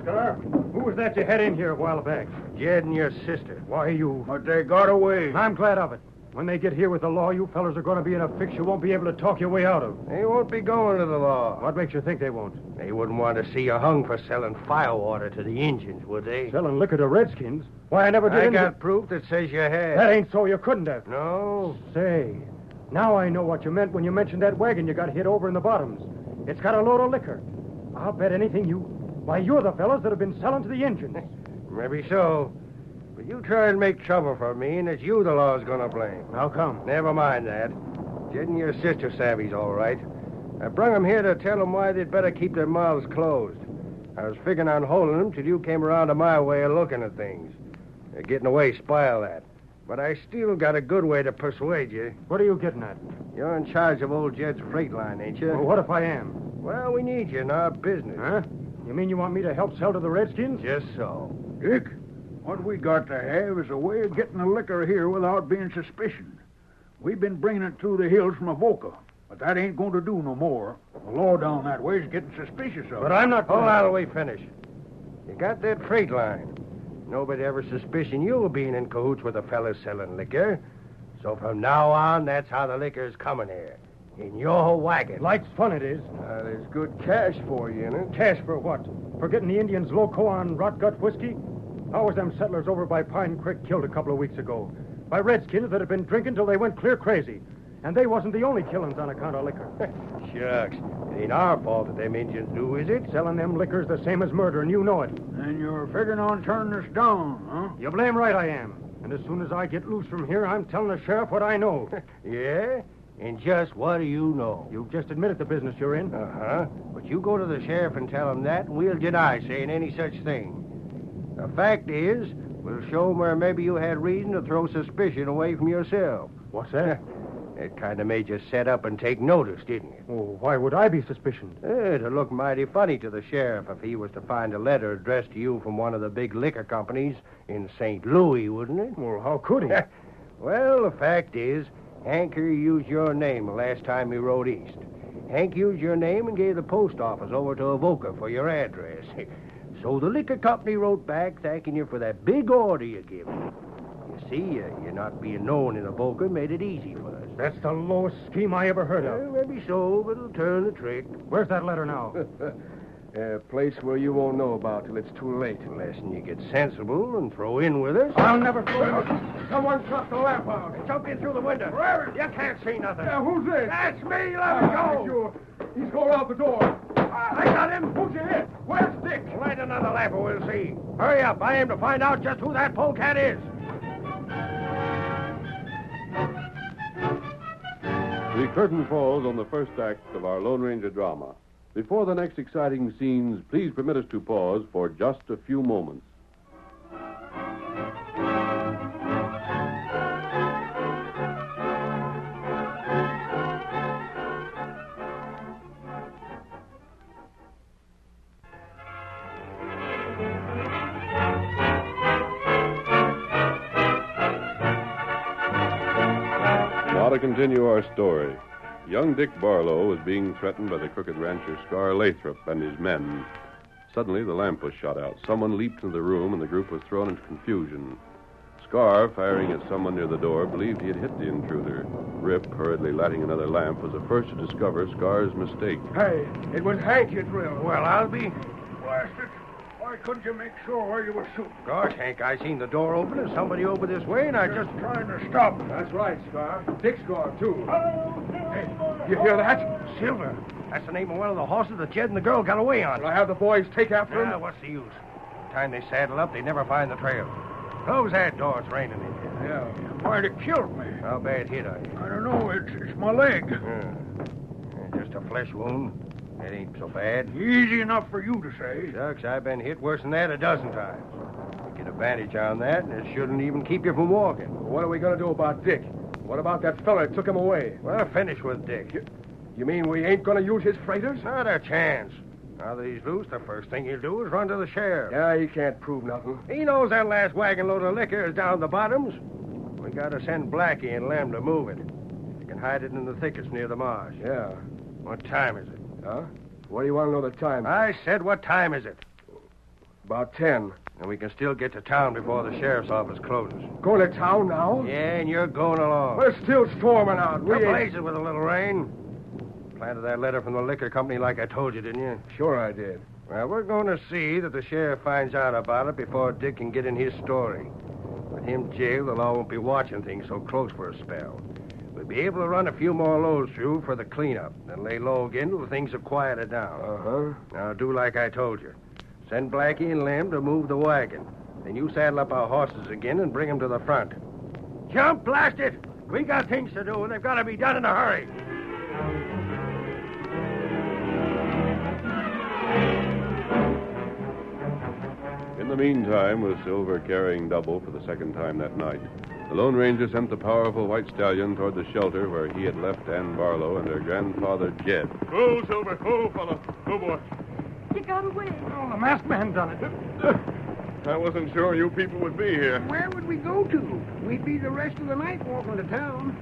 Scar, who was that you had in here a while back? Jed and your sister. Why, you... But they got away. I'm glad of it. When they get here with the law, you fellas are going to be in a fix you won't be able to talk your way out of. They won't be going to the law. What makes you think they won't? They wouldn't want to see you hung for selling firewater to the Indians, would they? Selling liquor to Redskins? Why, I never did. I got proof that says you had. That ain't so. You couldn't have. No. Say, now I know what you meant when you mentioned that wagon you got hit over in the bottoms. It's got a load of liquor. I'll bet anything you... Why, you're the fellas that have been selling to the Indians. Maybe so. But you try and make trouble for me, and it's you the law's gonna blame. How come? Never mind that. Jed and your sister savvy's all right. I brung 'em here to tell 'em why they'd better keep their mouths closed. I was figuring on holding 'em till you came around to my way of looking at things. Getting away spoil that. But I still got a good way to persuade you. What are you getting at? You're in charge of old Jed's freight line, ain't you? Well, what if I am? Well, we need you in our business. Huh? You mean you want me to help sell to the Redskins? Just so. Dick, what we got to have is a way of getting the liquor here without being suspicioned. We've been bringing it through the hills from Avoca, but that ain't going to do no more. The law down that way is getting suspicious of it. But I'm not... Hold on till we finish. You got that freight line. Nobody ever suspicion you of being in cahoots with the fellas selling liquor. So from now on, that's how the liquor's coming here. In your wagon. Like fun it is. There's good cash for you in it. Cash for what? For getting the Indians loco on rot gut whiskey? How was them settlers over by Pine Creek killed a couple of weeks ago? By redskins that had been drinking till they went clear crazy. And they wasn't the only killings on account of liquor. Shucks. It ain't our fault that them Indians do, is it? Selling them liquor's the same as murder, and you know it. And you're figuring on turning us down, huh? You're blame right I am. And as soon as I get loose from here, I'm telling the sheriff what I know. Yeah? And just what do you know? You've just admitted the business you're in. Uh-huh. But you go to the sheriff and tell him that, and we'll deny saying any such thing. The fact is, we'll show him where maybe you had reason to throw suspicion away from yourself. What's that? It kind of made you set up and take notice, didn't it? Oh, why would I be suspicioned? It'd look mighty funny to the sheriff if he was to find a letter addressed to you from one of the big liquor companies in St. Louis, wouldn't it? Well, how could he? Well, the fact is, Hanker used your name the last time he rode east. Hank used your name and gave the post office over to Avoca for your address. So the liquor company wrote back thanking you for that big order you gave him. You see, you're not being known in Avoca made it easy for us. That's the lowest scheme I ever heard of. Maybe so, but it'll turn the trick. Where's that letter now? A place where you won't know about till it's too late. Unless you get sensible and throw in with us. I'll never throw in. Someone dropped the lamp out. Jump in through the window. Where? You can't see nothing. Who's this? That's me. Let me go. Sure. He's going out the door. I got him. Who's you hit? Where's Dick? Light another lamp and we'll see. Hurry up. I aim to find out just who that polecat is. The curtain falls on the first act of our Lone Ranger drama. Before the next exciting scenes, please permit us to pause for just a few moments. Now to continue our story. Young Dick Barlow was being threatened by the crooked rancher Scar Lathrop and his men. Suddenly, the lamp was shot out. Someone leaped into the room, and the group was thrown into confusion. Scar, firing at someone near the door, believed he had hit the intruder. Rip, hurriedly lighting another lamp, was the first to discover Scar's mistake. Hey, it was Hank you drilled. Well, I'll be... Blast it. Why couldn't you make sure where you were shooting? Gosh, Hank, I seen the door open and somebody over this way, and I just... trying to stop. That's right, Scar. Dick's gone, too. Hey, you hear that? Silver. That's the name of one of the horses that Jed and the girl got away on. Will I have the boys take after him? What's the use? By the time they saddle up, they never find the trail. Close that door. It's raining in here. Yeah. Might have killed me. How bad hit are you? I don't know. It's my leg. Just a flesh wound. That ain't so bad. Easy enough for you to say. Shucks, I've been hit worse than that a dozen times. You get a bandage on that, and it shouldn't even keep you from walking. What are we going to do about Dick? What about that fella that took him away? Well, finish with Dick. You mean we ain't going to use his freighters? Not a chance. Now that he's loose, the first thing he'll do is run to the sheriff. Yeah, he can't prove nothing. He knows that last wagon load of liquor is down the bottoms. We got to send Blackie and Lem to move it. You can hide it in the thickets near the marsh. Yeah. What time is it? Huh? What do you want to know the time? I said, what time is it? About 10. And we can still get to town before the sheriff's office closes. Going to town now? Yeah, and you're going along. We're still storming out. We're blazing with a little rain. Planted that letter from the liquor company like I told you, didn't you? Sure I did. Well, we're going to see that the sheriff finds out about it before Dick can get in his story. With him jailed, the law won't be watching things so close for a spell. We'll be able to run a few more loads through for the cleanup, then lay low again till things have quieted down. Uh-huh. Now, do like I told you. Send Blackie and Lem to move the wagon. Then you saddle up our horses again and bring them to the front. Jump, blast it! We got things to do, and they've got to be done in a hurry. In the meantime, with Silver carrying double for the second time that night, the Lone Ranger sent the powerful white stallion toward the shelter where he had left Ann Barlow and her grandfather, Jed. Go, Silver. Go, fella. Go, boy. You got away. Oh, the masked man done it. I wasn't sure you people would be here. Where would we go to? We'd be the rest of the night walking to town.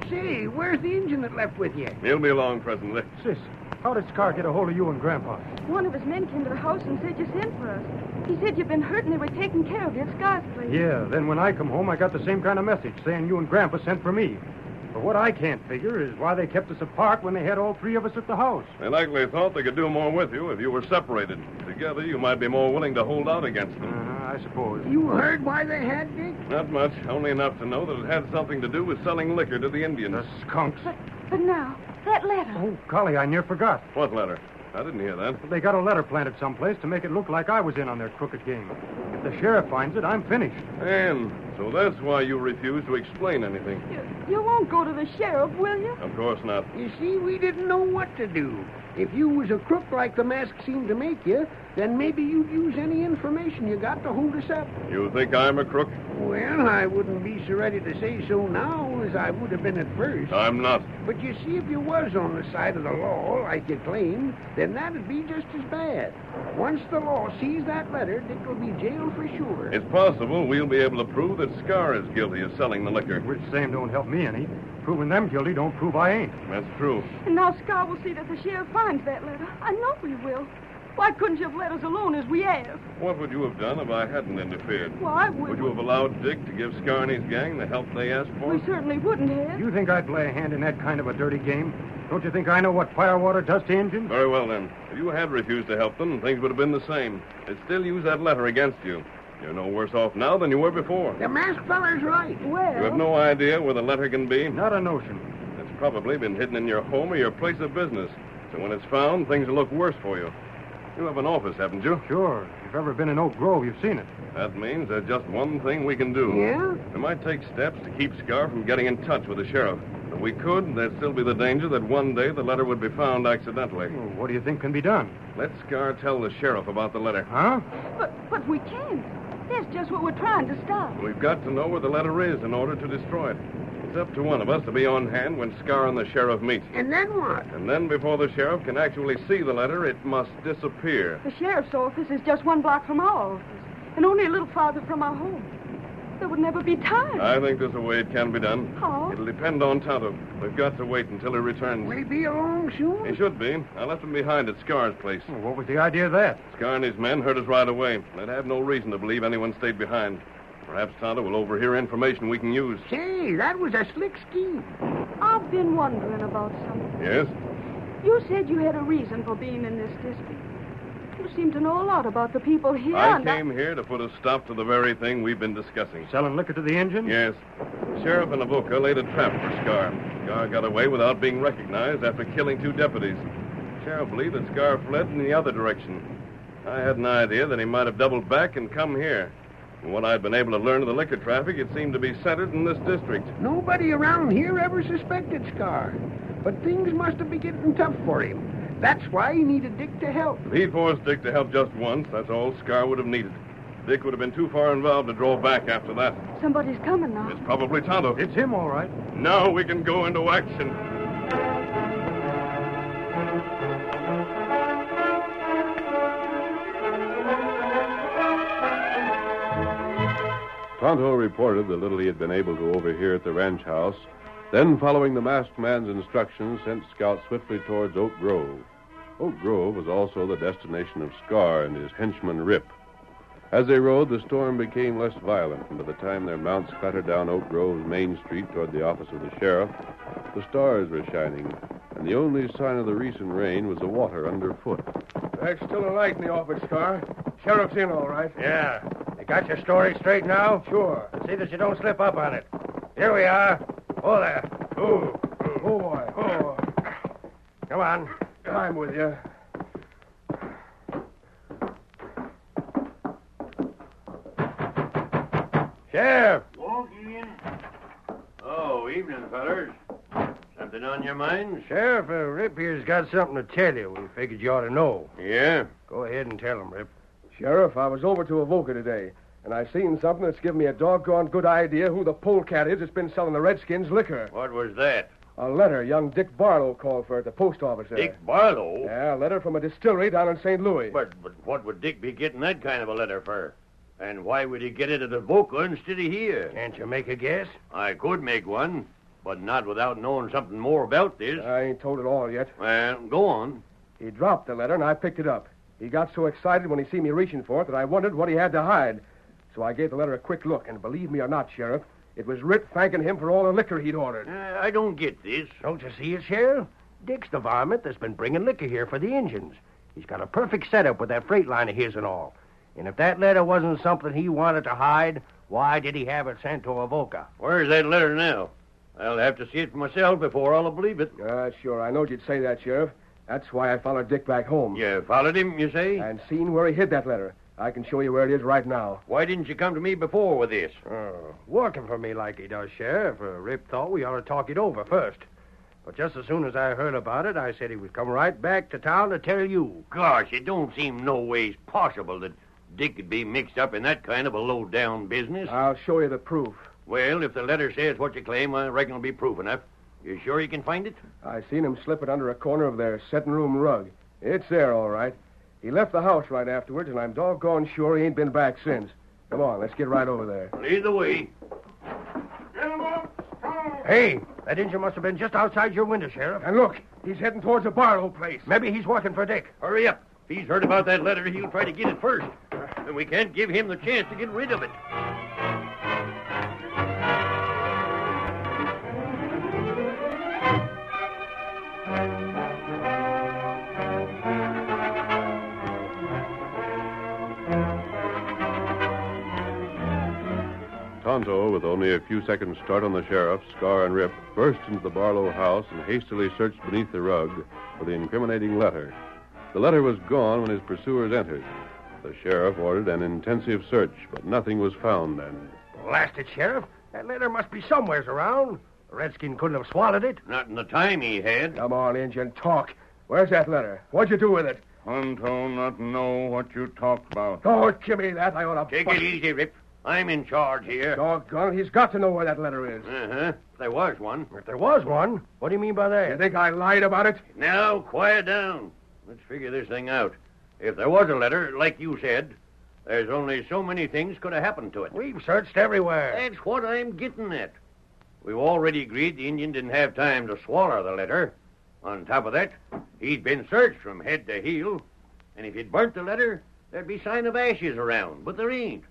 Say, where's the Injun that left with you? He'll be along presently. Sis, how did Scar get a hold of you and Grandpa? One of his men came to the house and said you sent for us. He said you'd been hurt and they were taking care of you at Scar's place. Yeah, then when I come home, I got the same kind of message saying you and Grandpa sent for me. But what I can't figure is why they kept us apart when they had all three of us at the house. They likely thought they could do more with you if you were separated. Together, you might be more willing to hold out against them. I suppose. You heard why they had Dick? Not much. Only enough to know that it had something to do with selling liquor to the Indians. The skunks. But now, that letter. Oh, golly, I near forgot. What letter? I didn't hear that. They got a letter planted someplace to make it look like I was in on their crooked game. If the sheriff finds it, I'm finished. And so that's why you refuse to explain anything. You won't go to the sheriff, will you? Of course not. You see, we didn't know what to do. If you was a crook like the mask seemed to make you, then maybe you'd use any information you got to hold us up. You think I'm a crook? Well, I wouldn't be so ready to say so now careful as I would have been at first. I'm not. But you see, if you was on the side of the law, like you claim, then that'd be just as bad. Once the law sees that letter, Dick will be jailed for sure. It's possible we'll be able to prove that Scar is guilty of selling the liquor. Which same don't help me any. Proving them guilty don't prove I ain't. That's true. And now Scar will see that the sheriff finds that letter. I know he will. Why couldn't you have let us alone as we have? What would you have done if I hadn't interfered? Well, I would. Would you have allowed Dick to give Scar and his gang the help they asked for? We certainly wouldn't have. You think I'd play a hand in that kind of a dirty game? Don't you think I know what firewater does to engines? Very well, then. If you had refused to help them, things would have been the same. They'd still use that letter against you. You're no worse off now than you were before. The masked feller's right. Well... You have no idea where the letter can be? Not a notion. It's probably been hidden in your home or your place of business. So when it's found, things will look worse for you. You have an office, haven't you? Sure. If you've ever been in Oak Grove, you've seen it. That means there's just one thing we can do. Yeah? We might take steps to keep Scar from getting in touch with the sheriff. If we could, there'd still be the danger that one day the letter would be found accidentally. Well, what do you think can be done? Let Scar tell the sheriff about the letter. Huh? But we can't. That's just what we're trying to stop. We've got to know where the letter is in order to destroy it. It's up to one of us to be on hand when Scar and the sheriff meet. And then what? And then before the sheriff can actually see the letter, it must disappear. The sheriff's office is just 1 block from our office, and only a little farther from our home. There would never be time. I think there's a way it can be done. How? It'll depend on Tonto. We've got to wait until he returns. Will he be along soon? He should be. I left him behind at Scar's place. Well, what was the idea of that? Scar and his men heard us right away. They'd have no reason to believe anyone stayed behind. Perhaps Tonto will overhear information we can use. Say, that was a slick scheme. I've been wondering about something. Yes? You said you had a reason for being in this district. You seem to know a lot about the people here. I came here to put a stop to the very thing we've been discussing. Selling liquor to the engine? Yes. The sheriff and Avoca laid a trap for Scar. Scar got away without being recognized after killing 2 deputies. The sheriff believed that Scar fled in the other direction. I had an idea that he might have doubled back and come here. From what I'd been able to learn of the liquor traffic, it seemed to be centered in this district. Nobody around here ever suspected Scar. But things must have been getting tough for him. That's why he needed Dick to help. If he'd forced Dick to help just once, that's all Scar would have needed. Dick would have been too far involved to draw back after that. Somebody's coming now. It's probably Tonto. It's him, all right. Now we can go into action. Tonto reported the little he had been able to overhear at the ranch house. Then, following the masked man's instructions, sent scouts swiftly towards Oak Grove. Oak Grove was also the destination of Scar and his henchman Rip. As they rode, the storm became less violent, and by the time their mounts clattered down Oak Grove's main street toward the office of the sheriff, the stars were shining, and the only sign of the recent rain was the water underfoot. There's still a light in the office, Scar. Sheriff's in, all right. Yeah. You got your story straight now? Sure. See that you don't slip up on it. Here we are. Oh, there. Oh, boy. Oh. Come on. I'm with you. Sheriff! Walk in. Oh, evening, fellers. Something on your mind? Sheriff, Rip here's got something to tell you. We figured you ought to know. Yeah? Go ahead and tell him, Rip. Sheriff, I was over to Avoca today, and I seen something that's given me a doggone good idea who the polecat is that's been selling the Redskins liquor. What was that? A letter young Dick Barlow called for at the post office there. Dick Barlow? Yeah, a letter from a distillery down in St. Louis. But what would Dick be getting that kind of a letter for? And why would he get it at Avoca instead of here? Can't you make a guess? I could make one, but not without knowing something more about this. I ain't told it all yet. Well, go on. He dropped the letter, and I picked it up. He got so excited when he seen me reaching for it that I wondered what he had to hide. So I gave the letter a quick look, and believe me or not, Sheriff, it was Rip thanking him for all the liquor he'd ordered. I don't get this. Don't you see it, Sheriff? Dick's the varmint that's been bringing liquor here for the engines. He's got a perfect setup with that freight line of his and all. And if that letter wasn't something he wanted to hide, why did he have it sent to Avoca? Where's that letter now? I'll have to see it for myself before I'll believe it. Sure. I knowed you'd say that, Sheriff. That's why I followed Dick back home. You followed him, you say? And seen where he hid that letter. I can show you where it is right now. Why didn't you come to me before with this? Working for me like he does, Sheriff. Rip thought we ought to talk it over first. But just as soon as I heard about it, I said he would come right back to town to tell you. Gosh, it don't seem no ways possible that Dick could be mixed up in that kind of a low-down business. I'll show you the proof. Well, if the letter says what you claim, I reckon it'll be proof enough. You sure you can find it? I seen him slip it under a corner of their setting-room rug. It's there, all right. He left the house right afterwards, and I'm doggone sure he ain't been back since. Come on, let's get right over there. Lead the way. Hey, that Injun must have been just outside your window, Sheriff. And look, he's heading towards the Barlow place. Maybe he's working for Dick. Hurry up. If he's heard about that letter, he'll try to get it first. And we can't give him the chance to get rid of it. Tonto, with only a few seconds' start on the sheriff, Scar and Rip burst into the Barlow house and hastily searched beneath the rug for the incriminating letter. The letter was gone when his pursuers entered. The sheriff ordered an intensive search, but nothing was found then. Blast it, Sheriff. That letter must be somewheres around. The redskin couldn't have swallowed it. Not in the time he had. Come on, Injun, talk. Where's that letter? What'd you do with it? Tonto not know what you talk about. Oh, give me that. I ought to... Take it easy, Rip. I'm in charge here. Doggone it, he's got to know where that letter is. Uh-huh. If there was one. If there was one? What do you mean by that? You think I lied about it? Now, quiet down. Let's figure this thing out. If there was a letter, like you said, there's only so many things could have happened to it. We've searched everywhere. That's what I'm getting at. We've already agreed the Indian didn't have time to swallow the letter. On top of that, he'd been searched from head to heel. And if he'd burnt the letter, there'd be sign of ashes around. But there ain't.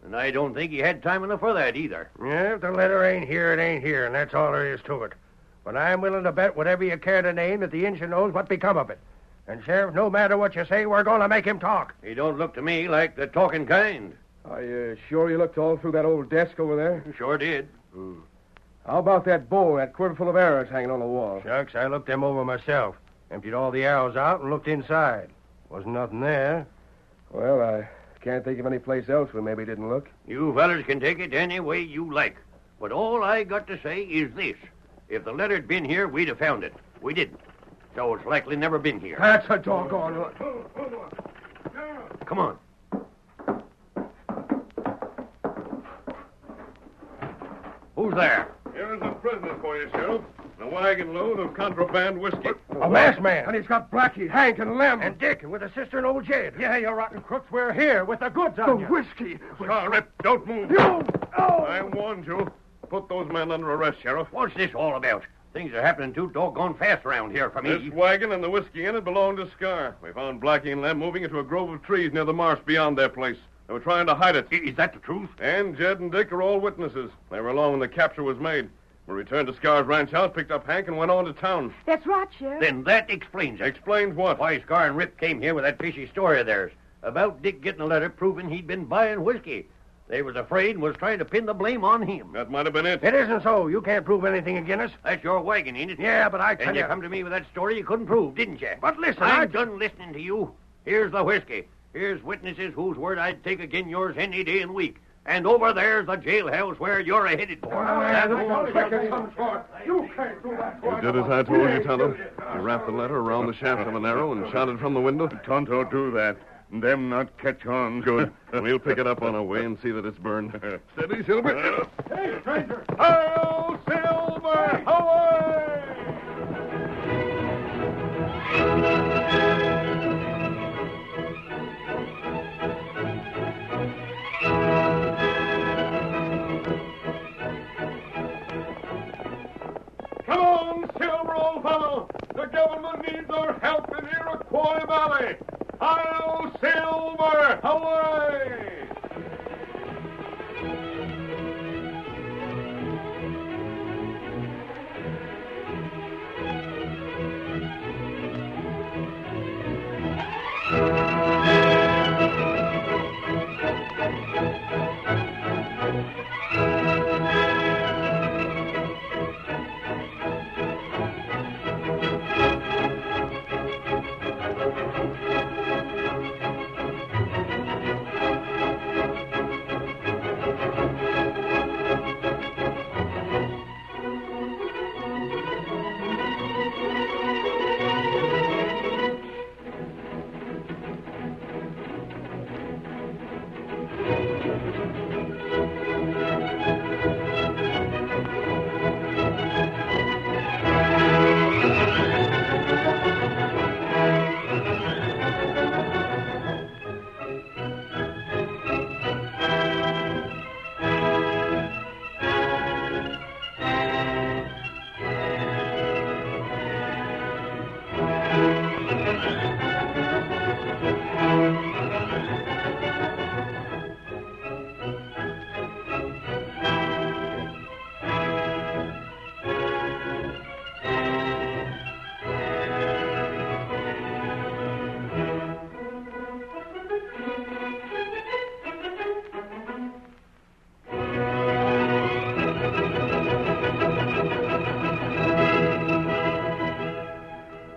And I don't think he had time enough for that either. Yeah, if the letter ain't here, it ain't here, and that's all there is to it. But I'm willing to bet whatever you care to name that the Injun knows what become of it. And, Sheriff, no matter what you say, we're going to make him talk. He don't look to me like the talking kind. Are you sure you looked all through that old desk over there? Sure did. How about that bow, that quiver full of arrows hanging on the wall? Shucks, I looked them over myself. Emptied all the arrows out and looked inside. Wasn't nothing there. Well, I can't think of any place else we maybe didn't look. You fellers can take it any way you like. But all I got to say is this. If the letter'd been here, we'd have found it. We didn't. So it's likely never been here. That's a doggone lot. Come on. Who's there? Here is a prisoner for you, Sheriff. A wagon load of contraband whiskey. A masked man. And he's got Blackie, Hank, and Lem. And Dick, and with a sister and old Jed. Yeah, you rotten crooks. We're here with the goods on you. The whiskey. Scar, Rip, don't move. You! Oh! I warned you. Put those men under arrest, Sheriff. What's this all about? Things are happening too doggone fast around here for me. This wagon and the whiskey in it belonged to Scar. We found Blackie and Lem moving into a grove of trees near the marsh beyond their place. They were trying to hide it. Is that the truth? And Jed and Dick are all witnesses. They were along when the capture was made. We returned to Scar's ranch house, picked up Hank, and went on to town. That's right, Sheriff. Then that explains it. Explains what? Why Scar and Rip came here with that fishy story of theirs about Dick getting a letter proving he'd been buying whiskey. They was afraid and was trying to pin the blame on him. That might have been it. It isn't so. You can't prove anything against us. That's your wagon, ain't it? Yeah, but I tell and you... you come to me with that story you couldn't prove, didn't you? But listen, I'm done listening to you. Here's the whiskey. Here's witnesses whose word I'd take again yours any day and week. And over there's the jailhouse where you're headed for. You can't do that. You did as I told you, Tonto. You wrapped the letter around the shaft of an arrow and shot it from the window. Tonto do that. Them not catch on. Good. We'll pick it up on our way and see that it's burned. Steady, Silver. Hey, stranger. Hail, Silver! Away! Come on, Silver, old fellow. The government needs our help in Iroquois Valley. Hail, Silver! Away!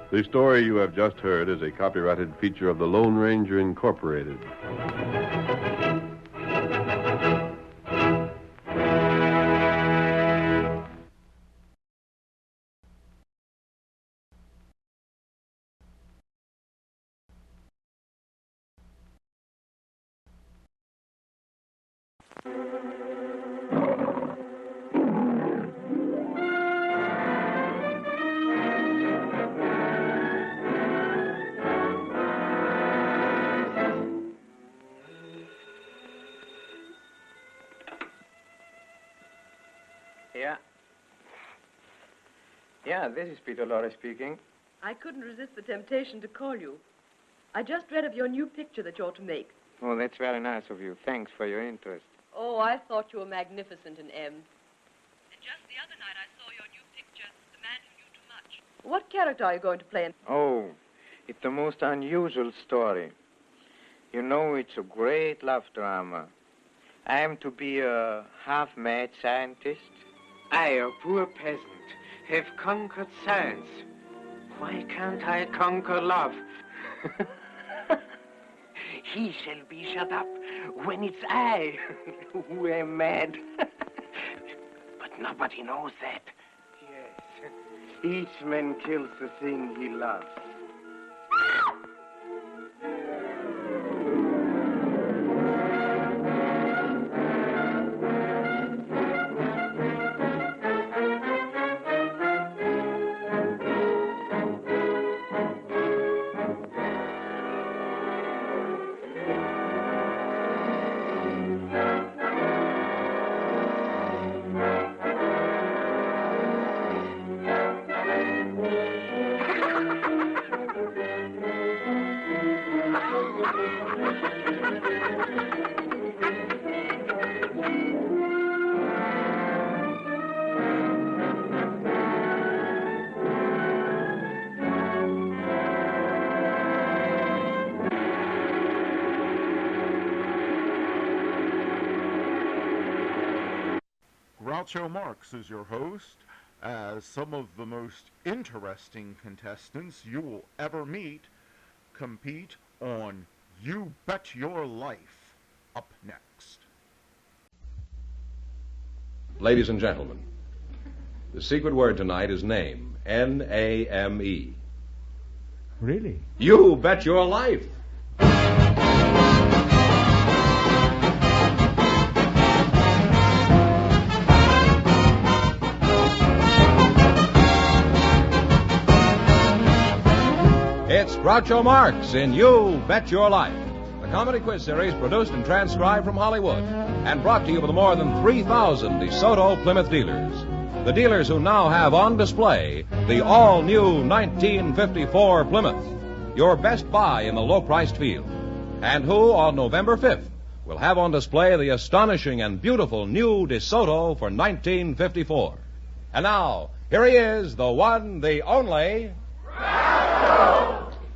The story you have just heard is a copyrighted feature of the Lone Ranger Incorporated. Yeah, this is Peter Lorre speaking. I couldn't resist the temptation to call you. I just read of your new picture that you're to make. Oh, that's very nice of you. Thanks for your interest. Oh, I thought you were magnificent in M. And just the other night I saw your new picture, The Man Who Knew Too Much. What character are you going to play in? Oh, it's the most unusual story. You know, it's a great love drama. I am to be a half-mad scientist. I, a poor peasant, have conquered science. Why can't I conquer love? He shall be shut up when it's I who am mad. But nobody knows that. Yes. Each man kills the thing he loves. Groucho Marx is your host, as some of the most interesting contestants you will ever meet compete on You Bet Your Life. Up next. Ladies and gentlemen, the secret word tonight is name. N-A-M-E. Really? You bet your life. It's Groucho Marx in You Bet Your Life, the comedy quiz series produced and transcribed from Hollywood and brought to you by the more than 3,000 DeSoto Plymouth dealers. The dealers who now have on display the all-new 1954 Plymouth, your best buy in the low-priced field, and who, on November 5th, will have on display the astonishing and beautiful new DeSoto for 1954. And now, here he is, the one, the only...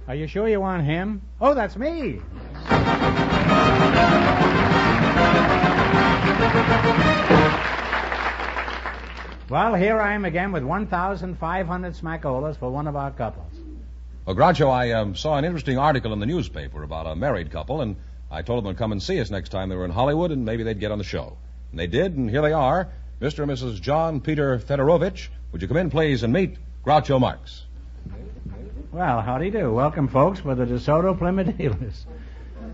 Are you sure you want him? Oh, that's me. Well, here I am again with 1,500 smackolas for one of our couples. Well, Groucho, I saw an interesting article in the newspaper about a married couple, and I told them to come and see us next time they were in Hollywood, and maybe they'd get on the show. And they did, and here they are. Mr. and Mrs. John Peter Fedorovich, would you come in, please, and meet Groucho Marx? Well, howdy do. Welcome, folks, for the DeSoto Plymouth dealers.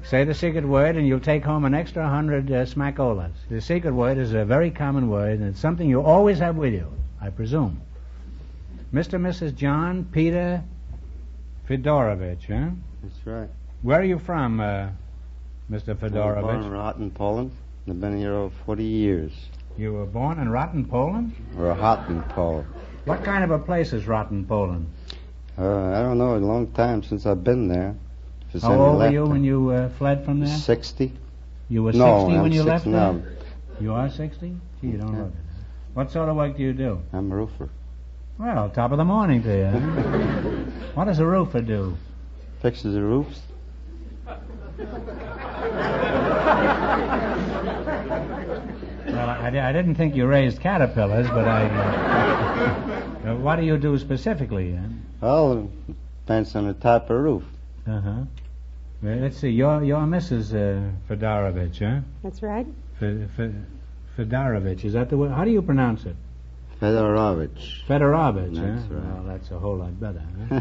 Say the secret word, and you'll take home an extra 100 smackolas. The secret word is a very common word, and it's something you always have with you, I presume. Mr. and Mrs. John Peter Fedorovich, huh? That's right. Where are you from, Mr. Fedorovich? I was born in Rotten, Poland. I've been here over 40 years. You were born in Rotten, Poland? Or Rotten, Poland. What kind of a place is Rotten, Poland? I don't know. A long time since I've been there. How old were you when you fled from there? 60. You were 60 when you left there? You are 60? Gee, you don't look it. What sort of work do you do? I'm a roofer. Well, top of the morning to you. Huh? What does a roofer do? Fixes the roofs. Well, I didn't think you raised caterpillars, but what do you do specifically? Well, Depends on the type of roof. Uh-huh. Well, let's see. You're Mrs. Fedorovich, huh? That's right. Fedorovich. Is that the word? How do you pronounce it? Fedorovich. Fedorovich, That's huh? right. Well, that's a whole lot better, huh?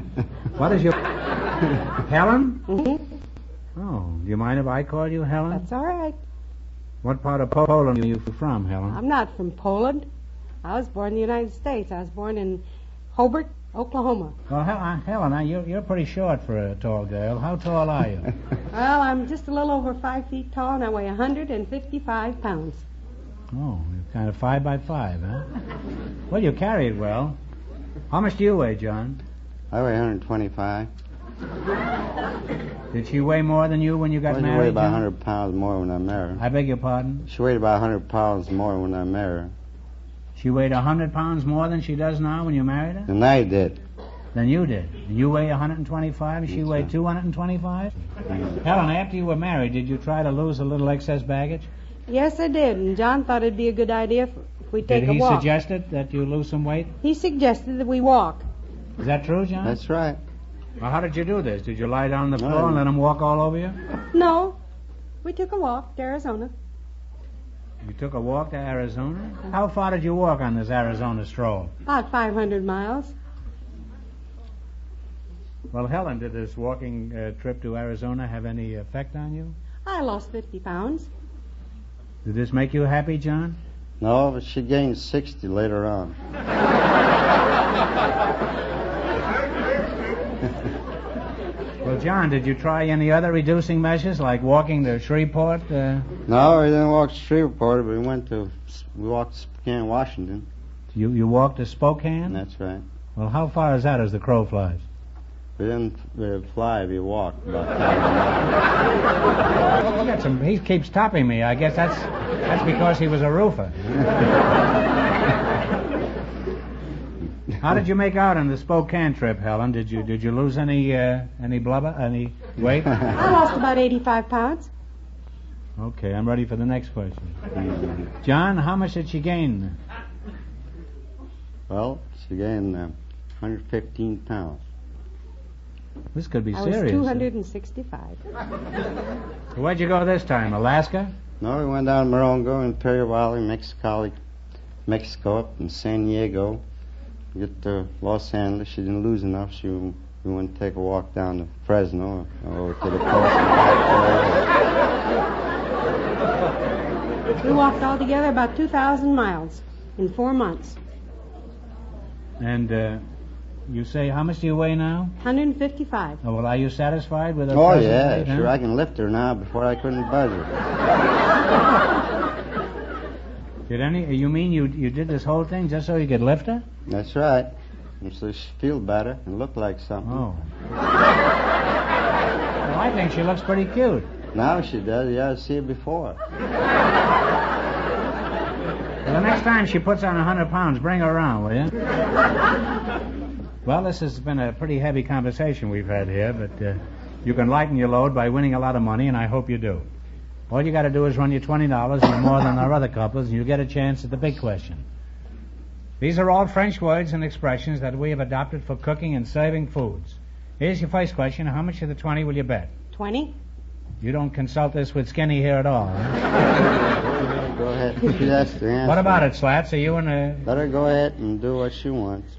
What is your... Helen? Mm-hmm. Oh, do you mind if I call you Helen? That's all right. What part of Poland are you from, Helen? I'm not from Poland. I was born in the United States. I was born in Hobart, Oklahoma. Well, Helen, you're pretty short for a tall girl. How tall are you? Well, I'm just a little over 5 feet tall, and I weigh 155 pounds. Oh, you're kind of 5 by 5, huh? Well, you carry it well. How much do you weigh, John? I weigh 125. Did she weigh more than you when you got She married, weighed about John? 100 pounds more when I married her. I beg your pardon? She weighed about 100 pounds more when I married her. She weighed 100 pounds more than she does now when you married her? And I did. Than you did. And you weigh 125 and she weighed 225? Helen, after you were married, did you try to lose a little excess baggage? Yes, I did, and John thought it'd be a good idea if we take a walk. Did he suggest it, that you lose some weight? He suggested that we walk. Is that true, John? That's right. Well, how did you do this? Did you lie down on the floor and let him walk all over you? No. We took a walk to Arizona. You took a walk to Arizona? How far did you walk on this Arizona stroll? About 500 miles. Well, Helen, did this walking trip to Arizona have any effect on you? I lost 50 pounds. Did this make you happy, John? No, but she gained 60 later on. Well, John, did you try any other reducing measures, like walking to Shreveport? No, we didn't walk to Shreveport, but we walked to Spokane, Washington. You walked to Spokane? That's right. Well, how far is that as the crow flies? We didn't fly, we walked about 5 miles. He keeps topping me. I guess that's because he was a roofer. How did you make out on the Spokane trip, Helen? Did you lose any blubber, any weight? I lost about 85 pounds. Okay, I'm ready for the next question. John, how much did she gain? Well, she gained 115 pounds. This could be I serious. was 265. So where'd you go this time, Alaska? No, we went down Morongo, Imperial Valley, Mexico, up in San Diego. Get to Los Angeles. She didn't lose enough. We went to take a walk down to Fresno or to the coast and back. We walked all together about 2,000 miles in 4 months. And you say, how much do you weigh now? 155. Oh, well, are you satisfied with her? Oh, present yeah, weight, sure. huh? I can lift her now. Before I couldn't budge her. You mean you did this whole thing just so you could lift her? That's right. And so she feel better and look like something. Oh. Well, I think she looks pretty cute. Now she does. You ought to see her before. Well, the next time she puts on 100 pounds, bring her around, will you? Well, this has been a pretty heavy conversation we've had here, but you can lighten your load by winning a lot of money, and I hope you do. All you got to do is run your $20 and more than our other couples, and you get a chance at the big question. These are all French words and expressions that we have adopted for cooking and serving foods. Here's your first question. How much of the 20 will you bet? 20? You don't consult this with Skinny here at all, huh? Go ahead. That's the answer. What about it, Slats? Are you in a... Let her go ahead and do what she wants.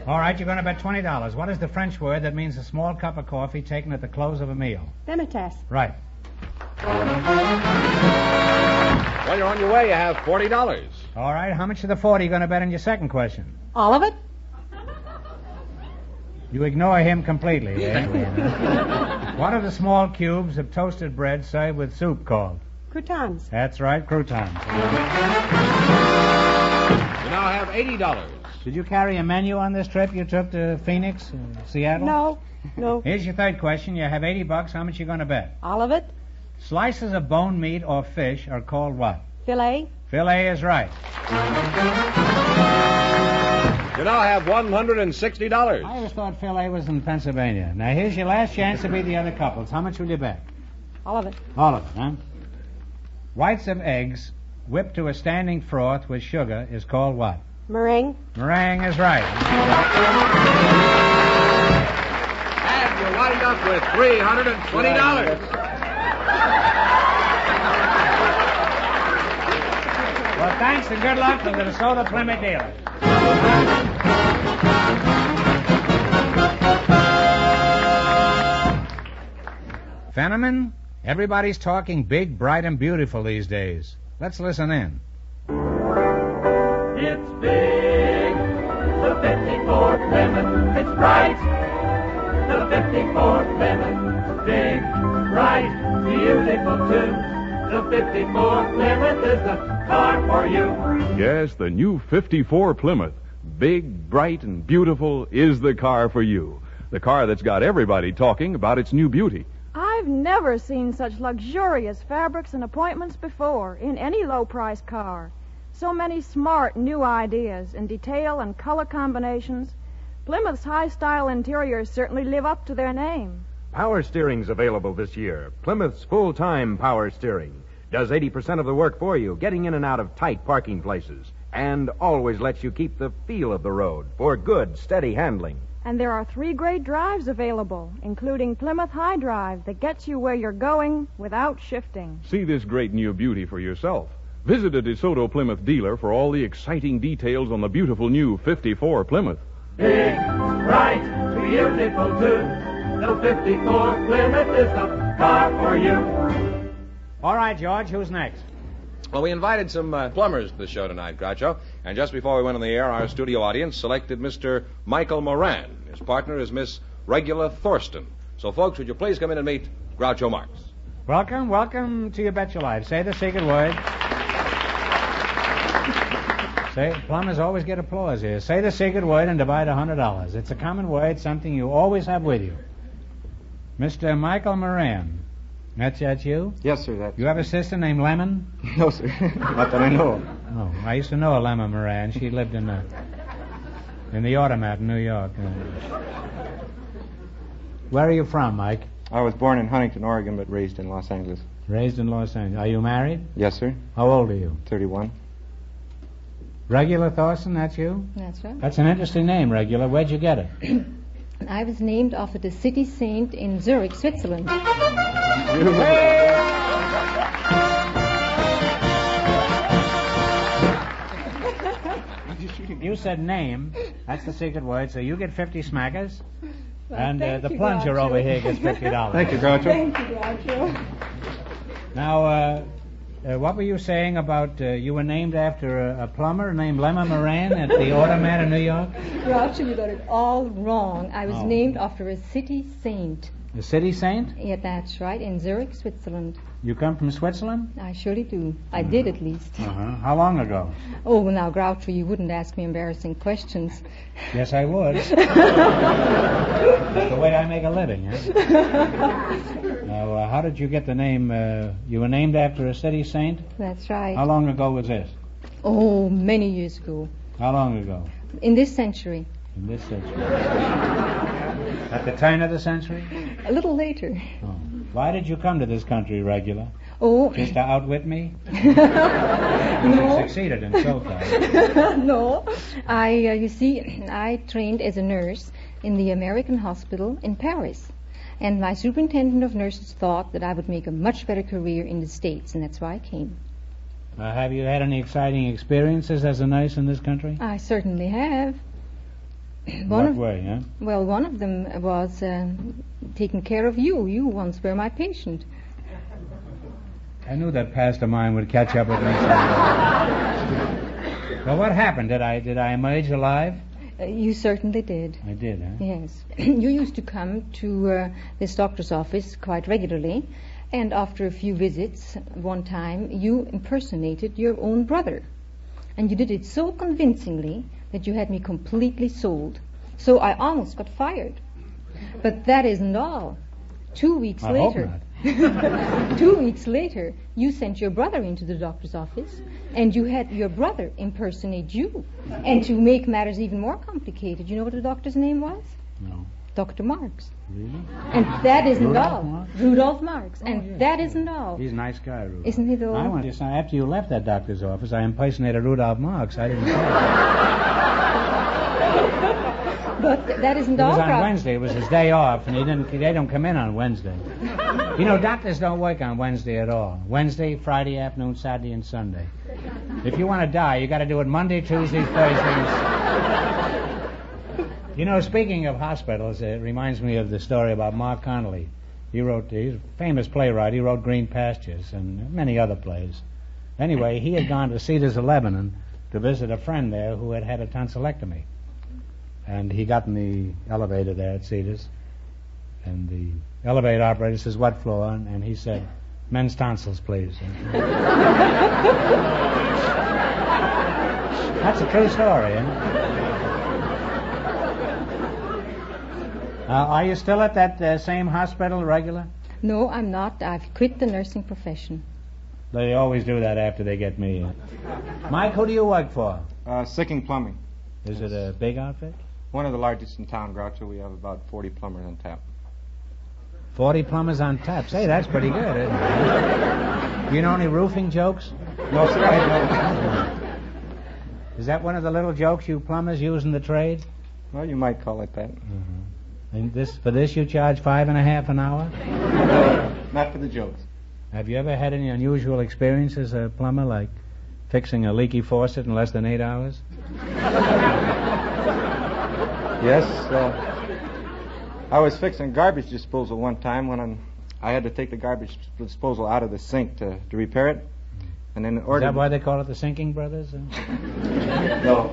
All right, you're going to bet $20. What is the French word that means a small cup of coffee taken at the close of a meal? Demitasse. Right. While you're on your way, you have $40. All right, how much of the 40 are you going to bet on your second question? All of it? You ignore him completely, eh? What are the small cubes of toasted bread served with soup called? Croutons. That's right, croutons. You now have $80. Did you carry a menu on this trip you took to Phoenix, Seattle? No. Here's your third question. You have $80. How much are you going to bet? All of it? Slices of bone meat or fish are called what? Filet. Filet is right. You now have $160. I always thought filet was in Pennsylvania. Now, here's your last chance to beat the other couples. How much will you bet? All of it. All of it, huh? Whites of eggs whipped to a standing froth with sugar is called what? Meringue. Meringue is right. And you wind up with $320. Well, thanks and good luck to the DeSoto Plymouth dealer. Fenneman, everybody's talking big, bright, and beautiful these days. Let's listen in. It's big, the 54 Plymouth. It's bright, the 54 Plymouth. Big, bright, beautiful too. The 54 Plymouth is the car for you. Yes, the new 54 Plymouth. Big, bright, and beautiful is the car for you. The car that's got everybody talking about its new beauty. I've never seen such luxurious fabrics and appointments before in any low-price car. So many smart new ideas in detail and color combinations. Plymouth's high-style interiors certainly live up to their name. Power steering's available this year. Plymouth's full-time power steering does 80% of the work for you, getting in and out of tight parking places, and always lets you keep the feel of the road for good, steady handling. And there are 3 great drives available, including Plymouth High Drive that gets you where you're going without shifting. See this great new beauty for yourself. Visit a DeSoto Plymouth dealer for all the exciting details on the beautiful new 54 Plymouth. Big, bright, beautiful too. The 54 Plymouth is the car for you. All right, George, who's next? Well, we invited some plumbers to the show tonight, Groucho. And just before we went on the air, our studio audience selected Mr. Michael Moran. His partner is Miss Regula Thorsten. So, folks, would you please come in and meet Groucho Marx? Welcome to You Bet Your Life. Say the secret word. Plumbers always get applause here. Say the secret word and divide $100. It's a common word, something you always have with you. Mr. Michael Moran. That's you? Yes, sir. You have a sister named Lemon? No, sir. Not that I know of. Oh, I used to know a Lemon Moran. She lived in the Automat in New York. Where are you from, Mike? I was born in Huntington, Oregon, but raised in Los Angeles. Raised in Los Angeles. Are you married? Yes, sir. How old are you? 31. Regula Thorsten, that's you? That's right. That's an interesting name, Regula. Where'd you get it? I was named after the city saint in Zurich, Switzerland. You said name. That's the secret word. So you get 50 smackers. Well, and the you, plunger Groucho. over here gets $50. Thank you, Groucho. Thank you, Groucho. Now, what were you saying about you were named after a plumber named Lemon Moran at the Automat in New York? Groucho, you got it all wrong. I was named after a city saint. A city saint? Yeah, that's right, in Zurich, Switzerland. You come from Switzerland? I surely do. I did, at least. How long ago? Oh, well, now, Groucho, you wouldn't ask me embarrassing questions. Yes, I would. That's the way I make a living, huh? Now, how did you get the name? You were named after a city saint? That's right. How long ago was this? Oh, many years ago. How long ago? In this century. In this century. At the turn of the century? A little later. Oh. Why did you come to this country, Regula? Oh. Just to outwit me? No. You succeeded in so far. No. You see, I trained as a nurse in the American hospital in Paris. And my superintendent of nurses thought that I would make a much better career in the States, and that's why I came. Have you had any exciting experiences as a nurse in this country? I certainly have. What way, huh? Well, one of them was taking care of you. You once were my patient. I knew that past of mine would catch up with me someday. Well, what happened? Did I emerge alive? You certainly did. I did, huh? Yes. You used to come to this doctor's office quite regularly, and after a few visits, one time, you impersonated your own brother. And you did it so convincingly that you had me completely sold. So I almost got fired. But that isn't all. 2 weeks I later... hope not. 2 weeks later, you sent your brother into the doctor's office, and you had your brother impersonate you. And to make matters even more complicated, you know what the doctor's name was? No. Dr. Marx. Really? And that isn't Rudolph all. Marx? Rudolph Marx. And yes. that isn't all. He's a nice guy, Rudolph. Isn't he, though? I went just after you left that doctor's office, I impersonated Rudolph Marx. I didn't say it. But that isn't It all was on right. Wednesday. It was his day off, and they don't come in on Wednesday. You know, doctors don't work on Wednesday at all. Wednesday, Friday afternoon, Saturday, and Sunday. If you want to die, you got to do it Monday, Tuesday, Thursdays. You know, speaking of hospitals, it reminds me of the story about Mark Connolly. He's a famous playwright. He wrote Green Pastures and many other plays. Anyway, he had gone to Cedars of Lebanon to visit a friend there who had had a tonsillectomy. And he got in the elevator there at Cedars, and the elevator operator says, "What floor?" And he said, "Men's tonsils, please." That's a true story, eh? Are you still at that same hospital regular? No, I'm not. I've quit the nursing profession. They always do that after they get me. Mike, who do you work for? Sicking Plumbing. Is it a big outfit? One of the largest in town, Groucho. We have about 40 plumbers on tap. 40 plumbers on tap. Say, that's pretty good, isn't it? Do you know any roofing jokes? No, sir, I don't. Is that one of the little jokes you plumbers use in the trade? Well, you might call it that. Mm-hmm. And for this you charge $5.50 an hour? No, not for the jokes. Have you ever had any unusual experience as a plumber, like fixing a leaky faucet in less than 8 hours? Yes, I was fixing garbage disposal one time when I had to take the garbage disposal out of the sink to repair it. And in order Is that why they call it the Sinking Brothers? No.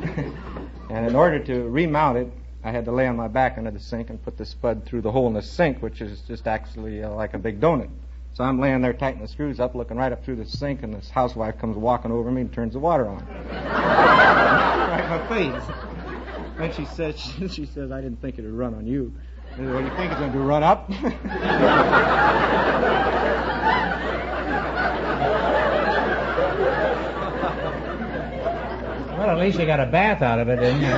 And in order to remount it, I had to lay on my back under the sink and put the spud through the hole in the sink, which is just actually like a big donut. So I'm laying there tightening the screws up, looking right up through the sink, and this housewife comes walking over me and turns the water on. Right in my face. And she says, "I didn't think it would run on you." I said, "What do you think it's going to do, run up?" Well, at least you got a bath out of it, didn't you?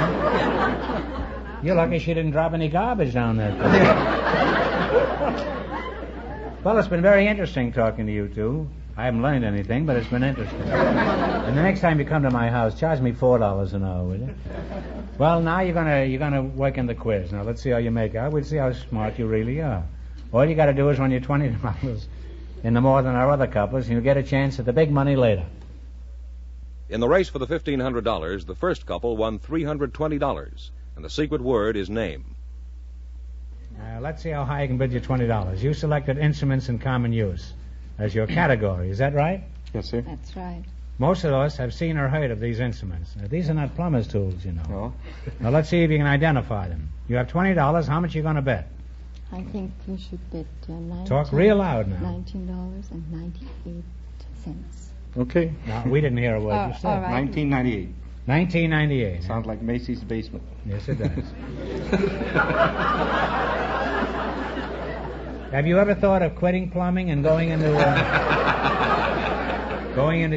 You're lucky she didn't drop any garbage down there. Well, it's been very interesting talking to you two. I haven't learned anything, but it's been interesting. And the next time you come to my house, charge me $4 an hour, will you? Well, now you're gonna work in the quiz. Now let's see how you make out. We'll see how smart you really are. All you got to do is run your $20 in the more than our other couples, and you'll get a chance at the big money later. In the race for the $1,500, the first couple won $320, and the secret word is name. Let's see how high you can bid your $20. You selected instruments in common use as your category. Is that right? Yes, sir. That's right. Most of us have seen or heard of these instruments. Now, these are not plumber's tools, you know. No. Now, let's see if you can identify them. You have $20. How much are you going to bet? I think we should bet Talk real loud now. $19.98. Okay. No, we didn't hear a word you said. All right. 1998. 1998. Sounds like Macy's basement. Yes, it does. Have you ever thought of quitting plumbing and going into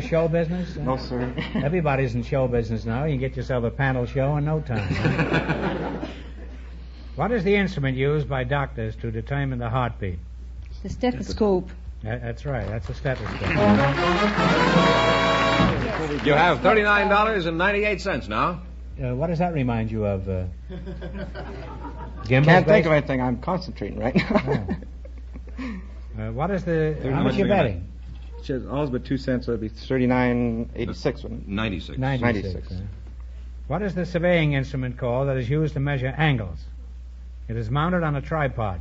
show business? No, sir. Everybody's in show business now. You can get yourself a panel show in no time. Huh? What is the instrument used by doctors to determine the heartbeat? The stethoscope. That's right. That's a stethoscope. You have $39.98 now. What does that remind you of? Gimbals? Can't think of anything. I'm concentrating right now. What is the? How much are you betting? All's but 2 cents, so it'd be $39.86. 96. 96. What is the surveying instrument called that is used to measure angles? It is mounted on a tripod.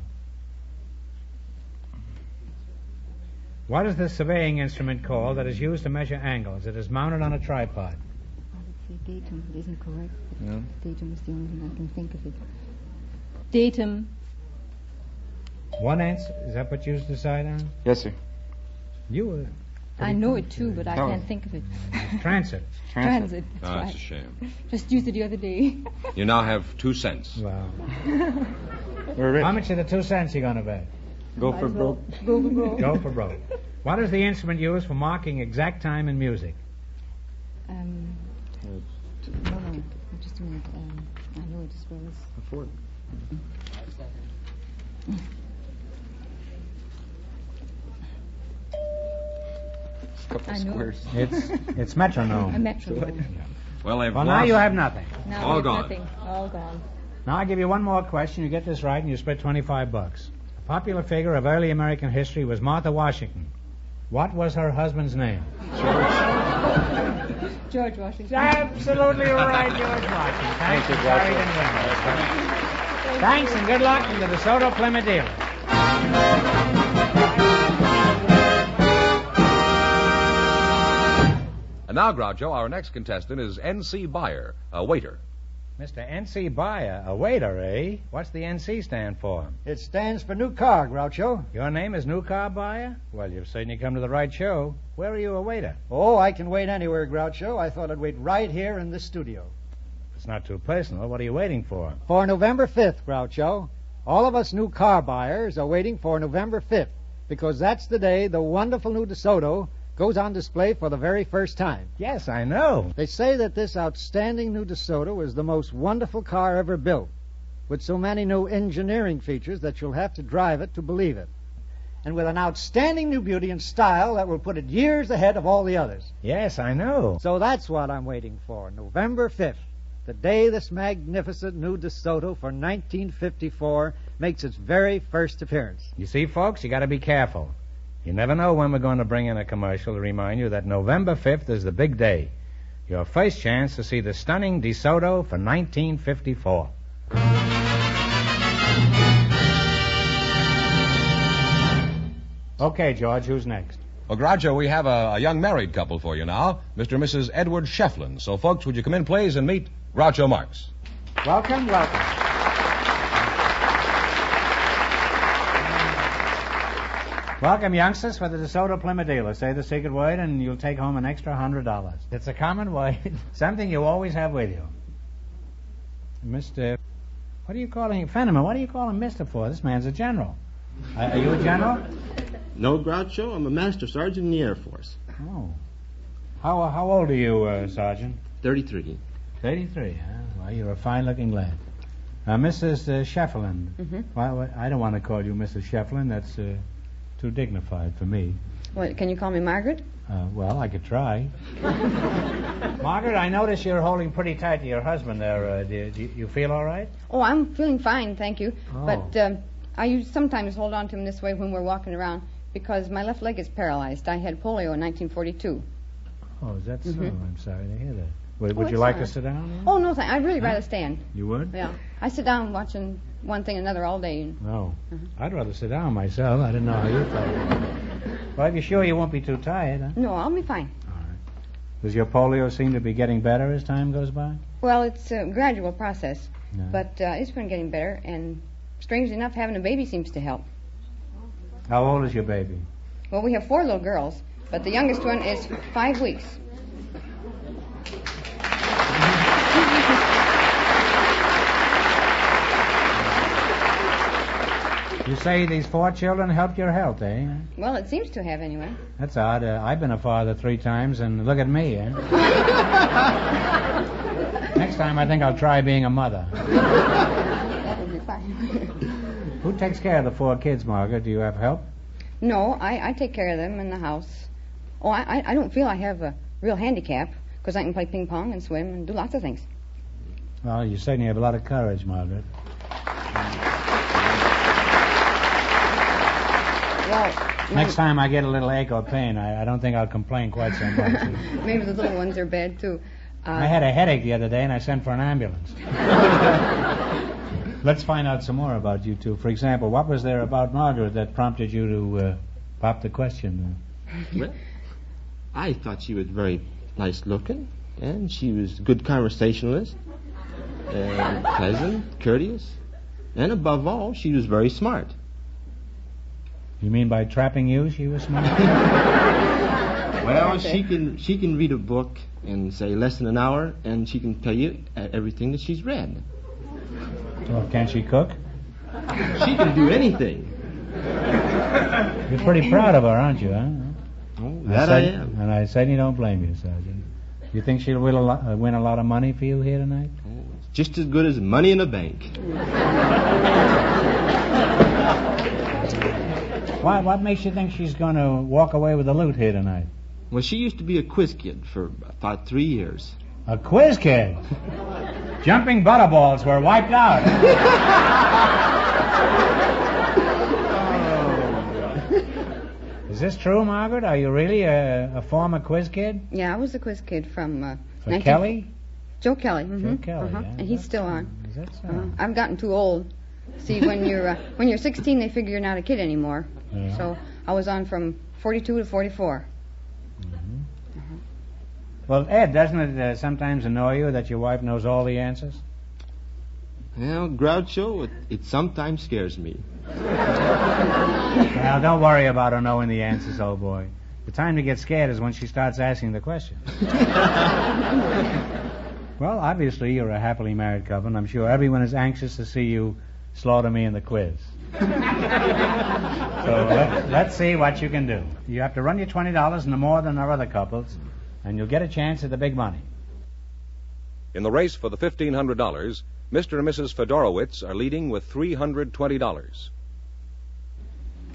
What is the surveying instrument called that is used to measure angles? It is mounted on a tripod. Datum, it isn't correct. No. Datum is the only thing I can think of it. Datum. One answer? Is that what you decide on? Yes, sir. You I know it too, but I can't think of it. Transit. Transit. That's Oh, right. that's a shame. Just used it the other day. You now have 2 cents. Wow. We're rich. How much of the 2 cents you going to bet? Go for broke. Go for broke. Go for broke. What is the instrument used for marking exact time in music? No, just a minute. I know it as well as... Afford. I know. It's metronome. A metronome. Well, they've Well, lost. now you have nothing. Now All we have gone. Nothing. All gone. Now I give you one more question. You get this right, and you split $25. A popular figure of early American history was Martha Washington. What was her husband's name? George Washington. Absolutely right, George Washington. Thanks, you, and George. carried in well. Thanks, and good luck to the DeSoto Plymouth dealer. And now, Groucho, our next contestant is N.C. Buyer, a waiter. Mr. N.C. Buyer, a waiter, eh? What's the N.C. stand for? It stands for New Car, Groucho. Your name is New Car Buyer? Well, you've certainly come to the right show. Where are you a waiter? Oh, I can wait anywhere, Groucho. I thought I'd wait right here in this studio. It's not too personal. What are you waiting for? For November 5th, Groucho. All of us new car buyers are waiting for November 5th because that's the day the wonderful new DeSoto goes on display for the very first time. Yes, I know. They say that this outstanding new DeSoto is the most wonderful car ever built, with so many new engineering features that you'll have to drive it to believe it. And with an outstanding new beauty and style that will put it years ahead of all the others. Yes, I know. So that's what I'm waiting for, November 5th, the day this magnificent new DeSoto for 1954 makes its very first appearance. You see, folks, you got to be careful. You never know when we're going to bring in a commercial to remind you that November 5th is the big day. Your first chance to see the stunning DeSoto for 1954. Okay, George, who's next? Well, Groucho, we have a young married couple for you now, Mr. and Mrs. Edward Shefflin. So, folks, would you come in, please, and meet Groucho Marx. Welcome, welcome. Welcome, youngsters, for the DeSoto Plymouth dealer. Say the secret word, and you'll take home an extra $100. It's a common word, something you always have with you. Mr. What do you call him? Fenneman, what do you call him Mr. for? This man's a general. Are you a general? No, Groucho. I'm a master sergeant in the Air Force. Oh. How old are you, Sergeant? 33. 33, huh? Well, you're a fine-looking lad. Mrs. Shefflin. Mm-hmm. Well, I don't want to call you Mrs. Shefflin. That's too dignified for me. What, can you call me Margaret? Well, I could try. Margaret, I notice you're holding pretty tight to your husband there. Do you feel all right? Oh, I'm feeling fine, thank you. Oh. But I sometimes hold on to him this way when we're walking around because my left leg is paralyzed. I had polio in 1942. Oh, is that so? Mhm. I'm sorry to hear that. Would Oh, you it's like all to right. sit down? Oh, no, I'd really rather stand. You would? Yeah. I sit down watching one thing and another all day. And No. I'd rather sit down myself. I didn't know how you felt. Well, are you sure you won't be too tired, huh? No, I'll be fine. Does your polio seem to be getting better as time goes by? Well, it's a gradual process, Yeah. but it's been getting better, and strangely enough, having a baby seems to help. How old is your baby? Well, we have 4 little girls, but the youngest one is 5 weeks. You say these 4 children helped your health, eh? Well, it seems to have anyway. That's odd. I've been a father 3 times, and look at me, eh? Next time I think I'll try being a mother. That would be fine. Who takes care of the 4 kids, Margaret? Do you have help? No, I take care of them in the house. Oh, I don't feel I have a real handicap because I can play ping pong and swim and do lots of things. Well, you certainly have a lot of courage, Margaret. Well, Next time I get a little ache or pain, I don't think I'll complain quite so much. maybe the little ones are bad too. I had a headache the other day, and I sent for an ambulance. Let's find out some more about you two. For example, what was there about Margaret that prompted you to pop the question? Well, I thought she was very nice looking, and she was a good conversationalist, and pleasant, courteous, and above all, she was very smart. You mean by trapping you, she was smart? Well, she can read a book in, say, less than an hour, and she can tell you everything that she's read. Well, can she cook? She can do anything. You're pretty proud of her, aren't you, huh? Oh, that I am. And I certainly don't blame you, Sergeant. You think she'll win a lot of money for you here tonight? Oh, it's just as good as money in a bank. What makes you think she's going to walk away with the loot here tonight? Well, she used to be a quiz kid for about 3 years. A quiz kid? Jumping butterballs were wiped out. Is this true, Margaret? Are you really a former quiz kid? Yeah, I was the quiz kid from... For Kelly? Joe Kelly. Mm-hmm. Joe Kelly, yeah. And he's still on. Is that so? I've gotten too old. See, when you're 16, they figure you're not a kid anymore. Yeah. So I was on from 42 to 44. Well, Ed, doesn't it sometimes annoy you that your wife knows all the answers? Well, Groucho, it sometimes scares me. Well, don't worry about her knowing the answers, old boy. The time to get scared is when she starts asking the questions. Well, obviously, you're a happily married couple, and I'm sure everyone is anxious to see you slaughter me in the quiz. So let's see what you can do. You have to run your $20 no more than our other couples, and you'll get a chance at the big money. In the race for the $1,500, Mr. and Mrs. Fedorowicz are leading with $320.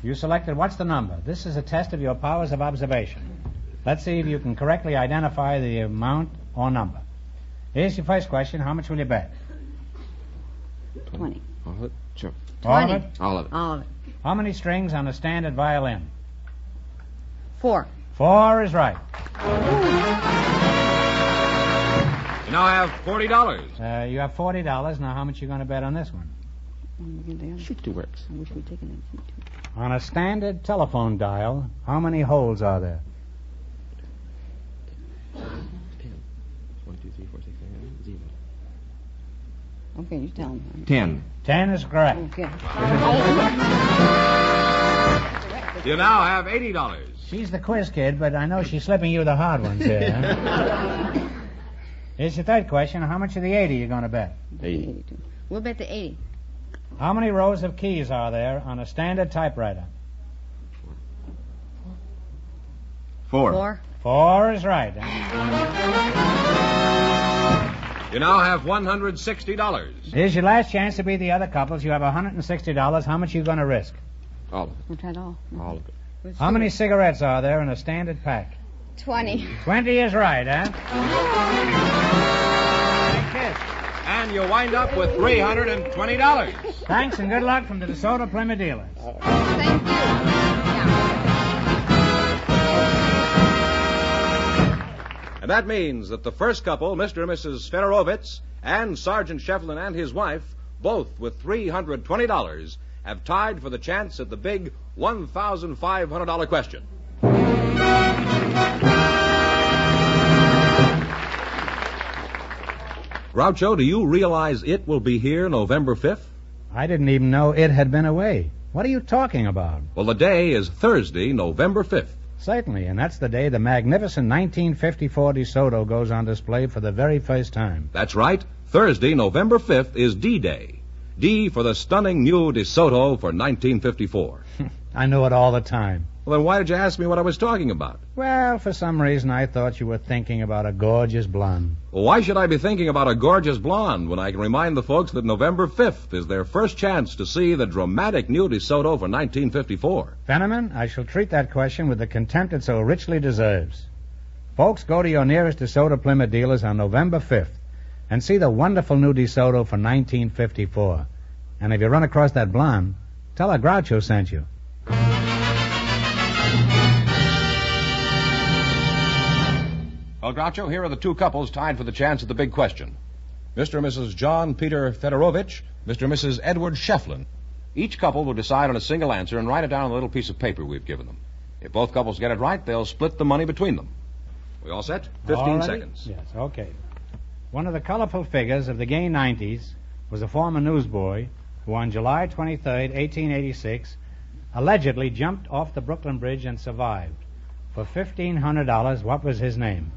You selected what's the number. This is a test of your powers of observation. Let's see if you can correctly identify the amount or number. Here's your first question. How much will you bet? 20. All of it? Sure. 20. All of it? All of it. All of it. How many strings on a standard violin? 4. 4 is right. You now have $40. You have $40. Now, how much are you going to bet on this one? Shoot two works. I wish we'd taken it. On a standard telephone dial, how many holes are there? 1, 2, 3, 4, 6, 7, 8, 0. Okay, you tell him. 10. 10 is correct. Okay. You now have $80. She's the quiz kid, but I know she's slipping you the hard ones here. Huh? Here's your third question. How much of the 80 are you going to bet? 80. We'll bet the 80. How many rows of keys are there on a standard typewriter? 4. 4 is right. You now have $160. Here's your last chance to beat the other couples. You have $160. How much are you going to risk? All of it. We'll try it all. All of it. How many cigarettes are there in a standard pack? 20. 20 is right, huh? And you wind up with $320. Thanks and good luck from the DeSoto Plymouth dealers. Thank you. And that means that the first couple, Mr. and Mrs. Fedorowicz, and Sergeant Shefflin and his wife, both with $320, have tied for the chance at the big $1,500 question. Groucho, do you realize it will be here November 5th? I didn't even know it had been away. What are you talking about? Well, the day is Thursday, November 5th. Certainly, and that's the day the magnificent 1954 DeSoto goes on display for the very first time. That's right. Thursday, November 5th is D-Day. D for the stunning new DeSoto for 1954. I knew it all the time. Well, then why did you ask me what I was talking about? Well, for some reason I thought you were thinking about a gorgeous blonde. Well, why should I be thinking about a gorgeous blonde when I can remind the folks that November 5th is their first chance to see the dramatic new DeSoto for 1954? Fenneman, I shall treat that question with the contempt it so richly deserves. Folks, go to your nearest DeSoto Plymouth dealers on November 5th and see the wonderful new DeSoto for 1954. And if you run across that blonde, tell her Groucho sent you. Well, Groucho, here are the two couples tied for the chance at the big question. Mr. and Mrs. John Peter Fedorovich, Mr. and Mrs. Edward Shefflin. Each couple will decide on a single answer and write it down on a little piece of paper we've given them. If both couples get it right, they'll split the money between them. We all set? 15 seconds. Yes, okay. One of the colorful figures of the gay 90s was a former newsboy who on July 23rd, 1886, allegedly jumped off the Brooklyn Bridge and survived. For $1,500, what was his name?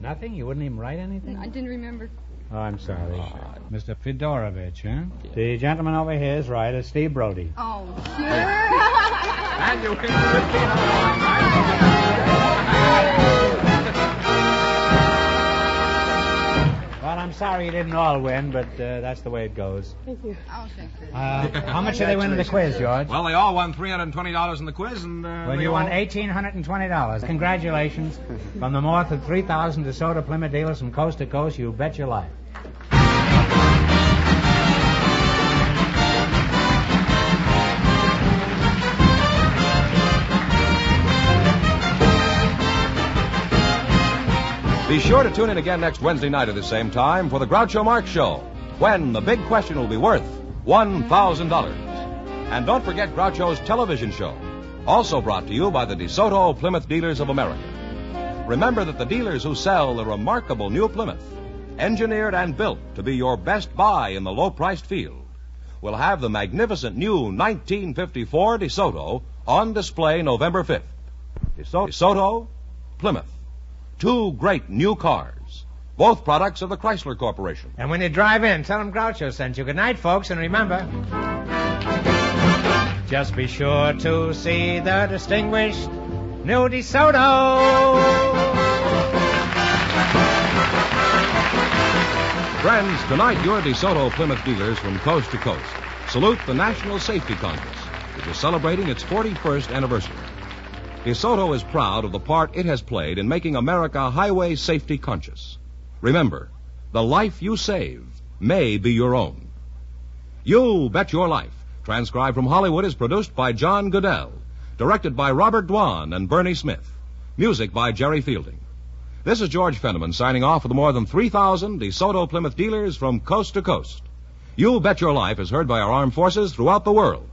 Nothing? You wouldn't even write anything? I didn't remember. Oh, I'm sorry. Mr. Fedorovich, huh? The gentleman over here is right. It's Steve Brody. Oh, sure. And you win $1,500. sorry you didn't all win, but that's the way it goes. Thank you. I'll take it. How much did they win in the quiz, George? Well, they all won $320 in the quiz, and Well, you won $1,820. Congratulations. From the more than 3,000 DeSoto Plymouth dealers from coast to coast, you bet your life. Be sure to tune in again next Wednesday night at the same time for the Groucho Marx Show, when the big question will be worth $1,000. And don't forget Groucho's television show, also brought to you by the DeSoto Plymouth Dealers of America. Remember that the dealers who sell the remarkable new Plymouth, engineered and built to be your best buy in the low-priced field, will have the magnificent new 1954 DeSoto on display November 5th. DeSoto, Plymouth. Two great new cars, both products of the Chrysler Corporation. And when you drive in, tell them Groucho sent you. Good night, folks, and remember, just be sure to see the distinguished new DeSoto. Friends, tonight your DeSoto Plymouth dealers from coast to coast salute the National Safety Congress, which is celebrating its 41st anniversary. DeSoto is proud of the part it has played in making America highway safety conscious. Remember, the life you save may be your own. You Bet Your Life, transcribed from Hollywood, is produced by John Goodell, directed by Robert Dwan and Bernie Smith, music by Jerry Fielding. This is George Fenneman signing off for the more than 3,000 DeSoto Plymouth dealers from coast to coast. You Bet Your Life is heard by our armed forces throughout the world.